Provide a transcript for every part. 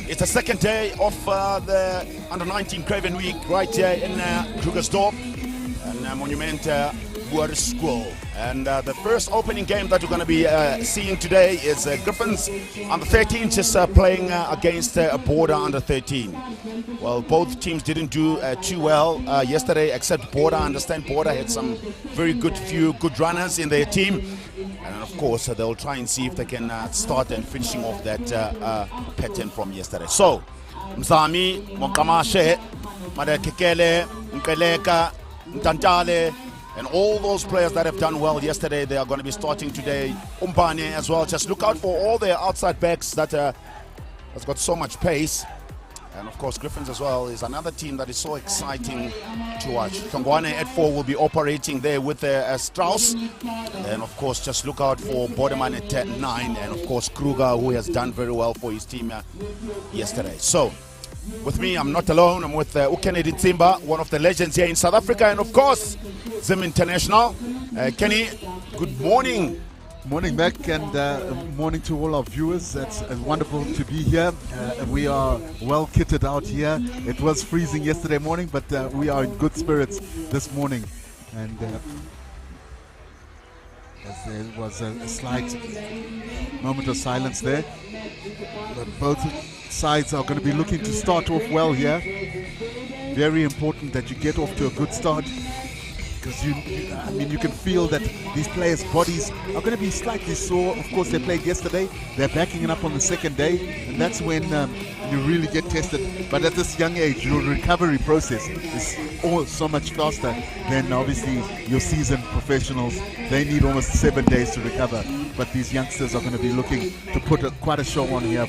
It's the second day of the Under-19 Craven Week right here in Krugersdorp and Monument Boer School. And the first opening game that we're going to be seeing today is Griffons Under-13 just playing against Border Under-13. Well, both teams didn't do too well yesterday, except Border. I understand Border had some few good runners in their team. And of course, they'll try and see if they can start and finishing off that pattern from yesterday. So, Mzami, Mokamashe, Madekekele, Nkeleka, Ntantale, and all those players that have done well yesterday, they are going to be starting today. Umbane as well. Just look out for all their outside backs that has got so much pace. And of course, Griffons as well is another team that is so exciting to watch. Tongwane at 4 will be operating there with Strauss. And of course, just look out for Borderman at 9. And of course, Kruger, who has done very well for his team yesterday. So, with me, I'm not alone. I'm with Kennedy Tsimba, one of the legends here in South Africa. And of course, Zim International. Kenny, good morning. Morning, Mac, and morning to all our viewers. It's wonderful to be here. We are well kitted out here. It was freezing yesterday morning, but we are in good spirits this morning. And as there was a slight moment of silence there, but both sides are going to be looking to start off well here. Very important that you get off to a good start, because you can feel that these players' bodies are going to be slightly sore. Of course, they played yesterday. They're backing it up on the second day, and that's when you really get tested. But at this young age, your recovery process is so much faster than obviously your seasoned professionals. They need almost 7 days to recover. But these youngsters are going to be looking to put quite a show on here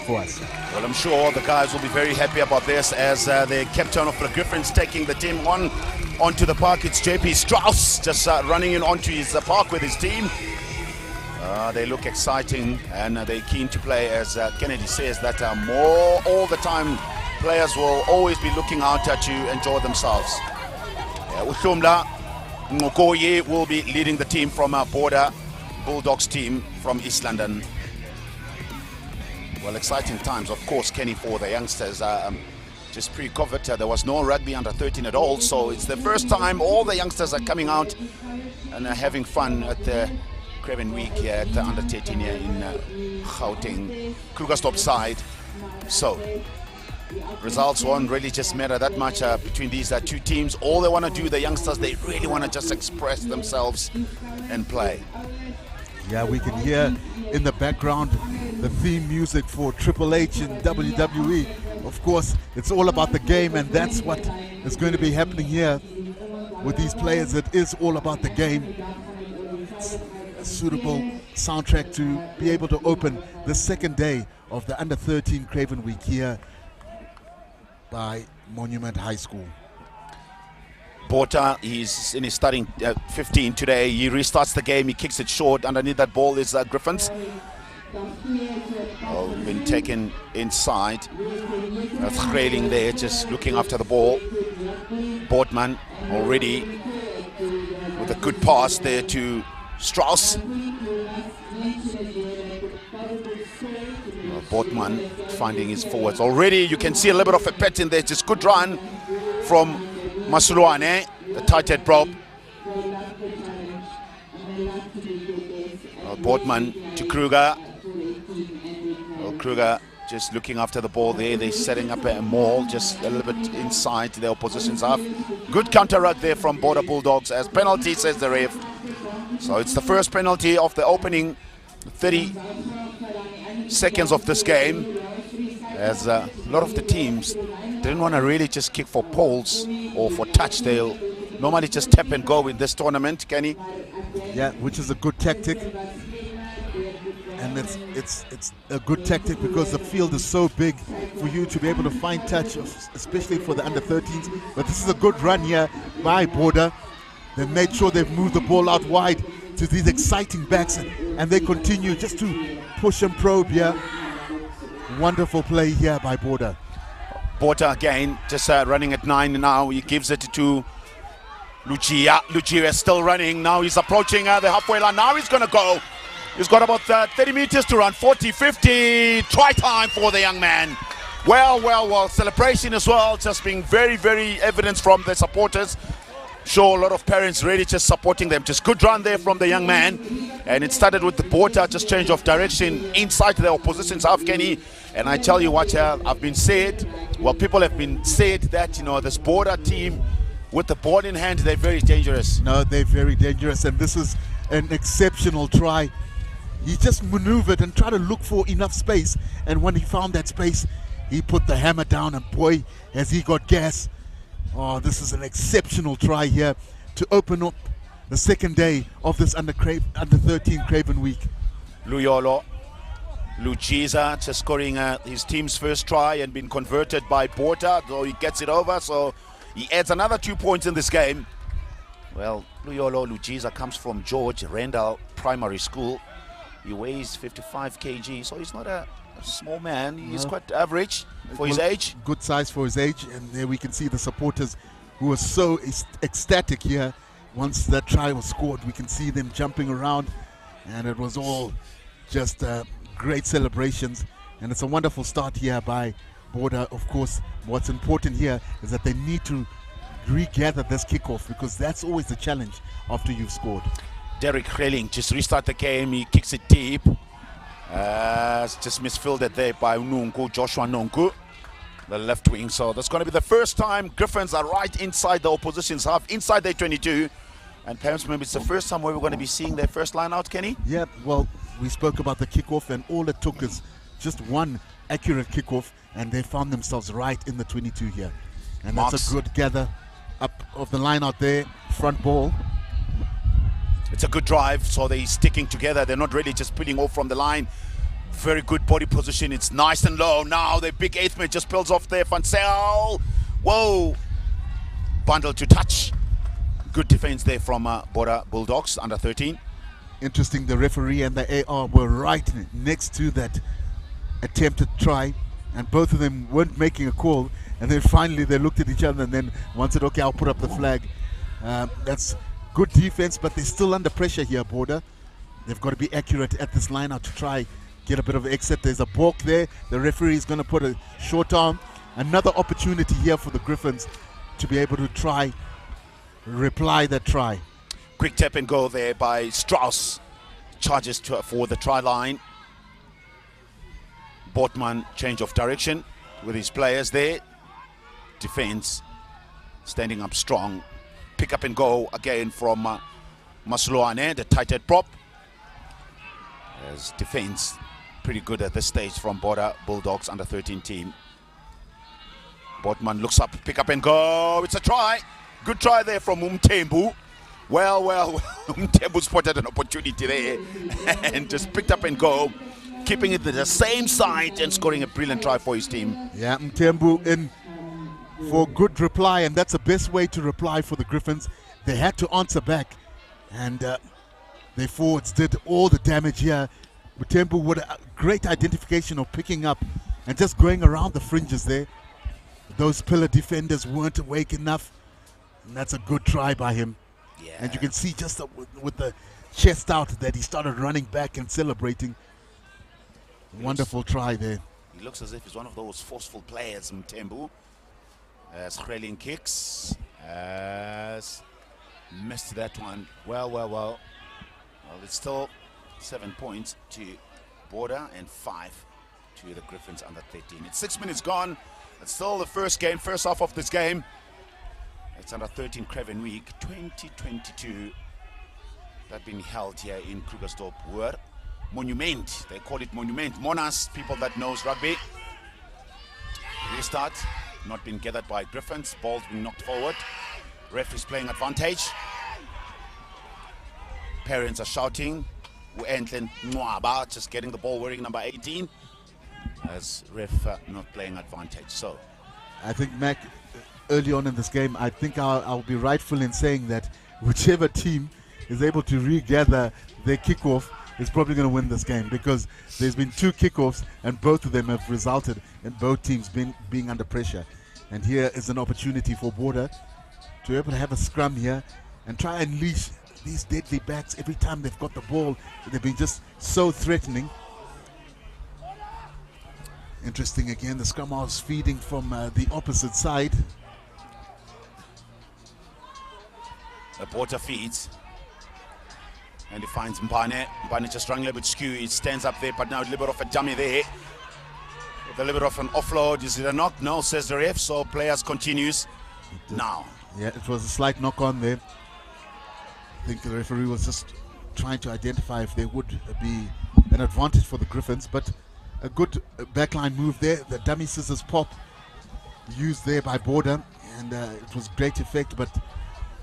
for us. Well, I'm sure the guys will be very happy about this, as the captain of the Griffons taking the team onto the park. It's JP Strauss just running in onto his park with his team. They look exciting and they're keen to play, as Kennedy says, that all the time players will always be looking out to enjoy themselves. Uhlumla Ngokoye will be leading the team from Border Bulldogs team from East London. Well, exciting times, of course, Kenny, for the youngsters. Just pre-COVID, there was no rugby under-13 at all, so it's the first time all the youngsters are coming out and having fun at the Craven Week here at the under-13 here in Gauteng, Krugersdorp side. So, results won't really just matter that much between these two teams. All they want to do, the youngsters, they really want to just express themselves and play. Yeah, we can hear in the background the theme music for Triple H in WWE. Of course, it's all about the game, and that's what is going to be happening here with these players. It is all about the game. It's a suitable soundtrack to be able to open the second day of the Under-13 Craven Week here by Monument High School. Porter, he's in his starting 15 today. He restarts the game, he kicks it short. Underneath that ball is Griffons. Oh, been taken inside. Trailing there, just looking after the ball. Portman already with a good pass there to Strauss. Portman finding his forwards. Already you can see a little bit of a pattern there. Just good run from Masuluane, the tight head prop. Portman to Kruger. Well, Kruger just looking after the ball there. They're setting up a maul just a little bit inside the opposition's half. Good counter ruck there from Border Bulldogs as penalty, says the ref. So it's the first penalty of the opening 30 seconds of this game, as a lot of the teams didn't want to really just kick for poles or for touch. They'll normally just tap and go in this tournament, Kenny. Yeah, which is a good tactic. And it's a good tactic because the field is so big for you to be able to find touch, especially for the under-13s. But this is a good run here by Border. They made sure they've moved the ball out wide to these exciting backs, and they continue just to push and probe here. Wonderful play here by Border. Border again, just running at 9 now. He gives it to Lucia. Lucia is still running. Now he's approaching the halfway line. Now he's going to go. He's got about 30 meters to run. 40, 50. Try time for the young man. Well, celebration as well, just being very, very evident from the supporters. Show a lot of parents really just supporting them. Just good run there from the young man. And it started with the border, just change of direction inside the opposition's half, Kenny. And I tell you what, I've been said, well, people have been said that, you know, this border team with the ball in hand, they're very dangerous. No, they're very dangerous. And this is an exceptional try. He just maneuvered and tried to look for enough space. And when he found that space, he put the hammer down, and boy, has he got gas. Oh, this is an exceptional try here to open up the second day of this under 13 Craven week. Lugiza just scoring his team's first try and been converted by Porter, though he gets it over, so he adds another 2 points in this game. Well, Lugiza comes from George Randall Primary School. He weighs 55 kg, so he's not a small man. He's quite average for his age. Good size for his age. And there we can see the supporters who were so ecstatic here. Once that try was scored, we can see them jumping around. And it was all just great celebrations. And it's a wonderful start here by Border. Of course, what's important here is that they need to regather this kickoff, because that's always the challenge after you've scored. Derek Relling just restart the game. He kicks it deep. Just misfielded there by Joshua Nunku, the left wing. So that's going to be the first time Griffons are right inside the opposition's half, inside their 22. And perhaps maybe it's the first time where we're going to be seeing their first line out, Kenny? Yeah, well, we spoke about the kickoff, and all it took is just one accurate kickoff, and they found themselves right in the 22 here. And that's a good gather up of the line out there, front ball. It's a good drive, so they're sticking together. They're not really just pulling off from the line. Very good body position. It's nice and low. Now the big eighth mate just pulls off there. Fansel. Whoa. Bundle to touch. Good defense there from Border Bulldogs, under 13. Interesting, the referee and the AR were right next to that attempted try, and both of them weren't making a call. And then finally they looked at each other, and then one said, okay, I'll put up the flag. That's good defense, but they're still under pressure here, Border. They've got to be accurate at this line out to try get a bit of exit. There's a balk there. The referee is going to put a short arm. Another opportunity here for the Griffons to be able to try reply that try. Quick tap and go there by Strauss. Charges for the try line. Bortman change of direction with his players there. Defense standing up strong. Pick up and go again from Masloane, the tight head prop. As defense pretty good at this stage from Border Bulldogs under 13 team. Bortman looks up, pick up and go. It's a try. Good try there from Umtembu. Well, Umtembu spotted an opportunity there and just picked up and go, keeping it to the same side and scoring a brilliant try for his team. Yeah, Umtembu in for good reply, and that's the best way to reply for the Griffons. They had to answer back, and their forwards did all the damage here. Umtembu with a great identification of picking up and just going around the fringes there. Those pillar defenders weren't awake enough, and that's a good try by him. Yeah. And you can see just with the chest out that he started running back and celebrating. Wonderful try there. He looks as if he's one of those forceful players, Mtembu. As Relling kicks, as missed that one. Well, it's still 7 points to Border and 5 to the Griffons under 13. It's 6 minutes gone. It's still the first half of this game. It's under 13 Craven Week 2022. That being held here in Krugersdorp. Monument, they call it Monument. Monas, people that knows rugby. Restart, not been gathered by Griffons. Ball's been knocked forward. Ref is playing advantage. Parents are shouting. Uentlen Nwaba just getting the ball, wearing number 18. As ref not playing advantage. So I think, Mac, early on in this game, I think I'll be rightful in saying that whichever team is able to regather their kickoff is probably going to win this game, because there's been 2 kickoffs and both of them have resulted in both teams being under pressure. And here is an opportunity for Border to be able to have a scrum here and try and unleash these deadly backs. Every time they've got the ball, they've been just so threatening. Interesting again, the scrum halves feeding from the opposite side. The Porter feeds. And he finds Mbane. Mbane just struggling a bit skew. He stands up there, but now a little bit of a dummy there. With a little bit of an offload. Is it a knock? No, says the ref. So players continues now. Yeah, it was a slight knock on there. I think the referee was just trying to identify if there would be an advantage for the Griffons, but a good backline move there. The dummy scissors pop used there by Border, and it was great effect, but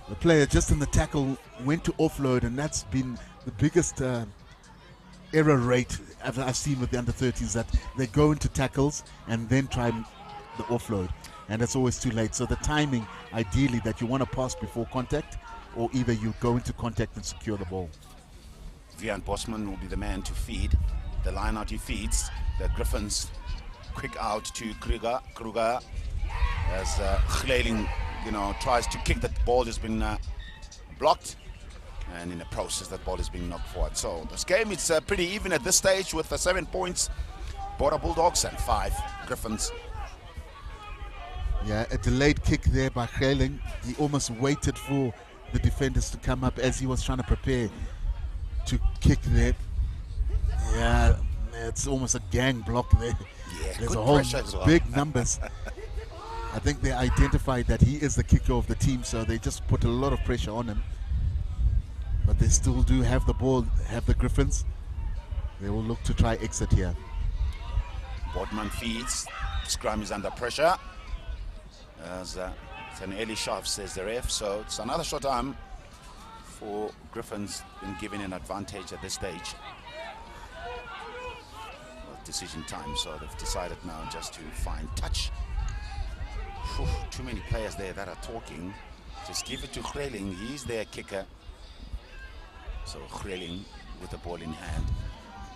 the player just in the tackle went to offload, and that's been the biggest error rate I've seen with the under-13s, that they go into tackles and then try the offload, and it's always too late. So the timing, ideally, that you want to pass before contact, or either you go into contact and secure the ball. Vian Bosman will be the man to feed. The line out he feeds. The Griffons quick out to Kruger. Kruger as Gleling, tries to kick. That ball has been blocked, and in the process that ball is being knocked forward. So this game is pretty even at this stage with 7 points Border Bulldogs and 5 Griffons. Yeah, a delayed kick there by Gleling. He almost waited for the defenders to come up as he was trying to prepare to kick there. Yeah, it's almost a gang block there. Yeah, there's a whole big numbers. I think they identified that he is the kicker of the team, so they just put a lot of pressure on him. But they still do have the ball, have the Griffons. They will look to try exit here. Boardman feeds. Scrum is under pressure. As it's an early shove, says the ref. So it's another short arm for Griffons, been given an advantage at this stage. Well, decision time, so they've decided now just to find touch. Whew, too many players there that are talking. Just give it to Gleling. He's their kicker. So Gleling with the ball in hand.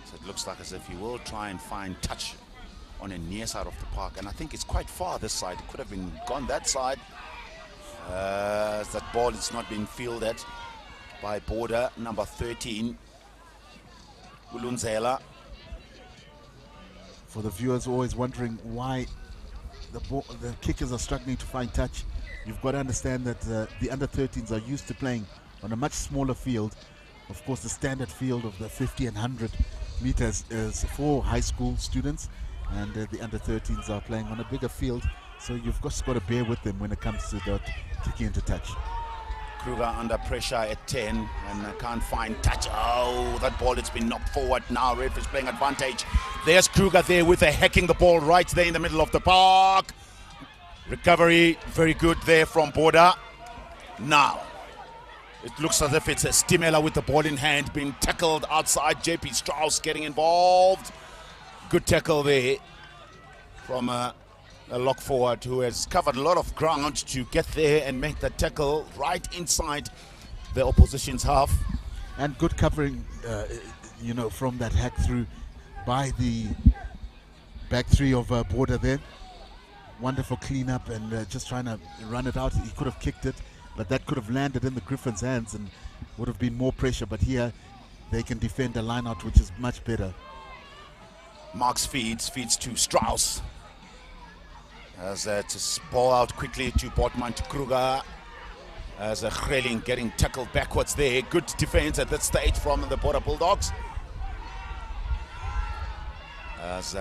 So it looks like as if he will try and find touch on a near side of the park, and I think it's quite far this side. It could have been gone that side. That ball is not being fielded by Border number 13, Ulunzela. For the viewers always wondering why the kickers are struggling to find touch, you've got to understand that the under-13s are used to playing on a much smaller field. Of course, the standard field of the 50 and 100 meters is for high school students, and the under-13s are playing on a bigger field, so you've just got to bear with them when it comes to that kicking into touch. Kruger under pressure at 10 and can't find touch. Oh, that ball has been knocked forward now. Ref is playing advantage. There's Kruger there with hacking the ball right there in the middle of the park. Recovery very good there from Border. Now it looks as if it's a Stimela with the ball in hand being tackled outside. JP Strauss getting involved. Good tackle there from a lock forward who has covered a lot of ground to get there and make the tackle right inside the opposition's half. And good covering, from that hack through by the back three of Border there. Wonderful cleanup and just trying to run it out. He could have kicked it, but that could have landed in the Griffons' hands and would have been more pressure. But here they can defend a line out, which is much better. Marks feeds to Strauss. As to ball out quickly to Botman to Kruger. As Gleling getting tackled backwards there. Good defense at that stage from the Border Bulldogs. As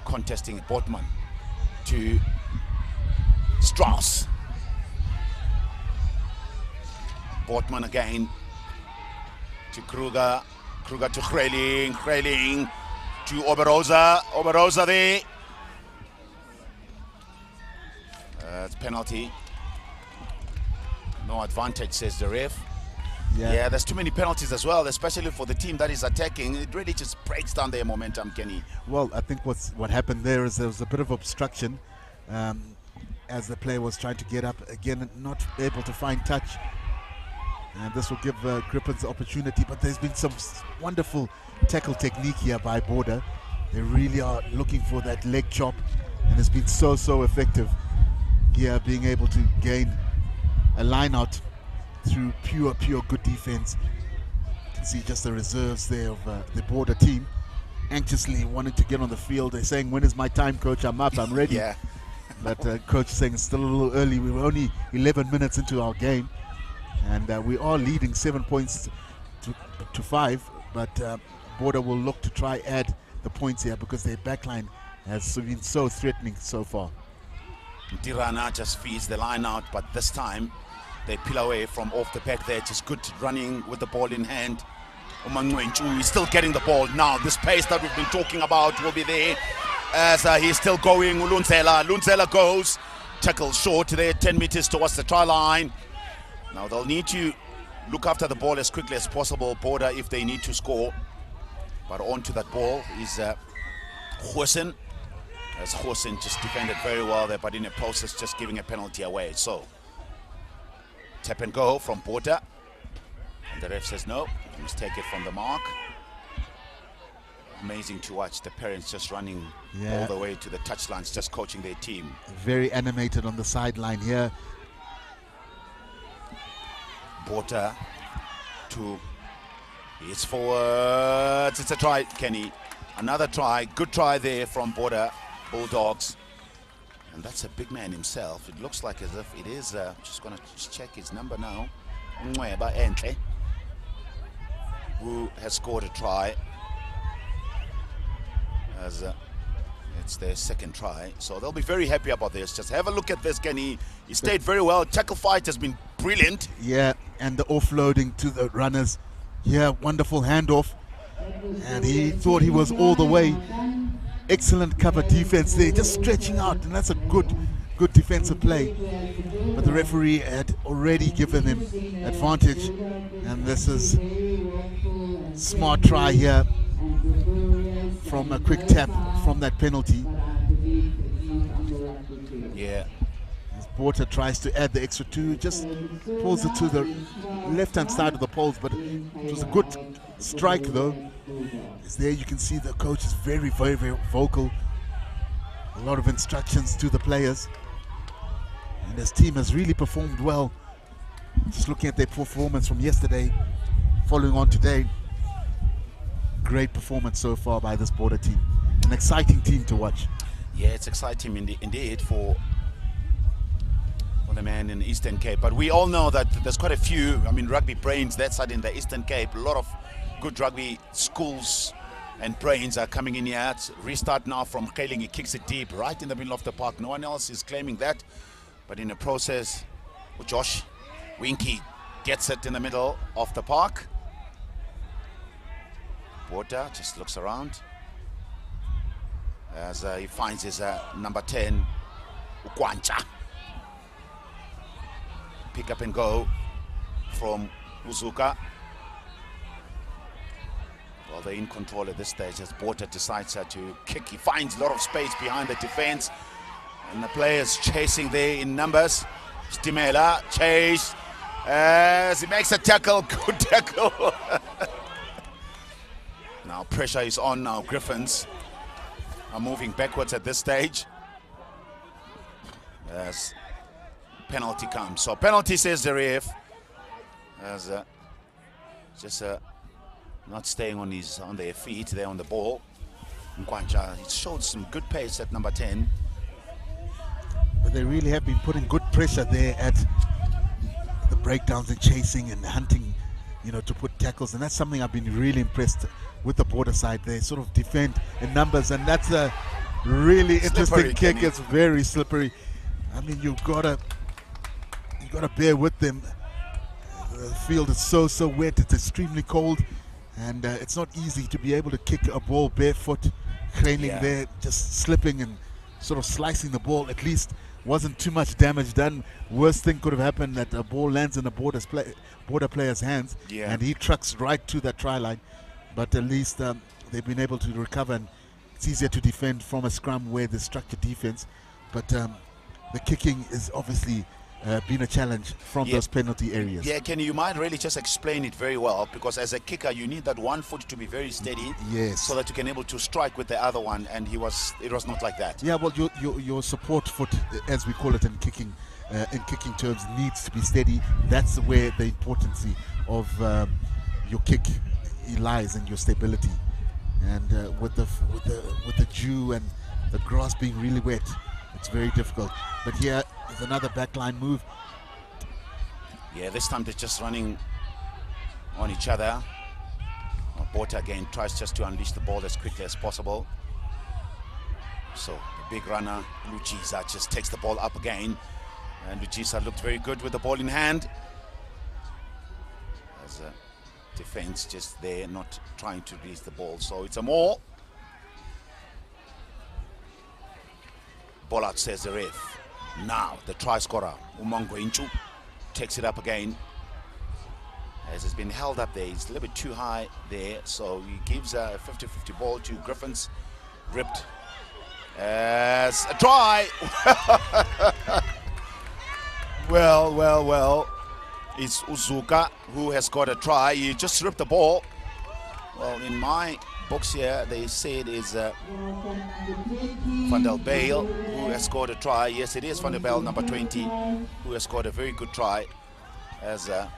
contesting Botman to Strauss. Botman again to Kruger. Kruger to Gleling. Gleling to Oberosa. Oberosa there. It's penalty. No advantage, says the ref. Yeah, there's too many penalties as well, especially for the team that is attacking. It really just breaks down their momentum, Kenny. Well, I think what happened there is there was a bit of obstruction as the player was trying to get up. Again, not able to find touch. And this will give Griffons the opportunity, but there's been some wonderful tackle technique here by Border. They really are looking for that leg chop, and it's been so effective here, being able to gain a line out through pure good defense. You can see just the reserves there of the Border team. anxiously wanting to get on the field. They're saying, when is my time, coach? I'm up, I'm ready. Yeah. But coach is saying it's still a little early. We were only 11 minutes into our game, and we are leading 7 points to 5. But Border will look to try add the points here because their backline has been so threatening so far. Tirana just feeds the line out, but this time they peel away from off the back there. Just good running with the ball in hand. Umangwenchu is still getting the ball. Now this pace that we've been talking about will be there as he's still going. Lunzela goes. Tackle short there, 10 meters towards the try line. Now they'll need to look after the ball as quickly as possible, Border, if they need to score. But onto that ball is Hosen. As Hosen just defended very well there, but in the process just giving a penalty away. So tap and go from Border. And the ref says no, you must take it from the mark. Amazing to watch the parents just running all the way to the touchlines, just coaching their team. Very animated on the sideline here. Border to it's forwards. It's a try, Kenny. Another try, good try there from Border Bulldogs. And that's a big man himself. It looks like as if it is, just gonna check his number now. Nweba Entle, who has scored a try. As it's their second try. So they'll be very happy about this. Just have a look at this, Kenny. He stayed very well. Tackle fight has been brilliant. Yeah, and the offloading to the runners. Yeah, wonderful handoff. And he thought he was all the way. Excellent cover defense there, just stretching out, and that's a good defensive play. But the referee had already given him advantage, and this is smart try here from a quick tap from that penalty. Yeah. As Porter tries to add the extra 2, just pulls it to the left-hand side of the poles, but it was a good strike though. It's there, you can see the coach is very, very, very vocal. A lot of instructions to the players. And his team has really performed well. Just looking at their performance from yesterday, following on today. Great performance so far by this Border team. An exciting team to watch. Yeah, it's exciting indeed for the man in the Eastern Cape. But we all know that there's quite a few, rugby brains that side in the Eastern Cape. A lot of good rugby schools and brains are coming in here. It's restart now from Kailing. He kicks it deep right in the middle of the park. No one else is claiming that. But in the process, Josh Winky gets it in the middle of the park. Border just looks around as he finds his number 10, Ukwancha. Pick up and go from Uzuka. Well, they're in control at this stage as Border decides to kick. He finds a lot of space behind the defense, and the players chasing there in numbers. Stimela chase as he makes a tackle. Good tackle. Now pressure is on now. Griffons are moving backwards at this stage as penalty comes. So penalty, says the ref, as just not staying on their feet. They're on the ball. Nkwancha, it showed some good pace at number 10. But they really have been putting good pressure there at the breakdowns and chasing and hunting, to put tackles, and that's something I've been really impressed with the Border side. They sort of defend in numbers, and that's a really interesting kick. It's very slippery. You gotta bear with them. The field is so wet. It's extremely cold, and it's not easy to be able to kick a ball barefoot, craning there, just slipping and sort of slicing the ball. At least wasn't too much damage done. Worst thing could have happened that a ball lands in a Border player's hands, and he trucks right to that try line. But at least they've been able to recover, and it's easier to defend from a scrum where there's structured defense. But the kicking is obviously been a challenge from those penalty areas. Yeah, Kenny, you might really just explain it very well, because as a kicker you need that one foot to be very steady, so that you can able to strike with the other one, and it was not like that. Yeah, well, your support foot, as we call it in kicking terms, needs to be steady. That's where the importance of your kick lies, and your stability. and with the dew and the grass being really wet, it's very difficult. But here is another backline move. Yeah, this time they're just running on each other. Botha again tries just to unleash the ball as quickly as possible. So the big runner, Lujisa, just takes the ball up again. And Lujisa looked very good with the ball in hand. As a defense just there, not trying to release the ball. So it's a more. Ball out, says the ref. Now the try scorer, Umongo Inchu, takes it up again. As it's been held up there, it's a little bit too high there. So he gives a 50-50 ball to Griffons. Ripped. As a try. Well. It's Uzuka who has got a try. He just ripped the ball. Well, in my books here, they say it is Van der Bale who has scored a try. Yes, it is Van der Bale, number 20, who has scored a very good try. As a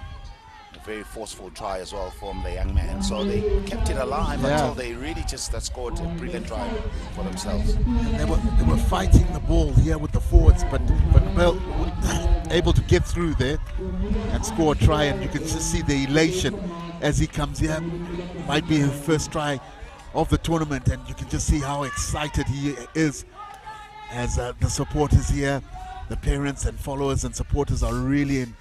very forceful try as well from the young man. So they kept it alive until they really just scored a brilliant try for themselves. And they were fighting the ball here with the forwards, but Bell able to get through there and score a try, and you can just see the elation as he comes here. Might be his first try of the tournament, and you can just see how excited he is as the supporters here, the parents and followers and supporters are really in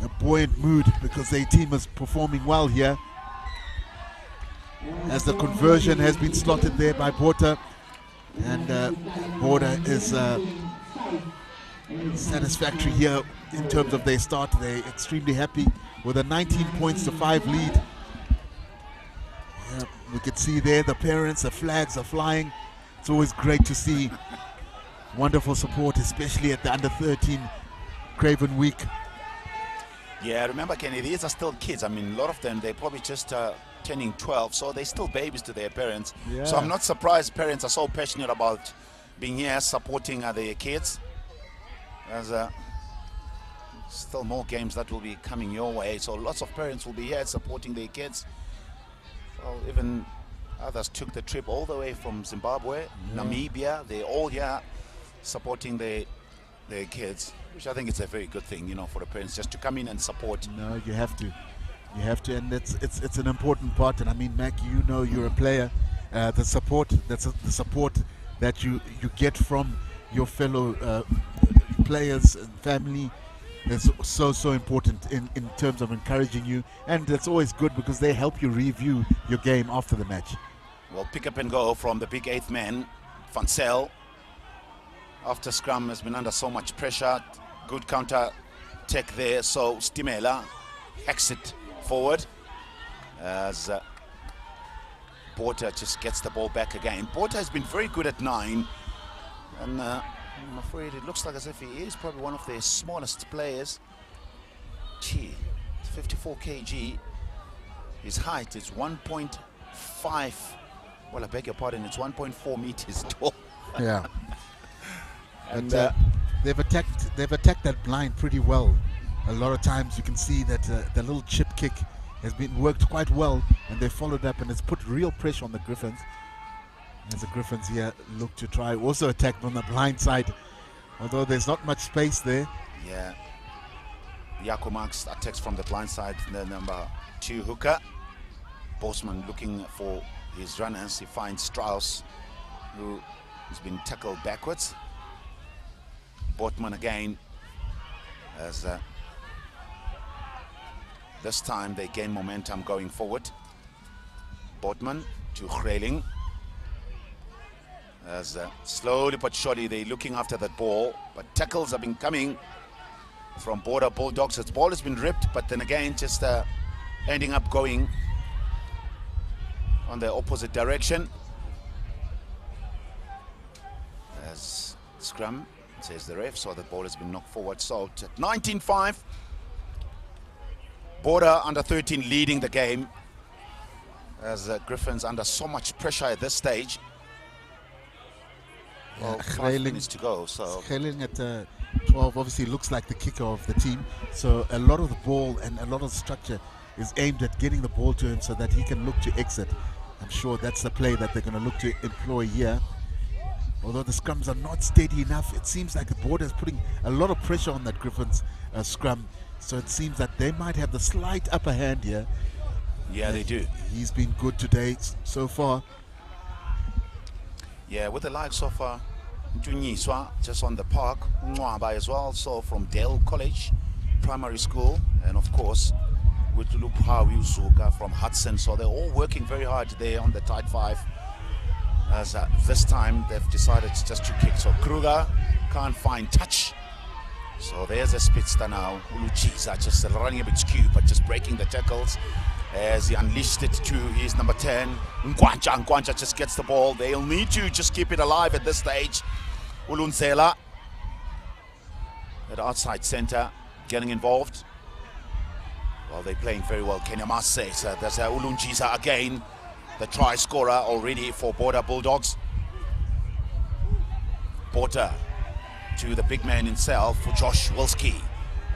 a buoyant mood because their team is performing well here. As the conversion has been slotted there by Botha, and Botha is satisfactory here in terms of their start. They're extremely happy with a 19 points to 5 lead. Yeah, we can see there the parents, the flags are flying. It's always great to see wonderful support, especially at the under 13 Craven week. Yeah, remember, Kenny, these are still kids. I mean, a lot of them, they're probably just turning 12, so they're still babies to their parents. Yeah. So I'm not surprised parents are so passionate about being here, supporting their kids. There's still more games that will be coming your way, so lots of parents will be here supporting their kids. Well, even others took the trip all the way from Zimbabwe, Namibia. They're all here supporting their kids, which I think is a very good thing, you know, for the parents just to come in and support. No, you have to, and it's an important part. And I mean, Mac, you know, you're a player. The support that you get from your fellow players and family is so important in terms of encouraging you, and it's always good because they help you review your game after the match. Well, pick up and go from the big 8th man, Van Zyl. After scrum has been under so much pressure, good counter tech there, so Stimela hacks it forward as Botha just gets the ball back again. Botha has been very good at 9, and I'm afraid it looks like as if he is probably one of their smallest players. Gee, 54 kg. His height is 1.5, well, I beg your pardon, it's 1.4 meters tall. Yeah. And they've attacked that blind pretty well. A lot of times you can see that the little chip kick has been worked quite well, and they followed up, and it's put real pressure on the Griffons. As the Griffons here look to try also attack on the blind side, although there's not much space there. Yeah. Yakumax attacks from the blind side, the number 2 hooker. Bosman looking for his runners. He finds Strauss, who has been tackled backwards. Botman again, as this time they gain momentum going forward. Botman to Greling, as slowly but surely they're looking after that ball, but tackles have been coming from Border Bulldogs. Its ball has been ripped, but then again just ending up going on the opposite direction. As scrum, says the ref, so the ball has been knocked forward. So 19-5, Border under 13 leading the game, as Griffons under so much pressure at this stage. Well, 5 minutes to go. So Greling at 12 obviously looks like the kicker of the team, so a lot of the ball and a lot of the structure is aimed at getting the ball to him so that he can look to exit I'm sure that's the play that they're going to look to employ here. Although the scrums are not steady enough, it seems like the border is putting a lot of pressure on that Griffons scrum. So it seems that they might have the slight upper hand here. Yeah, they do. He's been good today so far. Yeah, with the likes of Junyiswa just on the park, Mwaba as well, so from Dale College Primary School, and of course with Luphawi Usuka from Hudson. So they're all working very hard there on the tight five. As this time they've decided just to kick. So Kruger can't find touch. So there's a Spitster now. Uluchiza just running a bit skew, but just breaking the tackles as he unleashed it to his number 10. Nkwancha just gets the ball. They'll need to just keep it alive at this stage. Ulunzela at outside center getting involved. Well, they're playing very well, Kenya must say. So there's Ulunchiza again, the try scorer already for Border Bulldogs. Porter to the big man himself, for Josh Wilski.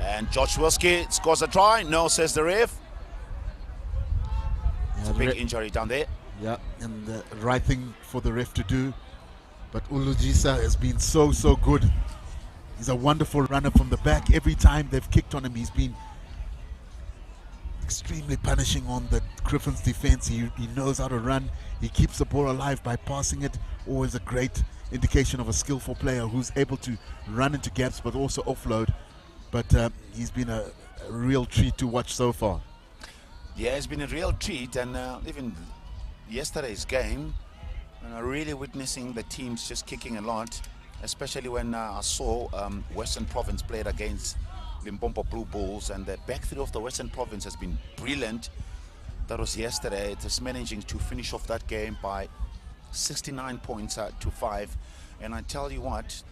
And Josh Wilski scores a try. No, says the ref. It's a big injury down there. Yeah, and the right thing for the ref to do. But Ulujisa has been so good. He's a wonderful runner from the back. Every time they've kicked on him, he's been extremely punishing on the Griffons defense. He knows how to run. He keeps the ball alive by passing it. Always a great indication of a skillful player who's able to run into gaps but also offload. But he's been a real treat to watch so far. Yeah, it's been a real treat, and even yesterday's game, really witnessing the teams just kicking a lot, especially when I saw Western Province played against Limpopo Blue Bulls, and the back three of the Western Province has been brilliant. That was yesterday. It is managing to finish off that game by 69 points to 5. And I tell you what,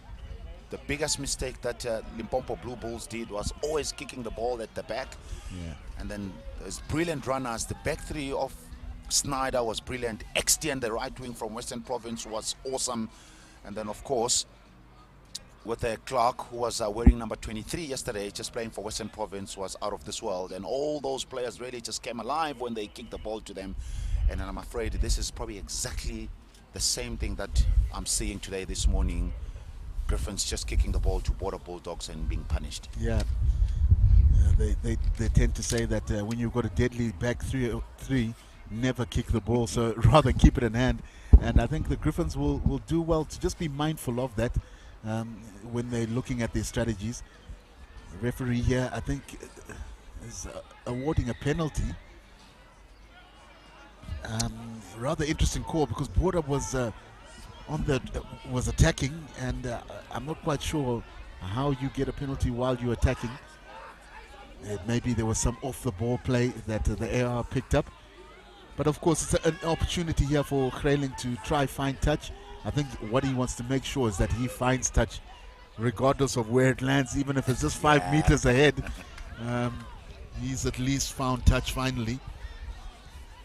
the biggest mistake that Limpopo Blue Bulls did was always kicking the ball at the back. Yeah. And then there's brilliant runners. The back three of Snyder was brilliant. XT and the right wing from Western Province was awesome. And then of course with Clark, who was wearing number 23 yesterday, just playing for Western Province, was out of this world. And all those players really just came alive when they kicked the ball to them. And I'm afraid this is probably exactly the same thing that I'm seeing today, this morning. Griffons just kicking the ball to Border Bulldogs and being punished. Yeah. They tend to say that when you've got a deadly back three, never kick the ball, so rather keep it in hand. And I think the Griffons will do well to just be mindful of that when they're looking at their strategies. The referee here, I think, is awarding a penalty. Rather interesting call, because Border was was attacking, and I'm not quite sure how you get a penalty while you're attacking. Maybe there was some off-the-ball play that the AR picked up. But of course, it's an opportunity here for Craven to try find touch. I think what he wants to make sure is that he finds touch, regardless of where it lands, even if it's just 5 meters ahead. He's at least found touch finally.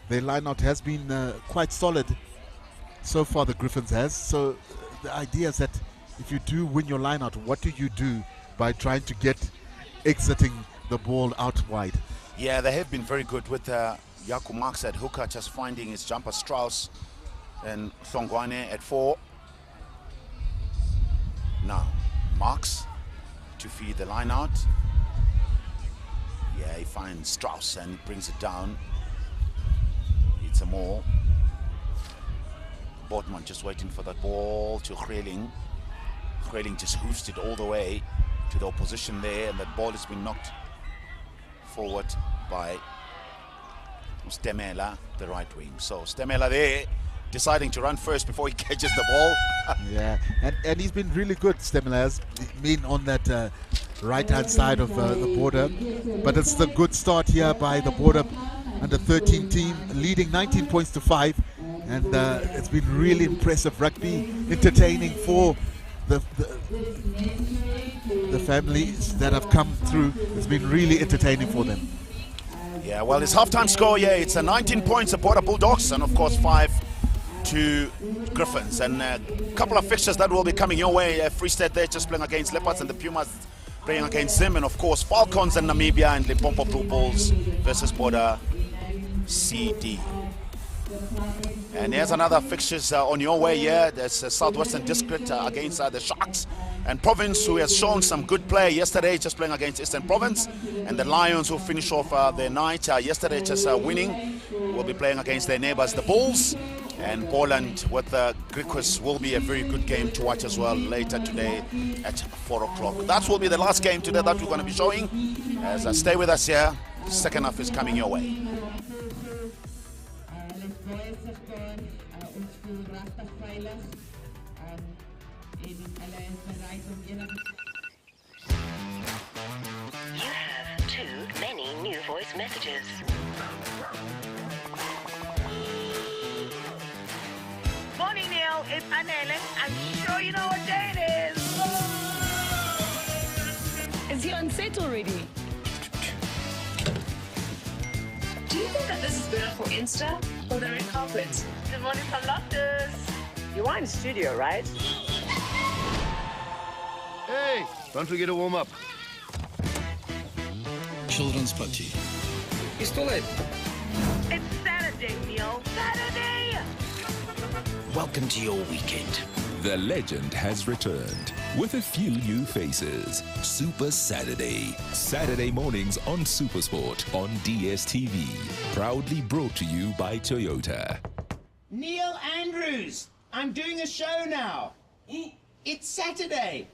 Their line-out has been quite solid so far, the Griffons has. So the idea is that if you do win your line-out, what do you do by trying to get exiting the ball out wide? Yeah, they have been very good with Yaku Marks at hooker, just finding his jumper. Strauss and Thongwane at 4. Now Marks to feed the line out. Yeah, he finds Strauss and brings it down. It's a more. Bortman just waiting for that ball to Craven. Craven just hoofed it all the way to the opposition there, and that ball has been knocked forward by Stemela, the right wing. So Stemela there, deciding to run first before he catches the ball. Yeah, and he's been really good. Stemela has been on that right-hand side of the Border. But it's the good start here by the Border under 13 team, leading 19 points to 5. And it's been really impressive rugby, entertaining for the families that have come through. It's been really entertaining for them. Yeah, well, it's halftime score. Yeah, it's a 19 points, the Border Bulldogs, and of course 5 to Griffons. And a couple of fixtures that will be coming your way. Free State there just playing against Leopards, and the Pumas playing against Zim, and of course Falcons and Namibia, and Limpopo Blue Bulls versus Border CD. And here's another fixtures on your way here. There's Southwestern District against the Sharks. And Province, who has shown some good play yesterday, just playing against Eastern Province. And the Lions, who finish off their night yesterday, just winning, will be playing against their neighbors, the Bulls. And BOLAND with GRIQUAS will be a very good game to watch as well later today at 4 o'clock. That will be the last game today that we're going to be showing. As stay with us here, second half is coming your way. You have too many new voice messages. Morning, Neil. It's Annelle. I'm sure you know what day it is. Is he on set already? Do you think that this is better for Insta or the red carpet? Good morning from Loftus. You are in studio, right? Hey, don't forget to warm up. Children's party. You still late? It's Saturday, Neil. Saturday! Welcome to your weekend. The legend has returned with a few new faces. Super Saturday. Saturday mornings on Supersport on DSTV. Proudly brought to you by Toyota. Neil Andrews, I'm doing a show now. It's Saturday.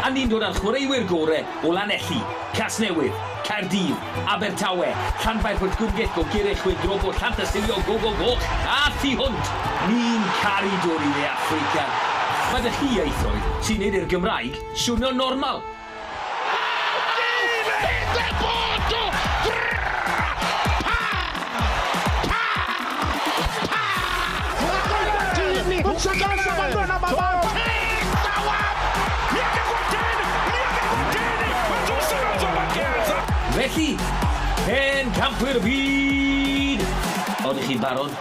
A ni'n dod â'r chwaraewyr gorau o Lanelli, Casnewydd, Caerdydd, Abertawe, Llanfair Pwllgwyngyll, Gogerych, Chwyldrob o Llantysilio, Goch, a Thu Hwnt. Ni'n caru dod i dde Affrica. Mae dy chi eithroedd sy'n neud i'r Gymraeg swnio normal. Felly, hen campwyr byd! Oeddech chi'n barod?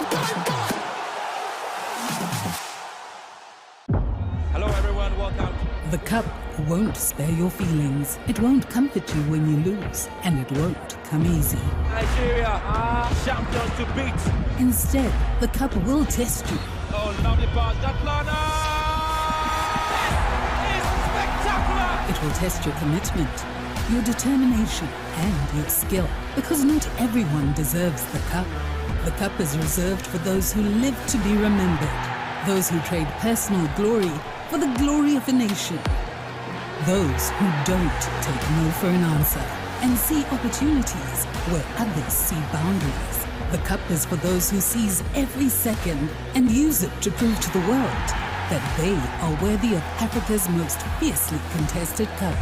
Hello everyone, welcome. The cup won't spare your feelings. It won't comfort you when you lose. And it won't come easy. Nigeria, champions to beat. Instead, the cup will test you. Oh, lovely pass, that planner! It's spectacular! It will test your commitment, your determination, and your skill. Because not everyone deserves the cup. The cup is reserved for those who live to be remembered. Those who trade personal glory for the glory of a nation. Those who don't take no for an answer and see opportunities where others see boundaries. The cup is for those who seize every second and use it to prove to the world that they are worthy of Africa's most fiercely contested cup.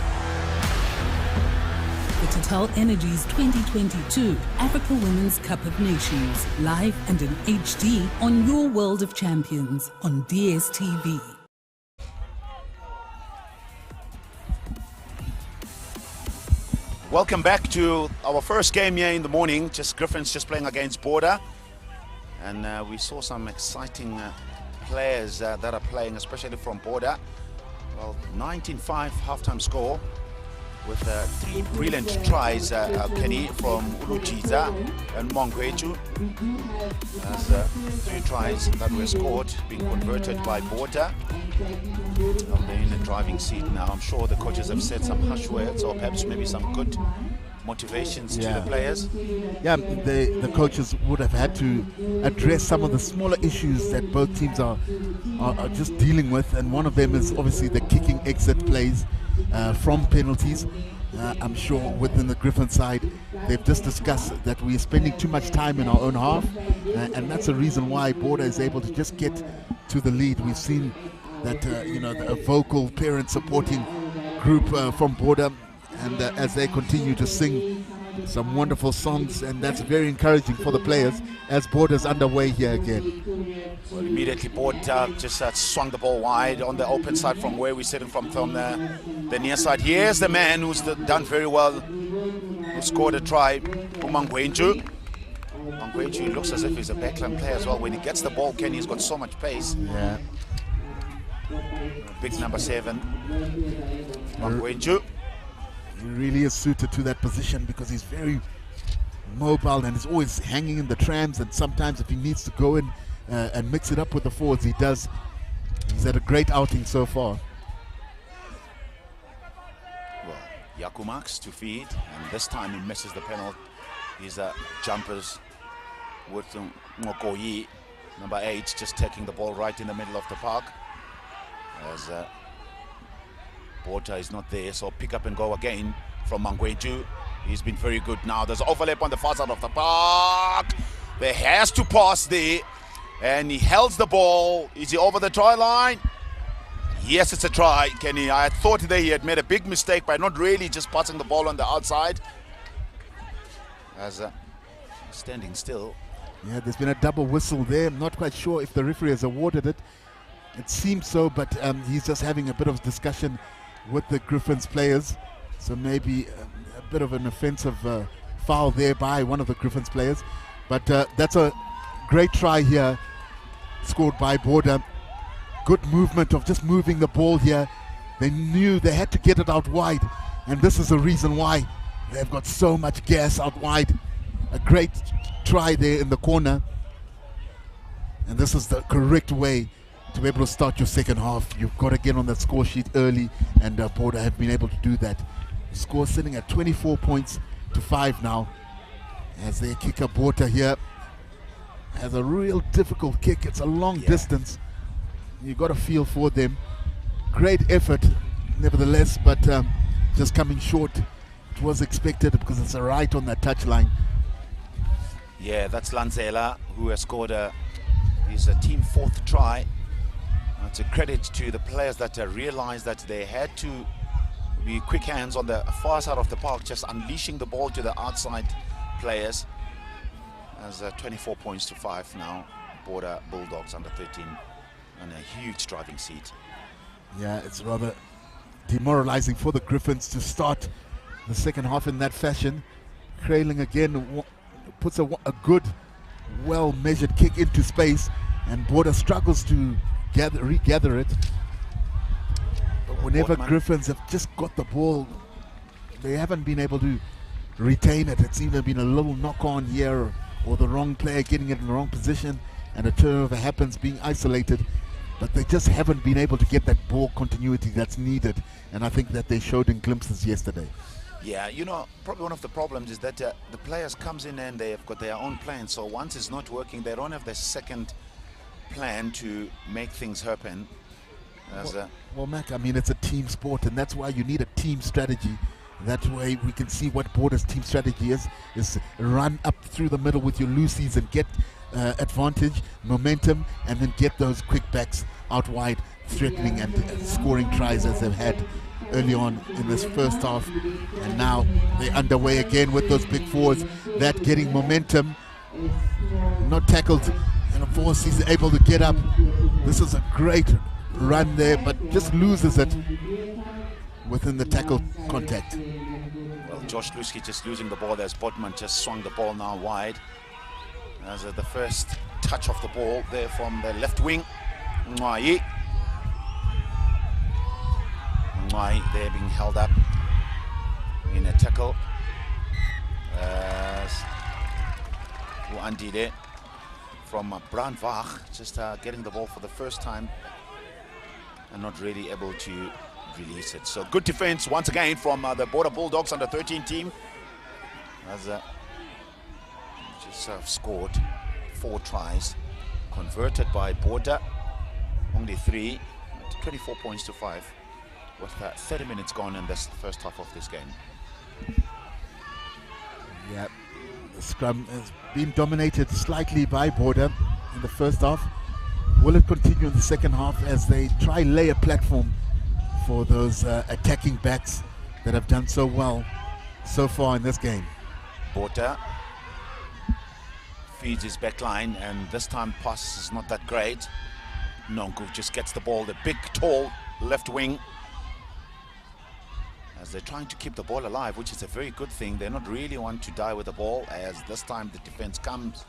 The Total Energies 2022 Africa Women's Cup of Nations, live and in HD on your World of Champions on DSTV. Welcome back to our first game here in the morning. Griffon's just playing against Border. And we saw some exciting players that are playing, especially from Border. Well, 19-5 halftime score with 3 brilliant tries, Kenny, from Ulujiza and Mongweju. As 3 tries that were scored, being converted by Border. Well, they're in the driving seat now. I'm sure the coaches have said some harsh words or perhaps maybe some good motivations to the players. Yeah, the coaches would have had to address some of the smaller issues that both teams are just dealing with, and one of them is obviously the kicking exit plays from penalties. I'm sure within the Griffon side they've just discussed that we're spending too much time in our own half, and that's the reason why Border is able to just get to the lead. We've seen that a vocal parent supporting group from Border, and as they continue to sing some wonderful songs, and that's very encouraging for the players as Border's underway here again. Well, immediately Border just swung the ball wide on the open side from where we're sitting from the near side. Here's the man who's done very well, who scored a try, Mangwenju. Mangwenju looks as if he's a backline player as well. When he gets the ball, Kenny's got so much pace. Yeah. Big number 7, Mangwenju. He really is suited to that position because he's very, mobile and is always hanging in the trams, and sometimes if he needs to go in and mix it up with the forwards, he does. He's had a great outing so far. Well, Yakumax to feed, and this time he misses the penalty. His jumpers with Mokoyi, number 8, just taking the ball right in the middle of the park. As Bota is not there, so pick up and go again from Mangweju. He's been very good now. There's overlap on the far side of the park. There has to pass there, and he held the ball. Is he over the try line? Yes, it's a try, Kenny. I thought that he had made a big mistake by not really just passing the ball on the outside. As standing still. Yeah, there's been a double whistle there. I'm not quite sure if the referee has awarded it. It seems so, but he's just having a bit of discussion with the Griffons players. So maybe a bit of an offensive foul there by one of the Griffons players. But that's a great try here, scored by Border. Good movement of just moving the ball here. They knew they had to get it out wide, and this is the reason why they've got so much gas out wide. A great try there in the corner, and this is the correct way to be able to start your second half. You've got to get on that score sheet early, and Border have been able to do that. Score sitting at 24 points to 5 now, as their kicker Border here has a real difficult kick. It's a long distance. You got to feel for them. Great effort nevertheless, but just coming short. It was expected because it's right on that touchline. Yeah, that's Lanzela, who has scored his team 4th try. It's a credit to the players that realized that they had to be quick hands on the far side of the park, just unleashing the ball to the outside players. As 24 points to 5 now, Border Bulldogs under 13 on a huge driving seat. Yeah, it's rather demoralizing for the Griffons to start the second half in that fashion. Craven again puts a good, well-measured kick into space, and Border struggles to regather it. But whenever Griffons have just got the ball, they haven't been able to retain it. It's either been a little knock-on here, or the wrong player getting it in the wrong position, and a turnover happens, being isolated. But they just haven't been able to get that ball continuity that's needed, and I think that they showed in glimpses yesterday. Yeah, you know, probably one of the problems is that the players comes in and they've got their own plan. So once it's not working, they don't have the second plan to make things happen. Well, Mac, I mean, it's a team sport, and that's why you need a team strategy. That way we can see what Border's team strategy is run up through the middle with your loosies and get advantage, momentum, and then get those quick backs out wide, threatening and scoring tries as they've had early on in this first half. And now they're underway again with those big forwards, that getting momentum, not tackled, and of course he's able to get up. This is a great run there, but just loses it within the tackle contact. Well, Josh Lusky just losing the ball. There's Botman just swung the ball now wide. As the first touch of the ball there from the left wing. Mwai there being held up in a tackle. Andile from Brandwach just getting the ball for the first time and not really able to release it. So good defense once again from the Border Bulldogs under 13 team. As just scored 4 tries, converted by Border, only 3, 24 points to 5, with 30 minutes gone in this first half of this game. Yeah, the scrum has been dominated slightly by Border in the first half. Will it continue in the second half as they try lay a platform for those attacking backs that have done so well so far in this game? Border feeds his back line, and this time pass is not that great. Nonku just gets the ball, the big, tall left wing, as they're trying to keep the ball alive, which is a very good thing. They're not really want to die with the ball, as this time the defense comes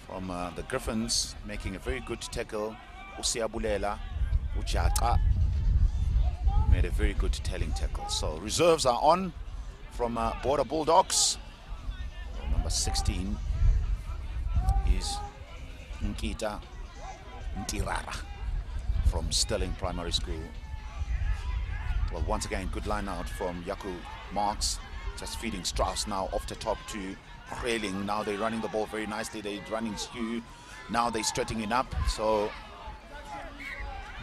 from the Griffons, making a very good tackle. Usiabulela, Uchaka made a very good tailing tackle. So reserves are on from Border Bulldogs. Number 16 is Nkita Ntirara from Sterling Primary School. Well, once again, good line out from Yaku Marks, just feeding Strauss now off the top to Craven. Now they're running the ball very nicely. They're running skew. Now they're straightening up. So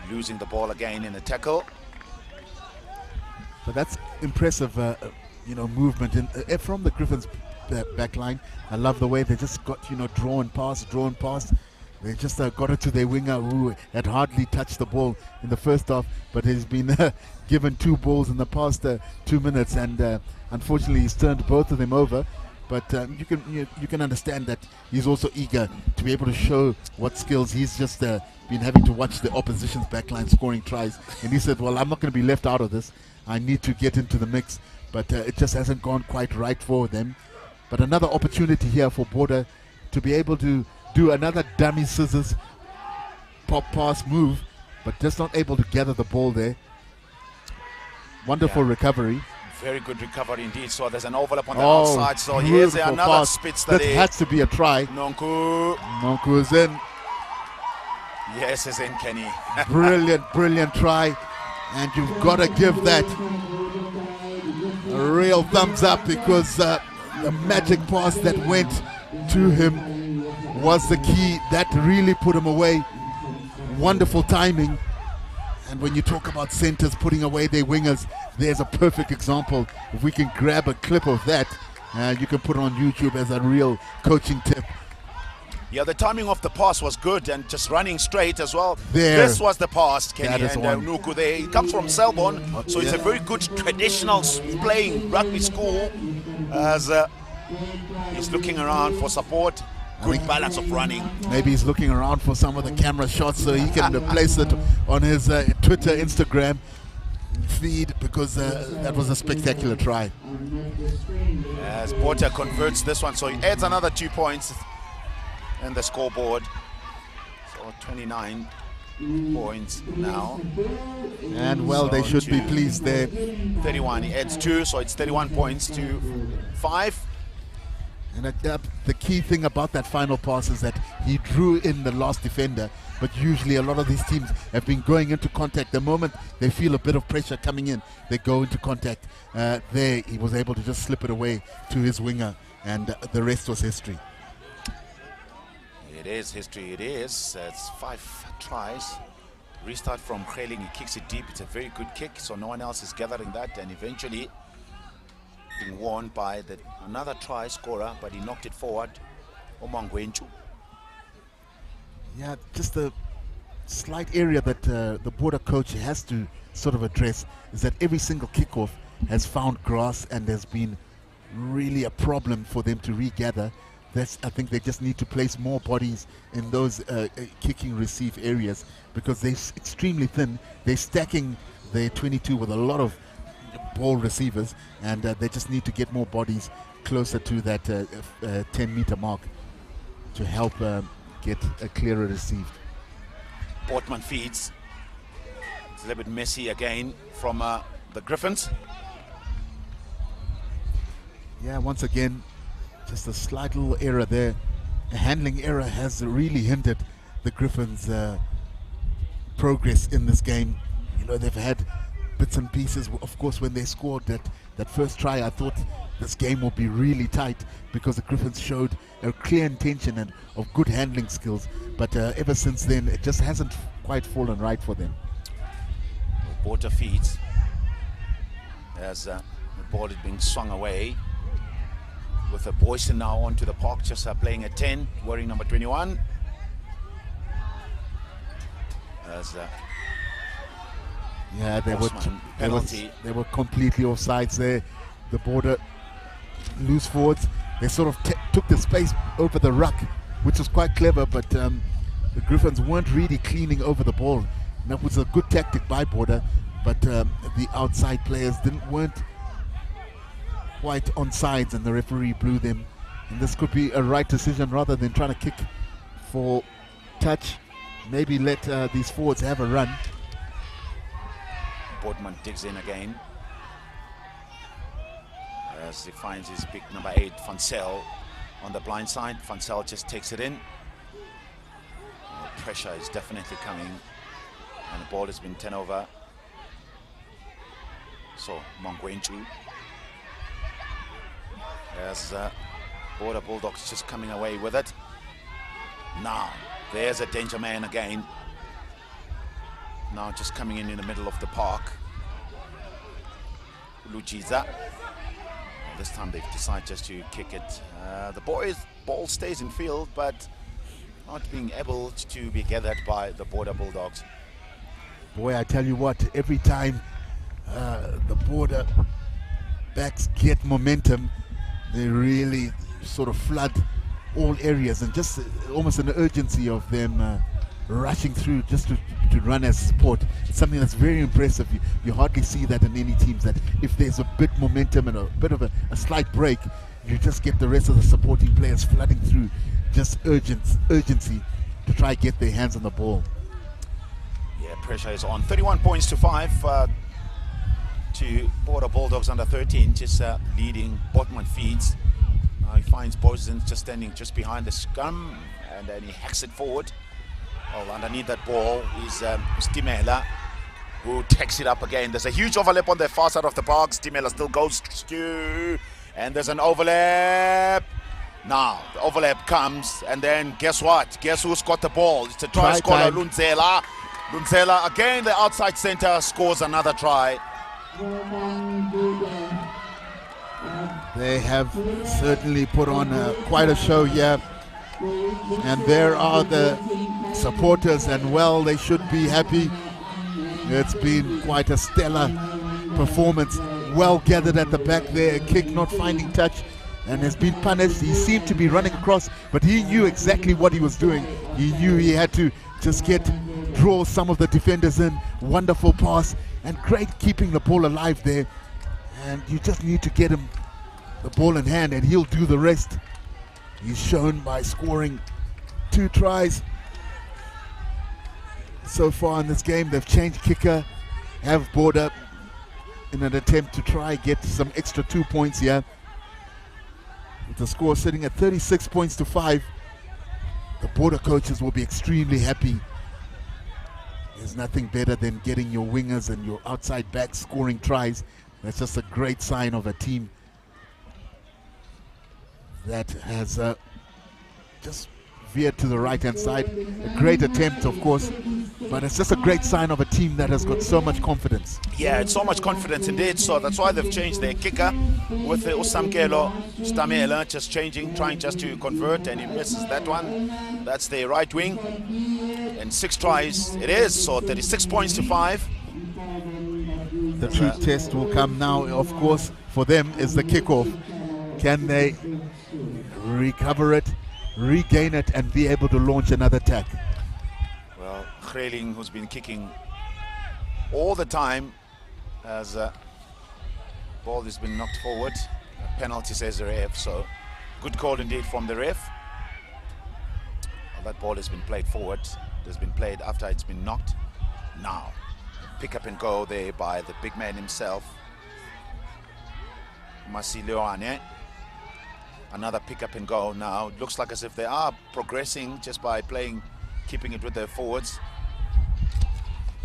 losing the ball again in a tackle. But that's impressive, movement from the Griffons back line. I love the way they just got, drawn past. They just got it to their winger who had hardly touched the ball in the first half, but he's been given 2 balls in the past 2 minutes, and unfortunately he's turned both of them over. But you can understand that he's also eager to be able to show what skills. He's just been having to watch the opposition's backline scoring tries, and he said, well, I'm not going to be left out of this. I need to get into the mix, but it just hasn't gone quite right for them. But another opportunity here for Border to be able to do another dummy scissors pop pass move, but just not able to gather the ball there. Wonderful recovery. Very good recovery indeed. So there's an overlap on the outside. So here's another pass. spits that has to be a try. Nonku is in. Yes, is in, Kenny. brilliant try, and you've got to give that a real thumbs up, because the magic pass that went to him was the key that really put him away. Wonderful timing. And when you talk about centers putting away their wingers, there's a perfect example. If we can grab a clip of that, you can put it on YouTube as a real coaching tip. Yeah, the timing of the pass was good, and just running straight as well. There. This was the pass, Kenny, and Nuku there. He comes from Selborne, so it's a very good traditional playing rugby school, as he's looking around for support. Good balance of running. Maybe he's looking around for some of the camera shots so he can place it on his Twitter, Instagram feed, because that was a spectacular try. As Porter converts this one, so he adds another 2 points in the scoreboard. So 29 points now. And well, so they should be pleased there. 31, he adds 2, so it's 31 points to 5. And the key thing about that final pass is that he drew in the last defender, but usually a lot of these teams have been going into contact. The moment they feel a bit of pressure coming in, they go into contact. There he was able to just slip it away to his winger, and the rest was history. It is history, it is. It's 5 tries. Restart from Craven, he kicks it deep. It's a very good kick, so no one else is gathering that, and eventually being warned by another try scorer, but he knocked it forward. Omangwenchu. Yeah, just a slight area that the Border coach has to sort of address is that every single kickoff has found grass, and there's been really a problem for them to regather. I think they just need to place more bodies in those kicking receive areas, because they're extremely thin. They're stacking their 22 with a lot of ball receivers, and they just need to get more bodies closer to that 10-meter mark to help get a clearer receive. Portman feeds. It's a little bit messy again from the Griffons. Yeah, once again, just a slight little error there. A handling error has really hindered the Griffons' progress in this game. They've had bits and pieces. Of course, when they scored that first try, I thought this game would be really tight, because the Griffons showed a clear intention and of good handling skills. But ever since then, it just hasn't quite fallen right for them. Porter feeds as the ball is being swung away, with a Boyson now onto the park, just playing at 10, wearing number 21. As yeah, they were completely offsides there. The Border loose forwards, they sort of took the space over the ruck, which was quite clever, but the Griffons weren't really cleaning over the ball. And that was a good tactic by Border, but the outside players weren't quite on sides, and the referee blew them. And this could be a right decision, rather than trying to kick for touch. Maybe let these forwards have a run. Boardman digs in again as he finds his big number 8, Fansel. on the blind side. Van Zyl just takes it in. Pressure is definitely coming, and the ball has been turned over. So Mongwenchu, as Border Bulldogs just coming away with it. Now there's a danger man again. Now just coming in the middle of the park. Lujiza. This time they've decided just to kick it. The ball stays in field, but not being able to be gathered by the Border Bulldogs. Boy, I tell you what, every time the Border backs get momentum, they really sort of flood all areas, and just almost an urgency of them rushing through just to run as support. It's something that's very impressive. You hardly see that in any teams, that if there's a bit momentum and a bit of a slight break, you just get the rest of the supporting players flooding through. Just urgency to try and get their hands on the ball. Yeah, pressure is on. 31 points to 5 to Border Bulldogs under 13, just leading Botman feeds. Now he finds Boysen just standing just behind the scrum, and then he hacks it forward. Oh, underneath that ball is Stimela, who takes it up again. There's a huge overlap on the far side of the park. Stimela still goes to, and there's an overlap. Now the overlap comes, and then guess what? Guess who's got the ball? It's the try scorer, Lunzela. Lunzela again, the outside center, scores another try. They have certainly put on quite a show here, and there are the supporters, and well, they should be happy. It's been quite a stellar performance. Well gathered at the back there, a kick not finding touch, and has been punished. He seemed to be running across, but he knew exactly what he was doing. He knew he had to just draw some of the defenders in. Wonderful pass, and great keeping the ball alive there. And you just need to get him the ball in hand, and he'll do the rest. He's shown by scoring 2 tries so far in this game. They've changed kicker, have Border in an attempt to try get some extra 2 points here. With the score sitting at 36 points to 5, the Border coaches will be extremely happy. There's nothing better than getting your wingers and your outside backs scoring tries. That's just a great sign of a team that has just veered to the right-hand side. A great attempt, of course, but it's just a great sign of a team that has got so much confidence. Yeah, it's so much confidence indeed. So that's why they've changed their kicker with Usamkelo Stamela just changing, trying just to convert, and he misses that one. That's their right wing. And 6 tries it is, so 36 points to 5. The true test will come now, of course, for them is the kickoff. Can they recover it, regain it, and be able to launch another attack? Well, Craven, who's been kicking all the time, as ball has been knocked forward. A penalty, says the ref, so good call indeed from the ref. Well, that ball has been played forward. It has been played after it's been knocked. Now, pick up and go there by the big man himself, Masileoane. Another pick up and go now. It looks like as if they are progressing just by playing, keeping it with their forwards.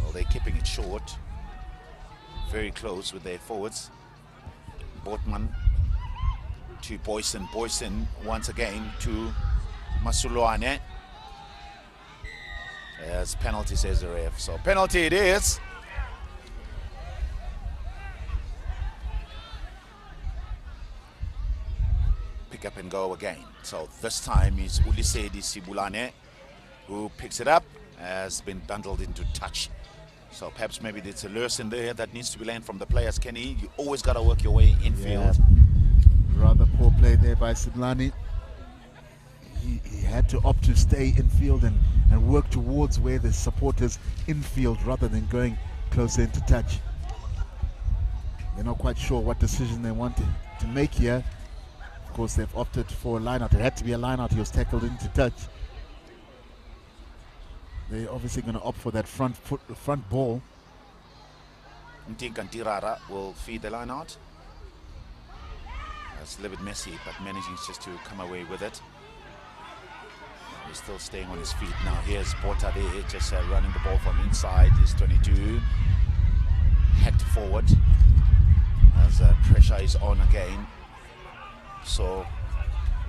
Well, they're keeping it short. Very close with their forwards. Botman to Boysen. Boysen once again to Masuloane. As penalty, says the ref. So penalty it is. Pick up and go again. So this time is Ulisedi Sibulane who picks it up, has been bundled into touch. So perhaps maybe there's a lesson there that needs to be learned from the players, Kenny. You always got to work your way infield. Yeah. Rather poor play there by Siblani. He had to opt to stay infield and work towards where the supporters infield rather than going closer into touch. They're not quite sure what decision they wanted to make here. Of course, they've opted for a line-out. It had to be a line-out. He was tackled into touch. They're obviously going to opt for that front ball. Ntinka Ntirara will feed the line out. It's a little bit messy, but managing just to come away with it. He's still staying on his feet. Now here's Botha there, just running the ball from inside. He's 22. Head forward as pressure is on again. So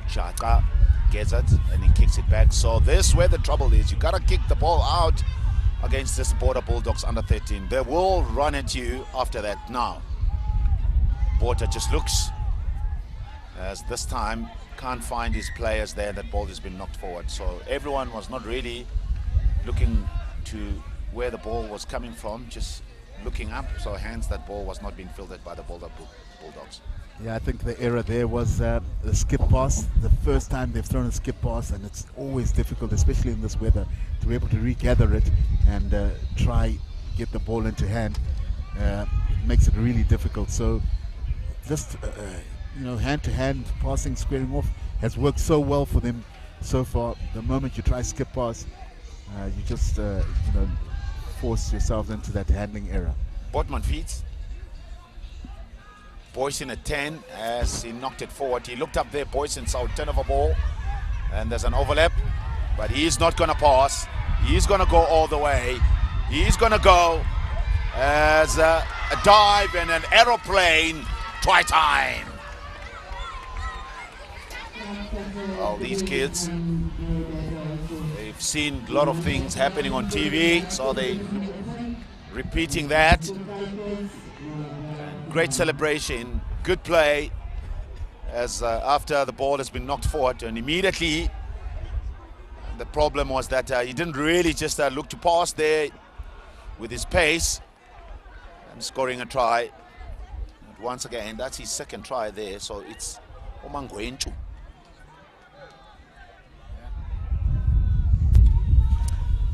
Chaka gets it and he kicks it back. So this is where the trouble is. You gotta kick the ball out against this Border Bulldogs under 13. They will run at you after that. Now Botha just looks, as this time can't find his players there. That ball has been knocked forward. So everyone was not really looking to where the ball was coming from, just looking up. So hence that ball was not being fielded by the Bulldogs. Yeah, I think the error there was the skip pass. The first time they've thrown a skip pass, and it's always difficult, especially in this weather, to be able to regather it and try get the ball into hand. Makes it really difficult. So just hand-to-hand passing, squaring off has worked so well for them so far. The moment you try skip pass, you just force yourself into that handling error. Botman feeds. Boyson at 10 as he knocked it forward. He looked up there, Boyson saw turnover ball, and there's an overlap, but he's not going to pass. He's going to go all the way. He's going to go as a dive and an aeroplane. Try time. Oh, these kids, they've seen a lot of things happening on TV, so they repeating that. Great celebration, good play, as after the ball has been knocked forward, and immediately the problem was that he didn't really just look to pass there with his pace and scoring a try. And once again, that's his second try there, so it's Omangwenchu.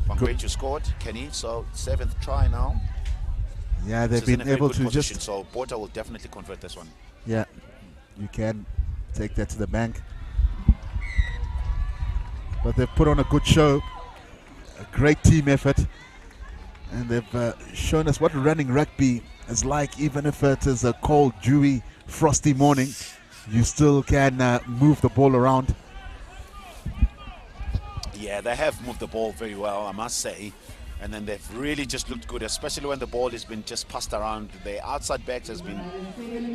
Omangwenchu scored, Kenny, so 7th try now. Yeah, they've been able to just... So Botha will definitely convert this one. Yeah, you can take that to the bank. But they've put on a good show, a great team effort, and they've shown us what running rugby is like. Even if it is a cold, dewy, frosty morning, you still can move the ball around. Yeah, they have moved the ball very well, I must say. And then they've really just looked good, especially when the ball has been just passed around. Their outside backs has been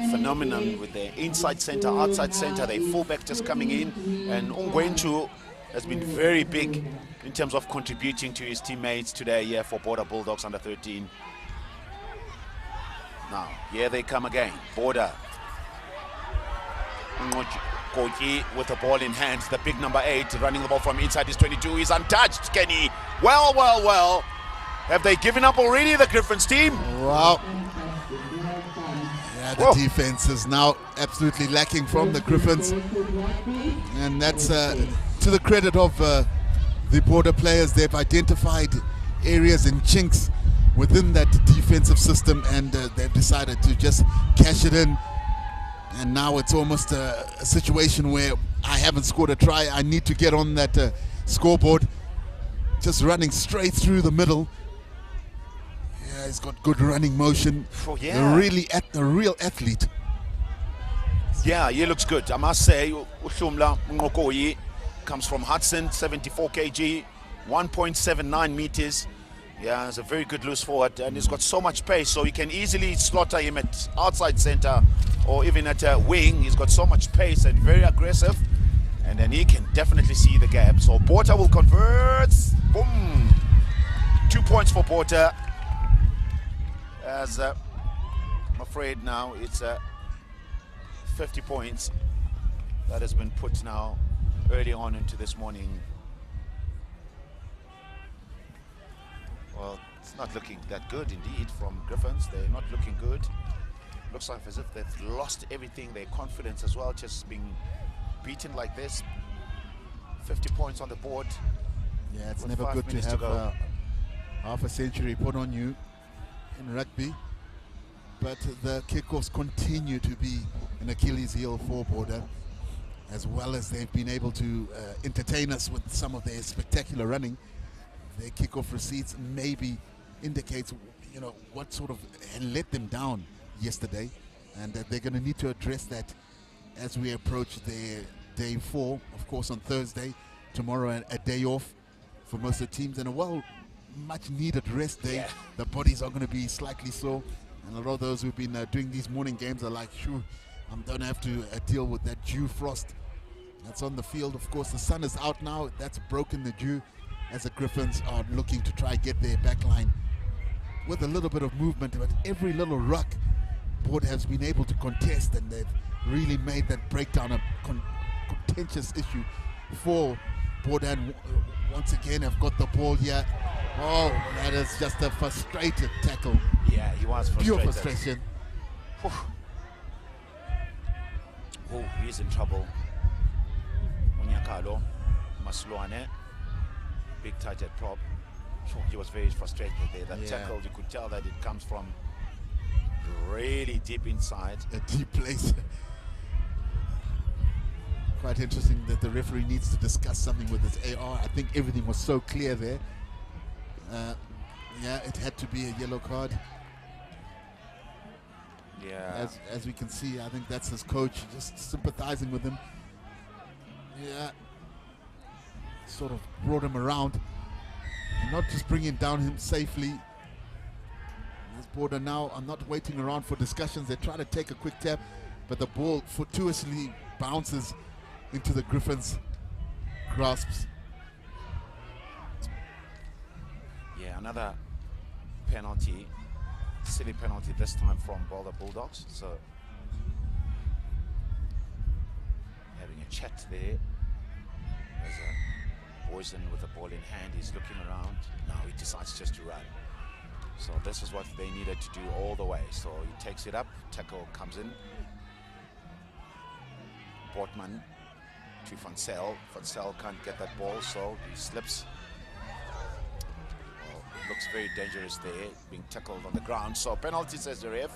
phenomenal with their inside center, outside center, their fullback just coming in. And Ongwenchu has been very big in terms of contributing to his teammates today for Border Bulldogs under 13. Now, here they come again. Border. Koki with the ball in hand, the big number 8 running the ball from inside his 22. He's untouched, Kenny. Well. Have they given up already, the Griffons team? Wow. Yeah, the defense is now absolutely lacking from the Griffons. And that's to the credit of the Border players. They've identified areas and chinks within that defensive system, and they've decided to just cash it in. And now it's almost a situation where I haven't scored a try. I need to get on that scoreboard. Just running straight through the middle. Yeah, he's got good running motion. Oh, yeah. The real athlete. Yeah, he looks good. I must say, Ushumla Ngokoyi comes from Hudson, 74 kg, 1.79 meters. Yeah, he's a very good loose forward, and he's got so much pace, so you can easily slaughter him at outside center or even at a wing. He's got so much pace and very aggressive, and then he can definitely see the gap. So Botha will convert. Boom! 2 points for Botha. As I'm afraid now it's 50 points that has been put now early on into this morning. Well, it's not looking that good indeed from Griffons. They're not looking good. Looks like as if they've lost everything, their confidence as well, just being beaten like this. 50 points on the board. Yeah, it's never good to have half a century put on you in rugby. But the kickoffs continue to be an Achilles heel for Border, as well as they've been able to entertain us with some of their spectacular running. Their kickoff receipts maybe indicates, what sort of let them down yesterday, and that they're going to need to address that as we approach the day 4, of course, on Thursday. Tomorrow a day off for most of the teams, and a much needed rest day. Yeah. The bodies are going to be slightly sore, and a lot of those who've been doing these morning games are like, shoo, I don't have to deal with that dew frost that's on the field. Of course, the sun is out now. That's broken the dew as the Griffons are looking to try get their back line with a little bit of movement, but every little ruck Board has been able to contest, and they've really made that breakdown a contentious issue for BOLAND. Once again have got the ball here. Oh, that is just a frustrated tackle. Yeah, he was frustrated. Pure frustration. Oh, he's in trouble. Onyakalo, Masluane, big target prop. He was very frustrated there. That tackle, you could tell that it comes from really deep inside. A deep place. Quite interesting that the referee needs to discuss something with his AR. I think everything was so clear there. Yeah, it had to be a yellow card. Yeah. As we can see, I think that's his coach just sympathizing with him. Yeah. Sort of brought him around. And not just bringing down him safely. This border now are not waiting around for discussions. They try to take a quick tap, but the ball fortuitously bounces into the Griffons' grasps. Yeah, another penalty, silly penalty this time from Boulder Bulldogs. So having a chat there. There's a Boyson with the ball in hand. He's looking around. Now he decides just to run. So this is what they needed to do all the way. So he takes it up. Tackle comes in. Portman to Van Zyl. Van Zyl can't get that ball, so he slips. Well, it looks very dangerous there, being tackled on the ground. So penalty, says the ref.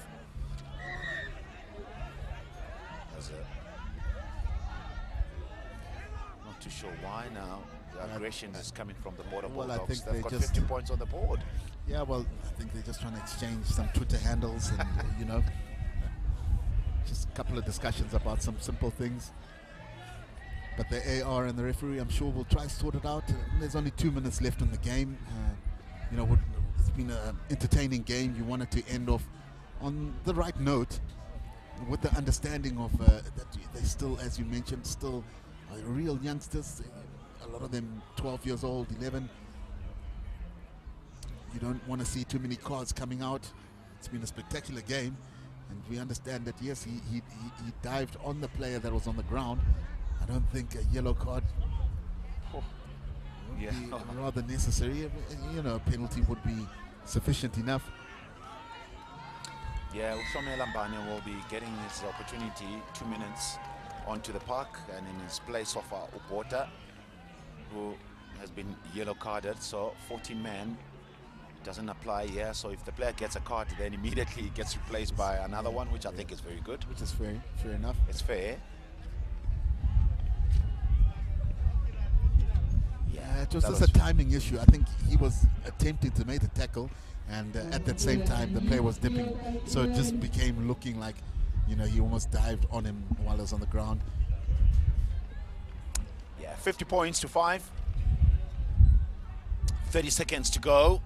Not too sure why now. The aggression is coming from the Border Bulldogs. I think They've got 50 points on the board. Yeah, well, I think they're just trying to exchange some Twitter handles and, you know, just a couple of discussions about some simple things. But the AR and the referee, I'm sure, will try to sort it out. There's only 2 minutes left in the game. You know, it's been an entertaining game. You want it to end off on the right note, with the understanding of that they still, as you mentioned, still are real youngsters. A lot of them 12 years old, 11. You don't want to see too many cards coming out. It's been a spectacular game, and we understand that, yes, he dived on the player that was on the ground. I don't think a yellow card would be rather necessary. You know, a penalty would be sufficient enough. Yeah, Ushome Lambane will be getting his opportunity, 2 minutes onto the park, and in his place of Ubota, who has been yellow carded. So 14 men doesn't apply here. So if the player gets a card, then immediately it gets replaced by another one, which I think is very good. Which is fair enough. It's fair. Yeah, it was just a timing issue. I think he was attempting to make the tackle, and at that same time the player was dipping, so it just became looking like, you know, he almost dived on him while he was on the ground. Yeah, 50 points to 5. 30 seconds to go.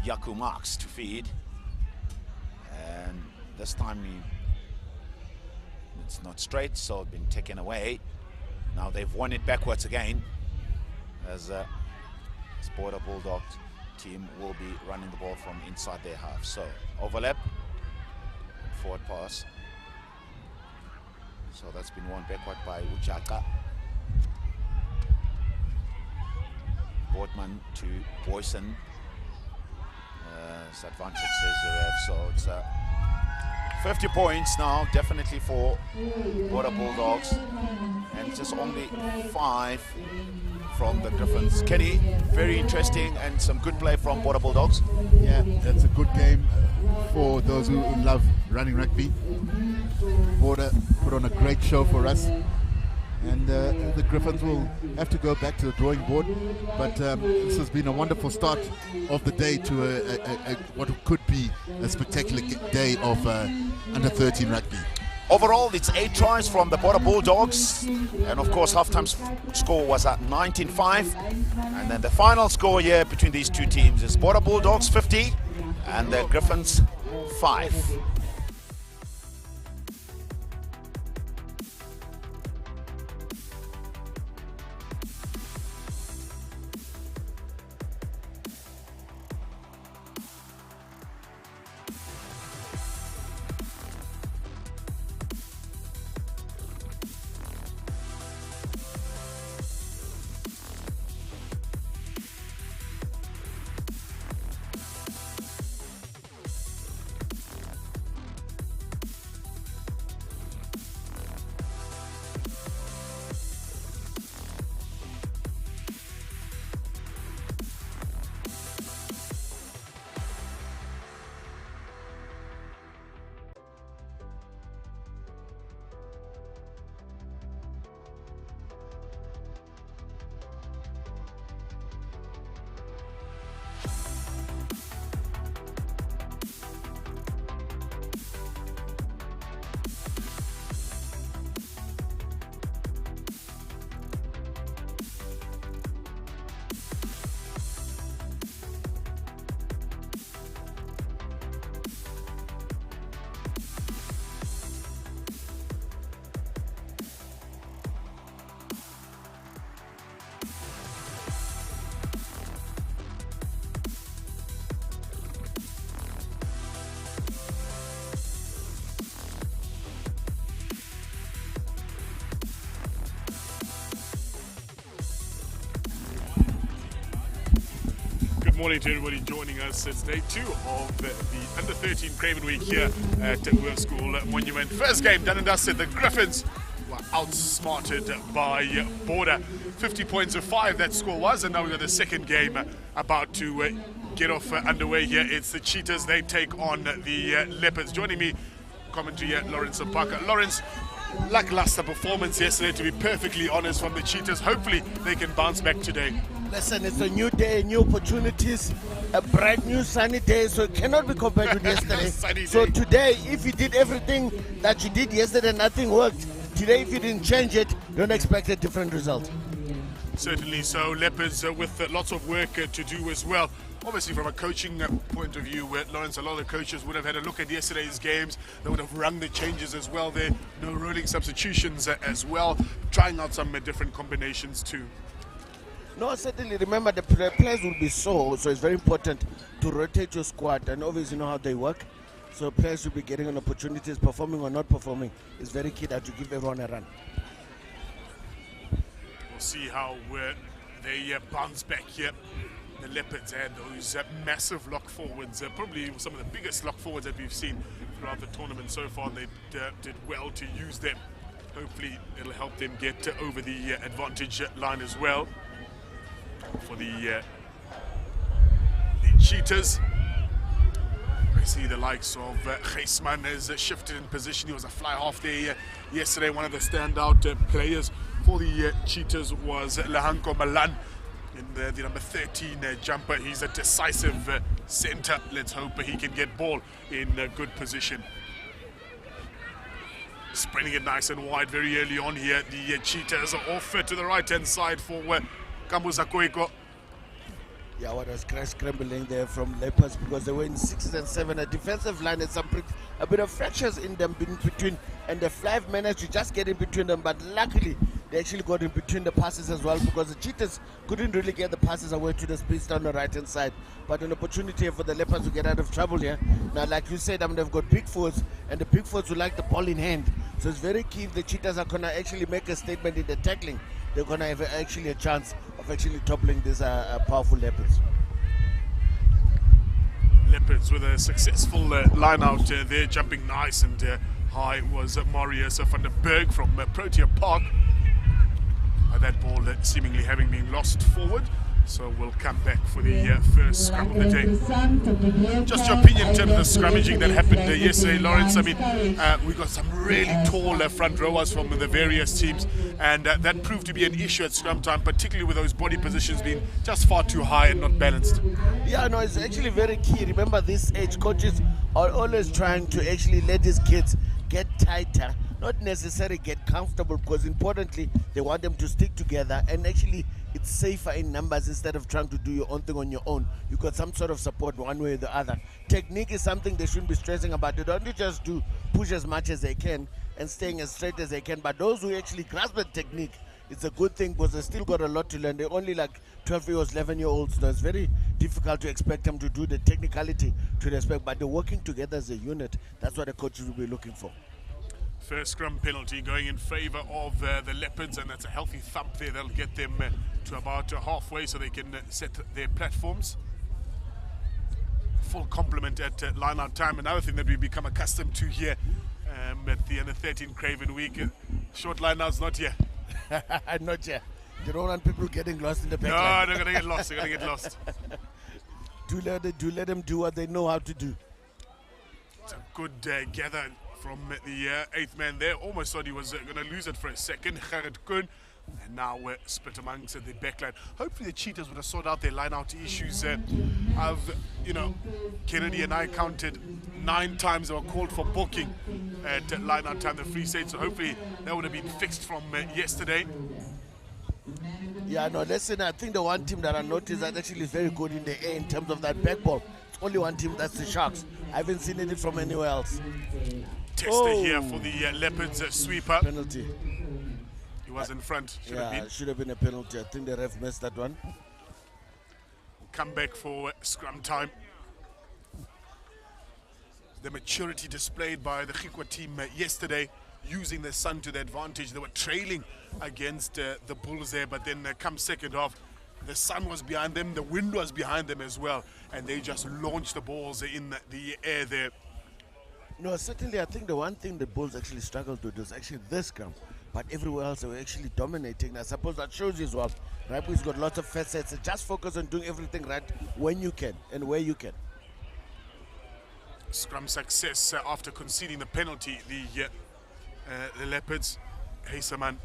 Yaku marks to feed, and this time it's not straight, so it's been taken away. Now they've won it backwards again, as Border Bulldogs team will be running the ball from inside their half. So overlap, forward pass. So that's been won backward by Uchaka. Boardman to Boyson. Advantage, says the ref. So it's 50 points now, definitely for Border Bulldogs, and just only 5 from the Griffons. Kenny, very interesting and some good play from Border Bulldogs. Yeah, that's a good game for those who love running rugby. Border put on a great show for us, and the Griffons will have to go back to the drawing board. But this has been a wonderful start of the day to what could be a spectacular day of under 13 rugby. Overall, it's 8 tries from the Border Bulldogs, and of course halftime score was at 19-5, and then the final score here between these two teams is Border Bulldogs 50 and the Griffons 5. Good morning to everybody joining us. It's day 2 of the Under 13 Craven Week here at Work School Monument. First game done and dusted. The Griffons were outsmarted by Border. 50 points of 5 that score was, and now we've got the second game about to get off underway here. It's the Cheetahs. They take on the Leopards. Joining me, commentary here, Lawrence Mpaka. Lawrence, lackluster performance yesterday, to be perfectly honest, from the Cheetahs. Hopefully they can bounce back today. Listen, it's a new day, new opportunities, a bright new sunny day, so it cannot be compared with yesterday. So today, if you did everything that you did yesterday, nothing worked. Today, if you didn't change it, don't expect a different result. Certainly so. Leopards with lots of work to do as well. Obviously, from a coaching point of view, Lawrence, a lot of coaches would have had a look at yesterday's games. They would have rung the changes as well there. No rolling substitutions as well. Trying out some different combinations too. No, certainly. Remember, the players will be sore, so it's very important to rotate your squad and obviously know how they work. So players will be getting an opportunities, performing or not performing. It's very key that you give everyone a run. We'll see how they bounce back here. The Leopards and those massive lock forwards, probably some of the biggest lock forwards that we've seen throughout the tournament so far. They did well to use them. Hopefully it'll help them get over the advantage line as well. For the Cheetahs, I see the likes of Geisman has shifted in position. He was a fly half there yesterday. One of the standout players for the Cheetahs was Lahanko Malan in the number 13 jumper. He's a decisive centre. Let's hope he can get ball in good position. Spreading it nice and wide very early on here. The Cheetahs are off to the right hand side for Kambuza Koiko. Yeah, what was scrambling there from Leopards, because they were in 6 and 7. A defensive line had a bit of fractures in them in between, and the 5 managed to just get in between them, but luckily they actually got in between the passes as well, because the Cheetahs couldn't really get the passes away to the space down the right hand side. But an opportunity for the Leopards to get out of trouble here. Now, like you said, they've got big forwards, and the big forwards will like the ball in hand. So it's very key if the Cheetahs are going to actually make a statement in the tackling. They're going to have actually a chance of actually toppling these powerful Leopards. Leopards with a successful line out there, jumping nice and high was Marius van der Berg from Protea Park. That ball seemingly having been lost forward. So we'll come back for the first scrum of the day. Just your opinion in terms of the scrummaging that happened yesterday, Lawrence. I mean, we got some really tall front rowers from the various teams, and that proved to be an issue at scrum time, particularly with those body positions being just far too high and not balanced. Yeah, no, it's actually very key. Remember, this age, coaches are always trying to actually let these kids get tighter, not necessarily get comfortable, because importantly, they want them to stick together, and actually it's safer in numbers instead of trying to do your own thing on your own. You got some sort of support one way or the other. Technique is something they shouldn't be stressing about. They don't just do push as much as they can and staying as straight as they can, but those who actually grasp the technique, it's a good thing because they still got a lot to learn. They're only like 12-year-olds, 11-year-olds, so it's very difficult to expect them to do the technicality to respect, but they're working together as a unit. That's what the coaches will be looking for. First scrum penalty going in favor of the Leopards, and that's a healthy thump there. That'll get them to about halfway so they can set their platforms. Full complement at line-out time. Another thing that we've become accustomed to here at the under-13 Craven week. Short line-outs not here. Not yet. You don't want people getting lost in the back No, line. they're going to get lost. They're going to get lost. Let them do what they know how to do. It's a good gather from the 8th man there. Almost thought he was going to lose it for a second. Gerrit Kuhn. And now we're split amongst the backline. Hopefully the Cheetahs would have sorted out their line-out issues. Kennedy and I counted 9 times they were called for booking at line-out time, the free state. So hopefully that would have been fixed from yesterday. Yeah, no, listen, I think the one team that I noticed that actually is very good in the air in terms of that back ball. It's only one team, that's the Sharks. I haven't seen it from anywhere else. Tester here for the Leopards sweeper. Penalty. He was in front. Should have been a penalty. I think the ref missed that one. Come back for scrum time. The maturity displayed by the GRIQUAS team yesterday, using the sun to their advantage. They were trailing against the Bulls there, but then come second half, the sun was behind them, the wind was behind them as well, and they just launched the balls in the air there. No, certainly I think the one thing the Bulls actually struggled with was actually this scrum. But everywhere else they were actually dominating. I suppose that shows you as well. Rugby's got lots of facets. So just focus on doing everything right when you can and where you can. Scrum success after conceding the penalty. The Leopards, Heiserman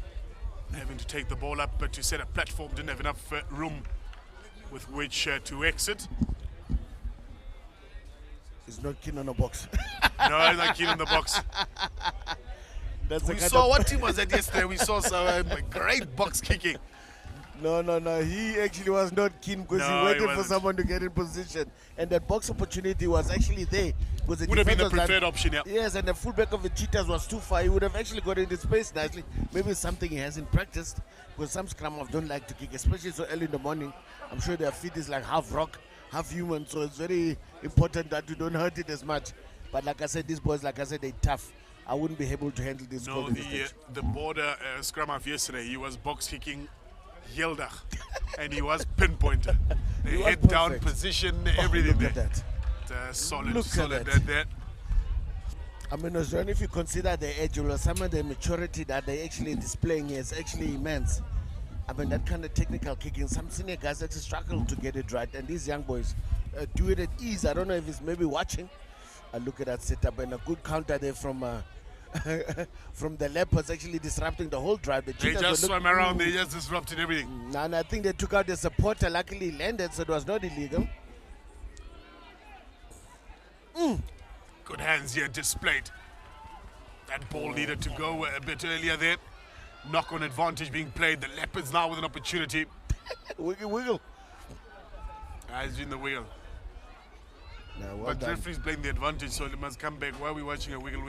having to take the ball up, but to set a platform, didn't have enough room with which to exit. He's not keen on the box. No, he's not keen on the box. We saw what team was that yesterday? We saw some great box kicking. No. He actually was not keen because he waited for someone to get in position. And that box opportunity was actually there. Would have been the preferred option, yeah. Yes, and the fullback of the Cheetahs was too far. He would have actually got into space nicely. Maybe it's something he hasn't practiced, because some scrummers don't like to kick, especially so early in the morning. I'm sure their feet is like half rock, half human, so it's very important that you don't hurt it as much. But like I said, these boys, like I said, they're tough. I wouldn't be able to handle this. No, the border scrum half yesterday, he was box kicking Yeldag, and he was pinpointer. The head down position, everything look there. At that. Solid there. I mean, if you consider the age, some of the maturity that they're actually displaying here is actually immense. I mean, that kind of technical kicking, some senior guys actually struggle to get it right, and these young boys do it at ease. I don't know if it's maybe watching. Look at that setup, and a good counter there from from the Leopards, actually disrupting the whole drive. They just swam around, they just disrupted everything. And I think they took out the supporter, luckily landed, so it was not illegal. Good hands here displayed. That ball needed to go a bit earlier there. Knock-on advantage being played. The Leopards now with an opportunity. Wiggle. As in the wheel. Well but done. referee's playing the advantage, so they must come back. Why are we watching a wiggle?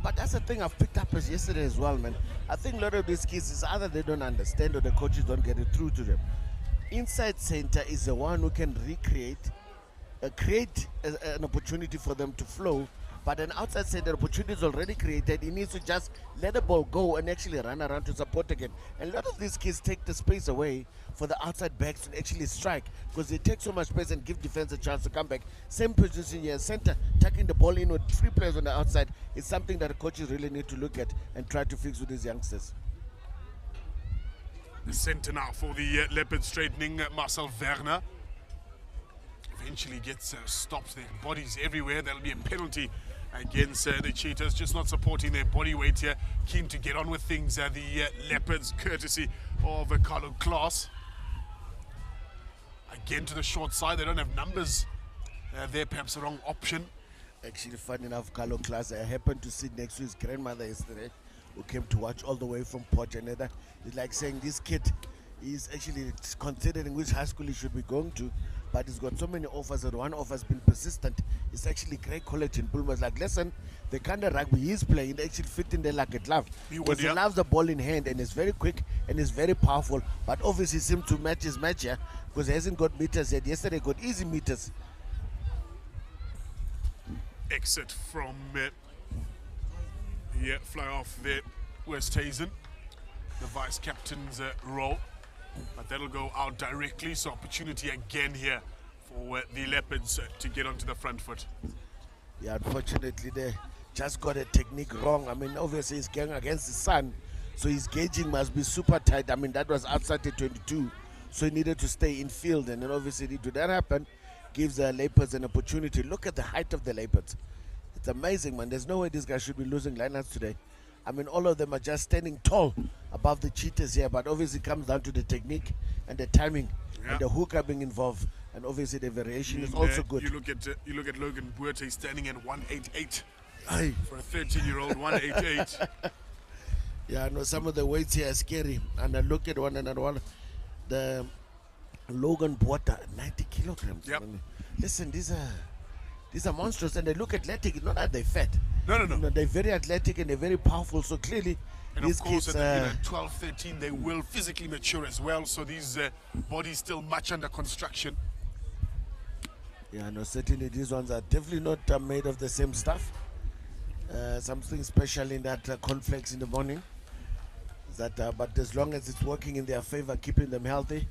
But that's the thing I've picked up as yesterday as well, man. I think a lot of these kids is either they don't understand or the coaches don't get it through to them. Inside center is the one who can recreate, create an opportunity for them to flow. But an outside center opportunity is already created. He needs to just let the ball go and actually run around to support again. And a lot of these kids take the space away for the outside backs to actually strike, because they take so much space and give defense a chance to come back. Same position here, center, tucking the ball in with 3 players on the outside is something that the coaches really need to look at and try to fix with these youngsters. The centre now for the Leopards, straightening Marcel Werner. Eventually gets stopped, their bodies everywhere. That'll be a penalty against the Cheetahs, just not supporting their body weight here. Keen to get on with things, the Leopards, courtesy of Carlo Klaas. Again to the short side, they don't have numbers there, perhaps the wrong option. Actually, funny enough, Carlo Klaas, I happened to sit next to his grandmother yesterday, who came to watch all the way from Port Janetta. It's like saying this kid is actually considering which high school he should be going to, but he's got so many offers, and one offer has been persistent. It's actually great college in PUMAS. Like, listen, the kind of rugby he's playing, it actually fit in there like a glove. Because he loves the ball in hand, and he's very quick, and he's very powerful, but obviously seems to match his match here, because he hasn't got meters yet. Yesterday he got easy meters. Exit from fly off there, Westhuizen, the vice captain's role, but that'll go out directly. So opportunity again here for the Leopards to get onto the front foot. Yeah, unfortunately they just got a technique wrong. I mean, obviously he's going against the sun, so his gauging must be super tight. I mean, that was outside the 22, so he needed to stay in field, and then obviously to that happen, gives the Leopards an opportunity. Look at the height of the Leopards. It's amazing, man. There's no way this guy should be losing lineouts today. I mean, all of them are just standing tall above the Cheetahs here, but obviously it comes down to the technique and the timing and the hooker being involved, and obviously the variation is also good. You look at Logan Buerte standing at 188 for a 13-year-old. 188. Yeah, I know some of the weights here are scary, and I look at one another one. The Logan Buerte, 90 kilograms. Yep. Listen, these are monstrous, and they look athletic. Not that they're fat. No. You know, they're very athletic and they're very powerful. So clearly, and these of course, kids, at 12, 13, they will physically mature as well. So these bodies still much under construction. Yeah, no, certainly these ones are definitely not made of the same stuff. Something special in that cornflakes in the morning. That, but as long as it's working in their favor, keeping them healthy,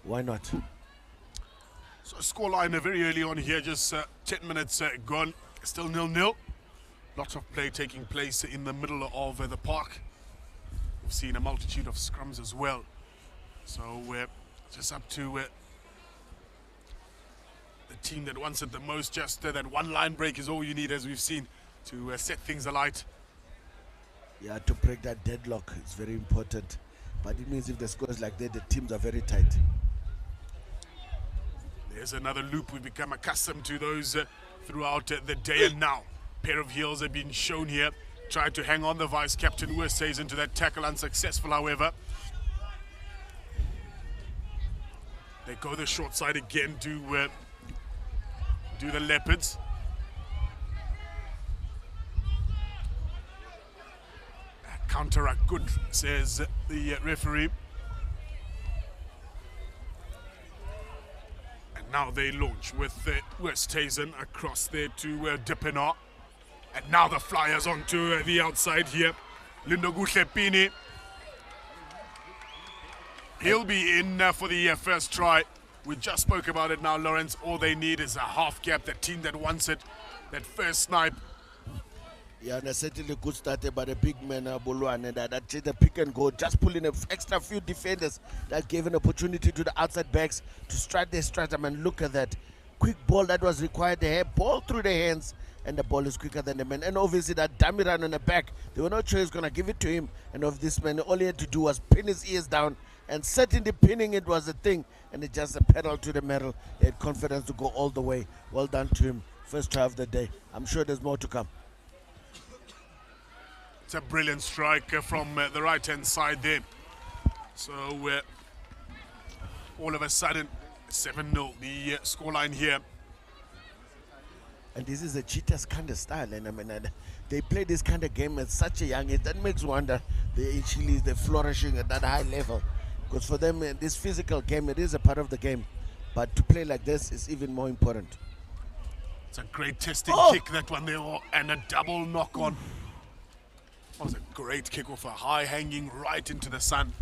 why not? So scoreline very early on here, just 10 minutes gone, still 0-0. Lots of play taking place in the middle of the park. We've seen a multitude of scrums as well. So just up to the team that wants it the most. Just that one line break is all you need, as we've seen, to set things alight. Yeah, to break that deadlock is very important. But it means if the score is like that, the teams are very tight. There's another loop. We've become accustomed to those throughout the day, and now pair of heels have been shown here. Tried to hang on the vice captain Westhuizen to that tackle, unsuccessful however. They go the short side again to do the Leopards. Counteract good, says the referee. And now they launch with Westhuizen across there to Depena. And now the Flyers onto the outside here. Lindo Guhlepini. He'll be in for the first try. We just spoke about it now, Lawrence. All they need is a half gap, the team that wants it, that first snipe. Yeah, and certainly good start by the big man, Bolwan, and that the pick and go, just pulling an extra few defenders that gave an opportunity to the outside backs to strike their strike. I mean, look at that. Quick ball that was required. They had ball through their hands, and the ball is quicker than the man. And obviously that dummy run on the back, they were not sure he's going to give it to him. And of this man, all he had to do was pin his ears down, and certainly pinning it was a thing, and it just a pedal to the metal. He had confidence to go all the way. Well done to him. First try of the day. I'm sure there's more to come. It's a brilliant strike from the right-hand side there. So all of a sudden, 7-0, the scoreline here. And this is a Cheetahs kind of style, and I mean, they play this kind of game at such a young age. That makes wonder they're flourishing at that high level. Because for them, this physical game, it is a part of the game. But to play like this is even more important. It's a great testing kick, that one there, and a double knock-on. That was a great kick off, a high hanging right into the sun.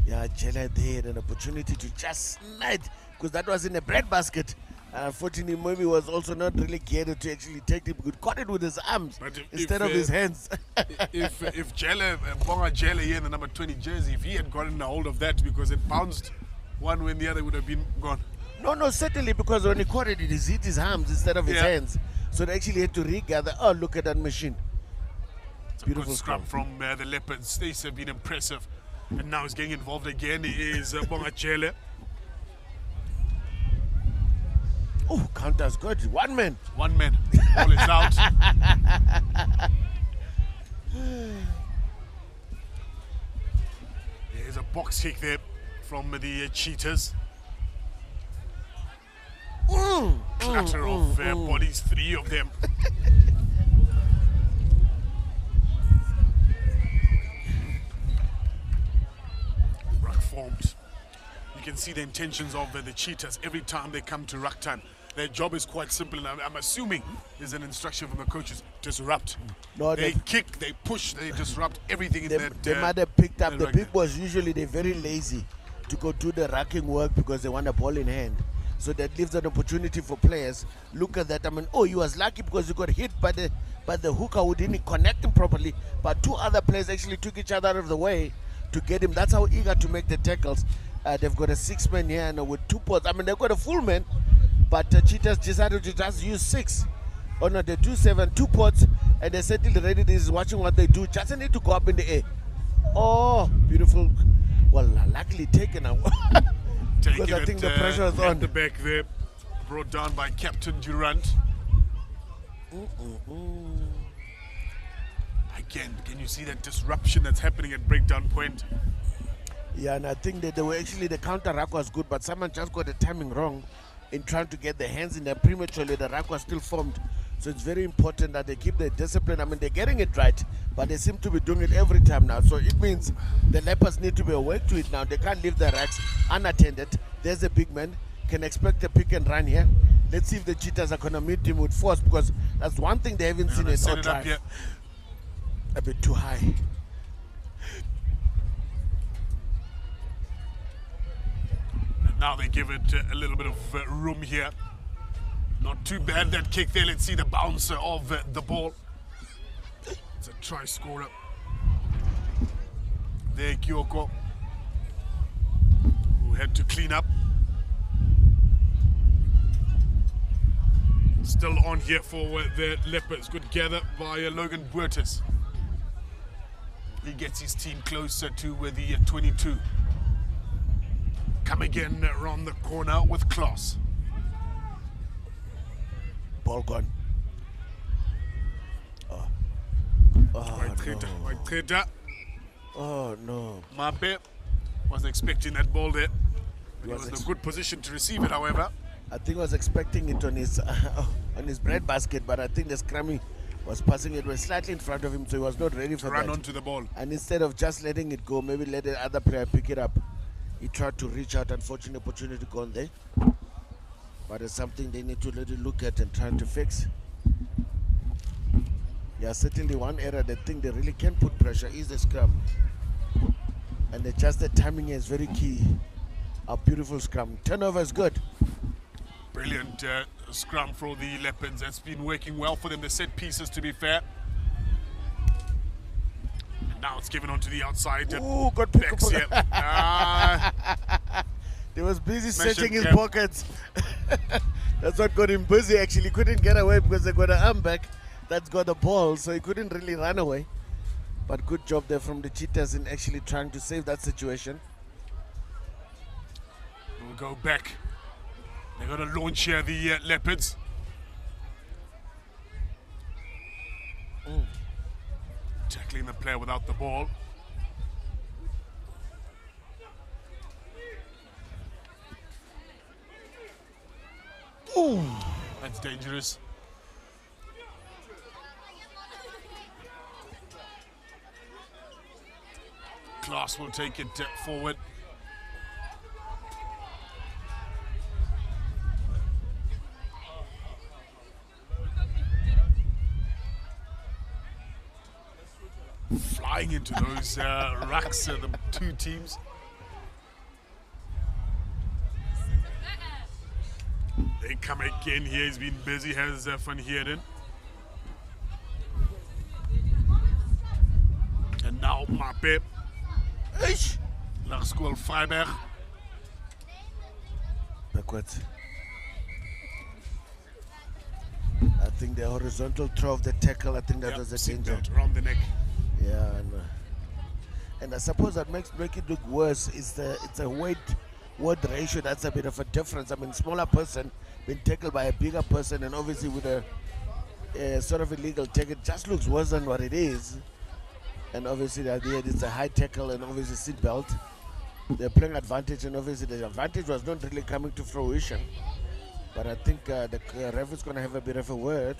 Yeah, Jella had an opportunity to just snide, because that was in a breadbasket. Unfortunately, maybe was also not really geared to actually take it. He caught it with his arms instead of his hands. if Jelle, Bonga Jelle here in the number 20 jersey, if he had gotten a hold of that, because it bounced one way and the other, would have been gone. No, certainly, because when he caught it, it hit his arms instead of his hands. So they actually had to regather. Oh, look at that machine. Beautiful good scrum from the Leopards. These have been impressive. And now he's getting involved again. Is Bonga Jelle. Oh, counter's good. One man. One man. Ball is out. There's a box kick there from the Cheetahs. Clatter of bodies, 3 of them. Ruck formed. You can see the intentions of the Cheetahs every time they come to ruck time. Their job is quite simple, and I'm assuming there's an instruction from the coaches: disrupt. No, they kick, they push, they disrupt everything in that. They might have picked up the big boys. Usually they're very lazy to go do the racking work because they want a ball in hand. So that leaves an opportunity for players. Look at that. I mean, oh, you was lucky because you got hit by the hooker who didn't connect him properly. But 2 other players actually took each other out of the way to get him. That's how eager to make the tackles. They've got a 6-man here and with 2 pods. I mean, they've got a full man, but Cheetahs decided to just use 6. Oh no, they do 7, 2 pods, and they're certainly ready. This is watching what they do. Just need to go up in the air. Oh, beautiful. Well, luckily taken out. Because I think the pressure is on. The back there, brought down by Captain Durant. Again, can you see that disruption that's happening at breakdown point? Yeah, and I think that they were actually, the counter rack was good, but someone just got the timing wrong in trying to get their hands in there prematurely. The rack was still formed. So it's very important that they keep their discipline. I mean, they're getting it right, but they seem to be doing it every time now. So it means the Leopards need to be awake to it now. They can't leave the racks unattended. There's a big man. Can expect a pick and run here. Let's see if the Cheetahs are going to meet him with force, because that's one thing they haven't seen it all drive. A bit too high. And now they give it a little bit of room here. Not too bad, that kick there. Let's see the bouncer of the ball. It's a try scorer. There, Kyoko, who had to clean up. Still on here for the Leopards. Good gather by Logan Buertes. He gets his team closer to the 22. Come again around the corner with class. Ball gone. White Trader. Oh no. Mabe wasn't expecting that ball there. He was in a good position to receive it, however. I think I was expecting it on his bread basket, but I think the scrummy was passing it slightly in front of him, so he was not ready for Run that. onto the ball. And instead of just letting it go, maybe let the other player pick it up. He tried to reach out. Unfortunate opportunity gone there. But it's something they need to really look at and try to fix. Yeah, certainly one area they think they really can put pressure is the scrum. And just the timing is very key. A beautiful scrum. Turnover is good. Brilliant scrum for the Leopards. That's been working well for them. The set pieces, to be fair. And now it's given onto the outside. Ooh, got pick here. He was busy searching his pockets. That's what got him busy, actually. He couldn't get away because they got an arm back that's got the ball, so he couldn't really run away. But good job there from the Cheetahs in actually trying to save that situation. We'll go back. They're going to launch here, the Leopards. Tackling the player without the ball. Ooh. That's dangerous. Class will take it forward. Flying into those racks, the 2 teams. They come again here. He's been busy, has Van Heerden. And now Mape. Nach school Freiberg. Backwards. I think the horizontal throw of the tackle, I think that was a danger. Around the neck. Yeah, and I suppose that make it look worse is it's a weight ratio. That's a bit of a difference. I mean, smaller person being tackled by a bigger person, and obviously with a sort of illegal tackle, it just looks worse than what it is. And obviously the idea is a high tackle and obviously seat belt. They're playing advantage, and obviously the advantage was not really coming to fruition. But I think the ref is going to have a bit of a word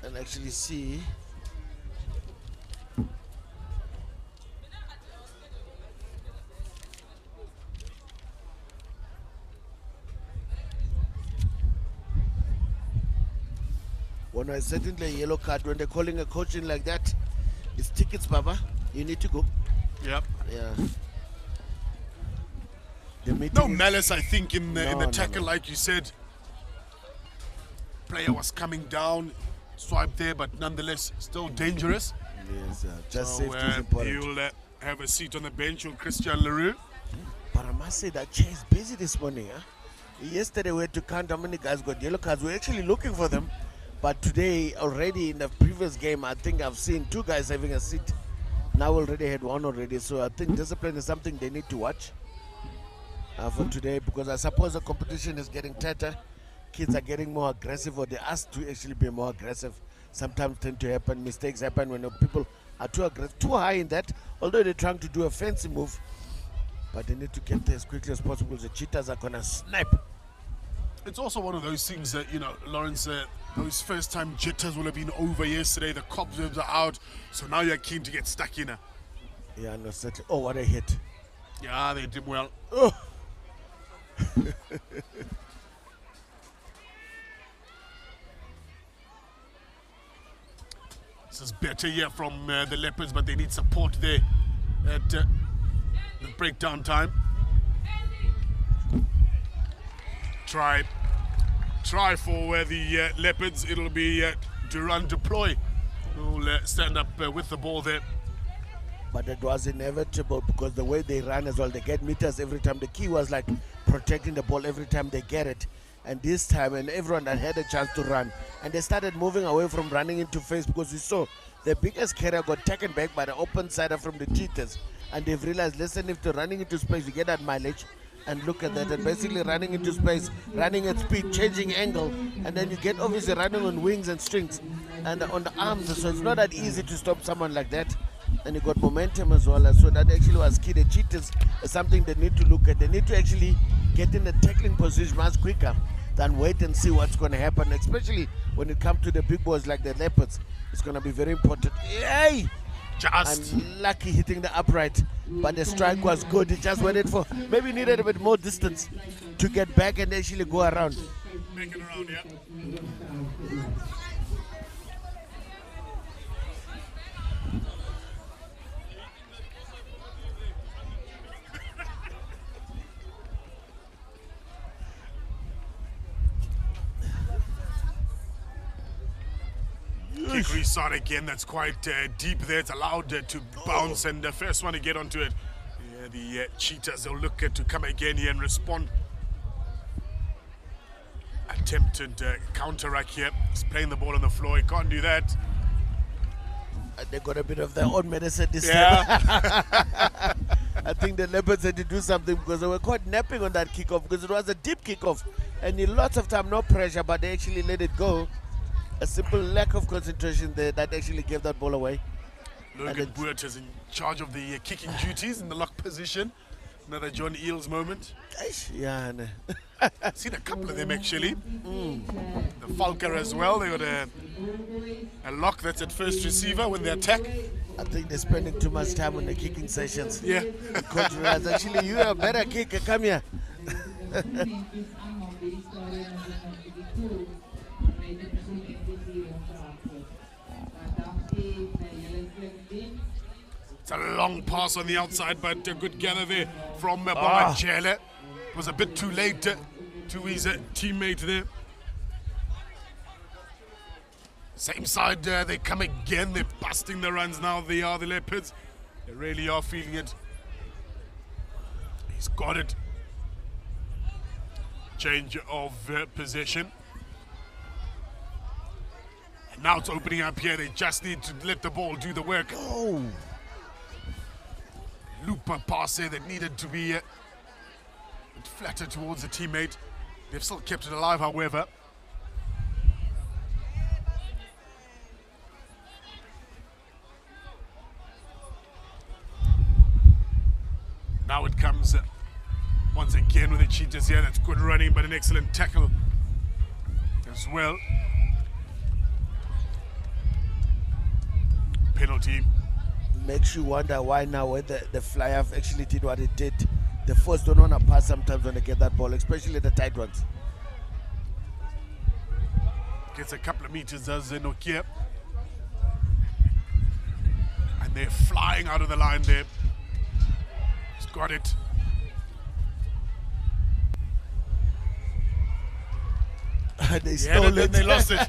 and actually see. When I certainly a yellow card, when they're calling a coach in like that, it's tickets, Baba. You need to go. Yep. Yeah. No malice, I think, in the tackle, like you said. Player was coming down, swiped there, but nonetheless still dangerous. Yes, just safety is important. He'll have a seat on the bench with Christian Leroux. But I must say that chair is busy this morning. Huh? Yesterday we had to count how many guys got yellow cards. We're actually looking for them. But today, already in the previous game, I think I've seen 2 guys having a seat. Now already had 1 already. So I think discipline is something they need to watch for today, because I suppose the competition is getting tighter. Kids are getting more aggressive, or they're asked to actually be more aggressive. Sometimes tend to happen, mistakes happen when people are too aggressive, too high in that, although they're trying to do a fancy move. But they need to get there as quickly as possible. The cheetahs are going to snap. It's also one of those things that, you know, Lawrence, those first-time jitters will have been over yesterday. The cobwebs are out, so now you're keen to get stuck in. Yeah, no, certainly. Oh, what a hit. Yeah, they did well. Oh. This is better here from the Leopards, but they need support there at the breakdown time. Try for the Leopards. It'll be Duran Deploy who'll stand up with the ball there. But it was inevitable, because the way they run as well, they get meters every time. The key was like protecting the ball every time they get it. And this time, and everyone that had a chance to run, and they started moving away from running into face, because we saw the biggest carrier got taken back by the open sider from the cheetahs, and they've realized, listen, if they're running into space, you get that mileage. And look at that, and basically running into space, running at speed, changing angle, and then you get obviously running on wings and strings and on the arms, so it's not that easy to stop someone like that. And you got momentum as well, so that actually was key. The cheetahs is something they need to look at. They need to actually get in the tackling position much quicker than wait and see what's going to happen, especially when it comes to the big boys like the Leopards. It's going to be very important. Yay! Just unlucky hitting the upright, but the strike was good. He just waited for, maybe needed a bit more distance to get back and actually go around. Make it around, yeah. Kick restart again. That's quite deep there. It's allowed to bounce, and the first one to get onto it. Yeah, the cheetahs, they'll look to come again here and respond. Attempted counter-rack here. He's playing the ball on the floor. He can't do that. They got a bit of their own medicine this time. I think the Leopards had to do something, because they were caught napping on that kickoff, because it was a deep kickoff. And in lots of time, no pressure, but they actually let it go. A simple lack of concentration there that actually gave that ball away. Logan Boert is in charge of the kicking duties in the lock position. Another John Eales moment. Yeah, no. Seen a couple of them actually. The Falcon as well. They got a lock that's at first receiver when they attack. I think they're spending too much time on the kicking sessions. Yeah. Coach realized, actually, you're a better kicker. Come here. It's a long pass on the outside, but a good gather there from Bomajele. Was a bit too late to his teammate there. Same side, they come again. They're busting the runs now. They are the Leopards. They really are feeling it. He's got it. Change of possession. And now it's opening up here. They just need to let the ball do the work. Oh! Looper pass there that needed to be flatter towards the teammate. They've still kept it alive, however. Now it comes once again with the Cheetahs here. That's good running, but an excellent tackle as well. Penalty. Makes you wonder why now when the flyer actually did what it did. The force don't want to pass sometimes when they get that ball, especially the tight ones. Gets a couple of meters, does Nokia. And they're flying out of the line there. He's got it. They stole it. They lost it.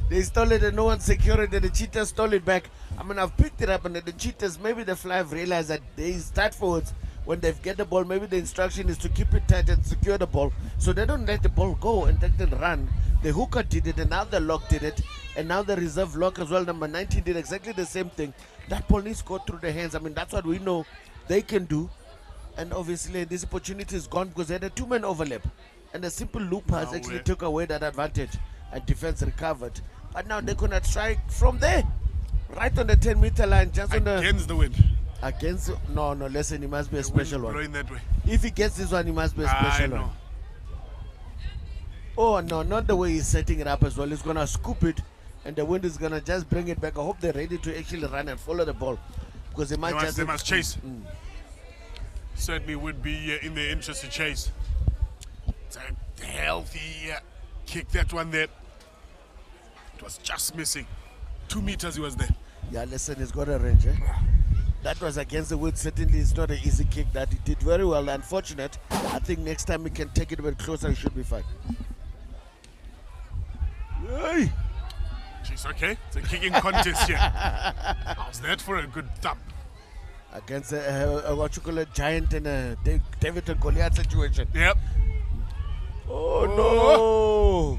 They stole it and no one secured it, and the Cheetahs stole it back. I mean, I've picked it up, and the Cheetahs, maybe the fly have realized that they start forwards. When they get the ball, maybe the instruction is to keep it tight and secure the ball, so they don't let the ball go and take the run. The hooker did it, and now the lock did it, and now the reserve lock as well, number 19, did exactly the same thing. That ball needs to go through the hands. I mean, that's what we know they can do. And obviously, this opportunity is gone because they had a two-man overlap. And the simple loopers actually took away that advantage, and defense recovered. But now they're going to strike from there, right on the 10-meter line, just on against the wind. Against, no, listen, he must be a special one. That way. If he gets this one, he must be a special one. Oh, no, not the way he's setting it up as well. He's going to scoop it, and the wind is going to just bring it back. I hope they're ready to actually run and follow the ball, because they must chase. Certainly would be in their interest to chase. It's a healthy kick, that one there. It was just missing. 2 meters he was there. Yeah, listen, he's got a range, eh? That was against the wind. Certainly it's not an easy kick that he did very well. Unfortunate. I think next time he can take it a bit closer, he should be fine. Hey! Jeez, okay. It's a kicking contest here. How's that for a good thump? Against what you call a giant in a David and Goliath situation. Yep. Oh no!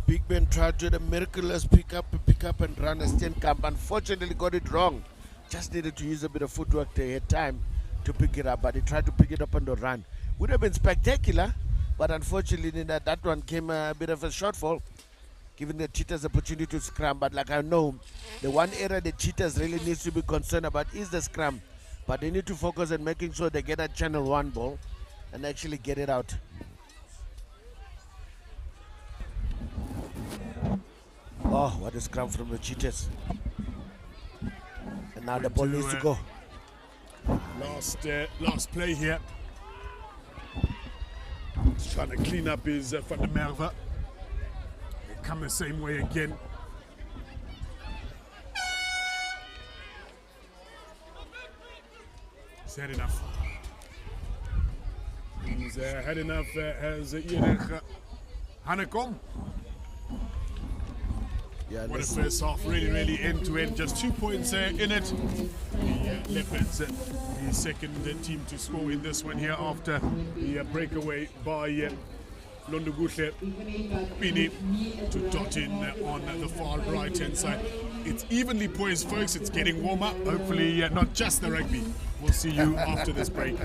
Big Ben tried to do the miraculous pick up and run a Steenkamp. Unfortunately got it wrong. Just needed to use a bit of footwork. They had time to pick it up, but he tried to pick it up on the run. Would have been spectacular, but unfortunately that one came a bit of a shortfall, giving the Cheetahs the opportunity to scrum. But like I know, the one area the Cheetahs really needs to be concerned about is the scrum. But they need to focus on making sure they get that channel 1 ball and actually get it out. Oh, what a scrum from the Cheetahs. And now the ball needs to go. Last play here. He's trying to clean up his Van der Merwe. They come the same way again. He's had enough. He's had enough as Hanekom. Yeah, what a first half, really end-to-end. Just 2 points in it. The Leopards, the second team to score in this one here after the breakaway by Londoguhle Bini to dot in on the far right-hand side. It's evenly poised, folks. It's getting warmer. Hopefully not just the rugby. We'll see you after this break.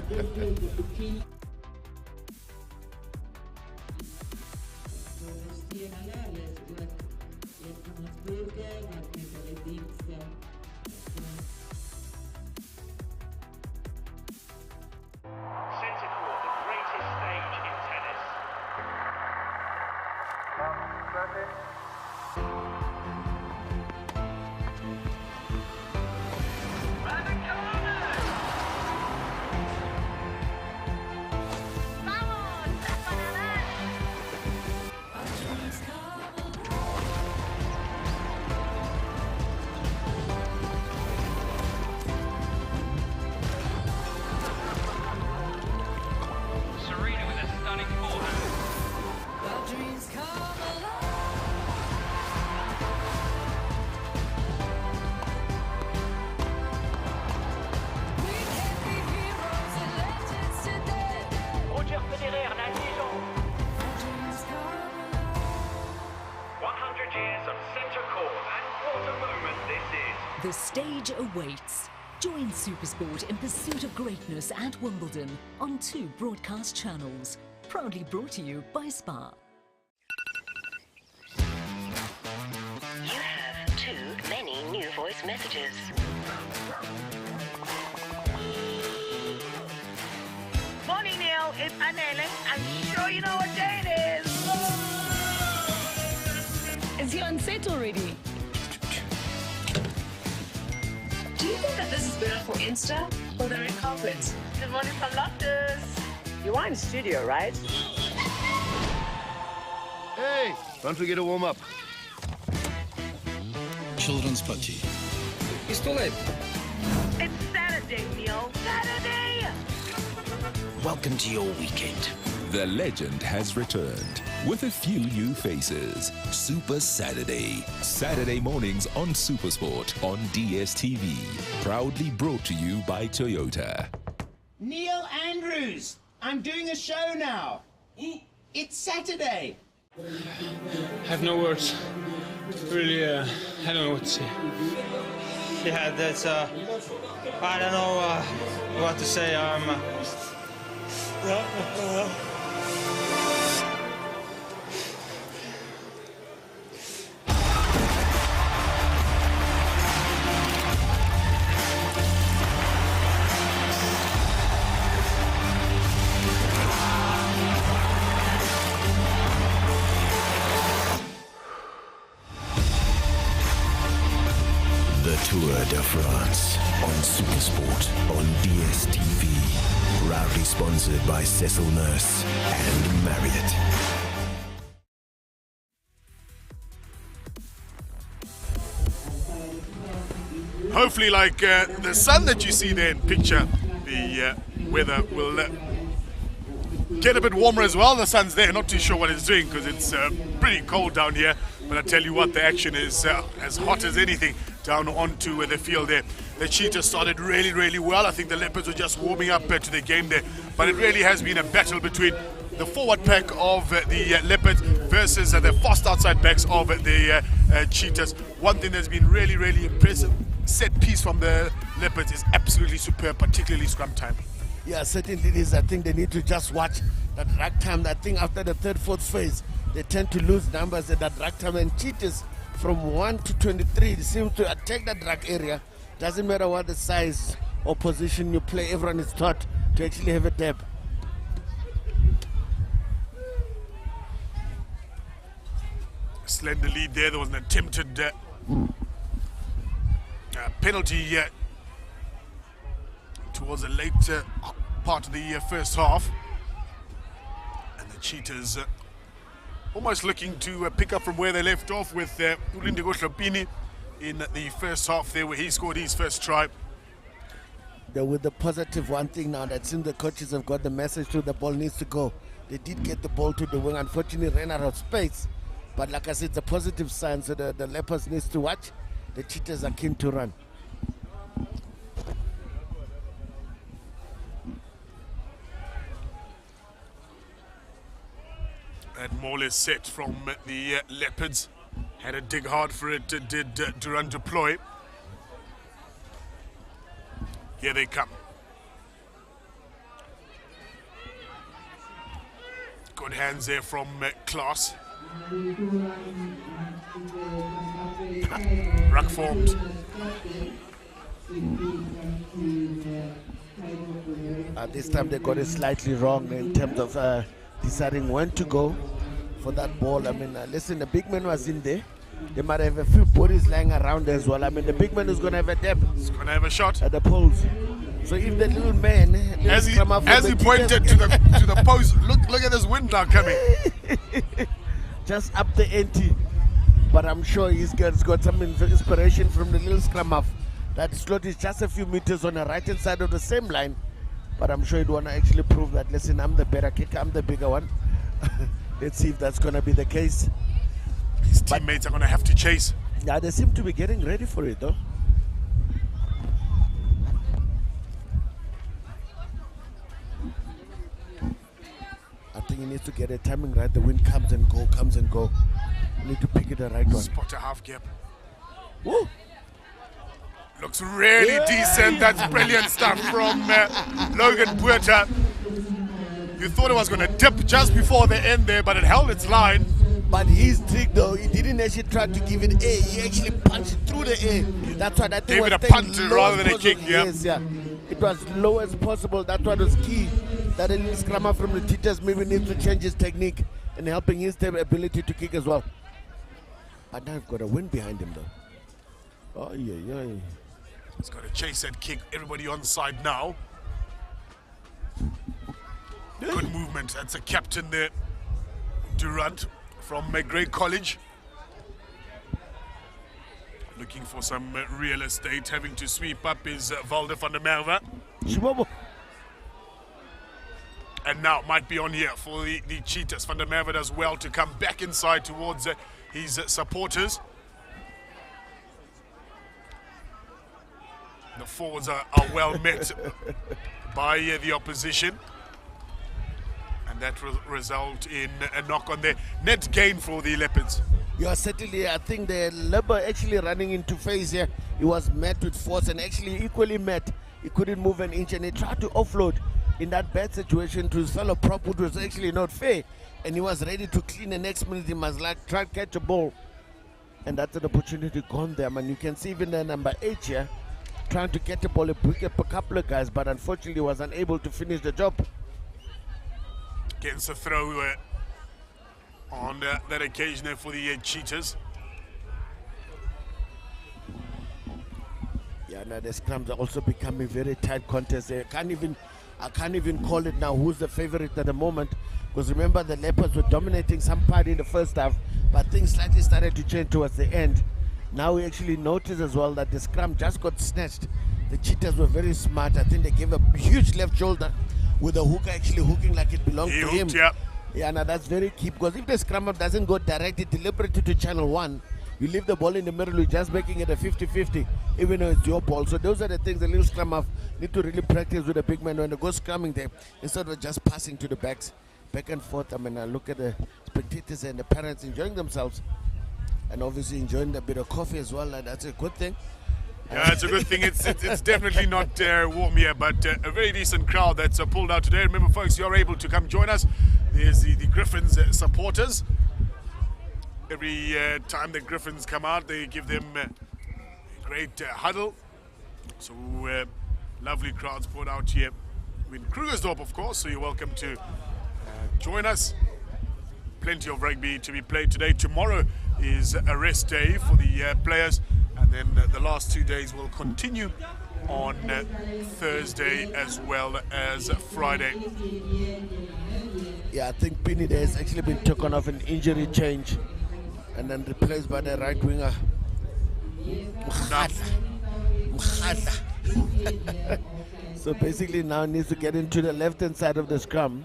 The stage awaits. Join SuperSport in pursuit of greatness at Wimbledon on 2 broadcast channels. Proudly brought to you by Spa. You have too many new voice messages. Morning, Neil. It's Anele. I'm sure you know what day it is. Is he on set already? Do you think that this is better for Insta or the red carpet? Good morning from Loftus. You are in the studio, right? Hey, don't forget to warm up. Children's party. It's too late. It's Saturday, Neil. Saturday! Welcome to your weekend. The legend has returned with a few new faces. Super Saturday. Saturday mornings on SuperSport on DSTV. Proudly brought to you by Toyota. Neil Andrews, I'm doing a show now. It's Saturday. I have no words. Really, I don't know what to say. Yeah, that's, I don't know what to say. The Tour de France on SuperSport on DSTV. Proudly sponsored by Cecil Nurse and Marriott. Hopefully, like the sun that you see there in picture, the weather will get a bit warmer as well. The sun's there, not too sure what it's doing because it's pretty cold down here. But I tell you what, the action is as hot as anything down onto the field there. The Cheetahs started really, really well. I think the Leopards were just warming up to the game there. But it really has been a battle between the forward pack of the Leopards versus the fast outside backs of the Cheetahs. One thing that's been really, really impressive, set piece from the Leopards is absolutely superb, particularly scrum time. Yeah, certainly it is. I think they need to just watch that rack time. I think after the third, fourth phase, they tend to lose numbers at that rack time. And Cheetahs from 1 to 23 seem to attack that rack area. Doesn't matter what the size or position you play, everyone is taught to actually have a dab. Slender lead there. There was an attempted penalty towards the later part of the first half. And the Cheetahs almost looking to pick up from where they left off with Ulindigo Hlopini in the first half there, where he scored his first try. With the positive one thing now, that seems the coaches have got the message to the ball needs to go. They did get the ball to the wing, unfortunately ran out of space. But like I said, it's a positive sign, so the Leopards needs to watch. The Cheetahs are keen to run. And more or less set from the Leopards. Had to dig hard for it, did Duran deploy. Here they come. Good hands there from Klaas. Ruck formed. This time they got it slightly wrong in terms of deciding when to go for that ball. I mean, listen, the big man was in there. They might have a few bodies lying around as well. I mean, the big man is going to have a dab. He's going to have a shot at the poles. So if the little man, as he pointed to the post, look at this wind now coming. Just up the ante. But I'm sure he's got some inspiration from the little scrum half. That slot is just a few meters on the right hand side of the same line. But I'm sure he'd want to actually prove that, listen, I'm the better kicker, I'm the bigger one. Let's see if that's going to be the case. His teammates are going to have to chase. Yeah, they seem to be getting ready for it, though. I think he needs to get a timing right. The wind comes and go. You need to pick it the right one. Spot a half gap. Woo! Looks really decent. That's brilliant stuff from Logan Puerta. You thought it was going to dip just before the end there, but it held its line. But his trick though, he didn't actually try to give it air. He actually punched through the air. That's why that thing gave was it a punch rather than a kick. Yeah. Yes, yeah. It was low as possible. That one was key. That a little scrummer from the Cheetahs maybe needs to change his technique and helping his ability to kick as well. But now he's got a win behind him though. Oh yeah. He's got to chase that kick. Everybody on side now. Good movement. That's a captain there, Durant from McGregor College. Looking for some real estate. Having to sweep up is Valde van der Merwe. And now might be on here for the Cheetahs. Van der Merwe does well to come back inside towards his supporters. The forwards are well met by the opposition. And that will result in a knock on the net gain for the Leopards. Yeah, certainly. I think the Labour actually running into phase here. He was met with force and actually equally met. He couldn't move an inch and he tried to offload in that bad situation to his fellow prop, which was actually not fair. And he was ready to clean the next minute. He must try to catch a ball. And that's an opportunity gone there, man. You can see even the number 8 here trying to get the ball, a couple of guys, but unfortunately was unable to finish the job. Gets a throw on that occasion there for the Cheetahs. Yeah, now the scrums are also becoming very tight contests. I can't even call it now who's the favorite at the moment, because remember the Leopards were dominating some part in the first half, but things slightly started to change towards the end. Now we actually notice as well that the scrum just got snatched. The Cheetahs were very smart. I think they gave a huge left shoulder with the hooker actually hooking like it belonged to him. Yeah, now that's very key, because if the scrum up doesn't go directly deliberately to channel 1, you leave the ball in the middle, you're just making it a 50-50, even though it's your ball. So those are the things the little scrum half need to really practice with the big man when they go scrumming there, instead of just passing to the backs, back and forth. I mean, I look at the spectators and the parents enjoying themselves, and obviously enjoying a bit of coffee as well, and that's a good thing. Yeah, it's a good thing. It's definitely not warm here, but a very decent crowd that's pulled out today. Remember, folks, you're able to come join us. There's the Griffons supporters. Every time the Griffons come out, they give them a great huddle. So lovely crowds poured out here in Krugersdorp, of course, so you're welcome to join us. Plenty of rugby to be played today. Tomorrow is a rest day for the players, and then the last 2 days will continue on Thursday as well as Friday. Yeah, I think Pini there has actually been taken off an injury change and then replaced by the right winger. So basically now needs to get into the left hand side of the scrum.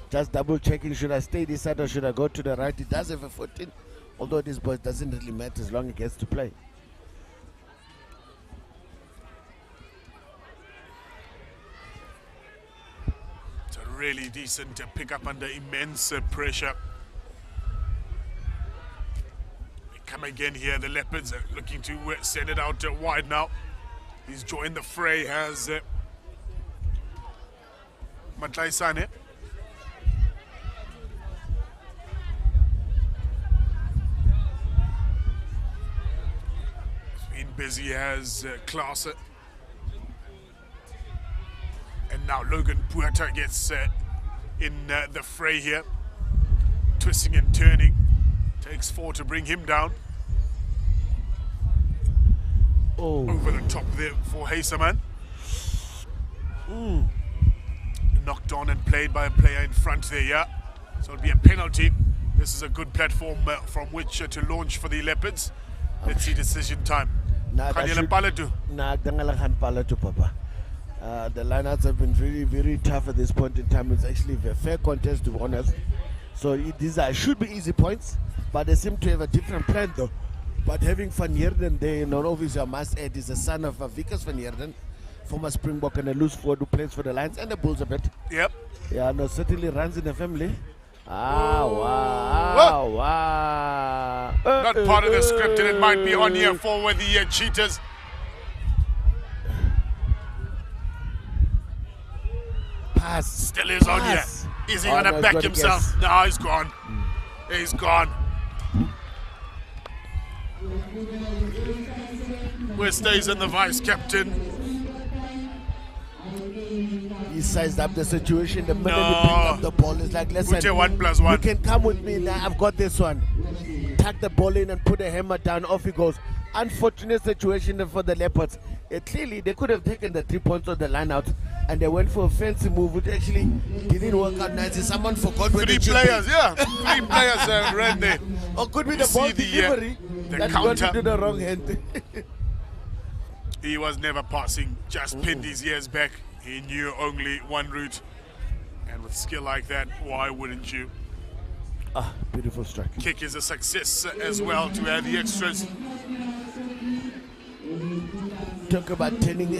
Just double checking, should I stay this side or should I go to the right? He does have a foot in, although this boy doesn't really matter as long as he gets to play. It's a really decent pick up under immense pressure. They come again here, the Leopards are looking to send it out wide now. He's joined the fray, has Matlai Sane. Busy as Klaas. And now Logan Puerta gets in the fray here. Twisting and turning. Takes 4 to bring him down. Oh. Over the top there for Heiseman. Knocked on and played by a player in front there, yeah. So it'll be a penalty. This is a good platform from which to launch for the Leopards. Let's see decision time. Papa. The lineouts have been very, very tough at this point in time. It's actually a fair contest, to be honest. So these should be easy points, but they seem to have a different plan though. But having Van Heerden there, obviously I must add, is the son of Vickers Van Heerden, former Springbok and a loose forward who plays for the Lions and the Bulls a bit. Yep. Yeah, no, certainly runs in the family. Wow. Not part of the script, and it might be on here for the Cheetahs. Pass. Still is on here. Is he going to back himself? No, he's gone. He's gone. Where stays in the vice captain? He sized up the situation. The minute he picked up the ball, it's like, listen, put your 1+1. You can come with me now. I've got this one. Tuck the ball in and put a hammer down. Off he goes. Unfortunate situation for the Leopards. Clearly, they could have taken the 3 points on the line out, and they went for a fancy move, which actually didn't work out nicely. Someone forgot where three players ran there. Or could be the ball delivery that got into the wrong hand. He was never passing, just pinned his ears back. He knew only one route. And with skill like that, why wouldn't you? Ah, beautiful strike. Kick is a success as well to add the extras. Talk about turning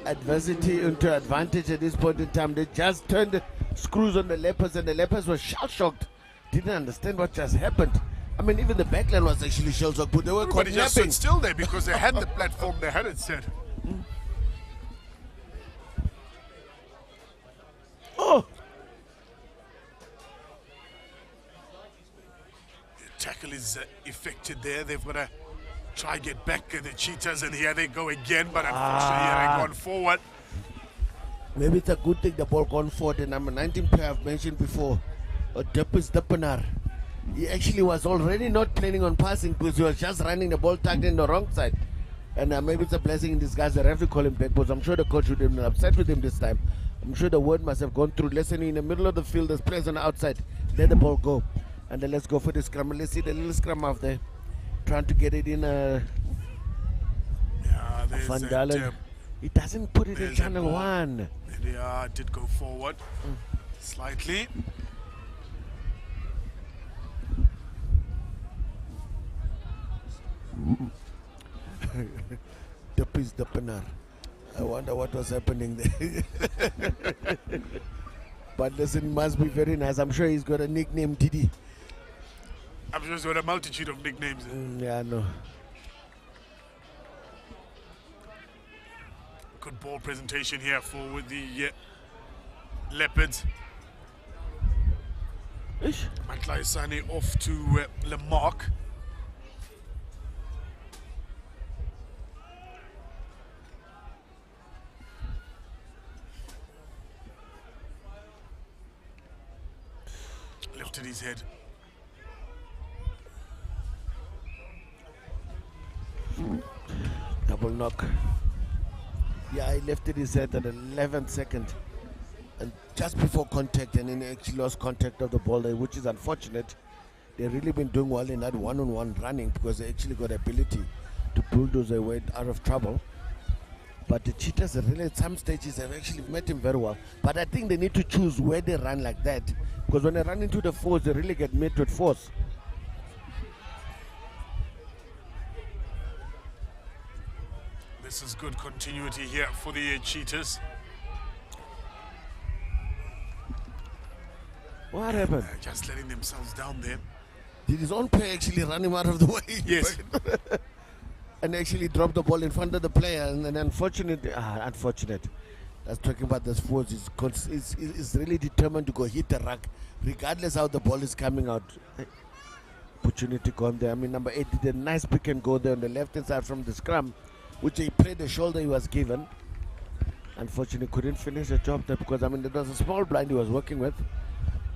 adversity into advantage at this point in time. They just turned the screws on the Leopards, and the Leopards were shell-shocked. Didn't understand what just happened. I mean, even the backline was actually shell-shocked, but they were Everybody just stood still there because they had the platform, they had it set. Oh! The tackle is effected there. They've got to try get back the Cheetahs, and here they go again, but unfortunately they've gone forward. Maybe it's a good thing the ball gone forward. The number 19 player I've mentioned before, Depis Depenar. He actually was already not planning on passing because he was just running the ball tucked in the wrong side. And maybe it's a blessing in disguise. The referee call him back, but I'm sure the coach would have been upset with him this time. I'm sure the word must have gone through. Listen, in the middle of the field, there's players on the outside. Let the ball go. And then let's go for the scrum. Let's see the little scrum out there. Trying to get it in Van Dalen. He doesn't put it in channel 1. Yeah, did go forward slightly. Depis Depenar. I wonder what was happening there. But listen, must be very nice. I'm sure he's got a nickname, Didi. I'm sure he's got a multitude of nicknames. Yeah, I know. Good ball presentation here for the Leopards. Matlaisane off to Lamarck. Lifted his head. Double knock. Yeah, he lifted his head at the 11th second. And just before contact, and then he actually lost contact of the ball there, which is unfortunate. They've really been doing well in that one-on-one running because they actually got the ability to bulldoze their way out of trouble. But the Cheetahs, really at some stages, have actually met him very well. But I think they need to choose where they run like that. Because when they run into the force, they really get met with force. This is good continuity here for the Cheetahs. What happened? Just letting themselves down there. Did his own player actually run him out of the way? Yes. And actually drop the ball in front of the player, and then unfortunate. That's talking about this force. Is really determined to go hit the ruck, regardless how the ball is coming out. Opportunity gone there. I mean, number 8 did a nice pick and go there on the left hand side from the scrum, which he played the shoulder he was given. Unfortunately, couldn't finish the job there because, I mean, there was a small blind he was working with.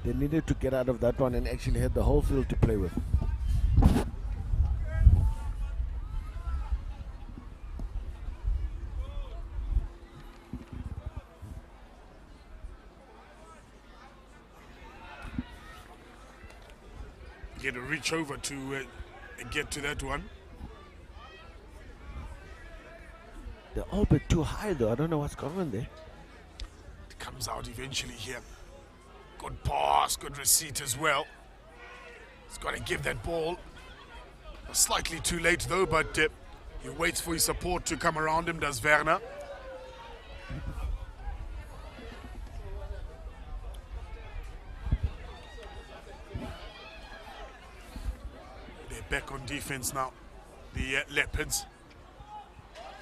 They needed to get out of that one and actually had the whole field to play with. Get a reach over to get to that one. They're all a bit too high though. I don't know what's going on there. It comes out eventually here. Good pass, good receipt as well. He's got to give that ball. Slightly too late though, but he waits for his support to come around him, does Werner. They're back on defense now, the Leopards.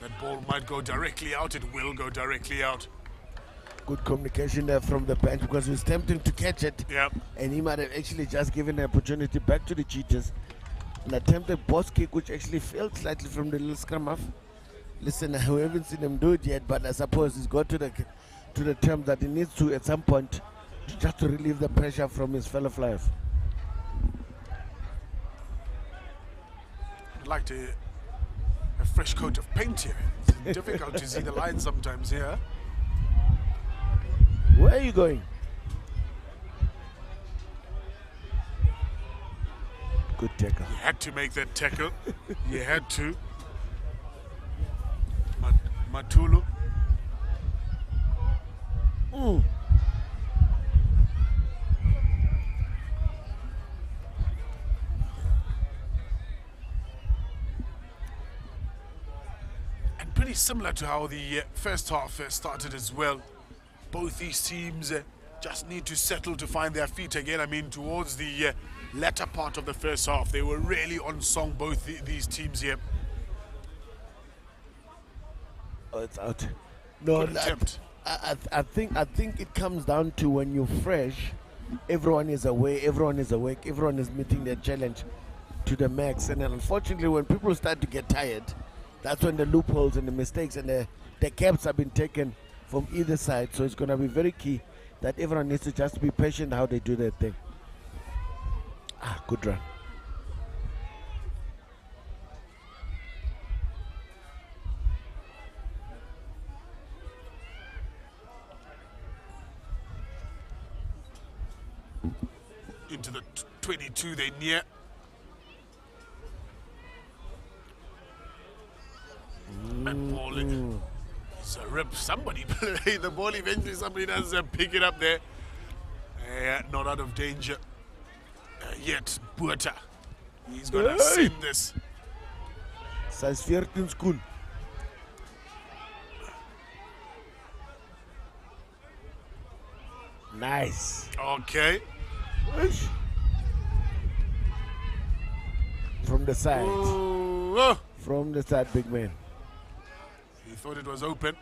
That ball might go directly out. It will go directly out. Good communication there from the bench because he was tempting to catch it. Yep. And he might have actually just given the opportunity back to the cheaters. An attempted boss kick which actually failed slightly from the little scrum half. Listen, I haven't seen him do it yet, but I suppose he's got to the term that he needs to at some point just to relieve the pressure from his fellow flyers. I'd like to a fresh coat of paint here. It's difficult to see the line sometimes here. Where are you going? Good tackle. You had to make that tackle. You had to. Matulu. And pretty similar to how the first half started as well. Both these teams just need to settle to find their feet again. I mean, towards the latter part of the first half, they were really on song, both these teams here. Oh, it's out. No, I think it comes down to when you're fresh, everyone is away, everyone is awake, everyone is meeting their challenge to the max. And then unfortunately, when people start to get tired, that's when the loopholes and the mistakes and the gaps have been taken from either side. So it's going to be very key that everyone needs to just be patient how they do their thing. Good run. Into the 22, they near. And ball in. So rip, somebody play the ball. Eventually somebody does pick it up there. Not out of danger yet. Buerta, he's gonna send this. Size 14 school. Nice. Okay. From the side. Ooh. From the side, big man. He thought it was open.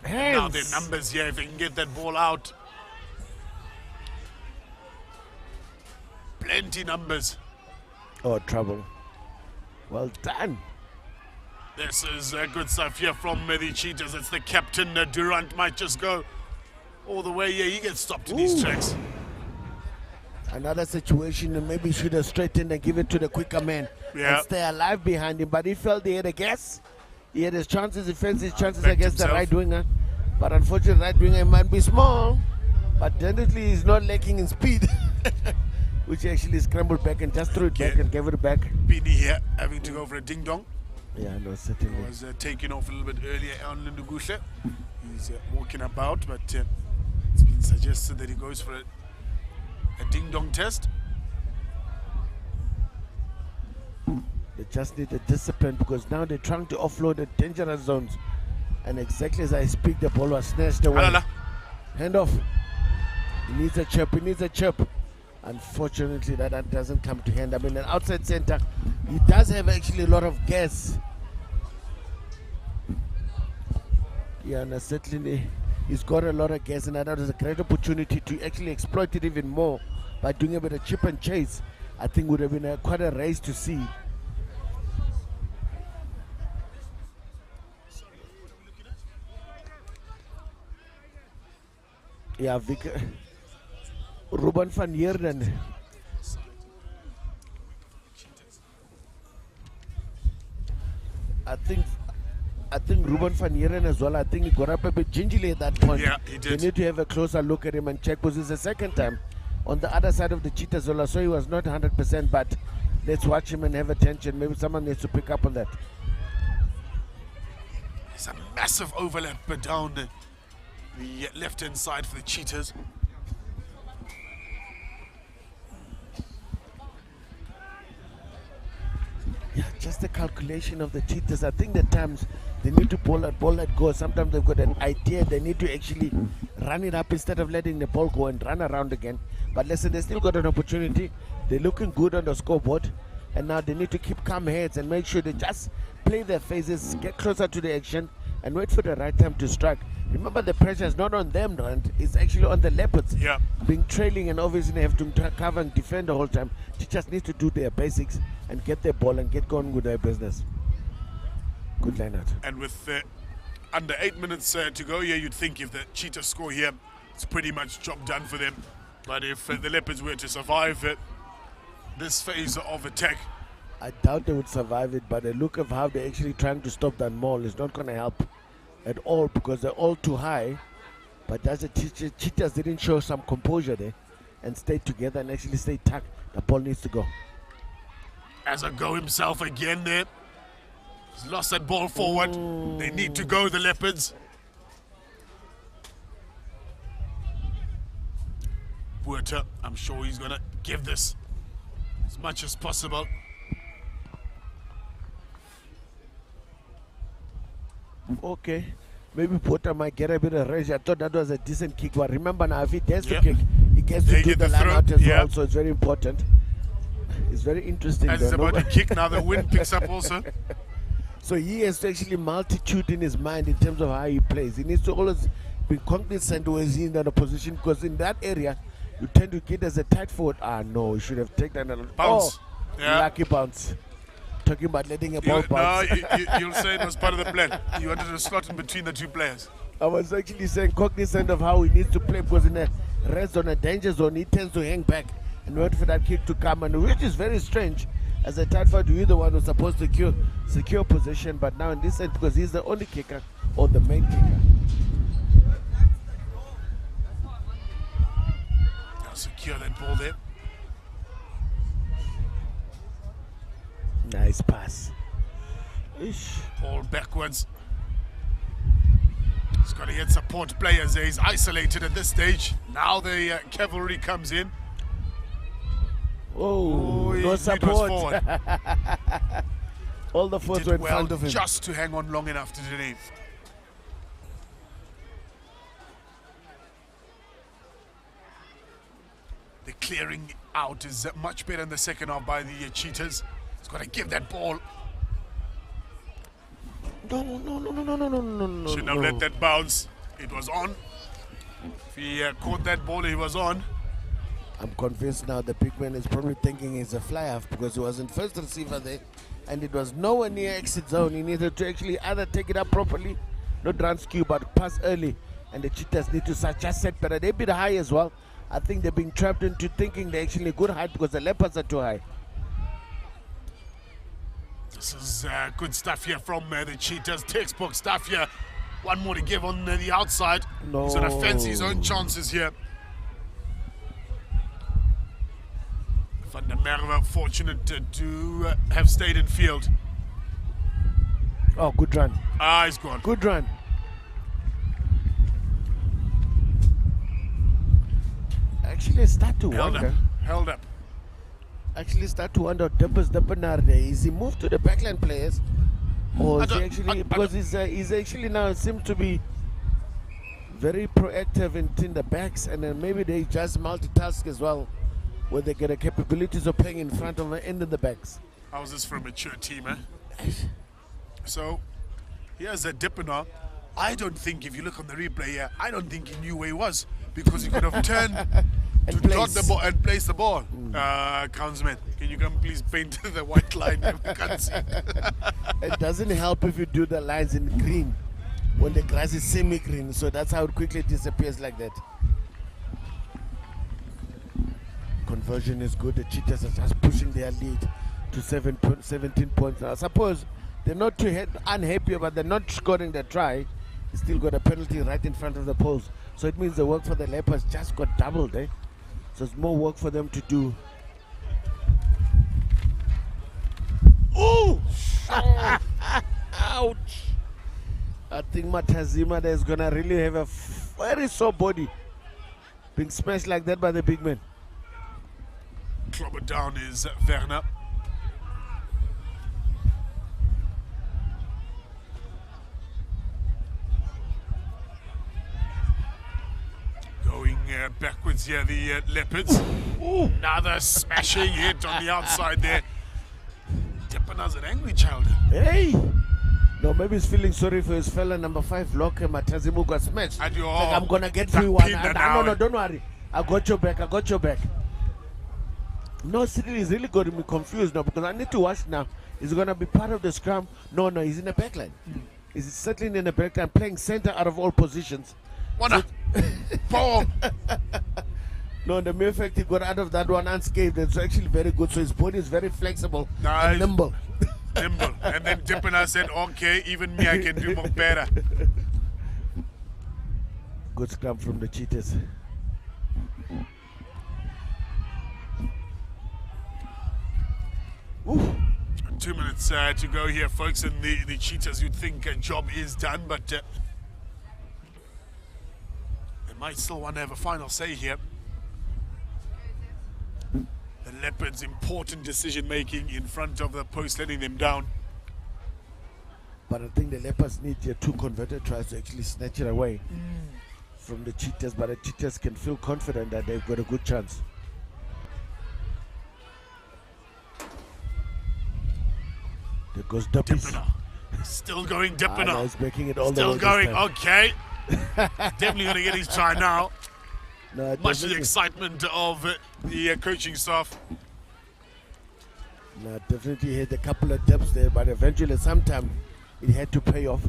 Hands. Now their numbers here, if they can get that ball out. Plenty numbers. Oh, trouble. Well done. This is good stuff here from the Cheetahs. It's the captain, Durant, might just go all the way. Yeah, he gets stopped in his tracks. Another situation, and maybe should have straightened and give it to the quicker man and stay alive behind him. But he felt he had a guess. He had his chances, he felt his chances against the right winger. But unfortunately, right winger might be small, but definitely he's not lacking in speed. Which actually scrambled back and just threw it back and gave it back. Beanie here having to go for a ding dong. Yeah, no, certainly. He was taken off a little bit earlier on Lindugushe. He's walking about, but it's been suggested that he goes for a ding dong test. They just need the discipline because now they're trying to offload the dangerous zones. And exactly as I speak, the ball was snatched away. Hand off. He needs a chip, he needs a chip. Unfortunately, that doesn't come to hand. I mean, an outside center, he does have actually a lot of gas. Yeah, and certainly he's got a lot of gas, and that is a great opportunity to actually exploit it even more by doing a bit of chip and chase. I think would have been quite a race to see. Yeah, Ruben van Heerden. I think Ruben van Heerden as well. I think he got up a bit gingerly at that point. Yeah, he did. They need to have a closer look at him and check because it's the second time on the other side of the cheetah zone. So he was not 100%, but let's watch him and have attention. Maybe someone needs to pick up on that. There's a massive overlap down the left-hand side for the Cheetahs. Yeah, just the calculation of the Cheetahs. I think at times they need to ball that go. Sometimes they've got an idea. They need to actually run it up instead of letting the ball go and run around again. But listen, they still got an opportunity. They're looking good on the scoreboard. And now they need to keep calm heads and make sure they just play their phases, get closer to the action, and wait for the right time to strike. Remember, the pressure is not on them, Rand. It's actually on the Leopards. Yeah. Being trailing and obviously they have to cover and defend the whole time. They just need to do their basics and get their ball and get going with their business. Good line out. And with under 8 minutes to go here, you'd think if the Cheetahs score here, it's pretty much job done for them. But if the Leopards were to survive this phase of attack, I doubt they would survive it, but the look of how they're actually trying to stop that maul is not going to help at all because they're all too high. But that's the Cheetahs didn't show some composure there and stay together and actually stay tucked. The ball needs to go. as a go himself again there. He's lost that ball forward. They need to go, the Leopards. Puerta, I'm sure he's going to give this as much as possible. Okay, maybe Puerta might get a bit of rage. I thought that was a decent kick, but remember now, if he dares to kick, he gets to do the line out as well, so it's very important. It's very interesting. As he's about to kick now, the wind picks up also. So he has to actually multitude in his mind in terms of how he plays. He needs to always be cognizant where he's in that position, because in that area, you tend to get as a tight forward. Ah, no, he should have taken a bounce. Lucky bounce. Talking about letting a ball bounce. No, you'll say it was part of the plan. You wanted to slot in between the two players. I was actually saying cognizant of how he needs to play, because in a red zone, a danger zone, he tends to hang back and wait for that kick to come, and which is very strange. As a tight forward, you're the one who's supposed to secure position, but now in this sense, because he's the only kicker or the main kicker. Now secure that ball there. Nice pass. Ish. Ball backwards. He's got to get support players there. He's isolated at this stage. Now the cavalry comes in. Oh, no support. All the force were in front of him. Just to hang on long enough to delay. The clearing out is much better in the second half by the Cheetahs. He's got to give that ball. No. Shouldn't have let that bounce. It was on. If he caught that ball, he was on. I'm convinced now the big man is probably thinking he's a fly-half, because he was in first receiver there and it was nowhere near exit zone. He needed to actually either take it up properly, not run skew, but pass early, and the Cheetahs need to just set better. They're a bit high as well. I think they're being trapped into thinking they're actually a good height because the Leopards are too high. This is good stuff here from the Cheetahs. Textbook stuff here. One more to give on the outside. No. He's going to fancy his own chances here. Van der Merwe fortunate to have stayed in field. Oh, good run. Ah, he's gone. Good run. Actually, start to wonder. Held up. Actually, start to wonder. Is he moved to the backline players, or is he actually because he's actually now seems to be very proactive in the backs, and then maybe they just multitask as well, where they get the capabilities of playing in front of the end of the backs. How's this for a mature team, eh? So, here's a Dippener. I don't think, if you look on the replay here, I don't think he knew where he was, because he could have turned to dot the ball and place the ball. Councilman, can you come please paint the white line? We can't see. It doesn't help if you do the lines in green when the grass is semi-green, so that's how it quickly disappears like that. Conversion is good. The Cheetahs are just pushing their lead to 17 points now. I suppose they're not too unhappy, but they're not scoring the try. They still got a penalty right in front of the post. So it means the work for the Leopards just got doubled, eh? So it's more work for them to do. Oh! Ouch! I think Matazima is going to really have a very sore body being smashed like that by the big man. Clobber down is Werner. Going backwards here, the Leopards. Another smashing hit on the outside there. Dippener's an angry child. Hey! No, maybe he's feeling sorry for his fella number 5, Loke Matazimu got smashed. And Like, I'm gonna get free one. No, don't worry. I got your back. No, Cyril is really got me confused now because I need to watch now. Is he gonna be part of the scrum? No, he's in the backline. He's settling in the backline, playing center out of all positions. Boom! No, the mere fact he got out of that one unscathed, it's actually very good. So his body is very flexible and nimble. Nimble. And then Dippena said, okay, even me, I can do more better. Good scrum from the Cheetahs. Ooh. 2 minutes to go here, folks, and the Cheetahs, you'd think a job is done, but they might still want to have a final say here. The Leopards' important decision-making in front of the post, letting them down. But I think the Leopards need their 2 converted tries to actually snatch it away from the Cheetahs, but the Cheetahs can feel confident that they've got a good chance. There goes Dippena. Still going Dippena. He's making it all Still the way. Still going, okay. Definitely going to get his try now. No, much to the excitement of the coaching staff. No, definitely had a couple of dips there, but eventually sometime it had to pay off.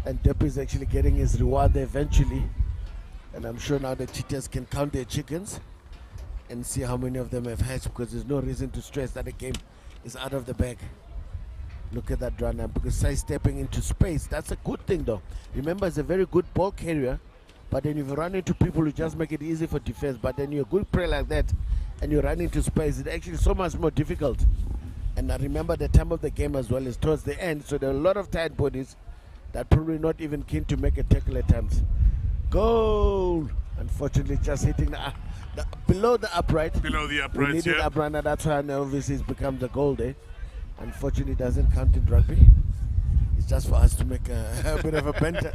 And Dip is actually getting his reward there eventually. And I'm sure now the Cheetahs can count their chickens and see how many of them have hatched, because there's no reason to stress that the game is out of the bag. Look at that run now, because sidestepping into space, that's a good thing though. Remember, it's a very good ball carrier, but then if you run into people, you just make it easy for defense. But then you're a good player like that and you run into space, it's actually so much more difficult. And I remember the time of the game as well is towards the end, so there are a lot of tight bodies that probably not even keen to make a tackle at times. Goal! Unfortunately, just hitting the below the upright. Below the upright, we needed yeah. upright, and that's why now obviously it's become the goal there. Unfortunately, it doesn't count in rugby. It's just for us to make a bit of a banter.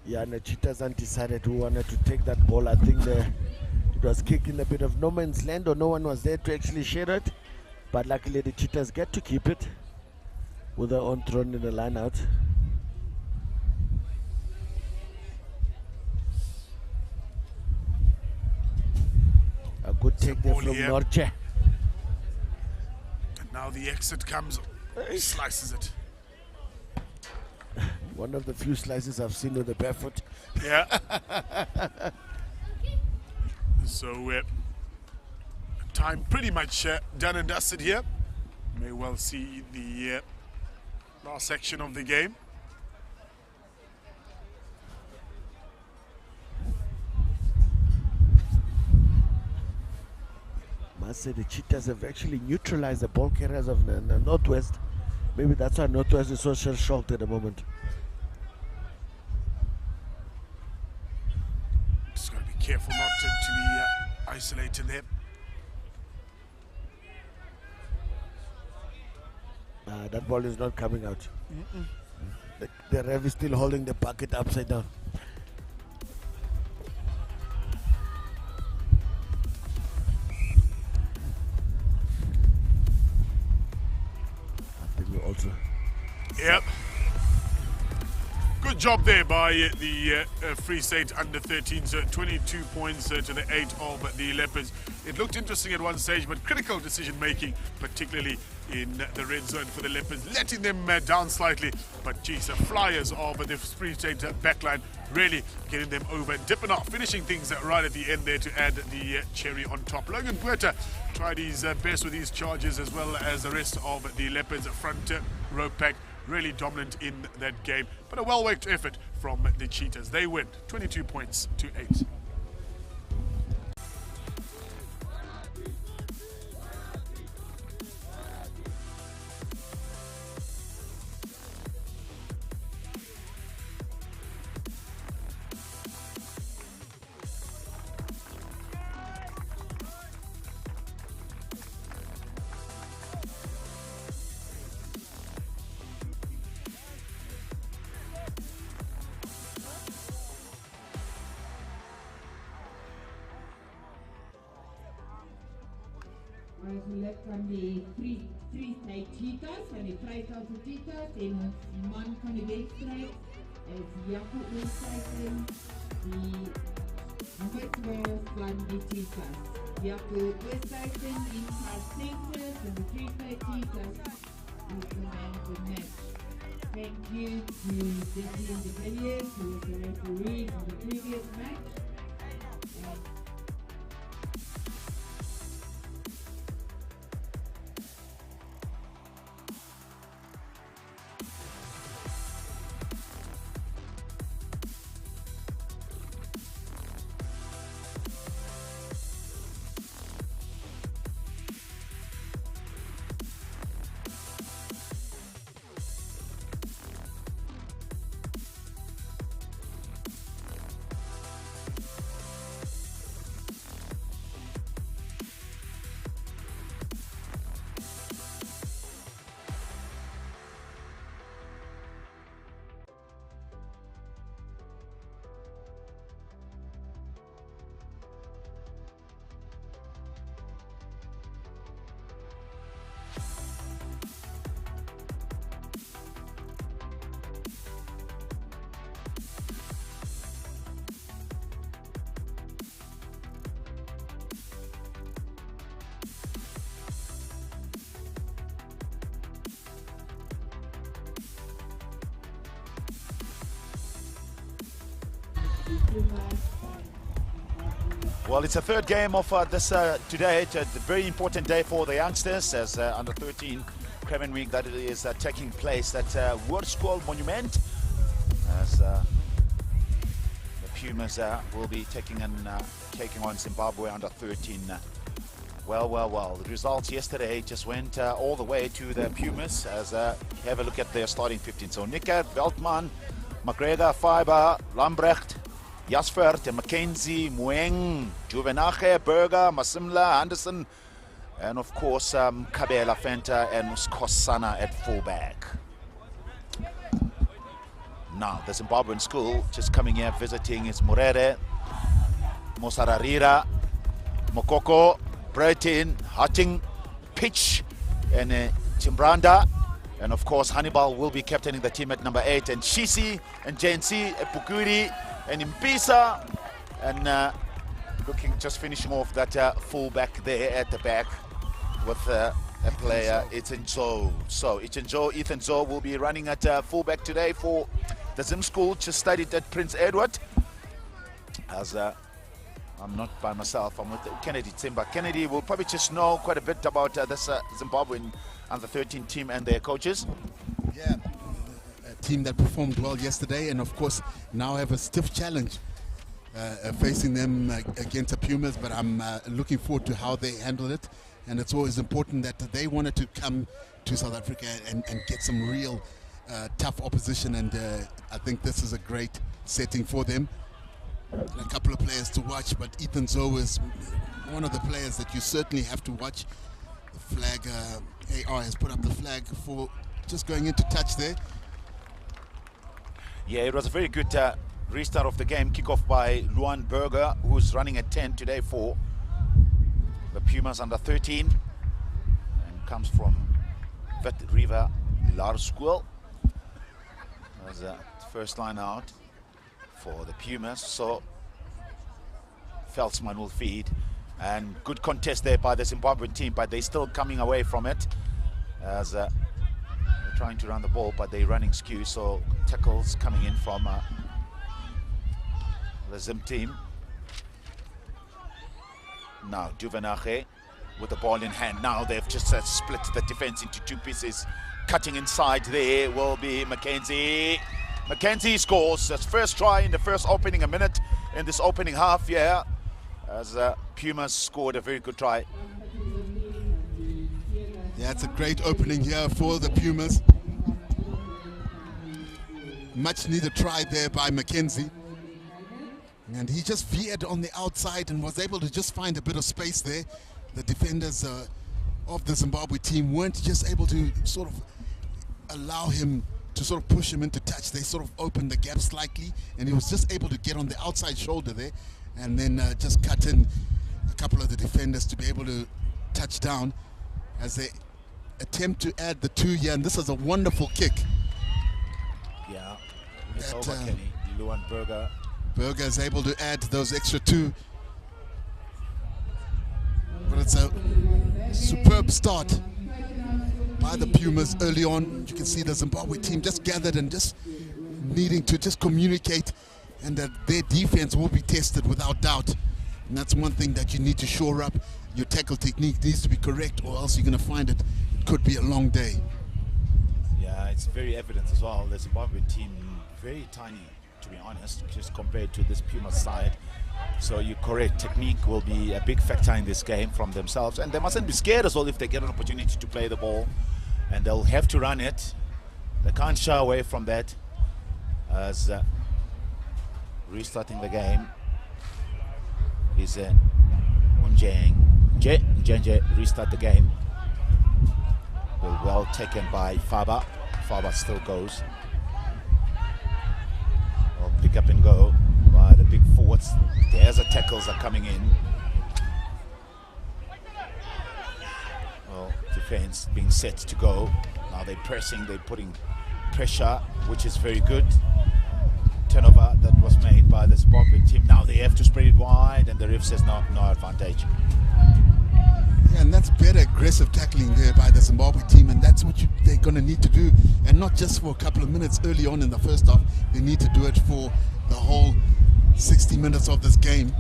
Yeah, and the Cheetahs undecided who wanted to take that ball. I think it was kicked in a bit of no man's land, or no one was there to actually share it. But luckily the Cheetahs get to keep it with their own thrown in the line out. A good take there from Norche. And now the exit comes, slices it. One of the few slices I've seen with the barefoot. Yeah. So time pretty much done and dusted here. May well see the last section of the game. Must say the Cheetahs have actually neutralized the ball carriers of the Northwest. Maybe that's why Northwest is so shell-shocked at the moment. Just got to be careful not to be isolated there. That ball is not coming out. The ref is still holding the bucket upside down. I think we also. Yep. Good job there by the Free State under 13s. 22 points to the 8 of the Leopards. It looked interesting at one stage, but critical decision making, particularly in the red zone for the Leopards, letting them down slightly. But geez, the Flyers of the Free State backline really getting them over. Dipping off, finishing things right at the end there to add the cherry on top. Logan Puerta tried his best with these charges, as well as the rest of the Leopards front row pack. Really dominant in that game, but a well-worked effort from the Cheetahs. They win 22 points to 8. select van die freestyle cheetahs, van die vrytelse cheetahs, en ons man van die wedstrijd is Jaco Oosthuizen, die nummer 12 van die cheetahs. Jaco Oosthuizen in class centers and the freestyle cheetahs is the man of the match. Thank you to Jesse and the Villiers, who was the referee for the previous match. Well, it's the third game of this today. It's a very important day for the youngsters as under 13 Craven Week that is taking place at World Monument as the Pumas will be taking on Zimbabwe under 13. Well, the results yesterday just went all the way to the Pumas as have a look at their starting 15. So Nicker, Veldman, McGregor, Fiber, Lambrecht, Jasfert, Mackenzie, Mueng, Juvenache, Berger, Masimla, Anderson, and of course Kabela Fenta and Skosana at fullback. Now the Zimbabwean school just coming here visiting is Murere, Mosararira, Mokoko, Breton, Hutting, Pitch, and Chimbranda. And of course Hannibal will be captaining the team at number 8, and Shisi and Jensi, Pukuri and Impisa, and just finishing off that fullback there at the back with a player, Ethan Zoe. So Ethan Zoe will be running at fullback today for the Zim school, just studied at Prince Edward. As I'm not by myself, I'm with Kennedy Timber. Kennedy will probably just know quite a bit about this Zimbabwean under 13 team and their coaches. Yeah, a team that performed well yesterday, and of course now have a stiff challenge facing them against the Pumas, but I'm looking forward to how they handle it. And it's always important that they wanted to come to South Africa and get some real tough opposition, and I think this is a great setting for them. A couple of players to watch, but Ethan Zoe is one of the players that you certainly have to watch. The flag, AR has put up the flag for just going into touch there. Yeah, it was a very good restart of the game, kickoff by Luan Berger, who's running at 10 today for the Pumas under 13, and comes from Vet River Larschool as the first line out for the Pumas. So Veldsman will feed, and good contest there by the Zimbabwean team, but they're still coming away from it as they're trying to run the ball, but they're running skew, so tackles coming in from the Zim team. Now Juvenache with the ball in hand. Now they've just split the defense into two pieces. Cutting inside there will be Mackenzie. Mackenzie scores his first try in the first opening, a minute in this opening half, yeah, as Pumas scored a very good try. Yeah, it's a great opening here for the Pumas. Much needed try there by Mackenzie. And he just veered on the outside and was able to just find a bit of space there. The defenders of the Zimbabwe team weren't just able to sort of allow him to sort of push him into touch. They sort of opened the gap slightly, and he was just able to get on the outside shoulder there and then just cut in a couple of the defenders to be able to touch down. as they attempt to add the 2 here, and this is a wonderful kick. Yeah, it's over, Kenny. Luan Berger. Berger is able to add those extra 2. But it's a superb start by the Pumas early on. You can see the Zimbabwe team just gathered and just needing to just communicate, and that their defense will be tested without doubt. And that's one thing that you need to shore up. Your tackle technique needs to be correct, or else you're going to find it could be a long day. Yeah, it's very evident as well. The Zimbabwe team very tiny, to be honest, just compared to this Puma side. So you're correct, technique will be a big factor in this game from themselves, and they mustn't be scared as well if they get an opportunity to play the ball, and they'll have to run it. They can't shy away from that. As restarting the game is Unjenge restart the game. Well taken by Faba. Faba still goes. Well, pick up and go by the big forwards. There's the tackles are coming in. Well, defense being set to go. Now they're pressing, they're putting pressure, which is very good. Turnover that was made by the Zimbabwe team. Now they have to spread it wide, and the ref says no advantage. Yeah, and that's better aggressive tackling there by the Zimbabwe team, and that's what they're going to need to do, and not just for a couple of minutes early on in the first half. They need to do it for the whole 60 minutes of this game.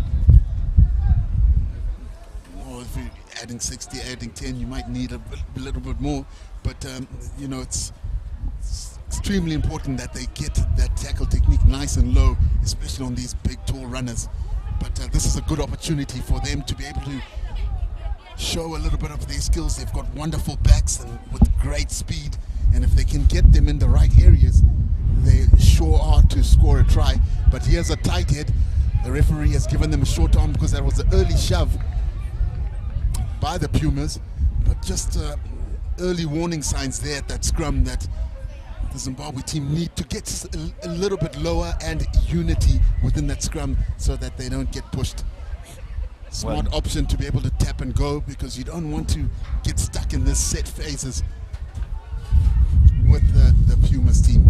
Or if you're adding 60, adding 10, you might need a little bit more, but you know, it's extremely important that they get that tackle technique nice and low, especially on these big, tall runners. But this is a good opportunity for them to be able to show a little bit of their skills. They've got wonderful backs and with great speed, and if they can get them in the right areas, they sure are to score a try. But here's a tight head. The referee has given them a short arm because that was an early shove by the Pumas, but just early warning signs there at that scrum that the Zimbabwe team need to get a little bit lower and unity within that scrum so that they don't get pushed. Smart option to be able to tap and go, because you don't want to get stuck in this set phases with the Pumas team.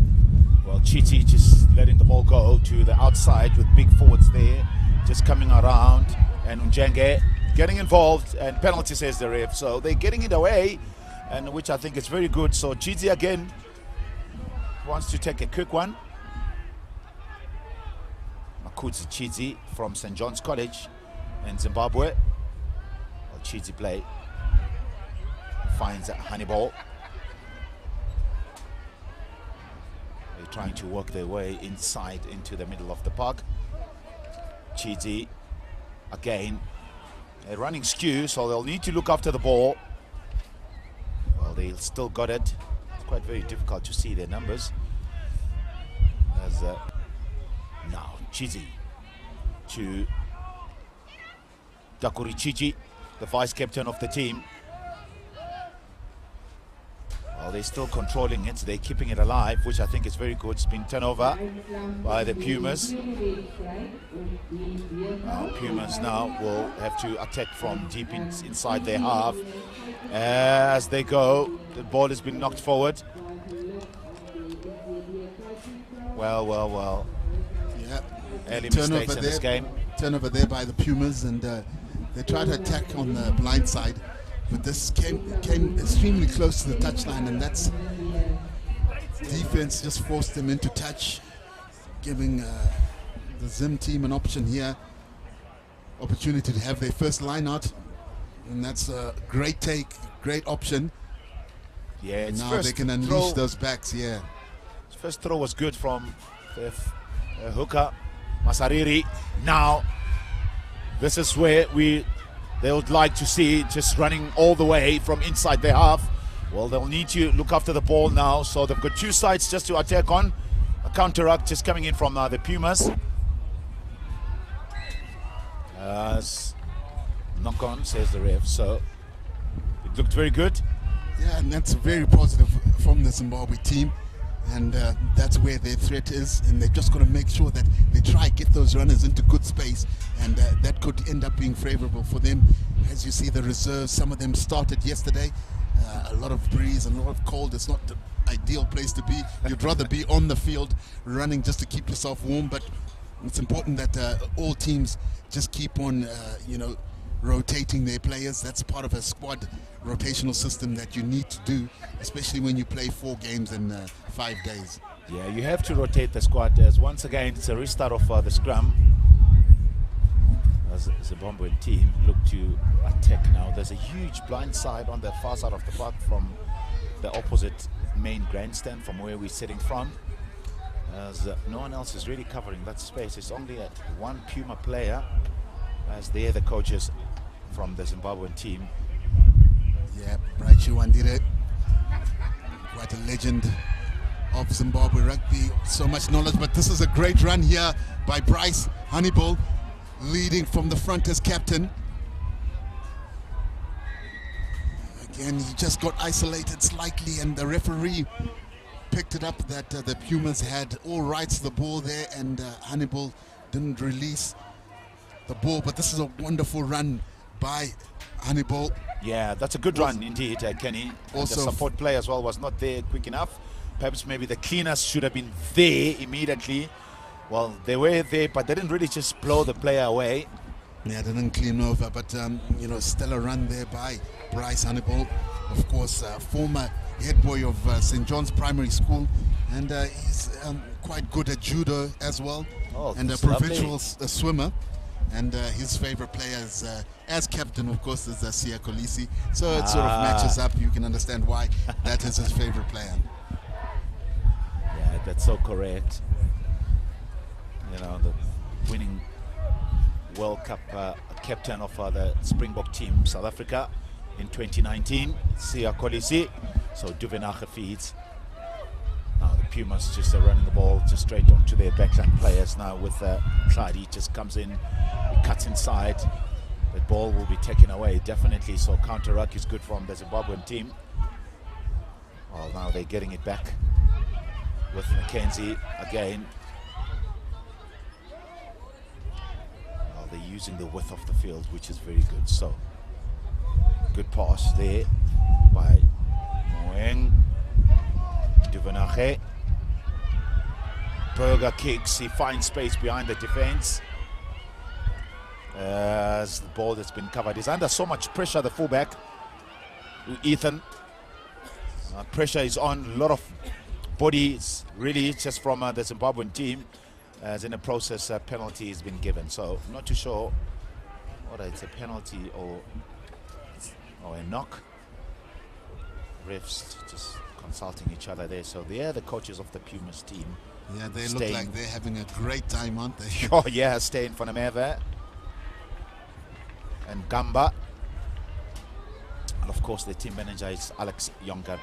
Well, Chiti just letting the ball go to the outside with big forwards there, just coming around, and Unjenge getting involved, and penalty says the ref. So they're getting it away, and which I think is very good. So Chiti again wants to take a quick one. Makudzi Chiti from St. John's College in Zimbabwe. Well, Chiti play. Finds a Hannibal. They're trying to work their way inside into the middle of the park. Chiti again. A running skew, so they'll need to look after the ball. Well, they still got it. Quite very difficult to see their numbers. As now Chiti to Dakuri Chichi, the vice captain of the team. Well, they're still controlling it, so they're keeping it alive, which I think is very good. It's been turned over by the Pumas. Pumas now will have to attack from deep inside their half. As they go, the ball has been knocked forward. Well. Yeah. Early mistakes in this game. Turnover there by the Pumas, and they tried to attack on the blind side, but this came extremely close to the touchline, and that's defense just forced them into touch, giving the Zim team an option here, opportunity to have their first line out, and that's a great take, great option. Yeah, it's now they can unleash those backs. Yeah, his first throw was good from the hooker Masariri. Now this is where they would like to see, just running all the way from inside their half. Well, they'll need to look after the ball now, so they've got two sides just to attack on. A counteract just coming in from the Pumas. Knock on, says the ref. So it looked very good. Yeah, and that's very positive from the Zimbabwe team, and that's where their threat is, and they've just got to make sure that they try to get those runners into good space, and that could end up being favorable for them. As you see, the reserves, some of them started yesterday, a lot of breeze and a lot of cold. It's not the ideal place to be. You'd rather be on the field running just to keep yourself warm, but it's important that all teams just keep on, rotating their players. That's part of a squad rotational system that you need to do, especially when you play 4 games in 5 days. Yeah, you have to rotate the squad, as once again it's a restart of the scrum. As the Zimbabwean team look to attack now. There's a huge blind side on the far side of the park from the opposite main grandstand from where we're sitting from. As no one else is really covering that space. It's only at one Puma player, as they're the coaches from the Zimbabwean team. Yeah, Bright Chiwandire, quite a legend of Zimbabwe rugby. So much knowledge, but this is a great run here by Bryce Honeyball, leading from the front as captain. Again, he just got isolated slightly, and the referee picked it up that the Pumas had all rights to the ball there, and Honeyball didn't release the ball. But this is a wonderful run by Honeyball. Yeah, that's a good run indeed, Kenny. Also, the support play as well was not there quick enough. Perhaps maybe the cleaners should have been there immediately. Well, they were there, but they didn't really just blow the player away. Yeah, they didn't clean over, but stellar run there by Bryce Honeyball. Of course, former head boy of St. John's Primary School, and he's quite good at judo as well, and a provincial swimmer. And his favorite player is, as captain, of course, is Siya Kolisi. So it sort of matches up. You can understand why that is his favorite player. Yeah, that's so correct. The winning World Cup captain of the Springbok team, South Africa, in 2019, Siya Kolisi. So Duvenache feeds. Now the Pumas just are running the ball just straight onto their backline players now with Clyde. He just comes in, he cuts inside. The ball will be taken away, definitely. So counter ruck is good from the Zimbabwean team. Well, now they're getting it back with Mackenzie again. Well, they're using the width of the field, which is very good. So good pass there by Moeng. Duvenache. Berger kicks, he finds space behind the defense. As the ball that's been covered is under so much pressure, the fullback, Ethan. Pressure is on, a lot of bodies really just from the Zimbabwean team. As in the process, a penalty has been given. So I'm not too sure whether it's a penalty or a knock. Refs just consulting each other there. So they are the coaches of the Pumas team. Yeah, they look like they're having a great time, aren't they? Oh yeah, staying for Nameva and Gamba. And of course the team manager is Alex Younger.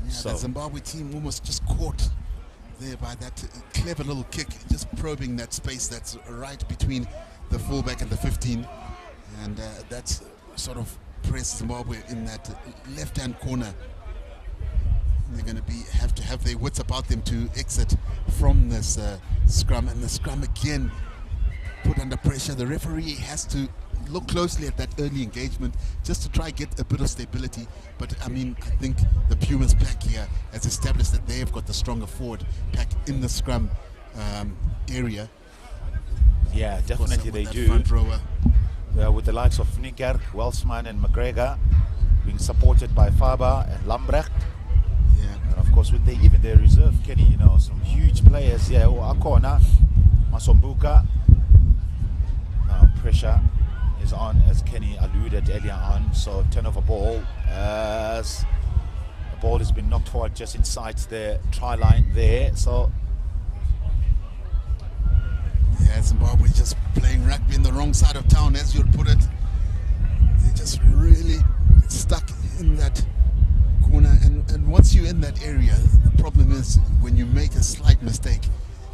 Yeah, so the Zimbabwe team almost just caught there by that clever little kick, just probing that space that's right between the fullback and the 15. And that's sort of press Zimbabwe in that left-hand corner. They're going to have to have their wits about them to exit from this scrum, and the scrum again put under pressure. The referee has to look closely at that early engagement just to try get a bit of stability. But I mean, I think the Pumas pack here has established that they've got the stronger forward pack in the scrum area. Yeah, definitely they do. Front rower. With the likes of Nicker, Welsman and McGregor being supported by Faber and Lambrecht. Yeah. And of course with even their reserve, Kenny, some huge players here. Akona, Masombuka. Now pressure is on, as Kenny alluded earlier on. So turnover ball, as the ball has been knocked forward just inside the try line there. So yeah, Zimbabwe just playing rugby in the wrong side of town, as you'd put it. They're just really stuck in that corner, and once you're in that area, the problem is when you make a slight mistake,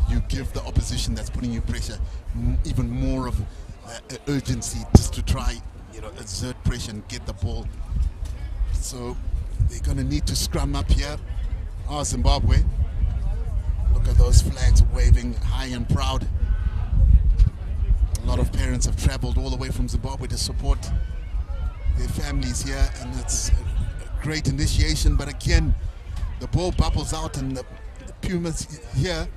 you give the opposition that's putting you pressure even more of urgency just to try, exert pressure and get the ball. So they're going to need to scrum up here. Zimbabwe. Look at those flags waving high and proud. A lot of parents have traveled all the way from Zimbabwe to support their families here, and it's a great initiation. But again, the ball bubbles out, and the Pumas here.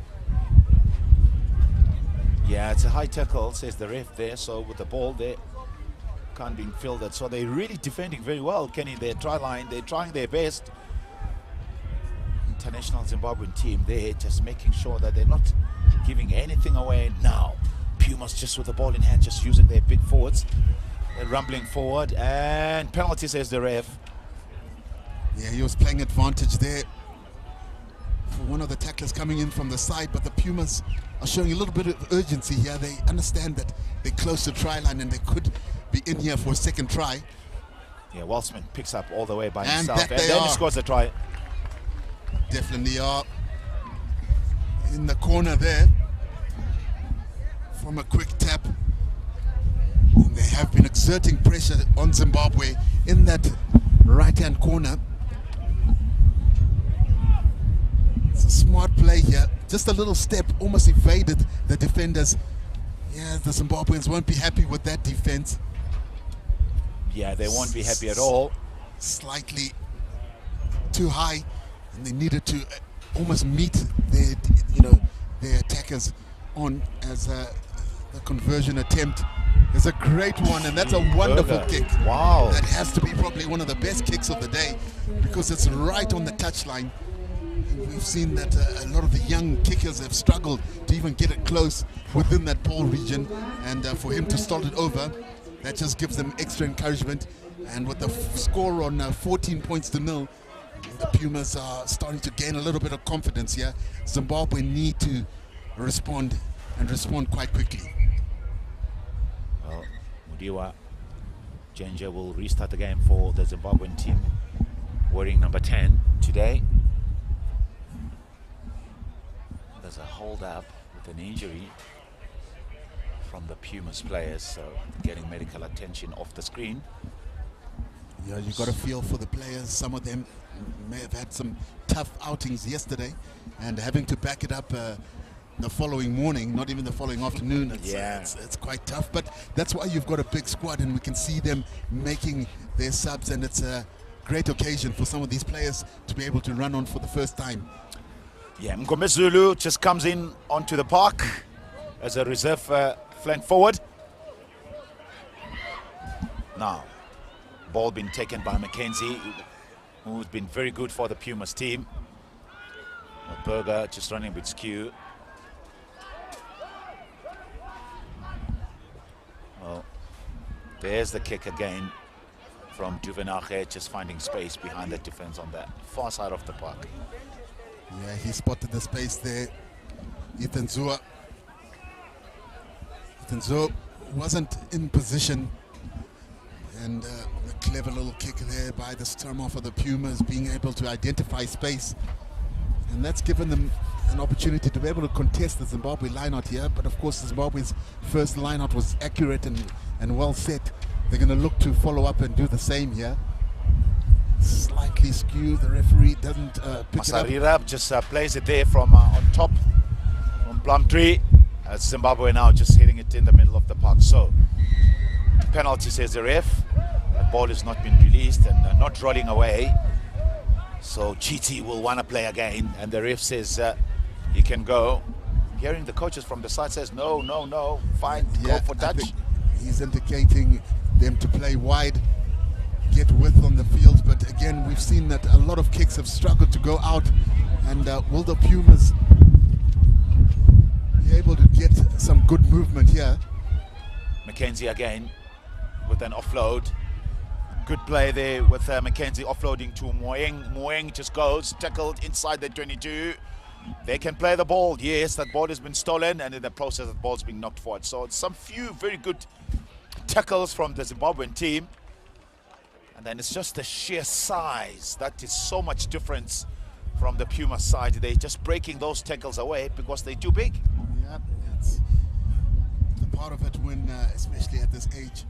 Yeah, it's a high tackle, says the ref there. So with the ball there, can't be fielded. So they're really defending very well, Kenny. Their try line, they're trying their best. International Zimbabwean team there, just making sure that they're not giving anything away now. Pumas just with the ball in hand, just using their big forwards. They're rumbling forward, and penalty, says the ref. Yeah, he was playing advantage there for one of the tacklers coming in from the side, but the Pumas are showing a little bit of urgency here. They understand that they're close to try line and they could be in here for a second try. Yeah, Walsman picks up all the way by And himself, that and they then are. he scores a try. Definitely are in the corner there from a quick tap. And they have been exerting pressure on Zimbabwe in that right-hand corner. It's a smart play here. Just a little step, almost evaded the defenders. Yeah, the Zimbabweans won't be happy with that defense. Yeah, they won't be happy at all. Slightly too high, and they needed to almost meet their, their attackers on as the conversion attempt is a great one, and that's a wonderful kick. Wow. That has to be probably one of the best kicks of the day because it's right on the touchline. And we've seen that a lot of the young kickers have struggled to even get it close within that ball region, and for him to start it over, that just gives them extra encouragement. And with the score on 14 points to 0, the Pumas are starting to gain a little bit of confidence here. Zimbabwe need to respond, and respond quite quickly. Well, Mudiwa Genja will restart the game for the Zimbabwean team, wearing number 10 today. There's a hold up with an injury from the Pumas players, so getting medical attention off the screen. Yeah, you got a feel for the players. Some of them may have had some tough outings yesterday, and having to back it up the following morning, not even the following afternoon, it's quite tough. But that's why you've got a big squad, and we can see them making their subs, and it's a great occasion for some of these players to be able to run on for the first time. Yeah, Mgomezulu just comes in onto the park as a reserve flank forward. Now, ball been taken by Mackenzie, who's been very good for the Pumas team. Berger just running with skew. Well, there's the kick again from Duvenache, just finding space behind the defense on the far side of the park. Yeah, he spotted the space there. Ethan Zua wasn't in position, and a clever little kick there by the scrum for the Pumas, being able to identify space, and that's given them an opportunity to be able to contest the Zimbabwe lineout here. But of course, Zimbabwe's first lineout was accurate and well set. They're going to look to follow up and do the same here. Slightly skewed, the referee doesn't pick Masarira it up. just plays it there from on top from Plumtree. Zimbabwe now just hitting it in the middle of the park. So penalty, says the ref. The ball has not been released and not rolling away. So GT will want to play again, and the ref says he can go. Hearing the coaches from the side says no, fine, go for touch. He's indicating them to play wide, get width on the field, but again, we've seen that a lot of kicks have struggled to go out, and will the Pumas be able to get some good movement here? Mackenzie again with an offload. Good play there with Mackenzie offloading to Moeng. Moeng just goes, tackled inside the 22. They can play the ball. Yes, that ball has been stolen, and in the process, the ball's being knocked forward. So it's some few very good tackles from the Zimbabwean team. And then it's just the sheer size. That is so much difference from the Puma side. They're just breaking those tackles away because they're too big. Yeah, that's the part of it when, especially at this age,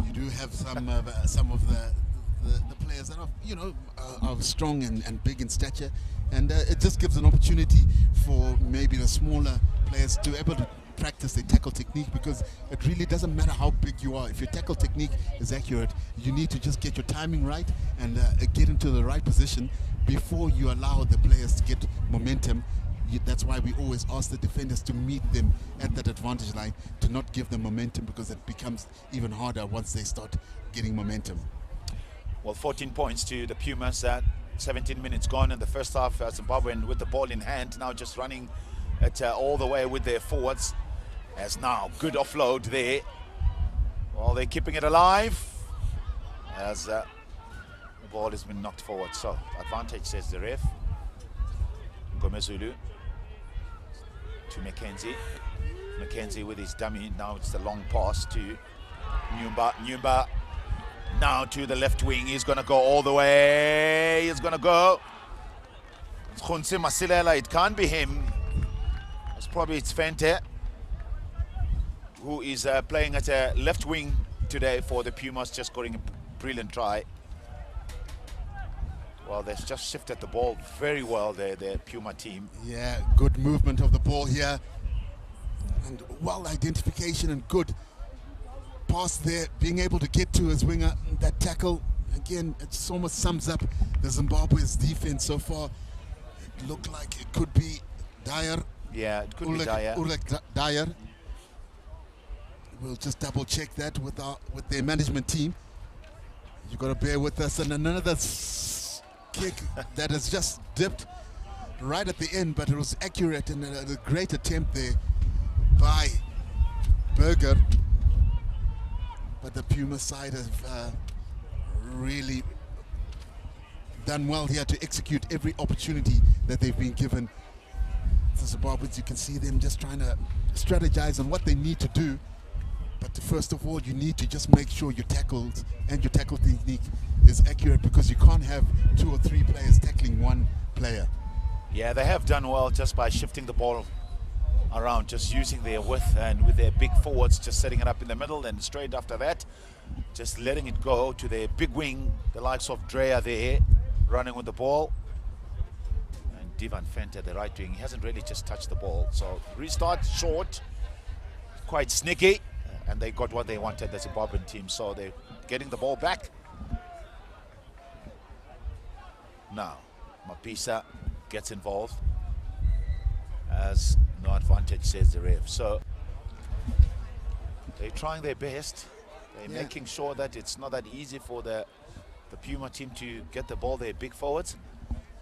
you do have some of the players that are strong and big in stature, and it just gives an opportunity for maybe the smaller players to be able to practice their tackle technique, because it really doesn't matter how big you are. If your tackle technique is accurate, you need to just get your timing right and get into the right position before you allow the players to get momentum. That's why we always ask the defenders to meet them at that advantage line, to not give them momentum, because it becomes even harder once they start getting momentum. Well, 14 points to the Pumas. 17 minutes gone in the first half. Zimbabwe with the ball in hand, now just running it all the way with their forwards. As now, good offload there. Well, they're keeping it alive as the ball has been knocked forward. So, advantage, says the ref. Ngomezulu to Mackenzie. Mackenzie with his dummy. Now it's the long pass to Nyumba. Nyumba now to the left wing. He's going to go all the way. He's going to go. It's Khunsi Masilela. It can't be him. It's Fente, who is playing at a left wing today for the Pumas, just scoring a brilliant try. Well, they've just shifted the ball very well there, the Puma team. Yeah, good movement of the ball here. And well identification and good pass there, being able to get to his winger. That tackle, again, it almost sums up the Zimbabwe's defense so far. It looked like it could be Dyer. Yeah, it could be Dyer. Dyer. We'll just double check that with their management team. You've got to bear with us. And another kick that has just dipped right at the end, but it was accurate, and a great attempt there by Berger. But the Puma side have really done well here to execute every opportunity that they've been given. The Zimbabweans, you can see them just trying to strategize on what they need to do. But first of all, you need to just make sure your tackles and your tackle technique is accurate, because you can't have 2 or 3 players tackling one player. Yeah, they have done well just by shifting the ball around, just using their width, and with their big forwards just setting it up in the middle, and straight after that just letting it go to their big wing, the likes of Dreyer there running with the ball, and Divan Fente, the right wing, he hasn't really just touched the ball. So restart short, quite sneaky, and they got what they wanted, the Zimbabwean team. So they're getting the ball back. Now, Mapisa gets involved, as no advantage, says the ref. So they're trying their best. They're making sure that it's not that easy for the Puma team to get the ball, their big forwards.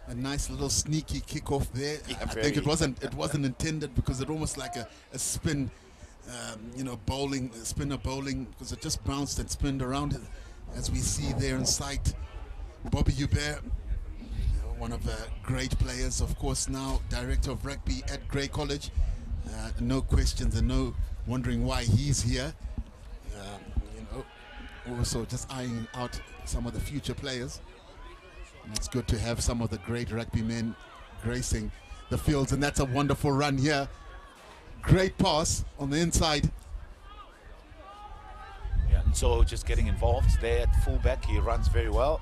A nice little sneaky kickoff there. Yeah, I think it wasn't intended, because it almost like a spin, bowling, spinner bowling, because it just bounced and spinned around, as we see there in sight. Bobby Hubert, one of the great players, of course, now director of rugby at Grey College. No questions and no wondering why he's here. Also just eyeing out some of the future players. And it's good to have some of the great rugby men gracing the fields, and that's a wonderful run here. Great pass on the inside. Yeah, and so just getting involved there at fullback. He runs very well.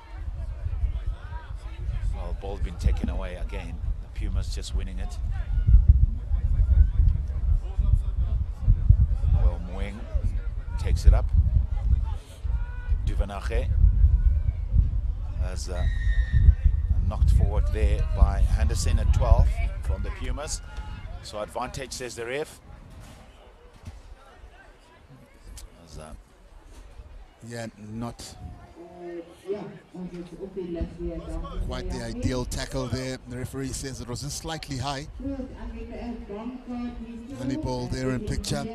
Well, ball's been taken away again. The Pumas just winning it. Well, Mwing takes it up. Duvanache has knocked forward there by Henderson at 12 from the Pumas. So advantage, says the ref. Yeah, not quite the ideal tackle there. The referee says it was just slightly high. Honeyball there in picture.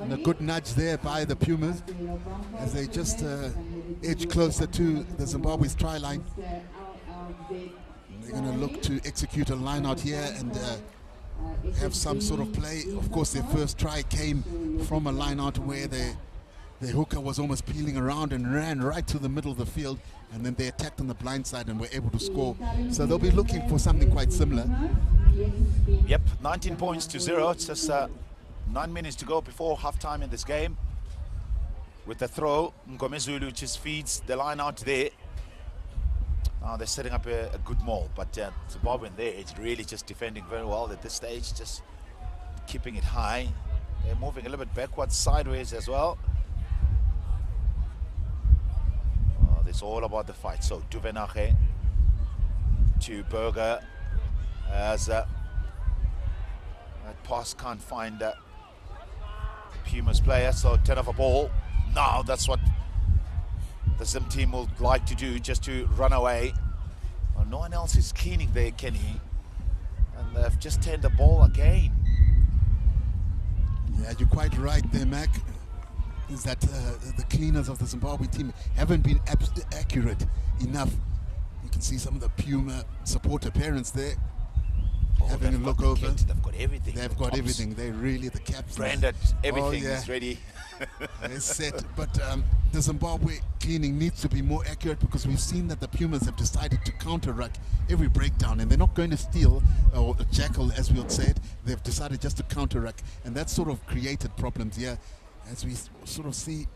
And a good nudge there by the Pumas as they just edge closer to the Zimbabwe's try line. They're going to look to execute a line out here and have some sort of play. Of course, their first try came from a line out where the hooker was almost peeling around and ran right to the middle of the field, and then they attacked on the blind side and were able to score. So they'll be looking for something quite similar. Yep, 19 points to 0. It's just 9 minutes to go before halftime in this game. With the throw, Ngomezulu just feeds the line out there. Now they're setting up a good maul, but Zimbabwe there is really just defending very well at this stage, just keeping it high. They're moving a little bit backwards, sideways as well. It's all about the fight. So Duvenache to Berger as that pass can't find Pumas player. So 10 of a ball. Now that's what the Zim team will like to do, just to run away. Well, no one else is cleaning there, Kenny. And they've just turned the ball again. Yeah, you're quite right there, Mac. Is that the cleaners of the Zimbabwe team haven't been accurate enough. You can see some of the Puma supporter parents there having a look over. They've got everything. They've got everything. They're really the caps. Branded, everything is ready. They're set. But the Zimbabwe cleaning needs to be more accurate, because we've seen that the Pumas have decided to counter-ruck every breakdown, and they're not going to steal or jackal, as we would say it. They've decided just to counter-ruck, and that sort of created problems here, as we sort of see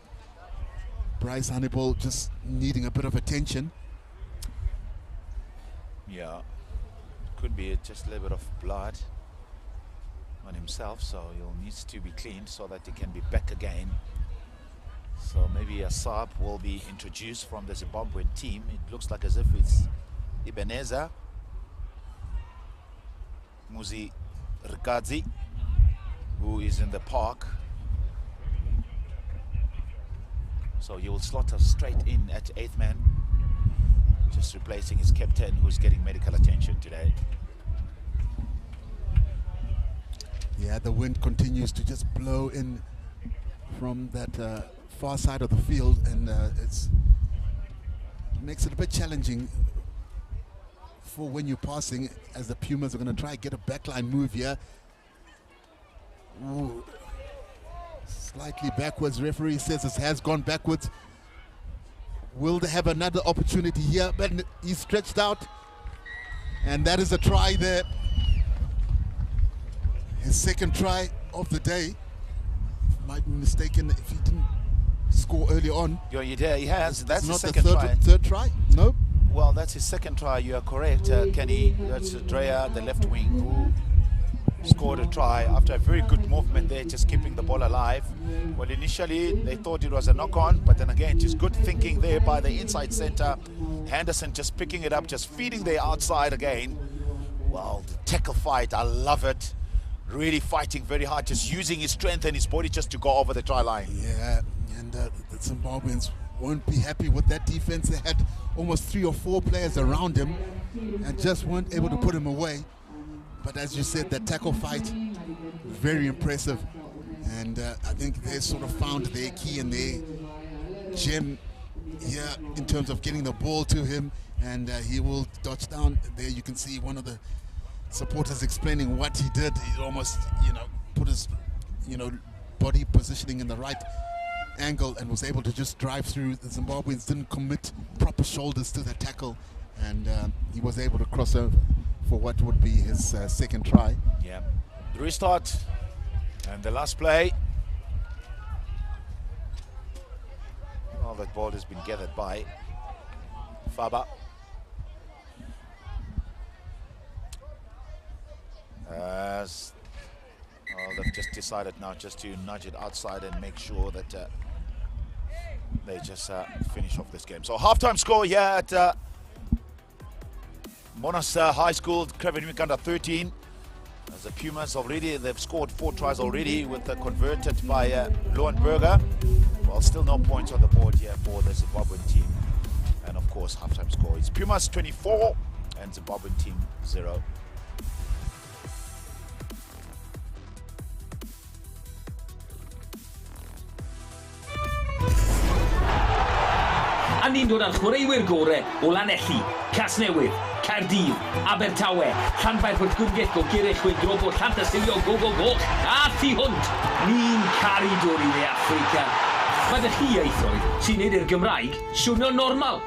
Bryce Hannibal just needing a bit of attention. Yeah, could be just a little bit of blood on himself, so he'll needs to be cleaned so that he can be back again. So maybe a sub will be introduced from the Zimbabwean team. It looks like as if it's Ebenezer Muzi Rikadzi, who is in the park. So he will slot us straight in at 8th man, just replacing his captain, who's getting medical attention today. Yeah, the wind continues to just blow in from that far side of the field, and it makes it a bit challenging for when you're passing, as the Pumas are going to try and get a backline move here. Ooh. Slightly backwards. Referee says it has gone backwards. Will they have another opportunity here? But he's stretched out, and that is a try there. His second try of the day. Might be mistaken if he didn't score early on. Yeah, he has. That's not his second try. Third try? No. Well, that's his second try. You are correct, Kenny. That's Drea, the left wing, who scored a try after a very good movement there, just keeping the ball alive. Well, initially they thought it was a knock-on, but then again, just good thinking there by the inside center. Henderson just picking it up, just feeding the outside again. Well, the tackle fight, I love it. Really fighting very hard, just using his strength and his body just to go over the try line. Yeah, and the Zimbabweans won't be happy with that defense. They had almost 3 or 4 players around him and just weren't able to put him away. But as you said, that tackle fight, very impressive. And I think they sort of found their key and their gem here in terms of getting the ball to him. And he will dodge down. There you can see one of the supporters explaining what he did. He almost, put his, body positioning in the right angle and was able to just drive through. The Zimbabweans didn't commit proper shoulders to the tackle. And he was able to cross over for what would be his second try. Yeah, the restart and the last play. Well, that ball has been gathered by Faba. As they've just decided now just to nudge it outside and make sure that they just finish off this game. So halftime score here at Monash High School, Craven Week under 13. As the Pumas already, they've scored 4 tries already, with converted by Lohenberger. Well, still no points on the board here for the Zimbabwean team. And of course, halftime score is Pumas 24 and Zimbabwean team 0. A ni'n dod â'r chwaraewyr gorau o Lanelli, Casnewydd, Caerdydd, Abertawe, Llanfair Pwllgwyngyll o Girechwyn, Drobo, Llantysilio, Goch, a Thu Hwnt. Ni'n caru dod i dde Africa. Mae dy chi eithroedd sy'n neud i'r Gymraeg swnio normal.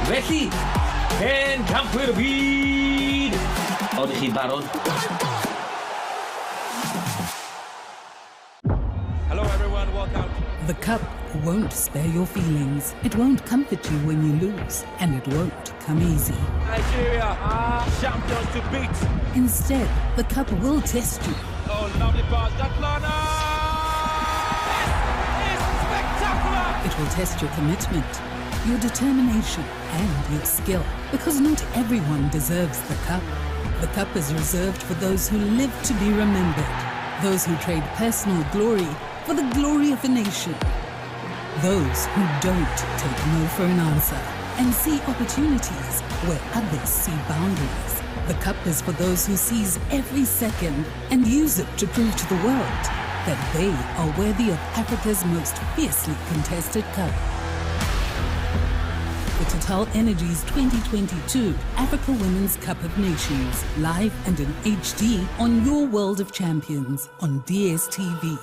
Felly, pen campwyr byd, o Ydych chi'n barod? Hello everyone, welcome. The cup won't spare your feelings. It won't comfort you when you lose, and it won't come easy. Nigeria are champions to beat. Instead, the cup will test you. Oh, lovely pass, that corner! It's spectacular! It will test your commitment, your determination, and your skill. Because not everyone deserves the cup. The cup is reserved for those who live to be remembered. Those who trade personal glory for the glory of a nation. Those who don't take no for an answer and see opportunities where others see boundaries. The cup is for those who seize every second and use it to prove to the world that they are worthy of Africa's most fiercely contested cup. The Total Energies 2022 Africa Women's Cup of Nations, live and in HD on your World of Champions on DSTV.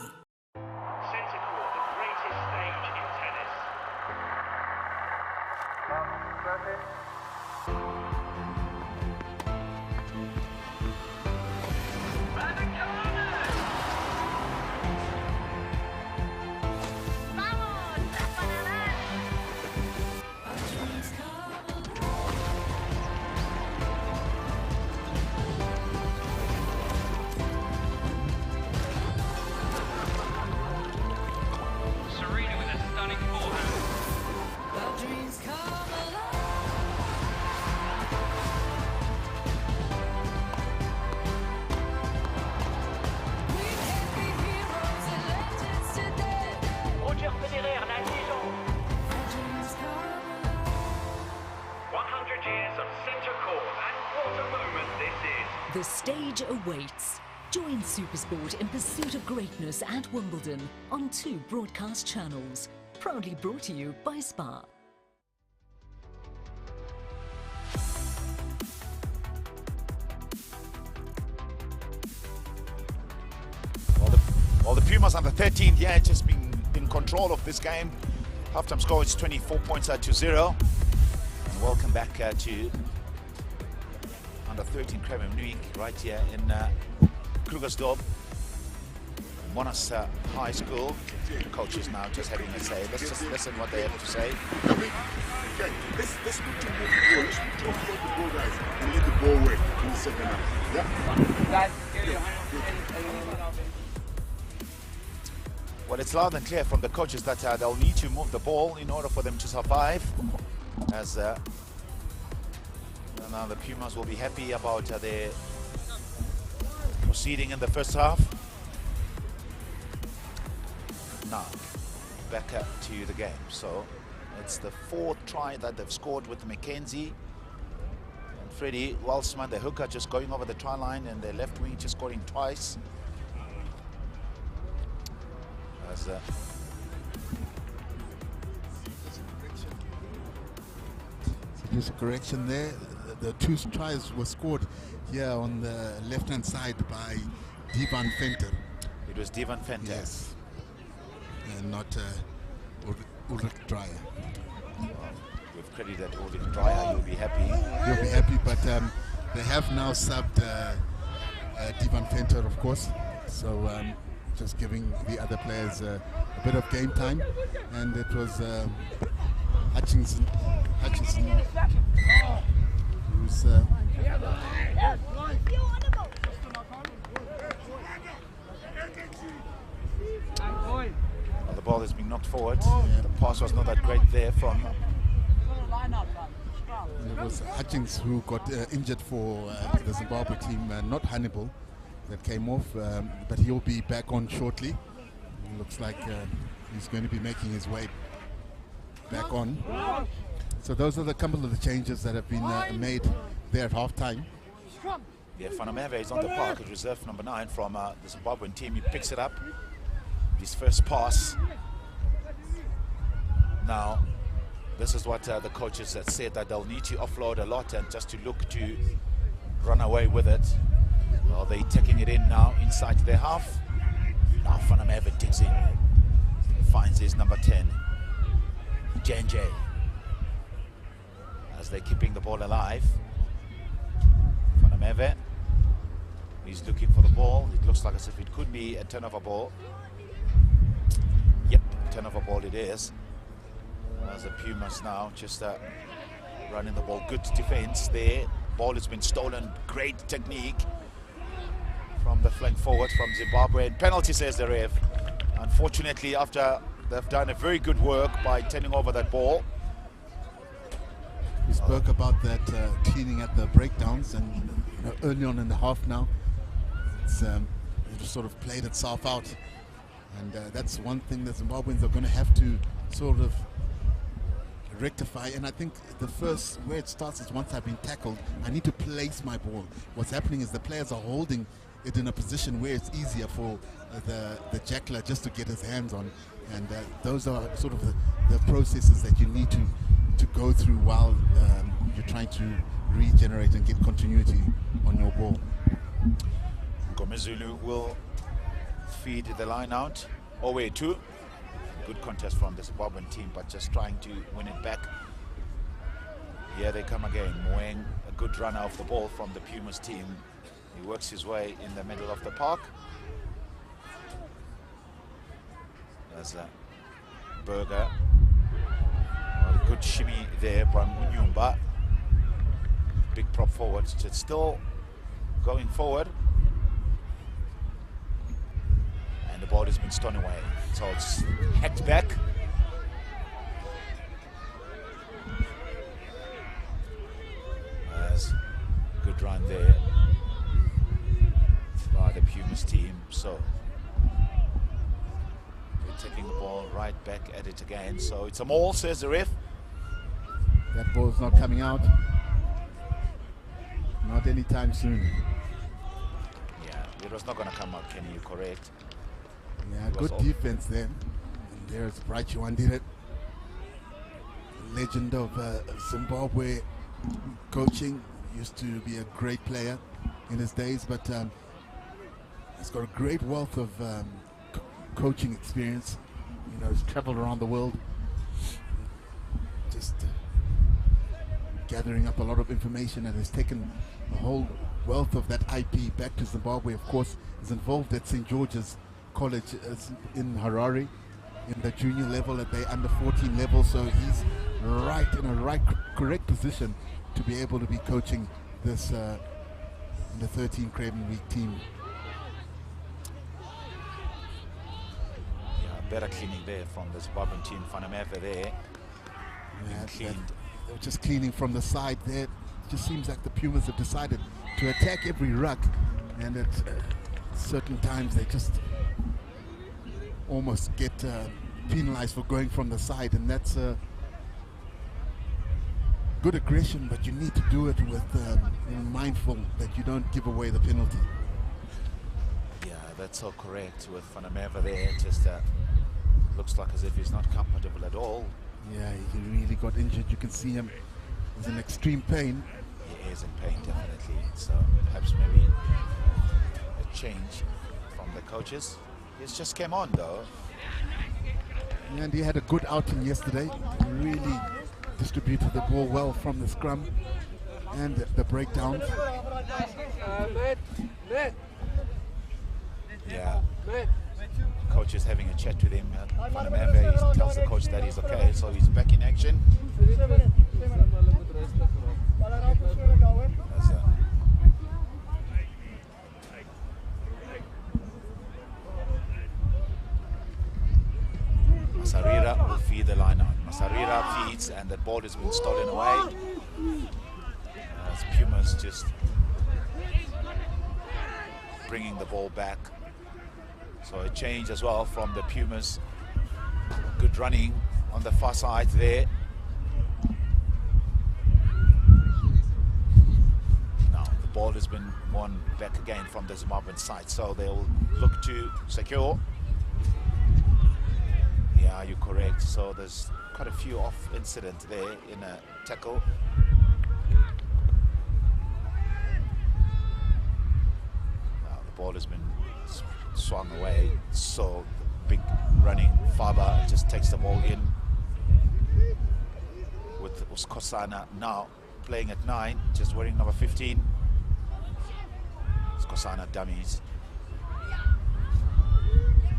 The stage awaits. Join Supersport in pursuit of greatness at Wimbledon on 2 broadcast channels. Proudly brought to you by Spa. Well, the Pumas under 13, yeah, just been in control of this game. Halftime score is 24 points to 0. And welcome back to under 13 Craven Week right here in Krugersdorp, Monash High School. The coaches now just having a say. Let's just listen what they have to say. Let's move to the ball, guys, and let the ball work in the second half. Yeah. Well, it's loud and clear from the coaches that they'll need to move the ball in order for them to survive. As now the Pumas will be happy about their proceeding in the first half. Now, back up to the game. So it's the 4th try that they've scored with Mackenzie. And Freddie Walsman, the hooker, just going over the try line, and their left wing just scoring twice. As there's a correction there. The 2 tries were scored here on the left-hand side by Devan Venter. It was Devan Venter. Yes. And not Ulrich Dreyer. With credit that Ulrich Dreyer, you'll be happy. You'll be happy, but they have now subbed Devan Venter, of course. So just giving the other players a bit of game time. And it was Hutchinson who's the ball has been knocked forward. The pass was not that great there from. And it was Hutchings who got injured for the Zimbabwe team, not Hannibal, that came off, but he'll be back on shortly. It looks like he's going to be making his way back on. So those are the couple of the changes that have been made there at halftime. Yeah, Fanameve is on the park at reserve number 9 from the Zimbabwean team. He picks it up. His first pass. Now, this is what the coaches had said, that they'll need to offload a lot and just to look to run away with it. Well, they're taking it in now inside their half. Now Fanameve digs in. Finds his number 10. Jenje. As they're keeping the ball alive. Fanameve He's looking for the ball. It looks like as if it could be a turnover ball. Yep, turnover ball it is. As the Pumas now just running the ball. Good defense there. Ball has been stolen. Great technique from the flank forward from Zimbabwe. And penalty, says the ref. Unfortunately, after they've done a very good work by turning over that ball. We spoke about that cleaning at the breakdowns, and you know, early on in the half now, it's it just sort of played itself out, and that's one thing that Zimbabweans are going to have to sort of rectify. And I think the first where it starts is once I've been tackled, I need to place my ball. What's happening is the players are holding it in a position where it's easier for the jackler just to get his hands on, and those are sort of the processes that you need to go through while you're trying to regenerate and get continuity on your ball. Gomezulu will feed the line out. Away two. Good contest from the Zimbabwean team, but just trying to win it back. Here they come again. Moeng, a good run off the ball from the Pumas team. He works his way in the middle of the park. There's a Berger. A good shimmy there, Bram Unyumba. Big prop forward. It's still going forward. And the ball has been stolen away. So it's hacked back. There's a good run there by the Pumas team. So they're taking the ball right back at it again. So it's a maul, says the ref. That ball's not coming out. Not anytime soon. Yeah, it was not going to come out, Kenny, you're correct. Yeah, good defense then. And there's Bright Chiwandire, legend of Zimbabwe coaching. Used to be a great player in his days, but he's got a great wealth of coaching experience. You know, he's traveled around the world, just gathering up a lot of information, and has taken a whole wealth of that IP back to Zimbabwe. Of course, is involved at St. George's College in Harare in the junior level, at the under 14 level, so he's right in a correct position to be able to be coaching this under 13 Craven Week team. Yeah, better cleaning there from the Zimbabwean team. Fanameva there. Yeah, cleaned. They're just cleaning from the side there. It just seems like the Pumas have decided to attack every ruck, and at certain times they just almost get penalized for going from the side, and that's good aggression, but you need to do it with mindful that you don't give away the penalty. Yeah, that's so correct with Fanameva there. Just looks like as if he's not comfortable at all. Yeah, he really got injured. You can see him. He's in extreme pain. He is in pain, definitely. So perhaps maybe a change from the coaches. He's just came on though. And he had a good outing yesterday. He really distributed the ball well from the scrum and the breakdowns. Yeah. Coach is having a chat with him. Fanameva, he tells the coach that he's okay, so he's back in action. Masarira will feed the line out. Masarira feeds, and the ball has been stolen away. As Pumas just bringing the ball back. So a change as well from the Pumas. Good running on the far side there. Now the ball has been won back again from the Zimbabwean side, so they'll look to secure. Yeah, you're correct. So there's quite a few off incidents there in a tackle. Now the ball has been swung away, so big running Faber just takes the ball in with Uskosana now playing at 9, just wearing number 15. Skosana dummies.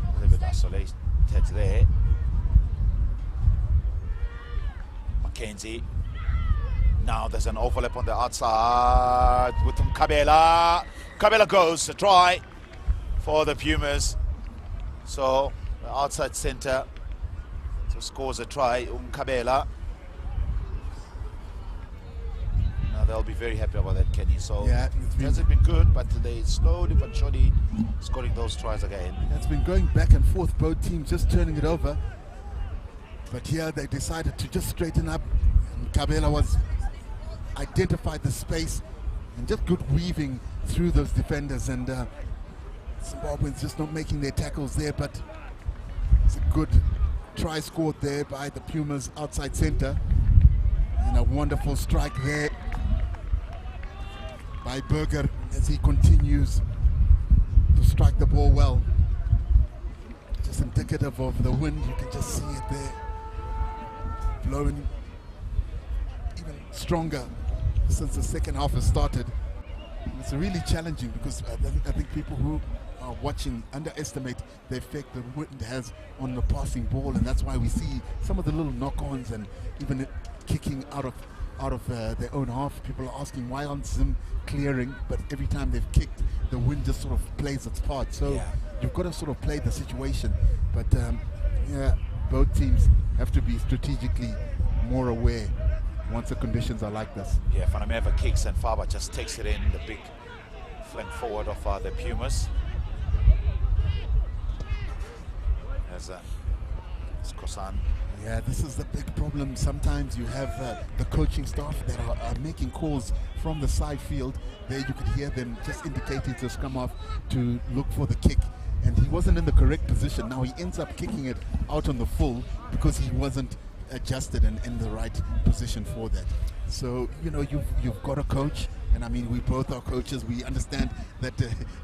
A little bit isolated there. Mackenzie. Now there's an overlap on the outside with Kabela. Kabela goes, a try for the Pumas. So the outside center, so scores a try, Kabela. Now they'll be very happy about that, Kenny. So yeah, it hasn't been good, but they slowly but surely scoring those tries again. It's been going back and forth, both teams just turning it over. But here they decided to just straighten up. And Kabela was identified the space and just good weaving through those defenders, and Zimbabweans just not making their tackles there, but it's a good try scored there by the Pumas outside center, and a wonderful strike there by Berger as he continues to strike the ball well. Just indicative of the wind, you can just see it there blowing even stronger since the second half has started. It's really challenging because I think people who are watching underestimate the effect the wind has on the passing ball, and that's why we see some of the little knock-ons and even it kicking out of their own half. People are asking why aren't Zim clearing, but every time they've kicked, the wind just sort of plays its part. So you've got to sort of play the situation. But yeah, both teams have to be strategically more aware once the conditions are like this. Yeah, Fanameva kicks and Faba just takes it in, the big flank forward of the Pumas. As Skosan. Yeah, this is the big problem. Sometimes you have the coaching staff that are making calls from the side field. There you could hear them just indicating to scrum off to look for the kick. And he wasn't in the correct position. Now he ends up kicking it out on the full because he wasn't adjusted and in the right position for that. So, you know, you've got a coach, and I mean, we both are coaches. We understand that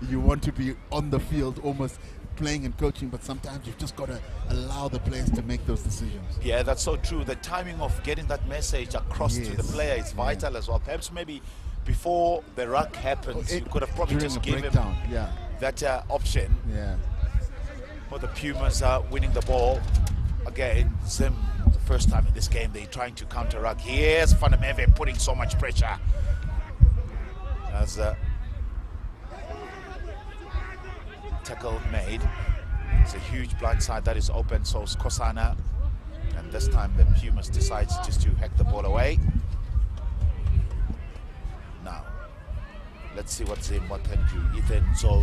you want to be on the field almost playing and coaching, but sometimes you've just got to allow the players to make those decisions. Yeah, that's so true. The timing of getting that message across to the player is vital as well. Perhaps maybe before the ruck happens, you could have probably just given him that option. Yeah. For the Pumas winning the ball again. Zim, the first time in this game, they're trying to counter-ruck. Here's Fanameve putting so much pressure. As tackle made. It's a huge blind side that is open, so Skosana. And this time the Pumas decides just to hack the ball away. Now, let's see what Zim can do. Ethan Zo.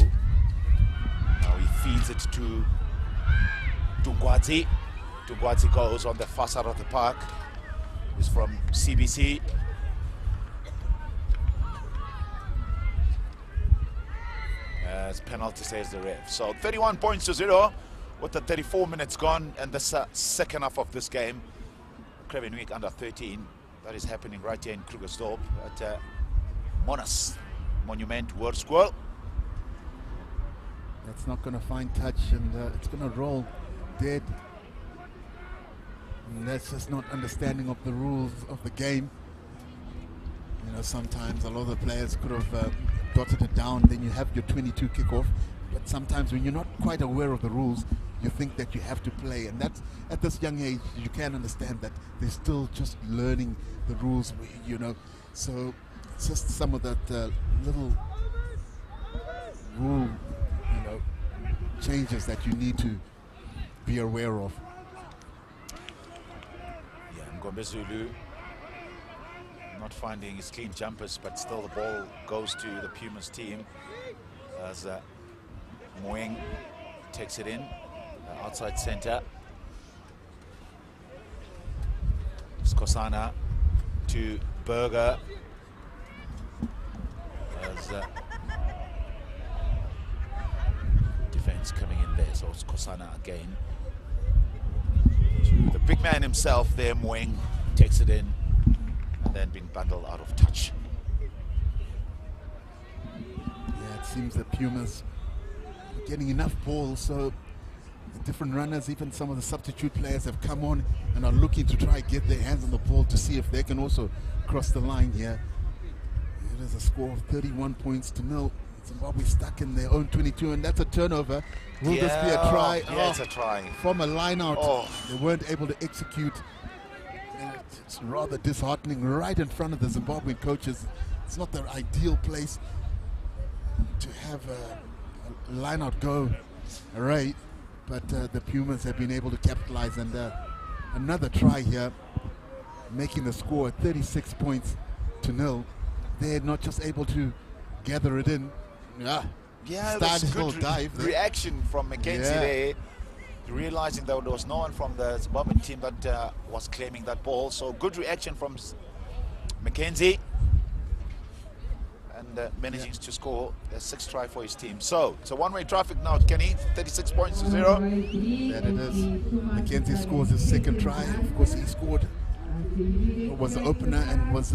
Now he feeds it to Tungwadzi. Tungwadzi goes on the far side of the park. He's from CBC. As penalty says the ref. So 31 points to 0 with the 34 minutes gone, and the second half of this game. Craven Week under 13. That is happening right here in Krugersdorp at Monas Monument World School. That's not going to find touch, and it's going to roll dead. And that's just not understanding of the rules of the game. You know, sometimes a lot of the players could have dotted it down, then you have your 22 kickoff. But sometimes when you're not quite aware of the rules, you think that you have to play. And that's, at this young age, you can understand that they're still just learning the rules, you know. So it's just some of that little rule, you know, changes that you need to be aware of. Yeah, Ngombe Zulu not finding his clean jumpers, but still the ball goes to the Pumas team as Moeng takes it in, outside center. Skosana to Berger as defense coming in there, so it's Skosana again. The big man himself there, Moeng, takes it in and then being bundled out of touch. Yeah, it seems that Pumas are getting enough balls, so the different runners, even some of the substitute players have come on and are looking to try get their hands on the ball to see if they can also cross the line here. It is a score of 31 points to 0. Zimbabwe stuck in their own 22, and that's a turnover. Will this be a try? Yeah, it's a try. From a line out, they weren't able to execute. And it's rather disheartening right in front of the Zimbabwean coaches. It's not their ideal place to have a line out go array, but the Pumas have been able to capitalize, and another try here, making the score 36 points to 0. They're not just able to gather it in. Yeah, it was good dive reaction from Mackenzie there, realizing that there was no one from the Zimbabwean team that was claiming that ball. So good reaction from Mackenzie, and managing to score a 6th try for his team. So it's a one-way traffic now, Kenny. 36 points to 0. That it is. Mackenzie scores his 2nd try. Of course, he scored, was the opener, and was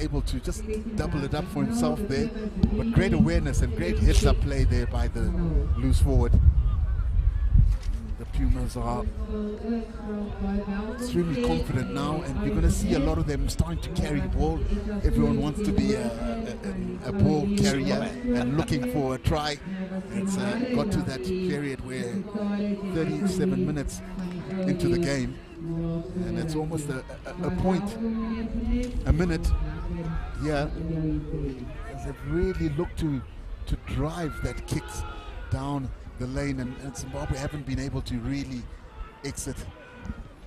able to just double it up for himself there. But great awareness and great heads-up play there by the loose forward. The Pumas are extremely confident now, and you're going to see a lot of them starting to carry the ball. Everyone wants to be a ball carrier and looking for a try. It's got to that period where 37 minutes into the game, and it's almost a point a minute here, as they've really looked to drive that kicks down the lane, and Zimbabwe haven't been able to really exit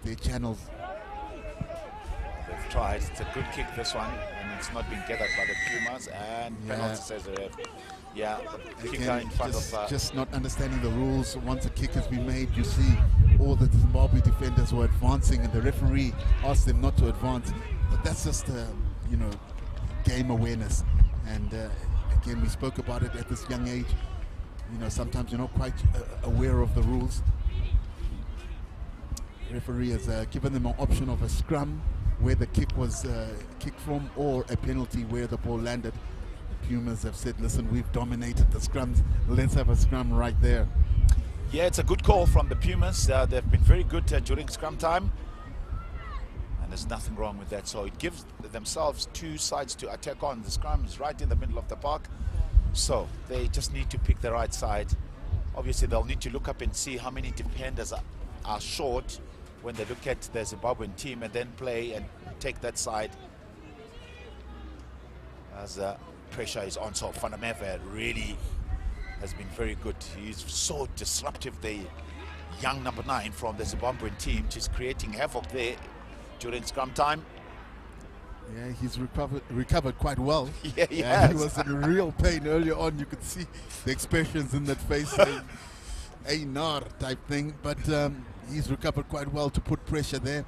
their channels. They've tried. It's a good kick, this one, and it's not been gathered by the Pumas, and penalty says the ref. Yeah, the kicker in front of just not understanding the rules. Once a kick has been made, you see all the Zimbabwe defenders were advancing, and the referee asked them not to advance. But that's just game awareness, and again, we spoke about it at this young age. Sometimes you're not quite aware of the rules. The referee has given them an option of a scrum where the kick was kicked from, or a penalty where the ball landed. The Pumas have said, listen, we've dominated the scrums, let's have a scrum right there. Yeah, it's a good call from the Pumas. They've been very good during scrum time, and there's nothing wrong with that. So it gives themselves 2 sides to attack on. The scrum is right in the middle of the park, so they just need to pick the right side. Obviously, they'll need to look up and see how many defenders are short when they look at the Zimbabwean team, and then play and take that side as pressure is on. So Fanameva really has been very good. He's so disruptive, the young number 9 from the Zimbabwean team, just creating havoc there during scrum time. Yeah, he's recovered quite well. Yeah, he has. He was in real pain earlier on. You could see the expressions in that face, a nar type thing. But he's recovered quite well to put pressure there.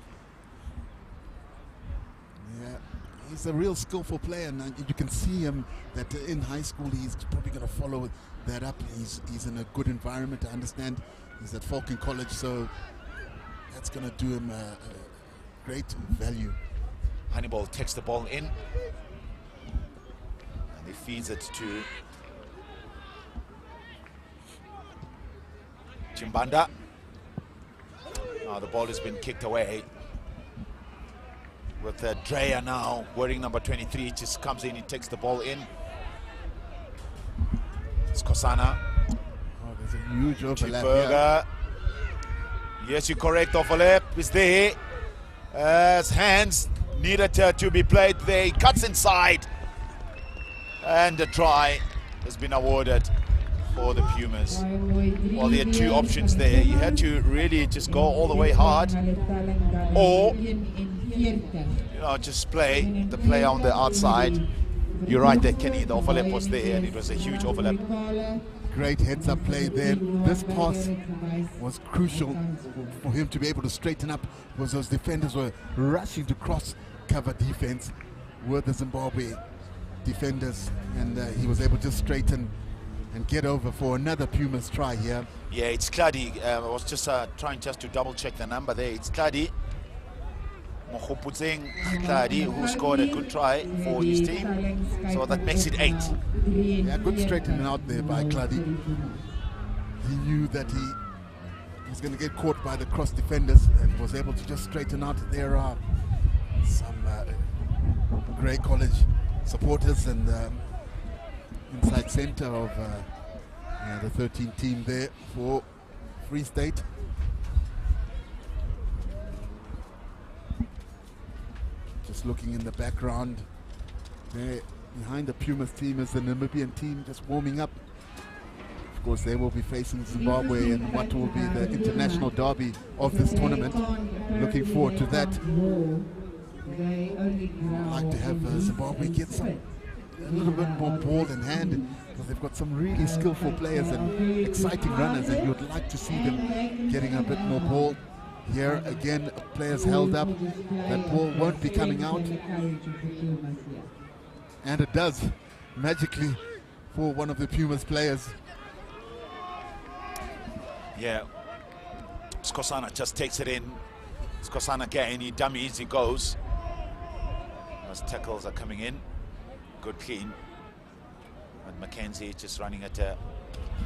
Yeah, he's a real skillful player, and you can see him that in high school he's probably going to follow that up. He's in a good environment. I understand he's at Falcon College, so that's going to do him a great value. Hannibal takes the ball in, and he feeds it to Chimbanda. Now the ball has been kicked away, with Dreyer now wearing number 23. Just comes in, he takes the ball in. It's Kosana. Oh, there's a huge overlap. Burger. Yes, you're correct. Overlap is there. As hands needed to be played there. He cuts inside, and the try has been awarded for the Pumas. Well, there are 2 options there. You had to really just go all the way hard, or just play the player on the outside. You're right there, Kenny. The overlap was there, and it was a huge overlap. Great heads-up play there. This pass was crucial for him to be able to straighten up, because those defenders were rushing to cross-cover defense with the Zimbabwe defenders, and he was able to straighten and get over for another Pumas try here. Yeah, it's Kladi. I was just trying to double-check the number there. It's Kladi. Mohoputseng Kladi, who scored a good try for his team. So that makes it 8. Yeah, good straightening out there by Kladi. He knew that he was going to get caught by the cross defenders and was able to just straighten out. There are some Grey College supporters and inside center of the 13 team there for Free State. Just looking in the background there behind the Pumas team is the Namibian team just warming up. Of course, they will be facing Zimbabwe in what will be the international derby of this tournament. Looking forward to that. I'd like to have Zimbabwe get a little bit more ball in hand, because they've got some really skillful players and exciting runners, and you'd like to see them getting a bit more ball. Here again, players held up. That ball won't be coming out. And it does, magically, for one of the Pumas players. Yeah, Skosana just takes it in. Skosana again, he dummies, he goes. Those tackles are coming in. Good clean. And Mackenzie just running at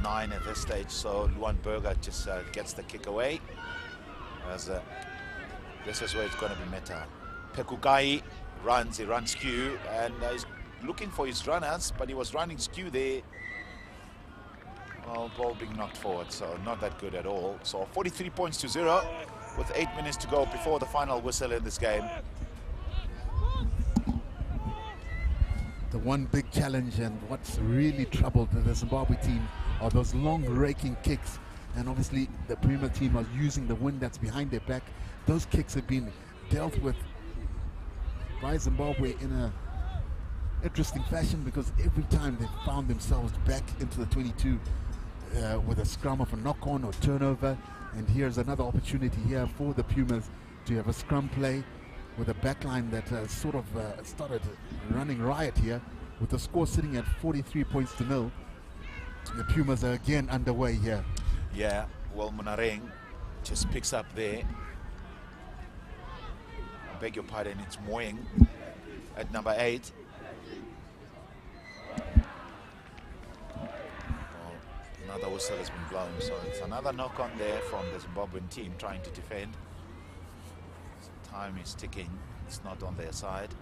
9 at this stage, so Luan Berger just gets the kick away. As this is where it's going to be meta. Pekugai runs, he runs skew, and he's looking for his runners, but he was running skew there. Well, ball being knocked forward, so not that good at all. So 43 points to 0 with 8 minutes to go before the final whistle in this game. The one big challenge, and what's really troubled the Zimbabwe team, are those long raking kicks. And obviously the Puma team are using the wind that's behind their back. Those kicks have been dealt with by Zimbabwe in a interesting fashion, because every time they found themselves back into the 22 with a scrum of a knock-on or turnover. And here's another opportunity here for the Pumas to have a scrum play with a backline that sort of started running riot here, with the score sitting at 43 points to 0. The Pumas are again underway here. Yeah, well, Munareng just picks up there. I beg your pardon, it's Moeng at number 8. Well, another whistle has been blown, so it's another knock on there from the Zimbabwean team trying to defend. Time is ticking, it's not on their side.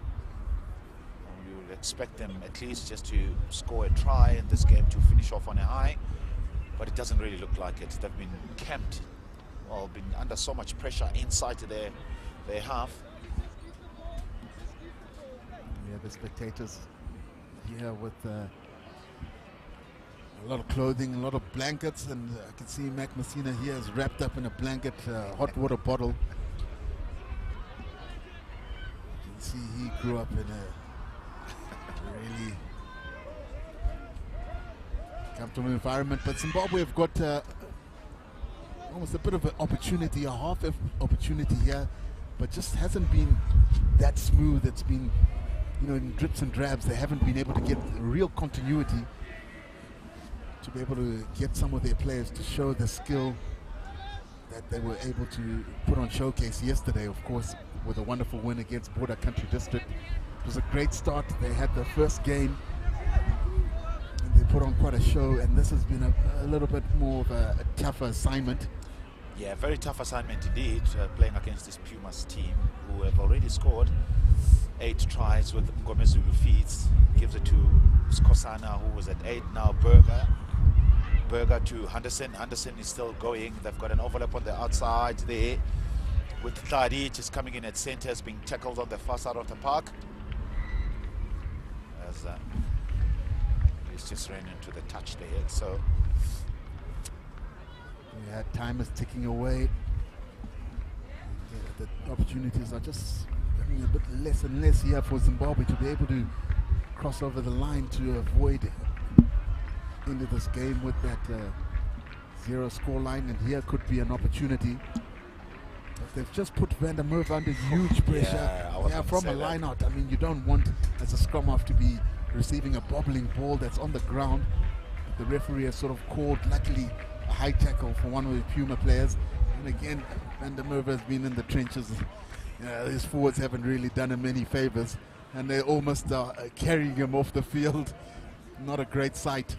And we would expect them at least just to score a try in this game to finish off on a high. But it doesn't really look like it. They've been camped, well, been under so much pressure inside their half. Yeah, the spectators here with a lot of clothing, a lot of blankets, and I can see Mac Messina here is wrapped up in a blanket, hot water bottle. You can see he grew up in a really comfortable environment, but Zimbabwe have got almost a bit of an opportunity, a half opportunity here, but just hasn't been that smooth. It's been, you know, in drips and drabs. They haven't been able to get real continuity to be able to get some of their players to show the skill that they were able to put on showcase yesterday, of course, with a wonderful win against Border Country District. It was a great start. They had the first game, they put on quite a show, and this has been a little bit more of a tougher assignment. Yeah, very tough assignment indeed, playing against this Pumas team, who have already scored 8 tries with Ngomezulu feeds. Gives it to Skosana, who was at 8, now Berger to Henderson. Henderson is still going. They've got an overlap on the outside there, with Tladi just coming in at centers, being tackled on the far side of the park. As he's just ran into the touch there, so yeah, time is ticking away. The opportunities are just getting a bit less and less here for Zimbabwe to be able to cross over the line to avoid into this game with that 0 score line, and here could be an opportunity. But they've just put Van der Merwe under huge pressure. Yeah, from a line out. I mean, you don't want, as a scrum half, to be receiving a bobbling ball that's on the ground. The referee has sort of called, luckily, a high tackle for one of the Puma players. And again, Van der Merwe has been in the trenches. His forwards haven't really done him any favors, and they almost are carrying him off the field. Not a great sight.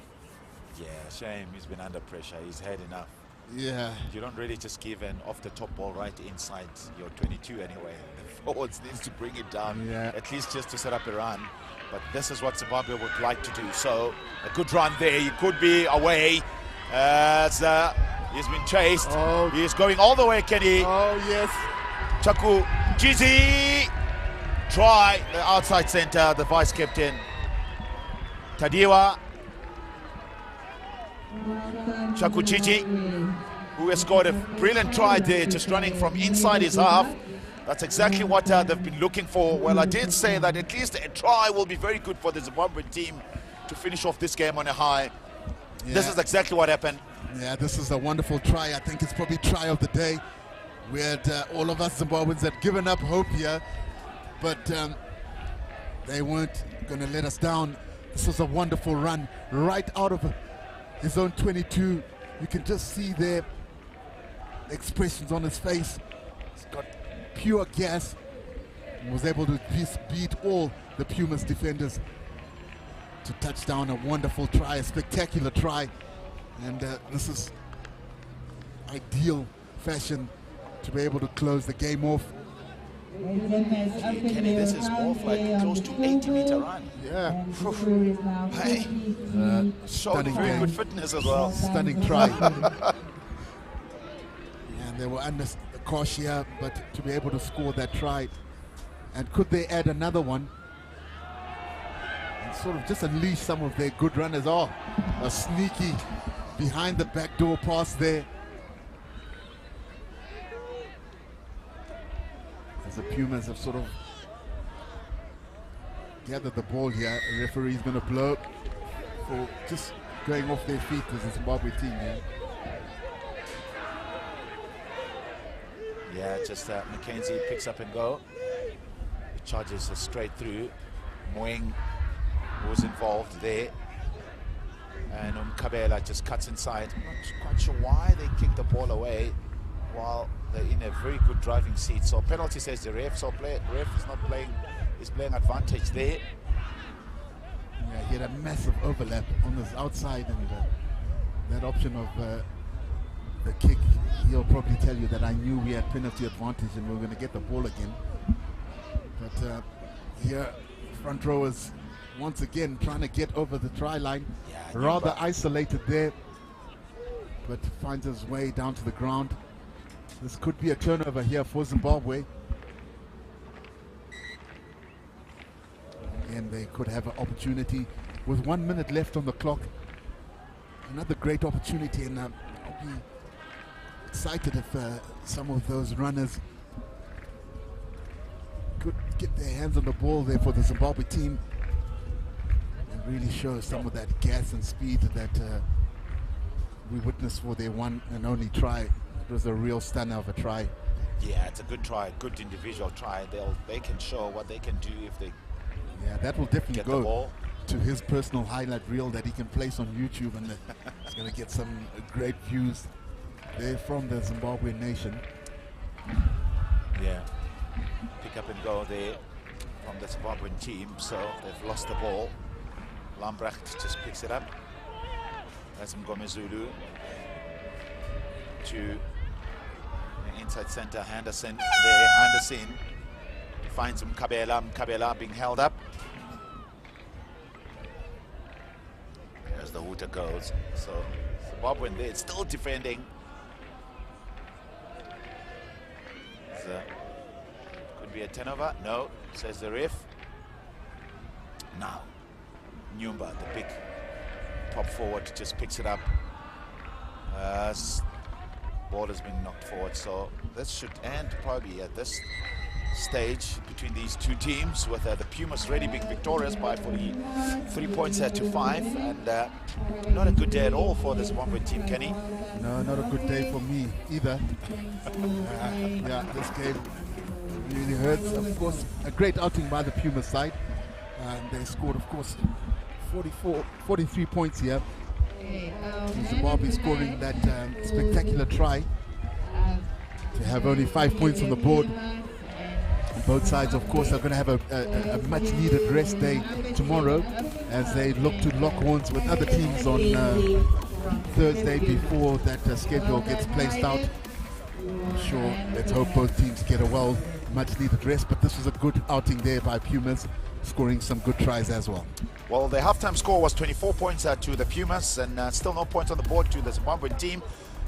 Yeah, shame. He's been under pressure. He's had enough. Yeah. You don't really just give an off-the-top ball right inside your 22 anyway. The forwards needs to bring it down, at least just to set up a run. But this is what Zimbabwe would like to do. So a good run there. He could be away as he's been chased. Oh. He's going all the way, Kenny. Oh, yes. Chaku Chizi. Try the outside center, the vice captain. Tadiwa. Chaku Chichi, who has scored a brilliant try there, just running from inside his half. That's exactly what they've been looking for. Well, I did say that at least a try will be very good for the Zimbabwean team to finish off this game on a high. Yeah. This is exactly what happened. Yeah, this is a wonderful try. I think it's probably try of the day. We had all of us Zimbabweans had given up hope here, but they weren't going to let us down. This was a wonderful run right out of his own 22. You can just see their expressions on his face. He's got pure gas and was able to beat all the Pumas defenders to touch down. A wonderful try, a spectacular try. And this is ideal fashion to be able to close the game off. Kenny, this is off like close to 80-meter run. Yeah. Hey, showed very good fitness as well. Stunning try. And they were under the cosh here, but to be able to score that try. And could they add another one? And sort of just unleash some of their good runners. Oh, a sneaky behind the back door pass there. As the Pumas have sort of gathered the ball here, the referee's going to blow for just going off their feet as the Zimbabwe team here. Yeah, just Mackenzie picks up and go. He charges straight through. Moeng was involved there. And Kabela just cuts inside. I'm not quite sure why they kicked the ball away while they're in a very good driving seat. So penalty says the ref. So ref is not playing. He's playing advantage there. Yeah, he had a massive overlap on this outside, and that option of the kick, he'll probably tell you that I knew we had penalty advantage and we were going to get the ball again. But here, front rowers once again trying to get over the try line. Yeah, rather isolated there, but finds his way down to the ground. This could be a turnover here for Zimbabwe. Again, they could have an opportunity with 1 minute left on the clock. Another great opportunity, and I'll be excited if some of those runners could get their hands on the ball there for the Zimbabwe team and really show some of that gas and speed that we witnessed for their one and only try. It was a real stunner of a try. Yeah, it's a good try, good individual try. They can show what they can do if they that will definitely get go the ball to his personal highlight reel that he can place on YouTube, and he's going to get some great views there from the Zimbabwean nation. Yeah, pick up and go there from the Zimbabwean team. So they've lost the ball. Lambrecht just picks it up. That's Mgomezulu to the inside center. Henderson there. Henderson finds Mkabela. Mkabela being held up. As the hooter goes. So Zimbabwean there, it's still defending. So, could be a turnover. No, says the ref. Now, Nyumba, the big top forward, just picks it up. Ball has been knocked forward, so this should end probably at this stage between these two teams, with the Pumas really being victorious by 43 points to 5, and not a good day at all for the Zimbabwe team, Kenny. No, not a good day for me either. Yeah, this game really hurts. Of course, a great outing by the Pumas side. They scored, of course, 43 points here. Zimbabwe scoring that spectacular try to have only 5 points on the board. Both sides, of course, are going to have a much-needed rest day tomorrow as they look to lock horns with other teams on Thursday before that schedule gets placed out. I'm sure, let's hope both teams get a much needed rest, but this was a good outing there by Pumas, scoring some good tries as well. Well, the halftime score was 24 points to the Pumas, and still no points on the board to the Zimbabwean team.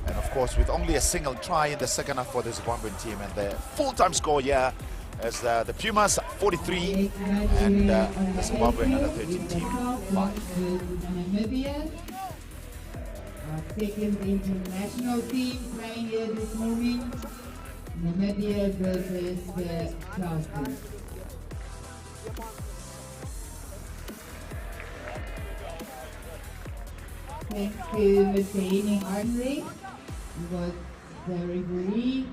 And of course, with only a single try in the second half for the Zimbabwean team, and the full-time score here as the Pumas 43 and the Zimbabwean under-13 team 5. Namibia, our second international team playing here this morning. Namibia versus the Falcons. Thanks to Mr. Henning Henry, who was the referee,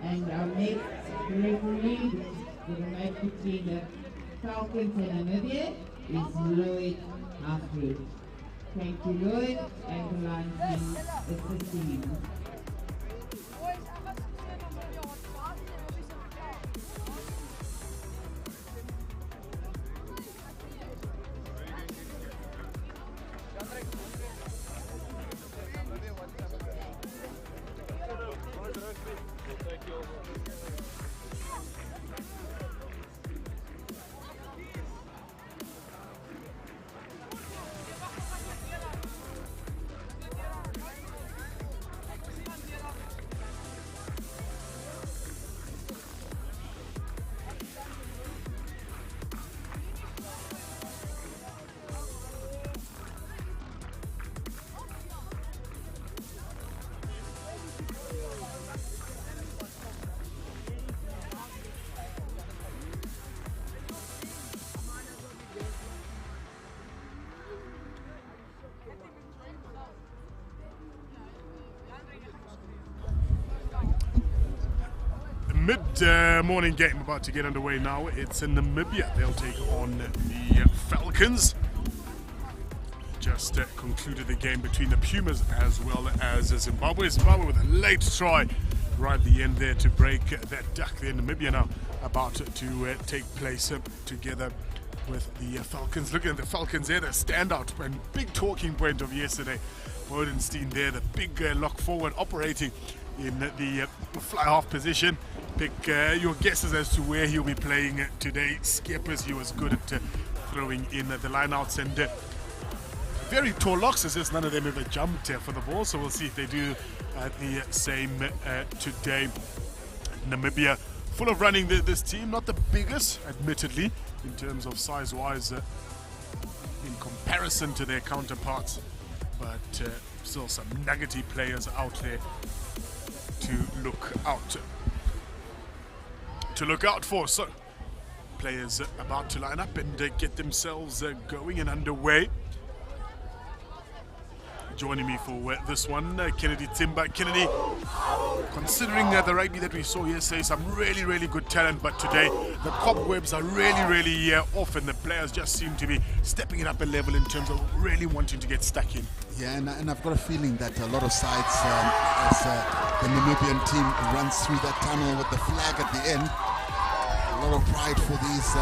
and our next referee, the match between the Falcons and Namibia, is Lloyd Humphrey. Thank you, Lloyd, and BOLAND team assisting him. Mid-morning game about to get underway now. It's in Namibia. They'll take on the Falcons. Just concluded the game between the Pumas as well as Zimbabwe. Zimbabwe with a late try right at the end there to break that duck there. Namibia now about to take place together with the Falcons. Looking at the Falcons there, the standout and big talking point of yesterday. Bodenstein there, the big lock forward operating in the fly half position. Pick your guesses as to where he'll be playing today. Skeppers, he was good at throwing in the lineouts, and very tall locks, as if none of them ever jumped for the ball, so we'll see if they do the same today. Namibia full of running this team, not the biggest admittedly in terms of size wise in comparison to their counterparts, but still some nuggety players out there to look out for. So players about to line up and get themselves going and underway. Joining me for this one, Kennedy Timber. Kennedy, considering the rugby that we saw yesterday, some really good talent, but today the cobwebs are really off, and the players just seem to be stepping it up a level in terms of really wanting to get stuck in. Yeah, and I've got a feeling that a lot of sides, as the Namibian team runs through that tunnel with the flag at the end, a lot of pride for these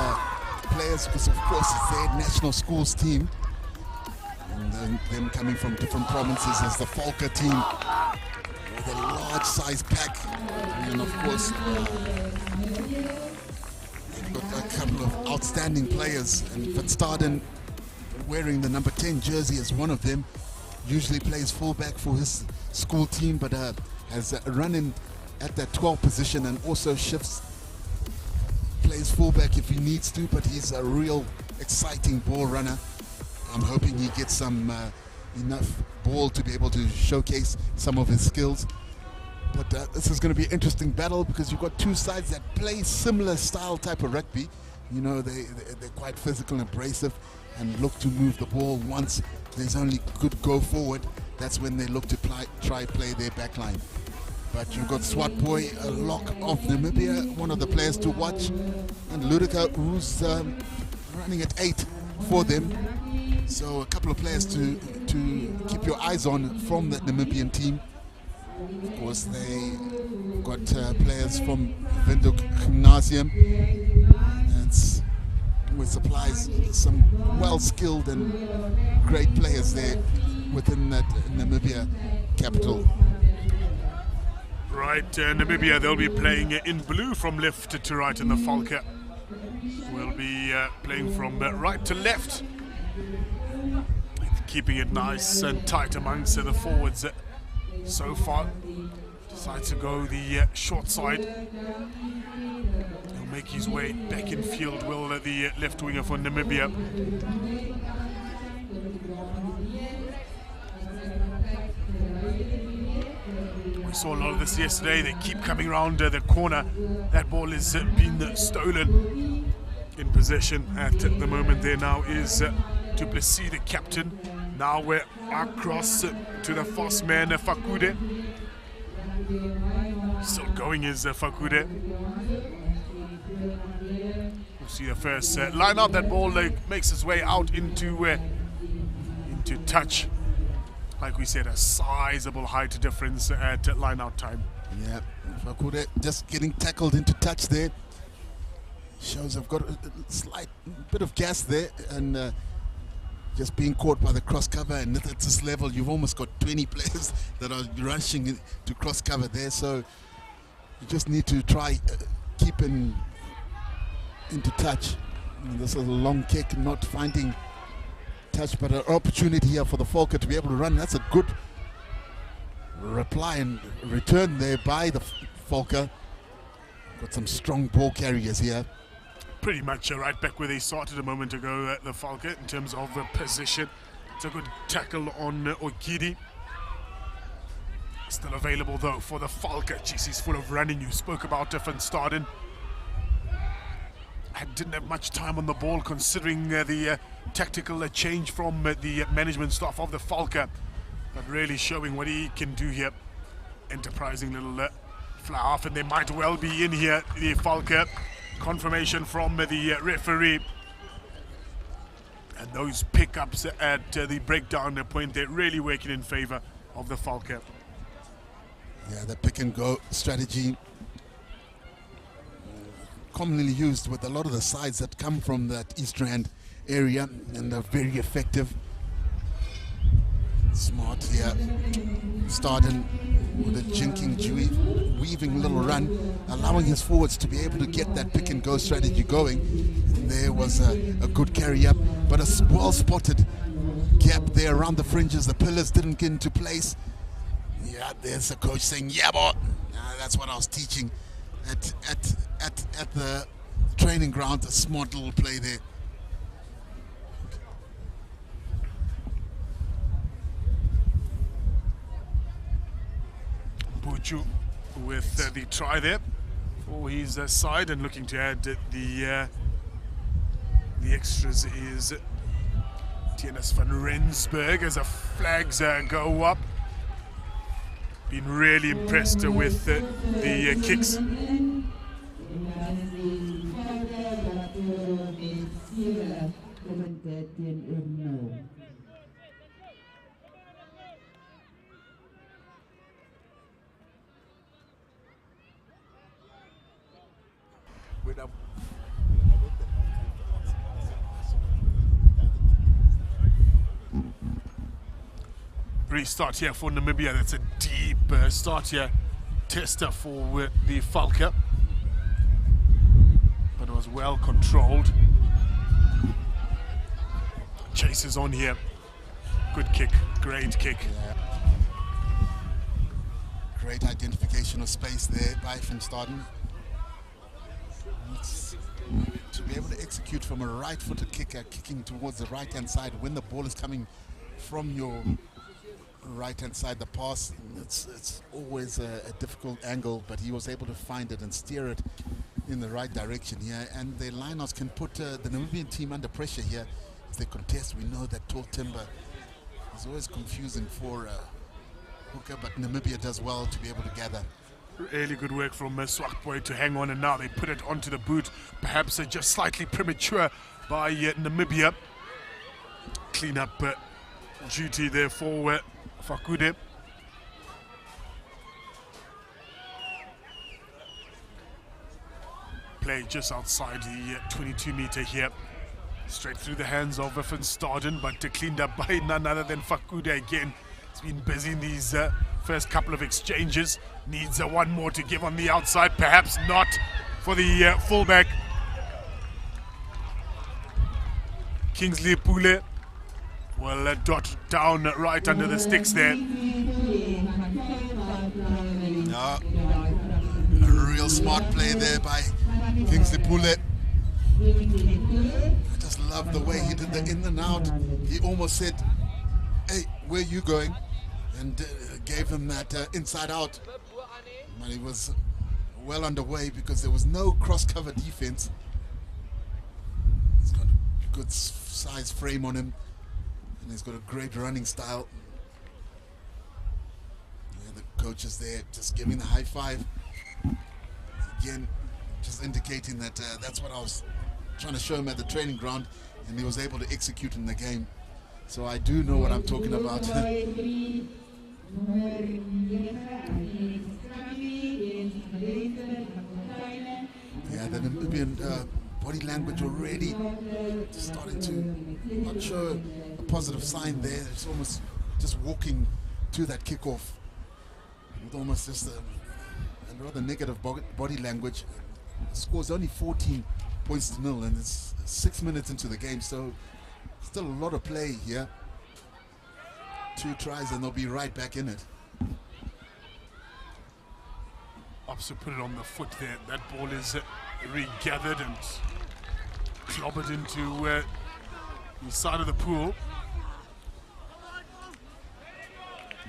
players, because of course it's their national schools team. And them coming from different provinces as the Falca team with a large size pack, and of course they've got a couple of outstanding players, and FIXTURES wearing the number 10 jersey as one of them, usually plays fullback for his school team, but has run in at that 12 position and also plays fullback if he needs to, but he's a real exciting ball runner. I'm hoping he gets some enough ball to be able to showcase some of his skills. But this is going to be an interesting battle, because you've got two sides that play similar style type of rugby. You know, they're quite physical and abrasive and look to move the ball once there's only good go forward. That's when they look to try play their back line. But you've got Swat Boy, a lock of Namibia, one of the players to watch, and Ludika, who's running at 8 for them. So a couple of players to keep your eyes on from that Namibian team. Of course, they got players from Windhoek Gymnasium. That's who supplies some well-skilled and great players there. within that Namibia capital. Right, Namibia, they'll be playing in blue from left to right, and the Falcon will be playing from right to left, keeping it nice and tight amongst the forwards so far. Decides to go the short side. He'll make his way back in field, will the left winger for Namibia. We saw a lot of this yesterday. They keep coming around the corner. That ball has been stolen. In possession at the moment there now is Du Plessis, the captain. Now we're across to the fast man, Fakude. Still going is Fakude. We'll see the first line up. That ball makes its way out into touch. Like we said, a sizable height difference at line-out time. Yeah, Fakude just getting tackled into touch there. Shows I've got a slight bit of gas there, and just being caught by the cross cover. And at this level, you've almost got 20 players that are rushing to cross cover there. So you just need to try keep into touch. And this is a long kick, not finding touch, but an opportunity here for the Falcon to be able to run. That's a good reply and return there by the Falcon. Got some strong ball carriers here. Pretty much right back where they started a moment ago, the Falcon, in terms of position. It's a good tackle on Okidi. Still available though for the Falcon. Jeez, he's full of running. You spoke about Van Staden. I didn't have much time on the ball considering the tactical change from the management staff of the Falcon, but really showing what he can do here. Enterprising little fly off, and they might well be in here, the Falcon. Confirmation from the referee. And those pickups at the breakdown point, they're really working in favor of the Falcon. Yeah, the pick and go strategy commonly used with a lot of the sides that come from that East Rand area, and they're very effective. Smart here. Starting with a jinking, weaving little run, allowing his forwards to be able to get that pick and go strategy going. And there was a good carry up, but a well spotted gap there around the fringes. The pillars didn't get into place. Yeah, there's the coach saying, yeah, boy. That's what I was teaching at the training ground. A smart little play there. Buchu with the try there for his side, and looking to add the extras is Tienus van Rensburg as the flags go up. Been really impressed with the kicks. Restart here for Namibia. That's a deep start here. Tester for the Falcon, but it was well controlled. Chases on here. Good kick, great kick. Yeah. Great identification of space there by Van Staden. To be able to execute from a right-footed kicker, kicking towards the right-hand side when the ball is coming from your right-hand side, the pass, it's always a difficult angle, but he was able to find it and steer it in the right direction here. And the lineouts can put the Namibian team under pressure here. If they contest, we know that tall timber is always confusing for hooker, but Namibia does well to be able to gather. Really good work from Swakboy to hang on, and now they put it onto the boot. Perhaps just slightly premature by Namibia. Clean up duty there for Fakude. Play just outside the 22-meter here. Straight through the hands of Van Staden, but cleaned up by none other than Fakude again. He's been busy in these first couple of exchanges. Needs one more to give on the outside, perhaps not for the fullback. Kingsley Pule will dot down right under the sticks there. No, a real smart play there by Kingsley Pule. I just love the way he did the in and out. He almost said, "Hey, where are you going?" and gave him that inside out. But he was well underway because there was no cross-cover defense. He's got a good size frame on him, and he's got a great running style. Yeah, the coach is there just giving the high five. Again, just indicating that that's what I was trying to show him at the training ground, and he was able to execute in the game. So I do know what I'm talking about. Yeah, the Namibian body language already starting to not show a positive sign there. It's almost just walking to that kickoff with almost just a rather negative body language. The score's only 14 points to 0, and it's 6 minutes into the game, so still a lot of play here. 2 tries and they'll be right back in it. Opposite put it on the foot there. That ball is regathered and clobbered into the side of the pool.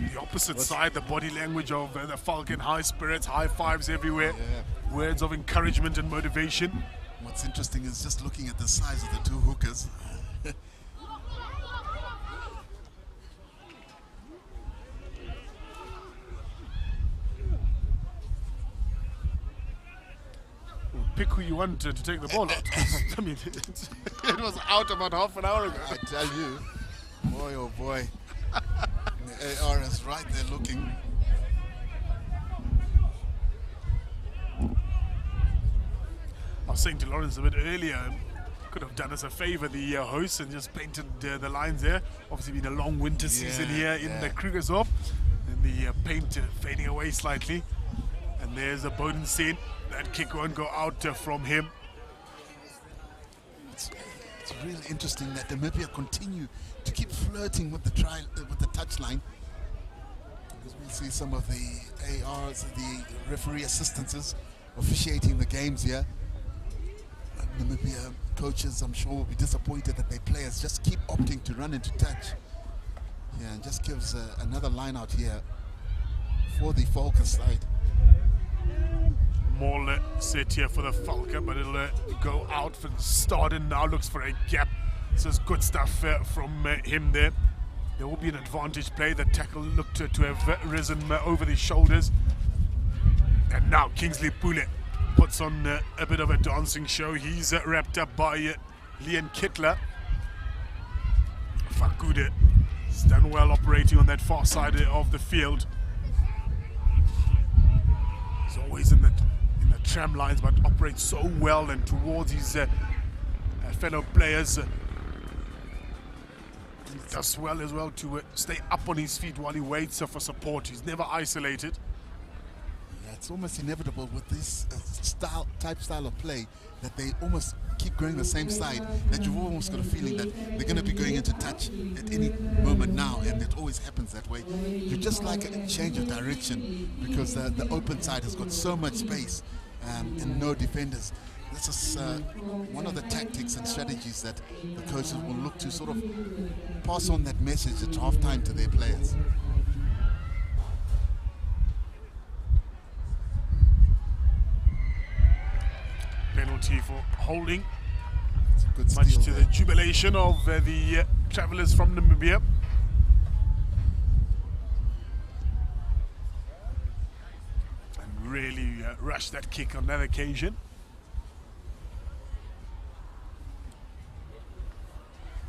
The opposite side, the body language of the Falcon, high spirits, high fives everywhere. Yeah. Words of encouragement and motivation. What's interesting is just looking at the size of the 2 hookers. Pick who you want to take the ball out. I mean, it was out about half an hour ago. I tell you, boy oh boy. The AR is right there looking. I was saying to Lawrence a bit earlier, could have done us a favor, the hosts, and just painted the lines there. Obviously been a long winter season here in the Krugersdorp, and the paint fading away slightly. And there's a Bodenstein. That kick won't go out from him. It's really interesting that Namibia continue to keep flirting with the touchline. Because we see some of the ARs, the referee assistances, officiating the games here. Namibia coaches, I'm sure, will be disappointed that their players just keep opting to run into touch. Yeah, and just gives another line out here for the Falcon side. More set here for the Falcon, but it'll go out. Van Staden now looks for a gap. This is good stuff from him there. There will be an advantage play. The tackle looked to have risen over the shoulders. And now Kingsley Pule puts on a bit of a dancing show. He's wrapped up by Leon Kittler. Fakude has done well operating on that far side of the field. He's always in the tram lines, but operates so well and towards his fellow players. Does well as well to stay up on his feet while he waits for support. He's never isolated. Yeah, it's almost inevitable with this style of play that they almost keep going the same side, that you've almost got a feeling that they're going to be going into touch at any moment now, and it always happens that way. You just like a change of direction because the open side has got so much space and no defenders. This is one of the tactics and strategies that the coaches will look to sort of pass on that message at half-time to their players. Penalty for holding. Good much steal to there. the jubilation of the travellers from Namibia. And really rushed that kick on that occasion.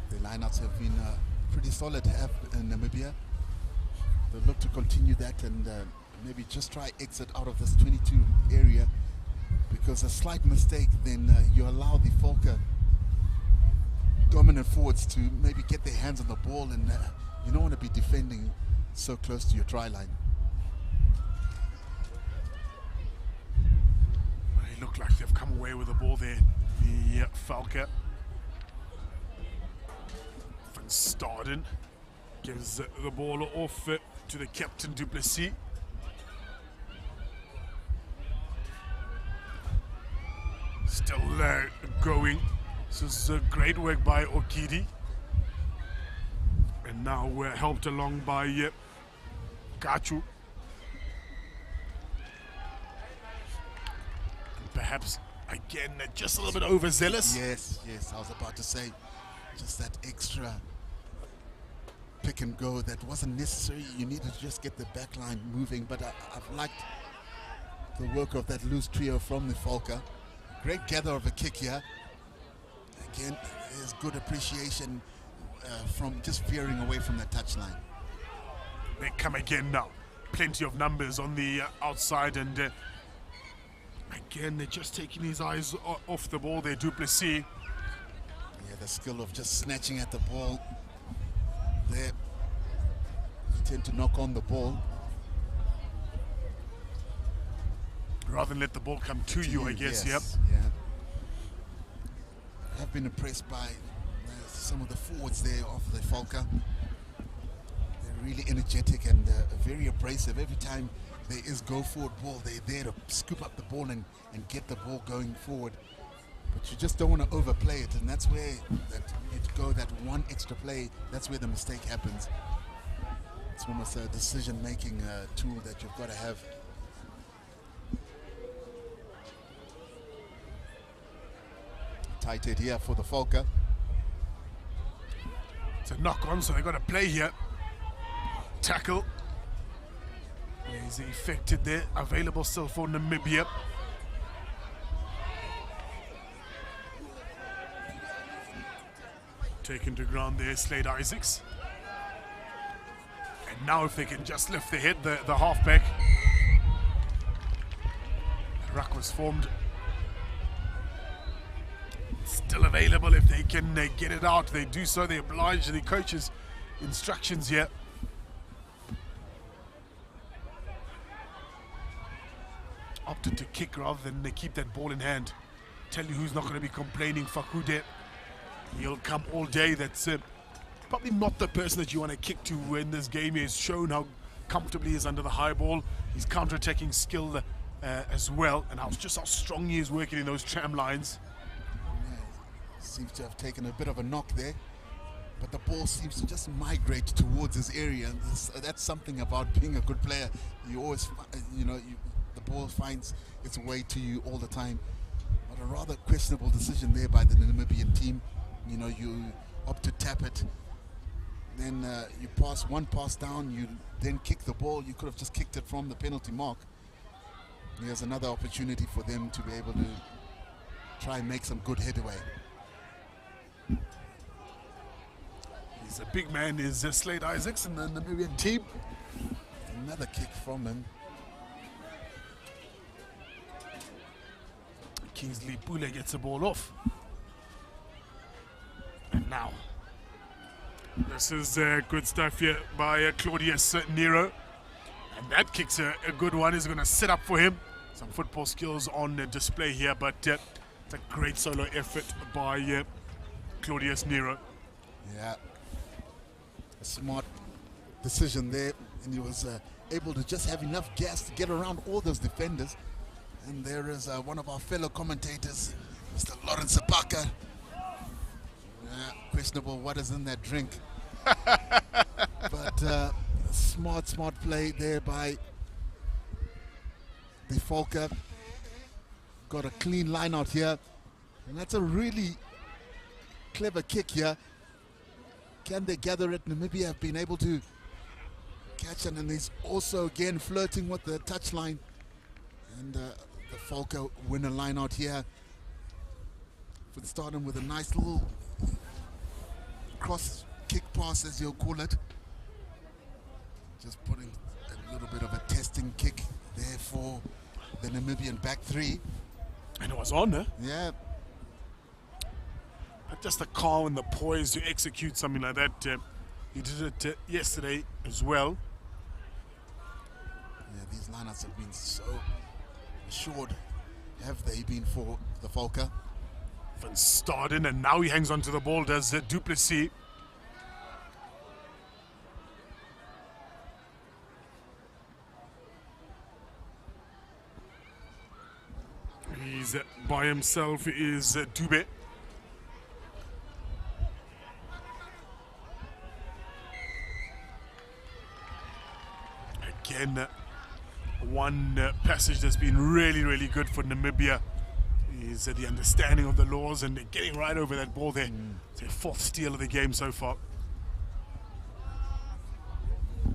The lineouts have been pretty solid in Namibia. They'll look to continue that and maybe just try exit out of this 22 area, because a slight mistake then you allow the Falcon dominant forwards to maybe get their hands on the ball, and you don't want to be defending so close to your try line. They look like they've come away with the ball there, the Falcon. Van Staden gives the ball off to the captain Du Plessis. Still going. This is great work by Okidi. And now we're helped along by Gachu. Perhaps, again, just a little bit overzealous. Yes, I was about to say, just that extra pick and go that wasn't necessary. You needed to just get the back line moving, but I've liked the work of that loose trio from the Falca. Great gather of a kick here. Again, there's good appreciation from just veering away from the touchline. They come again now. Plenty of numbers on the outside, and again, they're just taking his eyes off the ball there, Du Plessis. Yeah, the skill of just snatching at the ball there. You tend to knock on the ball. Rather than let the ball come to you, I guess, yes, yep. Yeah. I've been impressed by some of the forwards there of the Falca. They're really energetic and very abrasive. Every time there is go forward ball, they're there to scoop up the ball and get the ball going forward. But you just don't want to overplay it, and that's where that one extra play, that's where the mistake happens. It's almost a decision-making tool that you've got to have. Tight head here for the Falca. It's a knock on, so they've got to play here. Tackle. Is effected there. Available still for Namibia. Taken to ground there, Slade Isaacs. And now if they can just lift the head, the halfback. Ruck was formed. Still available if they can get it out. They do so. They oblige the coach's instructions here. Opted to kick rather than keep that ball in hand. Tell you who's not going to be complaining. Fakude. He'll come all day. That's probably not the person that you want to kick to in this game. He has shown how comfortably he is under the high ball. His counter-attacking skill as well, and just how strong he is working in those tram lines. Seems to have taken a bit of a knock there, but the ball seems to just migrate towards his area. And that's something about being a good player. You always, the ball finds its way to you all the time. But a rather questionable decision there by the Namibian team. You opt to tap it, then you pass one pass down, you then kick the ball. You could have just kicked it from the penalty mark. Here's another opportunity for them to be able to try and make some good headway. He's a big man, is Slade Isaacs in the Namibian team. Another kick from him. Kingsley Pule gets the ball off. And now, this is good stuff here by Claudius Nero. And that kick's a good one. Is going to set up for him. Some football skills on display here, but it's a great solo effort by Claudius Nero. Yeah, a smart decision there, and he was able to just have enough gas to get around all those defenders. And there is one of our fellow commentators, Mr. Lawrence Apaka. Questionable what is in that drink. But smart play there by the Falca. Got a clean line out here, and that's a really clever kick here. Can they gather it? Namibia have been able to catch it, and he's also again flirting with the touchline. And the Falco win a line out here. For starting with a nice little cross kick pass, as you'll call it. Just putting a little bit of a testing kick there for the Namibian back three. And it was on, huh? Yeah. Just the calm and the poise to execute something like that. He did it yesterday as well. Yeah, these lineups have been so assured, have they been, for the Falca? Van Staden, and now he hangs onto the ball, does Duplessis. He's by himself, is Dube. Again, one passage that's been really, really good for Namibia is the understanding of the laws and getting right over that ball there. It's their 4th steal of the game so far. Yeah,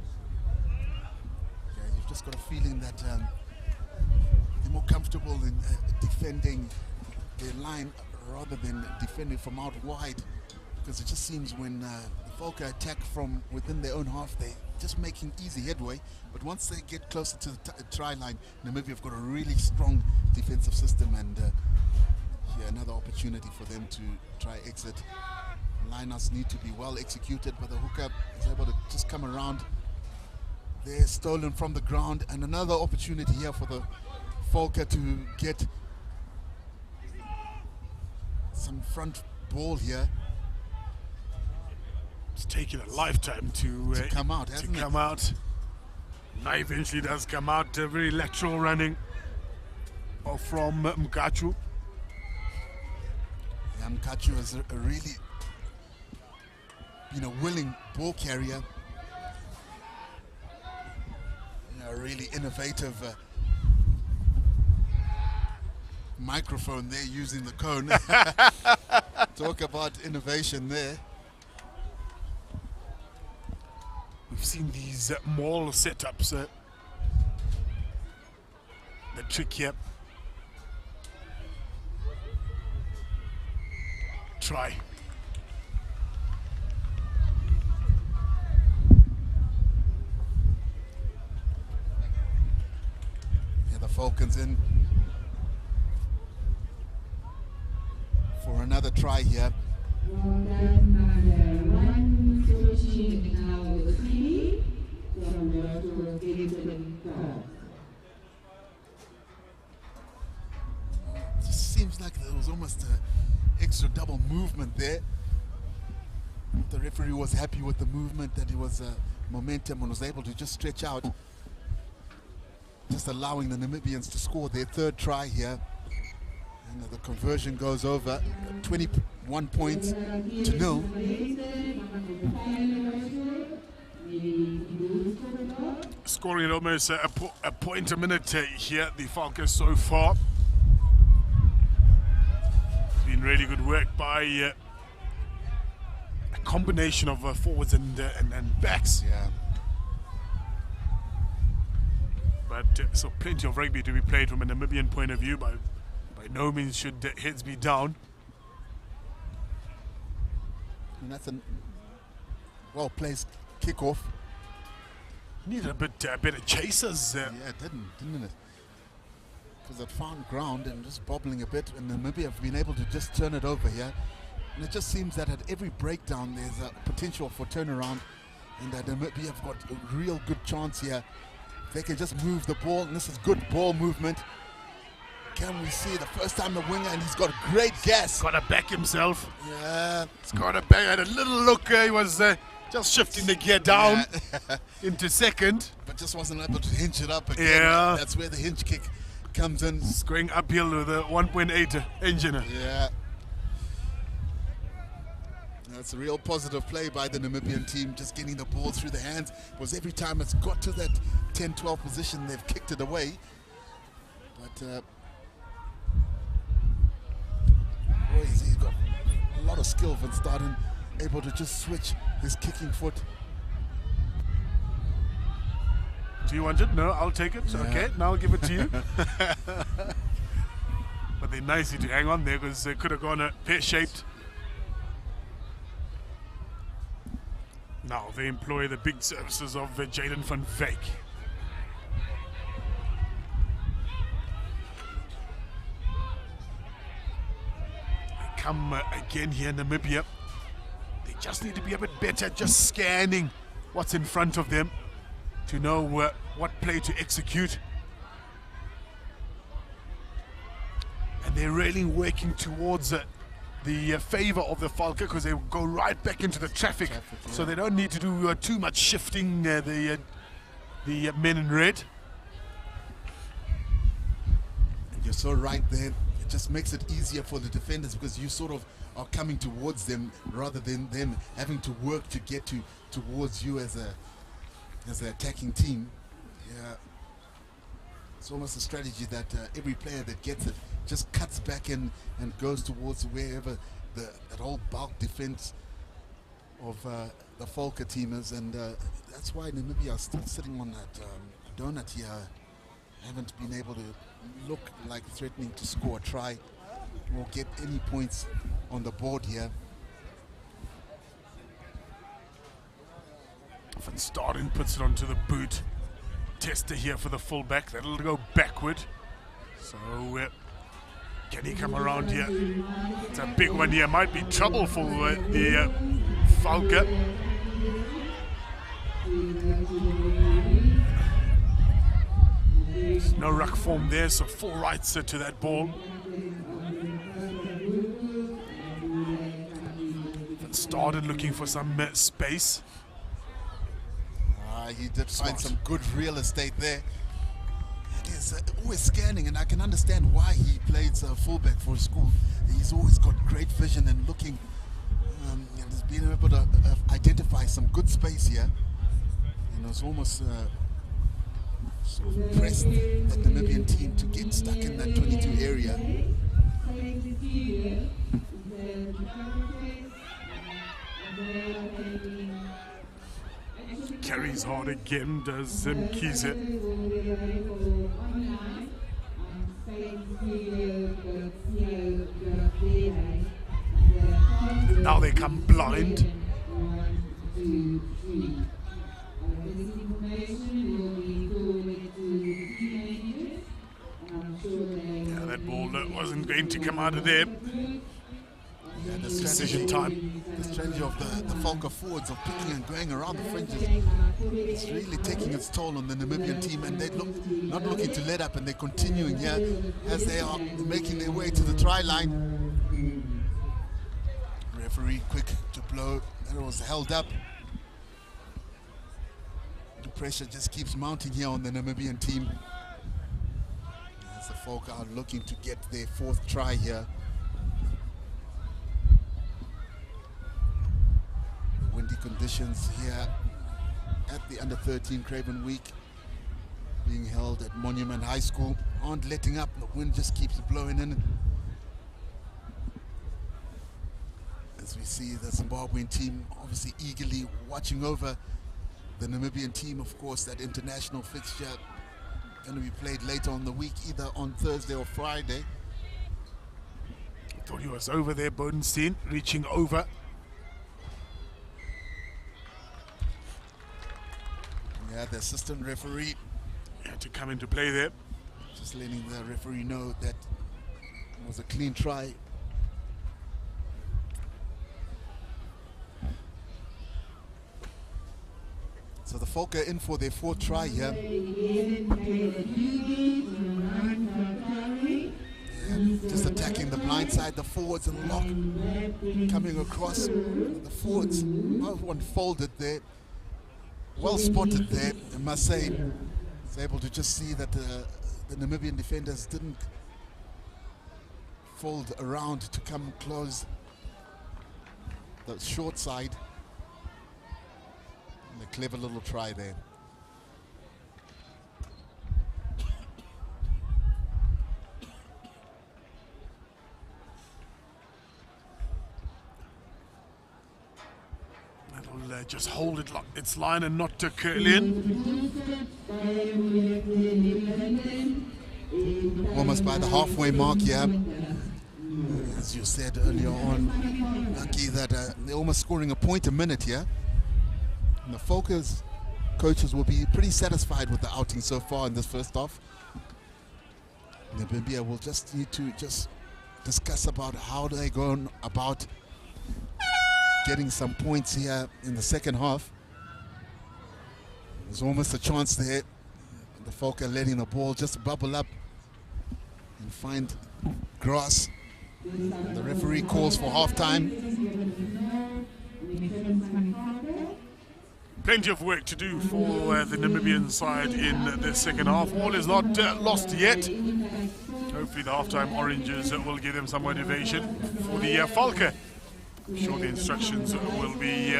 you've just got a feeling that they're more comfortable in defending their line rather than defending from out wide, because it just seems when the Falca attack from within their own half, they're just making easy headway, but once they get closer to the try line, Namibia have got a really strong defensive system, and here another opportunity for them to try exit. Lineups need to be well executed, but the hooker is able to just come around. They're stolen from the ground, and another opportunity here for the Falca to get some front ball here. It's taken a lifetime to come out, hasn't it? Now eventually does come out. Very lateral running from Mkachu. Yeah, Mkachu has a really been a willing ball carrier. Yeah, a really innovative microphone there using the cone. Talk about innovation there. We've seen these mall setups. The trick here. Try. Yeah, the Falcons in for another try here. Just seems like there was almost an extra double movement there. The referee was happy with the movement, that it was momentum, and was able to just stretch out, just allowing the Namibians to score their 3rd try here. And the conversion goes over, 21 points to 0. Scoring at almost a point a minute here, the Falcons so far. It's been really good work by a combination of forwards and backs. Yeah. But so plenty of rugby to be played from a Namibian point of view. By no means should heads be down. And that's a well-placed kickoff. Needed a bit better chasers. Yeah, it didn't it? Because it found ground and just bobbling a bit, and Namibia have been able to just turn it over here. And it just seems that at every breakdown there's a potential for turnaround, and that Namibia have got a real good chance here. They can just move the ball, and this is good ball movement. Can we see the first time the winger, and he's got great gas. Got to back himself. Yeah. He's got to back. Had a little look. He was just shifting the gear down into second. But just wasn't able to hinge it up again. Yeah. That's where the hinge kick comes in. It's going uphill with a 1.8 engine. Yeah. That's a real positive play by the Namibian team, just getting the ball through the hands. Because every time it's got to that 10-12 position, they've kicked it away. But he's got a lot of skill. Van Staden able to just switch his kicking foot. Do you want it? No, I'll take it. Yeah. Okay, now I'll give it to you. But they're nicely to hang on there, because they could have gone pear-shaped. Now they employ the big services of Jaden van Wyk. come again here in Namibia. They just need to be a bit better at just scanning what's in front of them to know what play to execute. And they're really working towards the favor of the Falcon, because they go right back into the traffic, so they don't need to do too much shifting, the men in red. And you're so right there. It just makes it easier for the defenders, because you sort of are coming towards them rather than them having to work to get towards you as an attacking team. Yeah, it's almost a strategy that every player that gets it just cuts back and goes towards wherever that whole bulk defense of the Falcon team is, and that's why Namibia are still sitting on that donut here. Haven't been able to look like threatening to score a try or get any points on the board here. Van Staden puts it onto the boot. Tester here for the fullback. That'll go backward. So can he come around here? It's a big one here. Might be trouble for the Falcon. There's no ruck form there, so full rights to that ball. Van Staden looking for some space. He did find some good real estate there. He's always scanning, and I can understand why he plays fullback for his school. He's always got great vision and looking, and he's been able to identify some good space here. And it's almost sort of pressed the Namibian team to get stuck in that 22 area. Carries hard again, does Mkhize. Now they come blind. Yeah, that ball wasn't going to come out of there. Yeah, the decision time. The strategy of the Falcon forwards of picking and going around the fringes is really taking its toll on the Namibian team, and they're not looking to let up, and they're continuing here as they are making their way to the try line. Referee quick to blow. That was held up. The pressure just keeps mounting here on the Namibian team, as the Falcon are looking to get their 4th try here. Windy conditions here at the Under-13 Craven Week, being held at Monument High School, aren't letting up. The wind just keeps blowing in. As we see the Zimbabwean team obviously eagerly watching over the Namibian team. Of course, that international fixture going to be played later on the week, either on Thursday or Friday. Thought he was over there, Bodenstein, reaching over. Yeah, the assistant referee had to come into play there. Just letting the referee know that it was a clean try. So the Falcon in for their 4th try here. Yeah, just attacking the blind side, the forwards and lock coming across. The forwards, one folded there. Well spotted there, I must say. He's able to just see that the Namibian defenders didn't fold around to come close the short side. And a clever little try there. Just hold it its line and not to curl in. Almost by the halfway mark here. As you said earlier on, lucky that they're almost scoring a point a minute here. And the Falcons coaches will be pretty satisfied with the outing so far in this first half. Namibia will just need to discuss about how they're going about getting some points here in the second half. There's almost a chance there. The folk are letting the ball just bubble up and find grass. The referee calls for half-time. Plenty of work to do for the Namibian side in the second half. All is not lost yet. Hopefully the half-time oranges will give them some motivation for the Falcon. I'm sure the instructions will be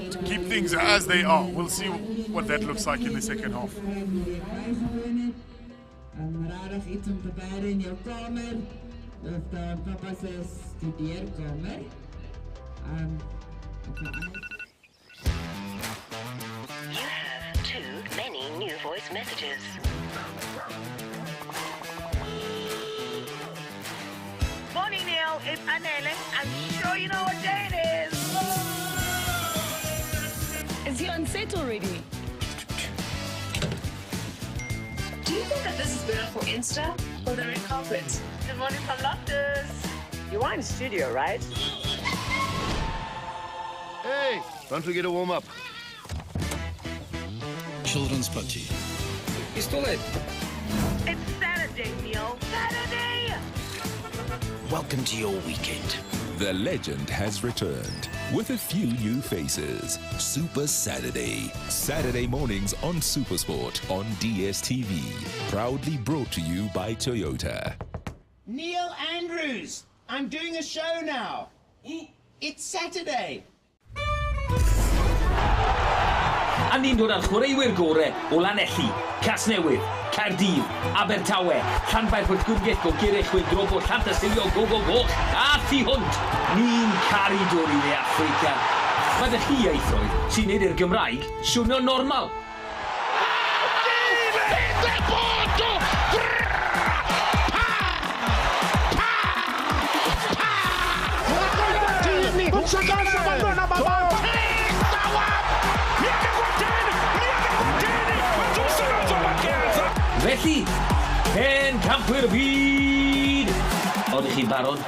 to keep things as they are. We'll see what that looks like in the second half. You have too many new voice messages. Morning, Neil. It's Anele. I'm sure you know what day it is. Is he on set already? Do you think that this is better for Insta or the red carpet? Good morning from Loftus. You are in studio, right? Hey, don't forget to warm up. Children's party. It's too late. It's Saturday, Neil. Saturday! Welcome to your weekend. The legend has returned with a few new faces. Super Saturday. Saturday mornings on Supersport on DSTV. Proudly brought to you by Toyota. Neil Andrews, I'm doing a show now. It's Saturday. A ni'n dod â'r chwaraewyr gorau o Lanelli, Casnewydd, Caerdydd, Abertawe, Llanfair Pwllgwyngyll o Girechwyd, Drobo, Llantysilio, Goch, a Thu Hwnt. Ni'n caru dod i dde Africa. Mae dy chi eithroedd sy'n neud i'r Gymraeg swnio normal. Felly, pen campwyr byd! Oeddech chi'n barod?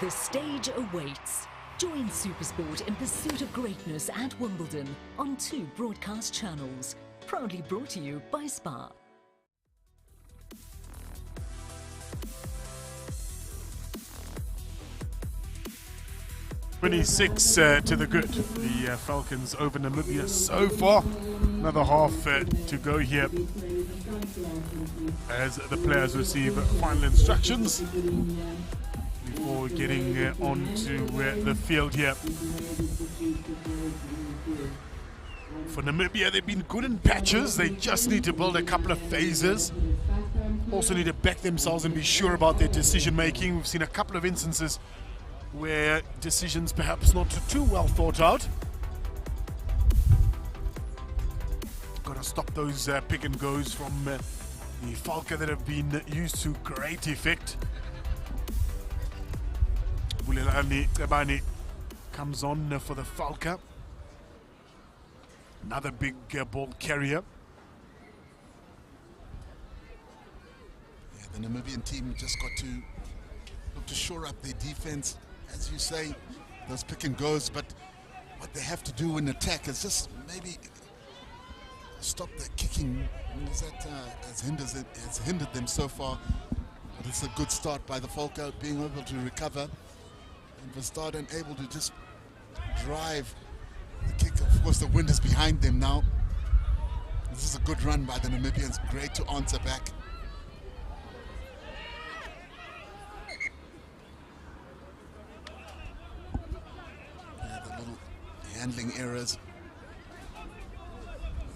The stage awaits. Join Supersport in pursuit of greatness at Wimbledon on 2 broadcast channels. Proudly brought to you by Spa. $26 to the good. The Falcons over Namibia so far. Another half to go here as the players receive final instructions before getting onto the field here. For Namibia, they've been good in patches. They just need to build a couple of phases. Also need to back themselves and be sure about their decision making. We've seen a couple of instances where decisions perhaps not too well thought out. Got to stop those pick and goes from the Falcon that have been used to great effect. Bulelani Ebani comes on for the Falcon. Another big ball carrier. Yeah, the Namibian team just got to look to shore up their defense. As you say, those pick and goes, but what they have to do in attack is just maybe stop the kicking. That has hindered them so far. But it's a good start by the Falco, being able to recover. And Verstappen able to just drive the kick. Of course, the wind is behind them now. This is a good run by the Namibians. Great to answer back. Yeah, the little handling errors.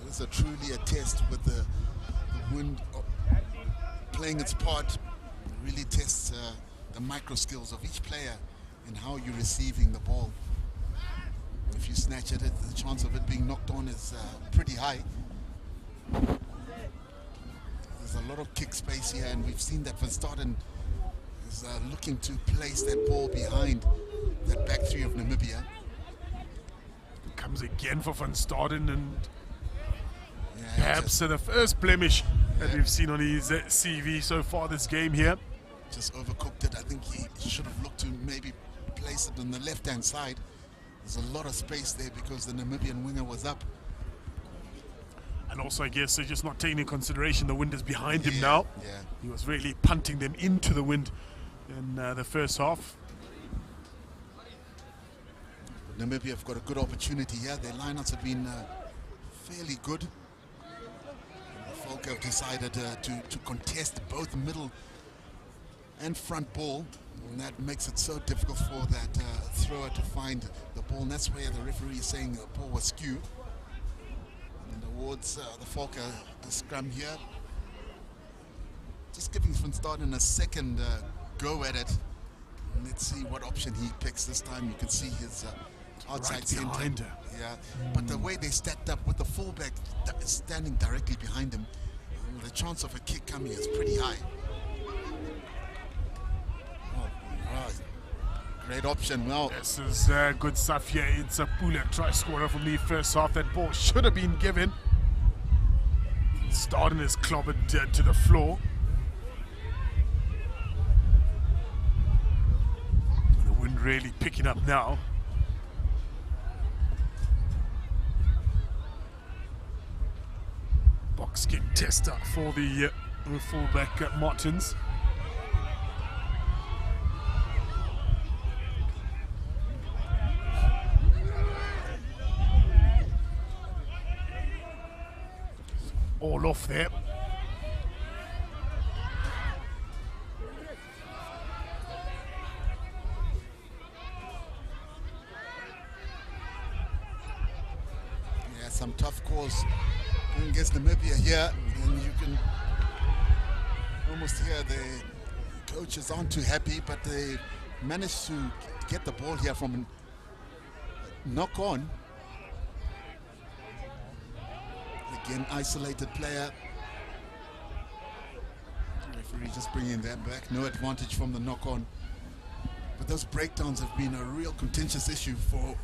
This is truly a test with the wind playing its part. It really tests the micro skills of each player and how you're receiving the ball. If you snatch at it, the chance of it being knocked on is pretty high. There's a lot of kick space here, and we've seen that Verstappen is looking to place that ball behind that back three of Namibia. Comes again for Van Staden, and perhaps the first blemish that we've seen on his CV so far this game here. Just overcooked it. I think he should have looked to maybe place it on the left-hand side. There's a lot of space there because the Namibian winger was up. And also, I guess, just not taking into consideration the wind is behind him now. Yeah. He was really punting them into the wind in the first half. Namibia have got a good opportunity here. Their lineouts have been fairly good. The Falco have decided to contest both middle and front ball, and that makes it so difficult for that thrower to find the ball, and that's where the referee is saying the ball was skewed. And towards the Falco, the scrum here. Just giving Van Staden a second go at it. And let's see what option he picks this time. You can see his outside center. Yeah, but the way they stacked up with the fullback standing directly behind him, the chance of a kick coming is pretty high. Great option. Well, this is good stuff here. It's a Pula try scorer from the first half. That ball should have been given. Staden is clobbered to the floor. The wind really picking up now. Box kick tester for the fullback Martins. All off there. Yeah, some tough calls against Namibia here, and you can almost hear the coaches aren't too happy, but they managed to get the ball here from a knock on. Again, isolated player. Referee just bringing that back. No advantage from the knock-on. But those breakdowns have been a real contentious issue for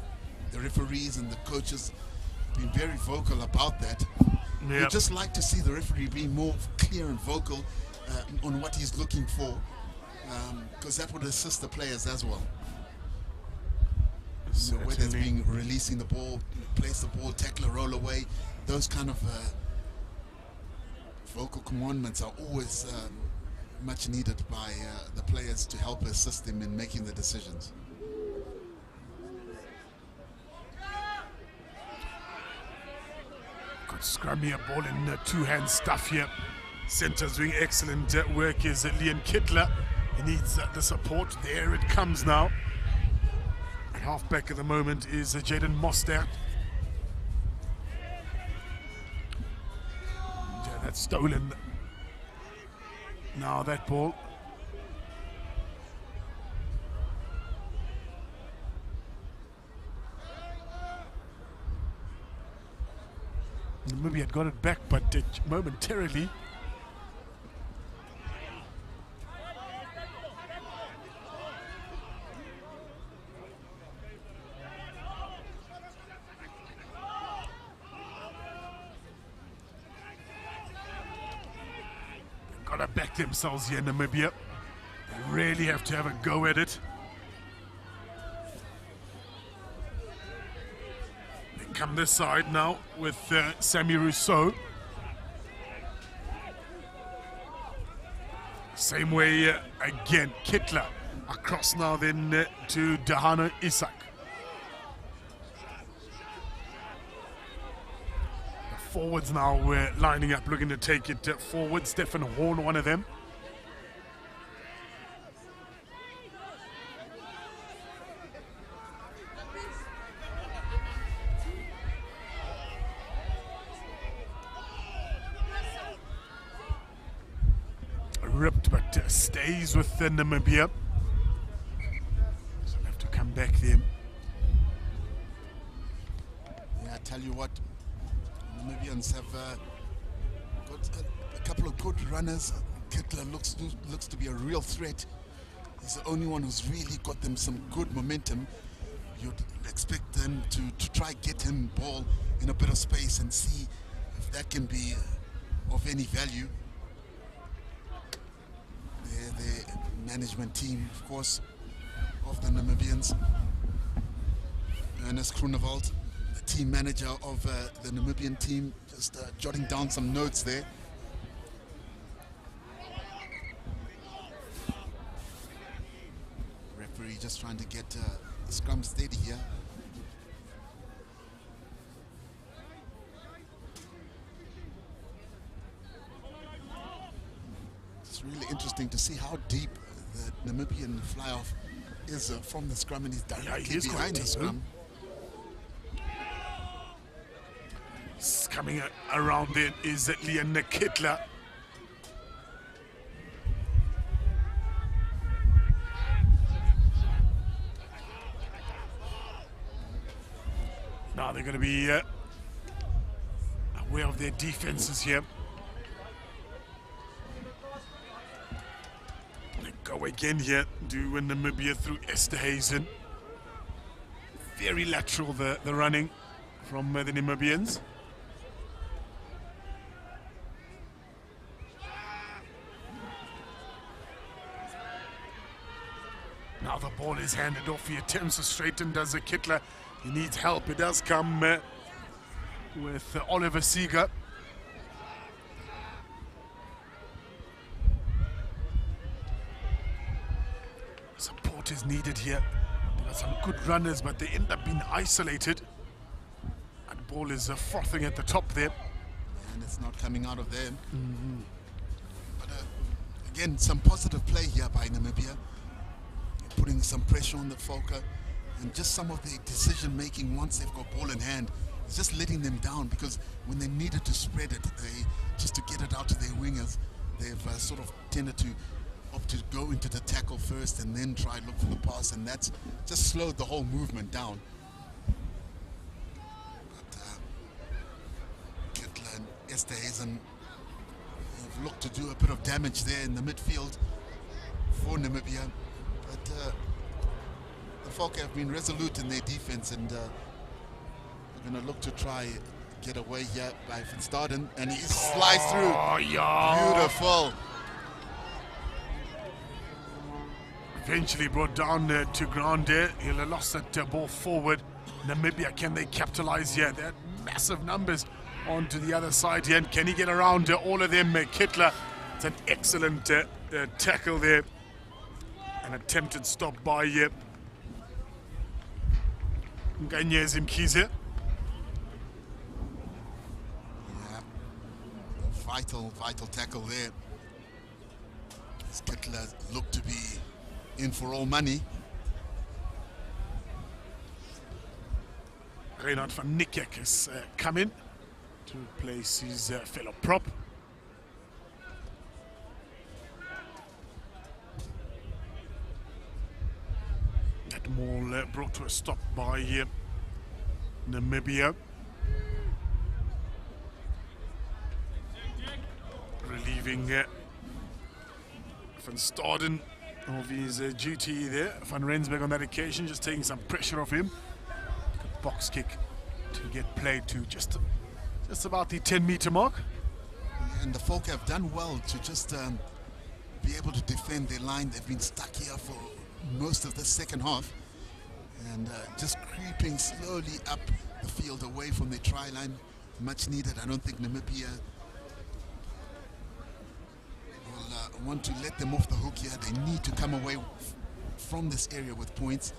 the referees, and the coaches been very vocal about that. Yep. We'd just like to see the referee be more clear and vocal on what he's looking for, because that would assist the players as well. So whether it's being releasing the ball, place the ball, tackle a roll away, those kind of vocal commandments are always much needed by the players to help assist them in making the decisions. Good scrum here, ball in two-hand stuff here. Centre's doing excellent work is Leon Kittler. He needs the support. There it comes now. Halfback at the moment is Jaden Mostert. Yeah, that's stolen. Now that ball. Maybe had got it back, but momentarily. Gotta back themselves here in Namibia. They really have to have a go at it. They come this side now with Sammy Rousseau. Same way again, Kittler across now then to Dahana Isak. The forwards now lining up, looking to take it forward. Stefan Horn, one of them. Ripped, but stays with Namibia. So we'll have to come back there. Yeah, I tell you what, Namibians have got a couple of good runners. Kittler looks to be a real threat. He's the only one who's really got them some good momentum. You'd expect them to try get him ball in a bit of space and see if that can be of any value. The management team, of course, of the Namibians. Ernest Groenewald, the team manager of the Namibian team, just jotting down some notes there. Referee just trying to get the scrum steady here. Really interesting to see how deep the Namibian fly-off is from the scrum, and he's directly behind the scrum. Coming around there is Leon Kittler. Now they're going to be aware of their defenses here. Go again here, do Namibia through Esterhazen. Very lateral the running from the Namibians. Now the ball is handed off. He attempts to straighten, does a Kittler. He needs help. It does come with Oliver Seeger. Support is needed here. There are some good runners, but they end up being isolated. And the ball is frothing at the top there. And it's not coming out of there. But again, some positive play here by Namibia. Putting some pressure on the Falca. And just some of the decision making once they've got ball in hand. It's just letting them down, because when they needed to spread it, just to get it out to their wingers, they've sort of tended to opt to go into the tackle first and then try look for the pass, and that's just slowed the whole movement down. But Kittler and Esterhazen have looked to do a bit of damage there in the midfield for Namibia. But the Falcons have been resolute in their defense, and they're going to look to try get away here by FIXTURES, and he slides through. Oh, yeah. Beautiful. Eventually brought down to ground there. He'll have lost that ball forward. Namibia, can they capitalize here? They had massive numbers onto the other side here. And can he get around all of them? Kittler, it's an excellent tackle there. An attempted stop by Nganyezi Mkhize. Yeah, vital tackle there. Kittler looked to be in for all money. Reinhard van Niekerk has come in to replace his fellow prop. That maul brought to a stop by Namibia. Relieving Van Staden of his duty there. Van Rensburg on that occasion, just taking some pressure off him. Good box kick to get played to just about the 10-meter mark. And the folk have done well to just be able to defend their line. They've been stuck here for most of the second half, and just creeping slowly up the field away from the try line. Much needed. I don't think Namibia want to let them off the hook here. They need to come away from this area with points.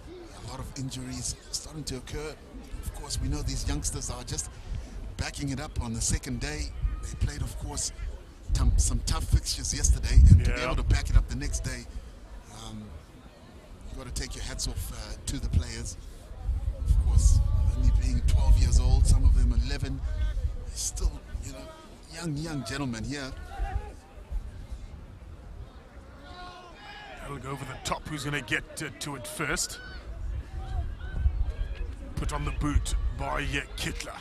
A lot of injuries starting to occur. Of course, we know these youngsters are just backing it up on the second day. They played, of course, some tough fixtures yesterday, and to be able to back it up the next day, you've got to take your hats off to the players. Of course, only being 12 years old, some of them 11, still, you know, young gentlemen here. That'll go over the top. Who's going to get to it first? Put on the boot by Kittler.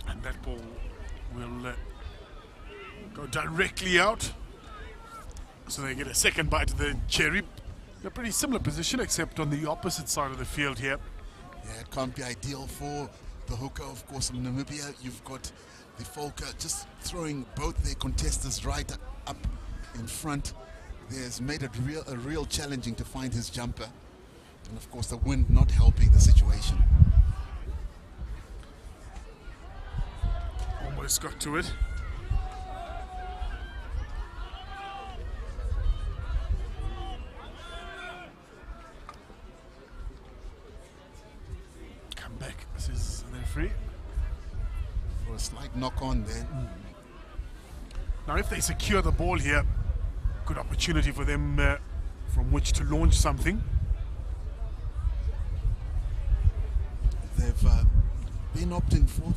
And that ball will go directly out. So they get a second bite of the cherry. A pretty similar position, except on the opposite side of the field here. Yeah, it can't be ideal for the hooker, of course, in Namibia. You've got the Falca just throwing both their contestants right up in front. There's made it real challenging to find his jumper. And of course the wind not helping the situation. Almost got to it. Come back, this is the referee. For a slight knock on there. Now if they secure the ball here, good opportunity for them from which to launch something. They've been opting for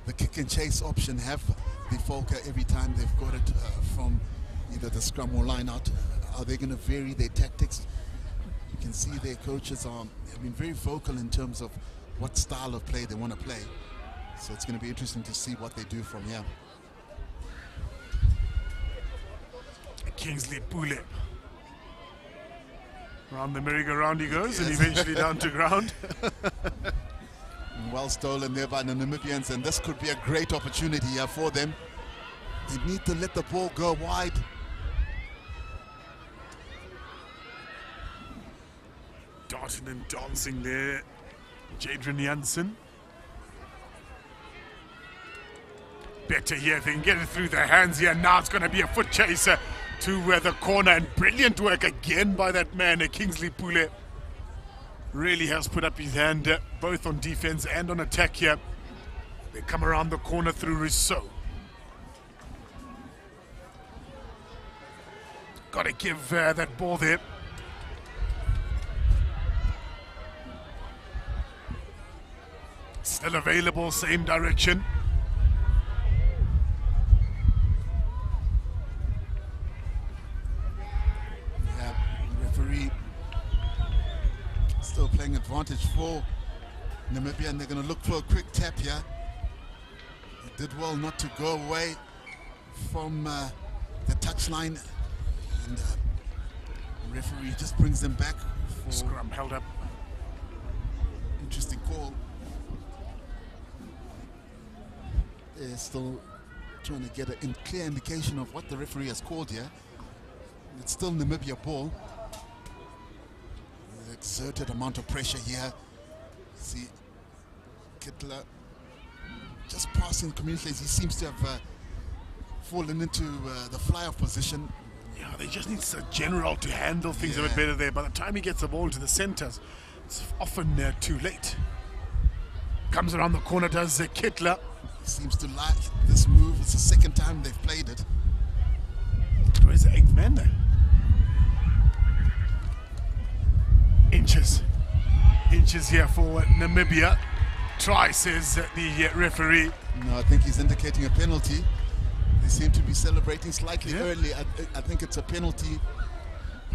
the kick and chase option, have the Falca every time they've got it from either the scrum or line out. Are they going to vary their tactics? You can see their coaches have been very vocal in terms of what style of play they want to play. So it's going to be interesting to see what they do from here. Kingsley Pule. Around the merry-go-round he goes, and eventually down to ground. Well stolen there by the Namibians, and this could be a great opportunity here for them. They need to let the ball go wide. Darting and dancing there, Jadron Janssen. Better here if they can get it through their hands here. Now it's going to be a foot chaser to the corner, and brilliant work again by that man, Kingsley Pule. Really has put up his hand both on defense and on attack here. They come around the corner through Rousseau. Got to give that ball there. Still available, same direction. Still playing advantage for Namibia, and they're going to look for a quick tap here. They did well not to go away from the touchline, and the referee just brings them back for scrum held up. Interesting call. They're still trying to get a clear indication of what the referee has called here. It's still Namibia ball. Exerted amount of pressure here. See Kittler just passing communities. He seems to have fallen into the fly-off position. Yeah, they just need a general to handle things a bit better there. By the time he gets the ball to the centers, it's often too late. Comes around the corner, does Kittler. He seems to like this move. It's the second time they've played it. Where's the eighth man there? Inches here for Namibia. Try, says the referee. No, I think he's indicating a penalty. They seem to be celebrating slightly early. I think it's a penalty.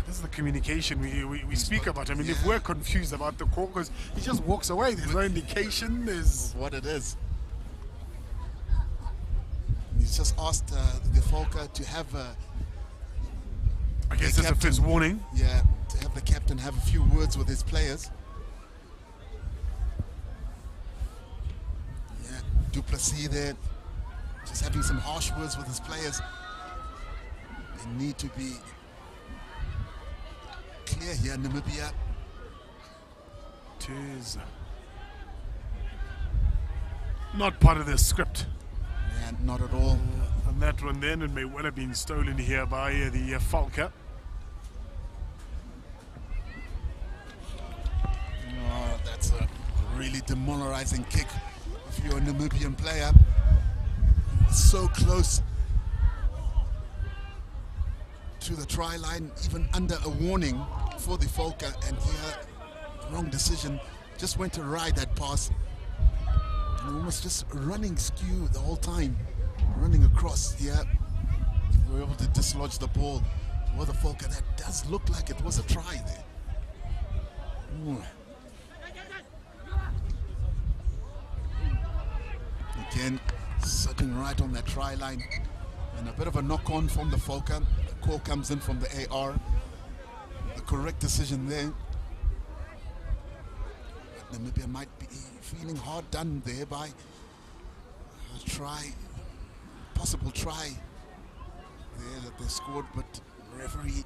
This is the communication we speak about. I mean, if we're confused about the call, because he just walks away, there's no indication. There's what it is. He's just asked the Falca to have I guess that's a first warning. Yeah, to have the captain have a few words with his players. Yeah, Duplessis there, just having some harsh words with his players. They need to be clear here, Namibia. Tis. Not part of the script. Yeah, not at all. And that one then, it may well have been stolen here by the Falca. Oh, that's a really demoralizing kick if you're a Namibian player. So close to the try line, even under a warning for the Falca, and here, wrong decision. Just went to ride that pass. And almost just running skew the whole time. Running across here. They were able to dislodge the ball. For the Falca, that does look like it was a try there. Ooh. Again, sitting right on that try line. And a bit of a knock-on from the Falca. The call comes in from the AR. The correct decision there. But Namibia might be feeling hard done there by a try, possible try there that they scored, but the referee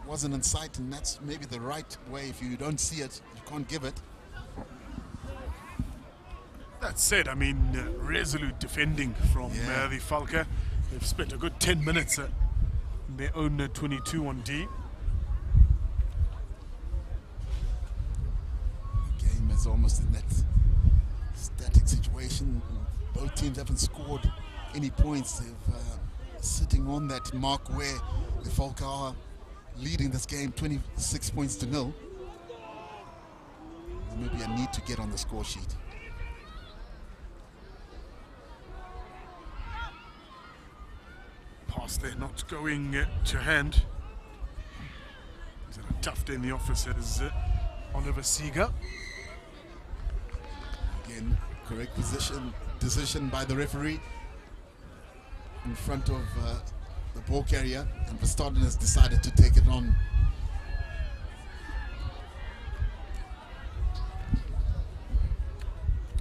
wasn't in sight, and that's maybe the right way. If you don't see it, you can't give it. That said, I mean, resolute defending from the Falca. They've spent a good 10 minutes in their own 22 on D. The game is almost in that static situation. Both teams haven't scored any points. They're sitting on that mark where the Falca are leading this game 26 points to 0. Maybe I need to get on the score sheet. Pass there not going to hand. Is it a tough day in the office? It is Oliver Seeger. Again, correct decision by the referee in front of the ball carrier, and Verstappen has decided to take it on.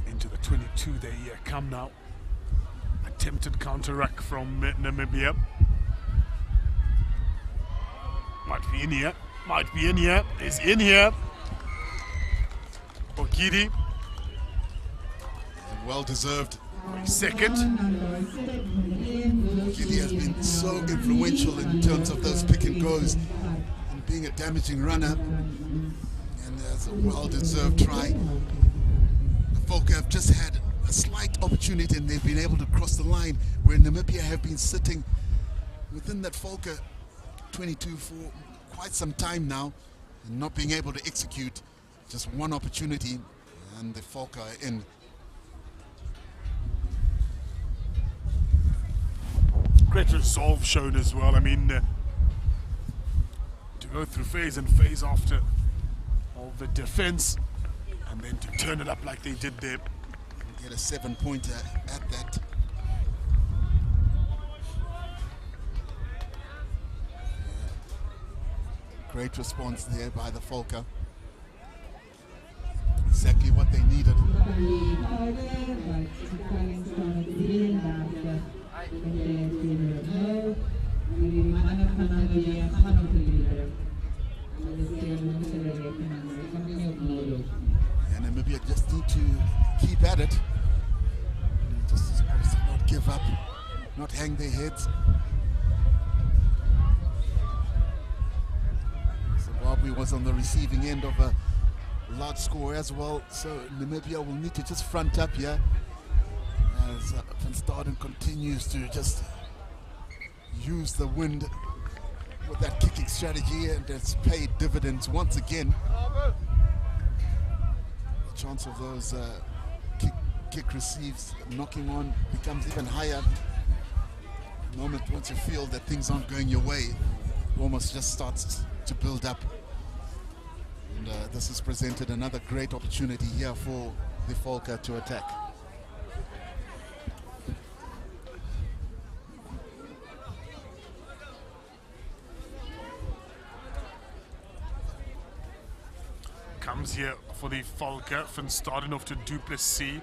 Into the 22 they come now. Attempted counter-ruck from Namibia. Might be in here. Might be in here. Is in here. Okidi. Well deserved. Second. Okidi has been so influential in terms of those pick and goes and being a damaging runner. And there's a well deserved try. The Falca have just had a slight opportunity and they've been able to cross the line, where Namibia have been sitting within that Falca 22 for quite some time now and not being able to execute. Just one opportunity and the Falca are in. Great resolve shown as well. I mean, to go through phase and phase after all the defense and then to turn it up like they did there. Get a 7-pointer at that. Great response there by the Falca. Exactly what they needed. And Namibia just need to keep at it. Just not give up, not hang their heads. Zimbabwe was on the receiving end of a large score as well, so Namibia will need to just front up here as Van Staden continues to just use the wind with that kicking strategy, and it's paid dividends once again. The chance of those kick receives knocking on becomes even higher. The moment once you feel that things aren't going your way, it almost just starts to build up. And this has presented another great opportunity here for the Falca to attack. Comes here for the Falca, Van Staden off to Duplessis.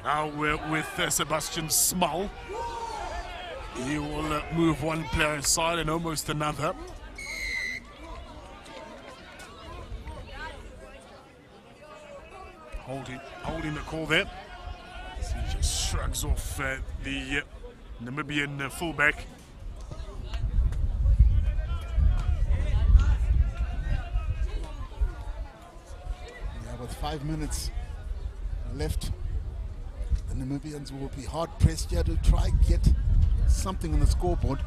Now we're with Sebastian Small. He will move one player aside and almost another. Holding the call there. So he just shrugs off the Namibian fullback. Yeah, with 5 minutes left, the Namibians will be hard pressed here to try get something on the scoreboard.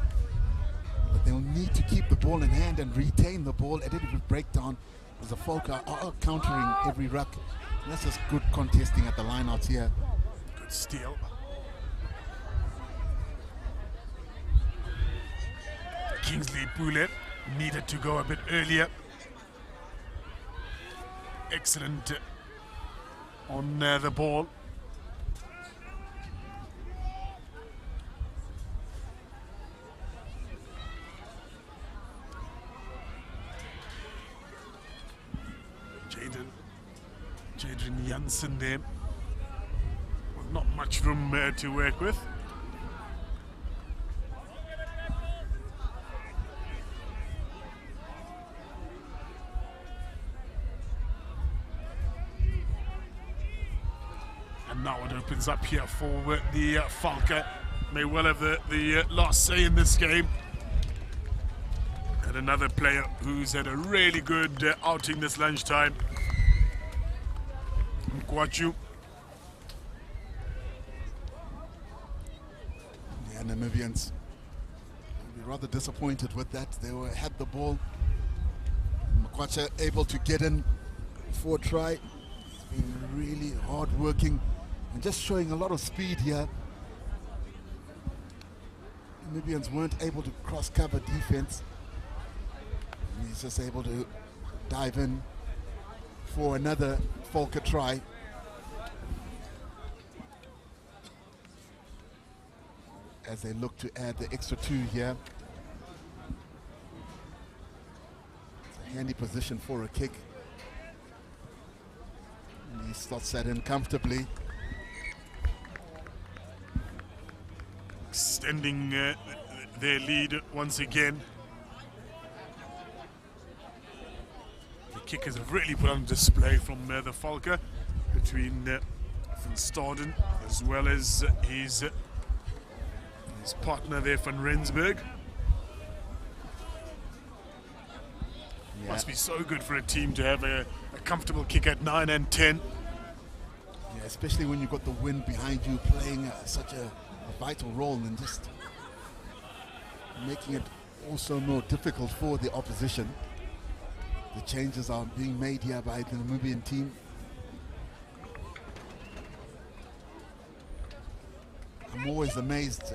But they'll need to keep the ball in hand and retain the ball at every breakdown, as the Falcons are countering every ruck. And that's just good contesting at the lineouts here. Good steal. Kingsley Pule needed to go a bit earlier. Excellent on the ball. Jaden Janssen there. Not much room to work with. And now it opens up here for the Falcon. May well have the last say in this game. And another player who's had a really good outing this lunchtime. Mkwachu. Yeah, Namibians will be rather disappointed with that. They had the ball. Mkwachu able to get in for a try. He's been really hard working and just showing a lot of speed here. Namibians weren't able to cross cover defense. And he's just able to dive in for another Falcon try. As they look to add the extra 2 here. It's a handy position for a kick. And he slots that in comfortably. Extending their lead once again. The kickers have really put on display from the Falcon between Van Staden as well as his partner there, Van Rensburg. Yeah. Must be so good for a team to have a comfortable kick at 9 and 10. Yeah, especially when you've got the wind behind you playing such a vital role and just making it also more difficult for the opposition. The changes are being made here by the Namibian team. I'm always amazed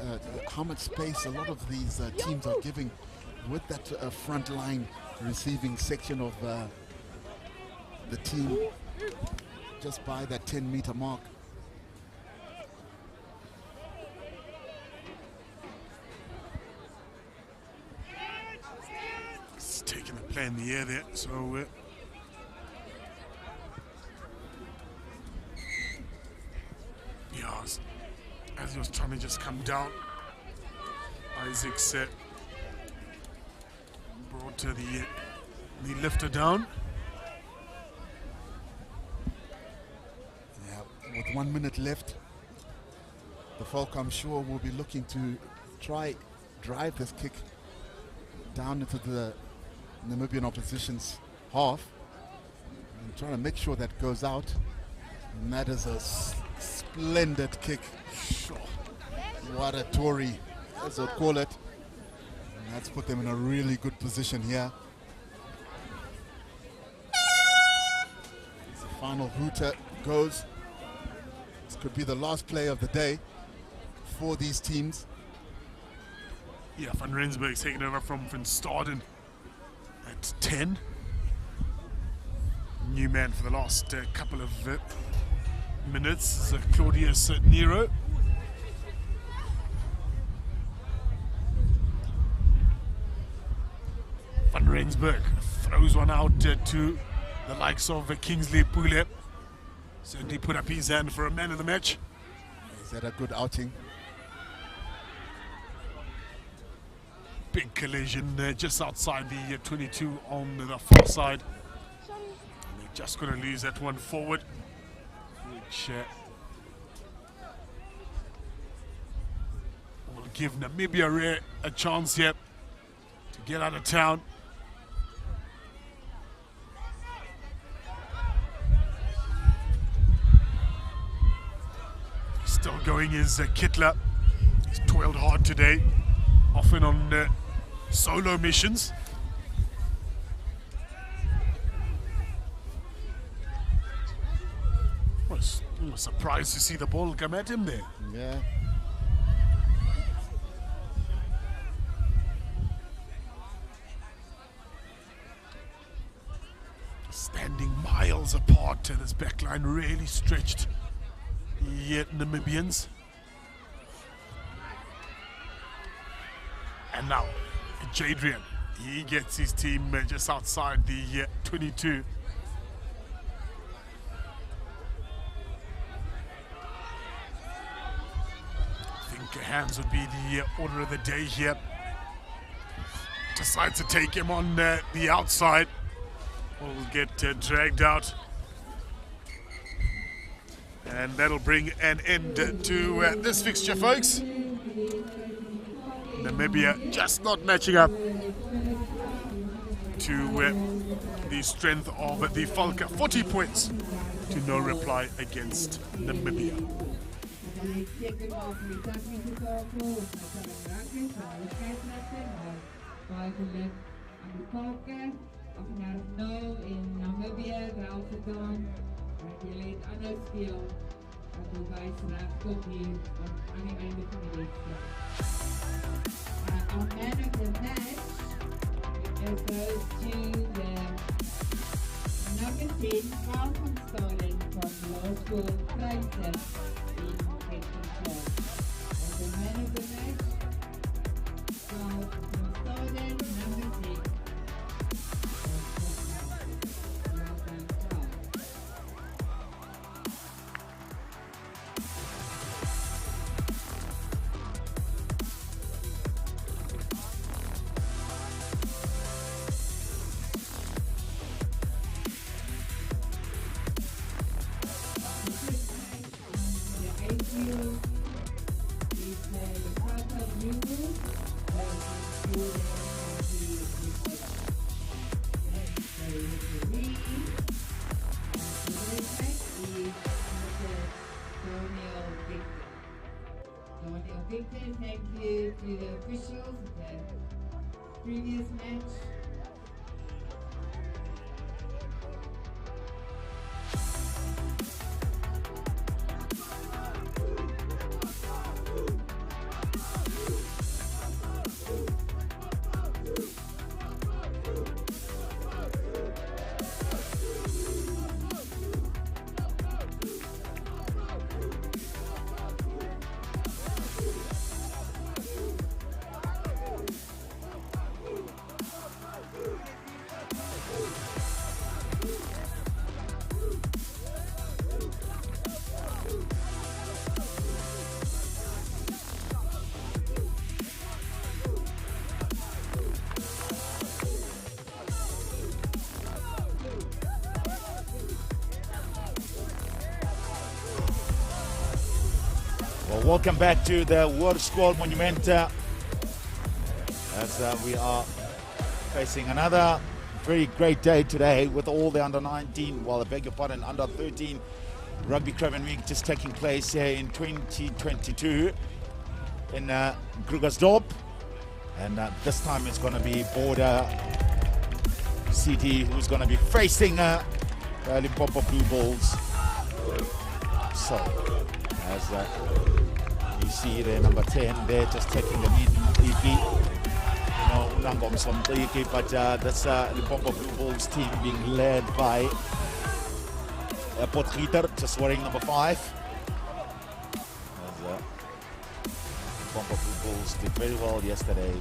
how much space a lot of these teams are giving with that front line receiving section of the team just by that 10-meter mark. It's taking the play in the air there, so yeah, as he was trying to just come down, Isaac's brought the lifter down. Yeah, with 1 minute left, the Falcon, I'm sure, will be looking to try drive this kick down into the Namibian opposition's half and trying to make sure that goes out. And that is a splendid kick. What a Tory, as they'd call it. And that's put them in a really good position here. As the final hooter goes, this could be the last play of the day for these teams. Yeah, Van Rensburg's taking over from Van Staden at 10. New man for the last couple of minutes is Claudius Nero. Van Rensburg throws one out to the likes of Kingsley Pule. Certainly put up his hand for a man of the match. Is that a good outing? Big collision just outside the 22 on the far side. And they're just going to lose that one forward, which give Namibia a chance here to get out of town. Still going is Kittler. He's toiled hard today, often on solo missions. I was surprised to see the ball come at him there. Yeah. Standing miles apart, this backline really stretched. Yet Namibians. And now, Jadrian, he gets his team just outside the 22. I think hands would be the order of the day here. Decides to take him on the outside. Will get dragged out. And that'll bring an end to this fixture, folks. Namibia just not matching up to the strength of the Falcon. 40 points to no reply against Namibia. In Namibia, jy het anders speel dat die wys regop hier aan die einde van die wedstryd. Our man of the match goes to the number 10 Falcons Stolen from Law School Craven in FIXTURES. The man of the match Falcons Stolen, number 10. Thank you to the officials of the previous match. Welcome back to the World Squad Monument as we are facing another very great day today with all the under 19, well, I beg your pardon, under 13 Rugby Craven Week just taking place here in 2022 in GRIQUAS. And this time it's going to be Border City who's going to be facing LIMPOPO Blue Bulls. So, as you see there, number 10 there, just taking the lead completely. But that's LIMPOPO Blue Bulls team being led by Potgieter, just wearing number 5. LIMPOPO Blue Bulls did very well yesterday.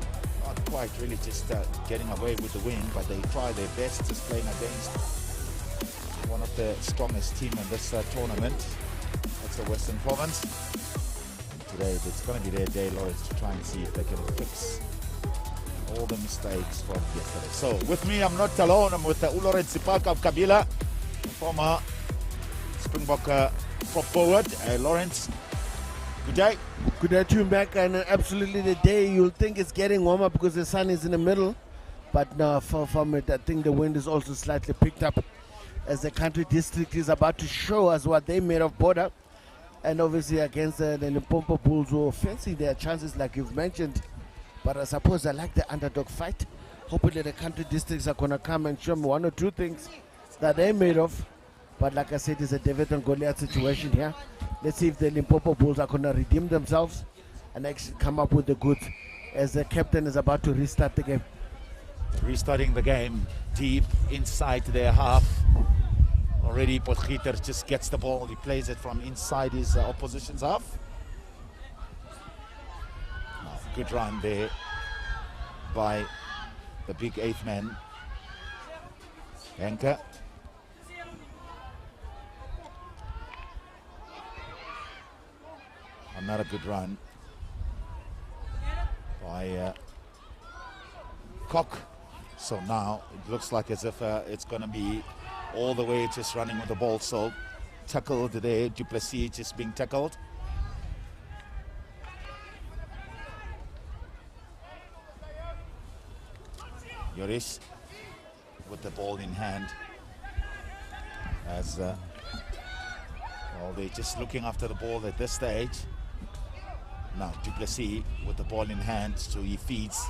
Not quite really just getting away with the win, but they try their best, just playing against one of the strongest team in this tournament. That's the Western Province. And today it's going to be their day, Lawrence, to try and see if they can fix all the mistakes from yesterday. So with me, I'm not alone. I'm with Lawrence Sipaka of Kabila, former Springbok prop forward. Lawrence, Good day. Good day to you, Mac. And absolutely the day you'll think it's getting warmer because the sun is in the middle. But no, far from it, I think the wind is also slightly picked up as the country district is about to show us what they made of border. And obviously against the Limpopo Bulls who fancy their chances like you've mentioned. But I suppose I like the underdog fight. Hopefully the country districts are going to come and show me one or two things that they made of. But like I said, it's a David and Goliath situation here. Let's see if the Limpopo Bulls are going to redeem themselves and actually come up with the goods as the captain is about to restart the game. Restarting the game deep inside their half. Already Potgieter just gets the ball. He plays it from inside his opposition's half. Good run there by the big eighth man, Henke. Another good run by Koch. So now it looks like as if it's going to be all the way just running with the ball. So tackled there, Du Plessis just being tackled. Joris with the ball in hand as well, they're just looking after the ball at this stage. Now Du Plessis with the ball in hand, so he feeds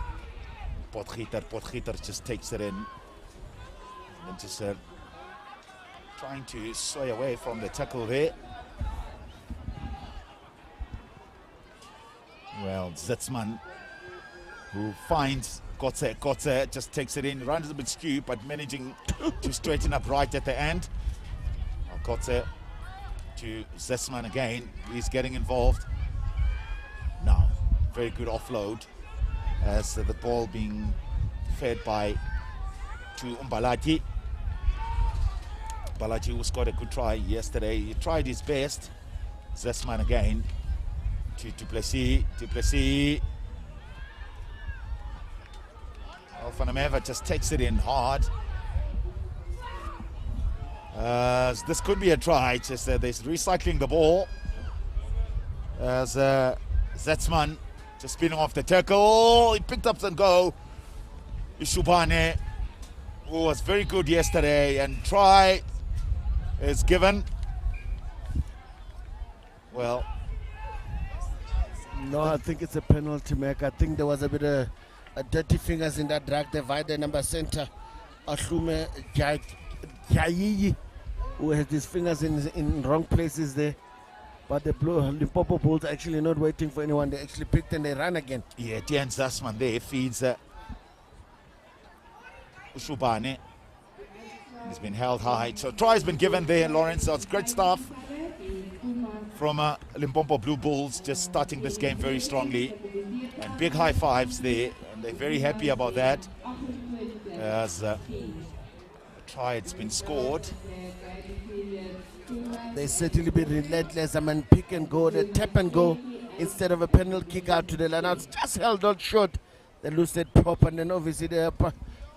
Potgieter just takes it in and just trying to sway away from the tackle there. Well, Zitzman, who finds Kotze just takes it in, runs a bit skew, but managing to straighten up right at the end. Kotze to Zitzman again, he's getting involved. Now, very good offload as the ball being fed by to Umbalati. Umbalati who scored a good try yesterday. He tried his best. Zitzman again to Du Plessis. Du Plessis. Van der Merwe just takes it in hard. This could be a try, just they're recycling the ball. As Zitzman just spinning off the tackle. He picked up and go. Ishubane, who was very good yesterday, and try is given. Well, no, I think it's a penalty, Mac. I think there was a bit of dirty fingers in that drag divider number center. Ashume Jayi, who has his fingers in wrong places there. But the Limpopo Bulls actually not waiting for anyone. They actually picked and they ran again. Yeah, Tian Zasman there feeds Ushubane. He's been held high. So try has been given there, Lawrence. So it's great stuff from Limpopo Blue Bulls, just starting this game very strongly. And big high fives there. And they're very happy about that. As a try it's been scored. They certainly be relentless. I mean, pick and go, they tap and go instead of a penalty kick out to the line. It's just held on short. They lose that prop, and then obviously the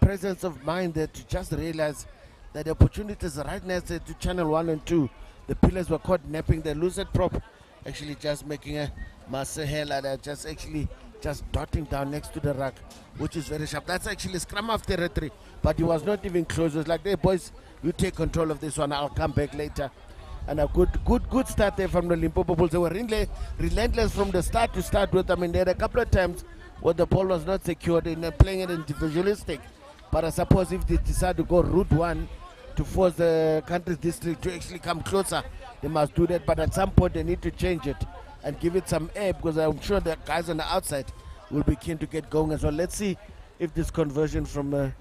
presence of mind there to just realize that the opportunities right next to channel 1 and 2. The pillars were caught napping. They lose that prop, actually just making a Masahela that just actually just dotting down next to the rack, which is very sharp. That's actually scrum half territory, but he was not even close. It was like, hey boys, you take control of this one, I'll come back later. And a good start there from the Limpopo Bulls. They were really relentless from the start to start with. I mean, they had a couple of times where the ball was not secured in playing it individualistic. But I suppose if they decide to go route one to force the country district to actually come closer, they must do that. But at some point they need to change it and give it some air, because I'm sure the guys on the outside will be keen to get going as well. Let's see if this conversion from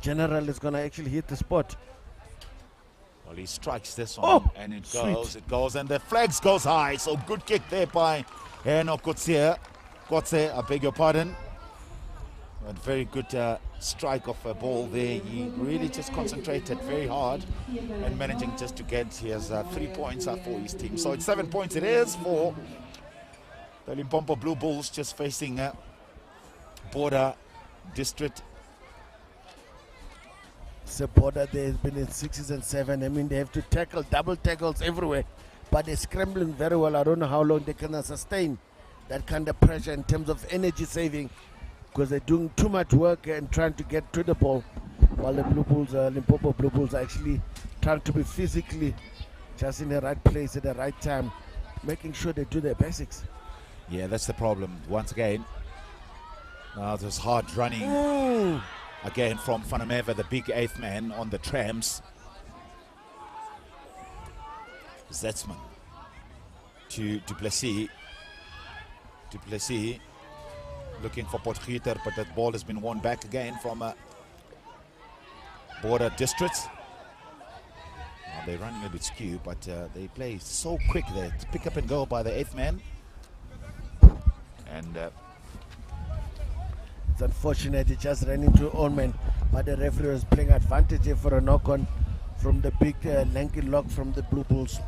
General is going to actually hit the spot. Well, he strikes this one, and it goes, and the flags goes high. So good kick there by Heno Kotze, I beg your pardon. A very good strike of a ball there. He really just concentrated very hard and managing just to get his 3 points for his team. So it's 7 points it is for the Limpopo Blue Bulls, just facing Border District. The Border, they've been in 6s and 7s. I mean, they have to tackle, double tackles everywhere but they're scrambling very well. I don't know how long they can sustain that kind of pressure in terms of energy saving, because they're doing too much work and trying to get to the ball, while the Blue Bulls, Limpopo Blue Bulls, are actually trying to be physically just in the right place at the right time, making sure they do their basics. Yeah, that's the problem. Once again, now there's hard running again from Fanameva, the big eighth man on the trams. Zetsman to Duplessis. Duplessis looking for Potgieter, but that ball has been won back again from Border Districts. Now they're running a bit skew, but they play so quick there to pick up and go by the eighth man. And it's unfortunate he just ran into own man, but the referee was playing advantage here for a knock-on from the big lanky lock from the Blue Bulls.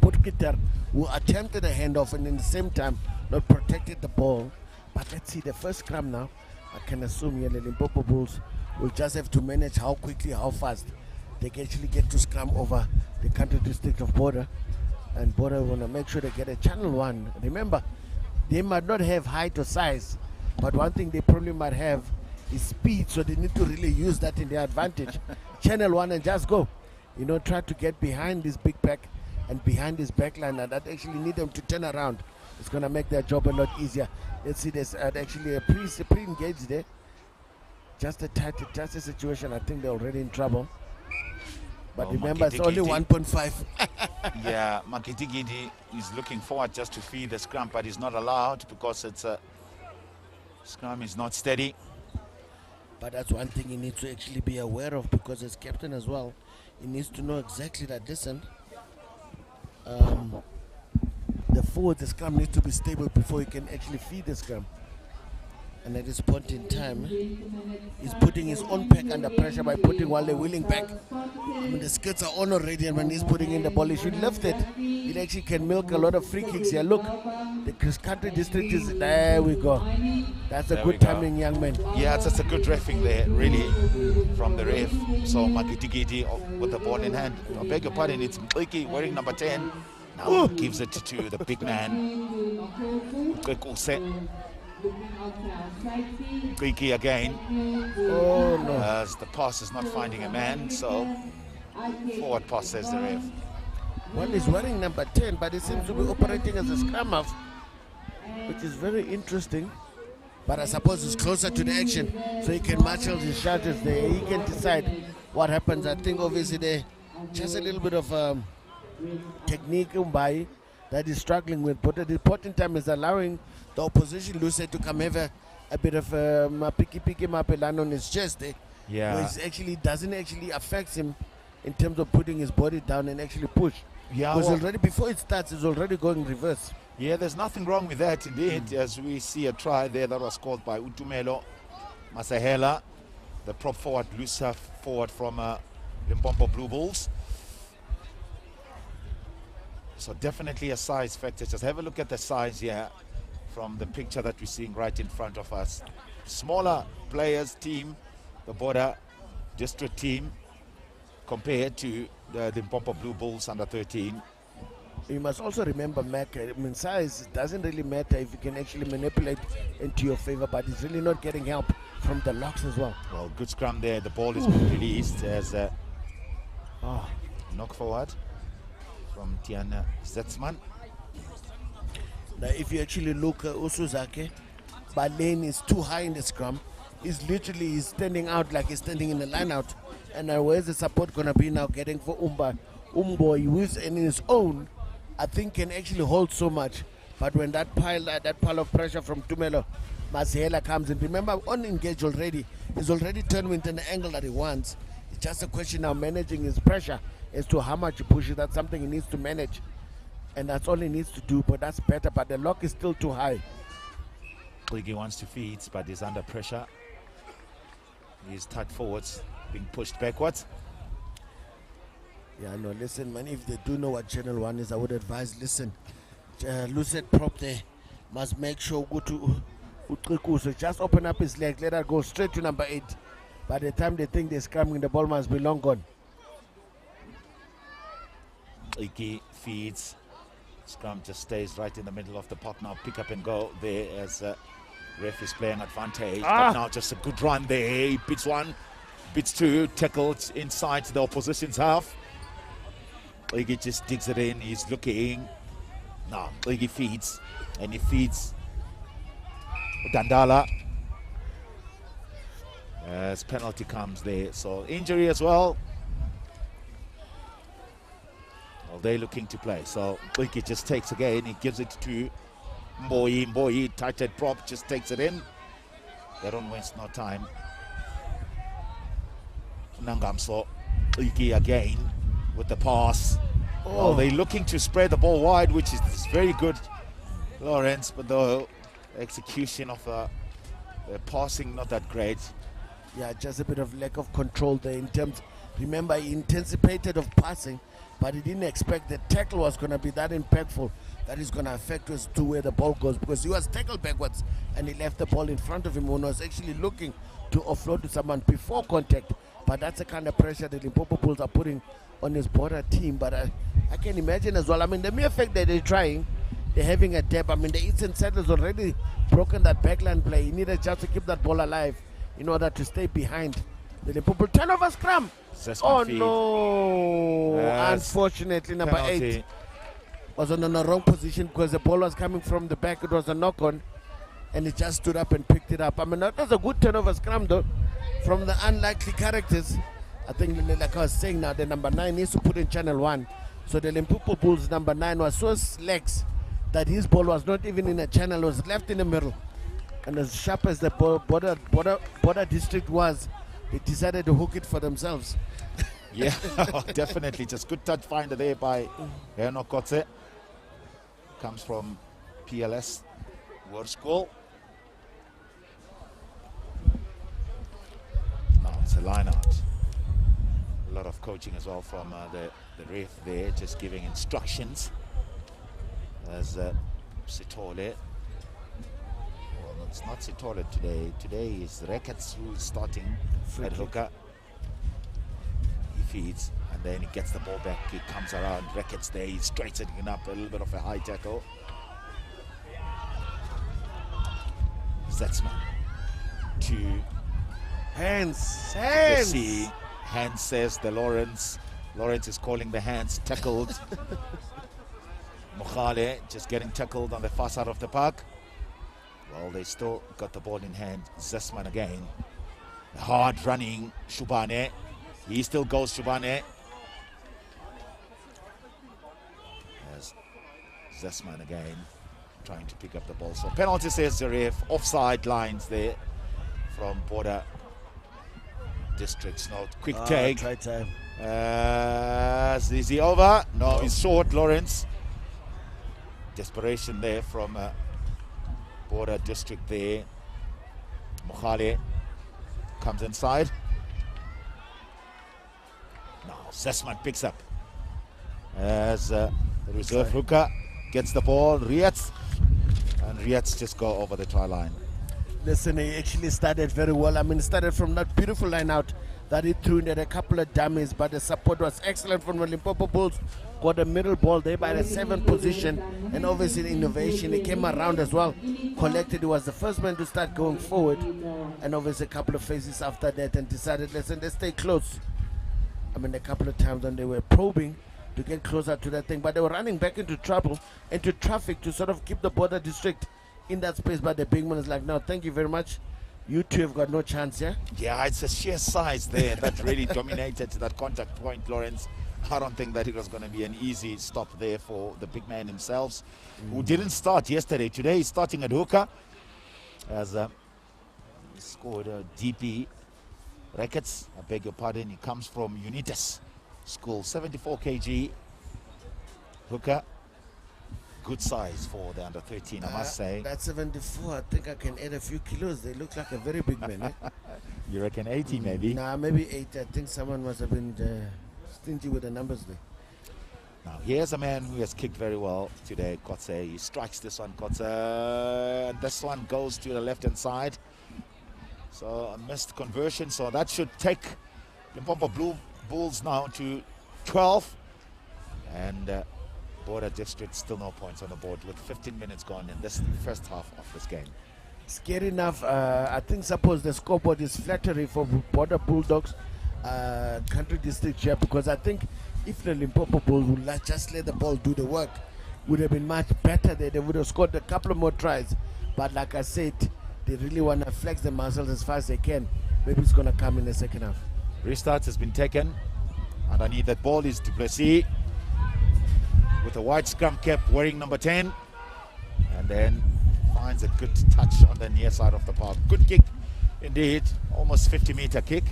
Potgieter, who attempted a handoff and in the same time not protected the ball. But let's see the first scrum now. I can assume the Limpopo Bulls will just have to manage how quickly, how fast they can actually get to scrum over the country district of Border. And Border want to make sure they get a channel one. Remember, they might not have height or size, but one thing they probably might have is speed, so they need to really use that in their advantage. Channel one and just go. You know, try to get behind this big pack and behind this backline, and that actually need them to turn around. It's going to make their job a lot easier. Let's see, there's actually a pre-engaged there. Just a situation. I think they're already in trouble. But remember, it's only 1.5. Yeah, Makitigidi is looking forward just to feed the scrum, but he's not allowed because it's a scrum is not steady. But that's one thing he needs to actually be aware of, because as captain as well, he needs to know exactly that, listen, the forward, the scrum needs to be stable before he can actually feed the scrum. And at this point in time, he's putting his own pack under pressure by putting while they're wheeling back. I mean, the skirts are on already, and when he's putting in the ball, he should lift it. He actually can milk a lot of free kicks here. Look, the country district is, there we go. That's a good timing, young man. Yeah, it's just a good reffing there, really, from the ref. So Makitigidi with the ball in hand. I beg your pardon, it's Mqiki wearing number 10. Now gives it to the big man. Griki again. Oh no. As the pass is not finding a man, so forward pass, says the ref. One is wearing number 10, but he seems to be operating as a scrum half, which is very interesting. But I suppose it's closer to the action, so he can marshal his charges there. He can decide what happens. I think obviously there just a little bit of technique that he's struggling with, but at the important time is allowing the opposition Luce to come have a bit of a picky mapelan on his chest there. Yeah. Which actually doesn't actually affect him in terms of putting his body down and actually push. Yeah, because well, already before it starts, it's already going reverse. Yeah, there's nothing wrong with that indeed, as we see a try there that was called by Utumelo Masahela, the prop forward, Lusa forward from Limpopo Blue Bulls. So definitely a size factor. Just have a look at the size here from the picture that we're seeing right in front of us. Smaller players team, the Border District team, compared to the Limpopo Blue Bulls under 13. You must also remember, Mac, I mean, size doesn't really matter if you can actually manipulate into your favor, but it's really not getting help from the locks as well. Well, good scrum there. The ball is being released as a knock forward from Tiana Zetsman. Now, if you actually look at Usuzake, Balane is too high in the scrum. He's standing out like he's standing in the line out. And where's the support going to be now getting for Umba? Umbo, who is in his own, I think can actually hold so much. But when that pile of pressure from Tumelo Masihela comes in, remember, on engage already, he's already turned into the angle that he wants. It's just a question now managing his pressure as to how much he pushes. That's something he needs to manage. And that's all he needs to do, but that's better. But the lock is still too high. He wants to feed, but he's under pressure. He's tight forwards, being pushed backwards. Yeah, no, listen, man, if they do know what Channel 1 is, I would advise, listen, Lucid prop there must make sure go to Utrikuso, just open up his leg, let her go straight to number 8. By the time they think they're scrumming, the ball must be long gone. Iki feeds. Scrum just stays right in the middle of the pot now. Pick up and go there as ref is playing advantage. But now just a good run there. He beats one, beats two, tackled inside the opposition's half. Iki just digs it in. He's looking. Now Iki feeds, and he feeds Dandala. As penalty comes there. So injury as well. Well, they're looking to play. So Iki just takes again. He gives it to Mboyi. Mboyi, tighted prop, just takes it in. They don't waste no time. Nangamso. Iki again with the pass. Well, they're looking to spread the ball wide, which is very good, Lawrence, but the execution of the passing not that great. Yeah, just a bit of lack of control there in terms. Remember, he anticipated of passing, but he didn't expect the tackle was going to be that impactful that is going to affect us to where the ball goes, because he was tackled backwards and he left the ball in front of him when he was actually looking to offload to someone before contact. But that's the kind of pressure that Limpopo Bulls are putting on his border team. But I can imagine as well, I mean, the mere fact that they're trying, they're having a depth. I mean, the Eastern Settlers already broken that backline play. He needed just to keep that ball alive in order to stay behind the Limpopo. Turnover scrum. Oh no! Unfortunately, number penalty. 8 was on the wrong position because the ball was coming from the back. It was a knock-on, and he just stood up and picked it up. I mean, that was a good turnover scrum though, from the unlikely characters. I think, like I was saying now, the number 9 needs to put in channel 1. So the Limpopo Bulls number 9 was so lax that his ball was not even in a channel; it was left in the middle. And as sharp as the border district was, they decided to hook it for themselves. Yeah, definitely. Just good touch finder there by Herno Kotze. Comes from PLS World School. Now it's a line out. A lot of coaching as well from the ref there, just giving instructions. As Sitole. Well, it's not Sitole today. Today is Reckets who's starting at hooker. He feeds and then he gets the ball back. He comes around. Reckets there. He's straightening up a little bit of a high tackle. Zetzman to hands. See, hands says the Lawrence. Lawrence is calling the hands tackled. Mokhale just getting tackled on the far side of the park. Well, they still got the ball in hand. Zetzman again. Hard running Shubane. He still goes Shubane. As Zetzman again trying to pick up the ball. So penalty says the ref. Offside lines there from border districts. Now quick take. Try time. Is he over? No, he's short, Lawrence. Desperation there from border district there. Mokhale comes inside. Now Zetzman picks up as the reserve hooker gets the ball. Rietz, and Rietz just go over the try line. Listen, he actually started very well. I mean, started from that beautiful line out that he threw in at a couple of dummies, but the support was excellent from the Limpopo Bulls. Got a middle ball there by the 7th position, and obviously innovation. He came around as well, collected. He was the first man to start going forward, and obviously a couple of phases after that, and decided, listen, let's stay close. I mean, a couple of times when they were probing to get closer to that thing, but they were running back into trouble, into traffic to sort of keep the border district in that space. But the big man is like, no, thank you very much. You two have got no chance, yeah? Yeah, it's a sheer size there that really dominated that contact point, Lawrence. I don't think that it was going to be an easy stop there for the big man himself, who didn't start yesterday. Today he's starting at hooker, as he scored a DP. Reckets, I beg your pardon, he comes from Unitas School, 74 kg hooker. Good size for the under 13, I must say. That's 74. I think I can add a few kilos. They look like a very big man. Eh? You reckon 80 maybe? Nah, maybe 80. I think someone must have been stingy with the numbers there. Now here's a man who has kicked very well today, Kotze. He strikes this one, Kotze. And this one goes to the left-hand side. So a missed conversion. So that should take Limpopo Blue Bulls now to 12. And Border District still no points on the board with 15 minutes gone in this first half of this game. Scary enough, I think suppose the scoreboard is flattery for Border Bulldogs country district here, because I think if the Limpopo Bulls would just let the ball do the work, would have been much better there. They would have scored a couple of more tries. But like I said, they really want to flex the muscles as far as they can. Maybe it's going to come in the second half. Restart has been taken. Underneath that ball is Du Plessis with a white scrum cap wearing number 10. And then finds a good touch on the near side of the park. Good kick indeed. Almost 50-meter kick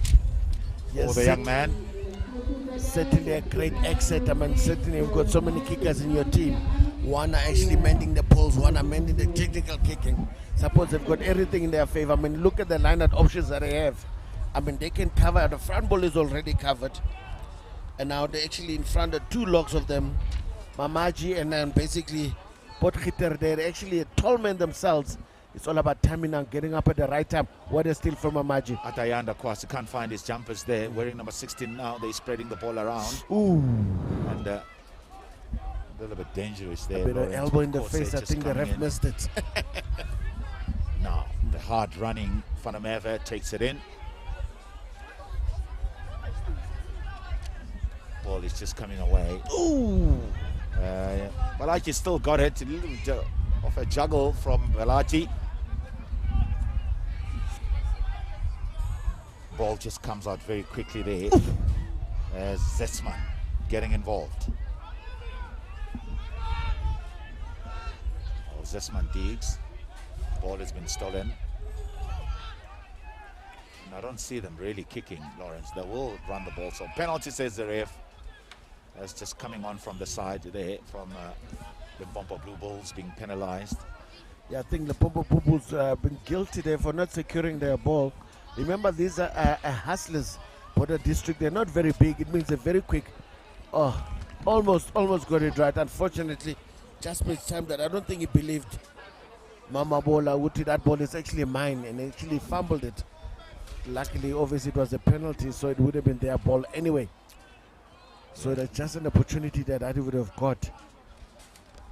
for the young man. Certainly a great exit. I mean, certainly you've got so many kickers in your team. One are actually mending the poles, one are mending the technical kicking. Suppose they've got everything in their favor. I mean, look at the line-out options that they have. I mean, they can cover. The front ball is already covered. And now they're actually in front of two locks of them. Mamaji and then basically Potgieter. They're actually a tall man themselves. It's all about timing and getting up at the right time. What is still from Mamaji? Atayanda Kwasi can't find his jumpers there. Wearing number 16 now. They're spreading the ball around. Ooh. And a little bit dangerous there. A bit of elbow in the face. I think the ref missed it. Now, the hard running Fanameva takes it in. Ball is just coming away. Ooh. Balaji still got it. A little bit of a juggle from Balaji. Ball just comes out very quickly there. As Zetsman getting involved. Oh, Zetsman digs. Ball has been stolen. And I don't see them really kicking, Lawrence. They will run the ball. So penalty, says the ref. That's just coming on from the side there from Limpopo Blue Bulls being penalized. Yeah, I think Limpopo Blue Bulls have been guilty there for not securing their ball. Remember, these are hustlers. Border District, they're not very big. It means they're very quick. Oh, almost got it right. Unfortunately, just missed time that I don't think he believed. Mama Bola Wuti, that ball is actually mine, and he actually fumbled it. Luckily, obviously, it was a penalty, so it would have been their ball anyway. So that's just an opportunity that I would have got.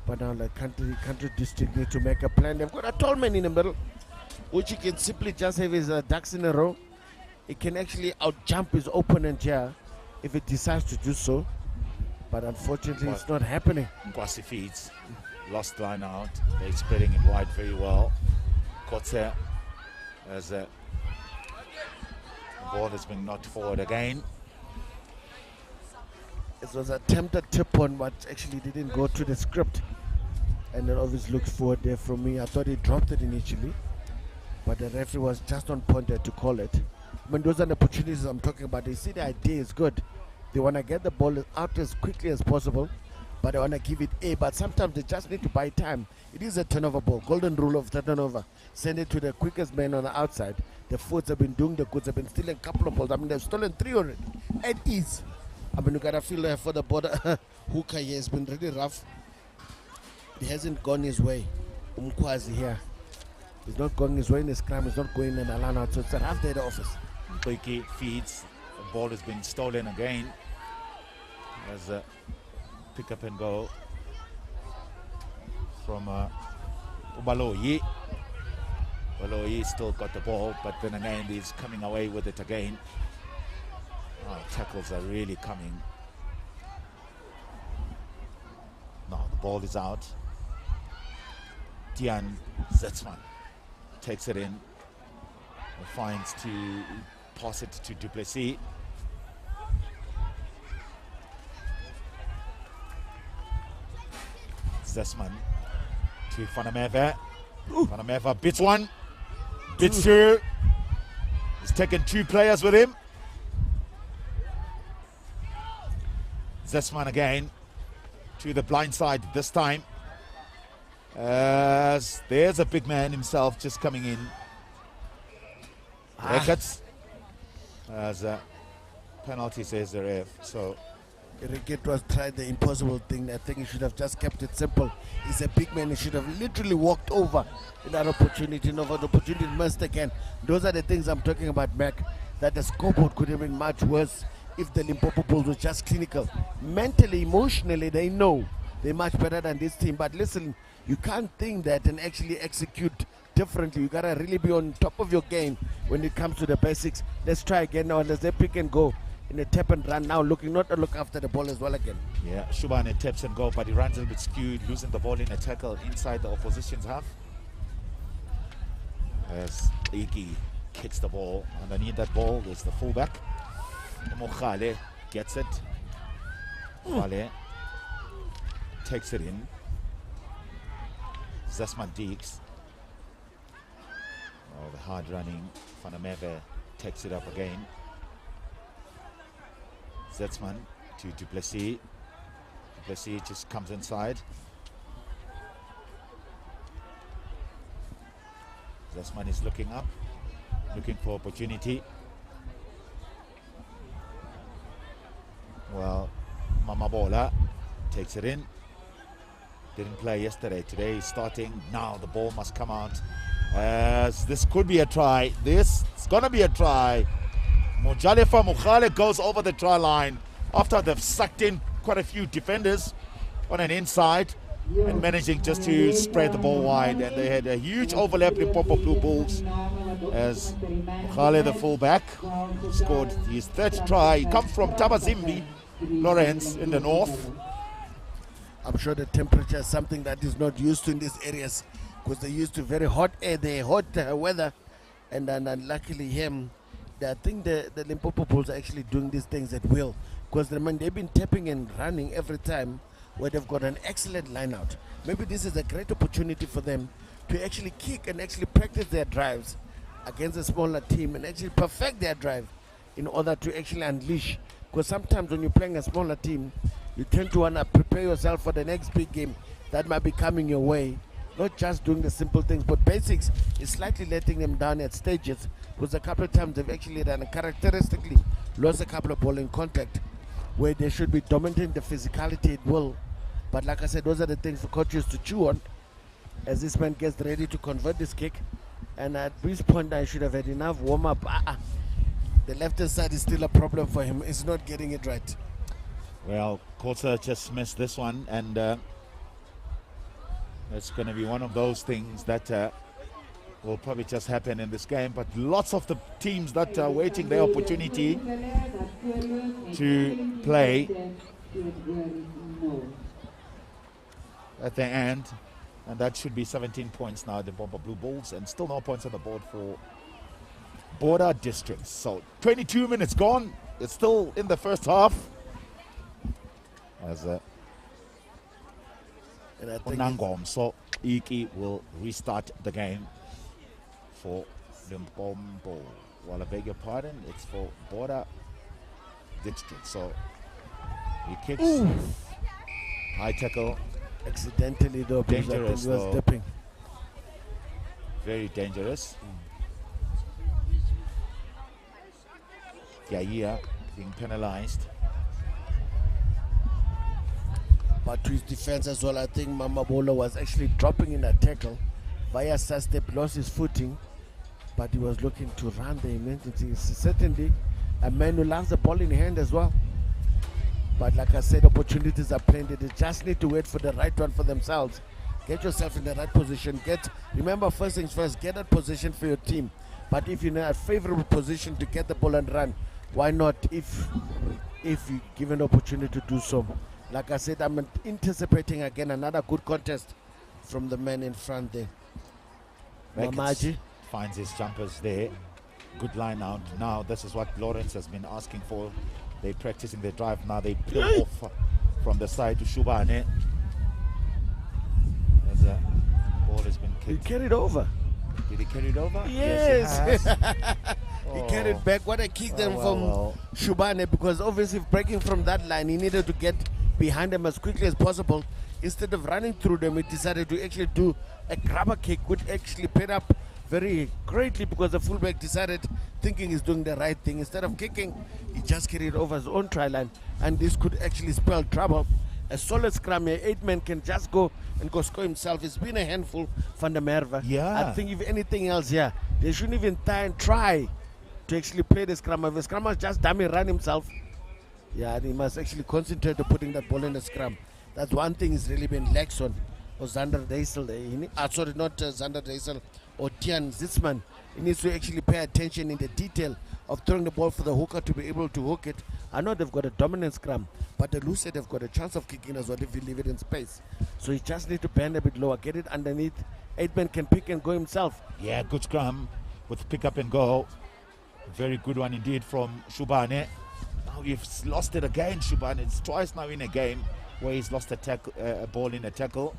But now the country district need to make a plan. They've got a tall man in the middle, which he can simply just have his ducks in a row. He can actually out-jump his opponent here if it decides to do so. But unfortunately, it's not happening. Kwasi feeds. Lost line out. They're spreading it wide very well. Kotze as the ball has been knocked forward again. It was an attempted tip on, but actually didn't go to the script. And then obviously looks forward there from me. I thought he dropped it initially, but the referee was just on point there to call it. I mean, those are the opportunities I'm talking about. They see the idea is good. They want to get the ball out as quickly as possible, but they want to give it a. But sometimes they just need to buy time. It is a turnover ball. Golden rule of turnover. Send it to the quickest man on the outside. The Fords have been doing the goods. They've been stealing a couple of balls. I mean, they've stolen 3 already. At ease. I mean, you got to feel for the border. Hooker here has been really rough. He hasn't gone his way. Umkwazi here. He's not going his way in the scrum. He's not going in the line out. So it's a half day at the office. Koiki feeds. The ball has been stolen again. As a pick up and go from Ubaloyi. Ubaloyi still got the ball, but then again he's coming away with it again. Oh, tackles are really coming. No, the ball is out. Tian Zetsman takes it in and finds to pass it to Du Plessis. Zetsman to Fanameva. Fanameva bits one, bits two. He's taken 2 players with him. Zetsman again to the blind side this time. As there's a big man himself just coming in. Records as a penalty, says the ref. So Ricket was tried the impossible thing. I think he should have just kept it simple. He's a big man. He should have literally walked over that opportunity. The opportunity missed again. Those are the things I'm talking about, Mac. That the scoreboard could have been much worse if the Limpopo Bulls were just clinical. Mentally, emotionally, they know they're much better than this team. But listen, you can't think that and actually execute differently. You gotta really be on top of your game when it comes to the basics. Let's try again now. Let's pick and go in a tap and run now, looking not to look after the ball as well again. Yeah, Shubane taps and go, but he runs a little bit skewed, losing the ball in a tackle inside the opposition's half. As Iki kicks the ball underneath that ball, there's the fullback. Mokhale gets it. Khale takes it in. Zasman Deeks. Oh, the hard running. Van der Merwe takes it up again. Zetsman to Duplessis. Duplessis just comes inside. Zetsman is looking up, looking for opportunity. Well, Mamabola takes it in. Didn't play yesterday. Today he's starting. Now the ball must come out. As this could be a try. This is going to be a try. Mojalefa Mokhale goes over the try line after they've sucked in quite a few defenders on an inside and managing just to spread the ball wide. And they had a huge overlap in Limpopo Blue Bulls as Mokhale, the fullback, scored his third try. He comes from Tabazimbi, Lawrence in the north. I'm sure the temperature is something that is not used to in these areas because they're used to very hot air, the hot weather, and luckily him. I think the Limpopo Bulls are actually doing these things at will because they've been tapping and running every time where they've got an excellent line out. Maybe this is a great opportunity for them to actually kick and actually practice their drives against a smaller team and actually perfect their drive in order to actually unleash. Because sometimes when you're playing a smaller team, you tend to want to prepare yourself for the next big game that might be coming your way. Not just doing the simple things, but basics is slightly letting them down at stages because a couple of times they've actually done characteristically lost a couple of ball in contact where they should be dominating the physicality at will. But like I said, those are the things for coaches to chew on as this man gets ready to convert this kick. And at this point, I should have had enough warm-up. The left-hand side is still a problem for him. He's not getting it right. Well, Kotza just missed this one, and it's going to be one of those things that will probably just happen in this game. But lots of the teams that are waiting their opportunity to play at the end, and that should be 17 points now, the Limpopo Blue Bulls, and still no points on the board for Border Districts. So 22 minutes gone. It's still in the first half. As Nangom, so Iki will restart the game for Limpopo. Well, I beg your pardon, it's for Border District. So he kicks. Ooh. High tackle. Accidentally though, because I think he was dipping. Very dangerous. Yaya being penalized. But to his defense as well, I think Mamabola was actually dropping in a tackle. Via Sastep lost his footing, but he was looking to run the emergency. It's certainly a man who loves the ball in hand as well. But like I said, opportunities are plenty. They just need to wait for the right one for themselves. Get yourself in the right position. Remember, first things first, get that position for your team. But if you're in a favorable position to get the ball and run, why not if you give an opportunity to do so? Like I said, I'm anticipating again another good contest from the man in front there. Mamaji finds his jumpers there. Good line out. Now this is what Lawrence has been asking for. They're practicing their drive. Now they peel off from the side to Shubane. As the ball has been kicked. He carried over. Did he carry it over? Yes. He He carried back. What a kick them from Shubane, because obviously breaking from that line, he needed to get behind them as quickly as possible. Instead of running through them, he decided to actually do a grabber kick, which actually paid up very greatly because the fullback decided, thinking he's doing the right thing. Instead of kicking, he just carried over his own try line, and this could actually spell trouble. A solid scrum here, 8 men can just go and go score himself. It's been a handful, Van der Merwe. Yeah. I think if anything else, they shouldn't even try to actually play the scrum. If the scrum just dummy run himself, Yeah, and he must actually concentrate on putting that ball in the scrum. That's one thing he's really been lax on. Or Zander Deisel, sorry, not Zander Deisel or Tian Zitzman. He needs to actually pay attention in the detail of throwing the ball for the hooker to be able to hook it. I know they've got a dominant scrum, but the loose side have got a chance of kicking as well if you leave it in space. So he just needs to bend a bit lower, get it underneath. 8-man can pick and go himself. Yeah, good scrum with pick up and go. Very good one indeed from Shubane. Now he's lost it again, Shubane. It's twice now in a game where he's lost a ball in a tackle.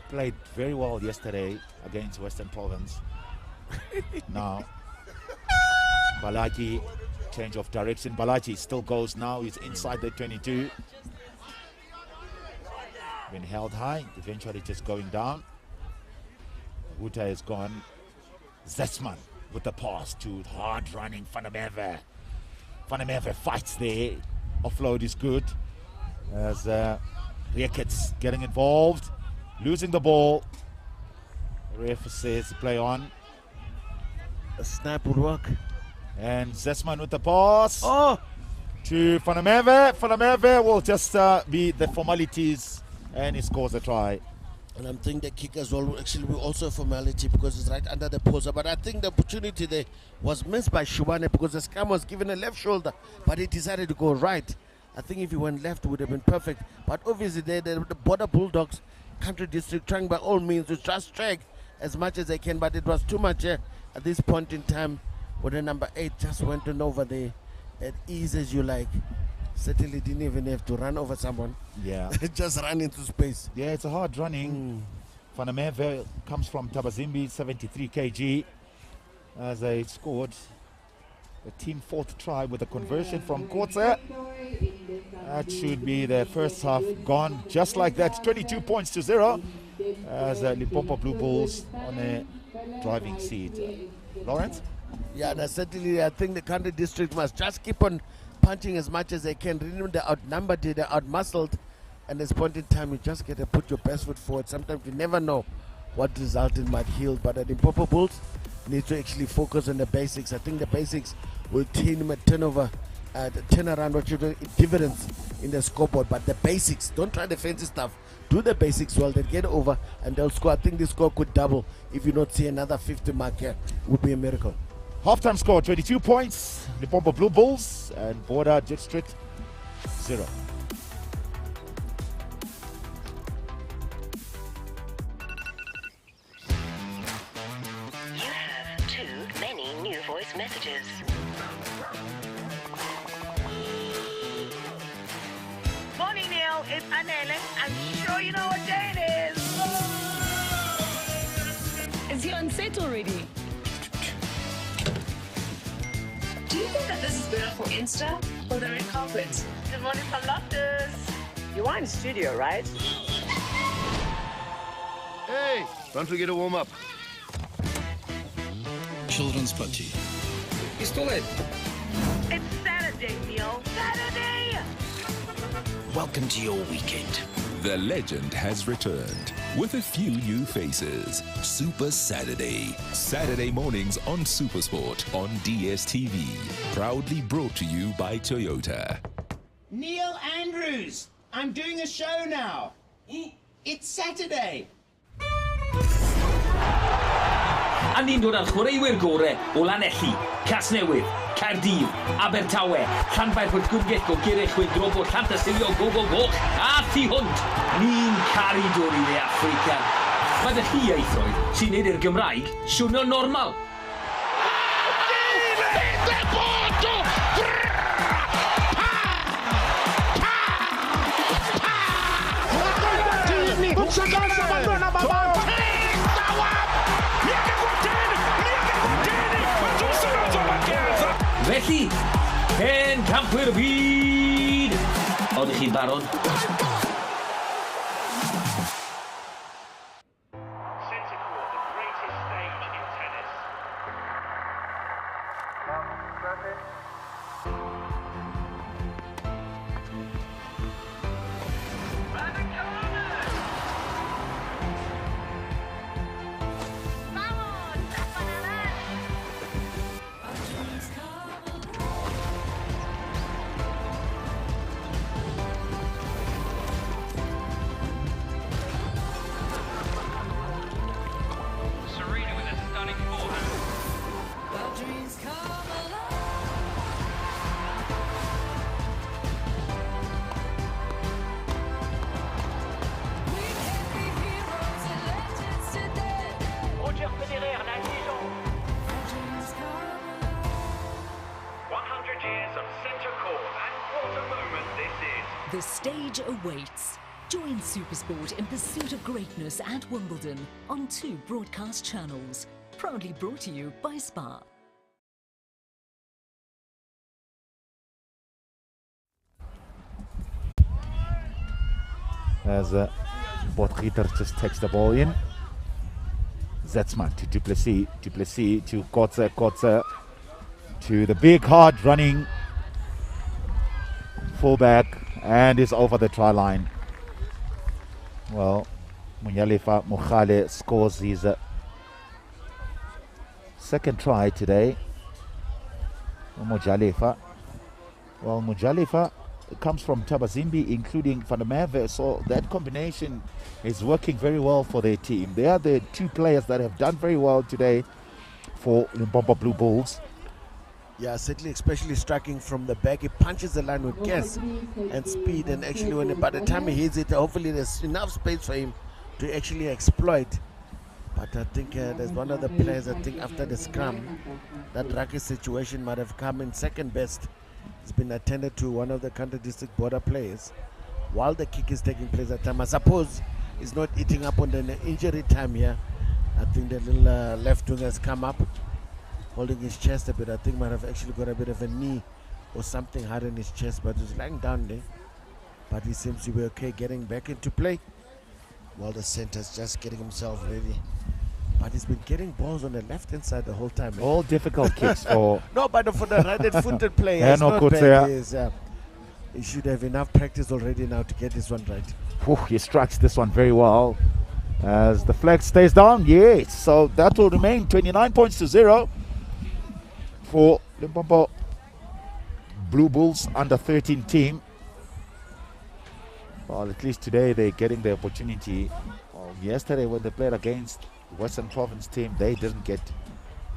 Played very well yesterday against Western Province. Now, Balaji, change of direction. Balaji still goes now. He's inside the 22. Been held high, eventually just going down. Huta is gone. Zesman with the pass to hard running Van der Merwe. Van der Merwe fights there. Offload is good. As Riekets getting involved. Losing the ball. Ref says play on. A snap would work. And Zesman with the pass. Oh! To Van der Merwe. Van der Merwe will just be the formalities and he scores a try. And I'm thinking the kick as well will actually be also a formality because it's right under the poster. But I think the opportunity there was missed by Shubane because the scrum was given a left shoulder, but he decided to go right. I think if he went left, it would have been perfect. But obviously, the Border Bulldogs, Country District, trying by all means to just drag as much as they can. But it was too much at this point in time when the number 8 just went on over there at ease as you like. Certainly didn't even have to run over someone. Yeah. Just ran into space. Yeah, it's a hard running. Van der Merwe comes from Tabazimbi, 73 kg. As they scored the team 4th try with a conversion from Kotze. That should be the first half gone just like that. 22 points to 0 as Limpopo Blue Bulls on a driving seat. Lawrence? Yeah, that's certainly, I think the Country District must just keep on punching as much as they can. Remember, they're outnumbered, they're outmuscled, and at this point in time, you just get to put your best foot forward. Sometimes you never know what result it might yield, but the Limpopo Bulls need to actually focus on the basics. I think the basics will turn a turnover, turn around what you're doing, dividends in the scoreboard. But the basics, don't try the fancy stuff. Do the basics well, they'll get over and they'll score. I think this score could double if you not see another 50 mark here. Would be a miracle. Halftime score 22 points. Limpopo Blue Bulls and Border District 0. You have too many new voice messages. Morning, Neil. It's Anele. I'm sure you know what day it is. Is he on set already? Do you think that this is better for Insta or the red carpet? Good morning from Loftus. You are in studio, right? Hey, don't forget to warm up. Children's party. Pistolet. It's Saturday, Neil. Saturday! Welcome to your weekend. The legend has returned with a few new faces. Super Saturday. Saturday mornings on Supersport on DSTV. Proudly brought to you by Toyota. Neil Andrews, I'm doing a show now. It's Saturday. A ni'n dod â'r chwaraewyr gorau o Lanelli, Casnewydd, Caerdydd, Abertawe, Llanfairpwll Gwrgell, Gyrrych, Chwyldro, Llantysilio, Goch, a Thu Hwnt. Ni'n caru dod i dde Africa. Mae dy chi eithroedd sy'n neud i'r Gymraeg swnio normal. Felly, pen campwyr byd! Oeddech chi'n barod? clears of centre court, and what a moment this is. The stage awaits. Join Supersport in pursuit of greatness at Wimbledon on 2 broadcast channels. Proudly brought to you by Spa. As Botgieter just takes the ball in. Zetsman to Duplessis. Duplessis to Kotze. Kotze to the big, hard running fullback, and is over the try line. Well, Munyalifa Mukhale scores his second try today. Mujalifa. Well, Mujalifa comes from Tabazimbi, including Van der Merwe, so that combination is working very well for their team. They are the 2 players that have done very well today for Limpopo Blue Bulls. Yeah, certainly, especially striking from the back. He punches the line with gas and speed, and actually, by the time he hits it, hopefully there's enough space for him to actually exploit. But I think there's one of the players, I think after the scrum, that Rugby situation might have come in second best. It's been attended to one of the country district border players while the kick is taking place at time. I suppose he's not eating up on the injury time here. I think the little left wing has come up, holding his chest a bit. I think might have actually got a bit of a knee or something hard in his chest, but he's lying down there. But he seems to be okay getting back into play while the center's just getting himself ready. But he's been getting balls on the left-hand side the whole time. All difficult kicks for... No, but for the right-footed player, Yeah, it's no not good bad. there. Yes, he should have enough practice already now to get this one right. Whew, he strikes this one very well as the flag stays down. Yes, so that will remain 29 points to 0 for Limpopo Blue Bulls under 13 team. Well, at least today they're getting the opportunity. Well, yesterday when they played against Western Province team, they didn't get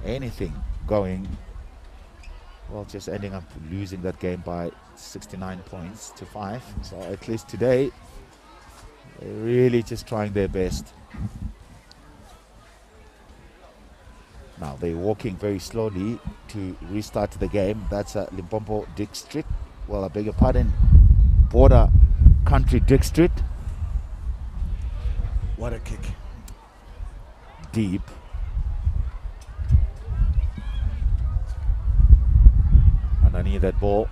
anything going. Well, just ending up losing that game by 69 points to 5. So at least today they're really just trying their best. Now they're walking very slowly to restart the game. That's Limpopo District. Well, I beg your pardon, Border Country District. What a kick. Deep. Underneath that ball.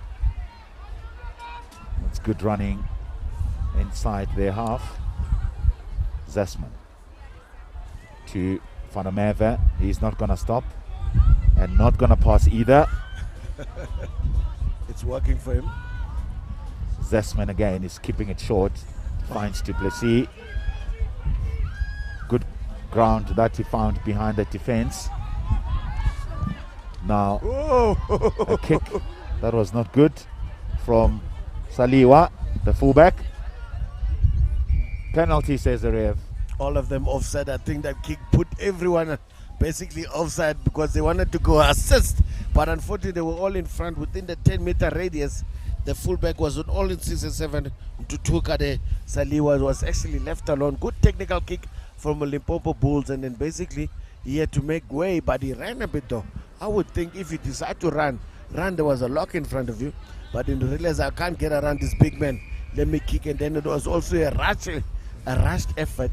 It's good running inside their half. Zesman to Van der Merwe. He's not going to stop and not going to pass either. It's working for him. Zesman again is keeping it short. Finds Duplessis. Good ground that he found behind the defense. Now a kick that was not good from Saliwa, the fullback. Penalty, says the ref. All of them offside. I think that kick put everyone basically offside because they wanted to go assist, but unfortunately they were all in front within the 10-meter radius. The fullback was all in 6 and 7 to Tukade. Saliwa was actually left alone. Good technical kick from Limpopo Bulls, and then basically he had to make way, but he ran a bit though. I would think if you decide to run, there was a lock in front of you, but then you realize I can't get around this big man, let me kick. And then it was also a rushed effort,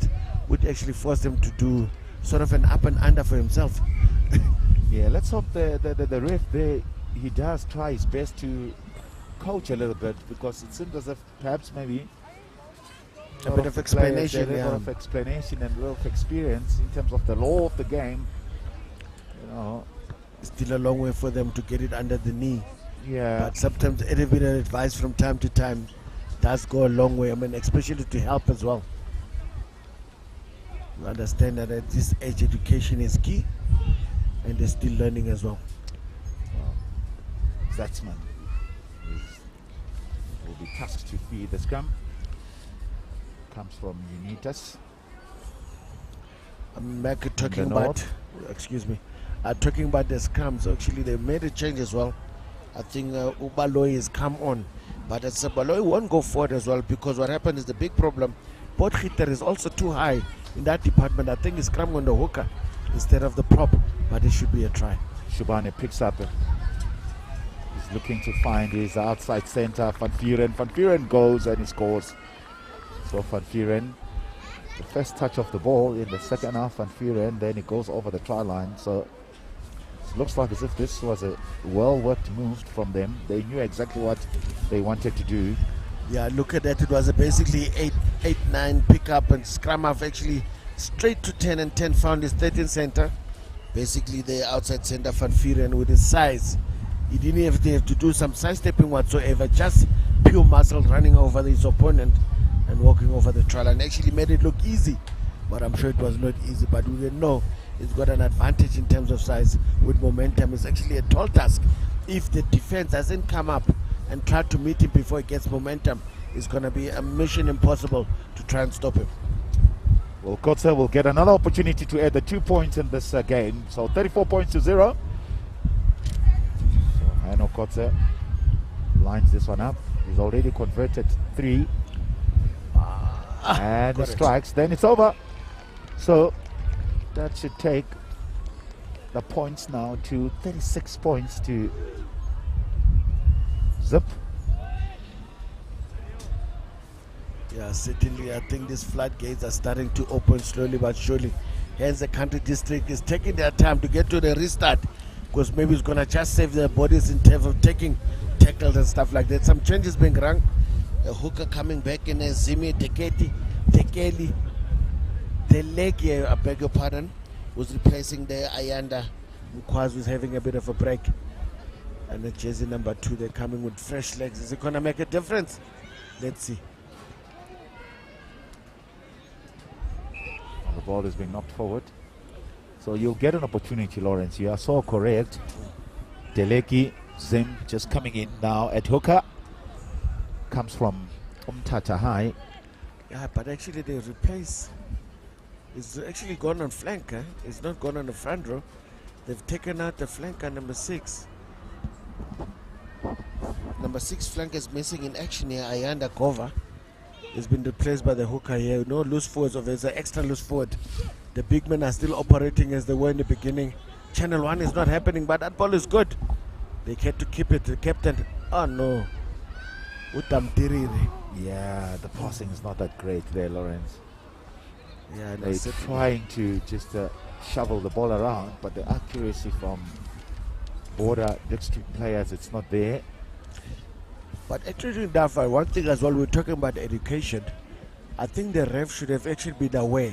which actually forced him to do sort of an up and under for himself. Yeah, let's hope the ref there, he does try his best to coach a little bit, because it seems as if perhaps maybe a bit of explanation, a little of explanation and a little of experience in terms of the law of the game. You know, still a long way for them to get it under the knee. Yeah. But sometimes a bit of advice from time to time does go a long way. I mean, especially to help as well. You understand that at this age, education is key, and they're still learning as well. Zatzman will be tasked to feed the scrum. Comes from Unitas. I'm back talking about, excuse me, talking about the scrums. Actually, they made a change as well. I think Ubaloy has come on, but Ubaloy won't go forward as well, because what happened is the big problem. Potgieter is also too high in that department. I think he's scrum on the hooker instead of the prop, but it should be a try. Shubane picks up his looking to find his outside center, Van Vuren. Van Vuren goes and he scores. So Van Vuren, the first touch of the ball in the second half, Van Vuren, then he goes over the try line. So it looks like as if this was a well-worked move from them. They knew exactly what they wanted to do. Yeah, look at that. It was a basically 8-9 pickup, and scrum half actually straight to 10, and 10 found his 13th center. Basically, the outside center, Van Vuren, with his size. He didn't have to do some sidestepping whatsoever, just pure muscle running over his opponent and walking over the try line. Actually made it look easy, but I'm sure it was not easy. But we will know he's got an advantage in terms of size with momentum. It's actually a tall task. If the defense doesn't come up and try to meet him before he gets momentum, it's going to be a mission impossible to try and stop him. Well, Kotze will get another opportunity to add the 2 points in this game. So 34 points to 0. So Hano Kotze lines this one up. He's already converted 3. And he strikes. Then it's over. So that should take the points now to 36 points to Zip. Yeah, certainly. I think these floodgates are starting to open slowly but surely. Hence, the country district is taking their time to get to the restart, because maybe it's going to just save their bodies in terms of taking tackles and stuff like that. Some changes being run. A hooker coming back in a Zimi, Tekeli, Delegi, I beg your pardon, was replacing the Ayanda. Mukwas was having a bit of a break. And the jersey number 2, they're coming with fresh legs. Is it going to make a difference? Let's see. The ball is being knocked forward. So you'll get an opportunity, Lawrence. You are so correct. Deleki, Zim just coming in now at hooker. Comes from Umtata High. Yeah, but actually they replace. It's actually gone on flank. It's not gone on the front row. They've taken out the flanker number 6. Number 6 flank is missing in action here. Ayanda Kova has been replaced by the hooker here. No loose forwards, of it's an extra loose forward. The big men are still operating as they were in the beginning. Channel 1 is not happening, but that ball is good. They had to keep it. The captain, oh no. Yeah, the passing is not that great there, Lawrence. Yeah, they're trying to just shovel the ball around, but the accuracy from border district players, it's not there. But actually, one thing as well, we're talking about education. I think the ref should have actually been away.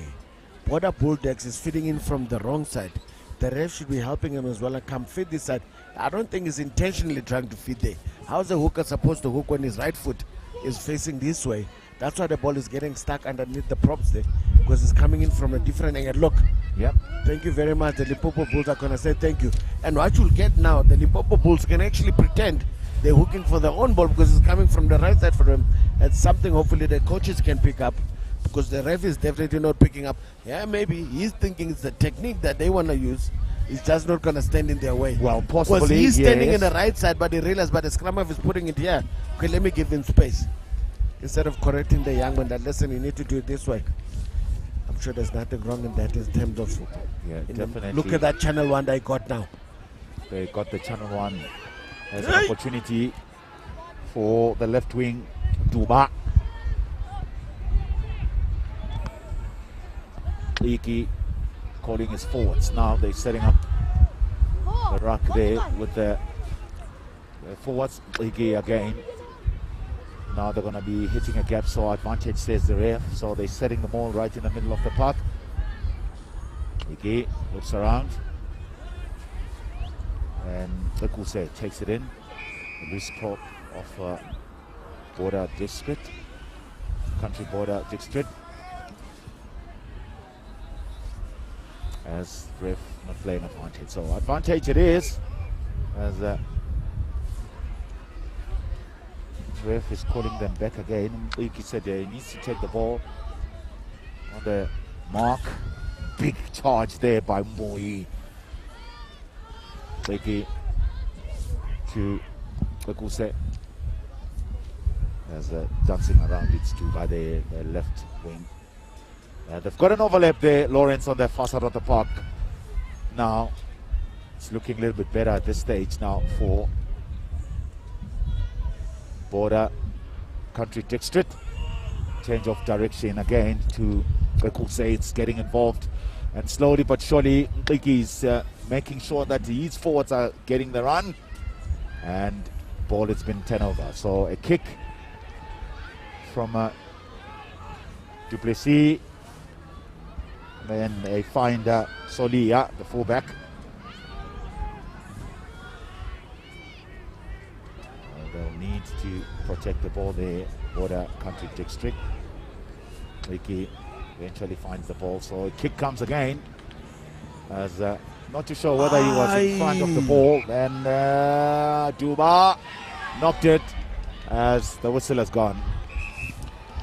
Border Bulldogs is feeding in from the wrong side. The ref should be helping him as well and come feed this side. I don't think he's intentionally trying to feed there. How's the hooker supposed to hook when his right foot is facing this way? That's why the ball is getting stuck underneath the props there, because it's coming in from a different angle. Look. Yep. Thank you very much. The Limpopo Bulls are going to say thank you. And what you'll get now, the Limpopo Bulls can actually pretend they're hooking for their own ball because it's coming from the right side for them. It's something hopefully the coaches can pick up, because the ref is definitely not picking up. Yeah, maybe he's thinking it's the technique that they want to use. He's just not going to stand in their way. Well, possibly, because he's standing in the right side, but he realized, but the scrum half is putting it here. Okay, let me give him space. Instead of correcting the young man that, listen, you need to do it this way. I'm sure there's nothing wrong in that in terms of... Yeah, definitely. Look at that channel 1 they got now. They got the channel 1 as an opportunity for the left wing, Duba. Iki calling his forwards. Now they're setting up the ruck there with the forwards. Iki again. Now they're going to be hitting a gap, so advantage says the ref. So they're setting them all right in the middle of the park. Iki looks around. And Lekuse takes it in. The loose prop of border district. Country border district. As ref not playing advantage. So advantage it is. As ref is calling them back again. Iki said he needs to take the ball on the mark. Big charge there by Moi. Iki to Lekuse. As dancing around it to by the left wing. They've got an overlap there, Lawrence, on the far side of the park. Now, it's looking a little bit better at this stage now for Border Country District. Change of direction again to GRIQUAS getting involved. And slowly but surely, Iggy's making sure that his forwards are getting the run. And ball has been turned over. So a kick from Du Plessis. Then they find Solia, the fullback. They'll need to protect the ball there, Border Country District. Ricky eventually finds the ball, so a kick comes again. As not too sure whether he was in front of the ball, and Duba knocked it as the whistle has gone.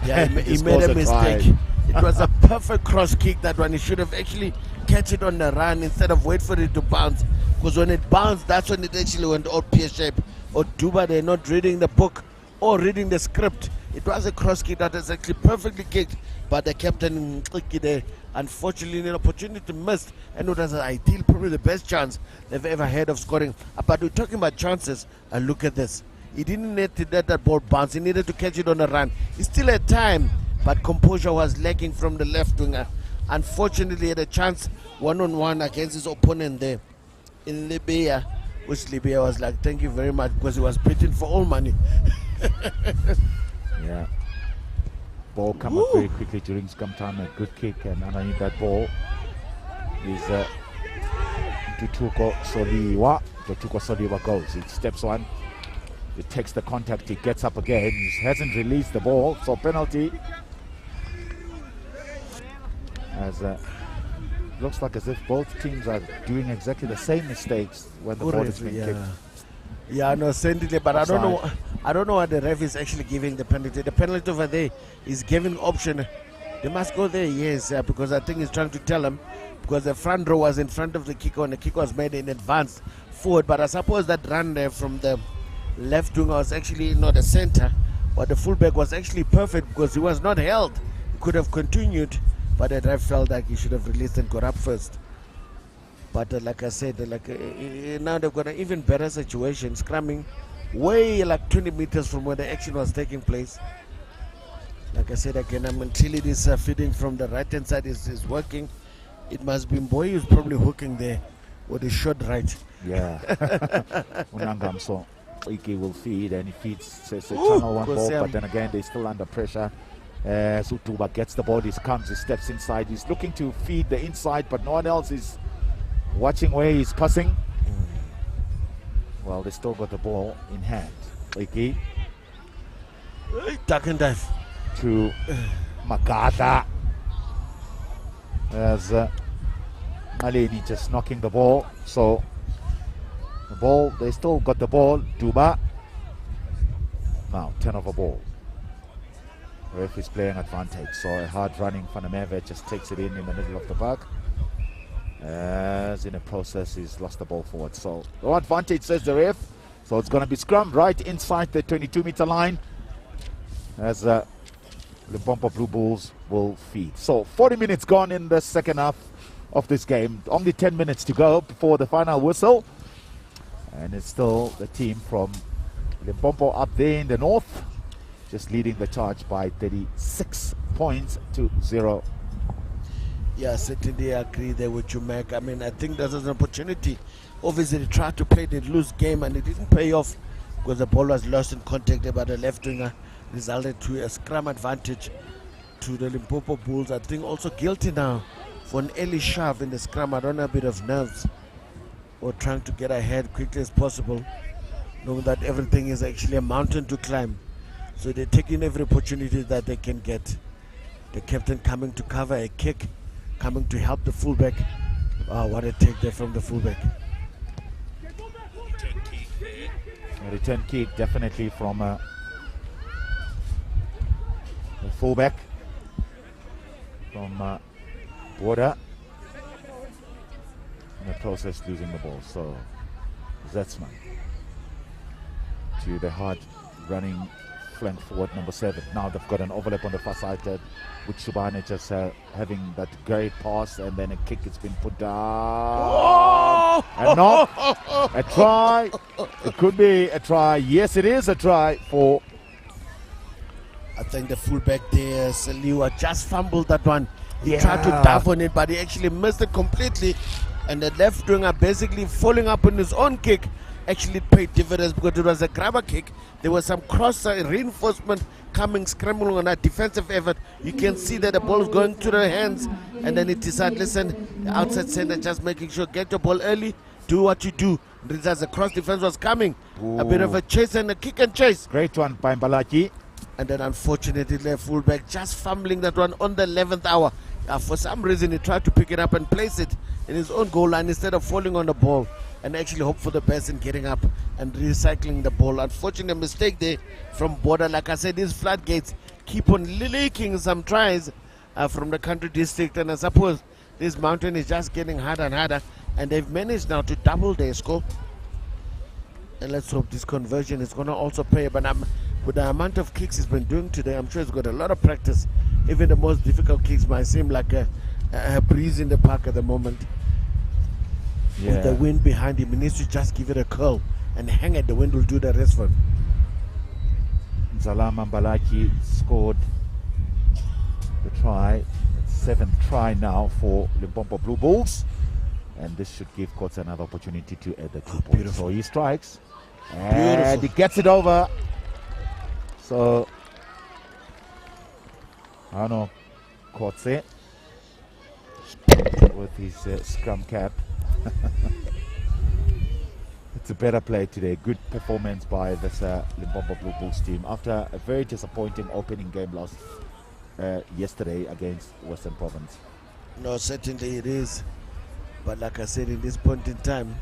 Yeah, he made a mistake. It was a perfect cross kick, that one. He should have actually catch it on the run instead of wait for it to bounce. Because when it bounced, that's when it actually went all pear shape. Or Duba, they're not reading the book or reading the script. It was a cross kick that was actually perfectly kicked, but the captain there, unfortunately, an opportunity missed, and it was an ideal, probably the best chance they've ever had of scoring. But we're talking about chances, and look at this. He didn't need to let that ball bounce. He needed to catch it on the run. He still had time, but composure was lacking from the left winger. Unfortunately, he had a chance one-on-one against his opponent there in Libya, which Libya was like, thank you very much, because he was beaten for all money. Yeah. Ball come up very quickly during scrum time. A good kick, and underneath that ball is Tutuko Soliwa. Tutuko Soliwa goes. He steps on. He takes the contact. He gets up again. He hasn't released the ball, so penalty. As looks like as if both teams are doing exactly the same mistakes when the ball is being kicked. Yeah, no, certainly, but I don't know what the ref is actually giving the penalty. The penalty over there is giving option. They must go there, yes, because I think he's trying to tell them, because the front row was in front of the kicker and the kick was made in advance forward. But I suppose that run there from the left winger was actually not the center, but the fullback was actually perfect because he was not held. He could have continued, but the ref felt like he should have released and got up first. But like I said, now they've got an even better situation, scrumming way like 20 meters from where the action was taking place. Like I said again, until it is feeding from the right hand side is working, it must be Mboy who's probably hooking there with a short right. Yeah. Unangam, so Iki will feed, and he feeds a channel one ball, but then again they're still under pressure. Sutuba gets the ball, he comes, he steps inside, he's looking to feed the inside, but no one else is watching where he's passing. Well, they still got the ball in hand. Iki duck and dive to Magada as Malini just knocking the ball. So the ball, they still got the ball. Duba now turnover ball. Ref is playing advantage, so a hard running Fanameve just takes it in the middle of the park. As in the process, he's lost the ball forward. So no advantage, says the ref. So it's going to be scrum right inside the 22-meter line as the Limpopo Blue Bulls will feed. So 40 minutes gone in the second half of this game. Only 10 minutes to go before the final whistle. And it's still the team from Limpopo up there in the north, just leading the charge by 36 points to 0. Yeah, certainly I agree there with you, Mac. I mean, I think that was an opportunity. Obviously, they tried to play the loose game and it didn't pay off because the ball was lost in contact by the left winger, resulted to a scrum advantage to the Limpopo Bulls. I think also guilty now for an early shove in the scrum. I don't know, a bit of nerves or trying to get ahead quickly as possible, knowing that everything is actually a mountain to climb. So they're taking every opportunity that they can get. The captain coming to cover a kick, coming to help the fullback. Oh, what a take there from the fullback. A return kick definitely from the fullback from Border. In the process losing the ball. So Zetzman to the hard running flank forward number 7. Now they've got an overlap on the far side with Subane just having that great pass, and then a kick has been put down. Oh! A knock, a try. It could be a try. Yes, it is a try for I think the fullback there, Saliwa, just fumbled that one. He tried to dive on it, but he actually missed it completely. And the left winger basically falling up on his own kick actually paid dividends because it was a grabber kick. There was some cross reinforcement coming, scrambling on that defensive effort. You can see that the ball is going to the hands, and then it decided, listen, the outside center just making sure, get your ball early, do what you do. As the cross defense was coming, a bit of a chase and a kick and chase. Great one by Mbalaki. And then unfortunately the fullback just fumbling that one on the 11th hour. For some reason he tried to pick it up and place it in his own goal line instead of falling on the ball and actually hope for the best in getting up and recycling the ball. Unfortunately, a mistake there from Border. Like I said, these floodgates keep on leaking some tries from the country district, and I suppose this mountain is just getting harder and harder, and they've managed now to double their score. And let's hope this conversion is going to also pay. But with the amount of kicks he's been doing today, I'm sure he's got a lot of practice. Even the most difficult kicks might seem like a breeze in the park at the moment. Yeah. With the wind behind him, he needs to just give it a curl and hang it. The wind will do the rest for him. Zalama Mbalaki scored the try, 7th try now for Limpopo Blue Bulls, and this should give Coates another opportunity to add the 2 points. Beautiful. So he strikes and he gets it over. So I don't know, Coates with his scrum cap. It's a better play today. Good performance by this Limpopo Blue Bulls team after a very disappointing opening game loss yesterday against Western Province. No, certainly it is. But like I said, in this point in time,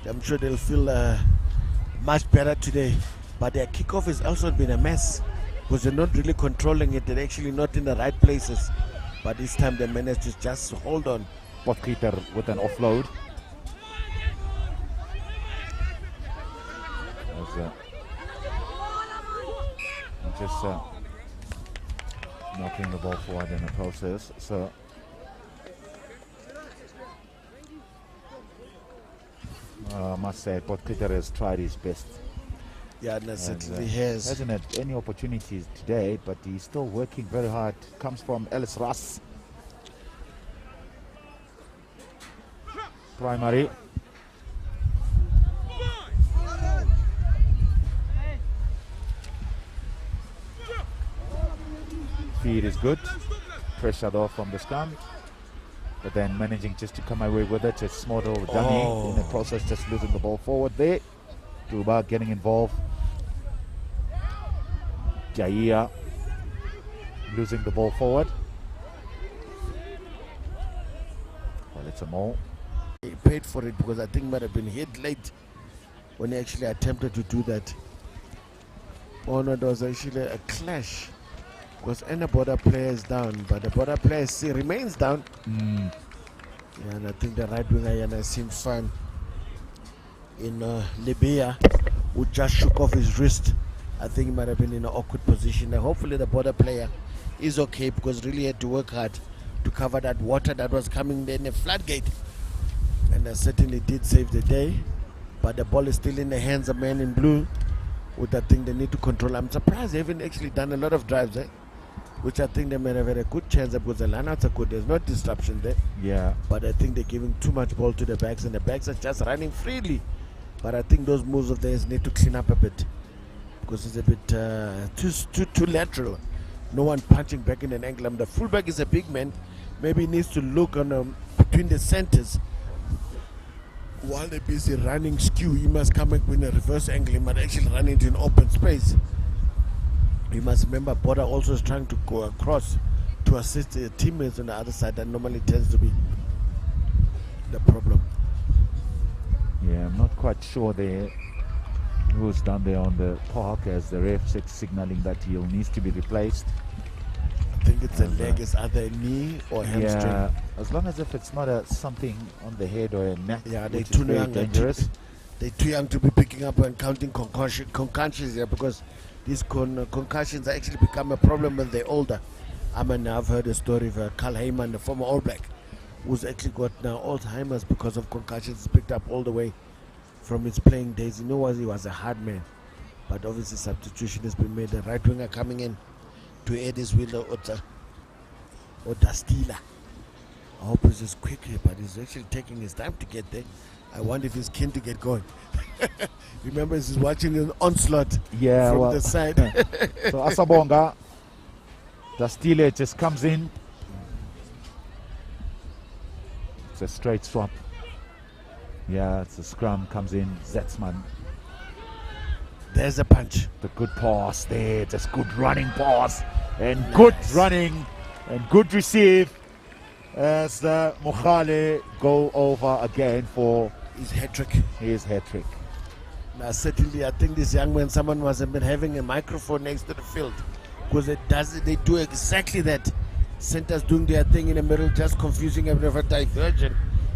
I'm sure they'll feel much better today. But their kickoff has also been a mess because they're not really controlling it. They're actually not in the right places. But this time they managed to just hold on. Potgieter with an offload. Just knocking the ball forward in the process. So I must say, Potgieter has tried his best. Yeah, no, certainly has. Hasn't had any opportunities today, but he's still working very hard. Comes from Ellis Russ. Primary. Feed is good. Pressure though from the scrum. But then managing just to come away with it. It's small little dummy in the process, just losing the ball forward there. Duba getting involved. Jaia losing the ball forward. Well, it's a more. He paid for it because I think he might have been hit late when he actually attempted to do that. Oh no, there was actually a clash because any border player is down, but the border player remains down. Yeah, and I think the right winger Yana seems fine. In Libya, who just shook off his wrist. I think he might have been in an awkward position. Hopefully the border player is okay because really had to work hard to cover that water that was coming in the floodgate. And certainly did save the day. But the ball is still in the hands of men in blue, which I think they need to control. I'm surprised they haven't actually done a lot of drives, which I think they might have had a good chance because the lineouts are good. There's no disruption there. Yeah. But I think they're giving too much ball to the backs, and the backs are just running freely. But I think those moves of theirs need to clean up a bit because it's a bit too lateral. No one punching back in an angle. The fullback is a big man. Maybe he needs to look on between the centers. While they're busy running skew, he must come back in a reverse angle. He might actually run into an open space. You must remember, Border also is trying to go across to assist their teammates on the other side. That normally tends to be the problem. Yeah, I'm not quite sure there who's down there on the park as the ref signaling that he needs to be replaced. I think it's a leg, it's either a knee or hamstring. Yeah, as long as if it's not something on the head or a neck, yeah, they're which too is very young. dangerous. They're too young to be picking up and counting concussions here because these concussions actually become a problem when they're older. I've heard a story of Carl Heyman, the former All Black, who's actually got now Alzheimer's because of concussions picked up all the way from his playing days. He was a hard man, but obviously substitution has been made. The right winger coming in to add his wheel or Dastila. I hope he's just quickly, but he's actually taking his time to get there. I wonder if he's keen to get going. Remember, he's watching an onslaught from the side. So Asabonga, Dastile just comes in. It's a straight swap. Yeah, it's a scrum, comes in, Zetzman. There's a punch. The good pass there, just good running pass. And good running and good receive as Mokhale go over again for his hat-trick. His hat-trick. Now certainly I think this young man, someone must have been having a microphone next to the field, because they do exactly that. Centers doing their thing in the middle, just confusing a bit of a diversion.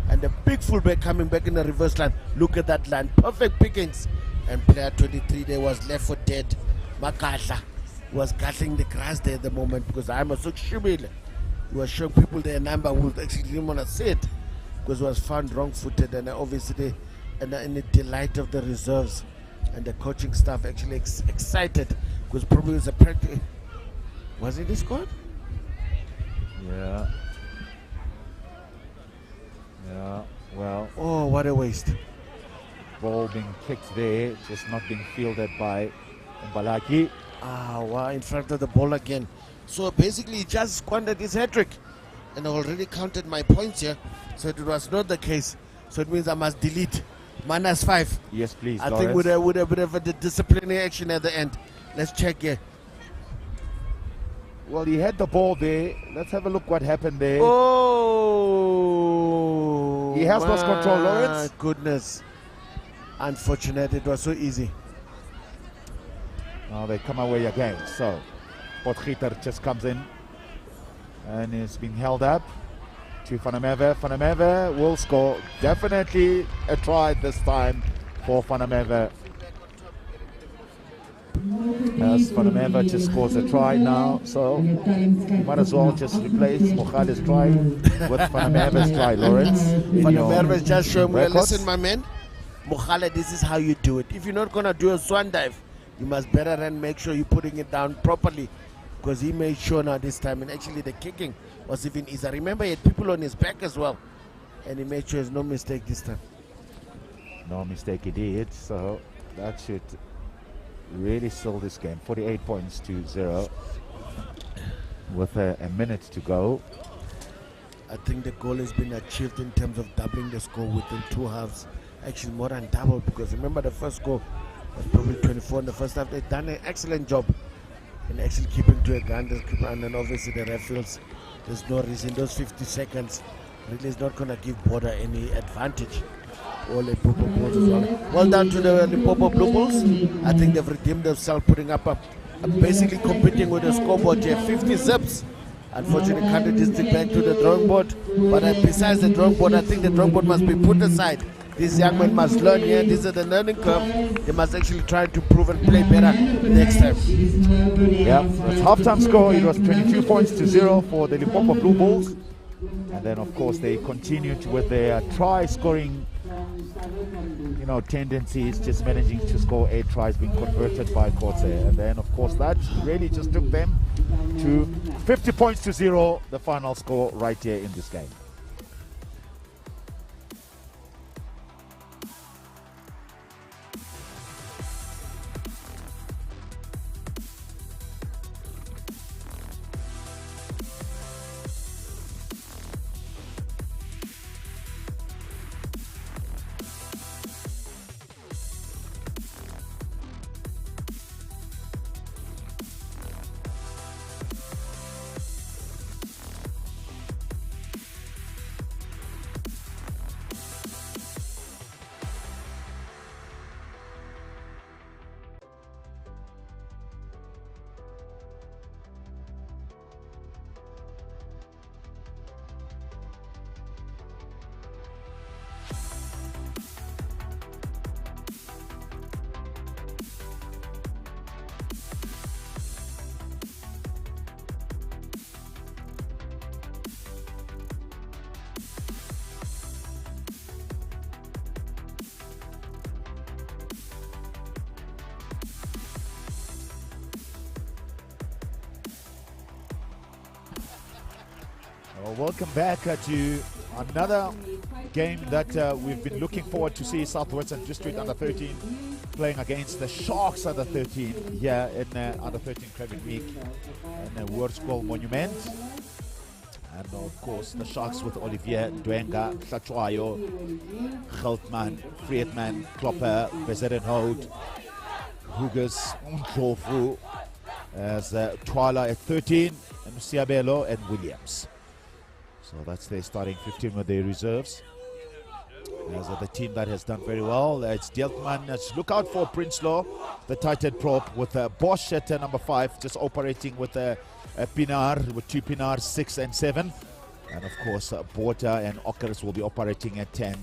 And the big fullback coming back in the reverse line. Look at that line, perfect pickings. And player 23 there was left for dead. Makahla was cutting the grass there at the moment, because I'm a Sukshubil. He was showing people their number who actually didn't want to see it, because he was found wrong-footed. And obviously in the delight of the reserves and the coaching staff actually excited, because probably it was a practice. Was it the squad? Yeah. Yeah, well. Oh, what a waste. Ball being kicked there, just not being fielded by Mbalaki. Ah, wow, in front of the ball again. So basically, he just squandered his hat-trick. And I already counted my points here, so it was not the case. So it means I must delete. -5. Yes, please, I Lawrence. think with a bit of a disciplinary action at the end. Let's check here. Well, he had the ball there. Let's have a look what happened there. Oh! He has lost control, Lawrence. Goodness. Unfortunate, it was so easy. Now they come away again. So, Potgieter just comes in and is being held up to Van der Merwe. Van der Merwe will score. Definitely a try this time for Van der Merwe. As Van der Merwe just scores a try now, so you might as well just replace Mokhale's try with Van der Merwe's try, Lawrence. Van der Merwe just showing me, listen, my man, Mokhale, this is how you do it. If you're not going to do a swan dive, you must better and make sure you're putting it down properly, because he made sure now this time, and actually the kicking was even easier. Remember, he had people on his back as well, and he made sure there's no mistake this time. No mistake he did, so that should really seal this game. 48 points to 0 with a minute to go. I think the goal has been achieved in terms of doubling the score within 2 halves. Actually more than double, because remember the first goal was probably 24 in the first half. They've done an excellent job in actually keeping to a gun, and then obviously the ref feels there's no reason. Those 50 seconds really is not going to give Border any advantage. All Limpopo Bulls as well. Well done to the Limpopo Blue Bulls. I think they've redeemed themselves, putting up basically competing with the scoreboard here. 50 zips. Unfortunately, Country District back to the drawing board. But besides the drawing board, I think the drawing board must be put aside. These young men must learn here. This is the learning curve. They must actually try to prove and play better next time. Yeah, it's halftime score. It was 22 points to 0 for the Limpopo Blue Bulls. And then, of course, they continued with their try-scoring tendencies, just managing to score 8 tries, being converted by Kotze. And then, of course, that really just took them to 50 points to 0, the final score right here in this game. Well, welcome back to another game that we've been looking forward to see Southwestern District under 13 playing against the Sharks under 13 here in under 13 Craven Week in the World School Monument. And of course the Sharks with Olivier, Dwenga, Hlachwayo, Geltman, Friedman, Klopper, Bezerenhout, Huges, Ndlovu, as Twala at 13, and Siabelo and Williams. So that's their starting 15 with their reserves. As the team that has done very well, it's Deltman. Look out for Prinsloo, the tight end prop, with Bosch at number 5, just operating with Pinar, with 2 Pinar, 6 and 7. And of course, Bota and Ockers will be operating at 10,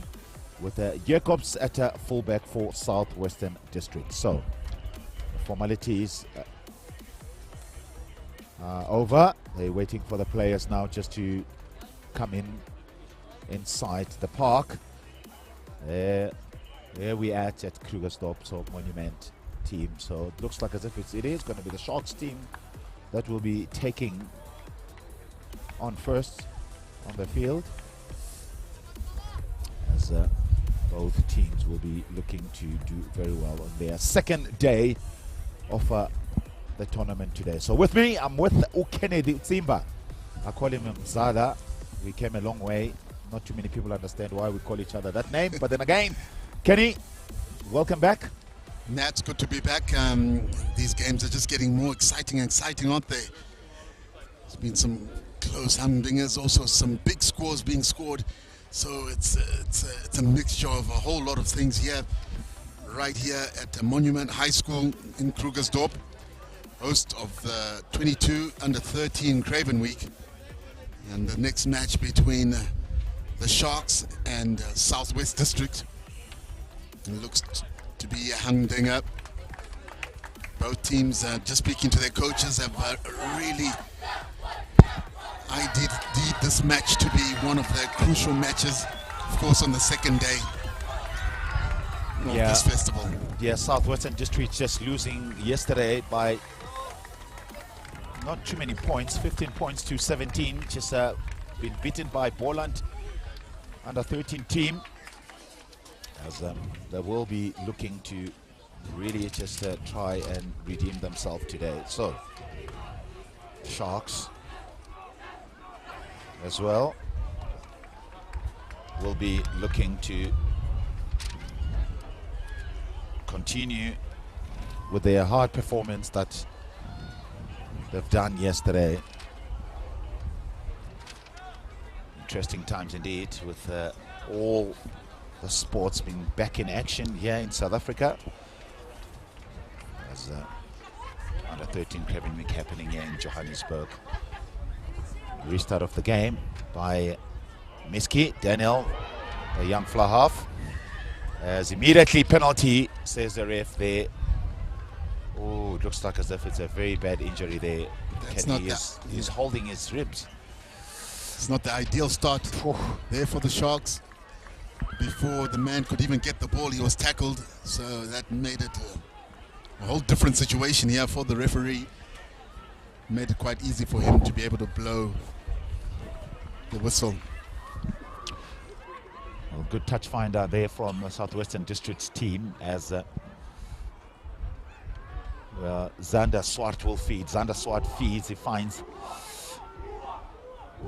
with Jacobs at fullback for Southwestern District. So, the formalities over. They're waiting for the players now just to come inside the park. There we at Krugersdorp, so Monument team. So it looks like as if it is going to be the Sharks team that will be taking on first on the field, as both teams will be looking to do very well on their second day of the tournament today. So with me, I'm with Ukennedy Tsimba. I call him Mzala. We came a long way. Not too many people understand why we call each other that name, but then again, Kenny, welcome back. Nat, good to be back. These games are just getting more exciting, aren't they? There's been some close humdingers, also some big scores being scored. So it's a mixture of a whole lot of things here, right here at Monument High School in Krugersdorp, host of the 22 under 13 Craven Week, and the next match between the Sharks and Southwest District. It looks to be a humdinger. Both teams, just speaking to their coaches, have really ideed this match to be one of their crucial matches, of course, on the second day of this festival. Yeah, Southwestern District just losing yesterday by not too many points, 15 points to 17. Just been beaten by BOLAND under 13 team, as they will be looking to really just try and redeem themselves today. So Sharks as well will be looking to continue with their hard performance that they've done yesterday. Interesting times indeed, with all the sports being back in action here in South Africa, as under 13 Craven Week happening here in Johannesburg. Restart of the game by Miski Daniel, a young fly half, as immediately penalty, says the ref there. Oh, it looks like as if it's a very bad injury there. He's holding his ribs. It's not the ideal start there for the Sharks. Before the man could even get the ball, he was tackled. So that made it a whole different situation here for the referee. Made it quite easy for him to be able to blow the whistle. Well, good touch finder there from the Southwestern District's team, as Zander Swart will feed. Zander Swart feeds, he finds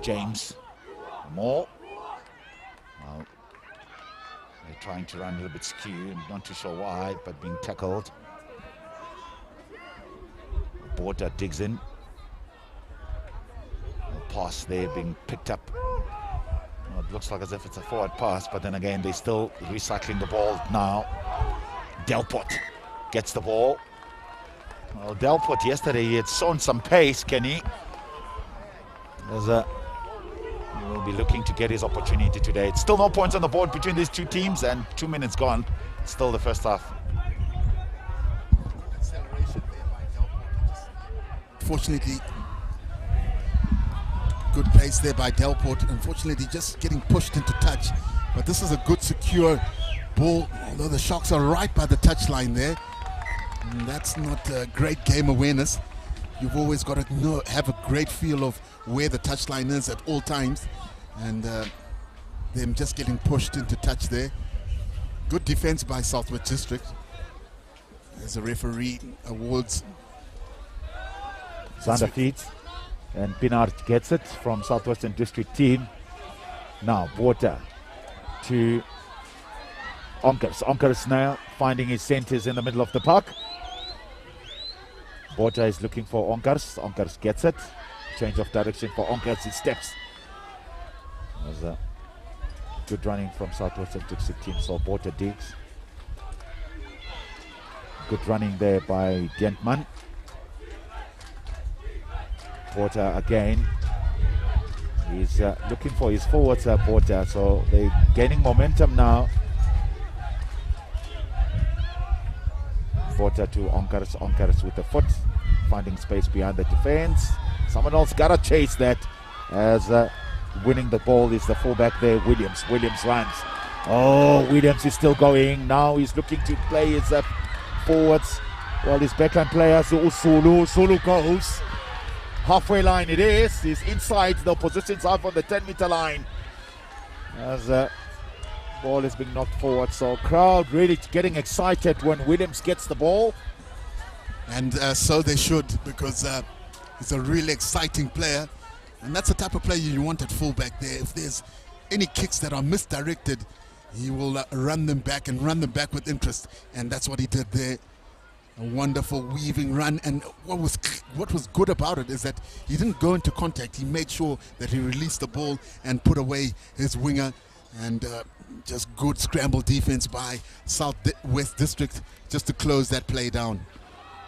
James Moore. Well, they're trying to run a little bit skew, not too sure why, but being tackled. Border digs in. A pass there being picked up. Well, it looks like as if it's a forward pass, but then again, they're still recycling the ball now. Delport gets the ball. Well, Delport yesterday, he had shown some pace, Kenny. He will be looking to get his opportunity today. It's still no points on the board between these two teams, and 2 minutes gone. Still the first half. Fortunately, good pace there by Delport. Unfortunately, just getting pushed into touch. But this is a good, secure ball, although the Sharks are right by the touchline there. And that's not great game awareness. you've always got to have a great feel of where the touchline is at all times, and them just getting pushed into touch there. Good defense by Southwest District as the referee awards. Zander feeds, and Pinard gets it from Southwestern District team. Now Botha to Onkers. Onkers now finding his centers in the middle of the park. Botha is looking for Onkers. Onkers gets it. Change of direction for Onkers. He steps. Was a good running from Southwestern District team. So Botha digs. Good running there by Dientman. Botha again. He's looking for his forwards, Botha. So they're gaining momentum now. Botha to Onkers. Onkers with the foot, finding space behind the defense. Someone else got to chase that, as winning the ball is the fullback there, Williams. Williams runs. Oh, Williams is still going. Now he's looking to play his forwards. Well, his backline player, Zulu goes. Halfway line it is. He's inside the opposition side on the 10-meter line. As ball is being knocked forward. So crowd really getting excited when Williams gets the ball. And so they should, because he's a really exciting player. And that's the type of player you want at fullback there. If there's any kicks that are misdirected, he will run them back and run them back with interest. And that's what he did there. A wonderful weaving run. And what was good about it is that he didn't go into contact. He made sure that he released the ball and put away his winger. And just good scramble defense by Southwest District just to close that play down.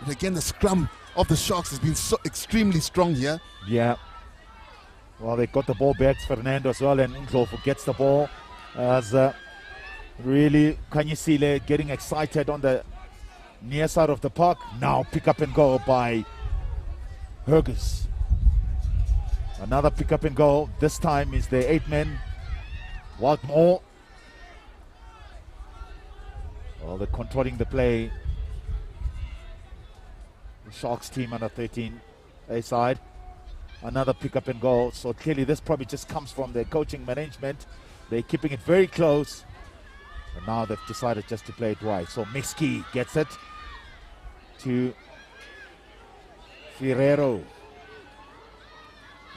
But again, the scrum of the Sharks has been so extremely strong here. Yeah. Well, they got the ball back to Fernando as well, and Ndlovu gets the ball. As really, Kanyisile getting excited on the near side of the park. Now pick up and go by Herges. Another pick up and go. This time is the 8-man. Waldmore. Well, they're controlling the play. The Sharks team under 13 A side. Another pick up and go. So clearly this probably just comes from their coaching management. They're keeping it very close. And now they've decided just to play it wide. So Miski gets it to Ferrero.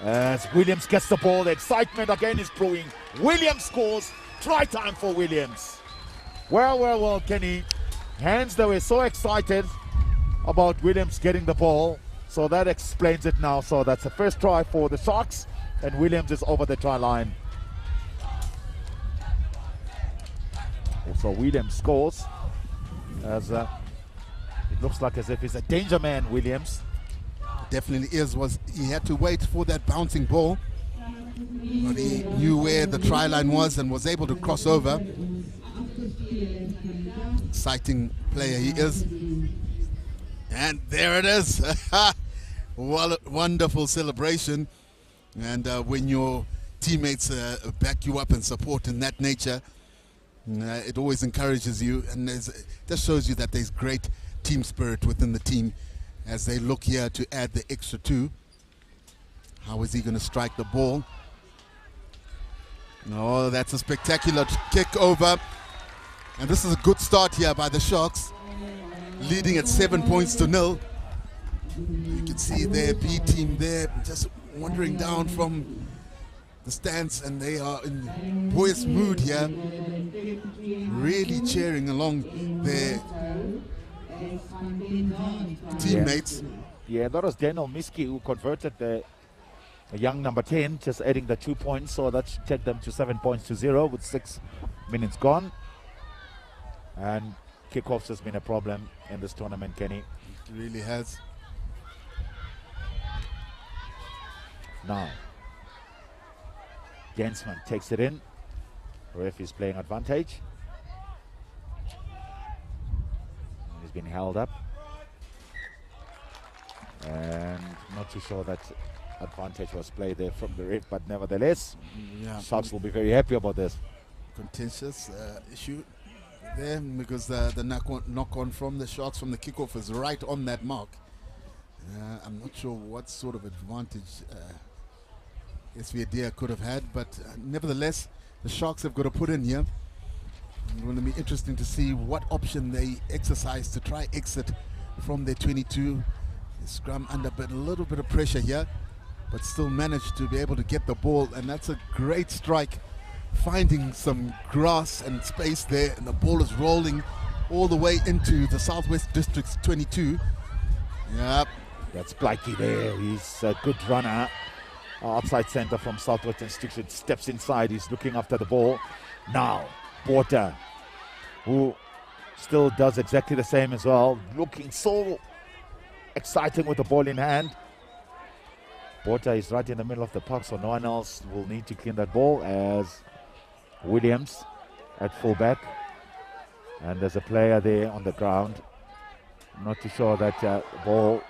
As Williams gets the ball, the excitement again is brewing. Williams scores. Try time for Williams. Well, Kenny. Hands, they were so excited about Williams getting the ball. So that explains it now. So that's the first try for the Sharks. And Williams is over the try line. Also Williams scores. As it looks like as if he's a danger man, Williams. Definitely is. He had to wait for that bouncing ball, but he knew where the try line was and was able to cross over. Exciting player he is. And there it is. Well, wonderful celebration. And when your teammates back you up and support in that nature, it always encourages you, and it just shows you that there's great team spirit within the team as they look here to add the extra 2. How is he going to strike the ball? Oh, that's a spectacular kick over. And this is a good start here by the Sharks, leading at 7-0. You can see their B team there just wandering down from the stands, and they are in boyish mood here, really cheering along their teammates. Yeah, that was Daniel Miski who converted the young number 10, just adding the 2 points, so that should take them to 7-0 with 6 minutes gone. And kickoffs has been a problem in this tournament, Kenny. It really has. Now, Gensman takes it in. Ref is playing advantage. He's been held up. And not too sure that advantage was played there from the ref, but nevertheless, Sharks will be very happy about this. Contentious issue there, because the knock-on from the Sharks from the kickoff is right on that mark. I'm not sure what sort of advantage SVD could have had, but nevertheless, the Sharks have got to put in here. It's going to be interesting to see what option they exercise to try exit from their 22. The scrum under a little bit of pressure here, but still managed to be able to get the ball, and that's a great strike, finding some grass and space there, and the ball is rolling all the way into the Southwest District's 22. Yep. That's Blakey there. He's a good runner. Outside centre from Southwest District steps inside. He's looking after the ball. Now, Porter, who still does exactly the same as well. Looking so exciting with the ball in hand. Porter is right in the middle of the park, so no one else will need to clean that ball, as Williams at fullback. And there's a player there on the ground. I'm not too sure that ball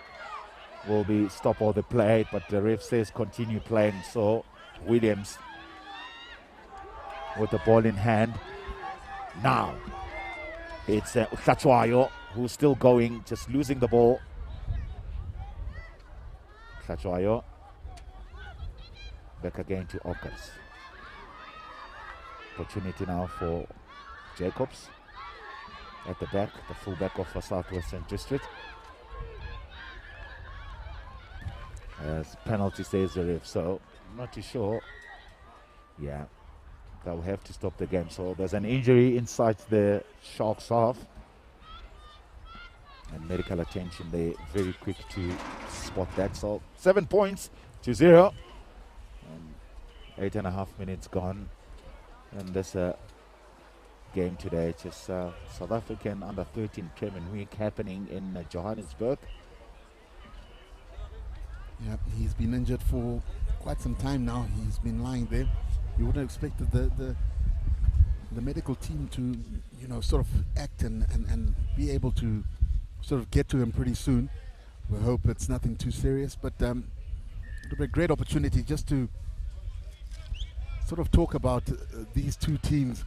will be stop all the play, but the ref says continue playing. So Williams with the ball in hand. Now it's Tlachwayo who's still going, just losing the ball. Tlachwayo back again to Ockers. Opportunity now for Jacobs at the back, the fullback of Southwestern District. As penalty says the ref, so I'm not too sure. Yeah, they'll have to stop the game. So there's an injury inside the Sharks half, and medical attention. They're very quick to spot that. So 7 points to 0. 8.5 minutes gone, and this game today, just South African under-13 Craven week happening in Johannesburg. Yeah, he's been injured for quite some time now. He's been lying there. You would have expected the medical team to, you know, sort of act and be able to sort of get to him pretty soon. We hope it's nothing too serious, but it'll be a great opportunity just to sort of talk about these two teams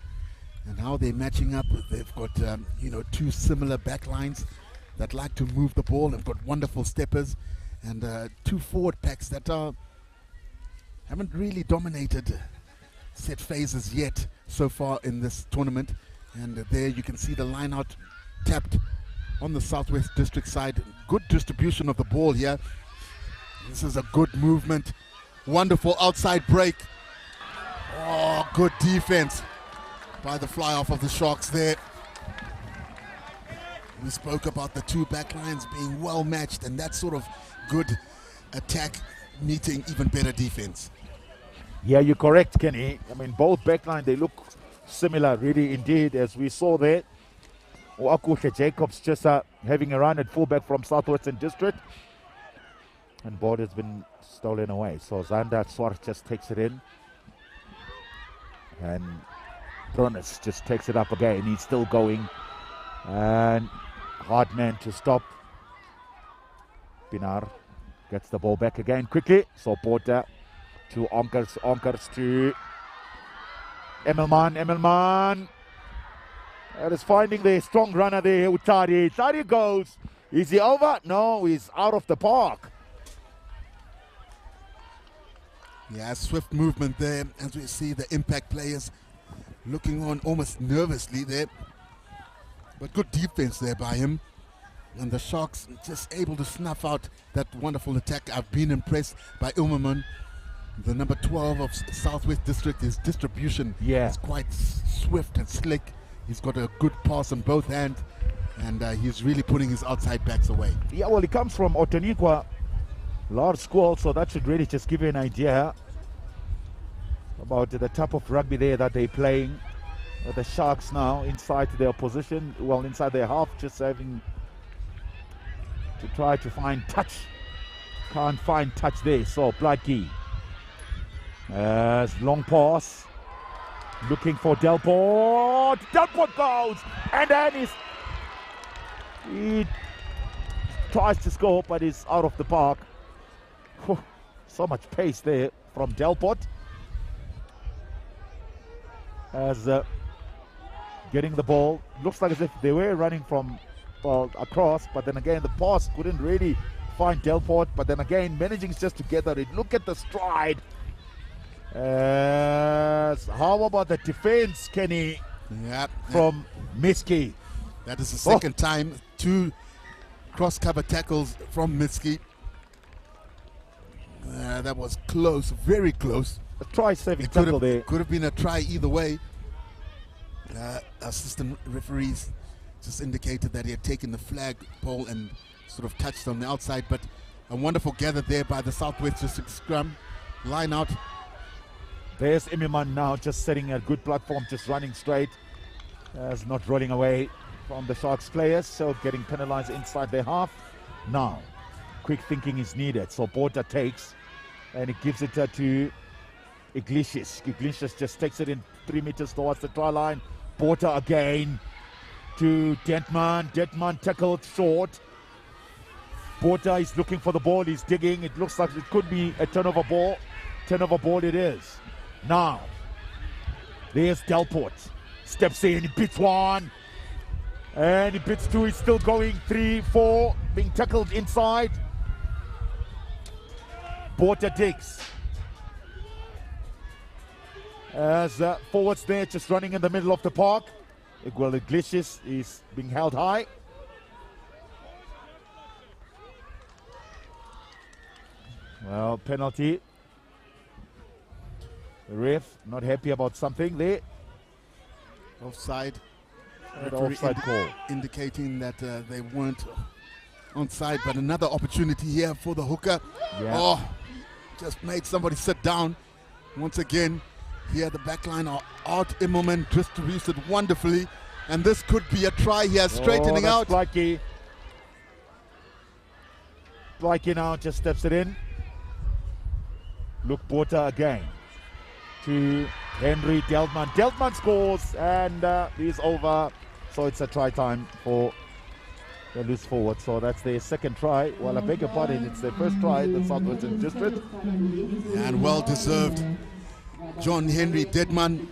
and how they're matching up. They've got you know, two similar back lines that like to move the ball. They've got wonderful steppers, and two forward packs that haven't really dominated set phases yet so far in this tournament. And there you can see the line out tapped on the Southwest District side. Good distribution of the ball here. This is a good movement. Wonderful outside break. Oh, good defense by the fly off of the Sharks there. We spoke about the two back lines being well matched, and that sort of good attack meeting even better defense. Yeah, you're correct, Kenny. I mean, both backline, they look similar, really, indeed, as we saw there. Akusha Jacobs just having a run at fullback from Southwestern District. And ball has been stolen away. So Zander Swart just takes it in. And Bronis just takes it up again. He's still going. And hard man to stop. Pinar gets the ball back again quickly. So Porter to Onkers. Onkers to Emelman. That is finding the strong runner there, Utari. Utari goes. Is he over? No, he's out of the park. Yeah, swift movement there as we see the impact players looking on almost nervously there. But good defense there by him. And the Sharks just able to snuff out that wonderful attack. I've been impressed by Ilmerman, the number 12 of Southwest District. His distribution is quite swift and slick. He's got a good pass on both hands, and he's really putting his outside backs away. Yeah, well, he comes from Otaniqua, large school, so that should really just give you an idea about the type of rugby there that they're playing. The Sharks now inside their position, well, inside their half, just having to try to find touch. Can't find touch there, so Blakey. Long pass. Looking for Delport. Delport goes, and then he tries to score, but he's out of the park. So much pace there from Delport. As getting the ball, looks like as if they were running from across, but then again the pass couldn't really find Delport, but then again, managing just to gather it. Look at the stride. How about the defense, Kenny? Yeah. From Miski. That is the second time. 2 cross-cover tackles from Miski. That was close, very close. A try-saving tackle there. Could have been a try either way. Assistant referees just indicated that he had taken the flag pole and sort of touched on the outside, but a wonderful gather there by the Southwest District scrum. Line out. There's Imiman now just setting a good platform, just running straight. Not rolling away from the Sharks players, so getting penalized inside their half. Now, quick thinking is needed, so Porter takes, and he gives it to Iglesias. Iglesias just takes it in 3 meters towards the try line. Porter again to Detman. Detman tackled short. Porter is looking for the ball. He's digging. It looks like it could be a turnover ball. Turnover ball it is. Now, there's Delport. Steps in. He beats 1. And he beats 2. He's still going. 3, 4. Being tackled inside. Porter digs. As forwards there, just running in the middle of the park. Well, Iglesias is being held high. Well, penalty. The ref not happy about something there. Offside. Offside call. Indicating that they weren't onside, but another opportunity here for the hooker. Yeah. Oh, just made somebody sit down. Once again, here the back line are out. Immelman distributes it wonderfully. And this could be a try here, straightening out. Blakey. Blakey now just steps it in. Look, Porter again to Henry Deltman. Deltman scores, and he's over. So it's a try time for the loose forward. So that's their second try. Well, I beg your pardon, it's their first try in the Southwestern District. And well deserved. John Henry Dedman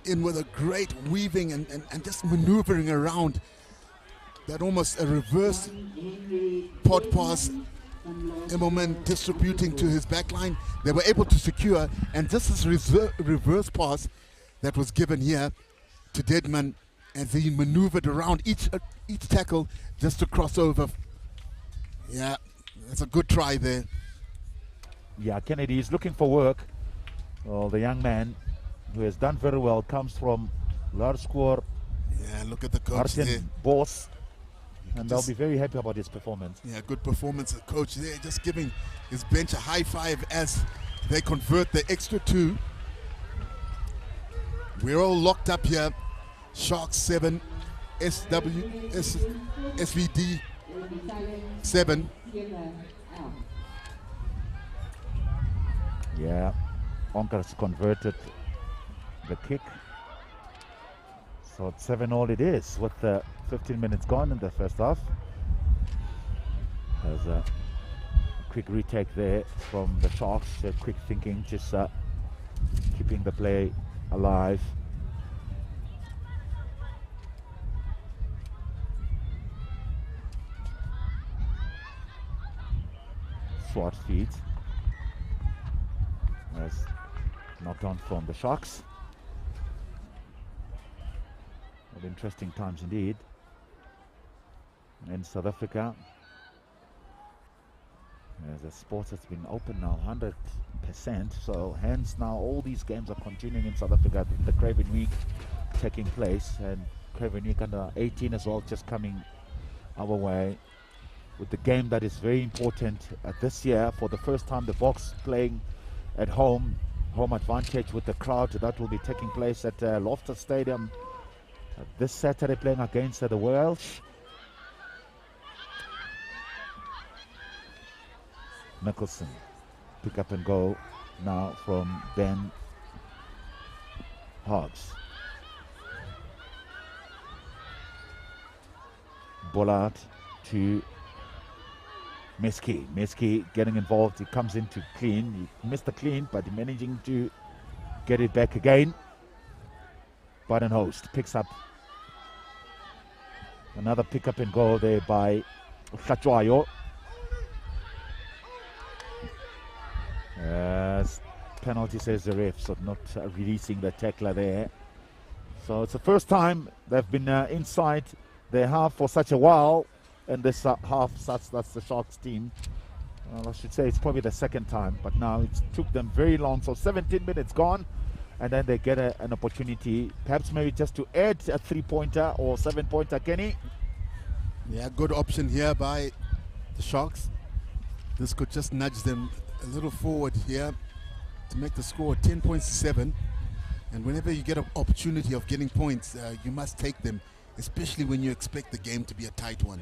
in with a great weaving and just maneuvering around. That almost a reverse pot pass. Immelman distributing to his back line. They were able to secure, and just this reverse pass that was given here to Dedman as he maneuvered around each tackle just to cross over. Yeah, that's a good try there. Yeah, Kennedy is looking for work. Well, the young man who has done very well comes from Larscoor. Yeah, look at the coach there. Boss. And they'll be very happy about his performance. Yeah, good performance. The coach there just giving his bench a high five as they convert the extra 2. We're all locked up here. Sharks 7, SVD 7. Yeah, Onkar's converted the kick. So it's 7-all it is with 15 minutes gone in the first half. There's a quick retake there from the Sharks. Quick thinking, just keeping the play alive. Swart feet. There's knocked on from the Sharks. Interesting times indeed in South Africa. The sports has been open now 100%, so hence now all these games are continuing in South Africa with the Craven Week taking place, and Craven Week under 18 as well just coming our way with the game that is very important this year. For the first time, the Boks playing at home advantage with the crowd. That will be taking place at Loftus Stadium this Saturday, playing against the Welsh. Nicholson, pick up and go now from Ben Hoggs. Bollard to Meski. Meski getting involved. He comes in to clean. He missed the clean, but managing to get it back again. Badenhost picks up another pick up and go there by Khatwayo. penalty, says the ref, so not releasing the tackler there. So it's the first time they've been inside their half for such a while, and this half, that's the Sharks team. Well, I should say it's probably the second time, but now it took them very long. So 17 minutes gone, and then they get an opportunity, perhaps maybe just to add a 3-pointer or 7-pointer, Kenny. Yeah, good option here by the Sharks. This could just nudge them a little forward here to make the score 10 points to 7. And whenever you get an opportunity of getting points, you must take them, especially when you expect the game to be a tight one.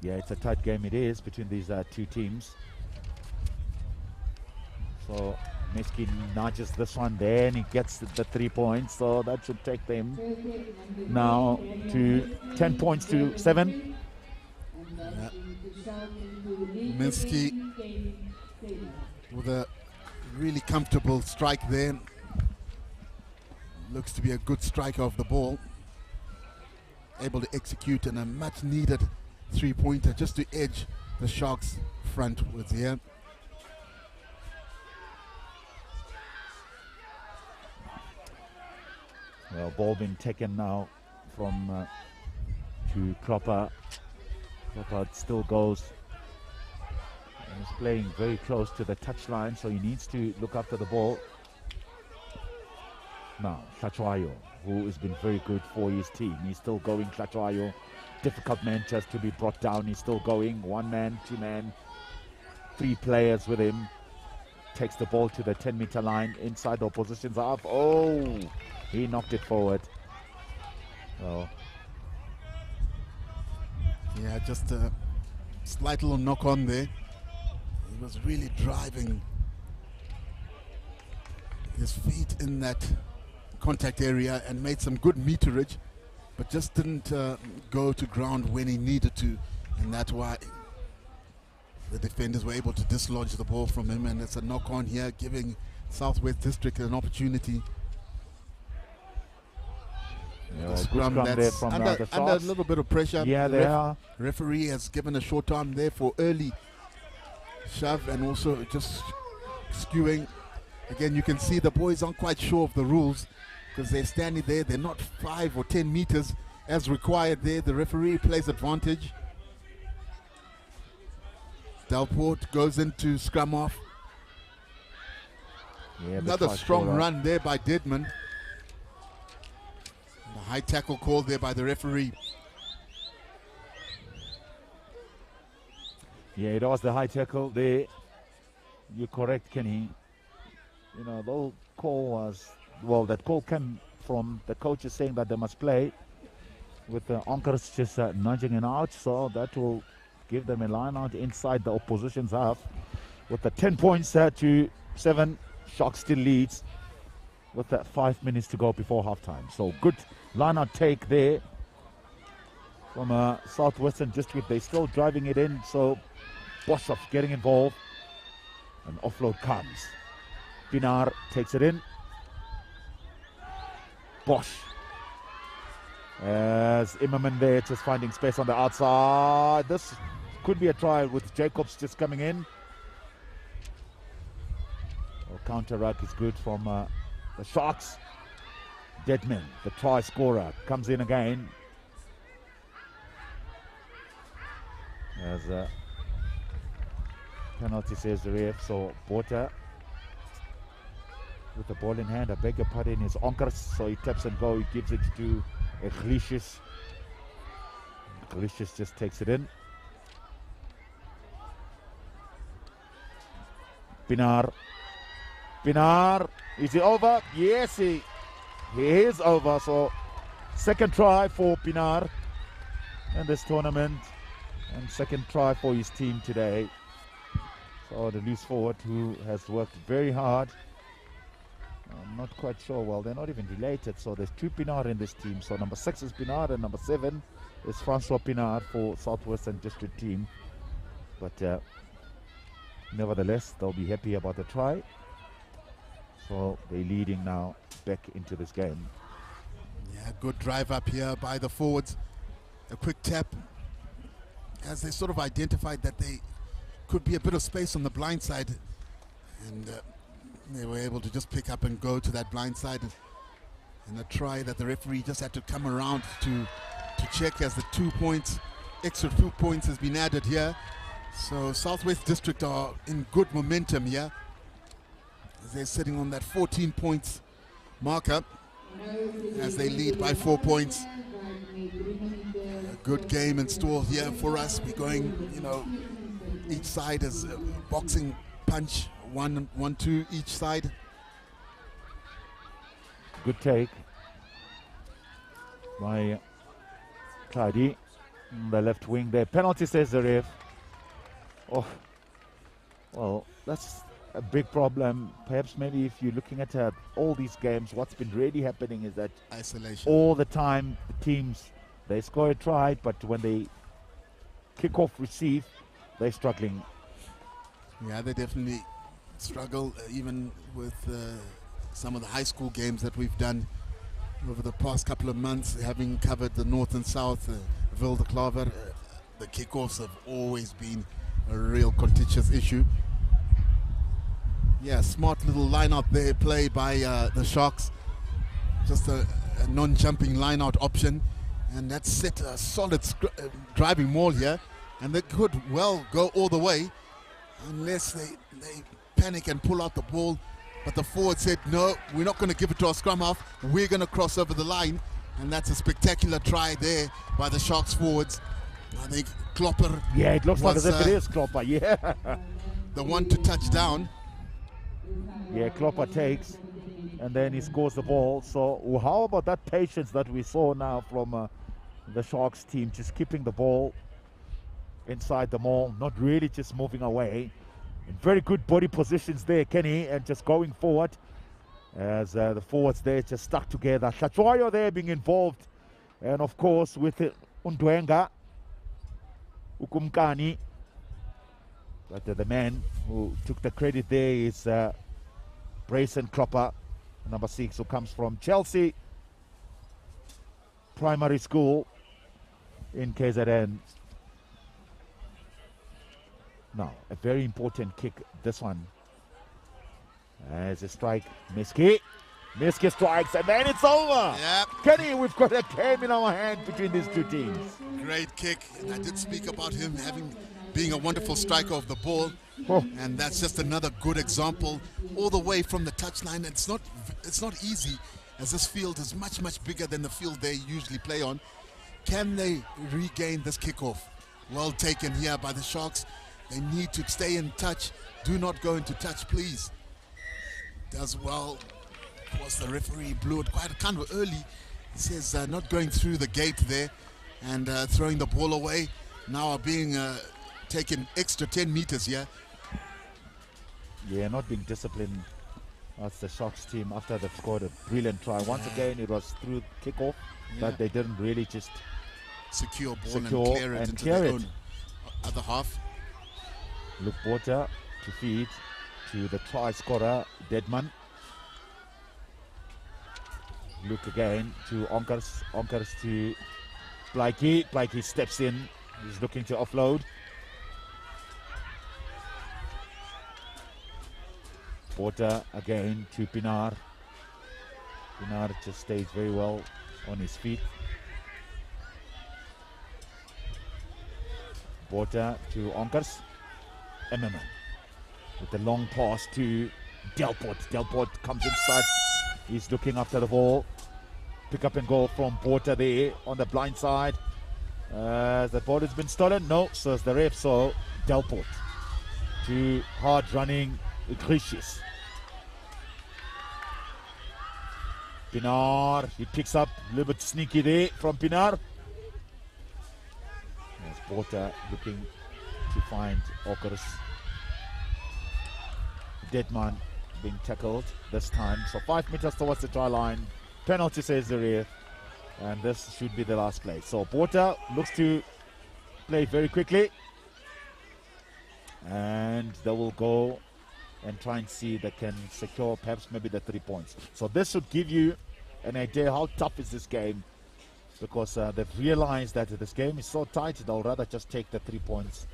Yeah, it's a tight game, it is, between these two teams. So Meski nudges this one there, and he gets the 3 points, so that should take them now to 10 points to 7. Yeah. Minsky with a really comfortable strike there. Looks to be a good striker of the ball. Able to execute in a much needed 3-pointer just to edge the Sharks front with here. Well, ball being taken now from to Cropper. Cropper still goes and is playing very close to the touchline, so he needs to look after the ball. Now, Tlachwayo, who has been very good for his team. He's still going, Tlachwayo. Difficult man just to be brought down. He's still going. 1 man, 2 man, 3 players with him. Takes the ball to the 10-meter line. Inside the opposition's up. Oh, he knocked it forward. Oh. Yeah, just a slight little knock on there. He was really driving his feet in that contact area and made some good meterage, but just didn't go to ground when he needed to, and that's why the defenders were able to dislodge the ball from him, and it's a knock on here, giving Southwest District an opportunity. Yeah, Scrum that's from under a little bit of pressure. Yeah, they are. Referee has given a short time there for early shove and also just skewing. Again, you can see the boys aren't quite sure of the rules because they're standing there. They're not 5 or 10 meters as required there. The referee plays advantage. Delport goes into scrum off. Yeah, another strong run there by Deadman. The high tackle called there by the referee. Yeah, it was the high tackle there. You're correct, Kenny. You know, the call was, well, that call came from the coaches saying that they must play with the Onkers just nudging it out, so that will give them a line out inside the opposition's half. With the 10 points to 7, Sharks still leads with 5 minutes to go before halftime. So good line out take there from Southwestern District. They're still driving it in, so Boshoff getting involved. An offload comes. Pinar takes it in. Bosch. As Immerman there just finding space on the outside. This could be a try with Jacobs just coming in. Oh, counter ruck is good from the Sharks. Deadman, the try scorer, comes in again. As penalty says the ref, so Porter with the ball in hand, I beg your pardon, is Onkers, so he taps and go, he gives it to Iglesias. Iglesias just takes it in. Pinar, is he over? Yes, he is over, so second try for Pinar in this tournament, and second try for his team today. So the loose forward who has worked very hard. I'm not quite sure, well, they're not even related, so there's 2 Pinar in this team. So number 6 is Pinar and number 7 is Francois Pinar for Southwestern District team. But nevertheless, they'll be happy about the try. So they're leading now back into this game. Yeah, good drive up here by the forwards. A quick tap as they sort of identified that they could be a bit of space on the blind side. And They were able to just pick up and go to that blind side, and a try that the referee just had to come around to check as the extra 2 points has been added here. So Southwest District are in good momentum here. They're sitting on that 14 points marker as they lead by 4 points. A good game in store here for us. We're going, each side is a boxing punch, 1-2 each side. Good take by Clyde, the left wing there. Penalty, says the ref. Oh, well, that's a big problem. Perhaps maybe if you're looking at all these games, what's been really happening is that isolation. All the time, the teams, they score a try, but when they kick off receive, they're struggling. Yeah, they definitely struggle, even with some of the high school games that we've done over the past couple of months, having covered the north and south, Wilde Klaver. The kickoffs have always been a real contentious issue. Yeah, smart little line-out there play by the Sharks. Just a non-jumping line-out option, and that's set a solid driving maul here, and they could well go all the way unless they panic and pull out the ball. But the forward said, no, we're not going to give it to our scrum half. We're going to cross over the line. And that's a spectacular try there by the Sharks forwards. I think Klopper. Yeah, it looks like as if it is Klopper, yeah. The one to touch down. Yeah, Klopper takes, and then he scores the ball. So how about that patience that we saw now from the Sharks team, just keeping the ball inside the maul, not really just moving away. In very good body positions there, Kenny, and just going forward as the forwards there just stuck together. Shatwayo there being involved, and of course with Undwenga, Ukumkani. But the man who took the credit there is Brayson Klopper, number 6, who comes from Chelsea Primary School in KZN. Now, a very important kick, this one. As a strike, Miski strikes, and then it's over. Yep. Kenny, we've got a game in our hand between these two teams. Great kick, and I did speak about him being a wonderful striker of the ball. Oh. And that's just another good example, all the way from the touchline. It's not easy, as this field is much bigger than the field they usually play on. Can they regain this kickoff? Well taken here by the Sharks. They need to stay in touch. Do not go into touch, please. Does well. Of course, the referee blew it quite kind of early. He says not going through the gate there and throwing the ball away. Now are being taken extra 10 meters here. Yeah, not being disciplined. That's the Sharks team after they've scored a brilliant try. Once again, it was through kickoff that they didn't really just secure ball and clear it into their own other half. Luke Porter to feed to the try scorer, Deadman. Luke again to Onkers. Onkers to Blakey. Blakey steps in. He's looking to offload. Porter again to Pinar. Pinar just stays very well on his feet. Porter to Onkers. Emmerman with the long pass to Delport. Delport comes inside. He's looking after the ball. Pick up and go from Porter there on the blind side. The ball has been stolen. No, says the ref. So Delport to hard running Gricius. Pinar, he picks up a little bit sneaky there from Pinar. As Porter looking to find Ockers. Deadman being tackled this time. So 5 meters towards the try line. Penalty, says the ref. And this should be the last play. So Porter looks to play very quickly. And they will go and try and see if they can secure perhaps maybe the 3 points. So this should give you an idea how tough is this game. Because they've realized that this game is so tight, they'll rather just take the 3 points.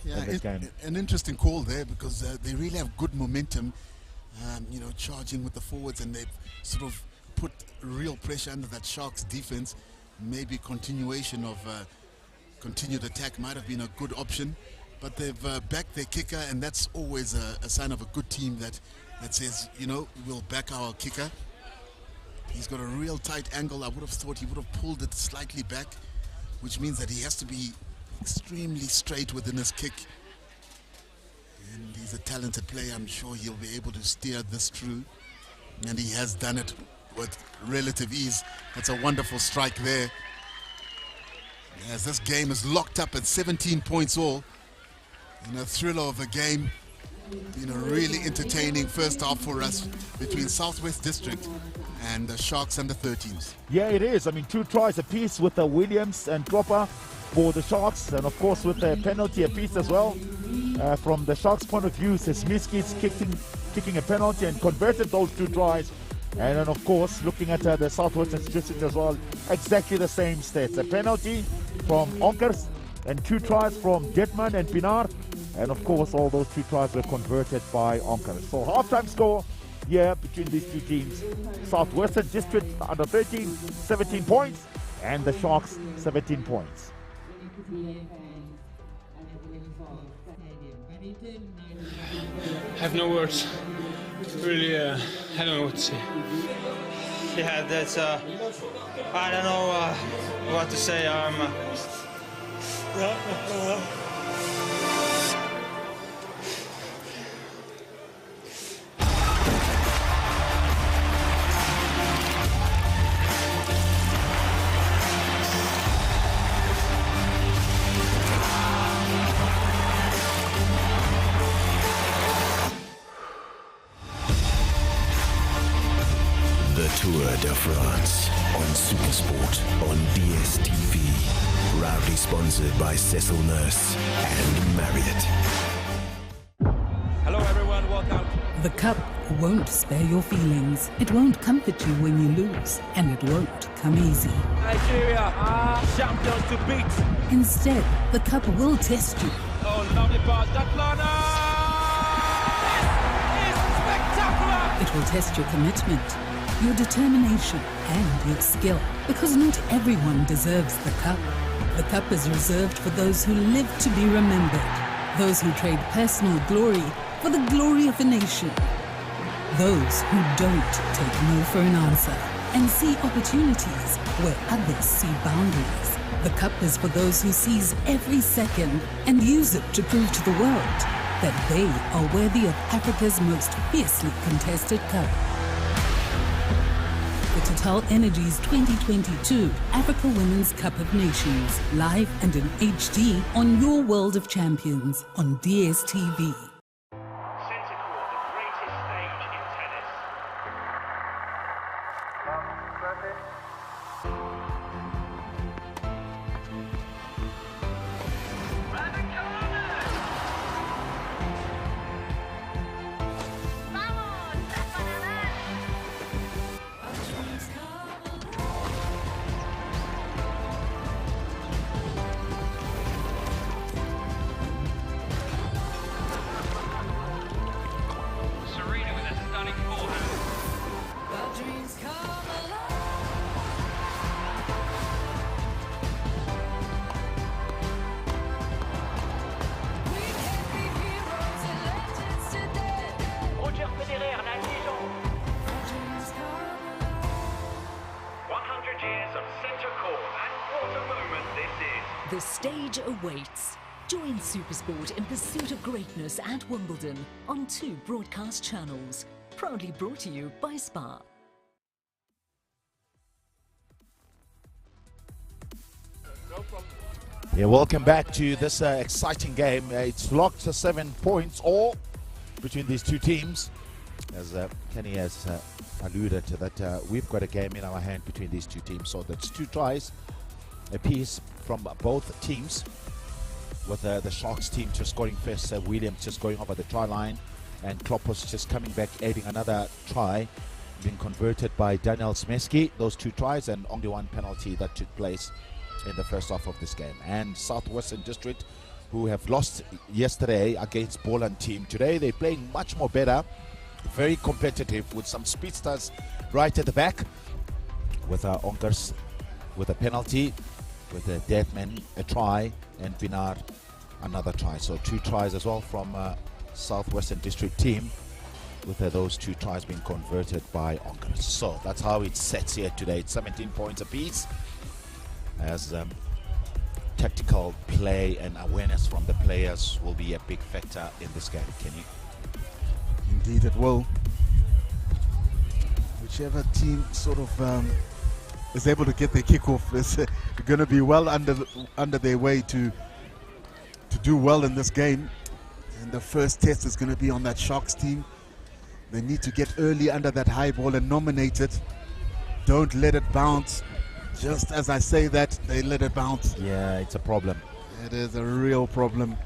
Yeah, an interesting call there, because they really have good momentum. you know, charging with the forwards, and they've sort of put real pressure under that Sharks defense. Maybe continuation of continued attack might have been a good option, but they've backed their kicker, and that's always a sign of a good team that says, you know, we'll back our kicker. He's got a real tight angle. I would have thought he would have pulled it slightly back, which means that he has to be extremely straight within his kick. And he's a talented player. I'm sure he'll be able to steer this through, and he has done it with relative ease. That's a wonderful strike there. As this game is locked up at 17 points all, in a thriller of a game. Been a really entertaining first half for us between Southwest District and the Sharks under-13s. Yeah, it is. I mean, 2 tries apiece with the Williams and Dropper for the Sharks, and of course with a penalty apiece as well. From the Sharks' point of view, Sismiski's kicking a penalty and converted those 2 tries. And then of course, looking at the Southwestern District as well, exactly the same stats. A penalty from Onkers and 2 tries from Detman and Pinar. And of course, all those 2 tries were converted by Onkers. So halftime score here between these 2 teams. Southwestern District under 13, 17 points, and the Sharks 17 points. I have no words. Really, I don't know what to say. Yeah, that's, I don't know what to say. Tour de France on Supersport on DSTV. Proudly sponsored by Cecil Nurse and Marriott. Hello everyone, welcome. The Cup won't spare your feelings. It won't comfort you when you lose, and it won't come easy. Nigeria are champions to beat. Instead, the Cup will test you. Oh, lovely pass, that corner! It's spectacular! It will test your commitment, your determination, and your skill. Because not everyone deserves the Cup. The Cup is reserved for those who live to be remembered. Those who trade personal glory for the glory of the nation. Those who don't take no for an answer and see opportunities where others see boundaries. The Cup is for those who seize every second and use it to prove to the world that they are worthy of Africa's most fiercely contested Cup. The Total Energies 2022 Africa Women's Cup of Nations, live and in HD on your World of Champions on DSTV. The stage awaits. Join Supersport in pursuit of greatness at Wimbledon on 2 broadcast channels. Proudly brought to you by Spa. Yeah, welcome back to this exciting game. It's locked to 7 points all between these 2 teams. As Kenny has alluded to that, we've got a game in our hand between these 2 teams. So that's 2 tries apiece from both teams, with the Sharks team just scoring first, Williams just going over the try line, and Kloppos just coming back, adding another try, being converted by Daniel Smeski. Those 2 tries, and only 1 penalty that took place in the first half of this game. And Southwestern District, who have lost yesterday against BOLAND team, today they're playing much more better. very competitive with some speedsters right at the back. With Onkers with a penalty, with a Deadman a try, and Pinar another try. So 2 tries as well from Southwestern District team, with those 2 tries being converted by Onkers. So that's how it sets here today. It's 17 points apiece, as tactical play and awareness from the players will be a big factor in this game. Kenny? Indeed it will. Whichever team sort of is able to get their kickoff is going to be well under their way to do well in this game. And the first test is going to be on that Sharks team. They need to get early under that high ball and nominate it. Don't let it bounce. Just as I say that, they let it bounce. Yeah, it's a problem. It is a real problem.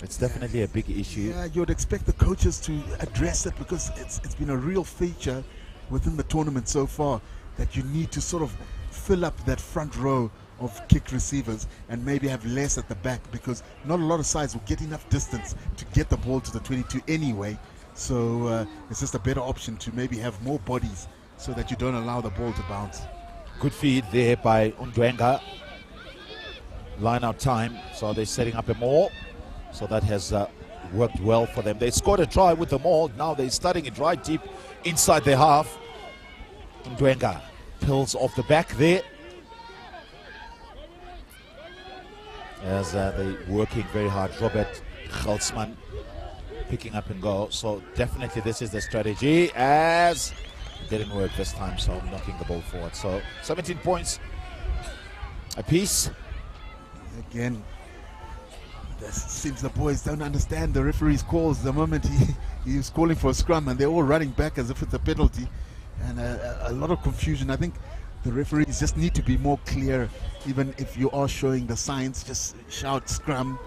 It's definitely a big issue. Yeah, you'd expect the coaches to address it, because it's been a real feature within the tournament so far, that you need to sort of fill up that front row of kick receivers and maybe have less at the back, because not a lot of sides will get enough distance to get the ball to the 22 anyway. So it's just a better option to maybe have more bodies so that you don't allow the ball to bounce. Good feed there by Undwenga. Line out time, so they're setting up a maul. So that has worked well for them. They scored a try with the maul. Now they're starting it right deep inside their half. Ndwenga pulls off the back there, as they're working very hard. Robert Geldsman picking up and go. So definitely this is the strategy, as it didn't work this time, so knocking the ball forward. So 17 points apiece. Again, it seems the boys don't understand the referee's calls. The moment he was calling for a scrum, and they're all running back as if it's a penalty, and a lot of confusion. I think the referees just need to be more clear. Even if you are showing the signs, just shout scrum,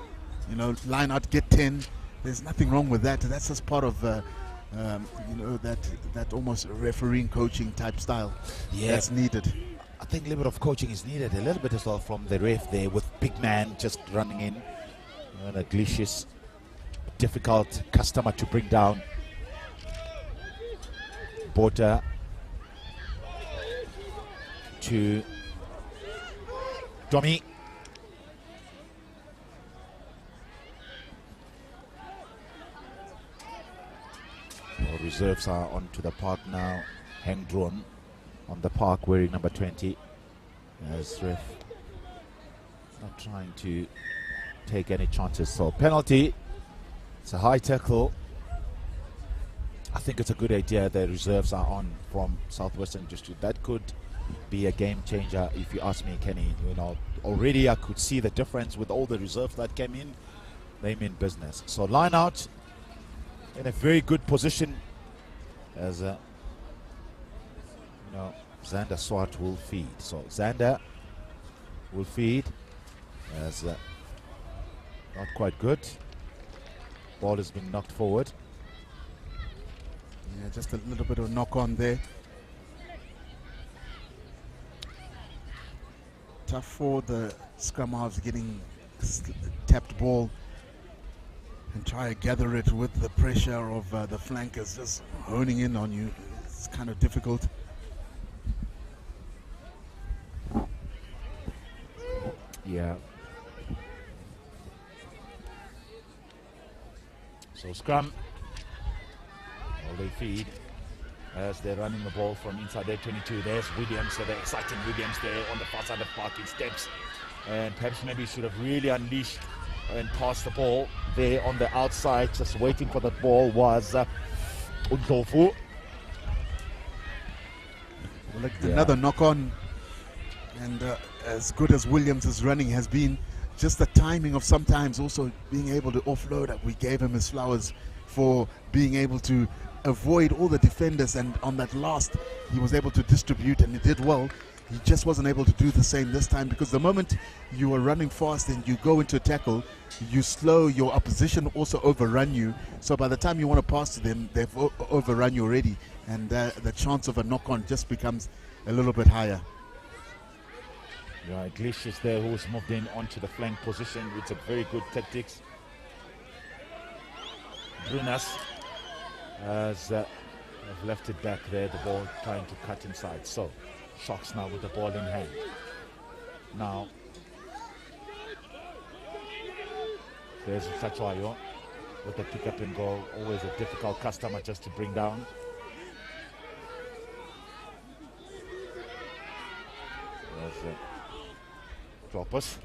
you know, line out, get 10. There's nothing wrong with that. That's just part of you know, that almost refereeing coaching type style. Yeah, that's needed. I think a little bit of coaching is needed, a little bit as well from the ref there, with big man just running in. And a glicious, difficult customer to bring down. Bota to Domi. So reserves are onto the park now. Hengdron on the park wearing number 20. As ref not trying to take any chances. So penalty. It's a high tackle. I think it's a good idea the reserves are on from Southwestern District. That could be a game changer, if you ask me, Kenny. You know, already I could see the difference with all the reserves that came in. They mean business. So line out in a very good position, as you know, Xander Swart will feed. So Xander will feed, as not quite good. Ball has been knocked forward. Yeah, just a little bit of knock on there. Tough for the scrum halves getting tapped ball and try to gather it with the pressure of the flankers just honing in on you. It's kind of difficult. Yeah. So scrum, all they feed as they're running the ball from inside their 22. There's Williams, so they're exciting Williams there on the far side of the park in steps, and perhaps maybe should have really unleashed and passed the ball there on the outside. Just waiting for that ball was Undlovu. Well, another knock on, and as good as Williams' running has been, just the timing of sometimes also being able to offload. We gave him his flowers for being able to avoid all the defenders, and on that last he was able to distribute, and he did well. He just wasn't able to do the same this time, because the moment you are running fast and you go into a tackle, you slow your opposition, also overrun you. So by the time you want to pass to them, they've overrun you already, and the chance of a knock-on just becomes a little bit higher. Yeah, Iglesias there, who's moved in onto the flank position with some very good tactics. Brunas as they've left it back there, the ball trying to cut inside. So Sharks now with the ball in hand. Now there's Tachwayo with the pick up and go, always a difficult customer just to bring down. There's droppers.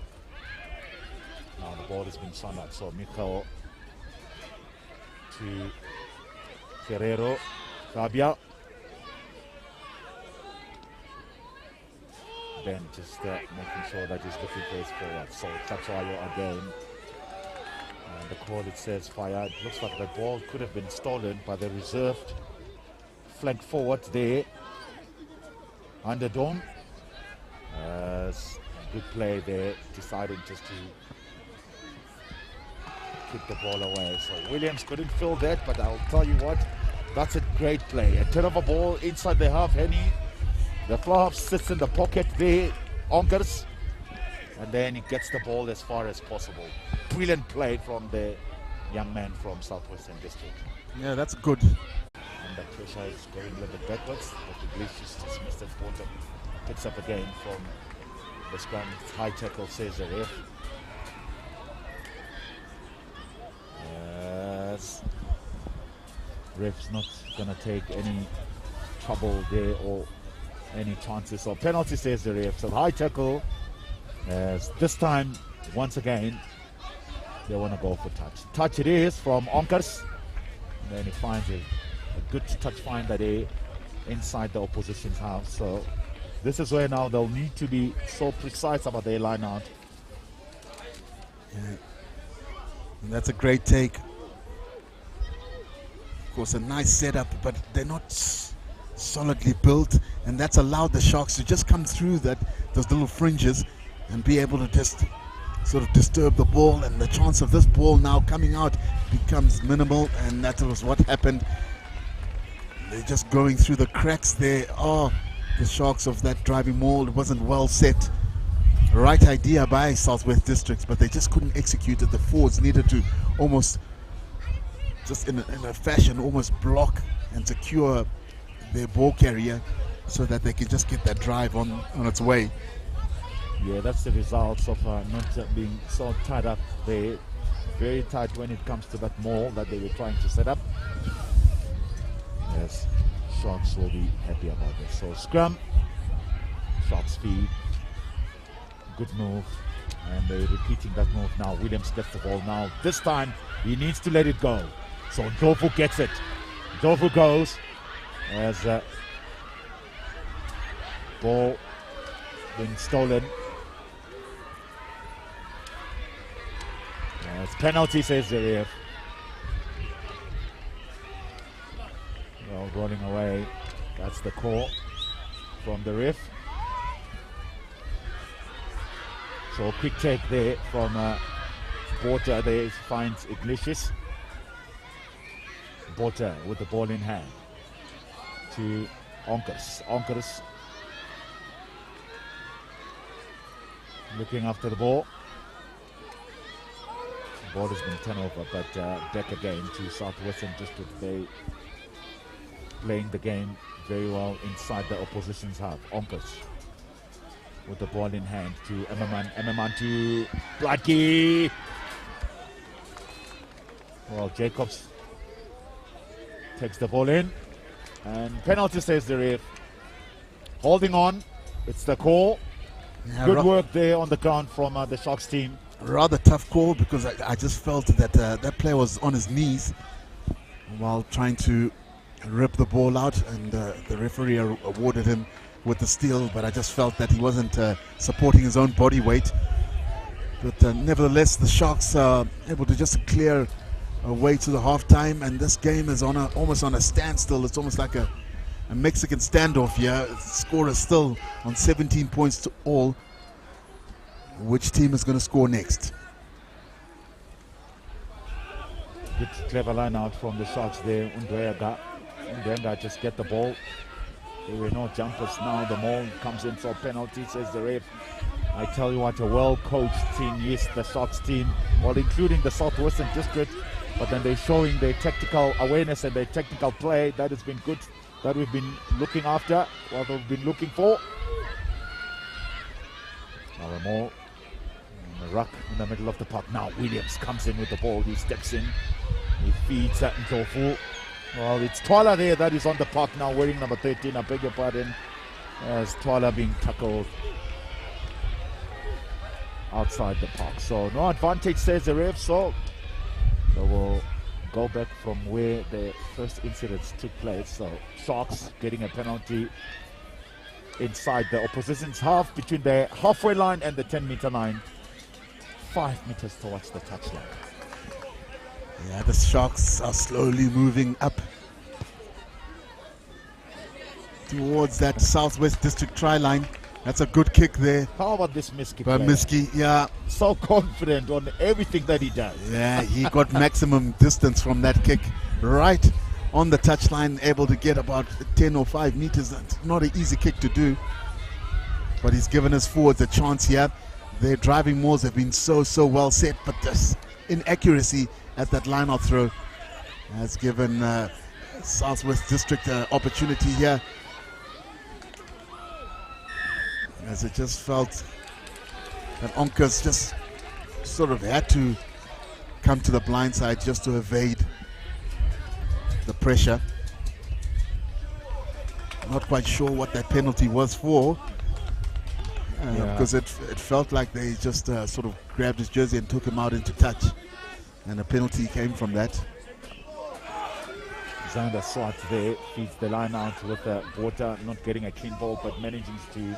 Now the ball has been spun out, so Michael to Ferrero, Rabia. Ben just making sure that he's looking for his forward. So Tachwayo again. And the call, it says fire. It looks like the ball could have been stolen by the reserved flank forward there. Under Dome. Good play there, deciding just to kick the ball away. So Williams couldn't fill that, but I'll tell you what, that's a great play. A turnover ball inside the half, Henny. The fly half sits in the pocket there, Onkers, and then he gets the ball as far as possible. Brilliant play from the young man from Southwestern District. Yeah, that's good. And the pressure is going a little bit backwards, but the Glitch just missed it. Picks up again from the scrum. High tackle, says the ref. Ref's not going to take any trouble there or any chances. So penalty, says the ref. So high tackle. This time, once again, they want to go for touch. Touch it is from Onkers. And then he finds a good touch finder there inside the opposition's half. So this is where now they'll need to be so precise about their line out. Yeah. And that's a great take. Of course, a nice setup, but they're not solidly built, and that's allowed the Sharks to just come through those little fringes and be able to just sort of disturb the ball, and the chance of this ball now coming out becomes minimal, and that was what happened. They're just going through the cracks there. Oh, the Sharks of that driving maul. It wasn't well set. Right idea by Southwest Districts, but they just couldn't execute it. The forwards needed to almost, just in a fashion, almost block and secure their ball carrier so that they can just get that drive on its way. Yeah, that's the results of not being so tied up there. Very tight when it comes to that maul that they were trying to set up. Yes, Sharks will be happy about this. So scrum, Sharks feed, good move, and they're repeating that move now. Williams gets the ball now. This time he needs to let it go. So Ndlovu gets it. Ndlovu goes as ball being stolen. It's penalty, says the ref. Well, rolling away. That's the call from the ref. So quick take there from Porter. There finds Iglesias. Porter with the ball in hand to Onkers. Onkers looking after the ball. The ball has been turned over, but back again to Southwestern District. They playing the game very well inside the opposition's half. Onkers with the ball in hand to Emmerman. Emmerman to Blackie. Well, Jacobs takes the ball in, and penalty, says the ref. Holding on, it's the call. Yeah, good work there on the ground from the Sharks team. Rather tough call, because I just felt that that player was on his knees while trying to rip the ball out, and the referee awarded him with the steal, but I just felt that he wasn't supporting his own body weight. But nevertheless, the Sharks are able to just clear away to the halftime, and this game is almost on a standstill. It's almost like a Mexican standoff here. The score is still on 17 points to all. Which team is going to score next? Good clever line out from the Sharks there. Undwenga just get the ball. There were no jumpers now. The maul comes in for penalty, says the ref. I tell you what, a well-coached team. Yes, the Sharks team, well, including the Southwestern District, but then they're showing their tactical awareness and their technical play. That has been good, that we've been looking after, what we've been looking for. Now we're more in the ruck in the middle of the park. Now Williams comes in with the ball. He steps in. He feeds that Ntofu. Well, it's Twala there that is on the park now, wearing number 13. I beg your pardon. As Twala being tackled outside the park. So no advantage, says the ref. So they will go back from where the first incidents took place. So Sharks getting a penalty inside the opposition's half, between the halfway line and the 10-meter line. 5 meters towards the touchline. Yeah, the Sharks are slowly moving up towards that Southwest District try line. That's a good kick there. How about this Miski? But Miski, yeah. So confident on everything that he does. Yeah, he got maximum distance from that kick. Right on the touchline, able to get about 10 or 5 meters. That's not an easy kick to do. But he's given his forwards a chance here. Their driving mauls have been so well set, but this inaccuracy at that line-out throw has given Southwest District an opportunity here. As it just felt that Onkers just sort of had to come to the blind side just to evade the pressure. Not quite sure what that penalty was for, because it felt like they just sort of grabbed his jersey and took him out into touch, and a penalty came from that. Xander Swart there feeds the line out with the water, not getting a clean ball, but managing to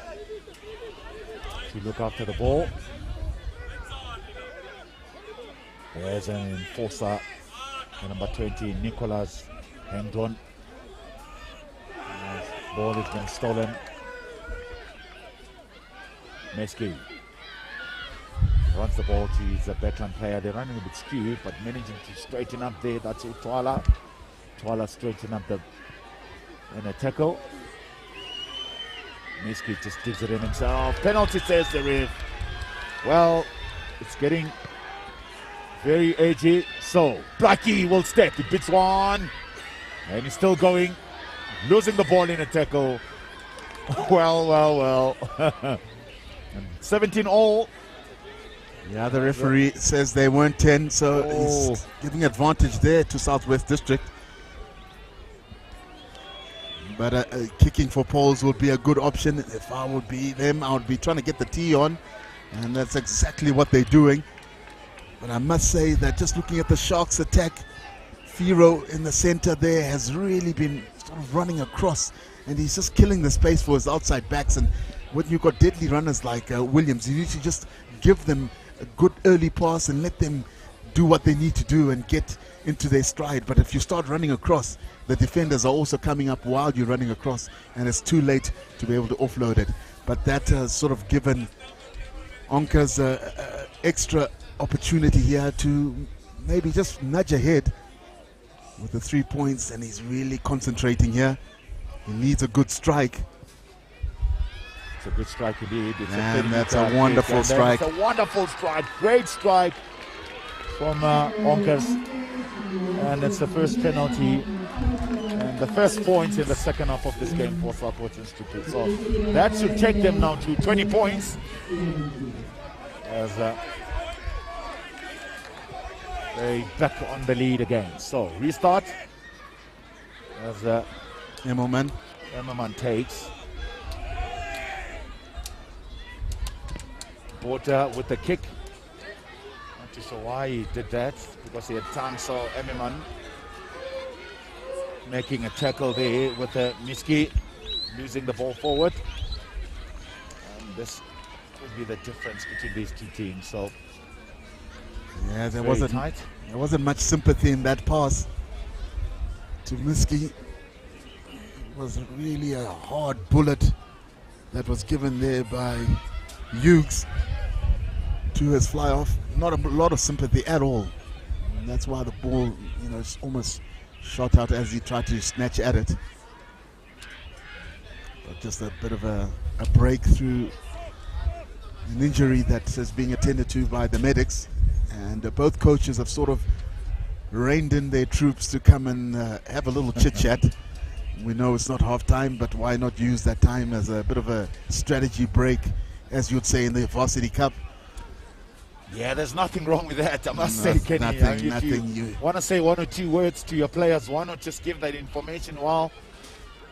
look after the ball. There's an enforcer, number 20, Nicholas Hendron. Ball has been stolen. Meski runs the ball to his backline player. They're running a bit skewed, but managing to straighten up there. That's Twala. Twala straighten up in a tackle. Meski just digs it in himself. Penalty, says the ref. Well, it's getting very edgy. So Blackie will step. He beats one, and he's still going, losing the ball in a tackle. Well. 17 all. Yeah, the referee says they weren't 10, so he's giving advantage there to Southwest District. But kicking for poles would be a good option. If I would be them, I would be trying to get the tee on, and that's exactly what they're doing. But I must say that just looking at the Sharks attack, Firo in the center there has really been sort of running across, and he's just killing the space for his outside backs. And when you've got deadly runners like Williams, you need to just give them a good early pass and let them do what they need to do and get into their stride. But if you start running across, the defenders are also coming up while you're running across, and it's too late to be able to offload it. But that has sort of given Onkers extra opportunity here to maybe just nudge ahead with the 3 points, and he's really concentrating here. He needs a good strike. It's a good strike indeed. And that's a wonderful strike. It's a wonderful strike. Great strike from Onkers. And it's the first penalty and the first points in the second half of this game for Southwest District. So that should take them now to 20 points. As they back on the lead again. So restart. As Emmerman takes. Porter with the kick. Not too sure why he did that, because he had time. So Emmerman making a tackle there with Miski losing the ball forward. And this would be the difference between these two teams. So yeah, there wasn't much sympathy in that pass to Miski. It was really a hard bullet that was given there by Hughes to his fly off. Not a lot of sympathy at all. And that's why the ball, it's almost shot out as he tried to snatch at it. But just a bit of a breakthrough an injury that is being attended to by the medics, and both coaches have sort of reined in their troops to come and have a little chit-chat. We know it's not half-time, but why not use that time as a bit of a strategy break, as you'd say in the Varsity Cup. Yeah, there's nothing wrong with that, I must say, Kenny. Nothing. You want to say one or two words to your players, why not just give that information while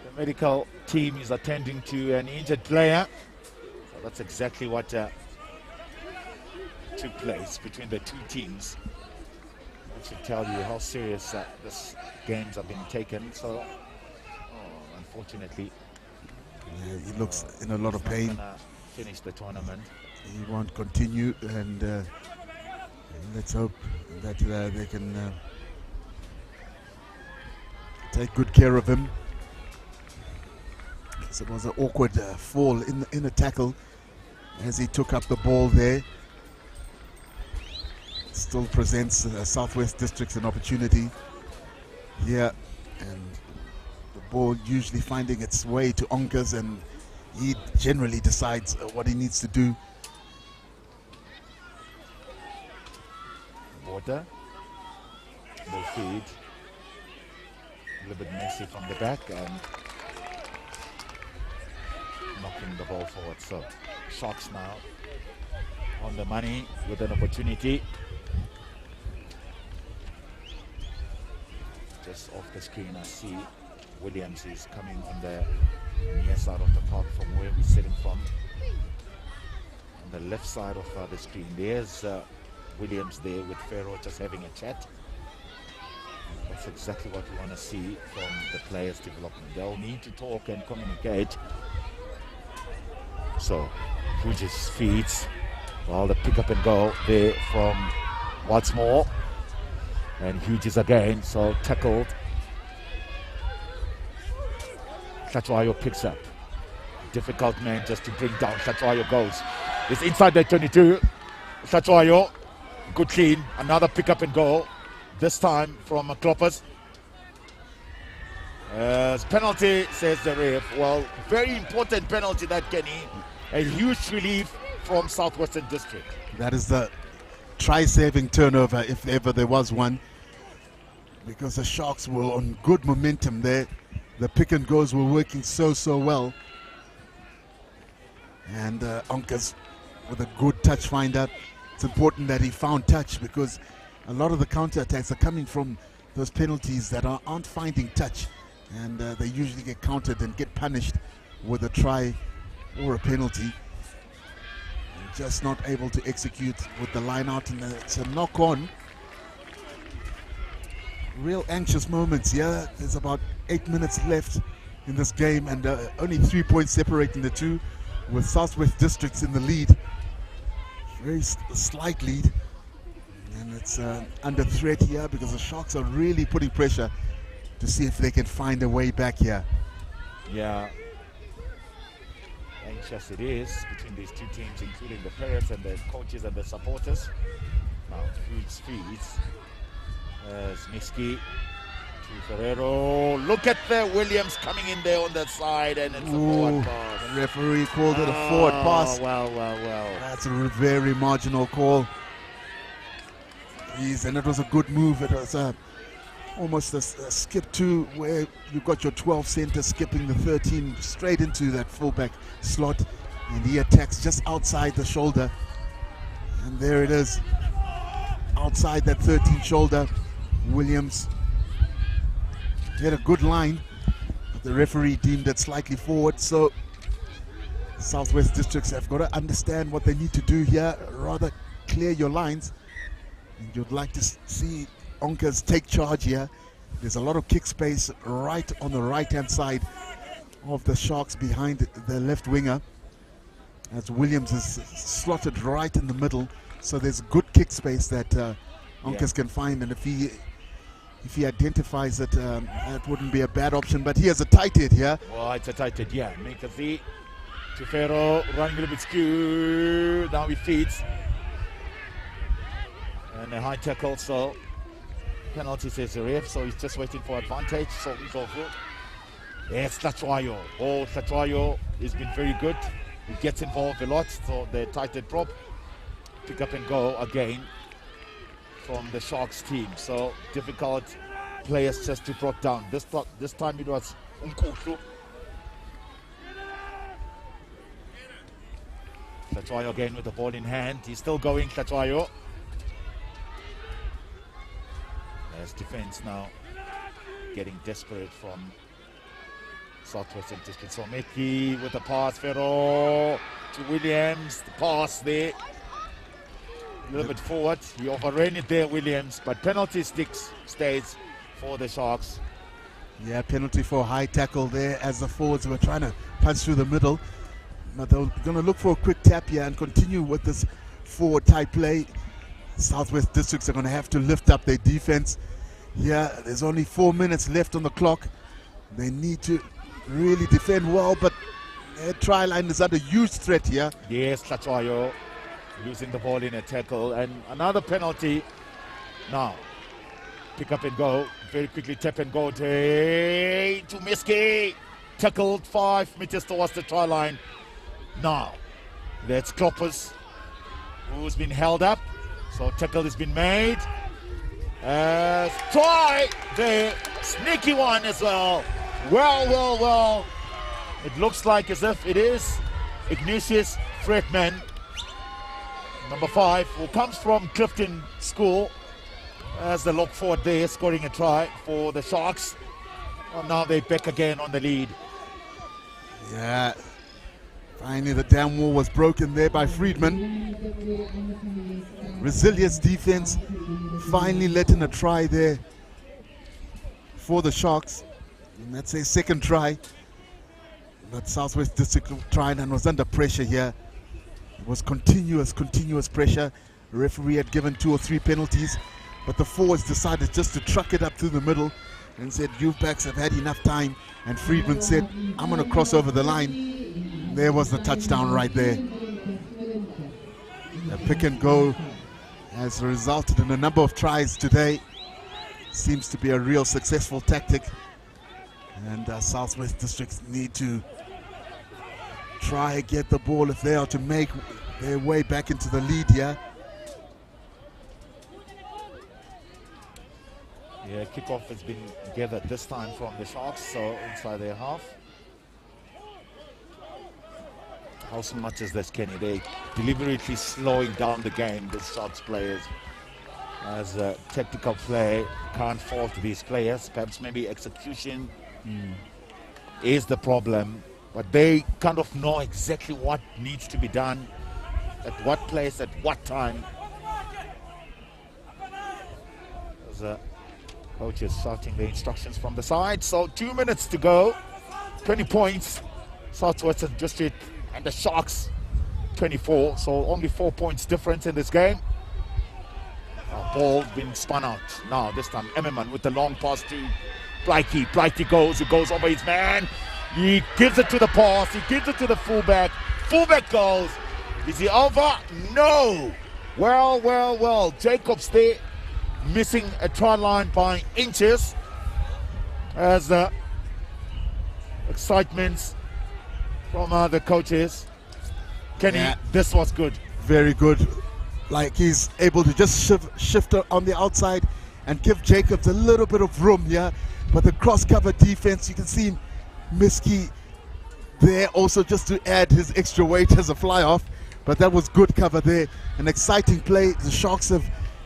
the medical team is attending to an injured player? So that's exactly what took place between the two teams. That should tell you how serious this games have been taken. So, unfortunately, he looks in a lot of pain. Finish the tournament. He won't continue, and let's hope that they can take good care of him. So it was an awkward fall in the tackle as he took up the ball there. Still presents Southwest Districts an opportunity here, and the ball usually finding its way to Onkers, and he generally decides what he needs to do. Water, the feed, a little bit messy from the back and knocking the ball forward. So Sharks now on the money with an opportunity. Just off the screen I see Williams is coming on the near side of the park from where we're sitting from. On the left side of the screen there's Williams there with Pharaoh just having a chat. That's exactly what we want to see from the players' development. They'll need to talk and communicate. So Hughes feeds while the pick up and go there from Wattsmore. And Hughes again, so tackled. Shatwayo picks up. Difficult man just to bring down. Shatwayo goes. It's inside the 22. Shatwayo. Good clean, another pick up and goal, this time from Kloppers. Penalty, says the ref. Well, very important penalty that, Kenny. A huge relief from Southwestern District. That is the try-saving turnover, if ever there was one, because the Sharks were on good momentum there. The pick and goes were working so well. And Onkers with a good touch finder. It's important that he found touch, because a lot of the counter-attacks are coming from those penalties that aren't finding touch, and they usually get countered and get punished with a try or a penalty. And just not able to execute with the line out, and it's a knock-on. Real anxious moments here. There's about 8 minutes left in this game, and only 3 points separating the two, with Southwest Districts in the lead. Very slight lead, and it's under threat here because the Sharks are really putting pressure to see if they can find a way back here. Yeah, anxious it is between these two teams, including the parents and the coaches and the supporters. Now Hughes feeds as Miski to Ferrero. Look at the Williams coming in there on that side, and it's a forward pass. The referee called it a forward pass. Well. That's a very marginal call. And it was a good move. It was almost a skip to where you've got your 12 center skipping the 13 straight into that fullback slot, and he attacks just outside the shoulder. And there it is, outside that 13 shoulder. Williams had a good line, but the referee deemed it slightly forward. So Southwest Districts have got to understand what they need to do here. Rather clear your lines, and you'd like to see Onkers take charge here. There's a lot of kick space right on the right hand side of the Sharks behind the left winger, as Williams is slotted right in the middle. So there's good kick space that Onkers can find, and if he identifies it, that wouldn't be a bad option. But he has a tight head here. Oh, it's a tight head, yeah. Make a Z to Ferro, running a little bit skew. Now he feeds. And a high tackle, so penalty says the ref, so he's just waiting for advantage. So he's over. Yes, Slatwayo. Oh, Slatwayo has been very good. He gets involved a lot, so the tightened prop. Pick up and go again from the Sharks team. So difficult players just to brought down. This time it was Unkoshu. Tlatwayo again with the ball in hand. He's still going, Tlatwayo. There's defense now getting desperate from Southwestern District. So Meki with the pass, Ferro to Williams. The pass there. A little bit forward. He overran it there, Williams, but penalty stays for the Sharks. Yeah, penalty for a high tackle there as the forwards were trying to punch through the middle. But they're going to look for a quick tap here and continue with this forward type play. Southwest Districts are going to have to lift up their defense. Yeah, there's only 4 minutes left on the clock. They need to really defend well, but their try line is under huge threat here. Yes, Tlatwayo losing the ball in a tackle, and another penalty. Now, pick up and go. Very quickly tap and go to Miski. Tackled 5 meters towards the try line. Now, that's Kloppers, who's been held up. So tackle has been made. Try there. Sneaky one as well. Well. It looks like as if it is Ignatius Fredman, number 5, who comes from Clifton School, as the look forward there, scoring a try for the Sharks. Well, now they're back again on the lead. Yeah, finally the dam wall was broken there by Friedman. Resilience defense finally letting a try there for the Sharks. And that's a second try. But Southwest District tried and was under pressure here. It was continuous pressure. The referee had given 2 or 3 penalties, but the forwards decided just to truck it up through the middle and said, you backs have had enough time. And Friedman said, I'm going to cross over the line. There was the touchdown right there. The pick and go has resulted in a number of tries today. Seems to be a real successful tactic. And Southwest Districts need to try and get the ball if they are to make their way back into the lead here. Yeah, kickoff has been gathered this time from the Sharks, so inside their half. How much is this, Kenny? They deliberately slowing down the game, the Sharks players. As a tactical play, can't fault these players. Perhaps maybe execution is the problem, but they kind of know exactly what needs to be done, at what place, at what time. As coach is shouting the instructions from the side. So 2 minutes to go, 20 points, Southwestern District and the Sharks 24, so only 4 points difference in this game. Ball being spun out. Now this time Emmerman with the long pass to Blakey. Blakey goes over his man. He gives it to the pass, he gives it to the fullback. Fullback goes. Is he over? No. Well. Jacobs there, missing a try line by inches. As the excitements from the coaches. Kenny, this was good. Very good. Like he's able to just shift on the outside and give Jacobs a little bit of room here. But the cross-cover defense, you can see Miski there also just to add his extra weight as a fly-off. But that was good cover there. An exciting play. The Sharks have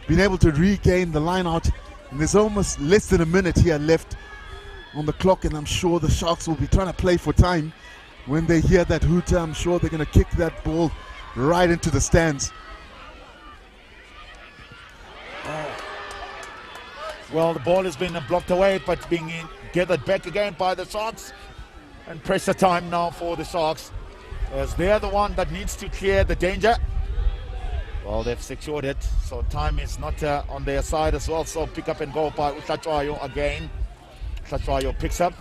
been able to regain the line out. And there's almost less than a minute here left on the clock. And I'm sure the Sharks will be trying to play for time. When they hear that hooter, I'm sure they're going to kick that ball right into the stands. Well, the ball has been blocked away, but being gathered back again by the Sharks. And pressure time now for the Sharks, as they're the one that needs to clear the danger. Well, they've secured it, so time is not on their side as well. So pick up and go by Tlatwayo again. Tlatwayo picks up.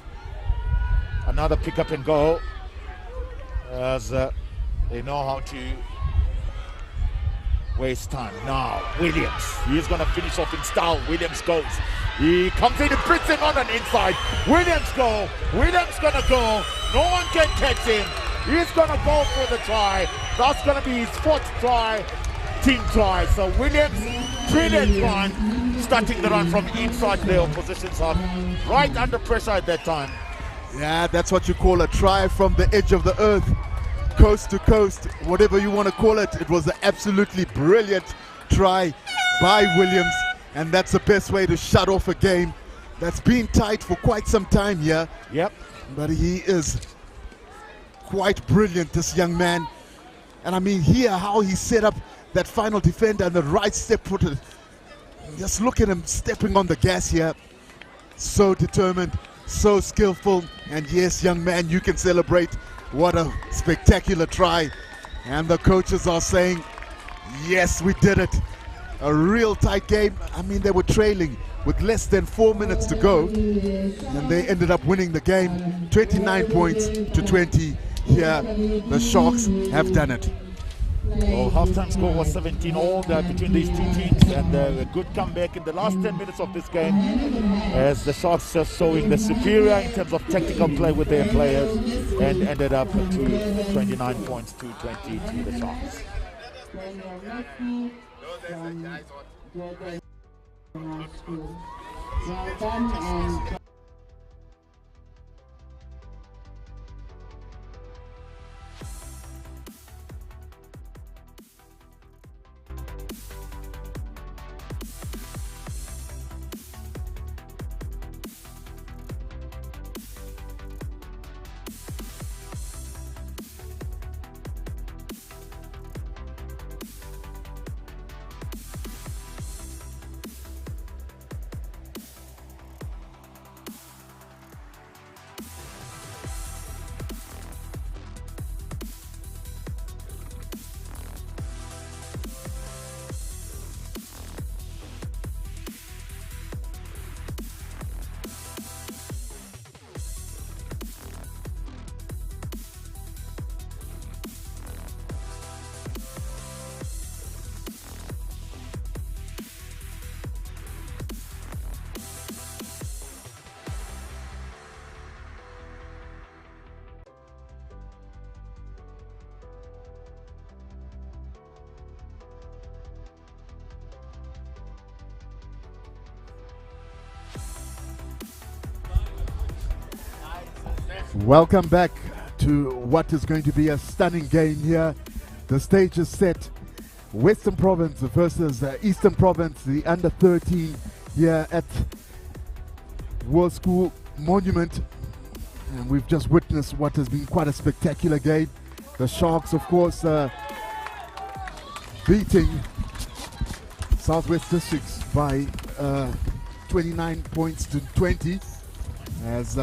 Another pick up and go, as they know how to waste time. Now Williams, he's going to finish off in style. Williams goes, he comes in and puts him on an inside. Williams going to go, no one can catch him. He's going to go for the try. That's going to be his 4th try, team try. So Williams, brilliant run, starting the run from inside the opposition's half, right under pressure at that time. Yeah, that's what you call a try from the edge of the earth, coast to coast, whatever you want to call it. It was an absolutely brilliant try by Williams, and that's the best way to shut off a game that's been tight for quite some time here. Yep. But he is quite brilliant, this young man. And I mean, here how he set up that final defender and the right step footed. Just look at him stepping on the gas here. So determined, so skillful. And yes, young man, you can celebrate. What a spectacular try. And the coaches are saying, yes, we did it. A real tight game. I mean, they were trailing with less than 4 minutes to go, and they ended up winning the game 29 points to 20. Here the Sharks have done it. Well, halftime score was 17-all between these two teams, and a good comeback in the last 10 minutes of this game, as the Sharks just showing the superior in terms of tactical play with their players, and ended up to 29 points to 20 to the Sharks. Welcome back to what is going to be a stunning game here. The stage is set. Western Province versus Eastern Province, the under 13 here at World School Monument. And we've just witnessed what has been quite a spectacular game. The Sharks, of course, beating Southwest Districts by 29 points to 20. As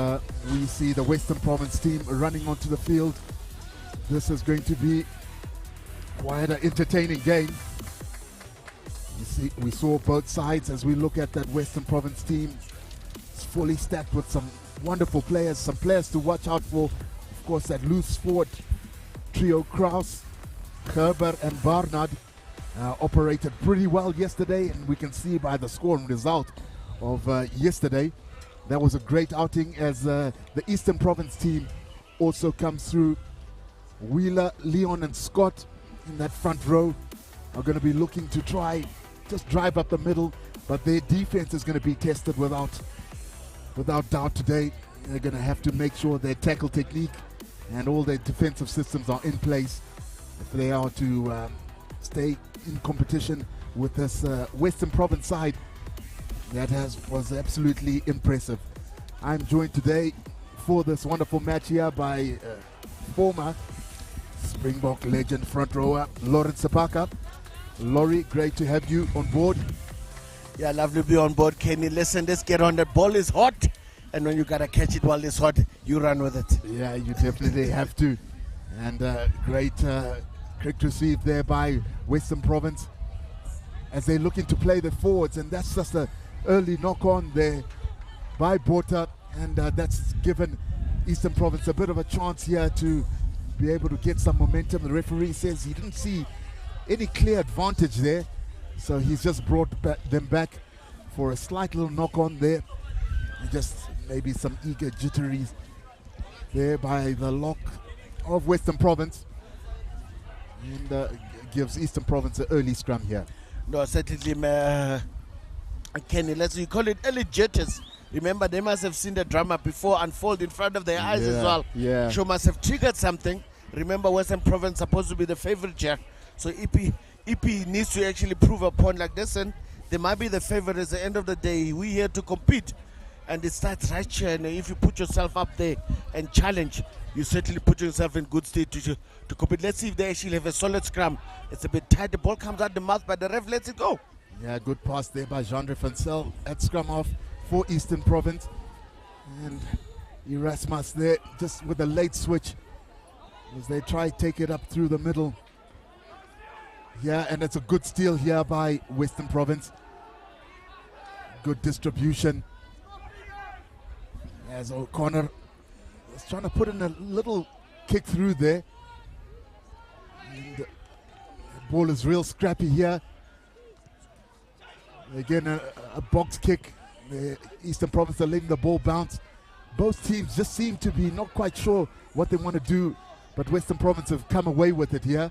we see the Western Province team running onto the field. This is going to be quite an entertaining game. We saw both sides as we look at that Western Province team. It's fully stacked with some wonderful players, some players to watch out for. Of course, that loose forward trio, Kraus, Gerber and Barnard, operated pretty well yesterday, and we can see by the score and result of yesterday. That was a great outing as the Eastern Province team also comes through. Wheeler, Leon and Scott in that front row are going to be looking to try just drive up the middle, but their defense is going to be tested without doubt today. They're going to have to make sure their tackle technique and all their defensive systems are in place if they are to stay in competition with this Western Province side. That was absolutely impressive. I'm joined today for this wonderful match here by former Springbok legend front rower Lawrence Sapaka. Laurie, great to have you on board. Yeah, lovely to be on board, Kenny. Listen, let's get on. The ball is hot, and when you gotta catch it while it's hot, you run with it. Yeah, you definitely have to. And great quick receive there by Western Province as they're looking to play the forwards, and that's just a early knock on there by Botha, and that's given Eastern Province a bit of a chance here to be able to get some momentum. The referee says he didn't see any clear advantage there, so he's just brought them back for a slight little knock on there, and just maybe some eager jitteries there by the lock of Western Province, and gives Eastern Province an early scrum here. No, certainly, Kenny, you call it early jitters. Remember, they must have seen the drama before unfold in front of their eyes as well. Yeah. So must have triggered something. Remember, Western Province supposed to be the favorite here. So EP needs to actually prove a point like this, and they might be the favorite at the end of the day. We're here to compete, and it starts right here. And if you put yourself up there and challenge, you certainly put yourself in good state to compete. Let's see if they actually have a solid scrum. It's a bit tight. The ball comes out the mouth, but the ref lets it go. Yeah, good pass there by Jean Fancel at scrum off for Eastern Province. And Erasmus there just with a late switch as they try to take it up through the middle. Yeah, and it's a good steal here by Western Province. Good distribution. As O'Connor was trying to put in a little kick through there. And the ball is real scrappy here. Again, a box kick. The Eastern Province are letting the ball bounce. Both teams just seem to be not quite sure what they want to do, but Western Province have come away with it here.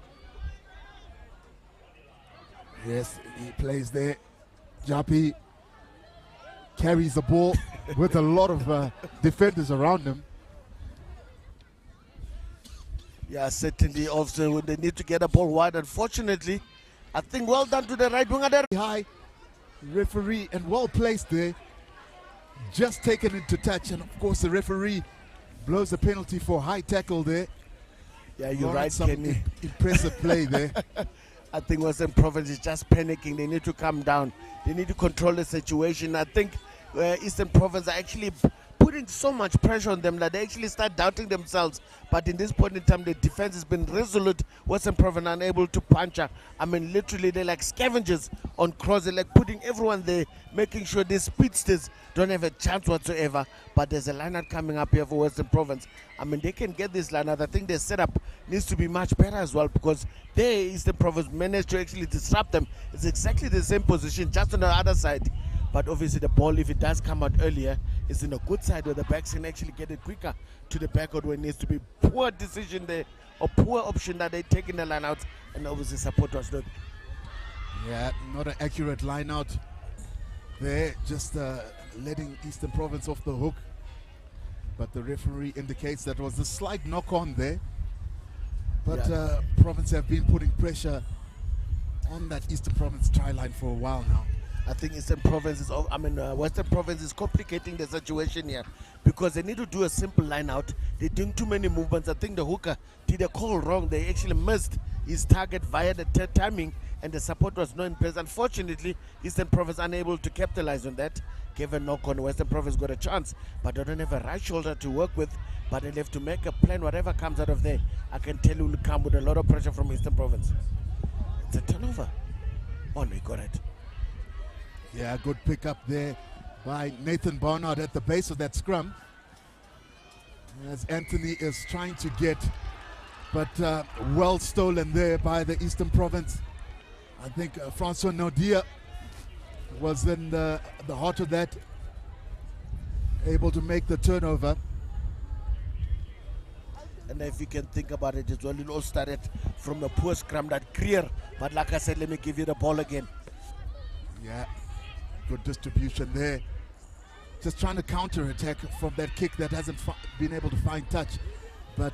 Yes, he plays there. Japi carries the ball with a lot of defenders around him. Yeah, certainly. Also, when they need to get the ball wide, unfortunately, I think well done to the right winger there. High referee and well placed there. Just taken into touch, and of course the referee blows a penalty for high tackle there. Yeah, you're right, Kenny. Impressive play there. I think Western Province is just panicking. They need to calm down. They need to control the situation. I think Eastern Province are actually putting so much pressure on them that they actually start doubting themselves. But in this point in time, the defense has been resolute. Western Province unable to puncture. I mean, literally, they're like scavengers on cross. They're like putting everyone there, making sure these speedsters don't have a chance whatsoever. But there's a lineup coming up here for Western Province. I mean, they can get this lineup. I think their setup needs to be much better as well, because they, Eastern Province, managed to actually disrupt them. It's exactly the same position, just on the other side. But obviously the ball, if it does come out earlier, is in a good side where the backs can actually get it quicker to the backward where it needs to be. Poor decision there, or poor option that they take in the line out, and obviously support was not. Yeah, not an accurate line out there, just letting Eastern Province off the hook. But the referee indicates that was a slight knock on there. But Province have been putting pressure on that Eastern Province try line for a while now. I think Eastern Province is, Western Province is complicating the situation here, because they need to do a simple line out. They're doing too many movements. I think the hooker did a call wrong. They actually missed his target via the timing, and the support was not in place. Unfortunately, Eastern Province unable to capitalize on that. Gave a knock on. Western Province got a chance, but they don't have a right shoulder to work with. But they'll have to make a plan. Whatever comes out of there, I can tell you will come with a lot of pressure from Eastern Province. It's a turnover. Oh, no, he got it. Yeah, good pick up there by Nathan Barnard at the base of that scrum, as Anthony is trying to get, but well stolen there by the Eastern Province. I think Francois Nodia was in the heart of that, able to make the turnover. And if you can think about it as well, it all started from the poor scrum that clear. But like I said, let me give you the ball again. Yeah, good distribution there. Just trying to counter-attack from that kick that hasn't been able to find touch. But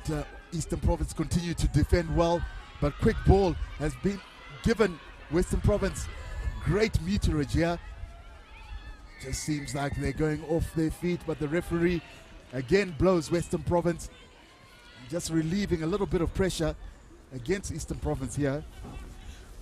Eastern Province continue to defend well. But quick ball has been given Western Province great meterage here. Just seems like they're going off their feet, but the referee again blows Western Province, just relieving a little bit of pressure against Eastern Province here.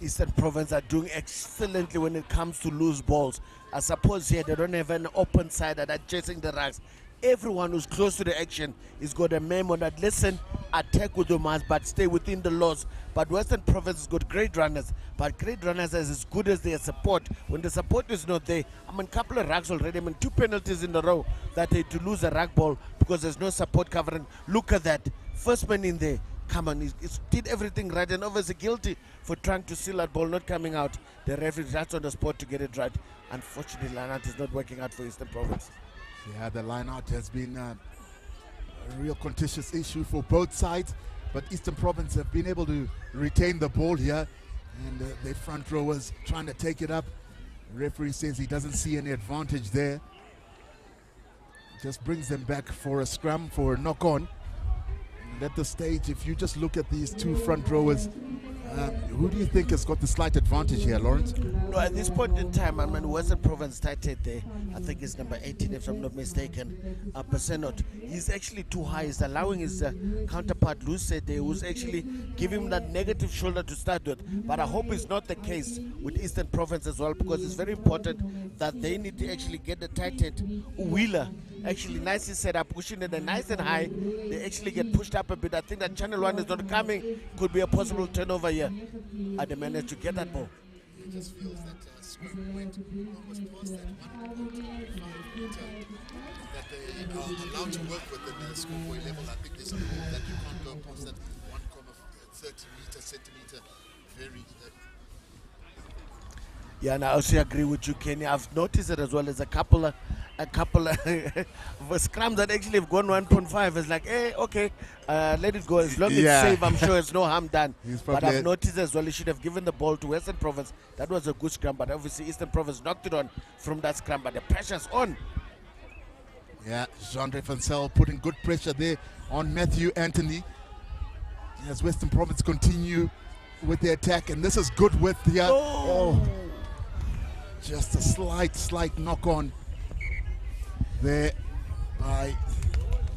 Eastern Province are doing excellently when it comes to loose balls. I suppose here they don't have an open side that are chasing the rucks. Everyone who's close to the action is got a memo that, listen, attack with the mass, but stay within the laws. But Western Province has got great runners, but great runners are as good as their support. When the support is not there, I mean, couple of rucks already. I mean, 2 penalties in a row that they to lose a ruck ball because there's no support covering. Look at that. First man in there. Come on, he did everything right, and obviously guilty for trying to seal that ball not coming out. The referee that's on the spot to get it right. Unfortunately, line-out is not working out for Eastern Province. Yeah, the line-out has been a real contentious issue for both sides. but Eastern Province have been able to retain the ball here, and their front rowers trying to take it up. Referee says he doesn't see any advantage there. Just brings them back for a scrum, for a knock-on. And at this stage, if you just look at these two front rowers, who do you think has got the slight advantage here, Lawrence? No, at this point in time, I mean, Western Province started there. I think it's number 18, if I'm not mistaken. Persenot. He's actually too high. He's allowing his counterpart, Luce, there, who's actually giving him that negative shoulder to start with. But I hope it's not the case with Eastern Province as well, because it's very important that they need to actually get the tight end. Wheeler actually nicely set up, pushing it nice and high. They actually get pushed up a bit. I think that Channel 1 is not coming. Could be a possible turnover here. And they managed to get that ball. It just feels that Scrum went almost past that 1.5 meter that they are allowed to work with in the schoolboy level. I think there's a rule that you can't go past that 1.30 centimeter. Very. Yeah, and I also agree with you, Kenny. I've noticed it as well. There's a couple of scrums that actually have gone 1.5. It's like, hey, okay, let it go. As long as it's safe, I'm sure it's no harm done. But I've noticed as well, he should have given the ball to Western Province. That was a good scrum, but obviously Eastern Province knocked it on from that scrum, but the pressure's on. Yeah, Jean-Andre Fancel putting good pressure there on Matthew Anthony as Western Province continue with the attack, and this is good width here. Just a slight knock on there by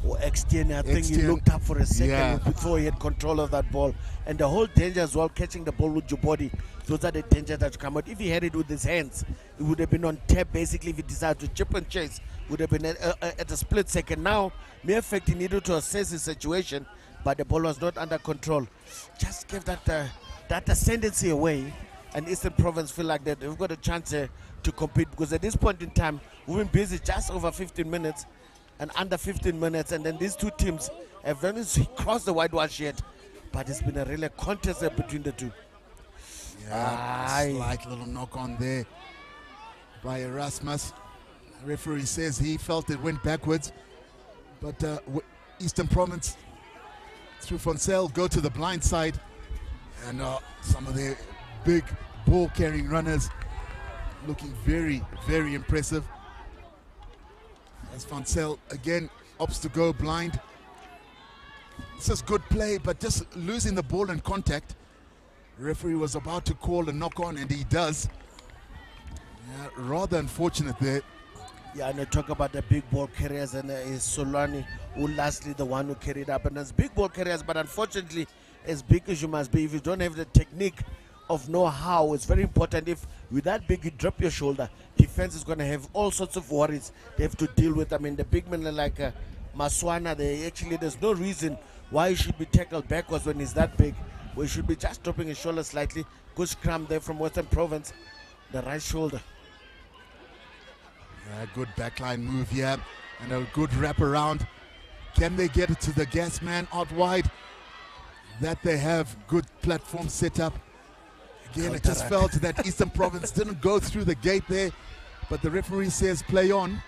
Extian. I think he looked up for a second before he had control of that ball. And the whole danger as well, catching the ball with your body, those are the dangers that come out. If he had it with his hands, it would have been on tap. Basically, if he decided to chip and chase, would have been at a split second. Now, mere fact, he needed to assess his situation, but the ball was not under control. Just give that ascendancy away, and Eastern Province feel like that they've got a chance to compete, because at this point in time, we've been busy just over 15 minutes and under 15 minutes, and then these two teams have done is crossed the whitewash yet, but it's been a really contest between the two. Yeah, slight little knock on there by Erasmus. The referee says he felt it went backwards, but Eastern Province through Foncel go to the blind side, and some of their big ball carrying runners looking very, very impressive. As Foncel again opts to go blind. This is good play, but just losing the ball in contact. The referee was about to call a knock on, and he does. Yeah, rather unfortunate there. Yeah, and I talk about the big ball carriers, and is Solani who lastly the one who carried up. And as big ball carriers, but unfortunately, as big as you must be, if you don't have the technique of know-how, it's very important. If with that big you drop your shoulder, defense is going to have all sorts of worries they have to deal with. I mean, the big men like Maswana, there's no reason why he should be tackled backwards when he's that big. We should be just dropping his shoulder slightly. Good scrum there from Western Province, the right shoulder. Good backline move here and a good wrap around. Can they get it to the gas man out wide? That they have good platform set up. Again, I just felt that Eastern Province didn't go through the gate there, but the referee says play on.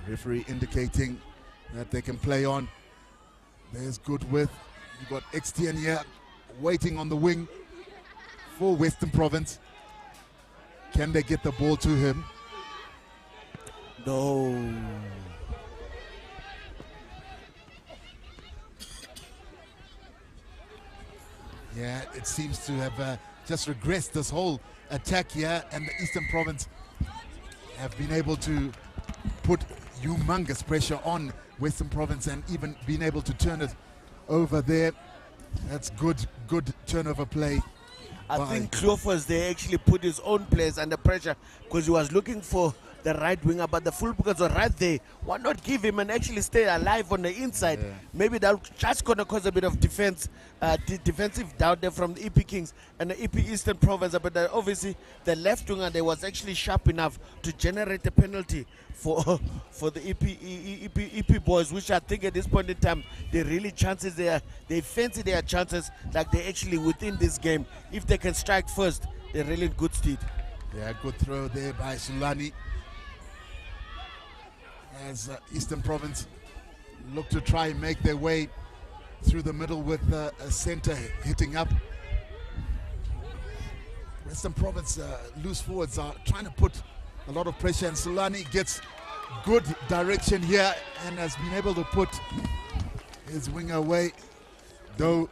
Referee indicating that they can play on. There's good width. You've got Extian here waiting on the wing for Western Province. Can they get the ball to him? No. Yeah, it seems to have just regressed this whole attack here, and the Eastern Province have been able to put humongous pressure on Western Province and even been able to turn it over there. That's good turnover play. I think Cleophas, they actually put his own players under pressure because he was looking for the right winger, but the fullbackers were right there. Why not give him and actually stay alive on the inside? Yeah. Maybe that's just going to cause a bit of defensive doubt there from the EP Kings and the EP Eastern Province. But obviously, the left winger there was actually sharp enough to generate a penalty for the EP boys, which I think at this point in time, they really chances they fancy their chances, like they actually within this game. If they can strike first, they're really in good stead. Yeah, good throw there by Sulani. As Eastern Province look to try and make their way through the middle with a center hitting up. Western Province loose forwards are trying to put a lot of pressure, and Solani gets good direction here and has been able to put his winger away, though.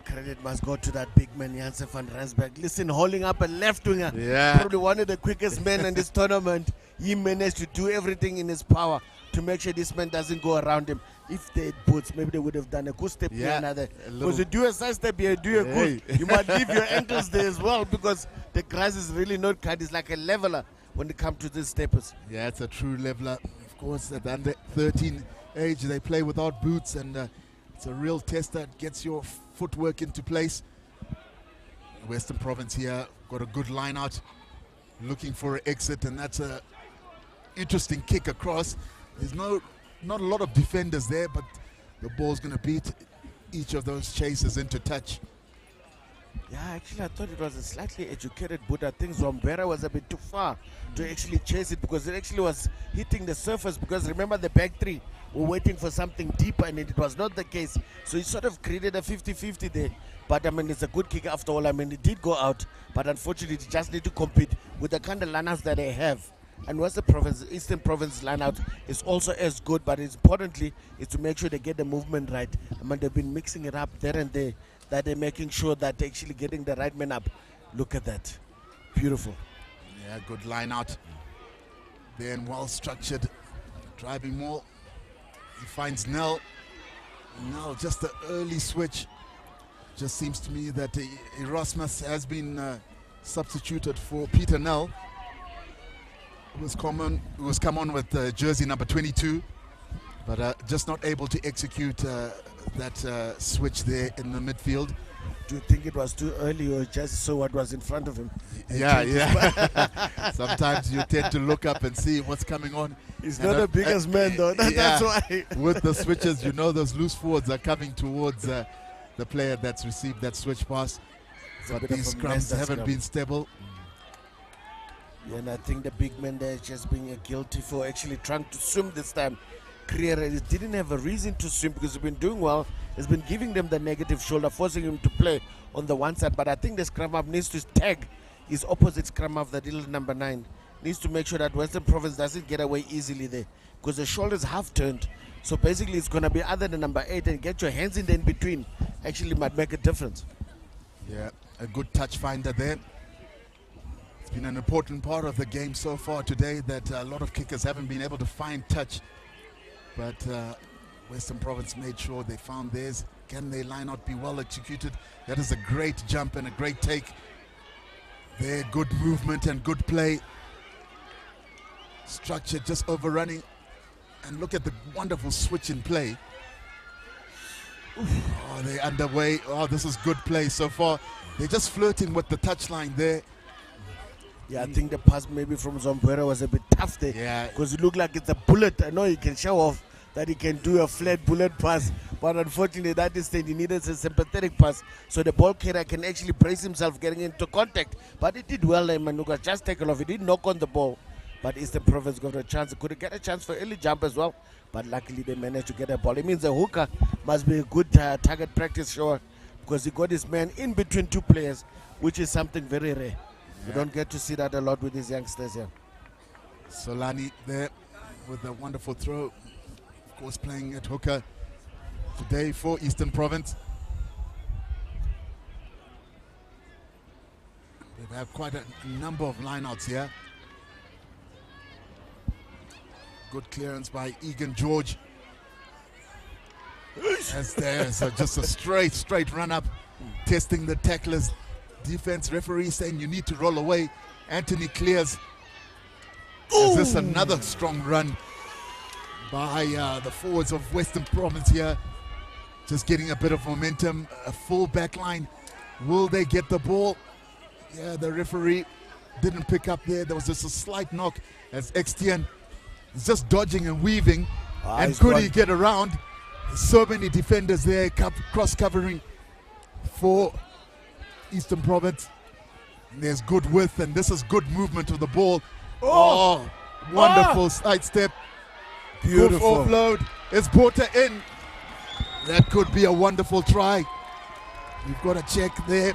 Credit must go to that big man, Janssen van Rensburg. Listen, holding up a left winger, yeah, probably one of the quickest men in this tournament. He managed to do everything in his power to make sure this man doesn't go around him. If they had boots, maybe they would have done a good step here, another. Because you do a side step here, do a good. You might leave your ankles there as well, because the grass is really not cut. It's like a leveler when it comes to these steppers. Yeah, it's a true leveler. Of course, at the under 13 age, they play without boots, and it's a real tester. It gets your footwork into place. Western Province here got a good line out, looking for an exit, and that's a interesting kick across. There's not a lot of defenders there, but the ball's going to beat each of those chasers into touch. Yeah, actually, I thought it was a slightly educated boot. I think Zombera was a bit too far to actually chase it, because it actually was hitting the surface. Because remember, the back three were waiting for something deeper, and it was not the case. So it sort of created a 50-50 there. But I mean, it's a good kick after all. I mean, it did go out, but unfortunately, it just need to compete with the kind of lineups that they have. And Western Province, Eastern Province lineout is also as good, but importantly, is to make sure they get the movement right. I mean, they've been mixing it up there and there, that they're making sure that they're actually getting the right man up. Look at that. Beautiful. Yeah, good line out. Then well structured. Driving more. He finds Nell. Nell, just an early switch. Just seems to me that Erasmus has been substituted for Peter Nell, who has come on with jersey number 22, but just not able to execute that switch there in the midfield. Do you think it was too early, or just saw what was in front of him? Yeah. Sometimes you tend to look up and see what's coming on. He's not the biggest man, though. That's why. With the switches, you know those loose forwards are coming towards the player that's received that switch pass. But these scrums haven't been stable. Yeah, and I think the big man there is just being guilty for actually trying to swim this time. Creer didn't have a reason to swim, because he's been doing well. He's been giving them the negative shoulder, forcing him to play on the one side. But I think the scrum half needs to tag his opposite scrum half, the little number 9. Needs to make sure that Western Province doesn't get away easily there, because the shoulder's half turned. So basically it's going to be other than number 8, and get your hands in the in-between actually might make a difference. Yeah, a good touch finder there. It's been an important part of the game so far today that a lot of kickers haven't been able to find touch. But Western Province made sure they found theirs. Can their line out be well executed? That is a great jump and a great take. There, good movement and good play. Structure just overrunning. And look at the wonderful switch in play. Oh, they're underway. Oh, this is good play so far. They're just flirting with the touchline there. Yeah, I think the pass maybe from Zombera was a bit tough there. Yeah. Because it looked like it's a bullet. I know he can show off that he can do a flat bullet pass. But unfortunately, that distance, he needed a sympathetic pass. So the ball carrier can actually brace himself getting into contact. But it did well, Manuka. Just taken off. He did knock on the ball. But Eastern Province got a chance. Could get a chance for early jump as well. But luckily, they managed to get a ball. It means the hooker must be a good target practice shower, because he got his man in between two players, which is something very rare. You don't get to see that a lot with these youngsters here. Solani there with a wonderful throw. Of course, playing at hooker today for Eastern Province. They've had quite a number of lineouts here. Good clearance by Egan George. As there's just a straight run up, testing the tacklers. Defense referee saying you need to roll away. Anthony clears. Is this another strong run by the forwards of Western Province here? Just getting a bit of momentum. A full back line. Will they get the ball? Yeah, the referee didn't pick up there. There was just a slight knock as Extian is just dodging and weaving. And could he get around? So many defenders there, cross covering for Eastern Province. And there's good width, and this is good movement of the ball. Oh, wonderful side step. Beautiful. Good offload. It's Porter in. That could be a wonderful try. We've got a check there.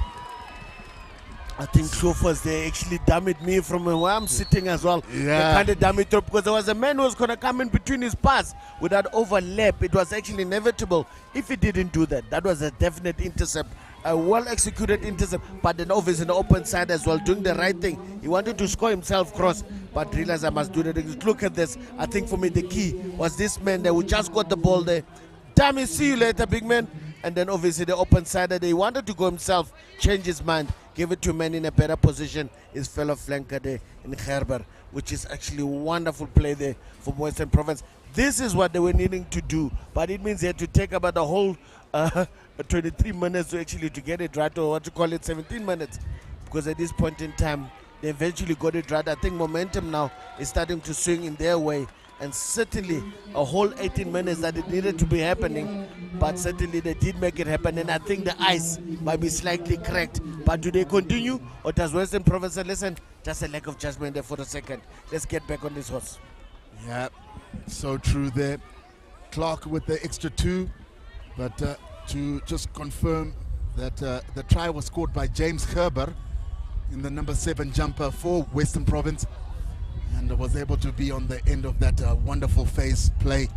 I think chauffeurs, they actually damned me from where I'm sitting as well. Yeah. They kind of damned it up because there was a man who was going to come in between his pass with that overlap. It was actually inevitable if he didn't do that. That was a definite intercept, a well-executed intercept, but then obviously in the open side as well, doing the right thing. He wanted to score himself cross, but realized I must do that. Look at this. I think for me the key was this man there who just got the ball there. Damn it, see you later, big man. And then obviously the open side that he wanted to go himself, change his mind, give it to a man in a better position, his fellow flanker there in Gerber, which is actually a wonderful play there from Western Province. This is what they were needing to do, but it means they had to take about the whole 23 minutes to actually to get it right, or what you call it, 17 minutes, because at this point in time, they eventually got it right. I think momentum now is starting to swing in their way, and certainly a whole 18 minutes that it needed to be happening, but certainly they did make it happen, and I think the ice might be slightly cracked. But do they continue, or does Western Province say, listen, just a lack of judgment there for the second, let's get back on this horse? Yeah, so true there. Clark with the extra 2, but to just confirm that the try was scored by James Gerber in the number 7 jumper for Western Province, and was able to be on the end of that wonderful phase play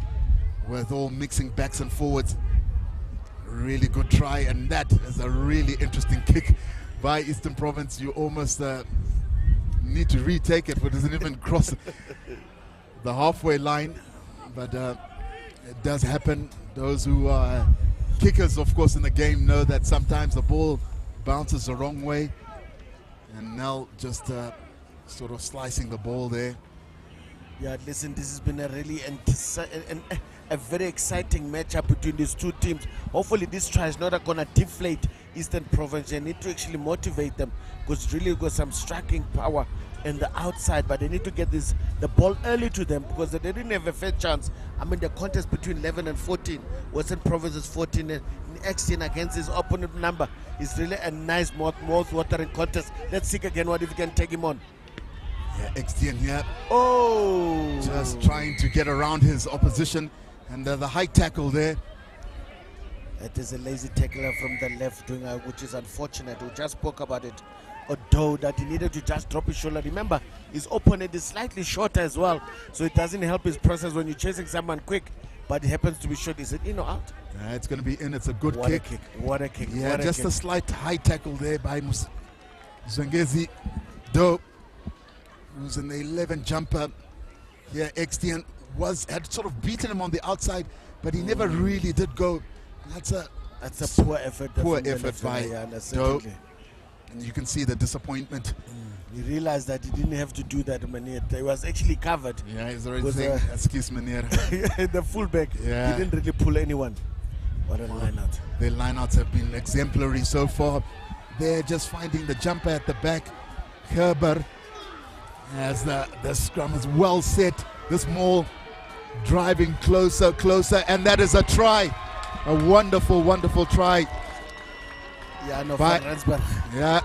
with all mixing backs and forwards. Really good try, and that is a really interesting kick by Eastern Province. You almost need to retake it, but it doesn't even cross the halfway line, but it does happen. Those who are kickers, of course, in the game know that sometimes the ball bounces the wrong way, and Nell just sort of slicing the ball there. Yeah, listen, this has been a really a very exciting matchup between these two teams. Hopefully this try is not going to deflate Eastern Province. They need to actually motivate them, because really got some striking power in the outside, but they need to get the ball early to them, because they didn't have a fair chance. I mean, the contest between 11 and 14, Western Province is 14, and X10 against his opponent number is really a nice mouth-watering contest. Let's see again what if we can take him on. Yeah, XDN here. Oh! Just trying to get around his opposition, and the high tackle there. It is a lazy tackler from the left doing, which is unfortunate. We just spoke about it. Although that he needed to just drop his shoulder. Remember, his opponent is slightly shorter as well, so it doesn't help his process when you're chasing someone quick, but it happens to be short. Is it in or out? It's going to be in. It's a good What kick. a kick. What a kick. Yeah, What a just kick. a slight high tackle there by Zangezi Do, who's in the 11 jumper. Yeah, XDN had sort of beaten him on the outside, but he never really did go. That's a poor effort. Poor from the effort left by winger, yeah, Do. certainly. And you can see the disappointment. He realized that he didn't have to do that, Manier. He was actually covered. Yeah, he's already saying, excuse Manier. The fullback, Yeah. he didn't really pull anyone. What a line-out. Their lineouts have been exemplary so far. They're just finding the jumper at the back. Gerber, as the scrum is well set. This maul driving closer, and that is a try. A wonderful, wonderful try. Yeah, no, By- Van Rensburg. Yeah.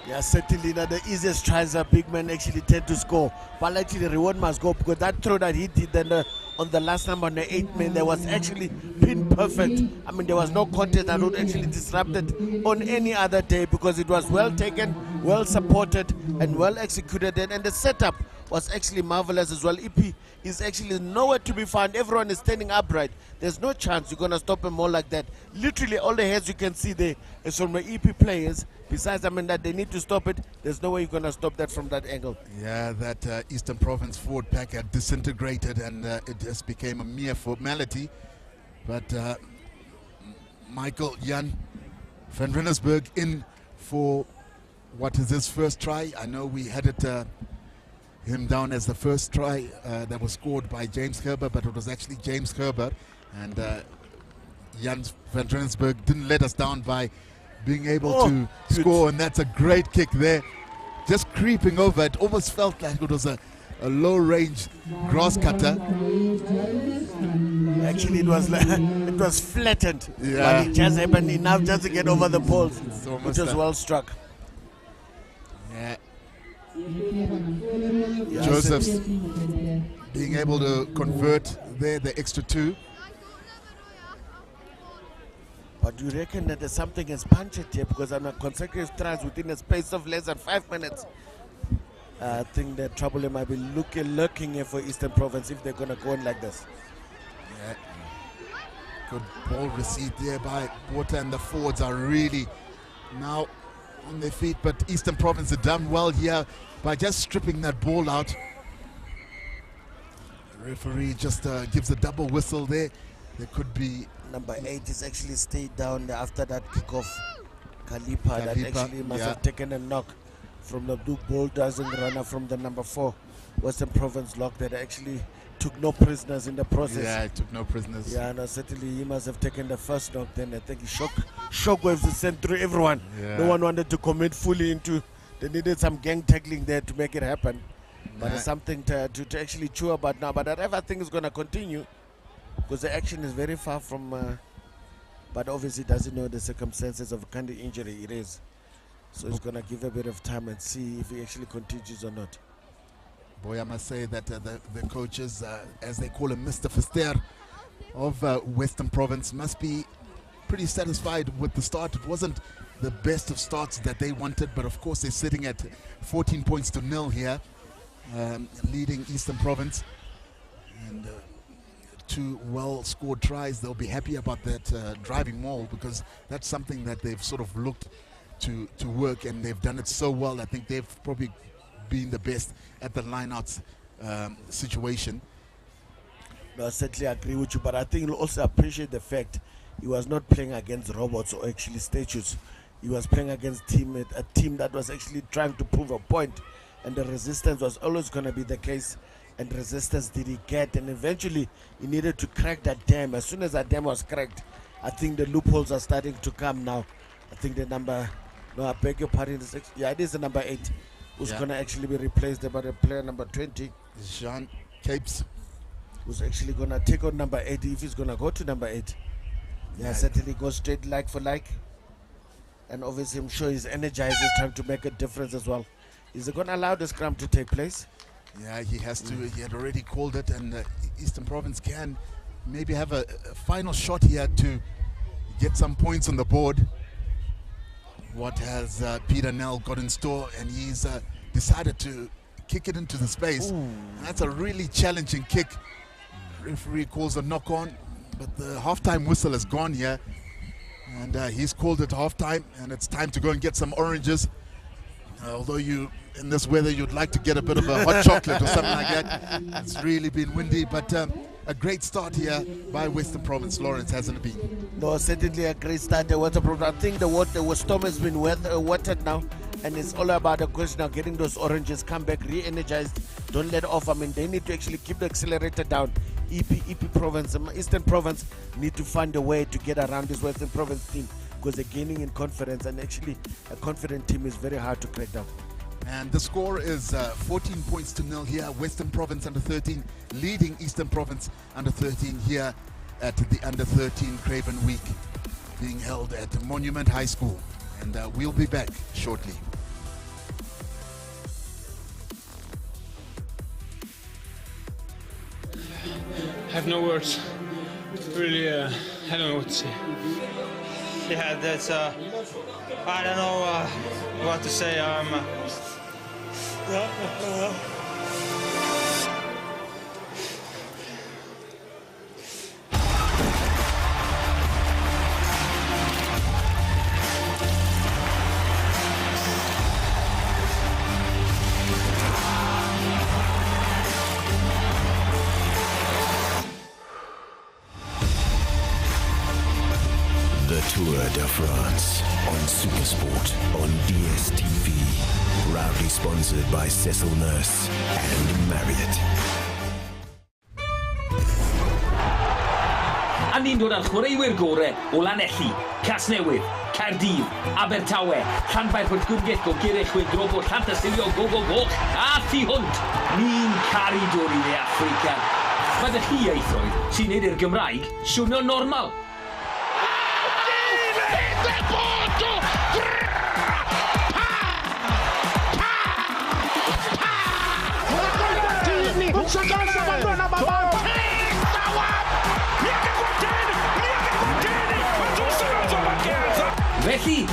Yeah, certainly not the easiest tries a big men actually tend to score. But actually the reward must go, because that throw that he did then on the last number on the 8th man, there was actually pin perfect. I mean, there was no contest that would actually disrupt it on any other day, because it was well taken, well supported, and well executed. And the setup was actually marvelous as well. EP is actually nowhere to be found. Everyone is standing upright. There's no chance you're going to stop him all like that. Literally all the heads you can see there is from the EP players. Besides, I mean, that they need to stop it. There's no way you're going to stop that from that angle. Yeah, that Eastern Province forward pack had disintegrated, and it just became a mere formality. But Michael Jan van Rennersburg in for what is his first try. I know we had it him down as the first try that was scored by James Gerber, but it was actually James Gerber, and Jan van Rennersburg didn't let us down by being able to score, and that's a great kick there. Just creeping over, it almost felt like it was a low-range grass cutter. Actually, it was flattened. Yeah. But it just happened enough just to get over the poles, almost which was a- well struck. Yeah. Yeah, Joseph's being able to convert there, the extra 2. But you reckon that there's something has punctured here because on a consecutive tries within a space of less than 5 minutes. I think the trouble might be lurking here for Eastern Province if they're going to go on like this. Yeah. Good ball received there by Water, and the forwards are really now on their feet. But Eastern Province have done well here by just stripping that ball out. The referee just gives a double whistle there. There could be... Number 8 is actually stayed down after that kickoff. Kalipa that actually must have taken a knock from the blue ball doesn't runner from the number 4 Western Province lock that actually took no prisoners in the process. Yeah, it took no prisoners. Yeah, no, certainly he must have taken the first knock. Then I think shockwaves sent through everyone. Yeah. No one wanted to commit fully into. They needed some gang tackling there to make it happen. But it's something to actually chew about now. But that everything is going to continue because the action is very far from. But obviously doesn't know the circumstances of the kind of injury it is. So it's going to give a bit of time and see if he actually continues or not. Boy, I must say that the coaches, as they call him, Mr. Fister of Western Province, must be pretty satisfied with the start. It wasn't the best of starts that they wanted, but of course they're sitting at 14 points to 0 here, leading Eastern Province. And 2 well-scored tries. They'll be happy about that driving maul because that's something that they've sort of looked to work, and they've done it so well. I think they've probably been the best at the lineouts situation. No, I certainly agree with you, but I think you'll also appreciate the fact he was not playing against robots or actually statues. He was playing against a team that was actually trying to prove a point, and the resistance was always going to be the case, and resistance did he get, and eventually he needed to crack that dam. As soon as that dam was cracked, I think the loopholes are starting to come now. I think the number, no, I beg your pardon, yeah, it is the number 8 who's going to actually be replaced by the player number 20. Jean Capes. Who's actually going to take on number 8 if he's going to go to number 8. Yeah, certainly go straight like for like. And obviously I'm sure he's energized, he's trying to make a difference as well. Is he going to allow the scrum to take place? Yeah, he has to. He had already called it, and Eastern Province can maybe have a final shot here to get some points on the board. What has Peter Nell got in store? And he's decided to kick it into the space. That's a really challenging kick. Referee calls a knock on, but the halftime whistle has gone here, and he's called it halftime, and it's time to go and get some oranges. Although in this weather you'd like to get a bit of a hot chocolate or something like that. It's really been windy, but a great start here by Western Province, Lawrence, hasn't it been? No, certainly a great start. I think the storm has been watered now, and it's all about the question of getting those oranges, come back re-energized, don't let off. I mean, they need to actually keep the accelerator down. EP Province, Eastern Province need to find a way to get around this Western Province team because they're gaining in confidence, and actually a confident team is very hard to crack down. And the score is 14 points to 0 here. Western Province under 13 leading Eastern Province under 13 here at the under 13 Craven Week being held at Monument High School. And we'll be back shortly. I have no words. Really, I don't know what to say. Yeah, that's, I don't know what to say. The Tour de France on Supersport on DSTV. Proudly sponsored by Cecil Nurse and Marriott. A ni'n dod â'r chwaraewyr gorau o Lanelli, Casnewydd, Caerdydd, Abertawe, Llanfair Pwllgwyngyll, Gogyrych, Drobo, Llantysilio, Goch, a Thu Hwnt. Ni'n caru dod i dde Africa. Mae dy chi eithroedd sy'n neud i'r Gymraeg swnio normal. Lanelli.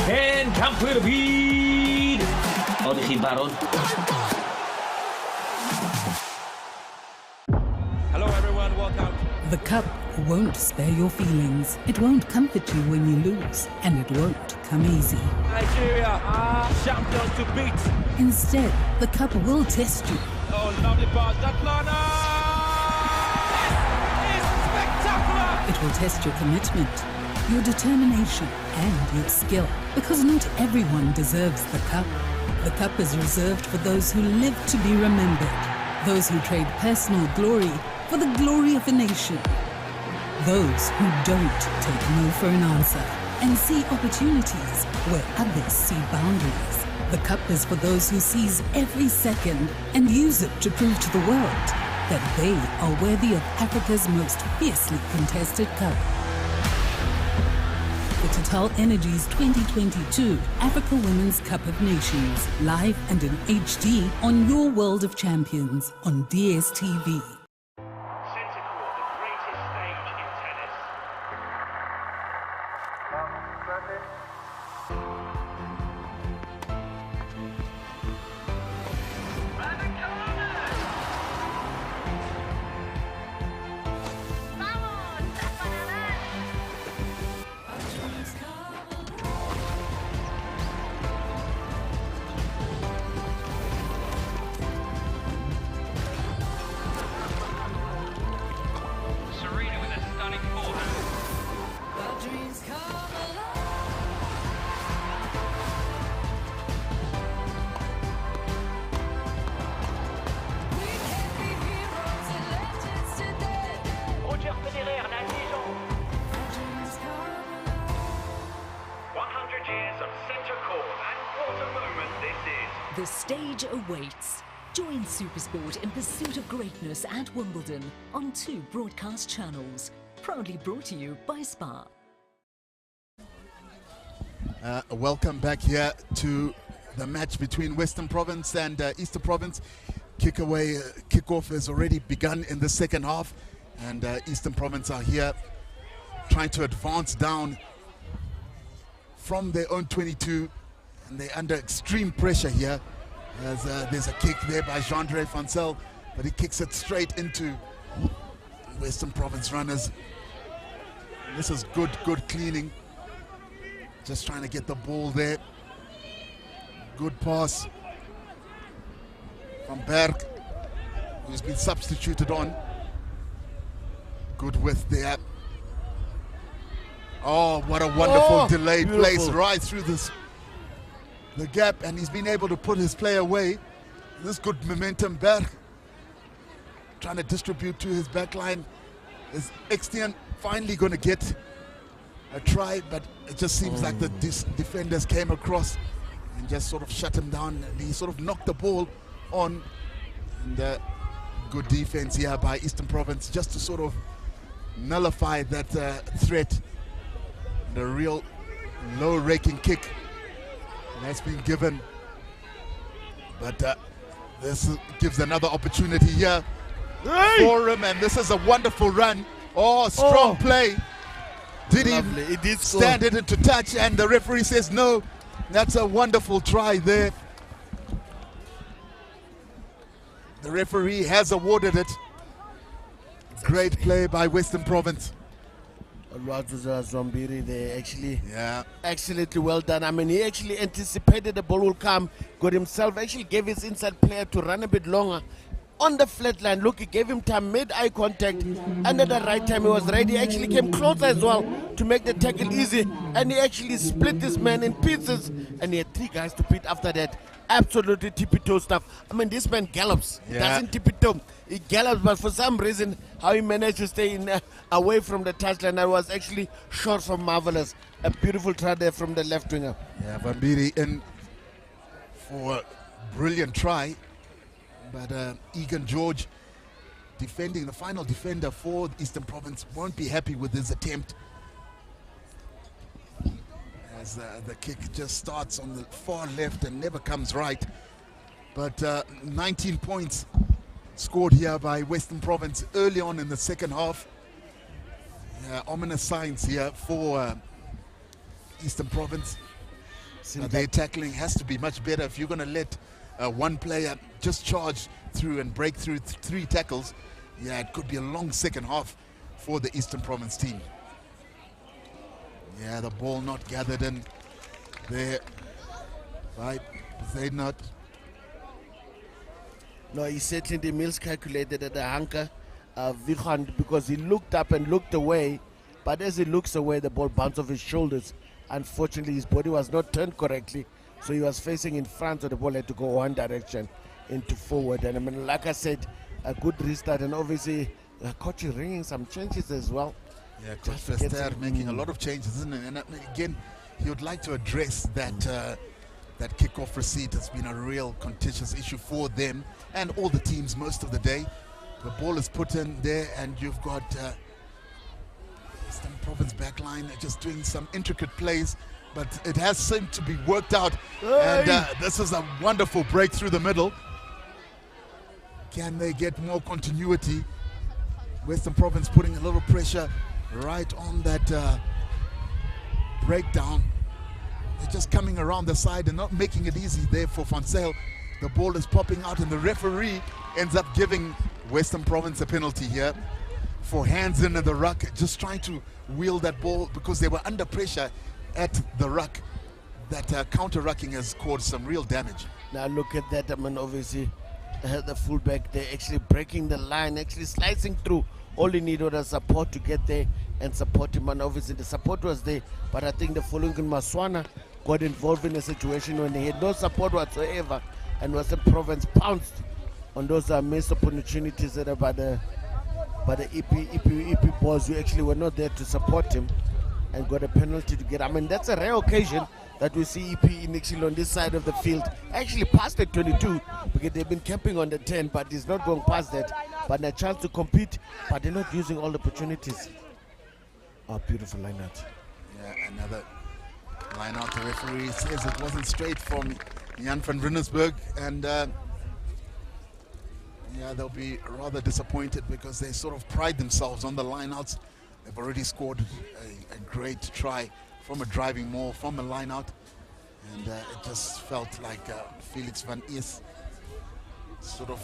Pen campwyr byd. Oeddech chi'n barod? Hello everyone, welcome. The cup won't spare your feelings. It won't comfort you when you lose, and it won't come easy. Nigeria are champions to beat. Instead, the cup will test you. Oh, lovely pass, that Lana! It's spectacular! It will test your commitment, your determination, and your skill. Because not everyone deserves the cup. The cup is reserved for those who live to be remembered. Those who trade personal glory for the glory of a nation. Those who don't take no for an answer and see opportunities where others see boundaries. The cup is for those who seize every second and use it to prove to the world that they are worthy of Africa's most fiercely contested cup. The Total Energies 2022 Africa Women's Cup of Nations, live and in HD on your World of Champions on DSTV. The stage awaits. Join Supersport in pursuit of greatness at Wimbledon on 2 broadcast channels. Proudly brought to you by Spa. Welcome back here to the match between Western Province and Eastern Province. Kickoff has already begun in the second half, and Eastern Province are here trying to advance down from their own 22, and they're under extreme pressure here as there's a kick there by Jean-Andre Fancel, but he kicks it straight into Western Province runners. This is good cleaning. Just trying to get the ball there. Good pass from Berg, who's been substituted on. Good width there. Oh, what a wonderful delayed place right through the gap, and he's been able to put his play away. This good momentum. Berg trying to distribute to his back line. Is Extian finally going to get a try, but it just seems like the defenders came across and just sort of shut him down, and he sort of knocked the ball on. And good defense here by Eastern Province just to sort of nullify that threat. And a real low raking kick that's been given, but this gives another opportunity here for him, and this is a wonderful run. Strong play. Did he stand it into touch, and the referee says no. That's a wonderful try there. The referee has awarded it. Great play by Western Province. Zombiri there, actually, absolutely well done. I mean, he actually anticipated the ball will come, got himself, actually gave his inside player to run a bit longer on the flat line. Look, he gave him time, made eye contact, and at the right time he was ready. He actually came closer as well to make the tackle easy, and he actually split this man in pieces, and he had 3 guys to beat after that. Absolutely tippy-toe stuff. I mean, this man gallops, doesn't tippy-toe. He gallops, but for some reason, how he managed to stay away from the touchline, that was actually short from marvelous. A beautiful try there from the left winger. Yeah, Vambiri in for a brilliant try, but Egan George, defending, the final defender for Eastern Province, won't be happy with his attempt. As the kick just starts on the far left and never comes right. But 19 points scored here by Western Province early on in the second half. Ominous signs here for Eastern Province. Their tackling has to be much better. If you're going to let one player just charge through and break through 3 tackles, yeah, it could be a long second half for the Eastern Province team. Yeah, the ball not gathered in there by Zaidnot. No, he certainly miscalculated at the Hanka Vikhand, because he looked up and looked away, but as he looks away, the ball bounced off his shoulders. Unfortunately, his body was not turned correctly, so he was facing in front, so the ball had to go one direction into forward. And I mean, like I said, a good restart, and obviously Coach ringing some changes as well. Yeah, Coach Verster making a lot of changes, isn't it? And again, he would like to address that that kickoff receipt. Has been a real contentious issue for them and all the teams most of the day. The ball is put in there, and you've got Eastern Province backline just doing some intricate plays, but it has seemed to be worked out. Hey! And this is a wonderful break through the middle. Can they get more continuity? Western Province putting a little pressure right on that breakdown. They're just coming around the side and not making it easy there for Van Zyl. The ball is popping out, and the referee ends up giving Western Province a penalty here for hands in the ruck, just trying to wheel that ball because they were under pressure at the ruck. That counter-rucking has caused some real damage. Now look at that. I mean, obviously, the fullback, they're actually breaking the line, actually slicing through. All he needed was support to get there and support him, and obviously the support was there, but I think the following Maswana got involved in a situation when he had no support whatsoever, and Western Province pounced on those missed opportunities that are by the EP balls who actually were not there to support him, and got a penalty to get. I mean, that's a rare occasion that we see EP initially on this side of the field, actually past the 22, because they've been camping on the 10, but he's not going past that. But a chance to compete, but they're not using all the opportunities. Oh, beautiful line out. Yeah, another line out. The referee says it wasn't straight from Jan van Rinnesberg, and yeah, they'll be rather disappointed because they sort of pride themselves on the line outs. They've already scored a great try from a driving maul, from a line out, and it just felt like Felix van Ees sort of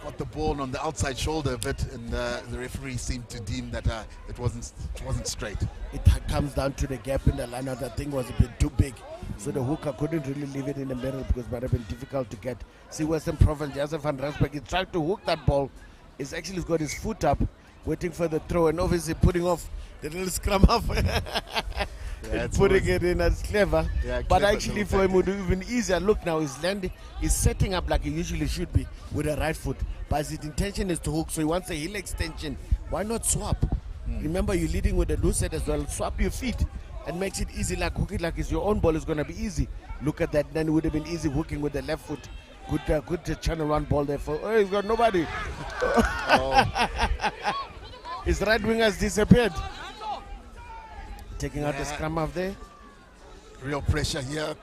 got the ball on the outside shoulder a bit, and the referee seemed to deem that it wasn't straight. It comes down to the gap in the line out. That thing was a bit too big, so the hooker couldn't really leave it in the middle because it might have been difficult to get. See, Western Province, Joseph van Rensburg, he tried to hook that ball. He's actually got his foot up, waiting for the throw, and obviously putting off the little scrum off. Yeah, putting it in, that's clever. Yeah, but actually for him it would be even easier. Look now, he's landing, he's setting up like he usually should be with a right foot, but his intention is to hook, so he wants a heel extension. Why not swap? Remember, you're leading with the loose head as well. Swap your feet and makes it easy, like hook it like it's your own ball. Is going to be easy. Look at that, then it would have been easy hooking with the left foot. Good channel run ball there for, oh, he's got nobody. Oh. His right wing has disappeared. Taking out the scrum off there. Real pressure here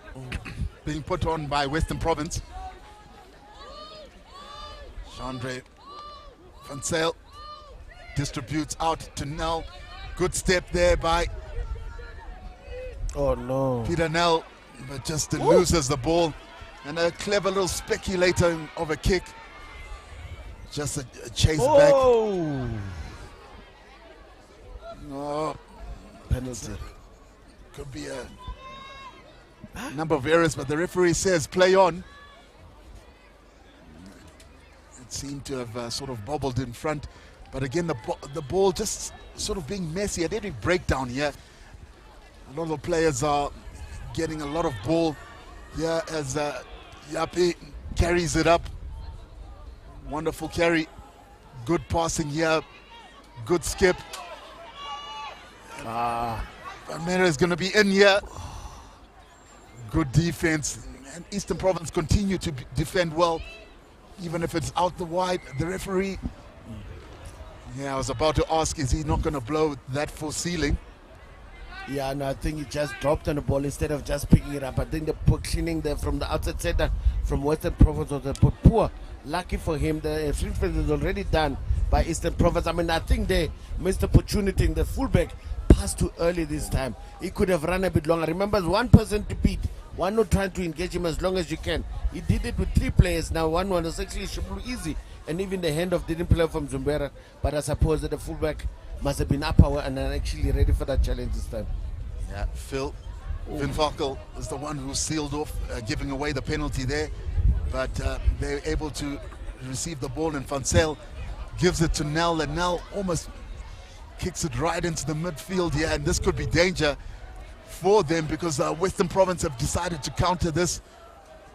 being put on by Western Province. Chandre van Zyl distributes out to Nel. Good step there by Peter Nel, but just loses the ball. And a clever little speculator of a kick. Just a chase back. No. Penalty. Could be a number of errors, but the referee says play on. It seemed to have sort of bobbled in front, but again the ball just sort of being messy at every breakdown here. A lot of the players are getting a lot of ball here as Yapi carries it up. Wonderful carry, good passing here, good skip. Mera is going to be in here. Good defense, and Eastern Province continue to defend well, even if it's out the wide. The referee, I was about to ask, is he not going to blow that full ceiling? Yeah, no, I think he just dropped on the ball instead of just picking it up. I think the cleaning there from the outside center from Western Province was poor. Lucky for him, the free is already done by Eastern Province. I mean, I think they missed the opportunity in the fullback pass too early this time. He could have run a bit longer. Remember, one person to beat, one not trying to engage him as long as you can. He did it with 3 players. Now one was actually easy, and even the handoff didn't play from Zumbera. But I suppose that the fullback must have been up and actually ready for that challenge this time. Yeah, Vin Falkel is the one who sealed off, giving away the penalty there. But they're able to receive the ball, and Van Zyl gives it to Nel, and Nel almost kicks it right into the midfield here, and this could be danger for them because Western Province have decided to counter this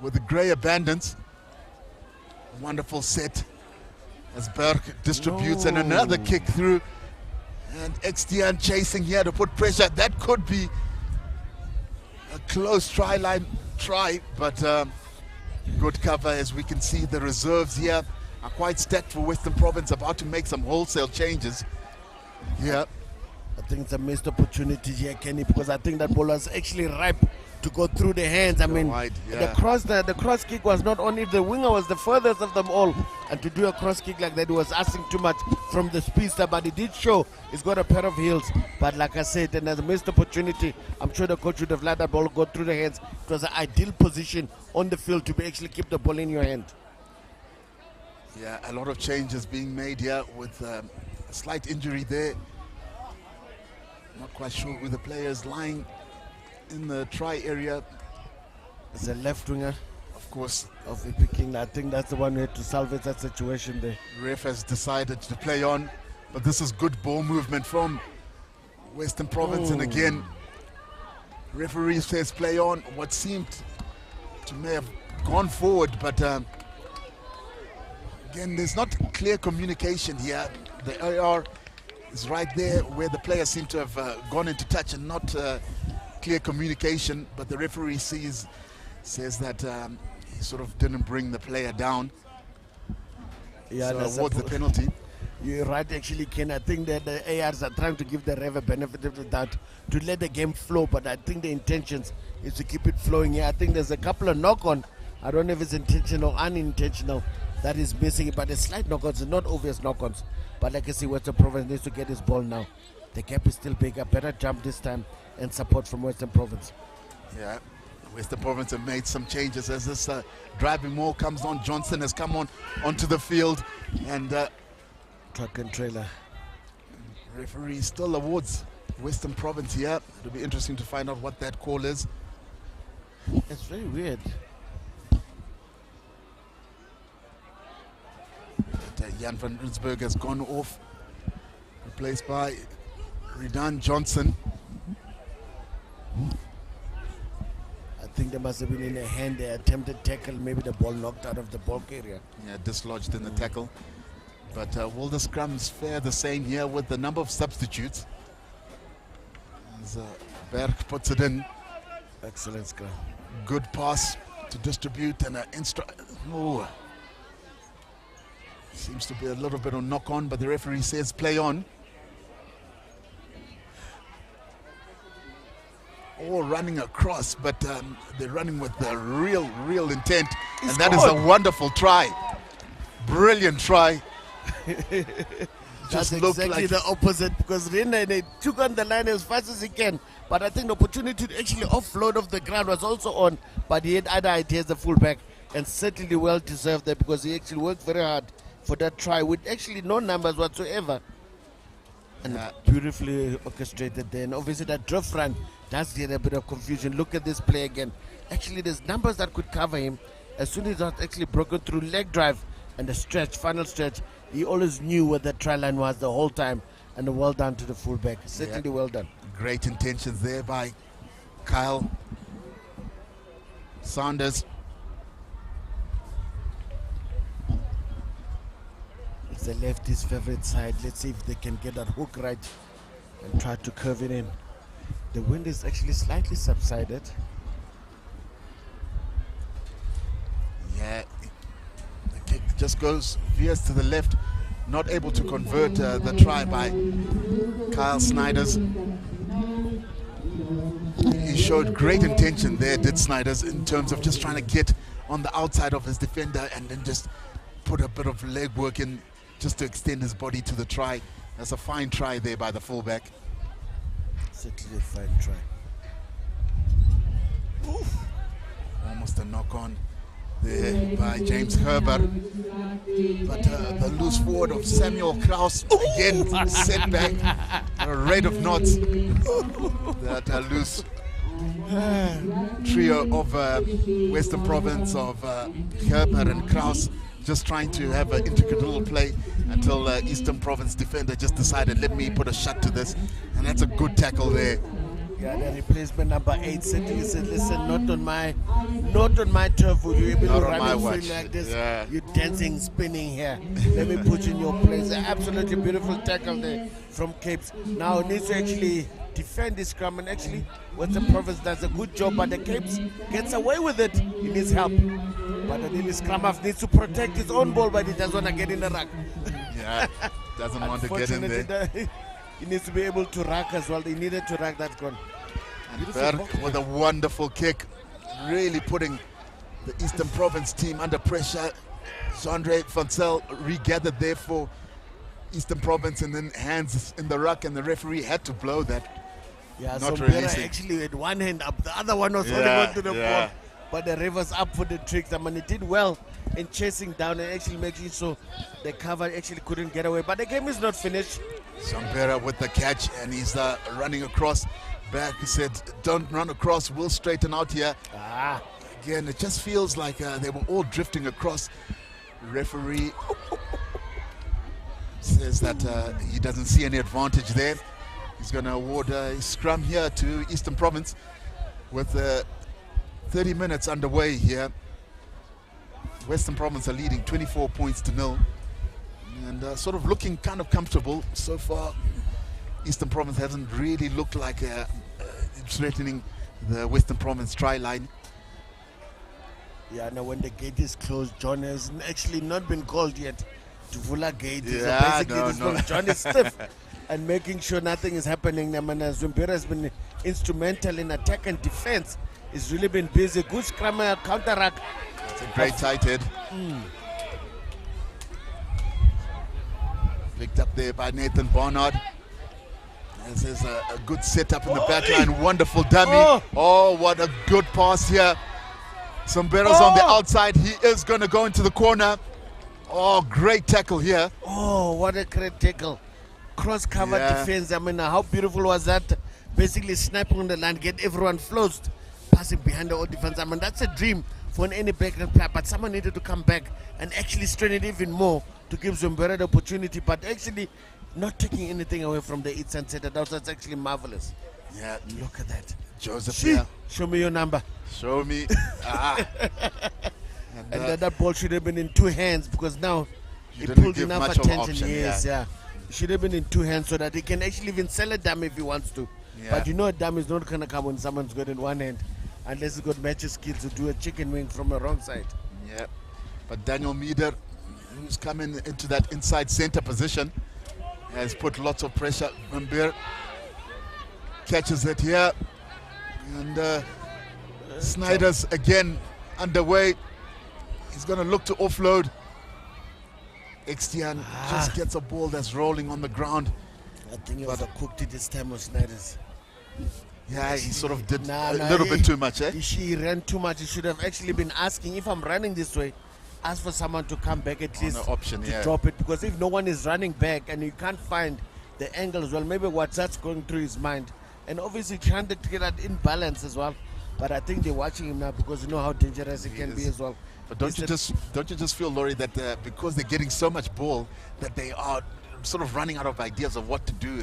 with the Grey Bandits. Wonderful set as Berg distributes, and another kick through, and XDN chasing here to put pressure. That could be a close try, but good cover. As we can see, the reserves here are quite stacked for Western Province, about to make some wholesale changes. Yeah, I think it's a missed opportunity here, Kenny, because I think that ball was actually ripe to go through the hands. I mean, wide, yeah. the cross kick was not only, the winger was the furthest of them all, and to do a cross kick like that was asking too much from the speedster, but it did show he's got a pair of heels. But like I said, and as a missed opportunity, I'm sure the coach would have let that ball go through the hands. It was an ideal position on the field to be actually keep the ball in your hand. Yeah, a lot of changes being made here with a slight injury there. Not quite sure who the player is lying in the try area. It's a left winger, of course, of Epic King. I think that's the one who had to salvage that situation there. Ref has decided to play on, but this is good ball movement from Western Province, and again, referee says play on. What seemed to may have gone forward, but again, there's not clear communication here. The AR is right there where the players seem to have gone into touch, and not clear communication, but the referee says that he sort of didn't bring the player down. Yeah, so awards the penalty. You're right, actually, Ken. I think that the ARs are trying to give the ref a benefit of the doubt to let the game flow, but I think the intentions is to keep it flowing here. I think there's a couple of knock-on. I don't know if it's intentional or unintentional that is missing, but a slight knock-ons, not obvious knock-ons. But like I see, Western Province needs to get his ball now. The gap is still big. A better jump this time and support from Western Province. Yeah, Western Province have made some changes as this driving maul comes on. Johnson has come onto the field, and truck and trailer. Referee still awards Western Province here. It'll be interesting to find out what that call is. It's very weird. But, Jan van Rensburg has gone off, replaced by Redan Johnson. I think there must have been in a hand, they attempted tackle, maybe the ball knocked out of the ball carrier. Yeah, dislodged in the tackle. But will the scrums fare the same here with the number of substitutes? As Berg puts it in. Excellent scrum. Good pass to distribute, and seems to be a little bit of knock on, but the referee says play on. All running across, but they're running with the real intent, and that is a wonderful try. Brilliant try. That's exactly the opposite, because Rene, they took on the line as fast as he can, but I think the opportunity to actually offload off the ground was also on, but he had other ideas, the fullback, and certainly well deserved there, because he actually worked very hard for that try with actually no numbers whatsoever, and beautifully orchestrated there. And obviously that drift run does get a bit of confusion. Look at this play again. Actually, there's numbers that could cover him. As soon as that's actually broken through leg drive and the stretch, final stretch, he always knew what the try line was the whole time. And well done to the fullback. Certainly well done. Great intentions there by Kyle Saunders. It's the lefty's favorite side. Let's see if they can get that hook right and try to curve it in. The wind is actually slightly subsided. Yeah, the kick just veers to the left, not able to convert the try by Kyle Snyders. He showed great intention there, did Snyders, in terms of just trying to get on the outside of his defender and then just put a bit of leg work in just to extend his body to the try. That's a fine try there by the fullback. Certainly a fine try. Oof. Almost a knock-on there by James Herbert. But the loose forward of Samuel Kraus again set back a rate of knots. That loose trio of Western Province of Herbert and Kraus just trying to have an intricate little play until Eastern Province defender just decided, let me put a shot to this, and that's a good tackle there. Yeah, the replacement number 8 certainly said, listen, not on my turf would you be able to run free like this. Yeah. You're dancing, spinning here. Let me put you in your place. Absolutely beautiful tackle there from Capes. Now needs to actually defend this scrum, and actually Western Province does a good job, but the Capes gets away with it. He needs help. But the scrum half needs to protect his own ball, but he doesn't want to get in the ruck. Yeah, doesn't want to get in there. He needs to be able to rack as well. He needed to rack that gun. And Berg with a wonderful kick, really putting the Eastern Province team under pressure. Andre Vansel regathered there for Eastern Province, and then hands in the ruck, and the referee had to blow that. Yeah, not so releasing. actually had one hand up, the other one was holding on to the ball. But the Rivers up for the tricks. I mean, he did well in chasing down and actually making sure the cover actually couldn't get away. But the game is not finished. Zambera with the catch, and he's running across. Back, he said, don't run across, we'll straighten out here. Again, it just feels like they were all drifting across. Referee says that he doesn't see any advantage there. He's going to award a scrum here to Eastern Province with 30 minutes underway here. Western Province are leading 24 points to 0, and sort of looking kind of comfortable so far. Eastern Province hasn't really looked like threatening the Western Province try line. Yeah, now when the gate is closed, John has actually not been called yet to Vula Gate. Yeah, so basically, John is stiff and making sure nothing is happening. I mean, Zumbera has been instrumental in attack and defense. He's really been busy. Good scrum, counter-rack. It's a great tight head. Picked up there by Nathan Barnard. This is a good setup in the back line. Wonderful dummy. Oh, what a good pass here. Sombera's on the outside. He is going to go into the corner. Oh, great tackle here. Oh, what a great tackle. Cross-cover defense. I mean, how beautiful was that? Basically sniping on the line, get everyone closed, passing behind the old defense. I mean, that's a dream for any backhand player, but someone needed to come back and actually strain it even more to give Zumbera the opportunity, but actually not taking anything away from the East and Center. That's actually marvelous. Yeah, look at that. Joseph here. Show me your number. Show me. And that ball should have been in two hands, because now he didn't pulled give enough much of attention. option, Yes, yeah. It should have been in two hands so that he can actually even sell a dummy if he wants to. Yeah. But you know a dummy is not going to come when someone's got in one hand, unless he's got matches skills to do a chicken wing from the wrong side. Yeah, but Daniel Meader, who's coming into that inside center position, has put lots of pressure. Van Beer catches it here, and Snyder's again underway. He's going to look to offload. Extian just gets a ball that's rolling on the ground. I think he overcooked it this time with Snyder's. Yeah, he sort of did a little bit too much, eh? He ran too much. He should have actually been asking, if I'm running this way, ask for someone to come back at least option, to drop it. Because if no one is running back and you can't find the angle as well, maybe what's that's going through his mind. And obviously trying to get that in balance as well. But I think they're watching him now because you know how dangerous it can be as well. But don't you just feel, Laurie, that because they're getting so much ball that they are sort of running out of ideas of what to do?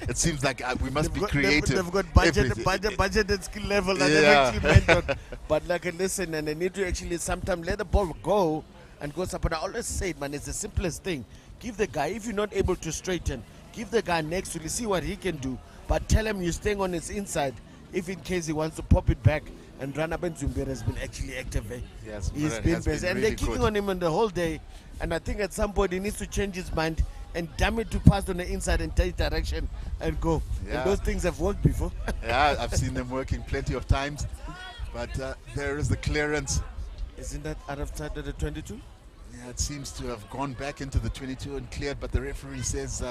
It seems like we must be creative. They've got budget and skill level that they've actually mentored. But like, listen, and they need to actually sometimes let the ball go and go up. But I always say, man, it's the simplest thing. Give the guy, if you're not able to straighten, give the guy next to you, see what he can do. But tell him you're staying on his inside, if in case he wants to pop it back and run up. And Zumbera has been actually active. Yes, he's been busy. And they're kicking on him on the whole day. And I think at some point he needs to change his mind and damn it to pass on the inside and take direction and go. Yeah. And those things have worked before. Yeah, I've seen them working plenty of times. But there is the clearance. Isn't that out of sight of the 22? Yeah, it seems to have gone back into the 22 and cleared, but the referee says,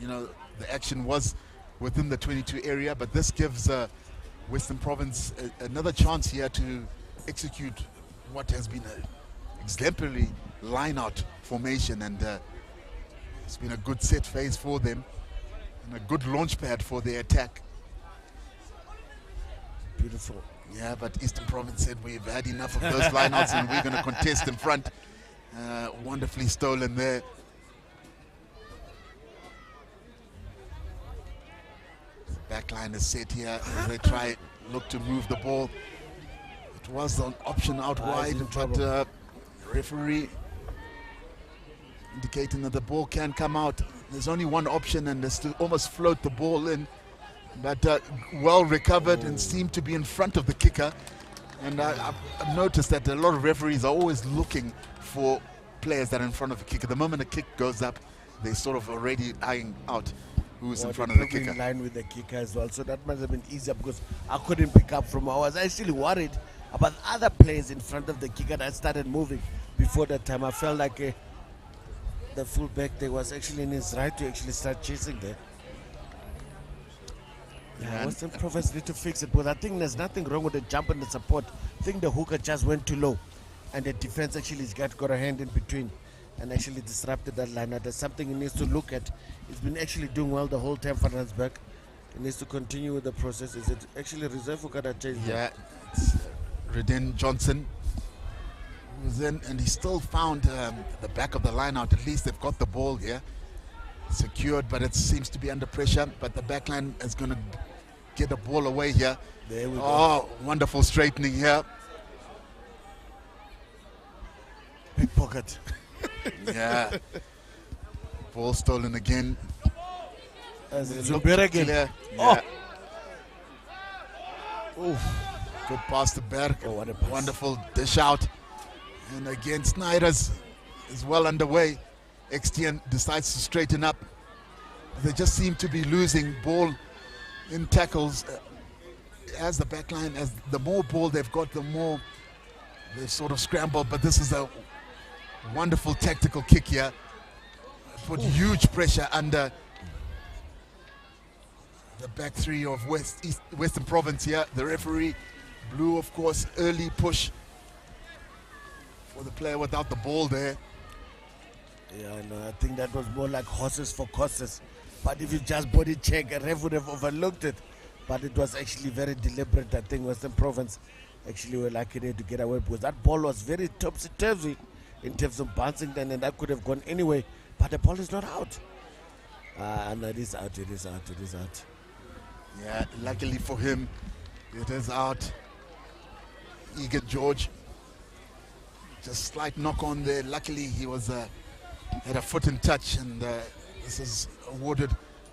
you know, the action was within the 22 area, but this gives Western Province another chance here to execute what has been an exemplary line-out formation, and it's been a good set phase for them and a good launch pad for their attack. Beautiful. Yeah, but Eastern Province said we've had enough of those lineouts and we're going to contest in front. Wonderfully stolen there. Back line is set here as they look to move the ball. It was an option out wide, but referee indicating that the ball can come out. There's only one option, and they still almost float the ball in, but well recovered and seemed to be in front of the kicker. And I've noticed that a lot of referees are always looking for players that are in front of the kicker. The moment a kick goes up, they sort of already eyeing out who's in front of the kicker. In line with the kicker as well, so that must have been easier because I couldn't pick up from. I was actually worried about other players in front of the kicker that started moving before that time. I felt like the fullback there was actually in his right to actually start chasing there. Yeah, Western Province need to fix it, because I think there's nothing wrong with the jump and the support. I think the hooker just went too low, and the defense actually got a hand in between and actually disrupted that line. There's something he needs to look at. He's been actually doing well the whole time for back. He needs to continue with the process. Is it actually reserve hooker that changed? Yeah, it's Reden Johnson who's in, and he still found the back of the line out. At least they've got the ball here secured, but it seems to be under pressure. But the back line is going to get the ball away here. There we go. Oh, wonderful straightening here. Pickpocket. Yeah. Ball stolen again. Zumbere again. Yeah. Oh. Oof. Good pass to Berg. Oh, what a pass. Wonderful dish out. And again, Snyder's is well underway. XTN decides to straighten up. They just seem to be losing ball in tackles as the back line. As the more ball they've got, the more they sort of scramble. But this is a wonderful tactical kick here. Put huge pressure under the back three of Western Province here. The referee blew, of course, early push for the player without the ball there. Yeah, no, I think that was more like horses for courses. But if you just body check, a ref would have overlooked it. But it was actually very deliberate. I think Western Province actually were lucky there to get away, because that ball was very topsy-turvy in terms of bouncing then, and that could have gone anyway. But the ball is not out. And it is out, it is out, it is out. Yeah, luckily for him, it is out. Eager George. Just slight knock on there. Luckily he was had a foot in touch, and this is awarded.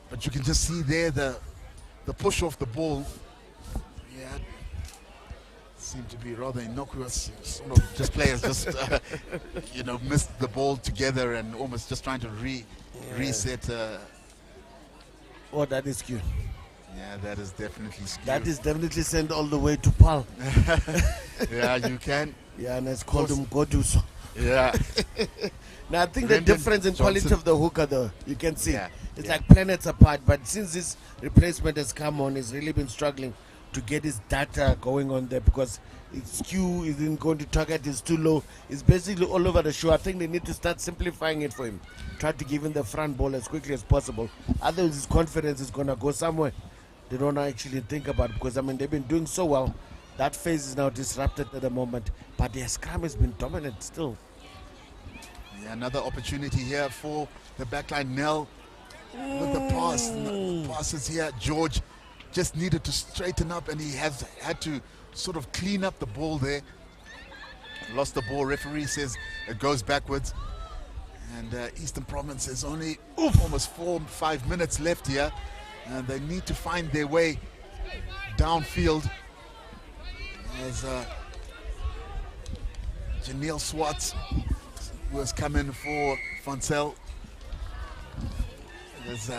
But you can just see there the push off the ball. Yeah, seemed to be rather innocuous. Sort of just players just you know, missed the ball together and almost just trying to reset. Oh, that is cute. Yeah, that is definitely skewed. That is definitely sent all the way to Pal. Yeah, you can. Yeah, and it's called him Goduso. Yeah. Now, I think Brendan the difference in quality Johnson. of the hooker, though, you can see. Yeah, It's yeah. like planets apart. But since this replacement has come on, he's really been struggling to get his data going on there, because it's skew, isn't going to target, is too low. It's basically all over the show. I think they need to start simplifying it for him. Try to give him the front ball as quickly as possible. Otherwise, his confidence is going to go somewhere they don't actually think about, because, I mean, they've been doing so well. That phase is now disrupted at the moment, but their scrum has been dominant still. Yeah, another opportunity here for the backline. Nell with the pass. The passes here. George just needed to straighten up, and he has had to sort of clean up the ball there. Lost the ball. Referee says it goes backwards. And Eastern Province has only almost 4 or 5 minutes left here. And they need to find their way downfield. As Janelle Swartz, who has come in for Foncel, is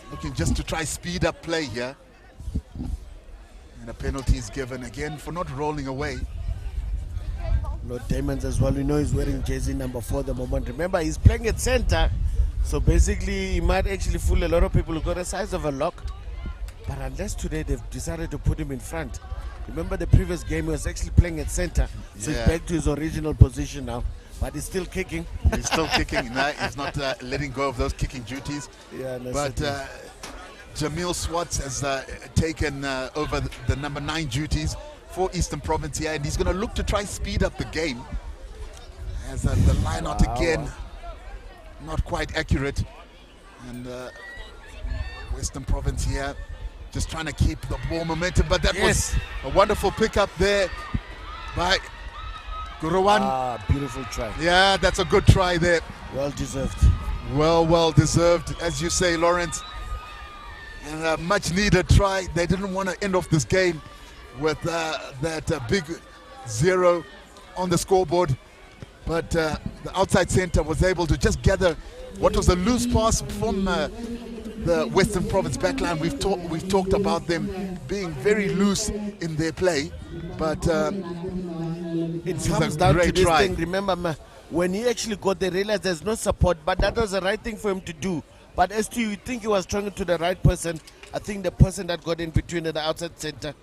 looking just to try speed up play here. And a penalty is given again for not rolling away. Lord Damons as well, we know he's wearing jersey number 4 at the moment. Remember, he's playing at center, So basically, he might actually fool a lot of people who got the size of a lock. But unless today they've decided to put him in front. Remember the previous game, he was actually playing at center. So he's back to his original position now. But he's still kicking. He's still kicking. No, he's not letting go of those kicking duties. Yeah, no, but Jamil Swartz has taken over the number 9 duties for Eastern Province here, and he's going to look to try speed up the game. As the line out again, not quite accurate. And Western Province here just trying to keep the ball momentum, but that was a wonderful pickup there by Gurawan. Beautiful try. Yeah, that's a good try there. Well deserved. Well deserved, as you say, Lawrence. And a much needed try. They didn't want to end off this game with that big 0 on the scoreboard. But the outside center was able to just gather what was a loose pass from the Western Province backline. We've talked about them being very loose in their play, but it comes down to this thing. Remember, when he actually got there, realized there's no support, but that was the right thing for him to do. But as to you think he was trying to the right person, I think the person that got in between the outside center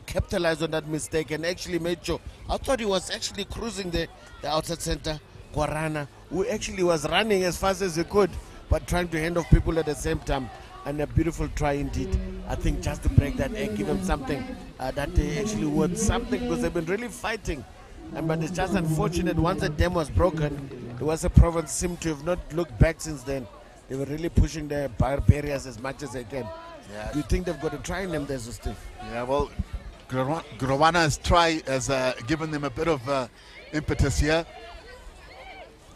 capitalized on that mistake and actually made sure. I thought he was actually cruising the outside center, Guarana, who actually was running as fast as he could, but trying to hand off people at the same time. And a beautiful try indeed. I think just to break that egg, give him something that they actually worth something, because they've been really fighting. But it's just unfortunate, once the dam was broken, the Western Province seemed to have not looked back since then. They were really pushing their barriers as much as they can. Yeah. Do you think they've got a try in them, there's a Steve? Yeah, well, Grawana's try has given them a bit of impetus here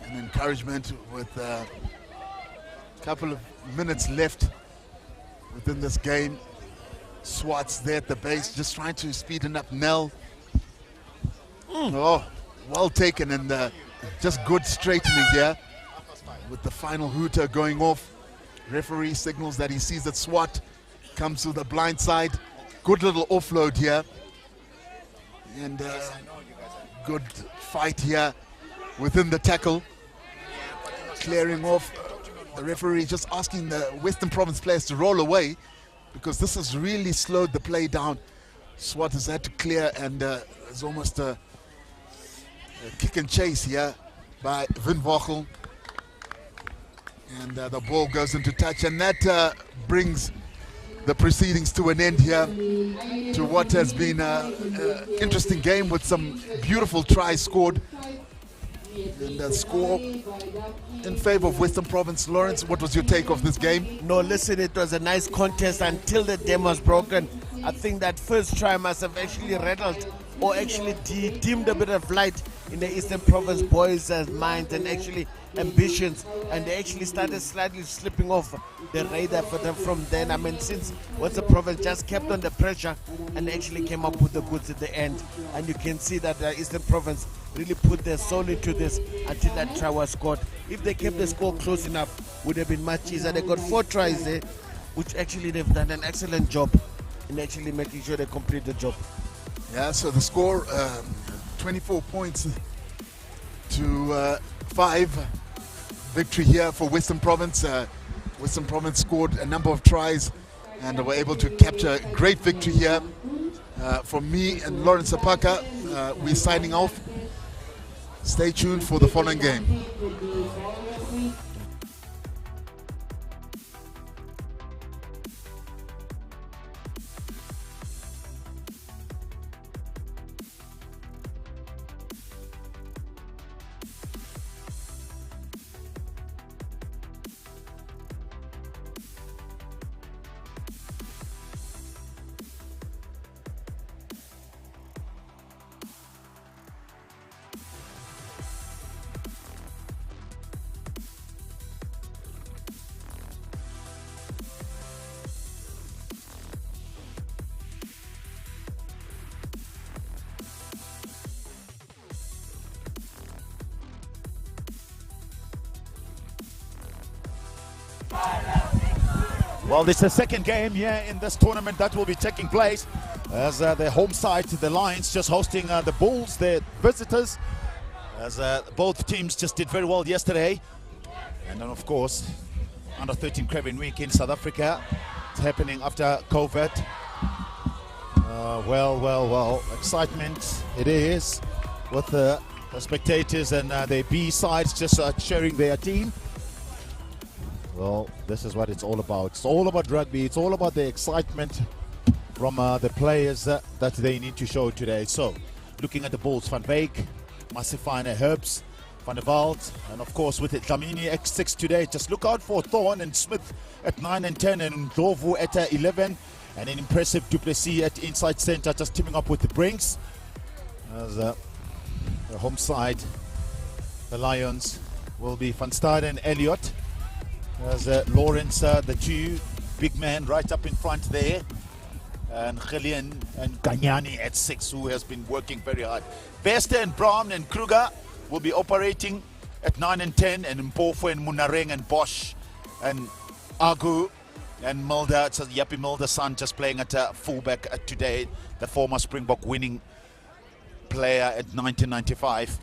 and encouragement with a couple of minutes left within this game. Swartz there at the base, just trying to speeden up Nell. Oh, well taken, and just good straightening here with the final hooter going off. Referee signals that he sees that Swart comes to the blind side. Good little offload here, and good fight here within the tackle. Clearing off. The referee just asking the Western Province players to roll away, because this has really slowed the play down. Swart has had to clear, and it's almost a kick and chase here by Vin Vogel. And the ball goes into touch, and that brings the proceedings to an end here, to what has been an interesting game with some beautiful tries scored. And the score in favor of Western Province. Lawrence, what was your take of this game? No, listen, it was a nice contest until the dam was broken. I think that first try must have actually rattled or actually dimmed a bit of light in the Eastern Province boys' minds and actually ambitions, and they actually started slightly slipping off the radar for them from then. I mean, since Western Province just kept on the pressure and actually came up with the goods at the end, and you can see that the Eastern Province really put their soul into this until that try was scored. If they kept the score close enough, would have been much easier. They got 4 tries there, which actually they've done an excellent job in actually making sure they complete the job. Yeah, so the score, 24 points to 5. Victory here for Western Province. Western Province scored a number of tries and were able to capture a great victory here. From me and Lawrence Apaka, we're signing off. Stay tuned for the following game. Well, this is the second game here in this tournament that will be taking place as the home side, the Lions, just hosting the Bulls, the visitors, as both teams just did very well yesterday. And then, of course, Under 13 Craven Week in South Africa. It's happening after COVID. Well, excitement it is with the spectators and their B sides just cheering their team. Well, this is what it's all about. It's all about rugby. It's all about the excitement from the players that they need to show today. So, looking at the balls, Van Beek, Massifine, Herbs, Van der Walt, and of course with it, Dlamini X6 today. Just look out for Thorn and Smith at 9 and 10, and Ndlovu at 11, and an impressive Du Plessis at inside center, just teaming up with the Brinks. As the home side, the Lions will be Van Staden and Elliott. As Lawrence, the two big man right up in front there, and Gillian and Ganyani at 6, who has been working very hard. Bester and Brown and Kruger will be operating at 9 and 10, and Mpofu and Munareng and Bosch and Agu and Mulder. So Yappy Mulder's son just playing at fullback today, the former Springbok winning player at 1995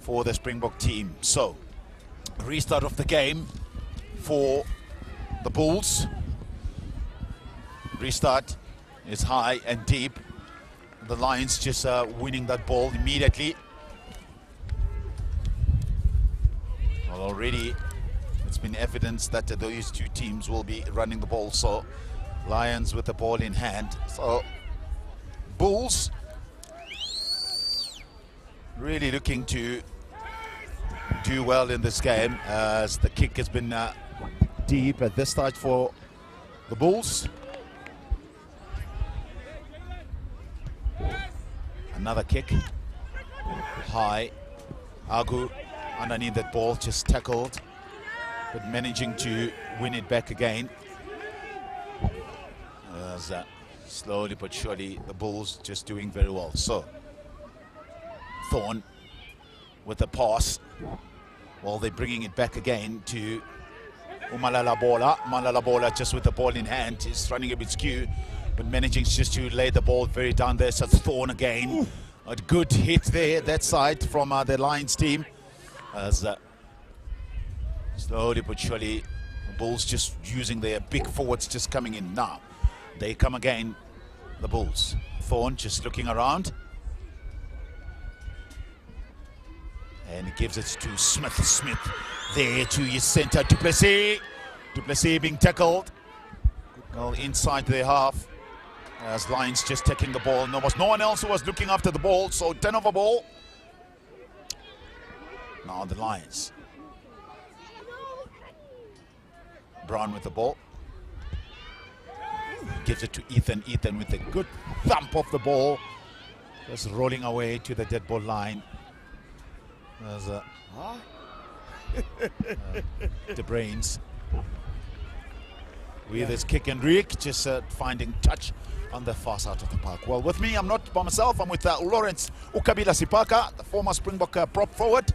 for the Springbok team. So, restart of the game for the Bulls. Restart is high and deep. The Lions just winning that ball immediately. Well, already it's been evidence that those two teams will be running the ball. So Lions with the ball in hand. So Bulls really looking to do well in this game, as the kick has been deep at this stage for the Bulls. Another kick, high. Agu underneath that ball, just tackled, but managing to win it back again. As slowly but surely the Bulls just doing very well. So Thorn with the pass. Well, they're bringing it back again to Umalala Bola. Malala Bola just with the ball in hand is running a bit skew, but managing just to lay the ball very down there. So Thorn again. A good hit there, that side from the Lions team. As slowly but surely the Bulls just using their big forwards just coming in. Now they come again, the Bulls. Thorn just looking around. And he gives it to Smith. Smith there to his center. Du Plessis. Du Plessis being tackled. Well, inside their half. As Lions just taking the ball. There was no one else who was looking after the ball. So turnover ball. Now the Lions. Brown with the ball. Gives it to Ethan. Ethan with a good thump of the ball. Just rolling away to the dead ball line. As the brains with his kick and Rick just finding touch on the far side of the park. Well, with me, I'm not by myself. I'm with Lawrence Ukabila Sipaka, the former Springbok prop forward.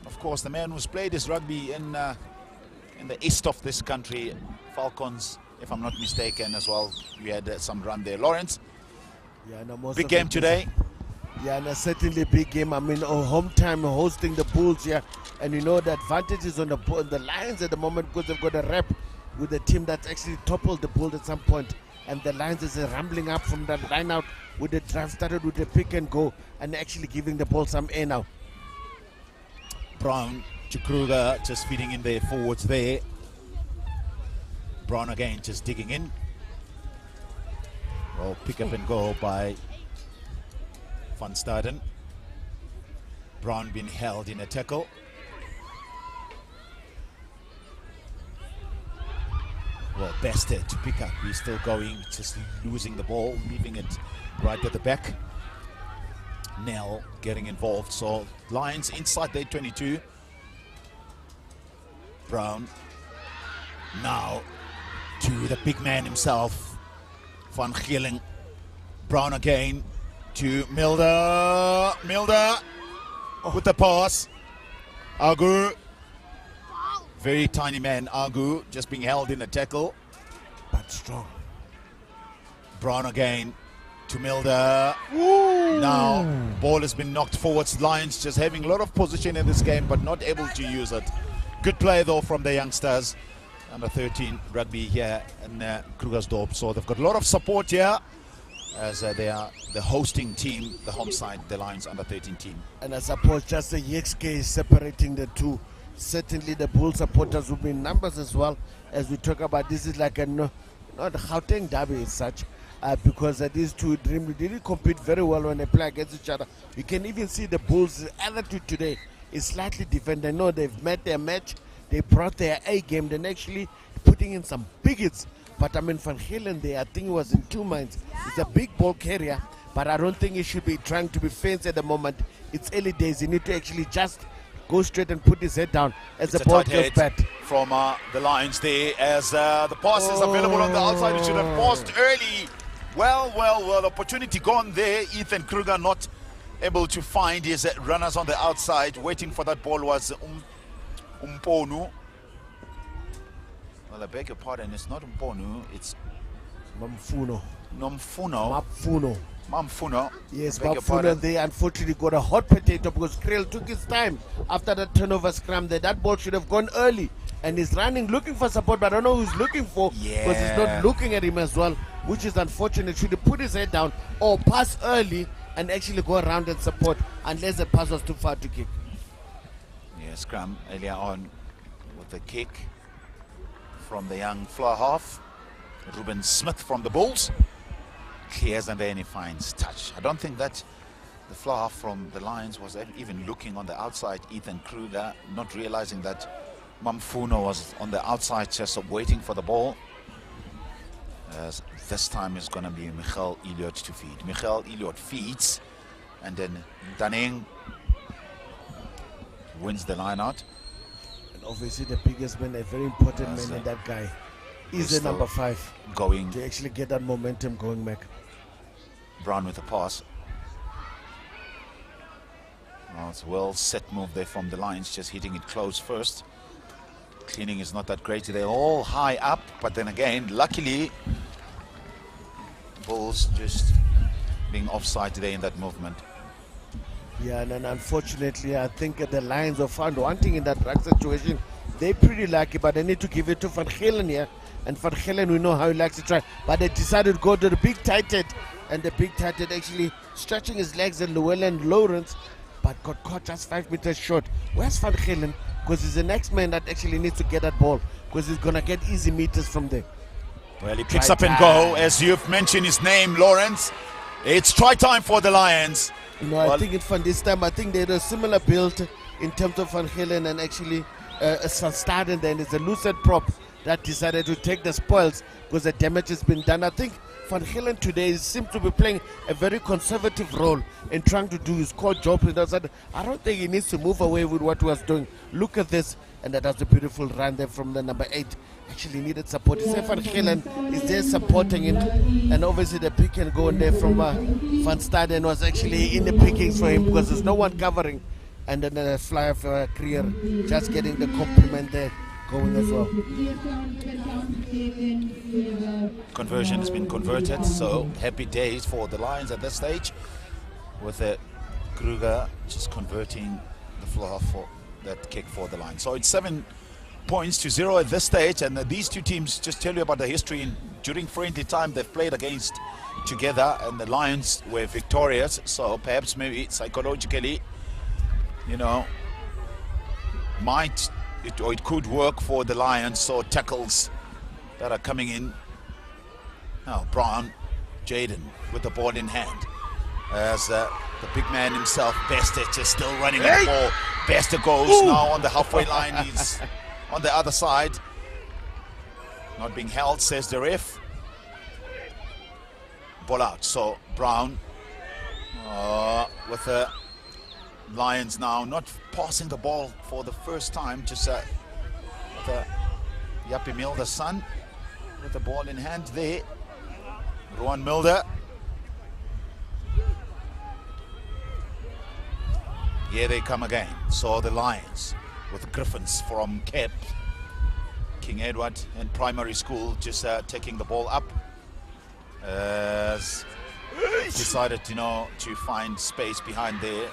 Of course, the man who's played his rugby in the east of this country, Falcons, if I'm not mistaken, as well. We had some run there. Lawrence, yeah, no, big game today. Yeah, and certainly big game. I mean, home time hosting the Bulls here, and you know the advantage is on the Lions at the moment, because they've got a rep with the team that's actually toppled the Bulls at some point, and the Lions is rambling up from that line out with the drive, started with the pick and go, and actually giving the ball some air now. Brown to Kruger just feeding in their forwards there. Brown again just digging in. Well, pick up and go by Van Staden. Brown being held in a tackle. Well, Bester to pick up. He's still going, just losing the ball, leaving it right at the back. Nell getting involved. So Lions inside their 22. Brown now to the big man himself, Van Gieling. Brown again to Milder. Milder with the pass. Agu. Very tiny man, Agu, just being held in a tackle. But strong. Brown again to Milder. Woo. Now, ball has been knocked forwards. Lions just having a lot of position in this game, but not able to use it. Good play, though, from the youngsters. under 13 rugby here in Krugersdorp. So they've got a lot of support here as they are the hosting team, the home side, the Lions under 13 team. And I suppose just the EXK is separating the two. Certainly the Bull supporters will be in numbers as well, as we talk about. This is like a not Gauteng derby as such, because these two really compete very well when they play against each other. You can even see the Bulls' attitude today is slightly different. They know they've met their match, they brought their A game, then actually putting in some big hits. But I mean, Van Galen there, I think he was in two minds. He's a big ball carrier, but I don't think he should be trying to be fancy at the moment. It's early days. He need to actually just go straight and put his head down as the ball goes back. From the Lions there, as the pass is available on the outside. He should have passed early. Well, opportunity gone there. Ethan Kruger not able to find his runners on the outside. Waiting for that ball was Umponu. Well, I beg your pardon, it's not Umponu, it's Mamfuno. Mamfuno. Yes, Mamfuno, they unfortunately got a hot potato because Krell took his time after the turnover scrum there. That ball should have gone early. And he's running, looking for support, but I don't know who he's looking for because he's not looking at him as well, which is unfortunate. Should have put his head down or pass early and actually go around and support, unless the pass was too far to kick. Yeah, scrum earlier on with the kick from the young fly half. Ruben Smith from the Bulls clears and then he finds touch. I don't think that the fly half from the Lions was even looking on the outside. Ethan Kruger not realizing that Mamfuno was on the outside just waiting for the ball. As this time is going to be Michael Elliott to feed. Michael Elliott feeds, and then Daneng wins the line out. And obviously the biggest man, a very important man in that guy, is the number 5. Going to actually get that momentum going back. Brown with the pass. Well, it's a well set move there from the Lions, just hitting it close first. Cleaning is not that great. They're all high up, but then again, luckily, Bulls just being offside today in that movement. Yeah, and then unfortunately, I think the Lions are found wanting in that ruck situation. They're pretty lucky, but they need to give it to Van Galen here. And Van Galen, we know how he likes to try, but they decided to go to the big tight head, and the big tight head actually stretching his legs and Llewellyn Lawrence, but got caught just 5 meters short. Where's Van Galen? Because he's the next man that actually needs to get that ball, because he's going to get easy meters from there. Well, he picks up and go, as you've mentioned his name, Lawrence. It's try time for the Lions. No, I think it's fun this time. I think they had a similar build in terms of Van Galen and actually Van Staden. Then it's a lucid prop that decided to take the spoils because the damage has been done. I think Van Galen today seems to be playing a very conservative role in trying to do his core job. I don't think he needs to move away with what he was doing. Look at this, and that was a beautiful run there from the number 8. Actually needed support. Van Galen is there supporting it, and obviously the pick and go in there from Van Staden was actually in the pickings for him because there's no one covering, and then the flyer for Creer just getting the compliment there going as well. Conversion has been converted, so happy days for the Lions at this stage, with Kruger just converting the floor for that kick for the Lions. So it's 7 points to 0 at this stage, and these two teams, just tell you about the history. During friendly time they've played against together, and the Lions were victorious, so perhaps maybe psychologically, you know, it could work for the Lions. So tackles that are coming in now. Brown, Jaden with the ball in hand, as the big man himself, Bester, just still running with the ball. Bester goes now on the halfway line. He's on the other side, not being held, says the ref. Ball out. So Brown with the Lions now not passing the ball for the first time, just with Yapi Milder's son with the ball in hand there. Rowan Milder. Here they come again. So the Lions with Griffons from Cape, King Edward and primary school, just taking the ball up. As decided, you know, to find space behind there.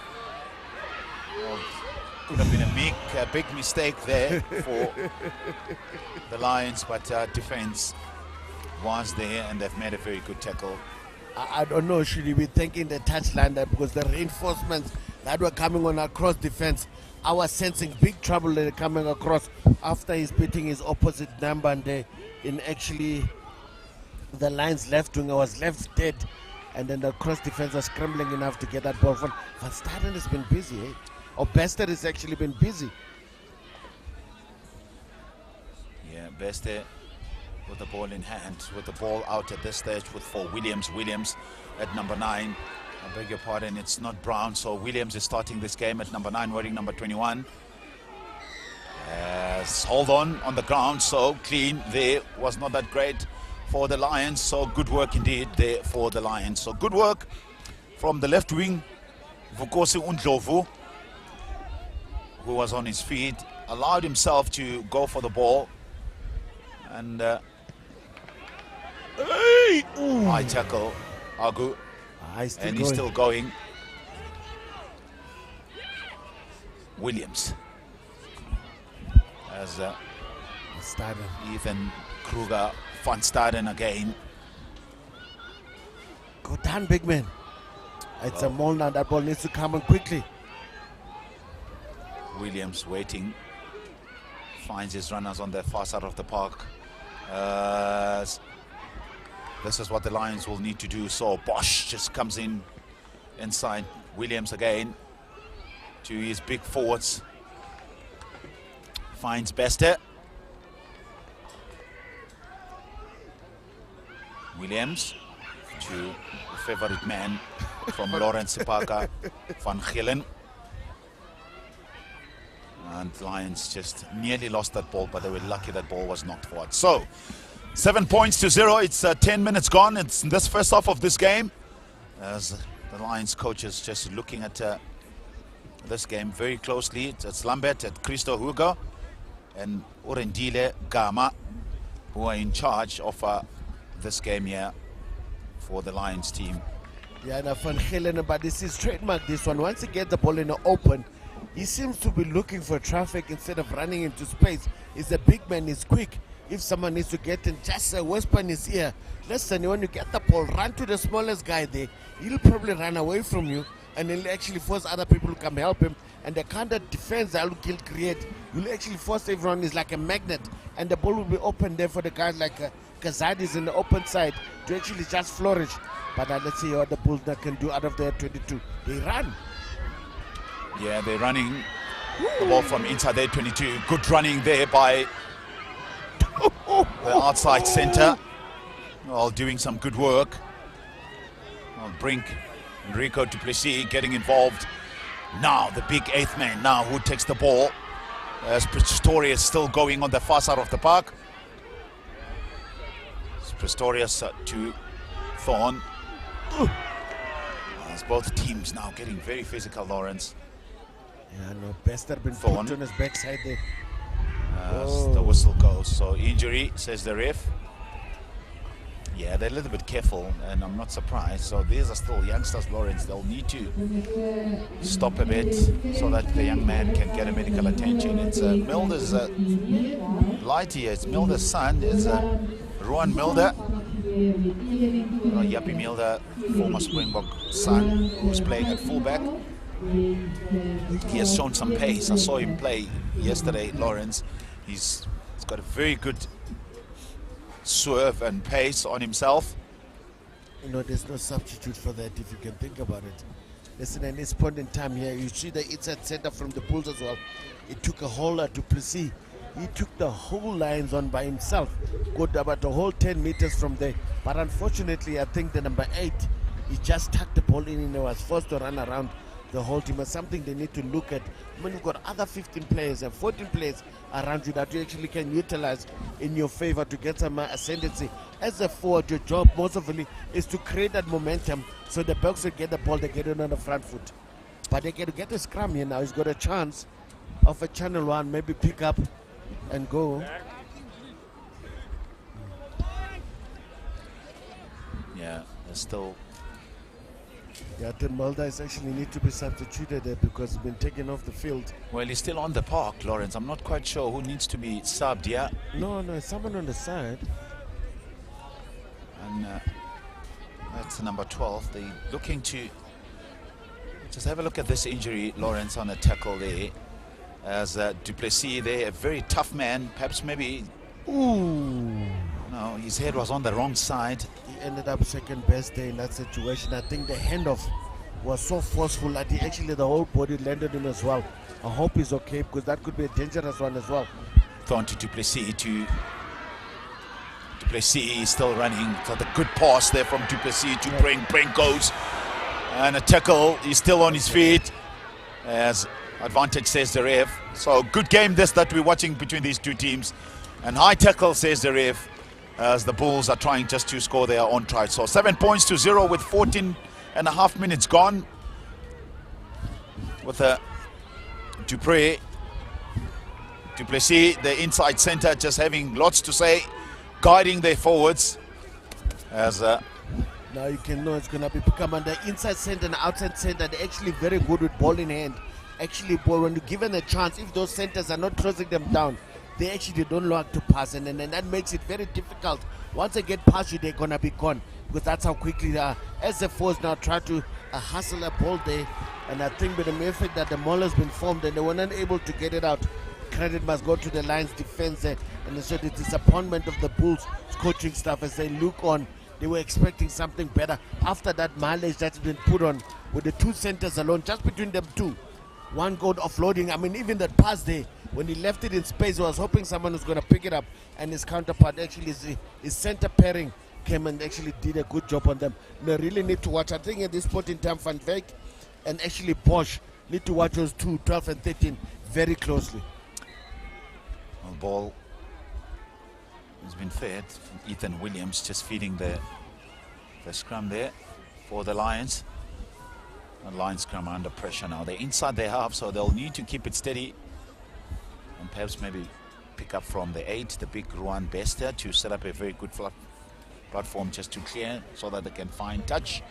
Could have been a big mistake there for the Lions, but defense was there and they've made a very good tackle. I don't know, should he be thanking the touchline there, because the reinforcements that were coming on across defense, I was sensing big trouble that are coming across after he's beating his opposite number, and in actually the Lions left wing was left dead, and then the cross defense was scrambling enough to get that ball. Van Staden has been busy, eh? Or Bester has actually been busy. Yeah, Bester with the ball in hand, with the ball out at this stage for Williams. Williams at number 9. I beg your pardon, it's not Brown, so Williams is starting this game at number 9, wearing number 21. Hold on the ground, so clean there, was not that great for the Lions, so good work indeed there for the Lions. So good work from the left wing, Vukosi Undlovu, who was on his feet, allowed himself to go for the ball, and high tackle, Agu, and he's still going. Williams, as Ethan Kruger, Van Staden again. Go down, big man. It's a maul now, that ball needs to come on quickly. Williams waiting, finds his runners on the far side of the park. This is what the Lions will need to do. So Bosch just comes in inside. Williams again to his big forwards. Finds Bester. Williams to the favorite man from Lawrence Sipaka, Van Gillen. And Lions just nearly lost that ball, but they were lucky that ball was knocked forward. So 7 points to 0. It's 10 minutes gone. It's in this first half of this game, as the Lions coaches just looking at this game very closely. It's Lambert at Christo Hugo and Orendile Gama, who are in charge of this game here for the Lions team. Yeah, now Van Gillen, but this is trademark, this one. Once he gets the ball in the open, he seems to be looking for traffic instead of running into space. He's a big man, he's quick. If someone needs to get in, just whisper in his ear, listen, when you get the ball, run to the smallest guy there. He'll probably run away from you, and he'll actually force other people to come help him. And the kind of defense that he'll create will actually force everyone. Is like a magnet, and the ball will be open there for the guys like Kazadis in the open side to actually just flourish. But let's see what the Bulls can do out of their 22. They run. Yeah, they're running the ball from inside their 22. Good running there by the outside center. Well, doing some good work. Well, Brink, Enrico Duplessis getting involved. Now the big 8th man now who takes the ball. As Pistorius still going on the far side of the park. It's Pistorius to Thorn. As both teams now getting very physical, Lawrence. Yeah, no, Bester been put on his backside there. As the whistle goes, so injury, says the ref. Yeah, they're a little bit careful, and I'm not surprised. So these are still youngsters, Lawrence. They'll need to stop a bit so that the young man can get a medical attention. It's Milder's light here. It's Milder's son. It's Ruan Milder. Yappy Milder, former Springbok son, who's playing at fullback. He has shown some pace. I saw him play yesterday, Lawrence. He's got a very good swerve and pace on himself. You know, there's no substitute for that if you can think about it. Listen, at this point in time here, you see the inside center from the Bulls as well. It took a whole lot to Duplessis. He took the whole lines on by himself, got about the whole 10 meters from there. But unfortunately, I think the number 8, he just tucked the ball in and he was forced to run around the whole team. It's something they need to look at. I mean, you've got other 15 players and 14 players around you that you actually can utilize in your favor to get some ascendancy. As a forward, your job most of all is to create that momentum so the Bucks will get the ball, they get it on the front foot. But they get to get a scrum here now. He's got a chance of a channel 1, maybe pick up and go. Yeah, there's still Yeah, the Mulder is actually need to be substituted there because he's been taken off the field. Well, he's still on the park, Lawrence. I'm not quite sure who needs to be subbed, yeah? No, someone on the side. And that's number 12. They're looking to just have a look at this injury, Lawrence, on a tackle there. As Duplessis there, a very tough man, perhaps maybe... Ooh. No, his head was on the wrong side. He ended up second best there in that situation. I think the handoff was so forceful that the whole body landed him as well. I hope he's okay because that could be a dangerous one as well. Thrown to Duplessis Duplessis is still running. Got a good pass there from Duplessis to Brink. Brink goes. And a tackle. He's still on his feet. As advantage, says the ref. So good game this that we're watching between these two teams. And high tackle, says the ref, as the Bulls are trying just to score their own try. So 7 points to 0 with 14.5 minutes gone. With Duplessis, the inside center, just having lots to say, guiding their forwards. As now you can know it's going to become on the inside center and outside center. They're actually very good with ball in hand. Actually, when you're given a chance, if those centers are not closing them down, they actually don't like to pass, and that makes it very difficult. Once they get past you, they're going to be gone, because that's how quickly they are. As the force now try to hustle a ball there, and I think with the mere fact that the maul has been formed and they were not able to get it out, credit must go to the Lions defense there, and so the disappointment of the Bulls coaching staff as they look on. They were expecting something better after that mileage that's been put on with the two centers alone, just between them two. One goal offloading. I mean, even that pass there, when he left it in space, he was hoping someone was going to pick it up, and his counterpart, actually, his center pairing came and actually did a good job on them. They really need to watch. I think at this point in time, Van Wyk and actually Bosch need to watch those two, 12 and 13, very closely. Well, ball has been fed from Ethan Williams, just feeding the scrum there for the Lions. The Lions scrum under pressure now. They're inside their half, so they'll need to keep it steady and perhaps maybe pick up from the 8, the big Ruan Bester, to set up a very good platform just to clear so that they can find touch.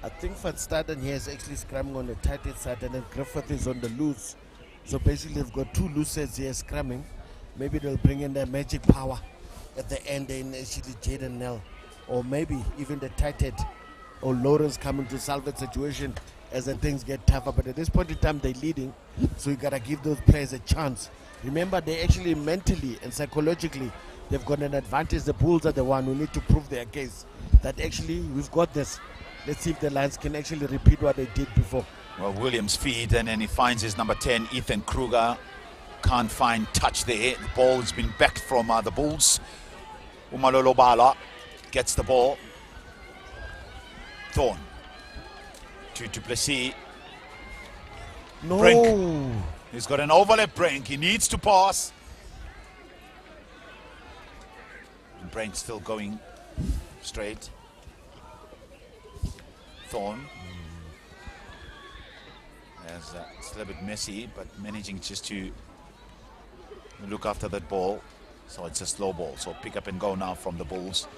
I think Van Staden here is actually scrumming on the tighter side, and then Griffith is on the loose. So basically they've got two loose sets here scrumming. Maybe they'll bring in their magic power at the end in actually Jaden Nell, or maybe even the tight head or Lawrence coming to solve the situation as the things get tougher. But at this point in time, they're leading, so you gotta give those players a chance. Remember, they actually mentally and psychologically, they've got an advantage. The Bulls are the one who need to prove their case, that actually we've got this. Let's see if the Lions can actually repeat what they did before. Well, Williams feed, and then he finds his number 10, Ethan Kruger. Can't find touch there. The ball has been backed from the Bulls. Umalolo Bala gets the ball. Thorn to Duplessis. No. Brink. He's got an overlap. Brink. He needs to pass. And Brink still going straight. Thorn. It's a little bit messy, but managing just to look after that ball. So it's a slow ball. So pick up and go now from the Bulls.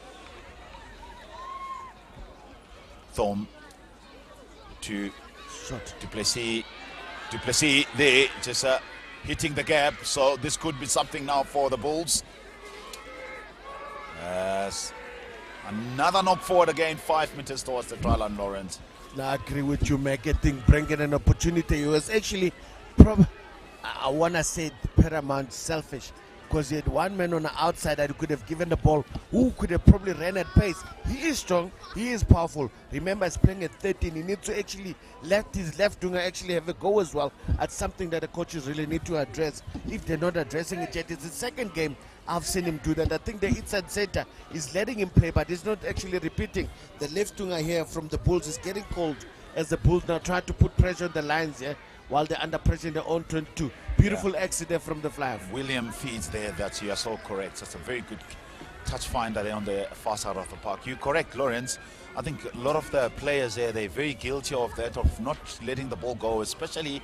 Thorn to Duplessis. Duplessis there, just hitting the gap. So this could be something now for the Bulls. Yes. Another knock forward again, 5 meters towards the try line, Lawrence. I agree with you, Mac. I think bringing an opportunity, it was actually, I want to say, paramount selfish, because he had one man on the outside that could have given the ball, who could have probably ran at pace. He is strong, he is powerful. Remember, he's playing at 13. He needs to actually let his left winger actually have a go as well. That's something that the coaches really need to address. If they're not addressing it yet, it's the second game I've seen him do that. I think the inside center is letting him play, but he's not actually repeating. The left winger here from the Bulls is getting cold as the Bulls now try to put pressure on the Lions here while they're under pressure in their own 22. Beautiful exit there from the fly. William feeds there. That's, you are so correct. That's a very good touch finder there on the far side of the park. You're correct, Lawrence. I think a lot of the players there, they're very guilty of that, of not letting the ball go, especially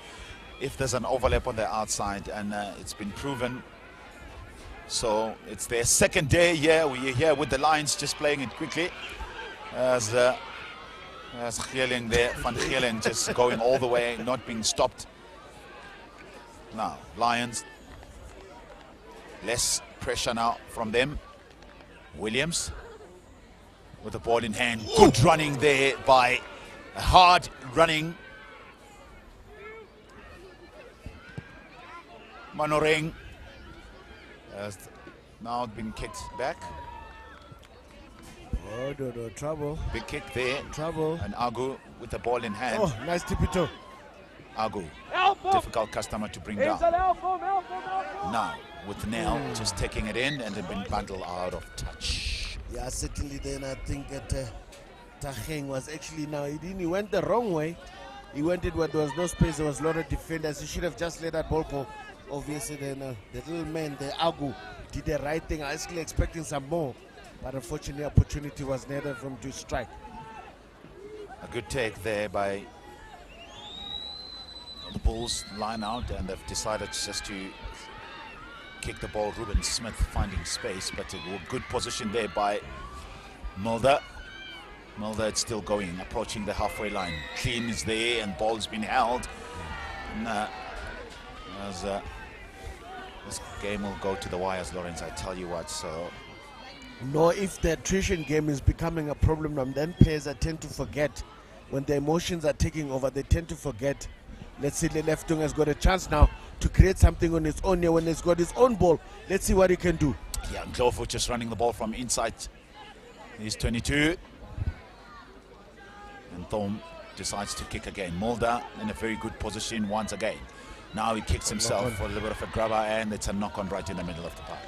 if there's an overlap on the outside, and it's been proven. So it's their second day here. We're here with the Lions, just playing it quickly. As There's Geerling there, Van Geerling just going all the way, not being stopped. Now, Lions, less pressure now from them. Williams with the ball in hand. Good running there by hard running Manoreng. Has now been kicked back. Oh, no, trouble. Big kick there. Trouble. And Agu with the ball in hand. Oh, nice tippy toe. Agu, difficult customer to bring down. Now, with Nell just taking it in and then been bundled out of touch. Yeah, certainly then I think that Taheng was actually now, he went the wrong way. He went it where there was no space, there was a lot of defenders. He should have just let that ball go. Obviously then the little man, the Agu, did the right thing. I was actually expecting some more. But unfortunately, opportunity was needed for him to strike. A good take there by the Bulls. Line out, and they've decided just to kick the ball. Ruben Smith finding space, but a good position there by Mulder. Mulder, it's still going, approaching the halfway line. Clean is there, and ball's been held. And, this game will go to the wires, Lawrence, I tell you what. So. No, if the attrition game is becoming a problem, then players tend to forget. When the emotions are taking over, they tend to forget. Let's see, the left wing has got a chance now to create something on his own here when he's got his own ball. Let's see what he can do. Yeah, Ndlovu just running the ball from inside. He's 22. And Thom decides to kick again. Mulder in a very good position once again. Now he kicks himself for a little bit of a grabber, and it's a knock-on right in the middle of the park.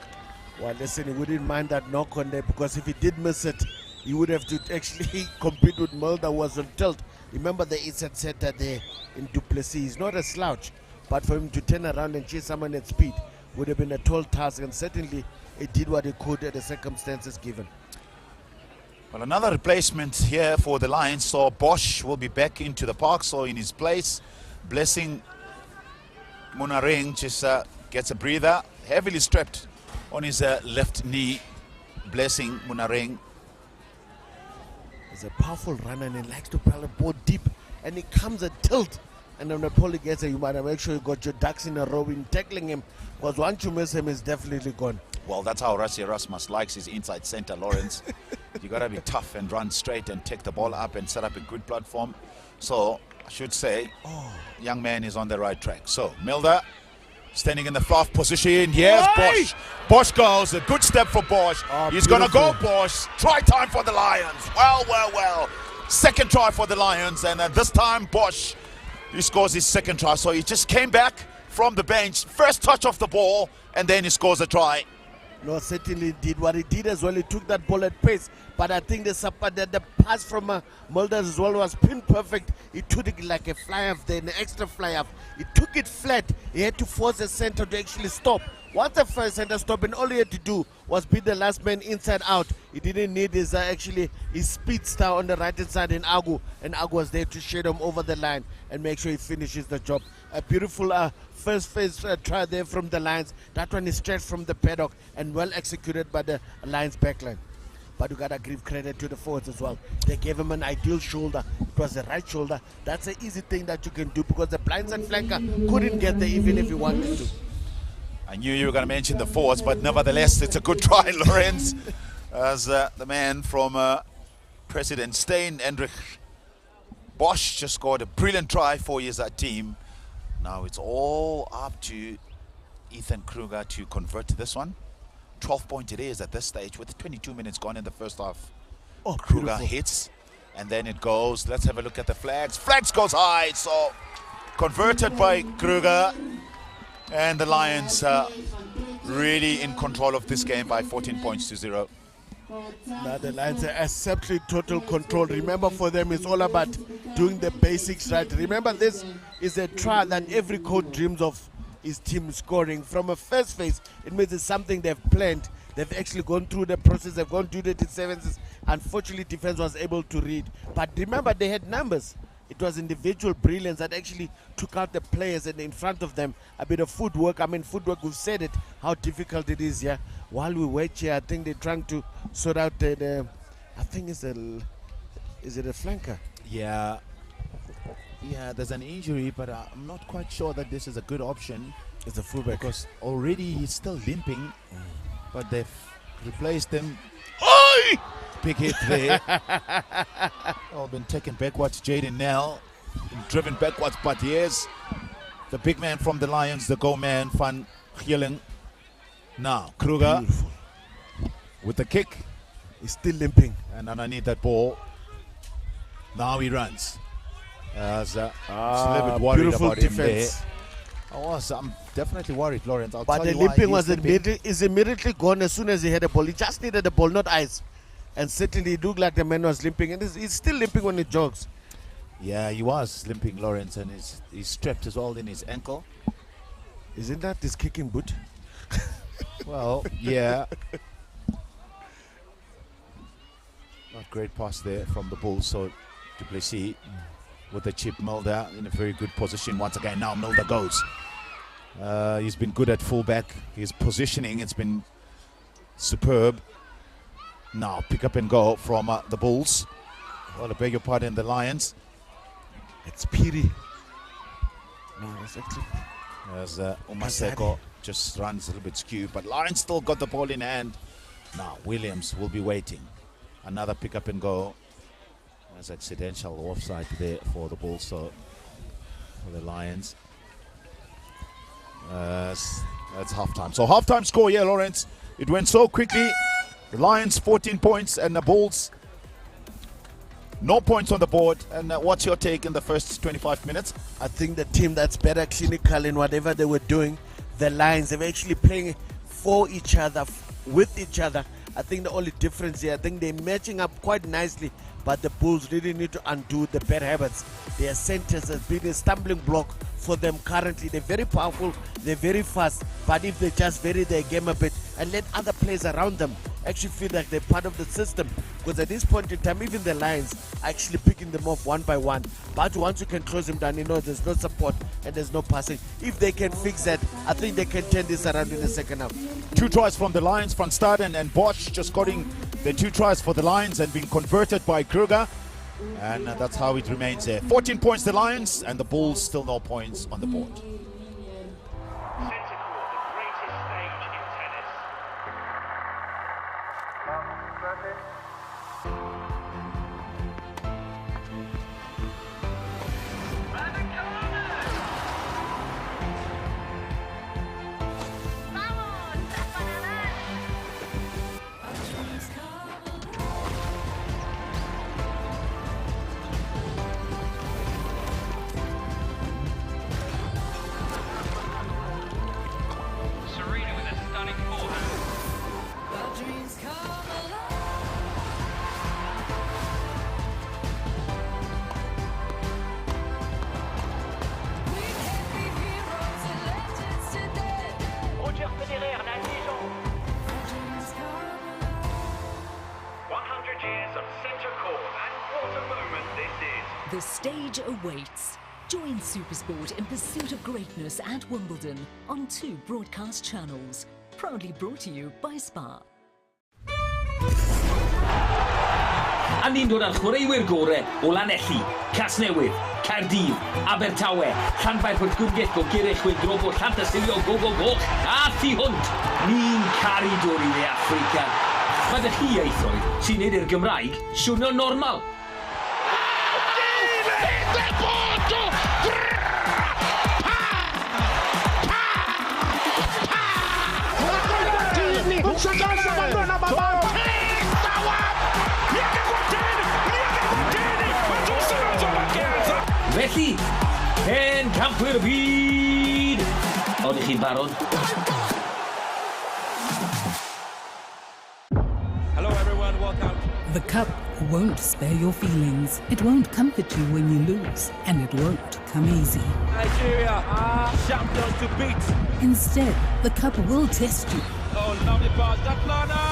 Well, listen, he wouldn't mind that knock on there, because if he did miss it, he would have to actually compete with Mulder, who was on tilt. Remember the inside setter there in Duplessis. He's not a slouch, but for him to turn around and chase someone at speed would have been a tall task, and certainly it did what it could at the circumstances given. Well, another replacement here for the Lions. So Bosch will be back into the park. So in his place, Blessing Munareng just gets a breather, heavily strapped on his left knee. Blessing Munareng. He's a powerful runner, and he likes to pile the ball deep, and he comes at tilt. And when the poly gets it, you might make sure you got your ducks in a row in tackling him, because once you miss him, he's definitely gone. Well, that's how Rassie Erasmus likes his inside center, Lawrence. You got to be tough and run straight and take the ball up and set up a good platform. So I should say, young man is on the right track. So Milder standing in the fluff position. Here's Bosch. Bosch goes. A good step for Bosch. He's going to go, Bosch. Try time for the Lions. Well. Second try for the Lions. And this time, Bosch, he scores his second try. So he just came back from the bench. First touch of the ball. And then he scores a try. No, certainly did what he did as well. He took that ball at pace, but I think the pass from Mulder as well was pin perfect. He took it like a fly-off there, an extra fly-off. He took it flat. He had to force the center to actually stop. Once the first center stopped, and all he had to do was beat the last man inside out. He didn't need his his speedster on the right hand side in Agu, and Agu was there to shade him over the line and make sure he finishes the job. A beautiful first phase try there from the Lions. That one is straight from the paddock and well executed by the Lions backline. But you gotta give credit to the forwards as well. They gave him an ideal shoulder. It was the right shoulder. That's an easy thing that you can do, because the blindside flanker couldn't get there even if he wanted to. I knew you were going to mention the forwards, but nevertheless, it's a good try, Lorenz. As the man from President Steyn, Hendrik Bosch, just scored a brilliant try for his team. Now it's all up to Ethan Kruger to convert this one. 12-point it is at this stage with 22 minutes gone in the first half. Kruger beautiful. hits, and then it goes. Let's have a look at the flags. Flags goes high, so converted by Kruger. And the Lions really in control of this game by 14 points to 0. Now the Lions are accepting total control. Remember, for them it's all about doing the basics right. Remember, this is a try that every coach dreams of his team scoring. From a first phase, it means it's something they've planned. They've actually gone through the process. They've gone through the 7s. Unfortunately, defense was able to read. But remember, they had numbers. It was individual brilliance that actually took out the players, and in front of them a bit of footwork. I mean, footwork, we've said it, how difficult it is here. While we wait here, I think they're trying to sort out the I think is it a flanker? Yeah, there's an injury, but I'm not quite sure that this is a good option. It's a fullback. Because already he's still limping, but they've replaced him. Oi! Big hit there. All been taken backwards. Jaden Nell been driven backwards, but here's the big man from the Lions, the goal man, Van Gielen. Now, Kruger with the kick. He's still limping. And underneath that ball. Now he runs. As a little bit worried beautiful about defense. him there. I'm definitely worried, Lawrence. I'll But tell the you why limping he's is immediately gone as soon as he had the ball. He just needed the ball, not eyes. And certainly it looked like the man was limping. And he's still limping when he jogs. Yeah, he was limping, Lawrence, and he's strapped as well in his ankle. Isn't that his kicking boot? Well, yeah. Not great pass there from the Bulls. So Du Plessis with the chip. Mulder in a very good position once again. Now Mulder goes. He's been good at fullback. His positioning, it's been superb. Now pick up and go from the Bulls. Well, I beg your pardon, the Lions. It's Piri. No, that's actually... As Umaseko just runs a little bit skew, but Lions still got the ball in hand. Now Williams will be waiting. Another pick up and go. There's accidental offside there for the Bulls, so for the Lions. That's halftime. So halftime score here, Lawrence. It went so quickly. The Lions 14 points and the Bulls no points on the board. And what's your take in the first 25 minutes? I think the team that's better clinical in whatever they were doing, the Lions, they're actually playing for each other, with each other. I think the only difference here, I think they're matching up quite nicely, but the Bulls really need to undo the bad habits. Their centers has been a stumbling block for them currently. They're very powerful, they're very fast, but if they just vary their game a bit and let other players around them actually feel like they're part of the system, because at this point in time, even the Lions are actually picking them off one by one. But once you can close them down, you know there's no support and there's no passing. If they can fix that, I think they can turn this around in the second half. 2 tries from the Lions, Van Staden and Bosch just scoring the 2 tries for the Lions and being converted by Kruger. And that's how it remains there. 14 points the Lions, and the Bulls still no points on the board. The stage awaits. Join Supersport in pursuit of greatness at Wimbledon on 2 broadcast channels. Proudly brought to you by Spa. A ni'n dod â'r chwaraewyr gorau o Lanelli, Casnewydd, Caerdydd, Abertawe, Llanfairpwll Gwmgellgo, Gyrechwyn, o Llantysilio, Goch, a Thu Hwnt. Ni'n caru dod i dde Africa. Mae dy chi eithroedd sy'n neud i'r Gymraeg swnio normal. Felly, hen campwyr byd! Oeddech chi'n barod? Hello everyone, welcome. The cup won't spare your feelings. It won't comfort you when you lose, and it won't come easy. Nigeria are champions to beat. Instead, the cup will test you. Oh, lovely pass, that corner!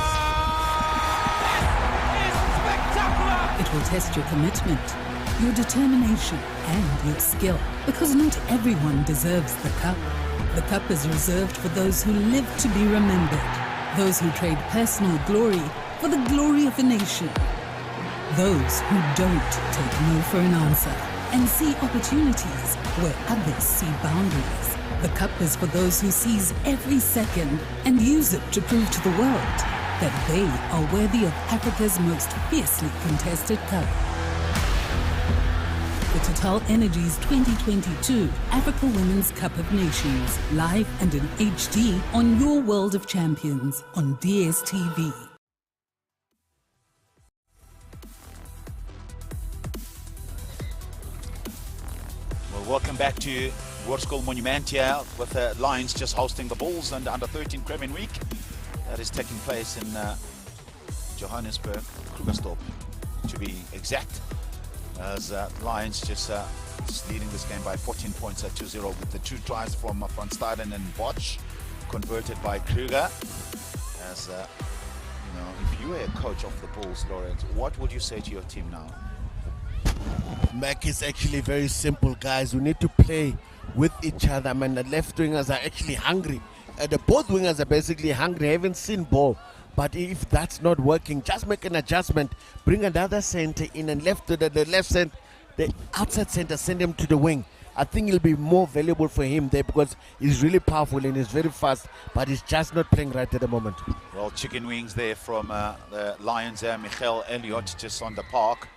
It's spectacular! It will test your commitment, your determination, and your skill. Because not everyone deserves the cup. The cup is reserved for those who live to be remembered. Those who trade personal glory for the glory of the nation. Those who don't take no for an answer and see opportunities where others see boundaries. The cup is for those who seize every second and use it to prove to the world that they are worthy of Africa's most fiercely contested cup. The Total Energies 2022 Africa Women's Cup of Nations, live and in HD on your World of Champions on DSTV. Well, welcome back to World School Monument here with the Lions just hosting the Bulls and under 13 Craven Week. That is taking place in Johannesburg, Krugersdorp to be exact. As Lions just leading this game by 14 points at 2-0 with the 2 tries from Van Staden and Bosch, converted by Kruger. As you know, if you were a coach of the Bulls, Lawrence, what would you say to your team now? Mac, is actually very simple, guys. We need to play with each other. I mean, the left wingers are actually hungry. The both wingers are basically hungry, haven't seen ball. But if that's not working, just make an adjustment. Bring another center in and left to the left center, the outside center, send him to the wing. I think it'll be more valuable for him there because he's really powerful and he's very fast, but he's just not playing right at the moment. Well, chicken wings there from the Lions there. Michael Elliott just on the park.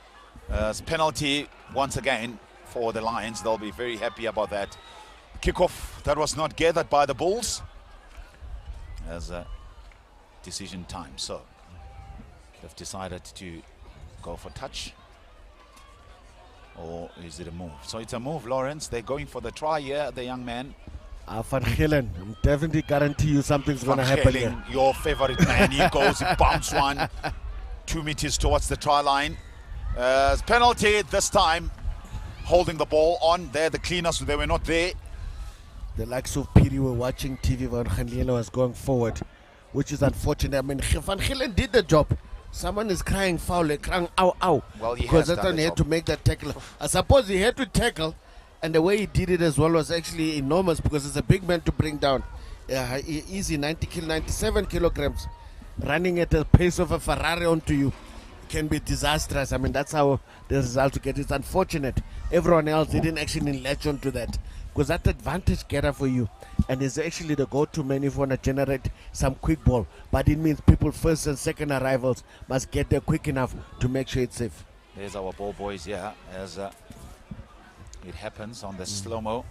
Penalty once again for the Lions. They'll be very happy about that. Kickoff that was not gathered by the Bulls. As decision time, so they've decided to go for touch, or is it a move? So it's a move, Lawrence. They're going for the try here, the young man. Van Gillen, I'm definitely guarantee you something's going to happen here. Your favorite man, he goes, he bumps one 2 meters towards the try line. Penalty this time, holding the ball on there. The cleaners, they were not there. The likes of Piri were watching TV when Van Gillen was going forward, which is unfortunate. I mean, Van Gillen did the job. Someone is crying foul, crying ow, ow. Well, because that's when he had to make that tackle. I suppose he had to tackle, and the way he did it as well was actually enormous because it's a big man to bring down. Easy 97 kilograms. Running at the pace of a Ferrari onto you can be disastrous. I mean, that's how the result to get. It's unfortunate. Everyone else didn't actually latch onto that. Because that advantage getter for you, and it's actually the go-to man if you want to generate some quick ball. But it means people first and second arrivals must get there quick enough to make sure it's safe. There's our ball boys, yeah, as it happens on the slow-mo.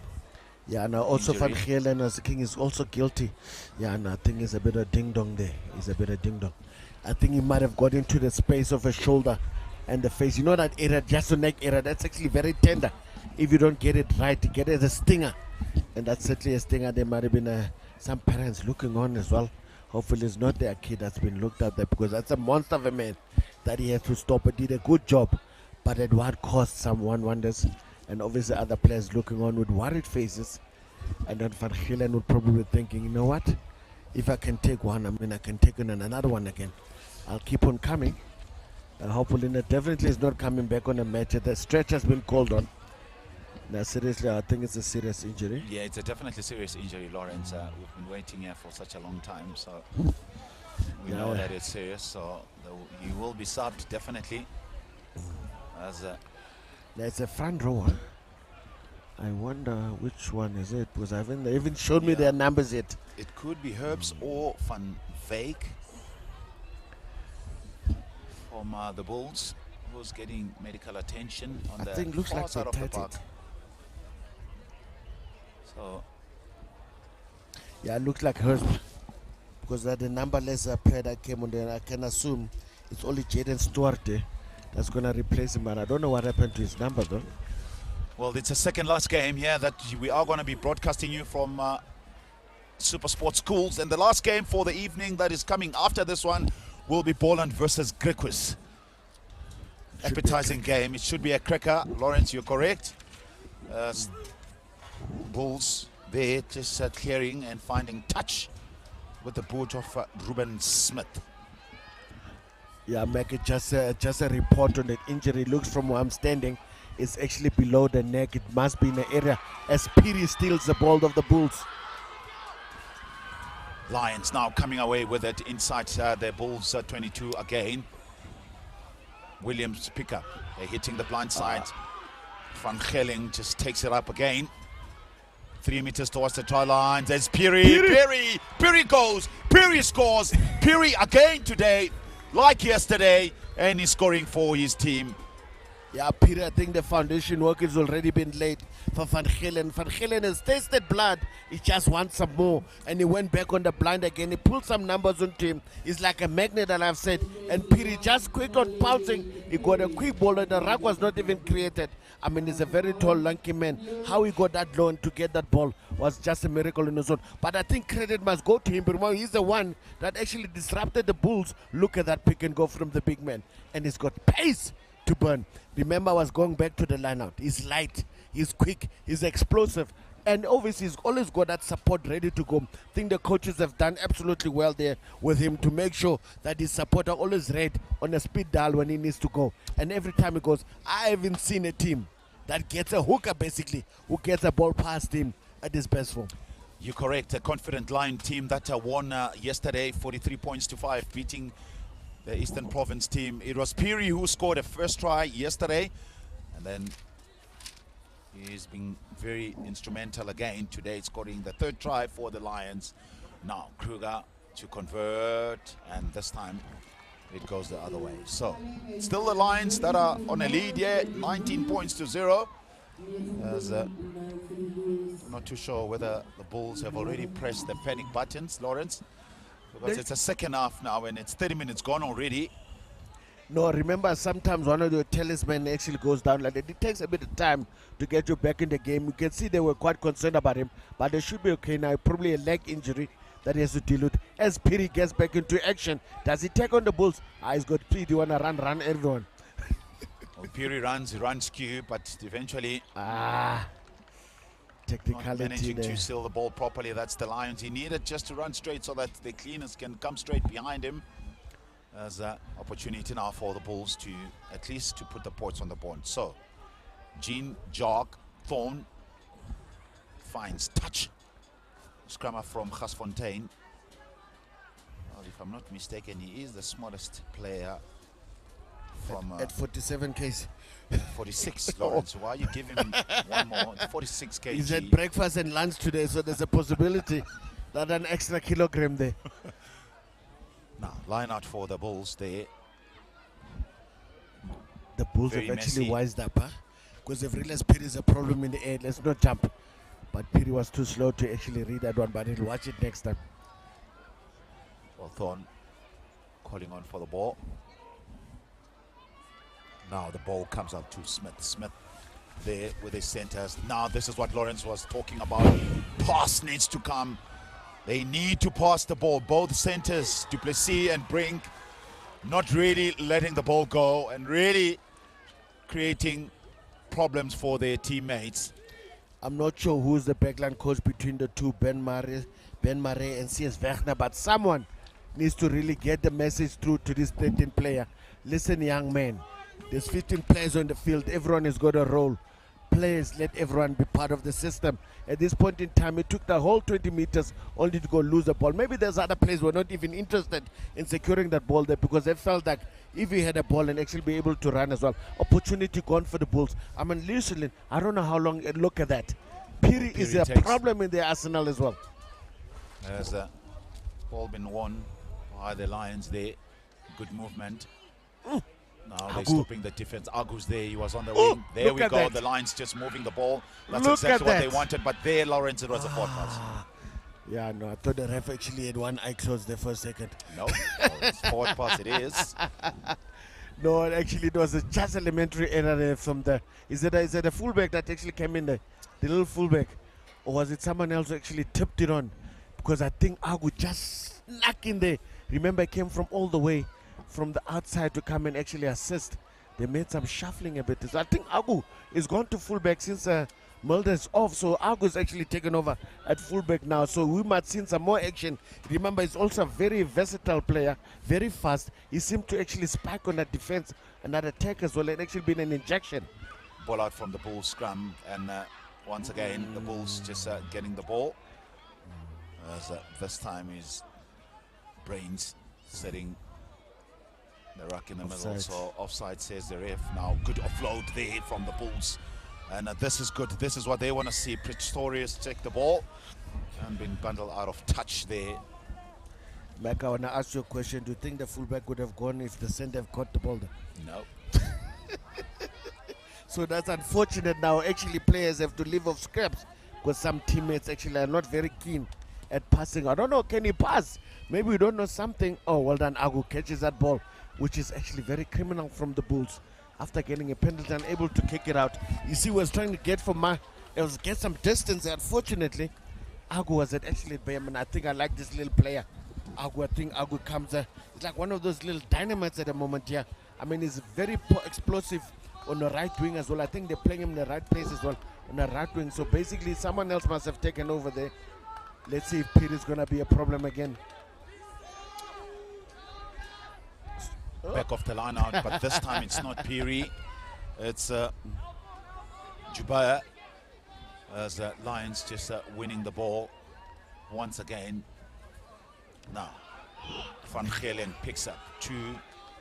Yeah, and also Van Gillen as the king is also guilty. Yeah, and I think it's a bit of ding-dong there. It's a bit of ding-dong. I think he might have got into the space of a shoulder and the face. You know that area, just the neck area, that's actually very tender. If you don't get it right, you get it as a stinger. And that's certainly a stinger. There might have been some parents looking on as well. Hopefully it's not their kid that's been looked at there, because that's a monster of a man that he had to stop and did a good job. But at what cost, someone wonders. And obviously other players looking on with worried faces. And then Van Gillen would probably be thinking, you know what? If I can take one, I mean, I can take on another one again. I'll keep on coming. And hopefully that definitely is not coming back on a match. The stretch has been called on. Now, seriously, I think it's a serious injury. Yeah, it's a definitely serious injury, Lawrence. We've been waiting here for such a long time, so we know that it's serious. So he will be subbed definitely. As there's a front rower. I wonder which one is it, because I haven't even showed me their numbers yet. It could be Herbs or Van Wyk from the Bulls, who's getting medical attention on the far side of the park. So yeah, it looks like hers, because that the numberless player that came on there. I can assume it's only Jaden Stewart that's going to replace him, and I don't know what happened to his number though. Well, it's a second last game here that we are going to be broadcasting you from Super Sports Schools, and the last game for the evening that is coming after this one will be BOLAND versus GRIQUAS. Appetizing game. It should be a cracker. Lawrence, you're correct. Bulls there just clearing and finding touch with the boot of Ruben Smith. Yeah, make it just a report on that injury. Looks from where I'm standing, it's actually below the neck. It must be in the area as Piri steals the ball of the Bulls. Lions now coming away with it inside their Bulls 22 again. Williams pick up. They're hitting the blind side. Van Gelling just takes it up again. 3 meters towards the try line. There's Piri. Piri goes. Piri scores. Piri again today, like yesterday, and he's scoring for his team. Yeah, Peter, I think the foundation work has already been laid for Van Gelen. Van Gelen has tasted blood. He just wants some more. And he went back on the blind again. He pulled some numbers onto him. He's like a magnet, that I've said. And Peter just quick on pouncing. He got a quick ball and the ruck was not even created. I mean, he's a very tall, lanky man. How he got that low to get that ball was just a miracle in his own. But I think credit must go to him. But he's the one that actually disrupted the Bulls. Look at that pick and go from the big man. And he's got pace to burn. Remember, I was going back to the lineout. He's light, he's quick, he's explosive, and obviously he's always got that support ready to go. I think the coaches have done absolutely well there with him to make sure that his support are always ready on a speed dial when he needs to go. And every time he goes, I haven't seen a team that gets a hooker basically, who gets a ball past him at his best form. You're correct. A confident Lion team that won yesterday, 43 points to 5, beating the Eastern Province team. It was Piri who scored a first try yesterday, and then he's been very instrumental again today, scoring the third try for the Lions. Now Kruger to convert, and this time it goes the other way. So still the Lions that are on a lead here, 19 points to 0. As not too sure whether the Bulls have already pressed the panic buttons, Lawrence, because it's a second half now and it's 30 minutes gone already. No, remember, sometimes one of your talisman actually goes down like that. It takes a bit of time to get you back in the game. You can see they were quite concerned about him, but they should be okay now. Probably a leg injury that he has to deal with. As Piri gets back into action, does he take on the Bulls? He's got Piri. Do you want to run everyone? Well, Piri runs, he runs skew, but eventually technicality not managing there. to seal the ball properly. That's the Lions. He needed just to run straight so that the cleaners can come straight behind him. There's an opportunity now for the Bulls to at least to put the points on the board. So Jean Jog Thorn finds touch. Scrummer from Gasfontein. Well, if I'm not mistaken, he is the smallest player from at 47 kgs. 46, Lawrence. Why are you giving him one more? 46 kg. He's had breakfast and lunch today, so there's a possibility that an extra kilogram there. Now, line out for the Bulls there. The Bulls Very have actually messy. wised up, because they've realized Piri is a problem in the air. Let's not jump. But Piri was too slow to actually read that one, but he'll watch it next time. Well, Thorn calling on for the ball. Now the ball comes out to Smith. Smith there with his centers. Now this is what Lawrence was talking about. Pass needs to come. They need to pass the ball. Both centers, Duplessis and Brink, not really letting the ball go and really creating problems for their teammates. I'm not sure who's the backline coach between the two, Ben Murray and CS Wagner, but someone needs to really get the message through to this 13 player. Listen, young man, there's 15 players on the field. Everyone has got a role. Players, let everyone be part of the system. At this point in time, it took the whole 20 meters only to go lose the ball. Maybe there's other players who are not even interested in securing that ball there, because they felt like if he had a ball and actually be able to run as well. Opportunity gone for the Bulls. I mean, literally, I don't know how long. Look at that. Piri is a problem in the arsenal as well. There's a ball been won by the Lions there. Good movement. Now they're stopping the defense. Agu's there. He was on the wing. There we go. that. The Lions just moving the ball. That's Look exactly at what that. they wanted. But there, Lawrence, it was a forward pass. Yeah, no, I thought the ref actually had one eye closed there for a second. No, it's forward pass. It is. No, actually, it was just elementary error there from the. Is it a fullback that actually came in there? The little fullback, or was it someone else who actually tipped it on? Because I think Agu just snuck in there. Remember, it came from all the way from the outside to come and actually assist. They made some shuffling a bit. So I think Agu is gone to fullback since Mulder's off. So Agu is actually taken over at fullback now. So we might see some more action. Remember, he's also a very versatile player, very fast. He seemed to actually spike on that defense and that attack as well. It actually been an injection. Ball out from the Bulls scrum, and once again the Bulls just getting the ball. As this time is Brains setting The ruck in the middle, Offside. so offside says the ref. Now good offload there from the Bulls. And this is good. This is what they want to see. Pretorius check the ball and been bundled out of touch there. Mac, I want to ask you a question. Do you think the fullback would have gone if the centre have caught the ball there? No. So that's unfortunate now. Actually, players have to live off scraps because some teammates actually are not very keen at passing. I don't know, can he pass? Maybe we don't know something. Oh, well done. Agu catches that ball, which is actually very criminal from the Bulls. After getting a penalty, unable to kick it out. You see, was trying to get get some distance. Unfortunately, Agu was actually at Bayam, and I think I like this little player. Agu, I think Agu comes. It's like one of those little dynamites at the moment here. I mean, he's very explosive on the right wing as well. I think they're playing him in the right place as well, on the right wing. So basically, someone else must have taken over there. Let's see if Pete is going to be a problem again. Back off the line out, but this time it's not Piri. It's Jubaya as the Lions just winning the ball once again. Now, Van Gelen picks up 2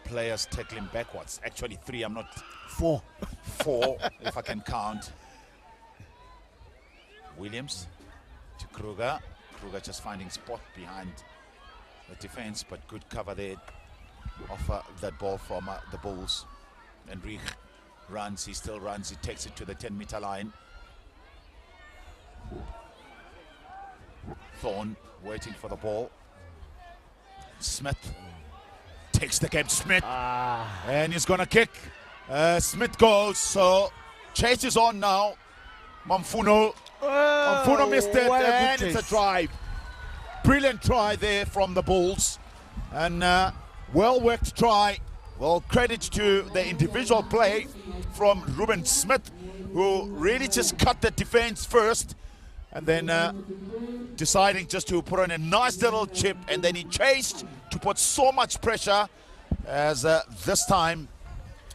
players tackling backwards. Actually 3, I'm not... 4. 4, if I can count. Williams to Kruger. Kruger just finding spot behind the defense, but good cover there. Off that ball from the Bulls. And Rich runs, he still runs, he takes it to the 10-meter line. Thorne waiting for the ball. Smith takes the game, Smith, and he's gonna kick. Smith goes, so chase is on now. Mamfuno missed it, and it's a try. Brilliant try there from the Bulls, and well worked try. Well, credit to the individual play from Ruben Smith, who really just cut the defense first, and then deciding just to put on a nice little chip, and then he chased to put so much pressure as this time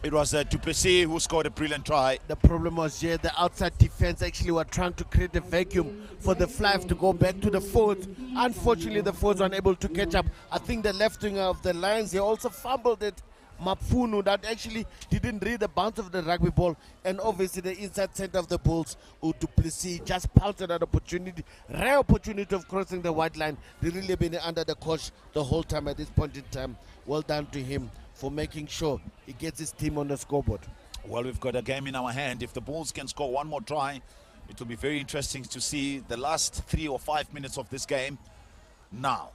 it was Duplessis who scored a brilliant try. The problem was here, the outside defense actually were trying to create a vacuum for the Flyers to go back to the forwards. Unfortunately, the forwards were unable to catch up. I think the left winger of the Lions, he also fumbled it. Mapfunu, that actually didn't read the bounce of the rugby ball, and obviously the inside center of the Bulls, Duplessis, just pounced at an opportunity, rare opportunity of crossing the white line. They really been under the coach the whole time at this point in time. Well done to him for making sure he gets his team on the scoreboard. Well, we've got a game in our hand. If the Bulls can score one more try, it will be very interesting to see the last 3 or 5 minutes of this game. Now,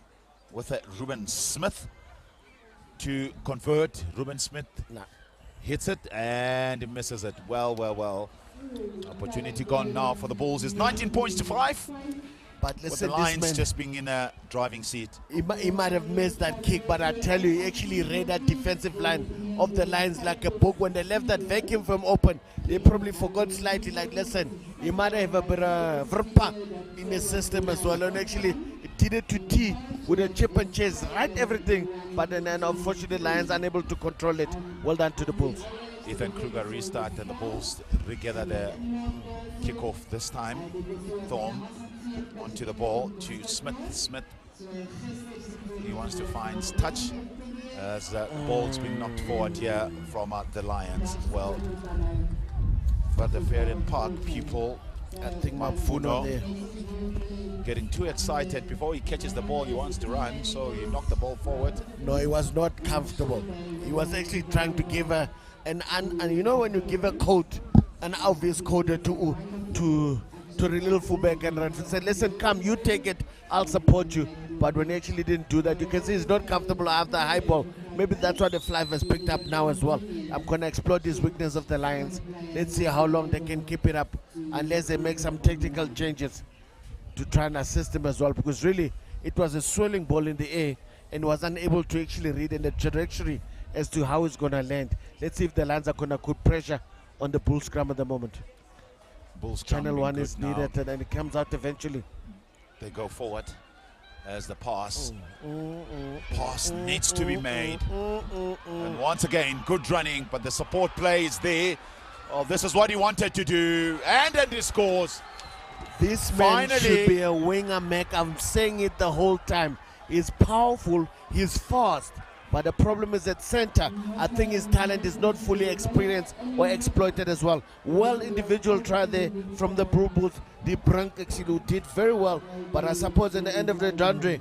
with Ruben Smith to convert. Ruben Smith hits it and he misses it. Well. Opportunity gone now for the Bulls. It's 19 points to 5. But listen, with the Lions just being in a driving seat. He might have missed that kick, but I tell you, he actually read that defensive line of the Lions like a book. When they left that vacuum from open, they probably forgot slightly, like, listen, he might have a bit of verpa in the system as well. And actually, it did it to T with a chip and chase, right everything. But then unfortunately, Lions unable to control it. Well done to the Bulls. Ethan Kruger restart and the Bulls together the kickoff this time. Thorne onto the ball to Smith. Smith, he wants to find touch as the ball's been knocked forward here from the Lions. Well, but the Fairland Park people, I think Mapfuno there, getting too excited. Before he catches the ball, he wants to run, so he knocked the ball forward. No, he was not comfortable. He was actually trying to give and you know when you give a code, an obvious code to the little fullback and run, said, listen, come, you take it, I'll support you. But when he actually didn't do that, you can see he's not comfortable after the high ball. Maybe that's what the Flyers has picked up now as well. I'm going to exploit this weakness of the Lions. Let's see how long they can keep it up, unless they make some technical changes to try and assist him as well. Because really, it was a swirling ball in the air and was unable to actually read in the trajectory as to how it's going to land. Let's see if the Lions are going to put pressure on the Bull scrum at the moment. Bulls Channel 1 is needed, and then it comes out eventually. They go forward as the pass. Pass needs to be made. And once again, good running, but the support play is there. Oh, this is what he wanted to do. And then he scores. This man should be a winger, Mac. I'm saying it the whole time. He's powerful, he's fast, But the problem is at center, I think his talent is not fully experienced or exploited as well. Well, individual try there from the Bulls, the Brunk who did very well. But I suppose in the end of the Dandre,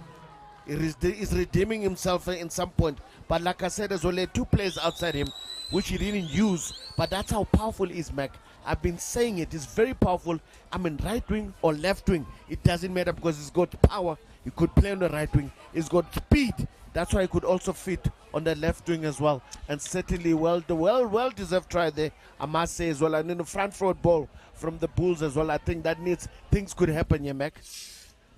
is redeeming himself in some point. But like I said, there's only 2 players outside him, which he didn't use. But that's how powerful he is, Mac. I've been saying it. It's very powerful. I mean, right wing or left wing, it doesn't matter because he's got power. He could play on the right wing. He's got speed. That's why he could also fit on the left wing as well. And certainly, well-deserved try there, I must say as well. And in the front forward ball from the Bulls as well. I think that needs, things could happen here, Mac.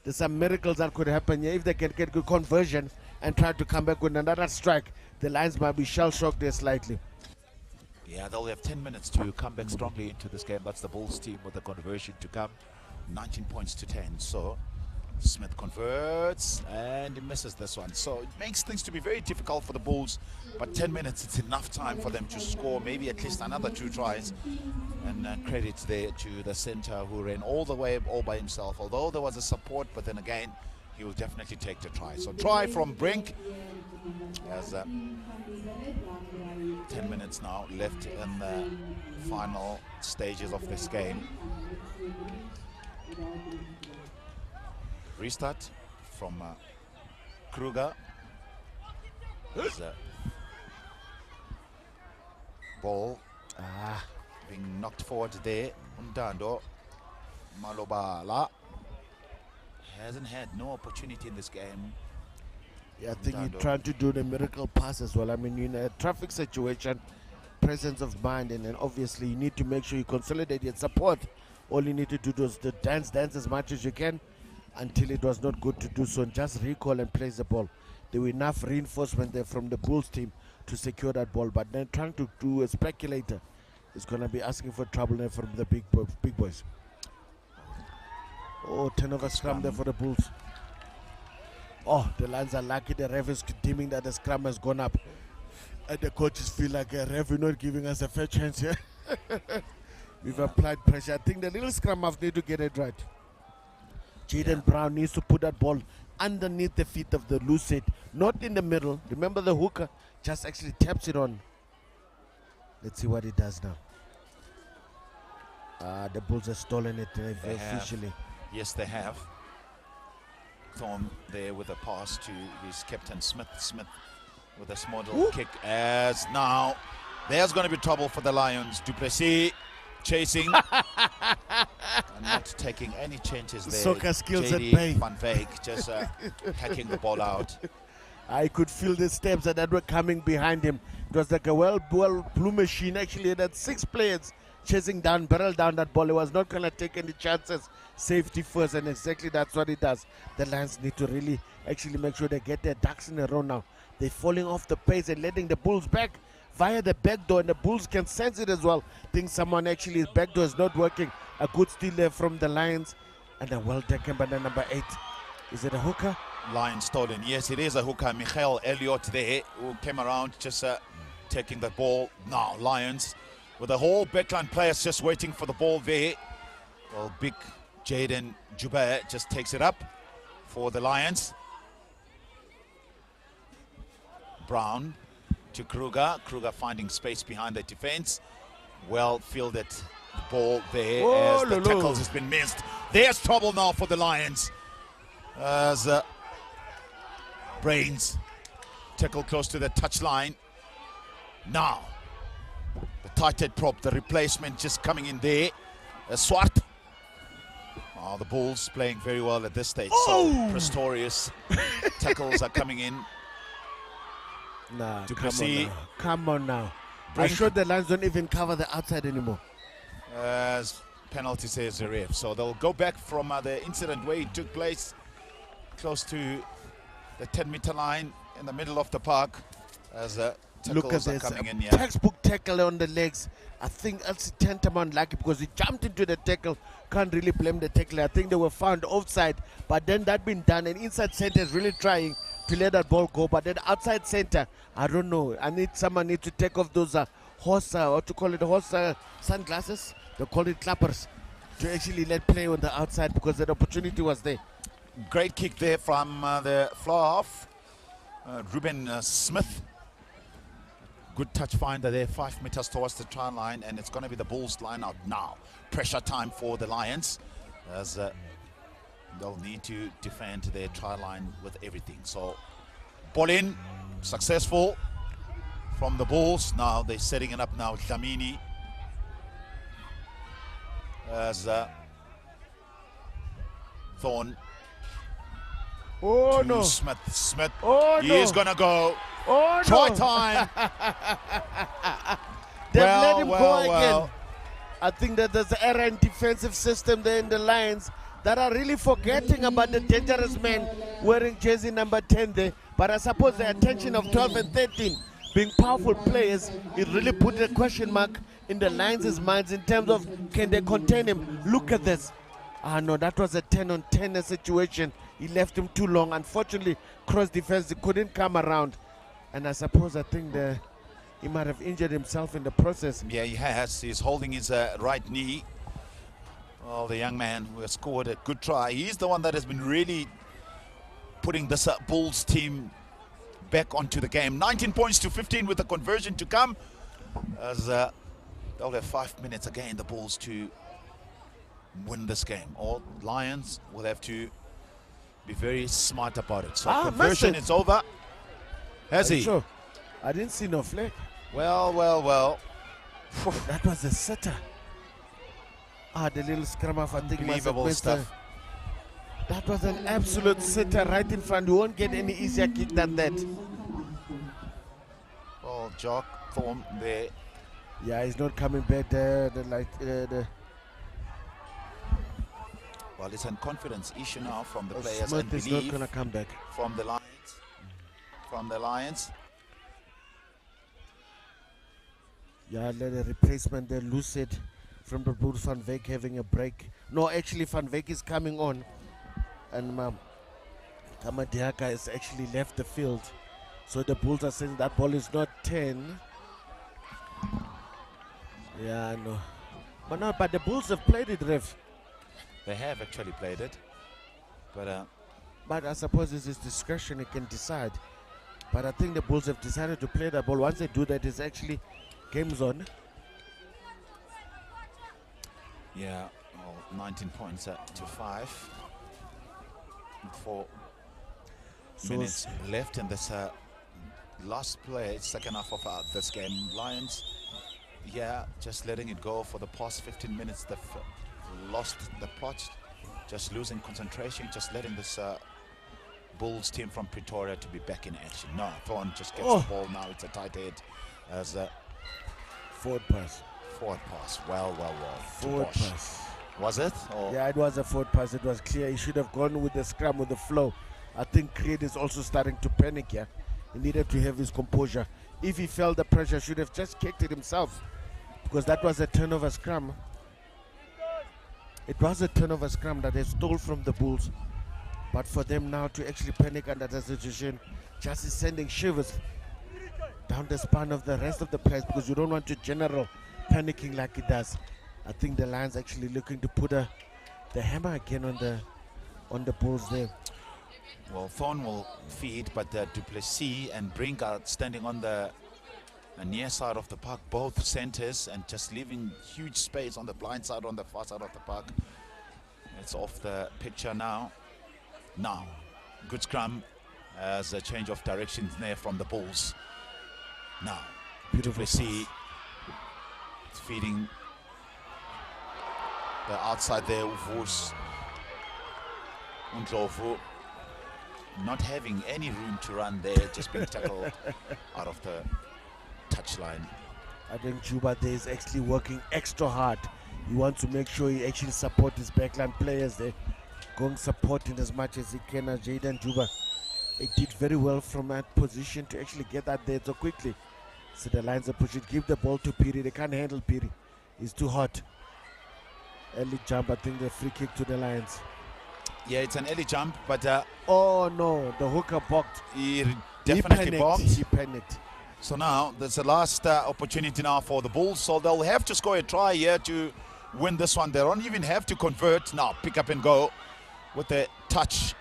There's some miracles that could happen here. If they can get good conversion and try to come back with another strike, the Lions might be shell-shocked there slightly. Yeah, they'll have 10 minutes to come back strongly into this game. That's the Bulls team with the conversion to come. 19 points to 10. So Smith converts and he misses this one. So it makes things to be very difficult for the Bulls. But 10 minutes, it's enough time for them to score maybe at least another 2 tries. And credit there to the center who ran all the way all by himself. Although there was a support, but then again, he will definitely take the try. So try from Brink. As 10 minutes now left in the final stages of this game. Restart from Kruger. There's a ball being knocked forward there. Undando Malobala hasn't had no opportunity in this game. Yeah, I think he's trying to do the miracle pass as well. I mean, in a traffic situation, presence of mind, and then obviously you need to make sure you consolidate your support. All you need to do is to dance as much as you can until it was not good to do so, and just recall and place the ball. There were enough reinforcement there from the Bulls team to secure that ball, but then trying to do a speculator is going to be asking for trouble there from the big boys. Oh, turnover scrum there for the Bulls. Oh, the Lions are lucky. The ref is deeming that the scrum has gone up. And the coaches feel like a ref is not giving us a fair chance here. We've applied pressure. I think the little scrum half need to get it right. Jaden Brown needs to put that ball underneath the feet of the loose set, not in the middle. Remember the hooker just actually taps it on. Let's see what he does now. The Bulls have stolen it officially. Yes, they have. Thorn there with a pass to his captain Smith. Smith with a small little kick as now there's going to be trouble for the Lions. Duplessis chasing and not taking any chances there. Soccer skills at JD bay. Van Veek just hacking the ball out. I could feel the steps that were coming behind him. It was like a well blue machine. Actually, it had 6 players chasing down, barrel down that ball. He was not going to take any chances. Safety first, and exactly that's what he does. The Lions need to really actually make sure they get their ducks in a row now. They're falling off the pace and letting the Bulls back via the back door, and the Bulls can sense it as well. Think someone actually, his back door is not working. A good steal there from the Lions, and a well taken by the number 8. Is it a hooker? Lions stolen. Yes, it is a hooker. Michael Elliott there who came around just taking the ball. Now Lions with the whole backline players just waiting for the ball there. Well, big Jaden Joubert just takes it up for the Lions. Brown to Kruger. Kruger finding space behind the defense. Well fielded the ball there as the tackles has been missed. There's trouble now for the Lions. As Brains tackle close to the touchline. Now the tight prop, the replacement just coming in there. Swart. Oh, the Bulls playing very well at this stage. So Prestorius tackles are coming in. Nah, Duplessis. Come on now. I'm sure the Lions don't even cover the outside anymore. As penalty says the ref. So they'll go back from the incident where it took place close to the 10-meter line in the middle of the park as Look at tackles are this, coming in here. textbook tackle on the legs. I think that's tantamount lucky because he jumped into the tackle. Can't really blame the tackler. I think they were found offside, but then that been done, and inside center is really trying to let that ball go, but then outside center, I don't know. Someone needs to take off those sunglasses. They call it clappers, to actually let play on the outside because that opportunity was there. Great kick there from the fly off. Ruben Smith. Good touch finder there, 5 meters towards the try line, and it's going to be the Bulls line out now. Pressure time for the Lions, as they'll need to defend their try line with everything. So, ball in, successful from the Bulls. Now they're setting it up now. Dlamini as Thorne. Oh no! Smith. Oh he no! is gonna go. Oh Try no! time. They've let Well, him well, go again. well. I think that there's an error in defensive system there in the Lions that are really forgetting about the dangerous man wearing jersey number 10 there. But I suppose the attention of 12 and 13 being powerful players, it really put a question mark in the Lions' minds in terms of can they contain him. Look at this. Ah no, that was a 10-on-10 situation. He left him too long. Unfortunately, cross defense, he couldn't come around. And I suppose I think he might have injured himself in the process. Yeah, he has. He's holding his right knee. Well, the young man who has scored a good try. He's the one that has been really putting this Bulls team back onto the game. 19 points to 15 with the conversion to come. As they'll have 5 minutes again, the Bulls, to win this game. All Lions will have to be very smart about it. So conversion is over. Has he? Sure. I didn't see no flag. Well. That was a sitter. The little scrum off, I think must have missed stuff. That was an absolute sitter right in front. You won't get any easier kick than that. Oh, Jock Thorne there. Yeah, he's not coming back there. Well, it's a confidence issue now from the players. Smith and is belief not going to come back. From the Lions. Yeah, the replacement there, Lucid from the Bulls. Van Wyk having a break. No, actually Van Wyk is coming on. And Kamadiaka has actually left the field. So the Bulls are saying that ball is not 10. Yeah, I know. But the Bulls have played it, ref. They have actually played it. But I suppose it's his discretion, he can decide. But I think the Bulls have decided to play that ball. Once they do that, it's actually game's on. Yeah, 19 points to 5. 4 minutes left in this last play, second half of this game. Lions, yeah, just letting it go for the past 15 minutes. They've lost the plot, just losing concentration, just letting this Bulls team from Pretoria to be back in action. No, Thorne just gets the ball now. It's a tight head as a forward pass. Well. Forward pass. Was it? Or? Yeah, it was a forward pass. It was clear. He should have gone with the scrum, with the flow. I think Creed is also starting to panic here. He needed to have his composure. If he felt the pressure, should have just kicked it himself, because that was a turnover scrum. It was a turnover scrum that they stole from the Bulls. But for them now to actually panic under the situation, just is sending shivers down the spine of the rest of the players, because you don't want your general panicking like it does. I think the Lions actually looking to put the hammer again on the Bulls there. Well, Thorne will feed, but Duplessis and Brink are standing on the near side of the park, both centers, and just leaving huge space on the blind side, on the far side of the park. It's off the picture now. Good scrum as a change of direction there from the Bulls. Now, Duplessis feeding the outside there. Uvus Undlovu not having any room to run there, just being tackled out of the touchline. I think Juba there is actually working extra hard. He wants to make sure he actually support his backline players there, going supporting as much as he can. Jaden Juba, he did very well from that position to actually get that there so quickly. So the Lions are pushing. Give the ball to Piri. They can't handle Piri. He's too hot. Early jump, I think the free kick to the Lions. Yeah, it's an early jump, but oh no, the hooker balked. He definitely balked. He panicked. So now there's the last opportunity now for the Bulls. So they'll have to score a try here to win this one. They don't even have to convert. Now pick up and go with the touch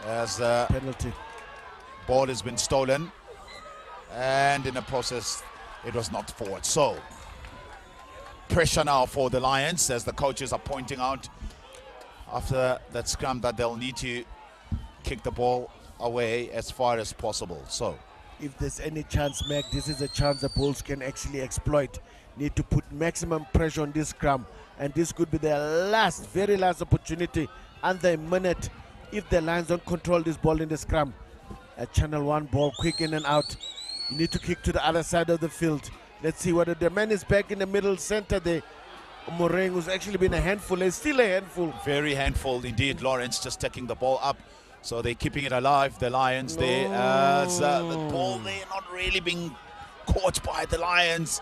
as penalty. Ball has been stolen, and in the process, it was knocked forward. So, pressure now for the Lions, as the coaches are pointing out after that scrum that they'll need to kick the ball away as far as possible. So, if there's any chance, Mac, this is a chance the Bulls can actually exploit. Need to put maximum pressure on this scrum, and this could be their very last opportunity under a minute if the Lions don't control this ball in the scrum. A channel 1 ball, quick in and out. You need to kick to the other side of the field. Let's see whether the man is back in the middle center there. Moreng, who's actually been a handful, is still a handful. Very handful indeed. Lawrence just taking the ball up. So they're keeping it alive, the Lions there. As the ball there not really being caught by the Lions.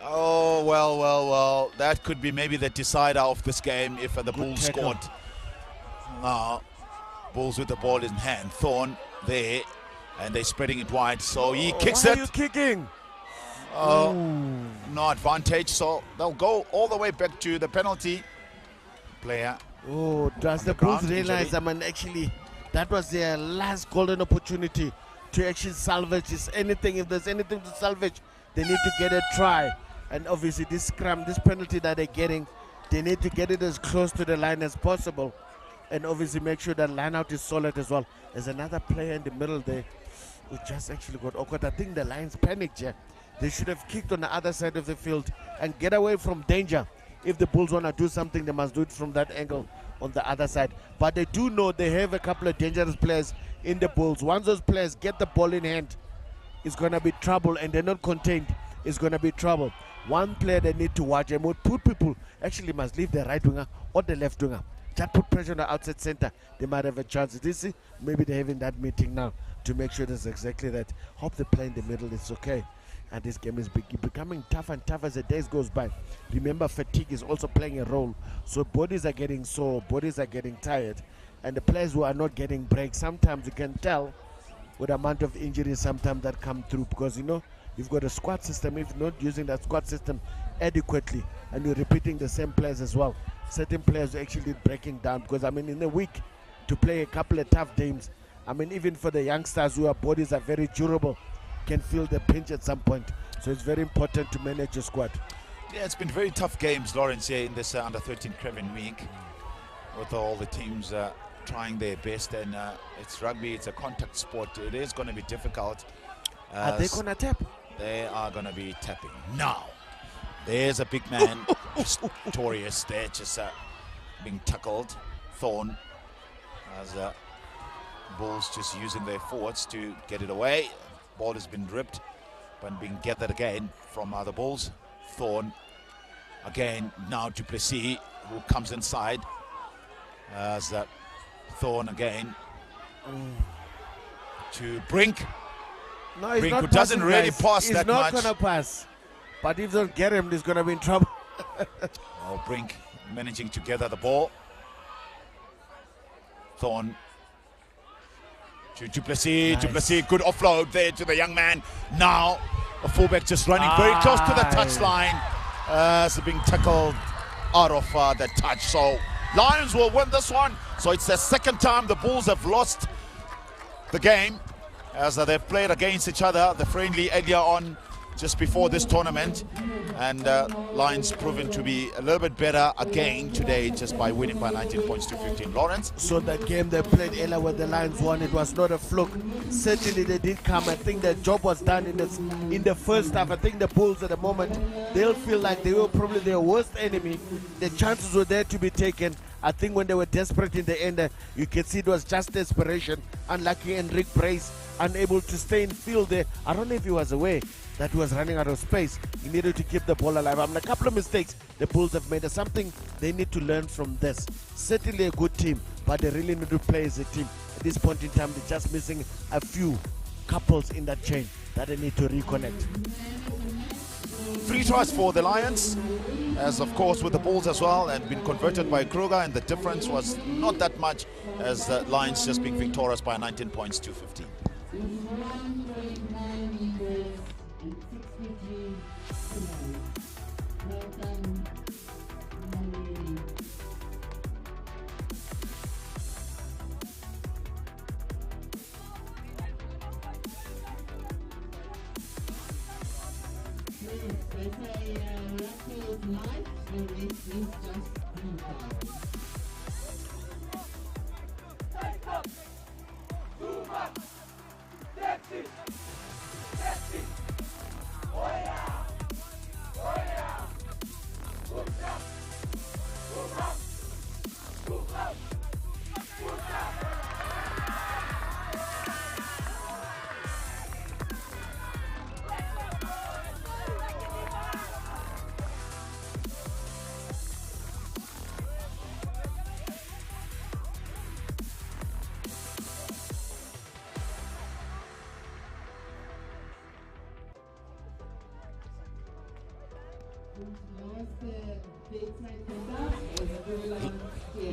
Oh, well. That could be maybe the decider of this game if the Bulls scored. Now, Bulls with the ball in hand. Thorne there, and they're spreading it wide. So he kicks it. Why are you kicking? No advantage. So they'll go all the way back to the penalty player. Oh, does the Bulls realize, actually, that was their last golden opportunity to actually salvage this. If there's anything to salvage, they need to get a try. And obviously this scrum, this penalty that they're getting, they need to get it as close to the line as possible. And obviously make sure that line out is solid as well. There's another player in the middle there who just actually got awkward. I think the Lions panicked, yeah. They should have kicked on the other side of the field and get away from danger. If the Bulls want to do something, they must do it from that angle on the other side. But they do know they have a couple of dangerous players in the Bulls. Once those players get the ball in hand, it's going to be trouble, and they're not contained. It's going to be trouble. One player they need to watch and would put people, actually must leave the right winger or the left winger. Just put pressure on the outside center. They might have a chance. This is maybe they're having that meeting now to make sure that's exactly that. Hope they play in the middle. It's okay. And this game is becoming tough and tough as the days goes by. Remember, fatigue is also playing a role. So bodies are getting sore, bodies are getting tired, and the players who are not getting breaks, sometimes you can tell with the amount of injuries sometimes that come through, because you've got a squad system. If you're not using that squad system adequately and you're repeating the same players as well, certain players are actually breaking down, because in a week to play a couple of tough games, even for the youngsters who are bodies are very durable, can feel the pinch at some point. So it's very important to manage your squad. Yeah, it's been very tough games, Lawrence, here in this under-13 Craven week, with all the teams trying their best. And it's rugby, it's a contact sport. It is going to be difficult. Are they going to tap? They are going to be tapping. Now, there's a big man, Pistorius there, just being tackled. Thorne, as Bulls just using their forwards to get it away. Ball has been ripped, but being gathered again from the Bulls. Thorne again, now to Plessis, who comes inside. As Thorne again to Brink. No, he's Brink, not who doesn't passing, really guys. pass that much. He's not going to pass. But if they don't get him, he's going to be in trouble. Oh, Brink managing to gather the ball. Thorne to Plessis. Nice. To Plessis, good offload there to the young man. Now a fullback just running very close to the touchline. So being tackled out of the touch. So Lions will win this one. So it's the second time the Bulls have lost the game, as they've played against each other, the friendly earlier on just before this tournament, and Lions proven to be a little bit better again today just by winning by 19 points to 15. Lawrence? So that game they played earlier where the Lions won, it was not a fluke. Certainly they did come. I think the job was done in the first half. I think the Bulls at the moment, they'll feel like they were probably their worst enemy. The chances were there to be taken. I think when they were desperate in the end, you can see it was just desperation. Unlucky Enrique Brace, unable to stay in field there. I don't know if he was aware that he was running out of space. He needed to keep the ball alive. A couple of mistakes the Bulls have made. There's something they need to learn from this. Certainly a good team, but they really need to play as a team. At this point in time, they're just missing a few couples in that chain that they need to reconnect. 3 tries for the Lions, as of course with the Bulls as well, and been converted by Kruger, and the difference was not that much, as the Lions just being victorious by 19 points to 15.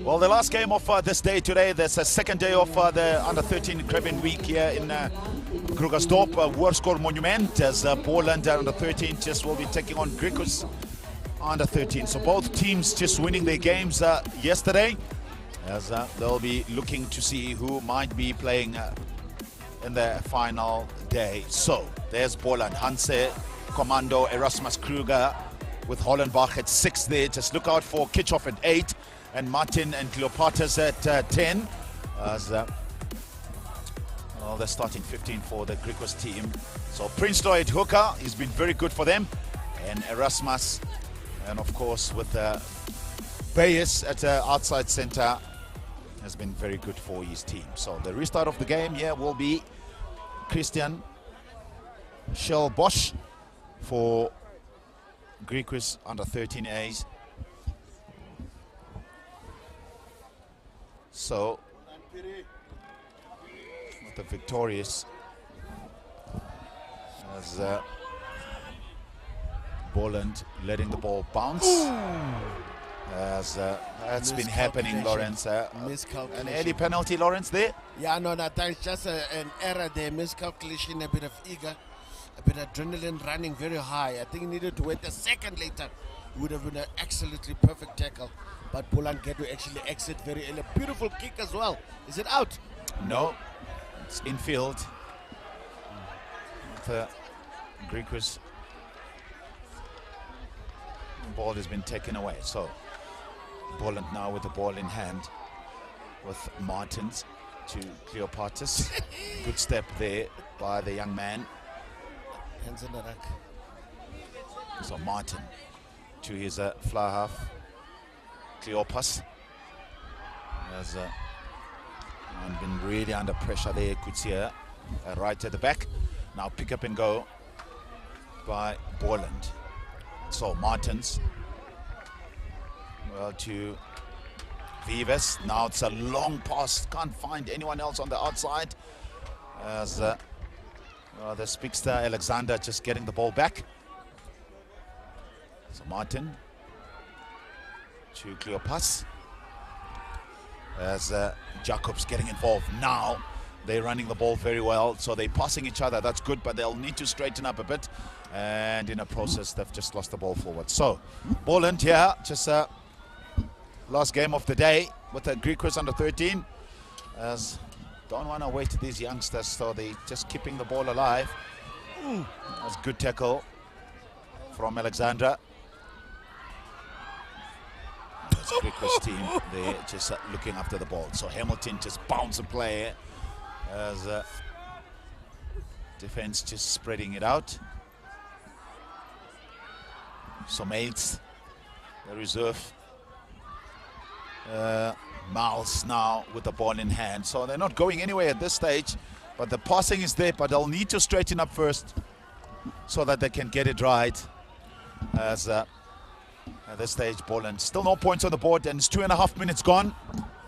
Well, the last game of this day today, there's a second day of the Under-13 Craven week here in Krugersdorp, World Monument, as BOLAND Under-13 just will be taking on GRIQUAS Under-13. So both teams just winning their games yesterday, as they'll be looking to see who might be playing in the final day. So there's BOLAND, Hanse, Commando, Erasmus Kruger with Hollenbach at 6 there. Just look out for Kitchoff at 8. And Martin and Leopards at 10. As well, they're starting 15 for the GRIQUAS team. So Prince Lloyd hooker, he's been very good for them. And Erasmus, and of course with Bayes at outside center, has been very good for his team. So the restart of the game here will be Christian Schell-Bosch for GRIQUAS Under-13As. So, with the victorious as BOLAND letting the ball bounce. As that's been happening, Lawrence. An early penalty, Lawrence, there? Yeah, no, that's just an error there. Miscalculation, a bit of eager, a bit of adrenaline running very high. I think he needed to wait a second later. It would have been an absolutely perfect tackle. But BOLAND get to actually exit very early. Beautiful kick as well. Is it out? No, it's infield. The GRIQUAS ball has been taken away. So BOLAND now with the ball in hand with Martins to Cleopatus. Good step there by the young man. Hands in the rack. So Martin to his fly half. Cleopas has been really under pressure there. Could see her right at the back. Now pick up and go by BOLAND. So Martins, well, to Vivas. Now it's a long pass. Can't find anyone else on the outside. As the speedster Alexander just getting the ball back. So Martin to Cleopas as Jacobs getting involved. Now they're running the ball very well, so they're passing each other. That's good, but they'll need to straighten up a bit, and in a process they've just lost the ball forward. So BOLAND here, just last game of the day with the GRIQUAS Under-13, as don't want to wait these youngsters, so they're just keeping the ball alive. That's good tackle from Alexandra. GRIQUAS team, they're just looking after the ball. So Hamilton just bounce a play as defense just spreading it out. So Mates, the reserve. Miles now with the ball in hand. So they're not going anywhere at this stage, but the passing is there, but they'll need to straighten up first so that they can get it right. As at this stage, BOLAND still no points on the board, and it's 2.5 minutes gone.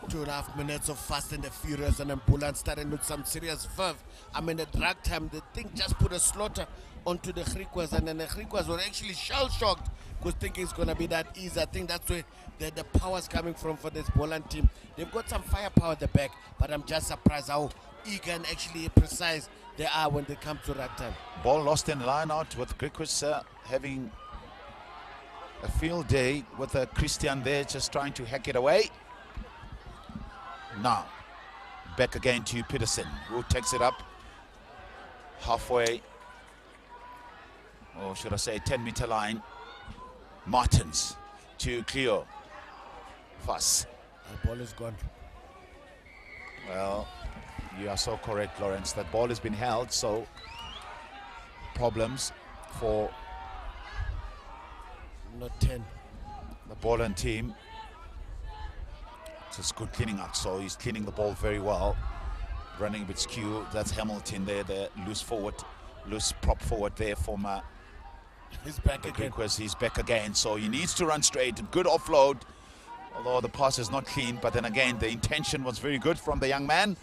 2.5 minutes of Fast and the Furious, and then BOLAND starting with some serious verve. I mean, at drag time, the thing just put a slaughter onto the GRIQUAS, and then the GRIQUAS were actually shell-shocked because thinking it's going to be that easy. I think that's where the power's coming from for this BOLAND team. They've got some firepower at the back, but I'm just surprised how eager and actually precise they are when they come to drag time. Ball lost in line out with GRIQUAS having a field day with Christian there just trying to hack it away. Now back again to Peterson, who takes it up halfway, or should I say 10-meter line. Martins to Cleo. Fuss. The ball is gone. Well, you are so correct, Lawrence. That ball has been held, so problems for not 10. The Boland team. Just good cleaning up, so he's cleaning the ball very well. Running a bit skew. That's Hamilton there, the loose prop forward there from he's back again. GRIQUAS. He's back again, so he needs to run straight. Good offload, although the pass is not clean, but then again the intention was very good from the young man.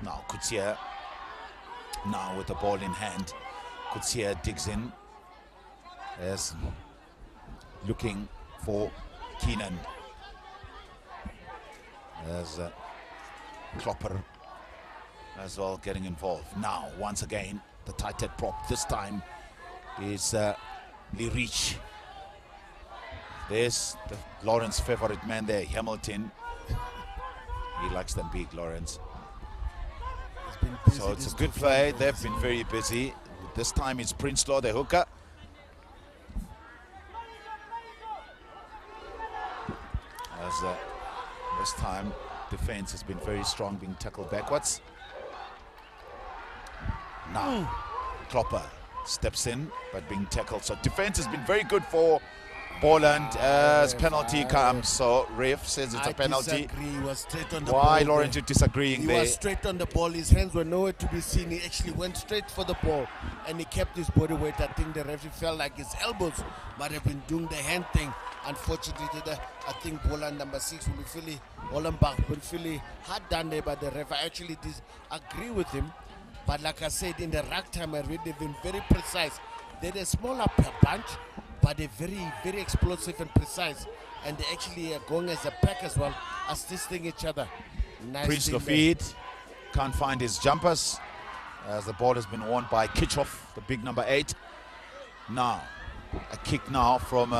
Now Kutsia, now with the ball in hand, Kutsia digs in, as looking for Keenan, as Klopper as well getting involved. Now once again the tight head prop, this time is Lee Reach. There's the Lawrence favorite man there, Hamilton. He likes them big, Lawrence. So it's a good play. They've been very busy. This time it's Prinsloo, the hooker. As this time defense has been very strong, being tackled backwards. Now Klopper steps in, but being tackled. So defense has been very good for Boland as penalty comes. So ref says it's a penalty. He was straight on the Why, ball. Lawrence, you disagreeing there? He was straight on the ball. His hands were nowhere to be seen. He actually went straight for the ball, and he kept his body weight. I think the referee felt like his elbows might have been doing the hand thing. Unfortunately, I think Boland number 6 will be feeling, Ollenbach will feel hard done there by the ref. I actually disagree with him, but like I said, in the rack time, I read they've been very precise. They're a smaller bunch, but they're very, very explosive and precise. And they actually are going as a pack as well, assisting each other. Nice Prinsloo feed, can't find his jumpers, as the ball has been won by Kitchoff, the big number 8. Now, a kick now from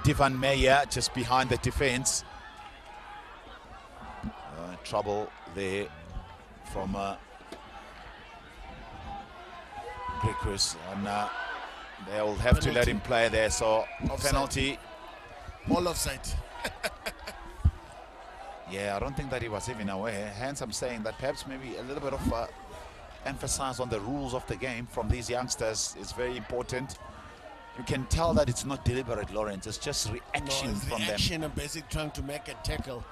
Divan Meyer, just behind the defense. Trouble there from GRIQUAS, and they will have to let him play there. So offside. Penalty. All offside. Yeah, I don't think that he was even aware. Hence, I'm saying that perhaps maybe a little bit of emphasis on the rules of the game from these youngsters is very important. You can tell that it's not deliberate, Lawrence. It's just reaction No, it's from reaction and basically trying to make a tackle.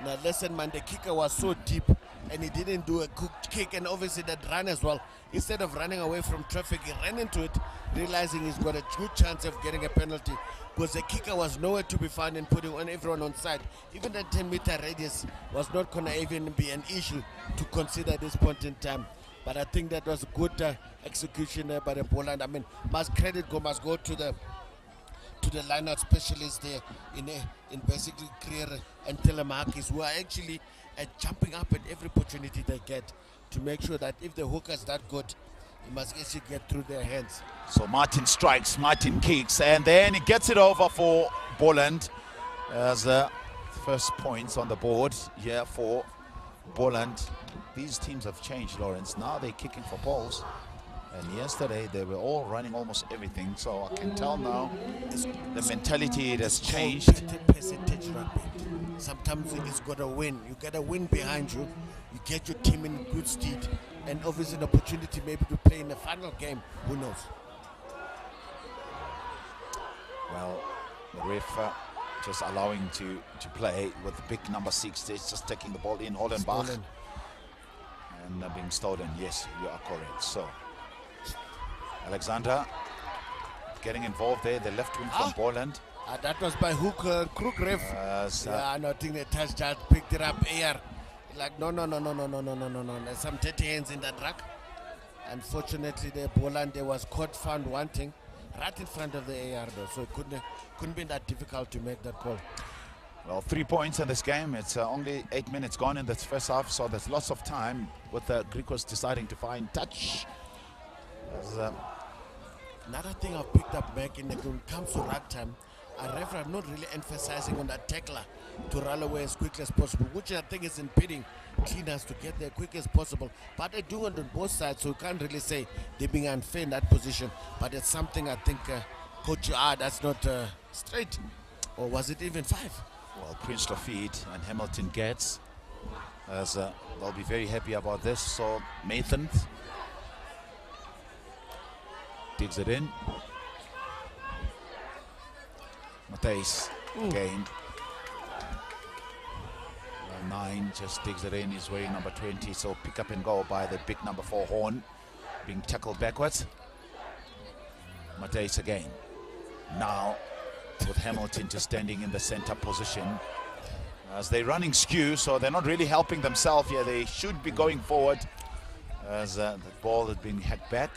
Now listen, man, the kicker was so deep and he didn't do a good kick, and obviously that run as well. Instead of running away from traffic, he ran into it, realizing he's got a good chance of getting a penalty, because the kicker was nowhere to be found and putting on everyone on side. Even the 10-meter radius was not going to even be an issue to consider at this point in time. But I think that was good execution there by the Boland. I mean, must go to the line-out specialists there in basically Creer and Telemarkis, who are actually jumping up at every opportunity they get to make sure that if the hooker's that good, he must actually get through their hands. So Martin strikes, Martin kicks, and then he gets it over for Boland as first points on the board here for Boland. These teams have changed, Lawrence. Now they're kicking for balls. And yesterday they were all running almost everything. So I can tell now the mentality it has changed. Percentage rugby. Sometimes it's got to win. You get a win behind you. You get your team in good stead. And obviously an opportunity maybe to play in the final game. Who knows? Well, the ref just allowing to play with the big number 6. It's just taking the ball in, Hollenbach. And being stolen. Yes, you are correct. So Alexander getting involved there, the left wing from Boland. That was by Hook Crook ref. Yeah, I think the touch just picked it up air. Like no. There's some dirty hands in that rack. Unfortunately, the Boland there was caught found wanting right in front of the AR though, so it couldn't be that difficult to make that call. Well, 3 points in this game. It's only 8 minutes gone in this first half, so there's lots of time with the GRIQUAS deciding to find touch. Another thing I've picked up back when it comes to rag time, a referee not really emphasizing on that tackler to run away as quickly as possible, which I think is impeding cleaners to get there quick as possible. But they're doing it on both sides, so you can't really say they're being unfair in that position. But it's something I think, Coach, that's not straight. Or was it even 5? Well, Prince Lafitte and Hamilton gets, as they'll be very happy about this. So Nathan digs it in. Matthijs again. 9 just digs it in. He's wearing number 20. So pick up and go by the big number 4 Horn, being tackled backwards. Matthijs again. Now with Hamilton just standing in the center position as they're running skew, so they're not really helping themselves here. They should be going forward as the ball has been hacked back.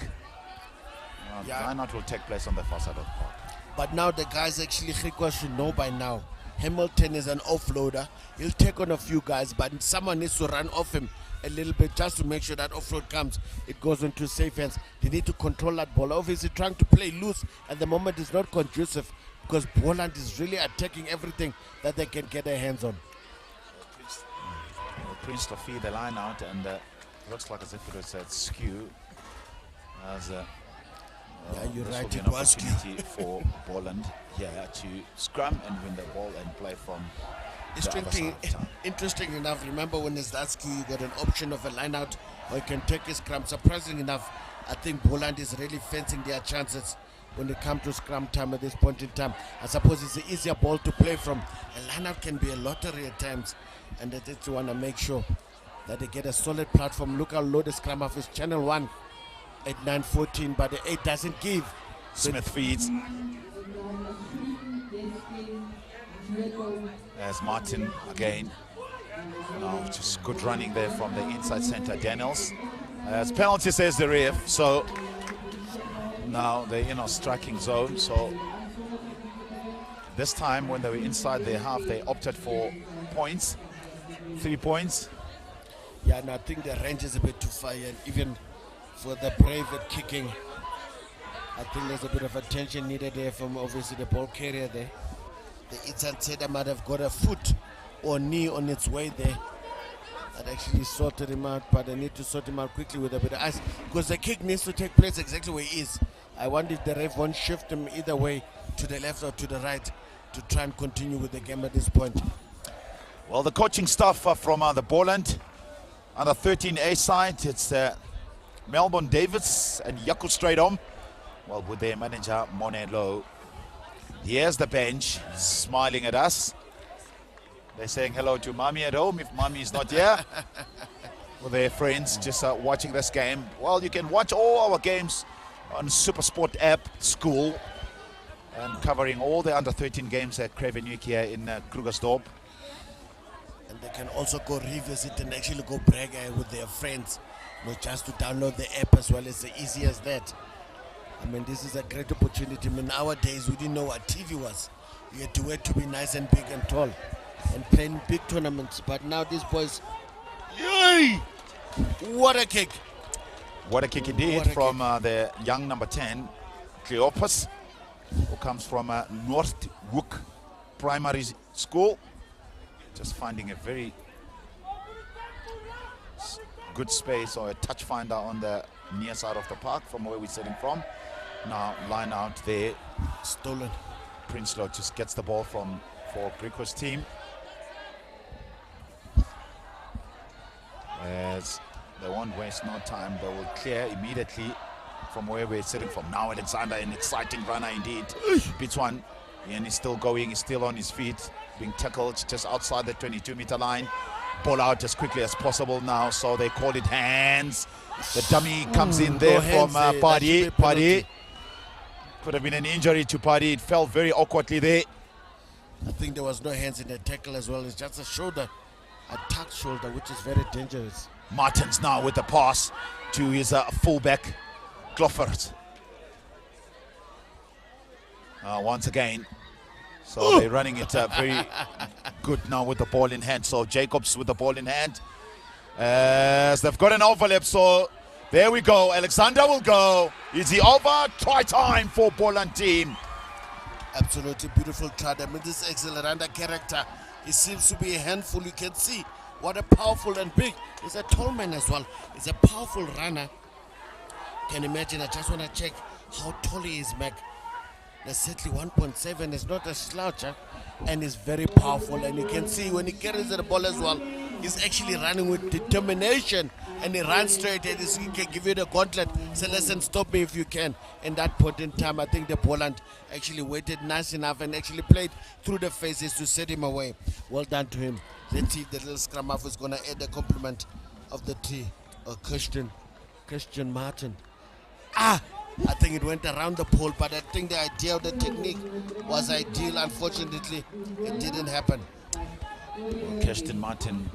Line out will take place on the far side of the park. But now the guys actually, GRIQUAS should know by now. Hamilton is an offloader. He'll take on a few guys, but someone needs to run off him a little bit just to make sure that offload comes. It goes into safe hands. They need to control that ball. Obviously trying to play loose at the moment is not conducive because BOLAND is really attacking everything that they can get their hands on. Prince Lafitte the line out, and looks like as if it was a skew. As you're right, it was opportunity for BOLAND to scrum and win the ball and play from interesting enough, remember when it's that skew, you got an option of a line out or you can take a scrum. Surprising enough, I think BOLAND is really fencing their chances when it comes to scrum time at this point in time. I suppose it's an easier ball to play from. A line-out can be a lottery at times, and they just want to make sure that they get a solid platform. Look how low the scrum half is. Channel 1 at 9:14, but the 8 doesn't give. Smith feeds. As Martin again. Now just good running there from the inside center, Daniels. As penalty says the ref, so now they're in a striking zone. So this time when they were inside their half, they opted for points, 3 points. Yeah, and I think the range is a bit too far, and even for the brave at kicking, I think there's a bit of attention needed there from obviously the ball carrier there. The Itzanteda might have got a foot or knee on its way there. That actually sorted him out, but they need to sort him out quickly with a bit of ice because the kick needs to take place exactly where he is. I wonder if the ref won't shift him either way, to the left or to the right, to try and continue with the game at this point. Well, the coaching staff from the BOLAND under 13A side, it's Melbourne Davis and Yaku Straydom. Well, with their manager Monelo. Here's the bench smiling at us. They're saying hello to Mommy at home if Mommy is not here. With their friends just watching this game. Well, you can watch all our games on SuperSport app school and covering all the under 13 games at Craven here in Krugersdorp. And they can also go revisit and actually go brag with their friends, not just to download the app as well. It's as easy as that. I mean, this is a great opportunity. I mean, nowadays we didn't know what TV was. You had to wait to be nice and big and tall and playing big tournaments. But now these boys, yay! What a kick! What a kick indeed from the young number 10, Cleopas, who comes from Northwook Primary School. Just finding a very good space or a touch finder on the near side of the park from where we're sitting from. Now line out there. Stolen. Prinsloo just gets the ball for GRIQUAS team. As they won't waste no time, they will clear immediately from where we're sitting from. Now Alexander, an exciting runner indeed. Beats one, and he's still going, he's still on his feet, being tackled just outside the 22-meter line. Ball out as quickly as possible now, so they call it hands. The dummy comes in there from Paddy. Paddy. Could have been an injury to Paddy. It fell very awkwardly there. I think there was no hands in the tackle as well. It's just a shoulder, a tucked shoulder, which is very dangerous. Martins now with the pass to his fullback, Gloffert. Once again. So they're running it very good now with the ball in hand. So Jacobs with the ball in hand. As they've got an overlap, so there we go. Alexander will go. Is he over? Try time for BOLAND team. Absolutely beautiful try. I mean, this Acceleranda character, he seems to be a handful. You can see what a powerful and big. He's a tall man as well. He's a powerful runner. Can you imagine? I just want to check how tall he is, Mac. That's certainly 1.7. It's not a sloucher, and he's very powerful. And you can see when he carries the ball as well, he's actually running with determination, and he runs straight. And he can give you the gauntlet. So listen, stop me if you can. In that point in time, I think the BOLAND actually waited nice enough and actually played through the faces to set him away. Well done to him. Let's see if the little scrum half is going to add the compliment of the T. Christian Martin. I think it went around the pole, but I think the idea of the technique was ideal. Unfortunately, it didn't happen. Kirsten Martin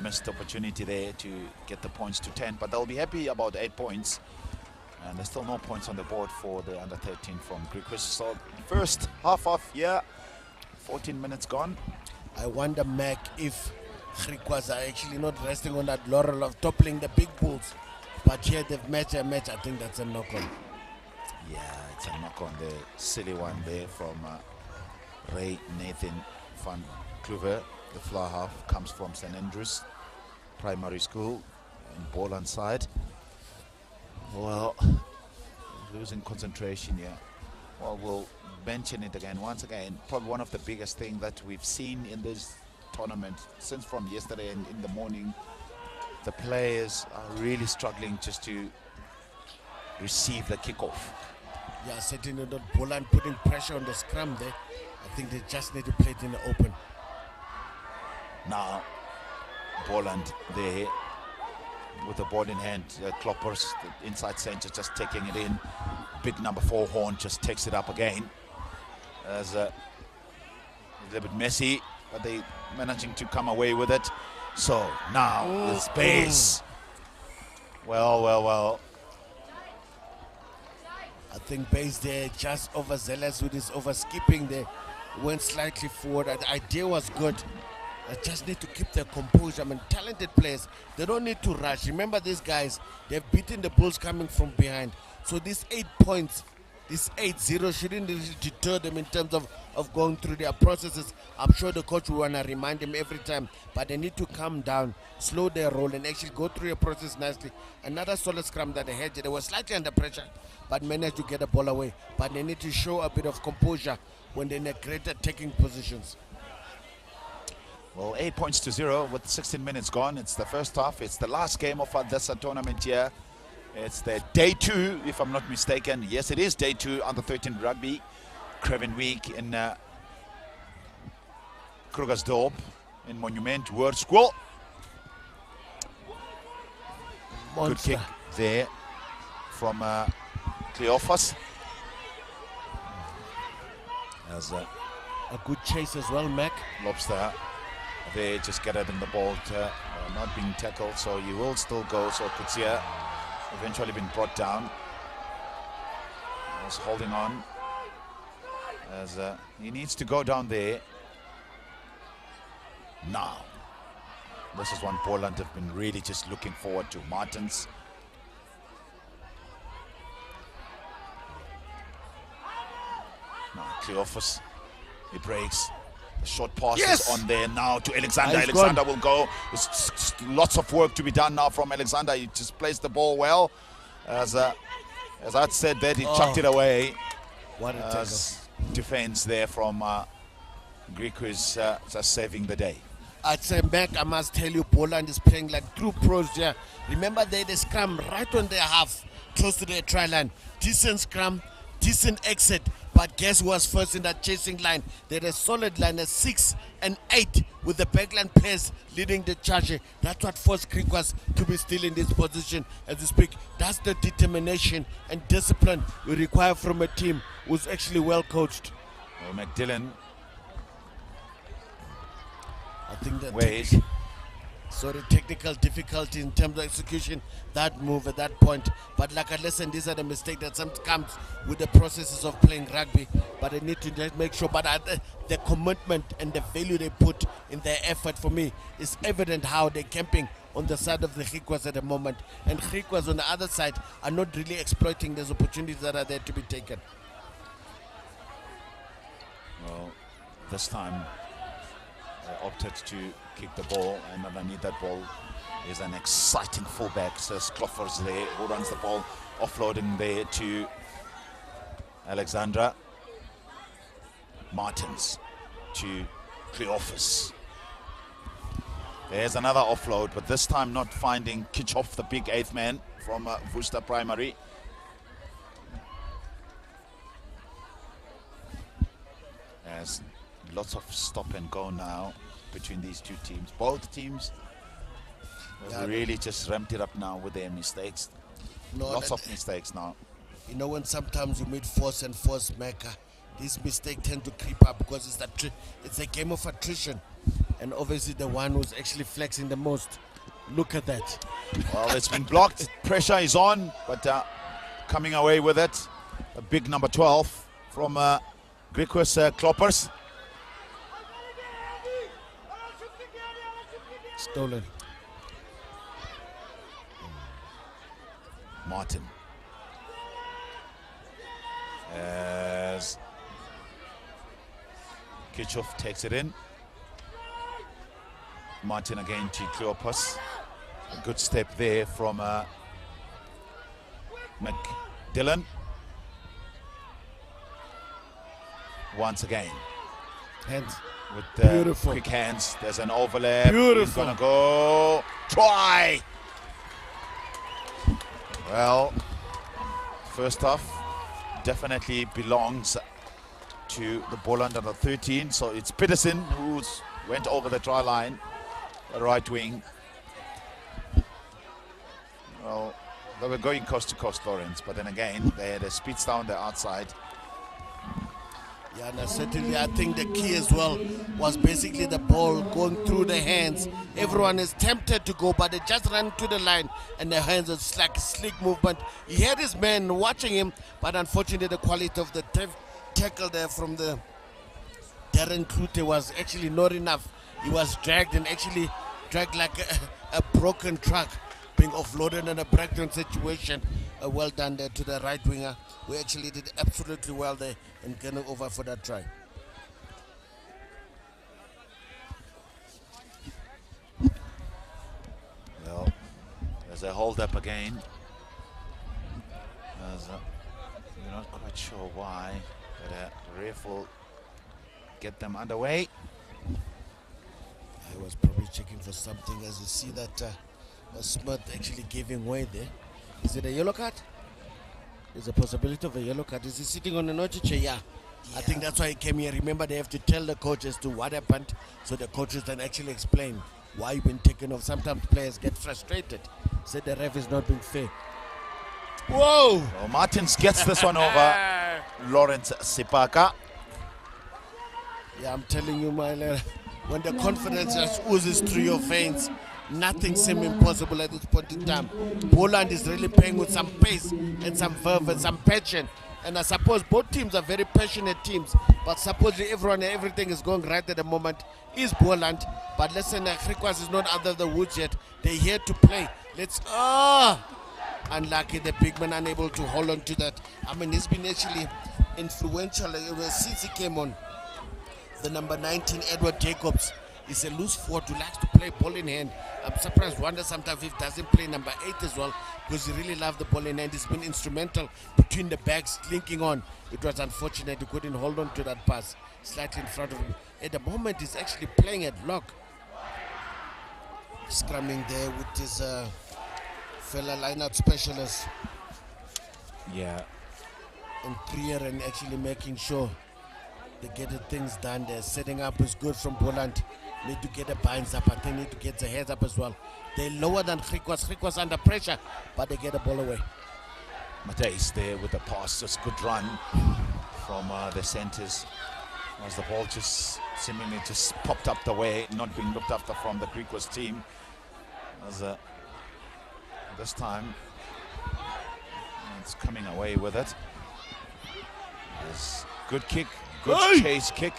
missed the opportunity there to get the points to 10, but they'll be happy about 8 points. And there's still no points on the board for the under 13 from GRIQUAS. So first half off here, 14 minutes gone. I wonder, Mac, if GRIQUAS are actually not resting on that laurel of toppling the big bulls. But here they've matched a match. I think that's a knock-on. Yeah, it's a knock-on, the silly one there from Ray Nathan van Kluwer. The floor half comes from St. Andrews Primary School in BOLAND side. Well, losing concentration here. Well, we'll mention it again. Once again, probably one of the biggest things that we've seen in this tournament since from yesterday and in the morning. The players are really struggling just to receive the kickoff. Yeah, certainly not BOLAND putting pressure on the scrum there. I think they just need to play it in the open. Now, BOLAND there with the ball in hand. Kloppers, the inside centre, just taking it in. Big number 4 Horn just takes it up again. As a little bit messy, but they managing to come away with it. So now the space. Well. I think Bass there just overzealous with his over-skipping there. Went slightly forward. The idea was good. I just need to keep their composure. I mean, talented players, they don't need to rush. Remember these guys, they've beaten the Bulls coming from behind. So these 8 points, this 8-0 shouldn't really deter them in terms of going through their processes. I'm sure the coach will want to remind them every time, but they need to calm down, slow their roll, and actually go through a process nicely. Another solid scrum that they had. They were slightly under pressure, but managed to get the ball away. But they need to show a bit of composure when they're in a greater taking positions. Well, 8 points to 0 with 16 minutes gone. It's the first half. It's the last game of this tournament here. It's the day 2, if I'm not mistaken. Yes, it is day 2 under 13 rugby. Craven week in Krugersdorp in Monument World School. Good kick there from Cleophas. As a good chase as well, Mac. Lobster. They just get it in the ball, not being tackled, so you will still go. So Kutsia eventually been brought down. Was holding on as he needs to go down there. Now, this is one BOLAND have been really just looking forward to. Martins. Now Cleophas, he breaks. The short passes on there now to Alexander. Alexander will go. There's lots of work to be done now from Alexander. He just plays the ball well. As I said that, he chucked it away. What a tackle. Defense there from GRIQUAS just saving the day. I'd say, Mac, I must tell you, BOLAND is playing like true pros here. Remember, they scrum right on their half, close to their try line. Decent scrum, decent exit. But guess who was first in that chasing line? They had a solid line, a 6 and 8, with the backline players leading the charge. That's what forced GRIQUAS to be still in this position as we speak. That's the determination and discipline we require from a team who's actually well coached. Well, McDillan. I think that Wait. technical difficulty in terms of execution, that move at that point. But like I listen, these are the mistakes that sometimes comes with the processes of playing rugby. But they need to just make sure. But the commitment and the value they put in their effort, for me, is evident how they're camping on the side of the GRIQUAS at the moment. And GRIQUAS on the other side are not really exploiting those opportunities that are there to be taken. Well, this time they opted to kick the ball, and underneath that ball is an exciting fullback. So Cloffers there, who runs the ball, offloading there to Alexandra. Martins to Cleophas. There's another offload, but this time not finding Kitchoff, the big 8th man from Worcester Primary. There's lots of stop and go now between these two teams. Both teams have really just ramped it up now with their mistakes. Lots of mistakes now. You know, when sometimes you meet force and force maker, these mistakes tend to creep up because it's a game of attrition. And obviously the one who's actually flexing the most. Look at that. Well, it's been blocked. Pressure is on, but coming away with it. A big number 12 from GRIQUAS Kloppers. Stolen. Martin. As Kitchoff takes it in. Martin again to Cleopas. A good step there from McDillan. Once again. Hands. With quick hands. There's an overlap. Beautiful. He's gonna go. Try! Well, first half definitely belongs to the BOLAND under 13. So it's Peterson who's went over the try line, the right wing. Well, they were going coast to coast, Lawrence, but then again, they had a speeds down the outside. Yeah, and certainly I think the key as well was basically the ball going through the hands. Everyone is tempted to go, but they just ran to the line, and their hands are like a slick movement. He had his man watching him, but unfortunately the quality of the tackle there from the Darren Klute was actually not enough. He was dragged and actually dragged like a broken truck, being offloaded in a breakdown situation. Well done there to the right winger, who actually did absolutely well there and getting over for that try. Well, there's a hold up again. We're not quite sure why, but the ref will get them underway. I was probably checking for something, as you see that Smith actually giving way there. Is it a yellow card? There's a possibility of a yellow card. Is he sitting on a naughty chair? Yeah. I think that's why he came here. Remember, they have to tell the coaches to what happened, so the coaches then actually explain why you've been taken off. Sometimes players get frustrated, say the ref is not being fair. Whoa! Well, Martins gets this one over Lawrence Sipaka. Yeah, I'm telling you, my lad, when the confidence just oozes through your veins, nothing seems impossible at this point in time. BOLAND is really playing with some pace and some verve and some passion. And I suppose both teams are very passionate teams. But supposedly everyone and everything is going right at the moment is BOLAND. But listen, GRIQUAS is not out of the woods yet. They're here to play. Unlucky, the big man unable to hold on to that. I mean, he's been actually influential since he came on. The number 19, Edward Jacobs, is a loose forward who likes to play ball in hand. I'm surprised, wonder sometimes if he doesn't play number 8 as well, because he really loved the ball in hand. He's been instrumental between the backs, linking on. It was unfortunate he couldn't hold on to that pass slightly in front of him. At the moment, he's actually playing at lock. Scrumming there with his fella line-out specialist. Yeah. And clear and actually making sure they get the things done there. Setting up is good from BOLAND. Need to get the binds up, but they need to get the heads up as well. They're lower than GRIQUAS. GRIQUAS under pressure, but they get the ball away. Mateis there with the pass. Just good run from the centers. As the ball just seemingly just popped up the way, not being looked after from the GRIQUAS team. As this time, it's coming away with it. There's good kick, good chase kick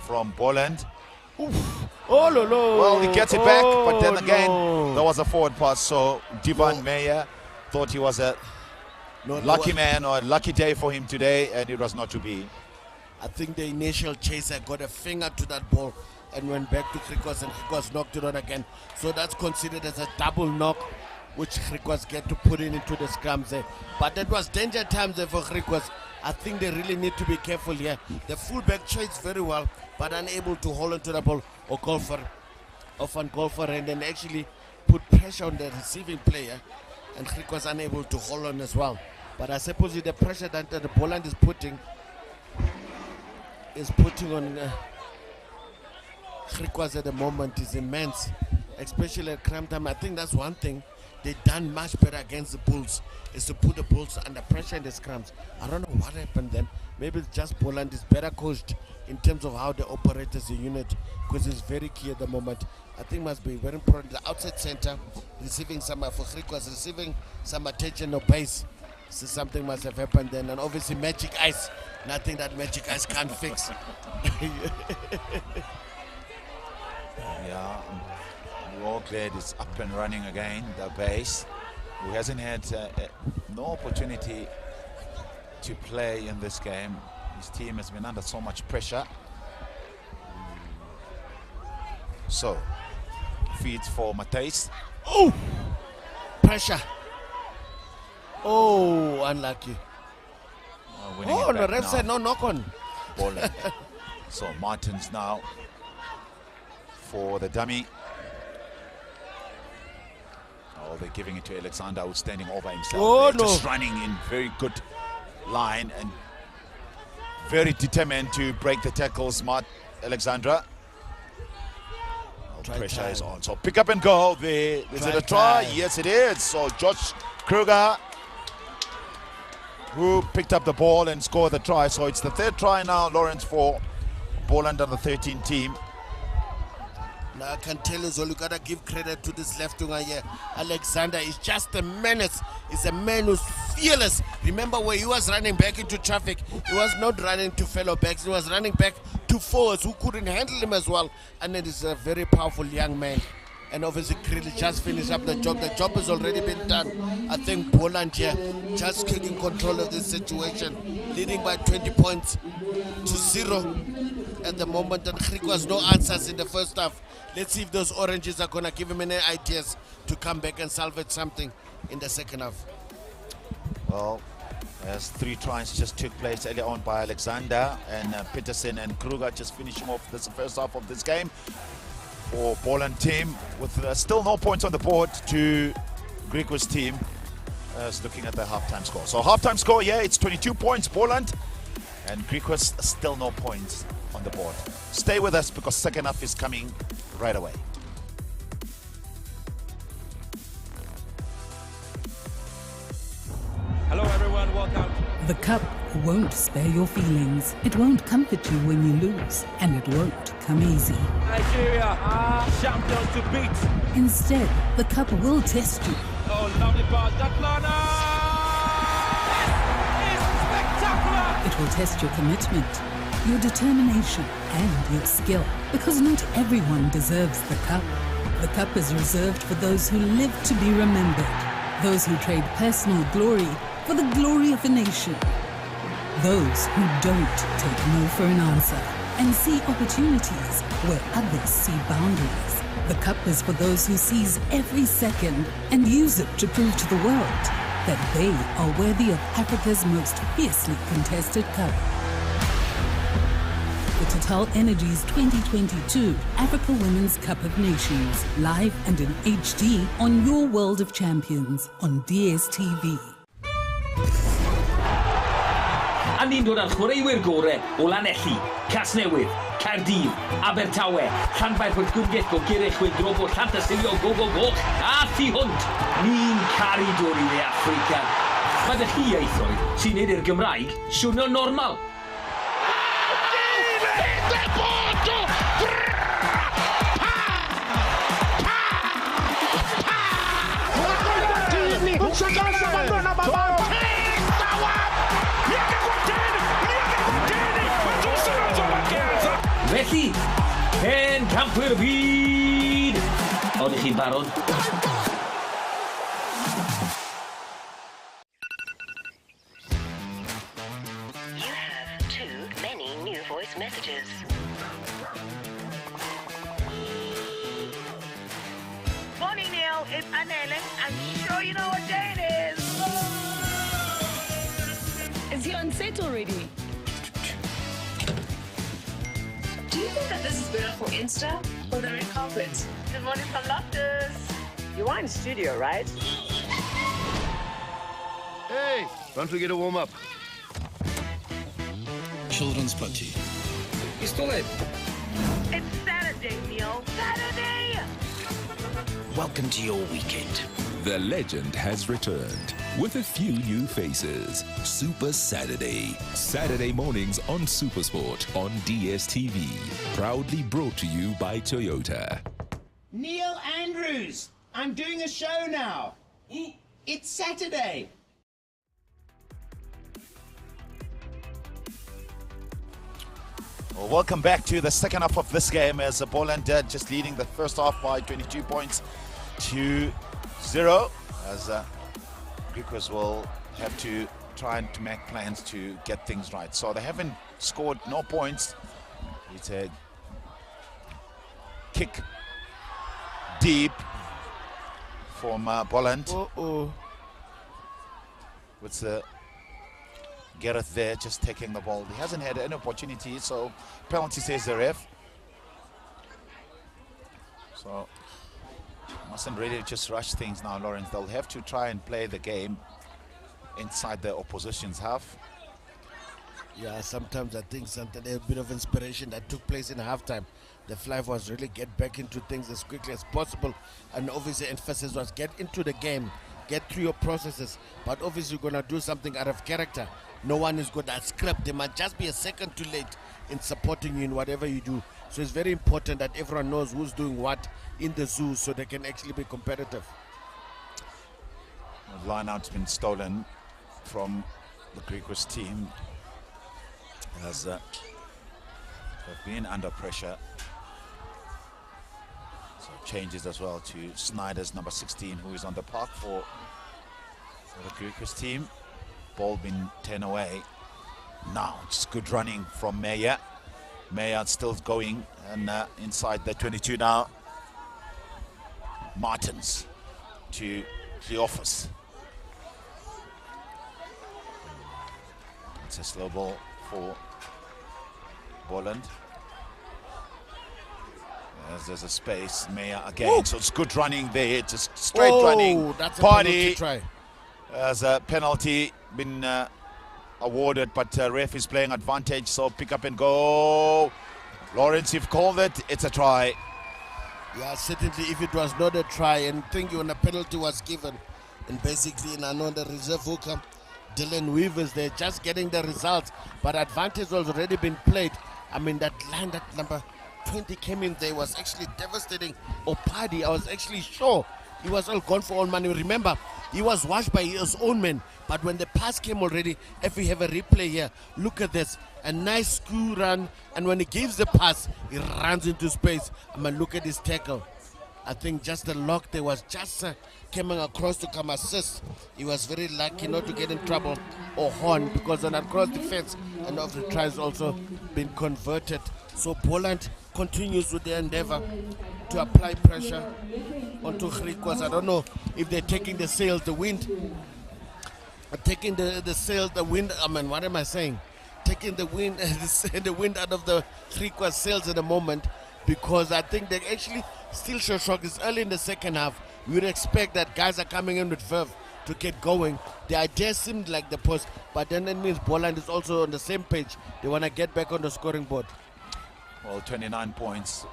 from BOLAND. Oof. Oh, no, no. Well, he gets it back, but then again, there was a forward pass. So Divan Meyer thought he was a lucky man or a lucky day for him today, and it was not to be. I think the initial chaser got a finger to that ball and went back to GRIQUAS, and GRIQUAS knocked it on again. So that's considered as a double knock, which GRIQUAS get to put in into the scrums there. But that was danger times there for GRIQUAS. I think they really need to be careful here. The fullback trades very well, but unable to hold onto the ball or often go for and then actually put pressure on the receiving player, and GRIQUAS unable to hold on as well. But I suppose the pressure that the BOLAND is putting on GRIQUAS at the moment is immense, especially at crime time. I think that's one thing they've done much better against the Bulls, is to put the Bulls under pressure in the scrums. I don't know what happened then. Maybe it's just BOLAND is better coached in terms of how they operate as a unit, because it's very key at the moment. I think must be very important. The outside center receiving some for GRIQUAS, receiving some attention or base. So something must have happened then, and obviously Magic Ice, nothing that Magic Ice can't fix. Yeah, we're all glad it's up and running again, the base. Who hasn't had no opportunity to play in this game. His team has been under so much pressure. So, feeds for Matthijs. Oh! Pressure. Oh, unlucky. Oh, the ref said no knock on. BOLAND. So, Martins now for the dummy. Oh, they're giving it to Alexander, who's standing over himself. Oh, no. Just running in very good line and very determined to break the tackles, Alexandra. Pressure is on. So pick up and go. Is it a try? Yes, it is. So Josh Kruger, who picked up the ball and scored the try. So it's the third try now, Lawrence, for BOLAND under 13 team. Now I can tell you, Zol, you gotta give credit to this left winger here. Alexander is just a menace. He's a man who's fearless. Remember where he was running back into traffic, he was not running to fellow backs, he was running back to forwards who couldn't handle him as well. And it is a very powerful young man. And obviously Krill just finished up the job. The job has already been done. I think BOLAND here just taking control of this situation, leading by 20 points to 0 at the moment, and GRIQUAS no answers in the first half. Let's see if those oranges are gonna give him any ideas to come back and salvage something in the second half. Well, as 3 tries just took place earlier on by Alexander, and Peterson and Kruger just finishing off this first half of this game for BOLAND team, with still no points on the board to GRIQUAS team. Looking at the halftime score. So halftime score, yeah, it's 22 points BOLAND, and GRIQUAS still no points on the board. Stay with us because second half is coming right away. Hello everyone, welcome. The cup won't spare your feelings. It won't comfort you when you lose, and it won't come easy. Nigeria are champions to beat. Instead, the cup will test you. Oh, lovely pass, that corner! It's spectacular! It will test your commitment, your determination, and your skill. Because not everyone deserves the cup. The cup is reserved for those who live to be remembered. Those who trade personal glory for the glory of a nation. Those who don't take no for an answer and see opportunities where others see boundaries. The cup is for those who seize every second and use it to prove to the world that they are worthy of Africa's most fiercely contested cup. The Total Energies 2022 Africa Women's Cup of Nations, live and in HD on your World of Champions on DSTV. A ni'n dod â'r chwaraewyr gorau o Lanelli, Casnewydd, Caerdydd, Abertawe, Llanfair Pwllgwyngyll, Gogyrych, Chwyldrobo, Llantysilio, Goch, a Thu Hwnt. Ni'n caru dod i le Affrica. Mae dy chi eithroedd sy'n neud i'r Gymraeg swnio normal. Felly, pen campwyr byd! Oeddech chi'n barod? You have too many new FIXTURES. Morning, Neil. It's Anele. I'm sure you know what day it is. Is he on set already? Do you think that this is better for Insta or the red carpet? Good morning from Loftus. You are in studio, right? Hey, don't forget to warm up. Children's Party. It's Saturday, Neil. Saturday! Welcome to your weekend. The legend has returned with a few new faces. Super Saturday. Saturday mornings on Supersport on DSTV. Proudly brought to you by Toyota. Neil Andrews, I'm doing a show now. It's Saturday. Well, welcome back to the second half of this game as BOLAND just leading the first half by 22 points to 0 as GRIQUAS will have to try and to make plans to get things right. So they haven't scored no points. It's a kick deep from BOLAND. With the Gareth there just taking the ball. He hasn't had any opportunity, so penalty says the ref. So mustn't really just rush things now, Lawrence. They'll have to try and play the game inside the opposition's half. Yeah, sometimes I think something, a bit of inspiration that took place in halftime. The fly was really get back into things as quickly as possible, and obviously emphasis was get into the game, get through your processes, but obviously you're going to do something out of character. No one is going to script. They might just be a second too late in supporting you in whatever you do. So it's very important that everyone knows who's doing what in the zoo so they can actually be competitive. The line-out's been stolen from the GRIQUAS team as they've been under pressure. So changes as well to Snyder's number 16, who is on the park for the GRIQUAS team. Ball been 10 away. Now it's good running from Meyer. Meyer still going and inside the 22 now. Martins to the office. It's a slow ball for BOLAND. As there's a space, Meyer again. Ooh. So it's good running there. Just straight running. That's a Party. try. As a penalty been awarded, but ref is playing advantage, so pick up and go. Lawrence, you've called it, it's a try. Yeah, certainly if it was not a try, and think when a penalty was given, and basically in another reserve hooker, Dylan Weavers, they're just getting the results, but advantage was already been played. I mean, that line that number 20 came in there was actually devastating. Opadi, I was actually sure he was all gone for all money. Remember, he was watched by his own men, but when the pass came already, if we have a replay here, look at this, a nice screw run, and when he gives the pass, he runs into space. I mean, look at his tackle. I think just the lock there was just coming across to come assist. He was very lucky not to get in trouble or horn, because on that cross defense, and of the tries also been converted. So BOLAND continues with their endeavor to apply pressure onto GRIQUAS. I don't know if they're taking the sails, the wind, taking the sails, the wind. I mean, what am I saying? Taking the wind, the wind out of the GRIQUAS sails at the moment, because I think they actually still show shock. It's early in the second half. We would expect that guys are coming in with verve to get going. The idea seemed like the post, but then it means BOLAND is also on the same page. They want to get back on the scoring board. Well, 29 points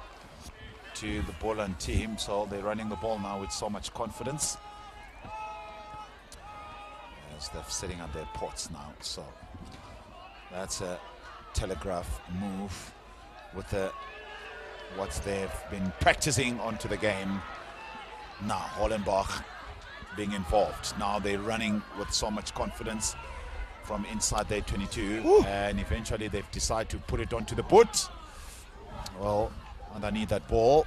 to the BOLAND team, so they're running the ball now with so much confidence. As they're sitting on their pots now, so that's a telegraph move with the what they've been practicing onto the game. Now Hollenbach being involved. Now they're running with so much confidence from inside their 22. Ooh. And eventually they've decided to put it onto the boot. Well, underneath that ball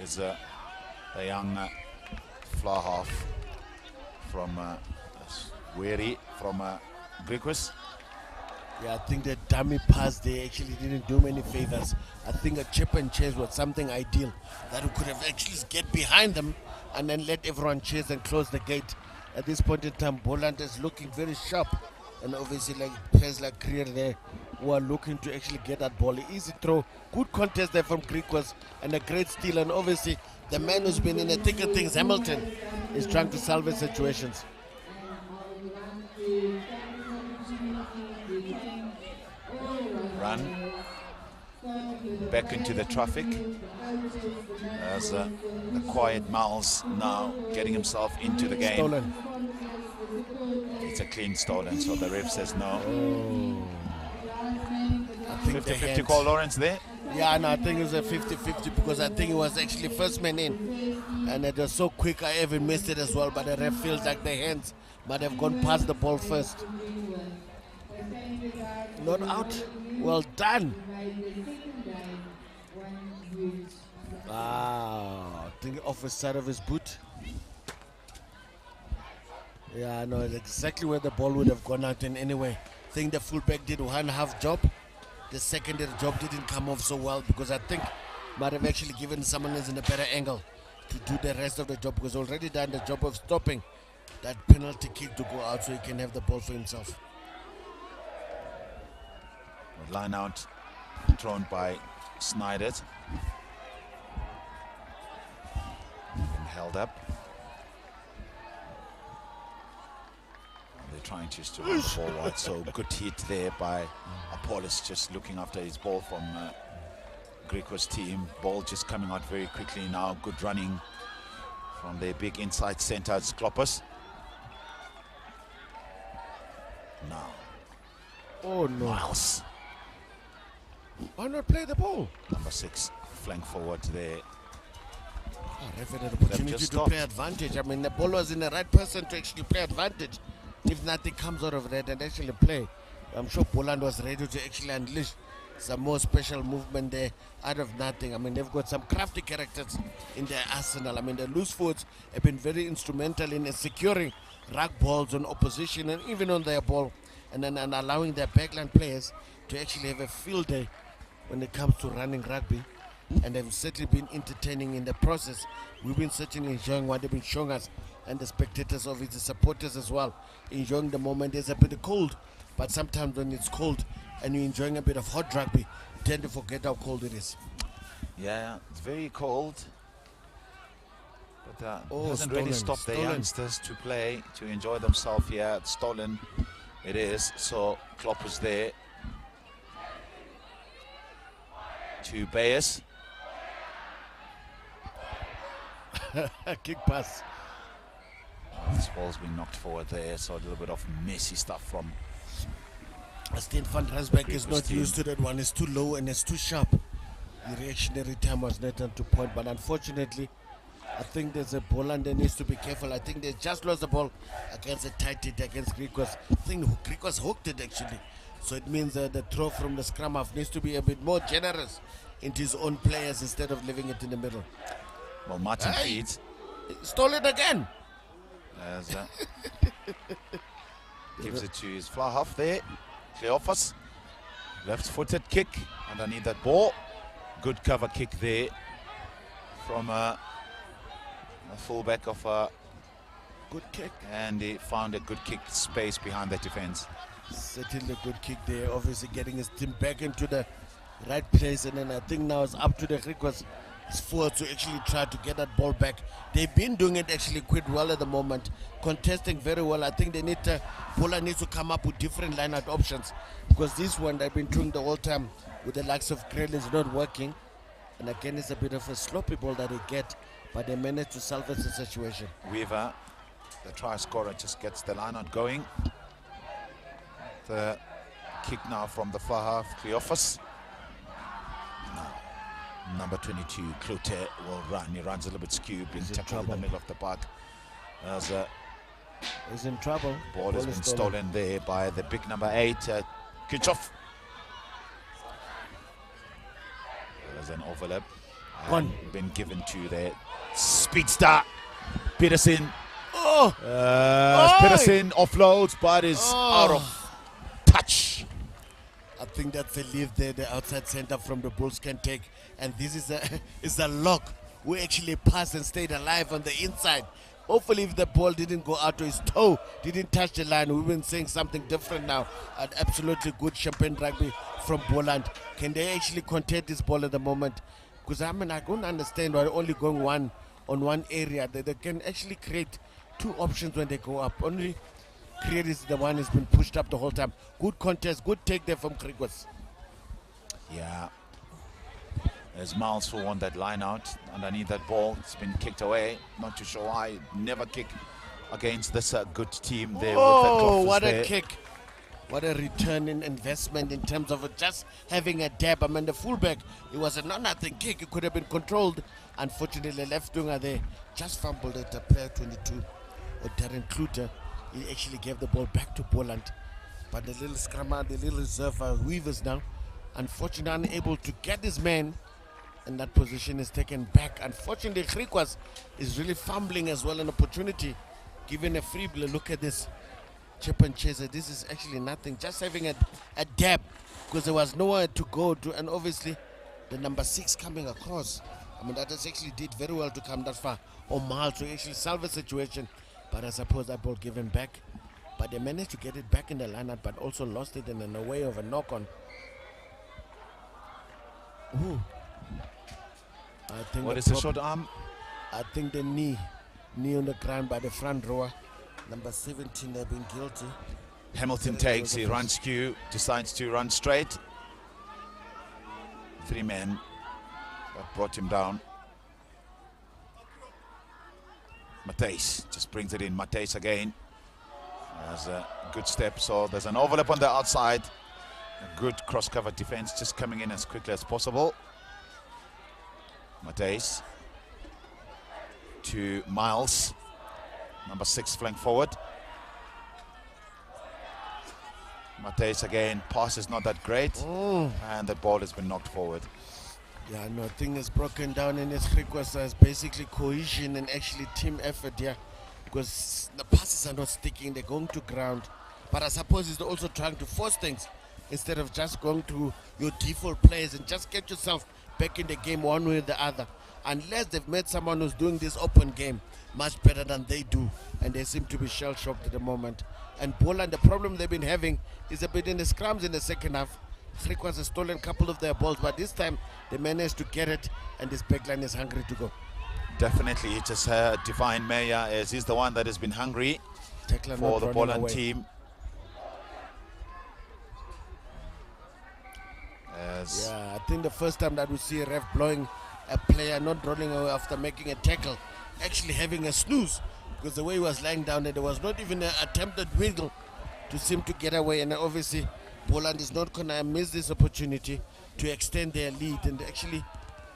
is the young fly half from Weary from GRIQUAS. Yeah, I think the dummy pass there actually didn't do many favors. I think a chip and chase was something ideal that we could have actually get behind them and then let everyone chase and close the gate. At this point in time, BOLAND is looking very sharp, and obviously like players like Craven there who are looking to actually get that ball. Easy throw, good contest there from GRIQUAS, and a great steal. And obviously the man who's been in the thick of things, Hamilton, is trying to salvage situations. Run back into the traffic as the quiet Miles now getting himself into the game. Stolen. It's a clean stolen, so the ref says no. I think 50-50 call, Lawrence, there? Yeah, no, I think it was a 50-50 because I think it was actually first man in. And it was so quick I even missed it as well, but the ref feels like the hands might have gone past the ball first. Not out. Well done. I think off the side of his boot. Yeah, I know exactly where the ball would have gone out in anyway. I think the fullback did one half job. The secondary job didn't come off so well because I think might have actually given someone else in a better angle to do the rest of the job, because already done the job of stopping that penalty kick to go out so he can have the ball for himself. Line out thrown by Snyder. Been held up. They're trying just to run the ball wide, so good hit there by Apollos, just looking after his ball from GRIQUAS team. Ball just coming out very quickly now. Good running from their big inside center, Kloppers. Now. Oh no. Miles. Why not play the ball? Number 6, flank forward there. Ref had an opportunity to play advantage. I mean, the ball was in the right person to actually play advantage. If nothing comes out of that and actually play, I'm sure BOLAND was ready to actually unleash some more special movement there out of nothing. I mean, they've got some crafty characters in their arsenal. I mean, the loose forwards have been very instrumental in securing ruck balls on opposition and even on their ball, and then allowing their backline players to actually have a field day when it comes to running rugby. And they've certainly been entertaining in the process. We've been certainly enjoying what they've been showing us, and the spectators of it, the supporters as well, enjoying the moment. It's a bit cold, but sometimes when it's cold and you're enjoying a bit of hot rugby, you tend to forget how cold it is. Yeah, it's very cold. But it hasn't stolen, really stopped the stolen. youngsters to play, to enjoy themselves here. It's stolen, it is. So Klopp is there. To Bayes. Kick pass. This ball's been knocked forward there, so a little bit of messy stuff from Steen van Rensburg is GRIQUAS not team. used to that one. It's too low and it's too sharp. The reactionary time was not on to point, but unfortunately, I think there's a BOLAND that needs to be careful. I think they just lost the ball against a tight hit against GRIQUAS. I think GRIQUAS hooked it actually. So it means that the throw from the scrum half needs to be a bit more generous into his own players instead of leaving it in the middle. Well, Martin feeds. Stole it again. As, gives it to his fly half there. Cleophas. Left-footed kick underneath that ball. Good cover kick there from a fullback of a good kick. And he found a good kick space behind the defense. Certainly a good kick there, obviously getting his team back into the right place, and then I think now it's up to the GRIQUAS forward to actually try to get that ball back. They've been doing it actually quite well at the moment, contesting very well. I think they need to, BOLAND needs to come up with different line-out options, because this one they've been doing the whole time with the likes of Craven is not working, and again it's a bit of a sloppy ball that they get, but they manage to salvage the situation. Weaver, the try scorer, just gets the line-out going. The kick now from the far half, Cleophas. Now, number 22, Clote will run. He runs a little bit skewed, being tackled in the middle of the park. As he's in trouble. Ball has been stolen there by the big number 8, Kitchoff. There's an overlap. Been given to the speedster, Peterson. Peterson offloads, but is out of touch. think that's a leave there the outside center from the Bulls can take. And this is a lock who actually passed and stayed alive on the inside. Hopefully if the ball didn't go out to his toe, didn't touch the line, we've been saying something different now. An absolutely good champagne rugby from Boland. Can they actually contain this ball at the moment? Because I don't understand why only going one on one area. They can actually create two options when they go up. Only Create is the one who's been pushed up the whole time. Good contest, good take there from GRIQUAS. Yeah. There's Miles who won that line out underneath that ball. It's been kicked away. Not too sure why. Never kick against this good team there. Oh, with what there. a kick. What a return in investment in terms of just having a dab. I mean, the fullback, it was a nothing kick. It could have been controlled. Unfortunately, left winger there just fumbled it. Player 22, Darren Kluter, he actually gave the ball back to Boland. But the little scrummer, the little reserve Weavers now, unfortunately unable to get his man. And that position is taken back. Unfortunately, GRIQUAS is really fumbling as well, an opportunity. Given a free blow, look at this. Chip and chaser, this is actually nothing. Just having a dab, because there was nowhere to go to. And obviously, the number 6 coming across. I mean, that has actually did very well to come that far. Or Miles to actually solve a situation. But I suppose that ball given back. But they managed to get it back in the lineup, but also lost it in a way of a knock-on. Ooh. I think What is the short arm? I think the knee on the ground by the front rower. Number 17, they've been guilty. Hamilton takes, he runs skew, decides to run straight. 3 men that brought him down. Matthijs just brings it in. Matthijs again. Has a good step, so there's an overlap on the outside. A good cross-cover defense, just coming in as quickly as possible. Matthijs to Miles, number 6 flank forward. Matthijs again, pass is not that great, and the ball has been knocked forward. Yeah, no, thing is broken down in this GRIQUAS as basically cohesion and actually team effort here, because the passes are not sticking, they're going to ground. But I suppose it's also trying to force things instead of just going to your default players and just get yourself back in the game one way or the other. Unless they've made someone who's doing this open game much better than they do, and they seem to be shell-shocked at the moment. And Boland, the problem they've been having is a bit in the scrums in the second half. GRIQUAS has stolen a couple of their balls, but this time they managed to get it, and this backline is hungry to go. Definitely, it's just Divine Meyer, as he's the one that has been hungry for the Boland team. Yeah, I think the first time that we see a ref blowing a player not rolling away after making a tackle, actually having a snooze, because the way he was lying down there was not even an attempted wiggle to seem to get away. And obviously Boland is not going to miss this opportunity to extend their lead and actually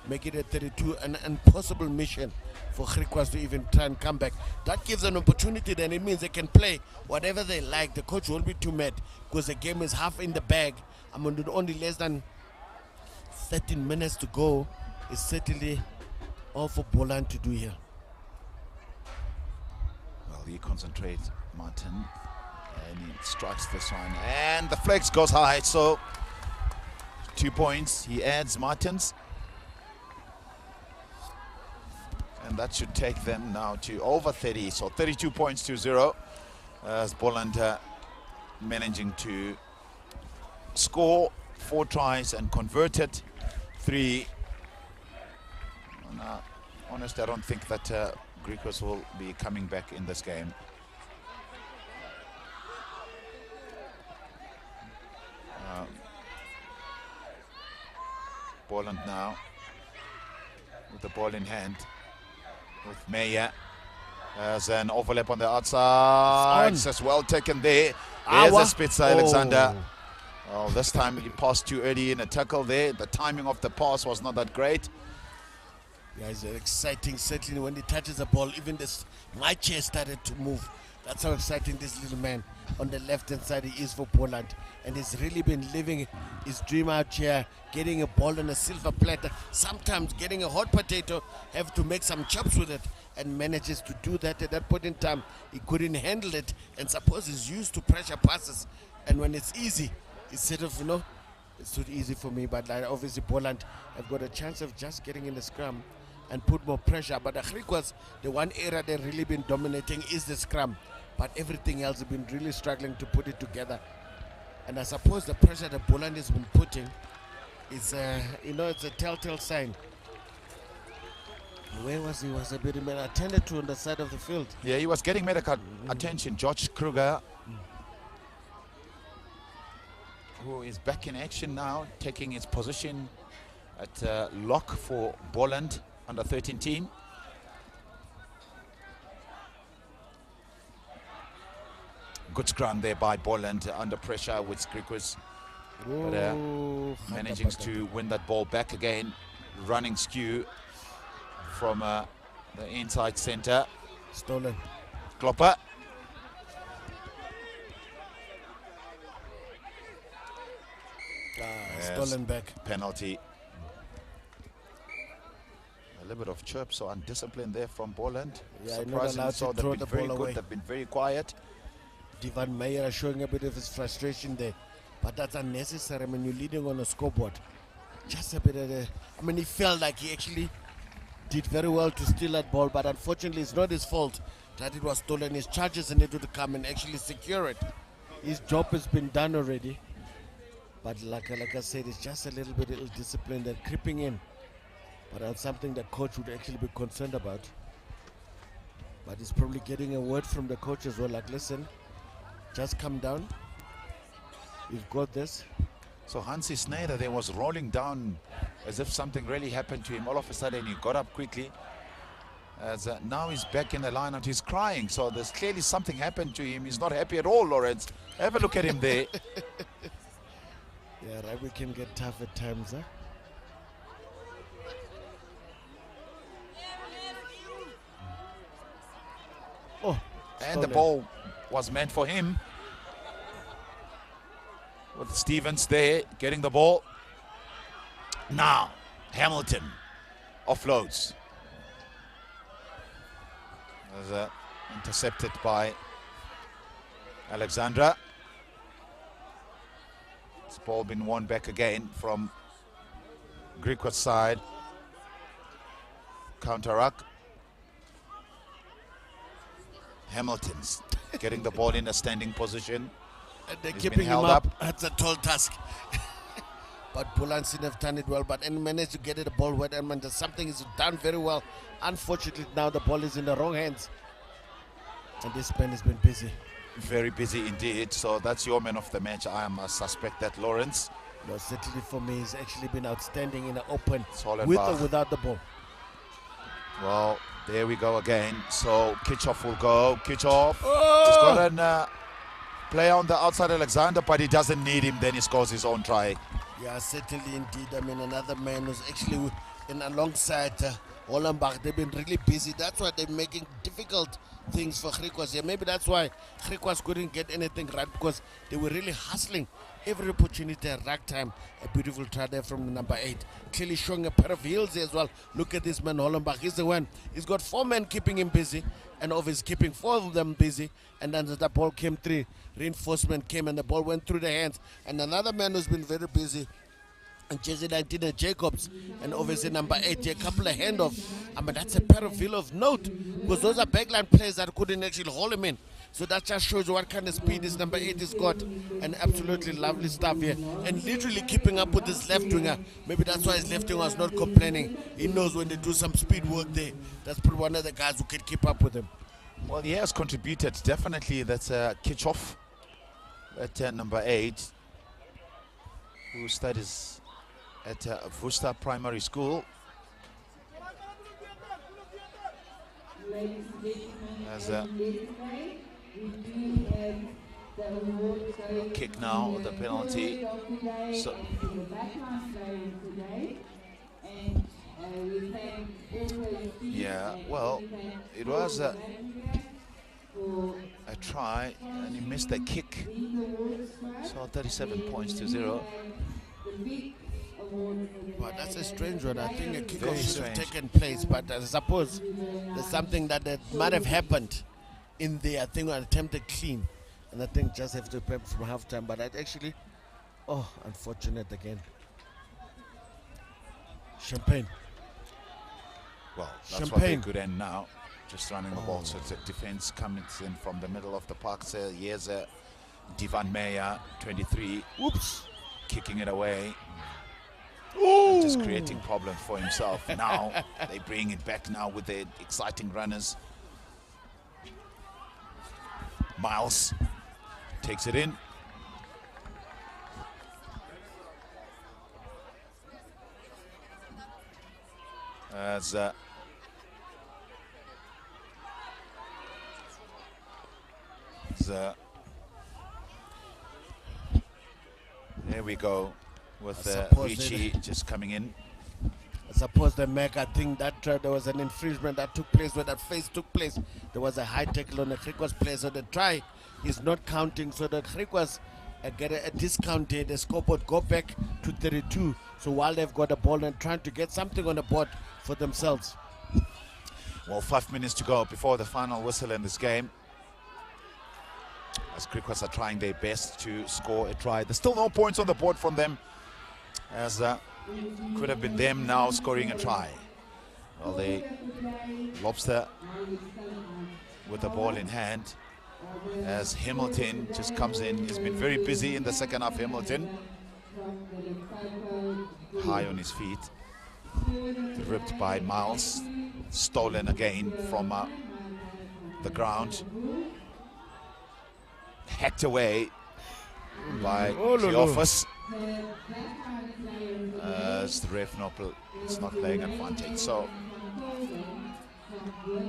make it a 32, an impossible mission for GRIQUAS to even try and come back. That gives an opportunity, then it means they can play whatever they like. The coach won't be too mad because the game is half in the bag. I mean, with only less than 13 minutes to go, it's certainly all for Boland to do here. Well, he concentrates, Martin, and he strikes this one, and the flex goes high, so 2 points. He adds Martins, and that should take them now to over 30, so 32 points to 0, as Boland managing to score 4 tries and converted 3. Honestly, I don't think that GRIQUAS will be coming back in this game. Boland now with the ball in hand with Meyer. As an overlap on the outside. It's just well taken there. There's a Spitzer, Alexander. Oh, this time he passed too early in a tackle there. The timing of the pass was not that great. Yeah, it's exciting, certainly when he touches the ball. Even this, my chair started to move. That's how exciting this little man on the left-hand side he is for Boland. And he's really been living his dream out here, getting a ball on a silver platter. Sometimes getting a hot potato, have to make some chops with it, and manages to do that. At that point in time, he couldn't handle it, and suppose he's used to pressure passes. And when it's easy, instead of, it's too easy for me. But like, obviously Boland have got a chance of just getting in the scrum and put more pressure. But the GRIQUAS, the one area they've really been dominating is the scrum. But everything else have been really struggling to put it together. And I suppose the pressure that Boland has been putting is, it's a telltale sign. Where was he? Was a bit attended to on the side of the field. Yeah, he was getting medical attention. George Kruger, who is back in action now, taking his position at lock for Boland under 13 team. Good scrum there by Boland, under pressure with GRIQUAS. But managing to win that ball back again. Running skew from the inside center. Stolen. Klopper. Stolen back. Penalty. A little bit of chirps or undiscipline there from Boland. Yeah, surprisingly so. They've been very good. They've been very quiet. Divan Meyer showing a bit of his frustration there. But that's unnecessary when you're leading on a scoreboard. Just a bit of he felt like he actually did very well to steal that ball, but unfortunately it's not his fault that it was stolen. His charges needed to come and actually secure it. His job has been done already. But like I said, it's just a little bit ill discipline that creeping in. But that's something the coach would actually be concerned about. But he's probably getting a word from the coach as well, like, listen, just come down. We've got this. So Hansi Snyder there was rolling down as if something really happened to him. All of a sudden he got up quickly. As now he's back in the lineup, he's crying. So there's clearly something happened to him. He's not happy at all, Lawrence. Have a look at him there. Yeah, Rugby can get tough at times, huh? Oh, and the ball was meant for him. With Stevens there, getting the ball. Now, Hamilton offloads. Was intercepted by Alexandra. This ball been won back again from GRIQUAS side. Counter-ruck. Hamilton's getting the ball in a standing position. And they're keeping him up. That's a tall task. But Boland have done it well, but and managed to get it the ball wet, and something is done very well. Unfortunately, now the ball is in the wrong hands. And this man has been busy. Very busy indeed. So that's your man of the match. I am a suspect that Lawrence. No, certainly for me, he's actually been outstanding in the open, Solid with or without the ball. Well, there we go again. So Kitchoff will go. Kitchoff. He's got an player on the outside, Alexander, but he doesn't need him. Then he scores his own try. Yeah, certainly indeed. I mean, another man who's actually in alongside Hollenbach. They've been really busy. That's why they're making difficult things for GRIQUAS. Yeah, maybe that's why GRIQUAS couldn't get anything right, because they were really hustling every opportunity at rack time. A beautiful try there from the number 8. Clearly showing a pair of heels as well. Look at this man, Hollenbach. He's the one. He's got 4 men keeping him busy, and obviously keeping 4 of them busy. And then the ball came 3. Reinforcement came and the ball went through the hands. And another man who's been very busy, and Jersey 19 Jacobs, and obviously number 8, a couple of handoff. I mean, that's a pair of heel of note, because those are backline players that couldn't actually hold him in. So that just shows you what kind of speed this number 8 has got. And absolutely lovely stuff here. And literally keeping up with this left winger. Maybe that's why his left winger was not complaining. He knows when they do some speed work there, that's probably one of the guys who can keep up with him. Well, he has contributed, definitely. That's Kitchoff at number 8, who studies at Vusta Primary School. As a kick now, the penalty. So, yeah, well, it was a try, and he missed the kick. So 37 points to 0. Well, that's a strange one. I think a kickoff should have taken place, but I suppose there's something that might have happened in there. I think an attempted clean, and I think just have to prep from halftime. But that actually Oh, unfortunate again. Champagne. Well, that's what they good end now. Just running the ball. So the defense comes in from the middle of the park. So here's Divan Meyer, 23. Oops. Kicking it away. And just creating problems for himself. Now they bring it back now with the exciting runners. Miles takes it in. As there we go with Richie just coming in. I suppose the Meg, I think that there was an infringement that took place where that face took place. There was a high tackle on the GRIQUAS player, so the try is not counting. So the GRIQUAS get a discount here. The scoreboard go back to 32. So while they've got the ball and trying to get something on the board for themselves. Well, 5 minutes to go before the final whistle in this game. As GRIQUAS are trying their best to score a try. There's still no points on the board from them, as could have been them now scoring a try. Well, the Lobster with the ball in hand as Hamilton just comes in. He's been very busy in the second half, Hamilton. High on his feet. Ripped by Miles. Stolen again from the ground. Hacked away by Geoffers. As the ref is not playing advantage. So well,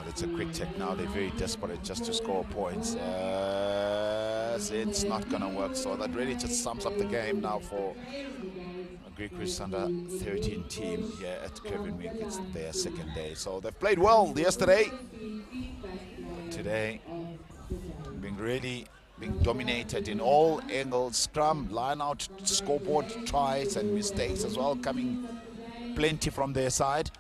it's a quick check now. They're very desperate just to score points. It's not going to work. So that really just sums up the game now for GRIQUAS under 13 team here at Craven Week. It's their second day. So they've played well yesterday. But today, being dominated in all angles, scrum, line out, scoreboard, tries and mistakes as well, coming plenty from their side.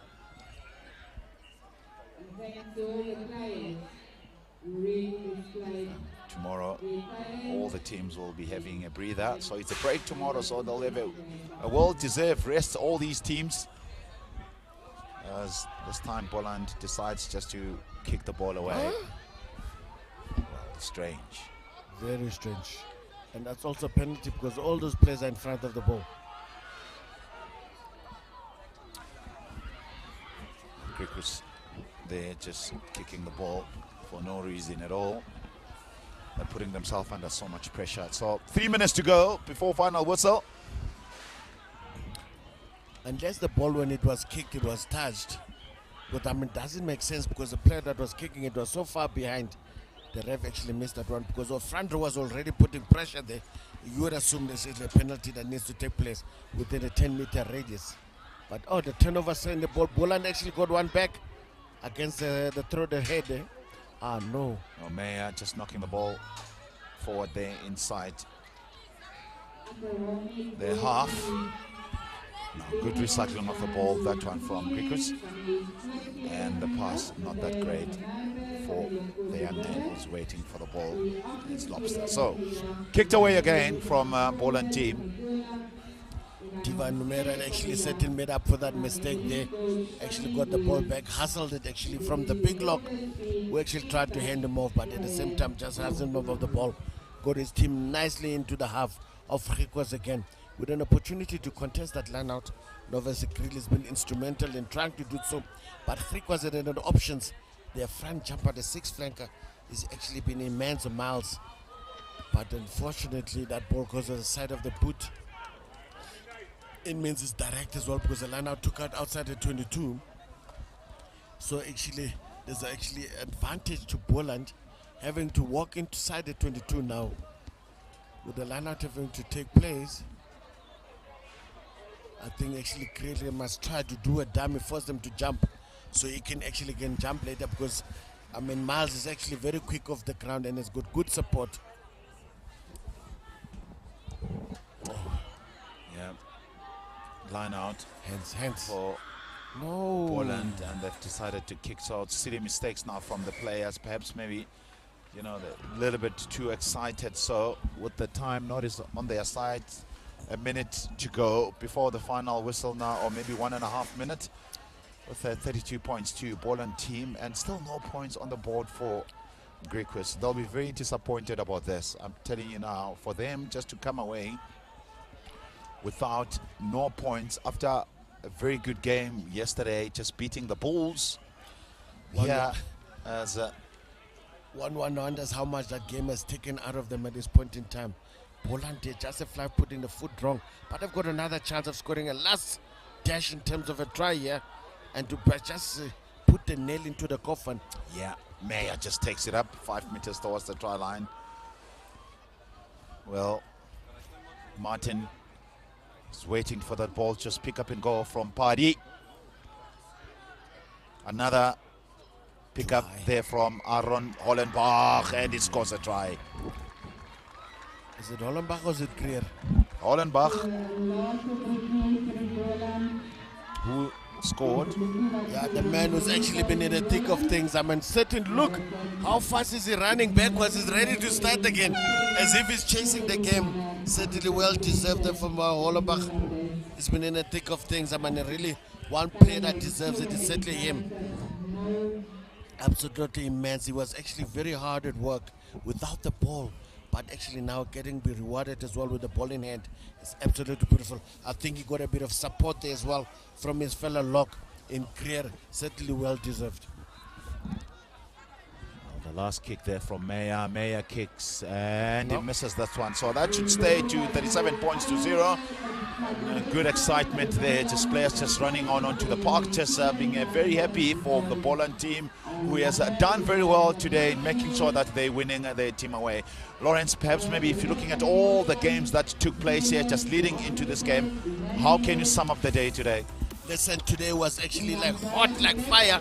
Tomorrow, all the teams will be having a breather. So it's a break tomorrow, so they'll have a well-deserved rest, all these teams. As this time, Boland decides just to kick the ball away. Well, strange. Very strange. And that's also a penalty because all those players are in front of the ball. GRIQUAS, they're just kicking the ball for no reason at all. They're putting themselves under so much pressure. So 3 minutes to go before final whistle. Unless the ball, when it was kicked, it was touched. But I mean, doesn't make sense because the player that was kicking it was so far behind. The ref actually missed that one because the front row was already putting pressure there. You would assume this is a penalty that needs to take place within a 10-meter radius. But the turnover in the ball. Boland actually got one back against the throw the head there. No. Oh, Meyer just knocking the ball forward there inside their half. Now, good recycling of the ball, that one from GRIQUAS. And the pass not that great for the young man who's waiting for the ball. It's Lobster. So, kicked away again from Boland team. Divan Numera actually certainly made up for that mistake there. Actually got the ball back, hustled it actually from the big lock. We actually tried to hand him off, but at the same time just hasn't moved off the ball. Got his team nicely into the half of GRIQUAS again, with an opportunity to contest that line out. Obviously, Krill has been instrumental in trying to do so, but GRIQUAS had other options. Their front jumper, the sixth flanker, is actually been immense Miles. But unfortunately, that ball goes to the side of the boot. It means it's direct as well because the line out took out outside the 22. So actually, there's actually advantage to Boland having to walk inside the 22 now. With the line out having to take place, I think actually Craven must try to do a dummy, force them to jump so he can actually jump later because I mean Miles is actually very quick off the ground and has got good support. Yeah. Line out. Hands. For Boland, and they've decided to kick. So silly mistakes now from the players. Perhaps maybe you know, a little bit too excited. So with the time notice on their side, a minute to go before the final whistle now, or maybe 1.5 minutes, with 32 points to BOLAND team, and still no points on the board for GRIQUAS. They'll be very disappointed about this. I'm telling you now, for them just to come away without no points after a very good game yesterday, just beating the Bulls. As one wonders how much that game has taken out of them at this point in time. BOLAND did just a fly putting the foot wrong, but they've got another chance of scoring a last dash in terms of a try here, and to just put the nail into the coffin. Yeah, Meyer just takes it up 5 meters towards the try line. Well, Martin is waiting for that ball, just pick up and go from Party. Another pick up there from Aaron Hollenbach, and he scores a try. Is it Hollenbach or is it Greer? Hollenbach, who scored. Yeah, the man who's actually been in the thick of things. I mean, certain look, how fast is he running backwards? He's ready to start again, as if he's chasing the game. Certainly well deserved from Hollenbach. He's been in the thick of things. I mean, really, one player that deserves it is certainly him. Absolutely immense. He was actually very hard at work without the ball, but actually now getting be rewarded as well with the ball in hand. It's absolutely beautiful. I think he got a bit of support there as well from his fellow lock in Greer. Certainly well deserved. The last kick there from Meyer. Meyer kicks and he misses that one. So that should stay to 37 points to 0. Good excitement there. Just players just running onto the park, just being very happy for the BOLAND team, who has done very well today in making sure that they're winning their team away. Lawrence, perhaps maybe if you're looking at all the games that took place here just leading into this game, how can you sum up the day today? Listen, today was actually like hot like fire,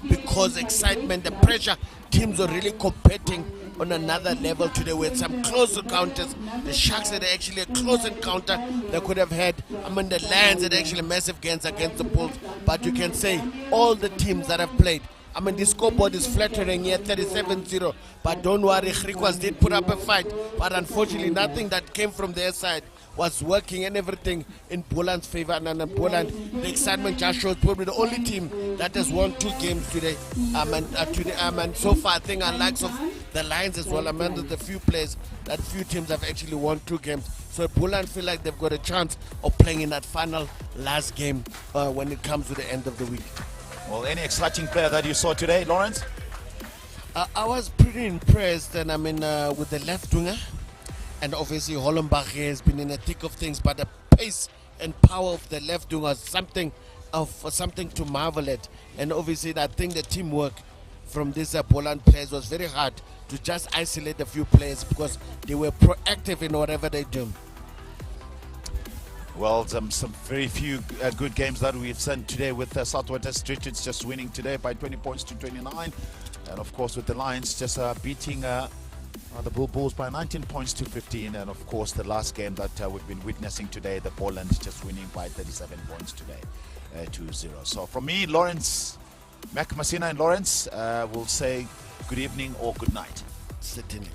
because excitement, the pressure, teams are really competing on another level today with some close encounters. The Sharks had actually a close encounter they could have had. I mean, the Lions had actually massive gains against the Bulls, but you can say all the teams that have played, I mean, the scoreboard is flattering here, 37-0, but don't worry, GRIQUAS did put up a fight, but unfortunately nothing that came from their side was working, and everything in BOLAND's favor. And BOLAND, the excitement just shows, probably the only team that has won 2 games today. And so far, I think our likes of the Lions as well, among the few players, that few teams have actually won 2 games. So BOLAND feel like they've got a chance of playing in that final last game when it comes to the end of the week. Well, any exciting player that you saw today, Lawrence? I was pretty impressed, and I mean, with the left winger. And obviously Hollenbach has been in the thick of things, but the pace and power of the left winger was something to marvel at. And obviously I think the teamwork from these BOLAND players was very hard to just isolate a few players, because they were proactive in whatever they do. Well, some very few good games that we've seen today, with Southwest Streets just winning today by 20 points to 29. And of course with the Lions just beating the Bulls by 19 points to 15. And of course the last game that we've been witnessing today, the BOLAND just winning by 37 points today to 0. So from me, Lawrence, Mac Masina and Lawrence will say good evening or good night. Certainly.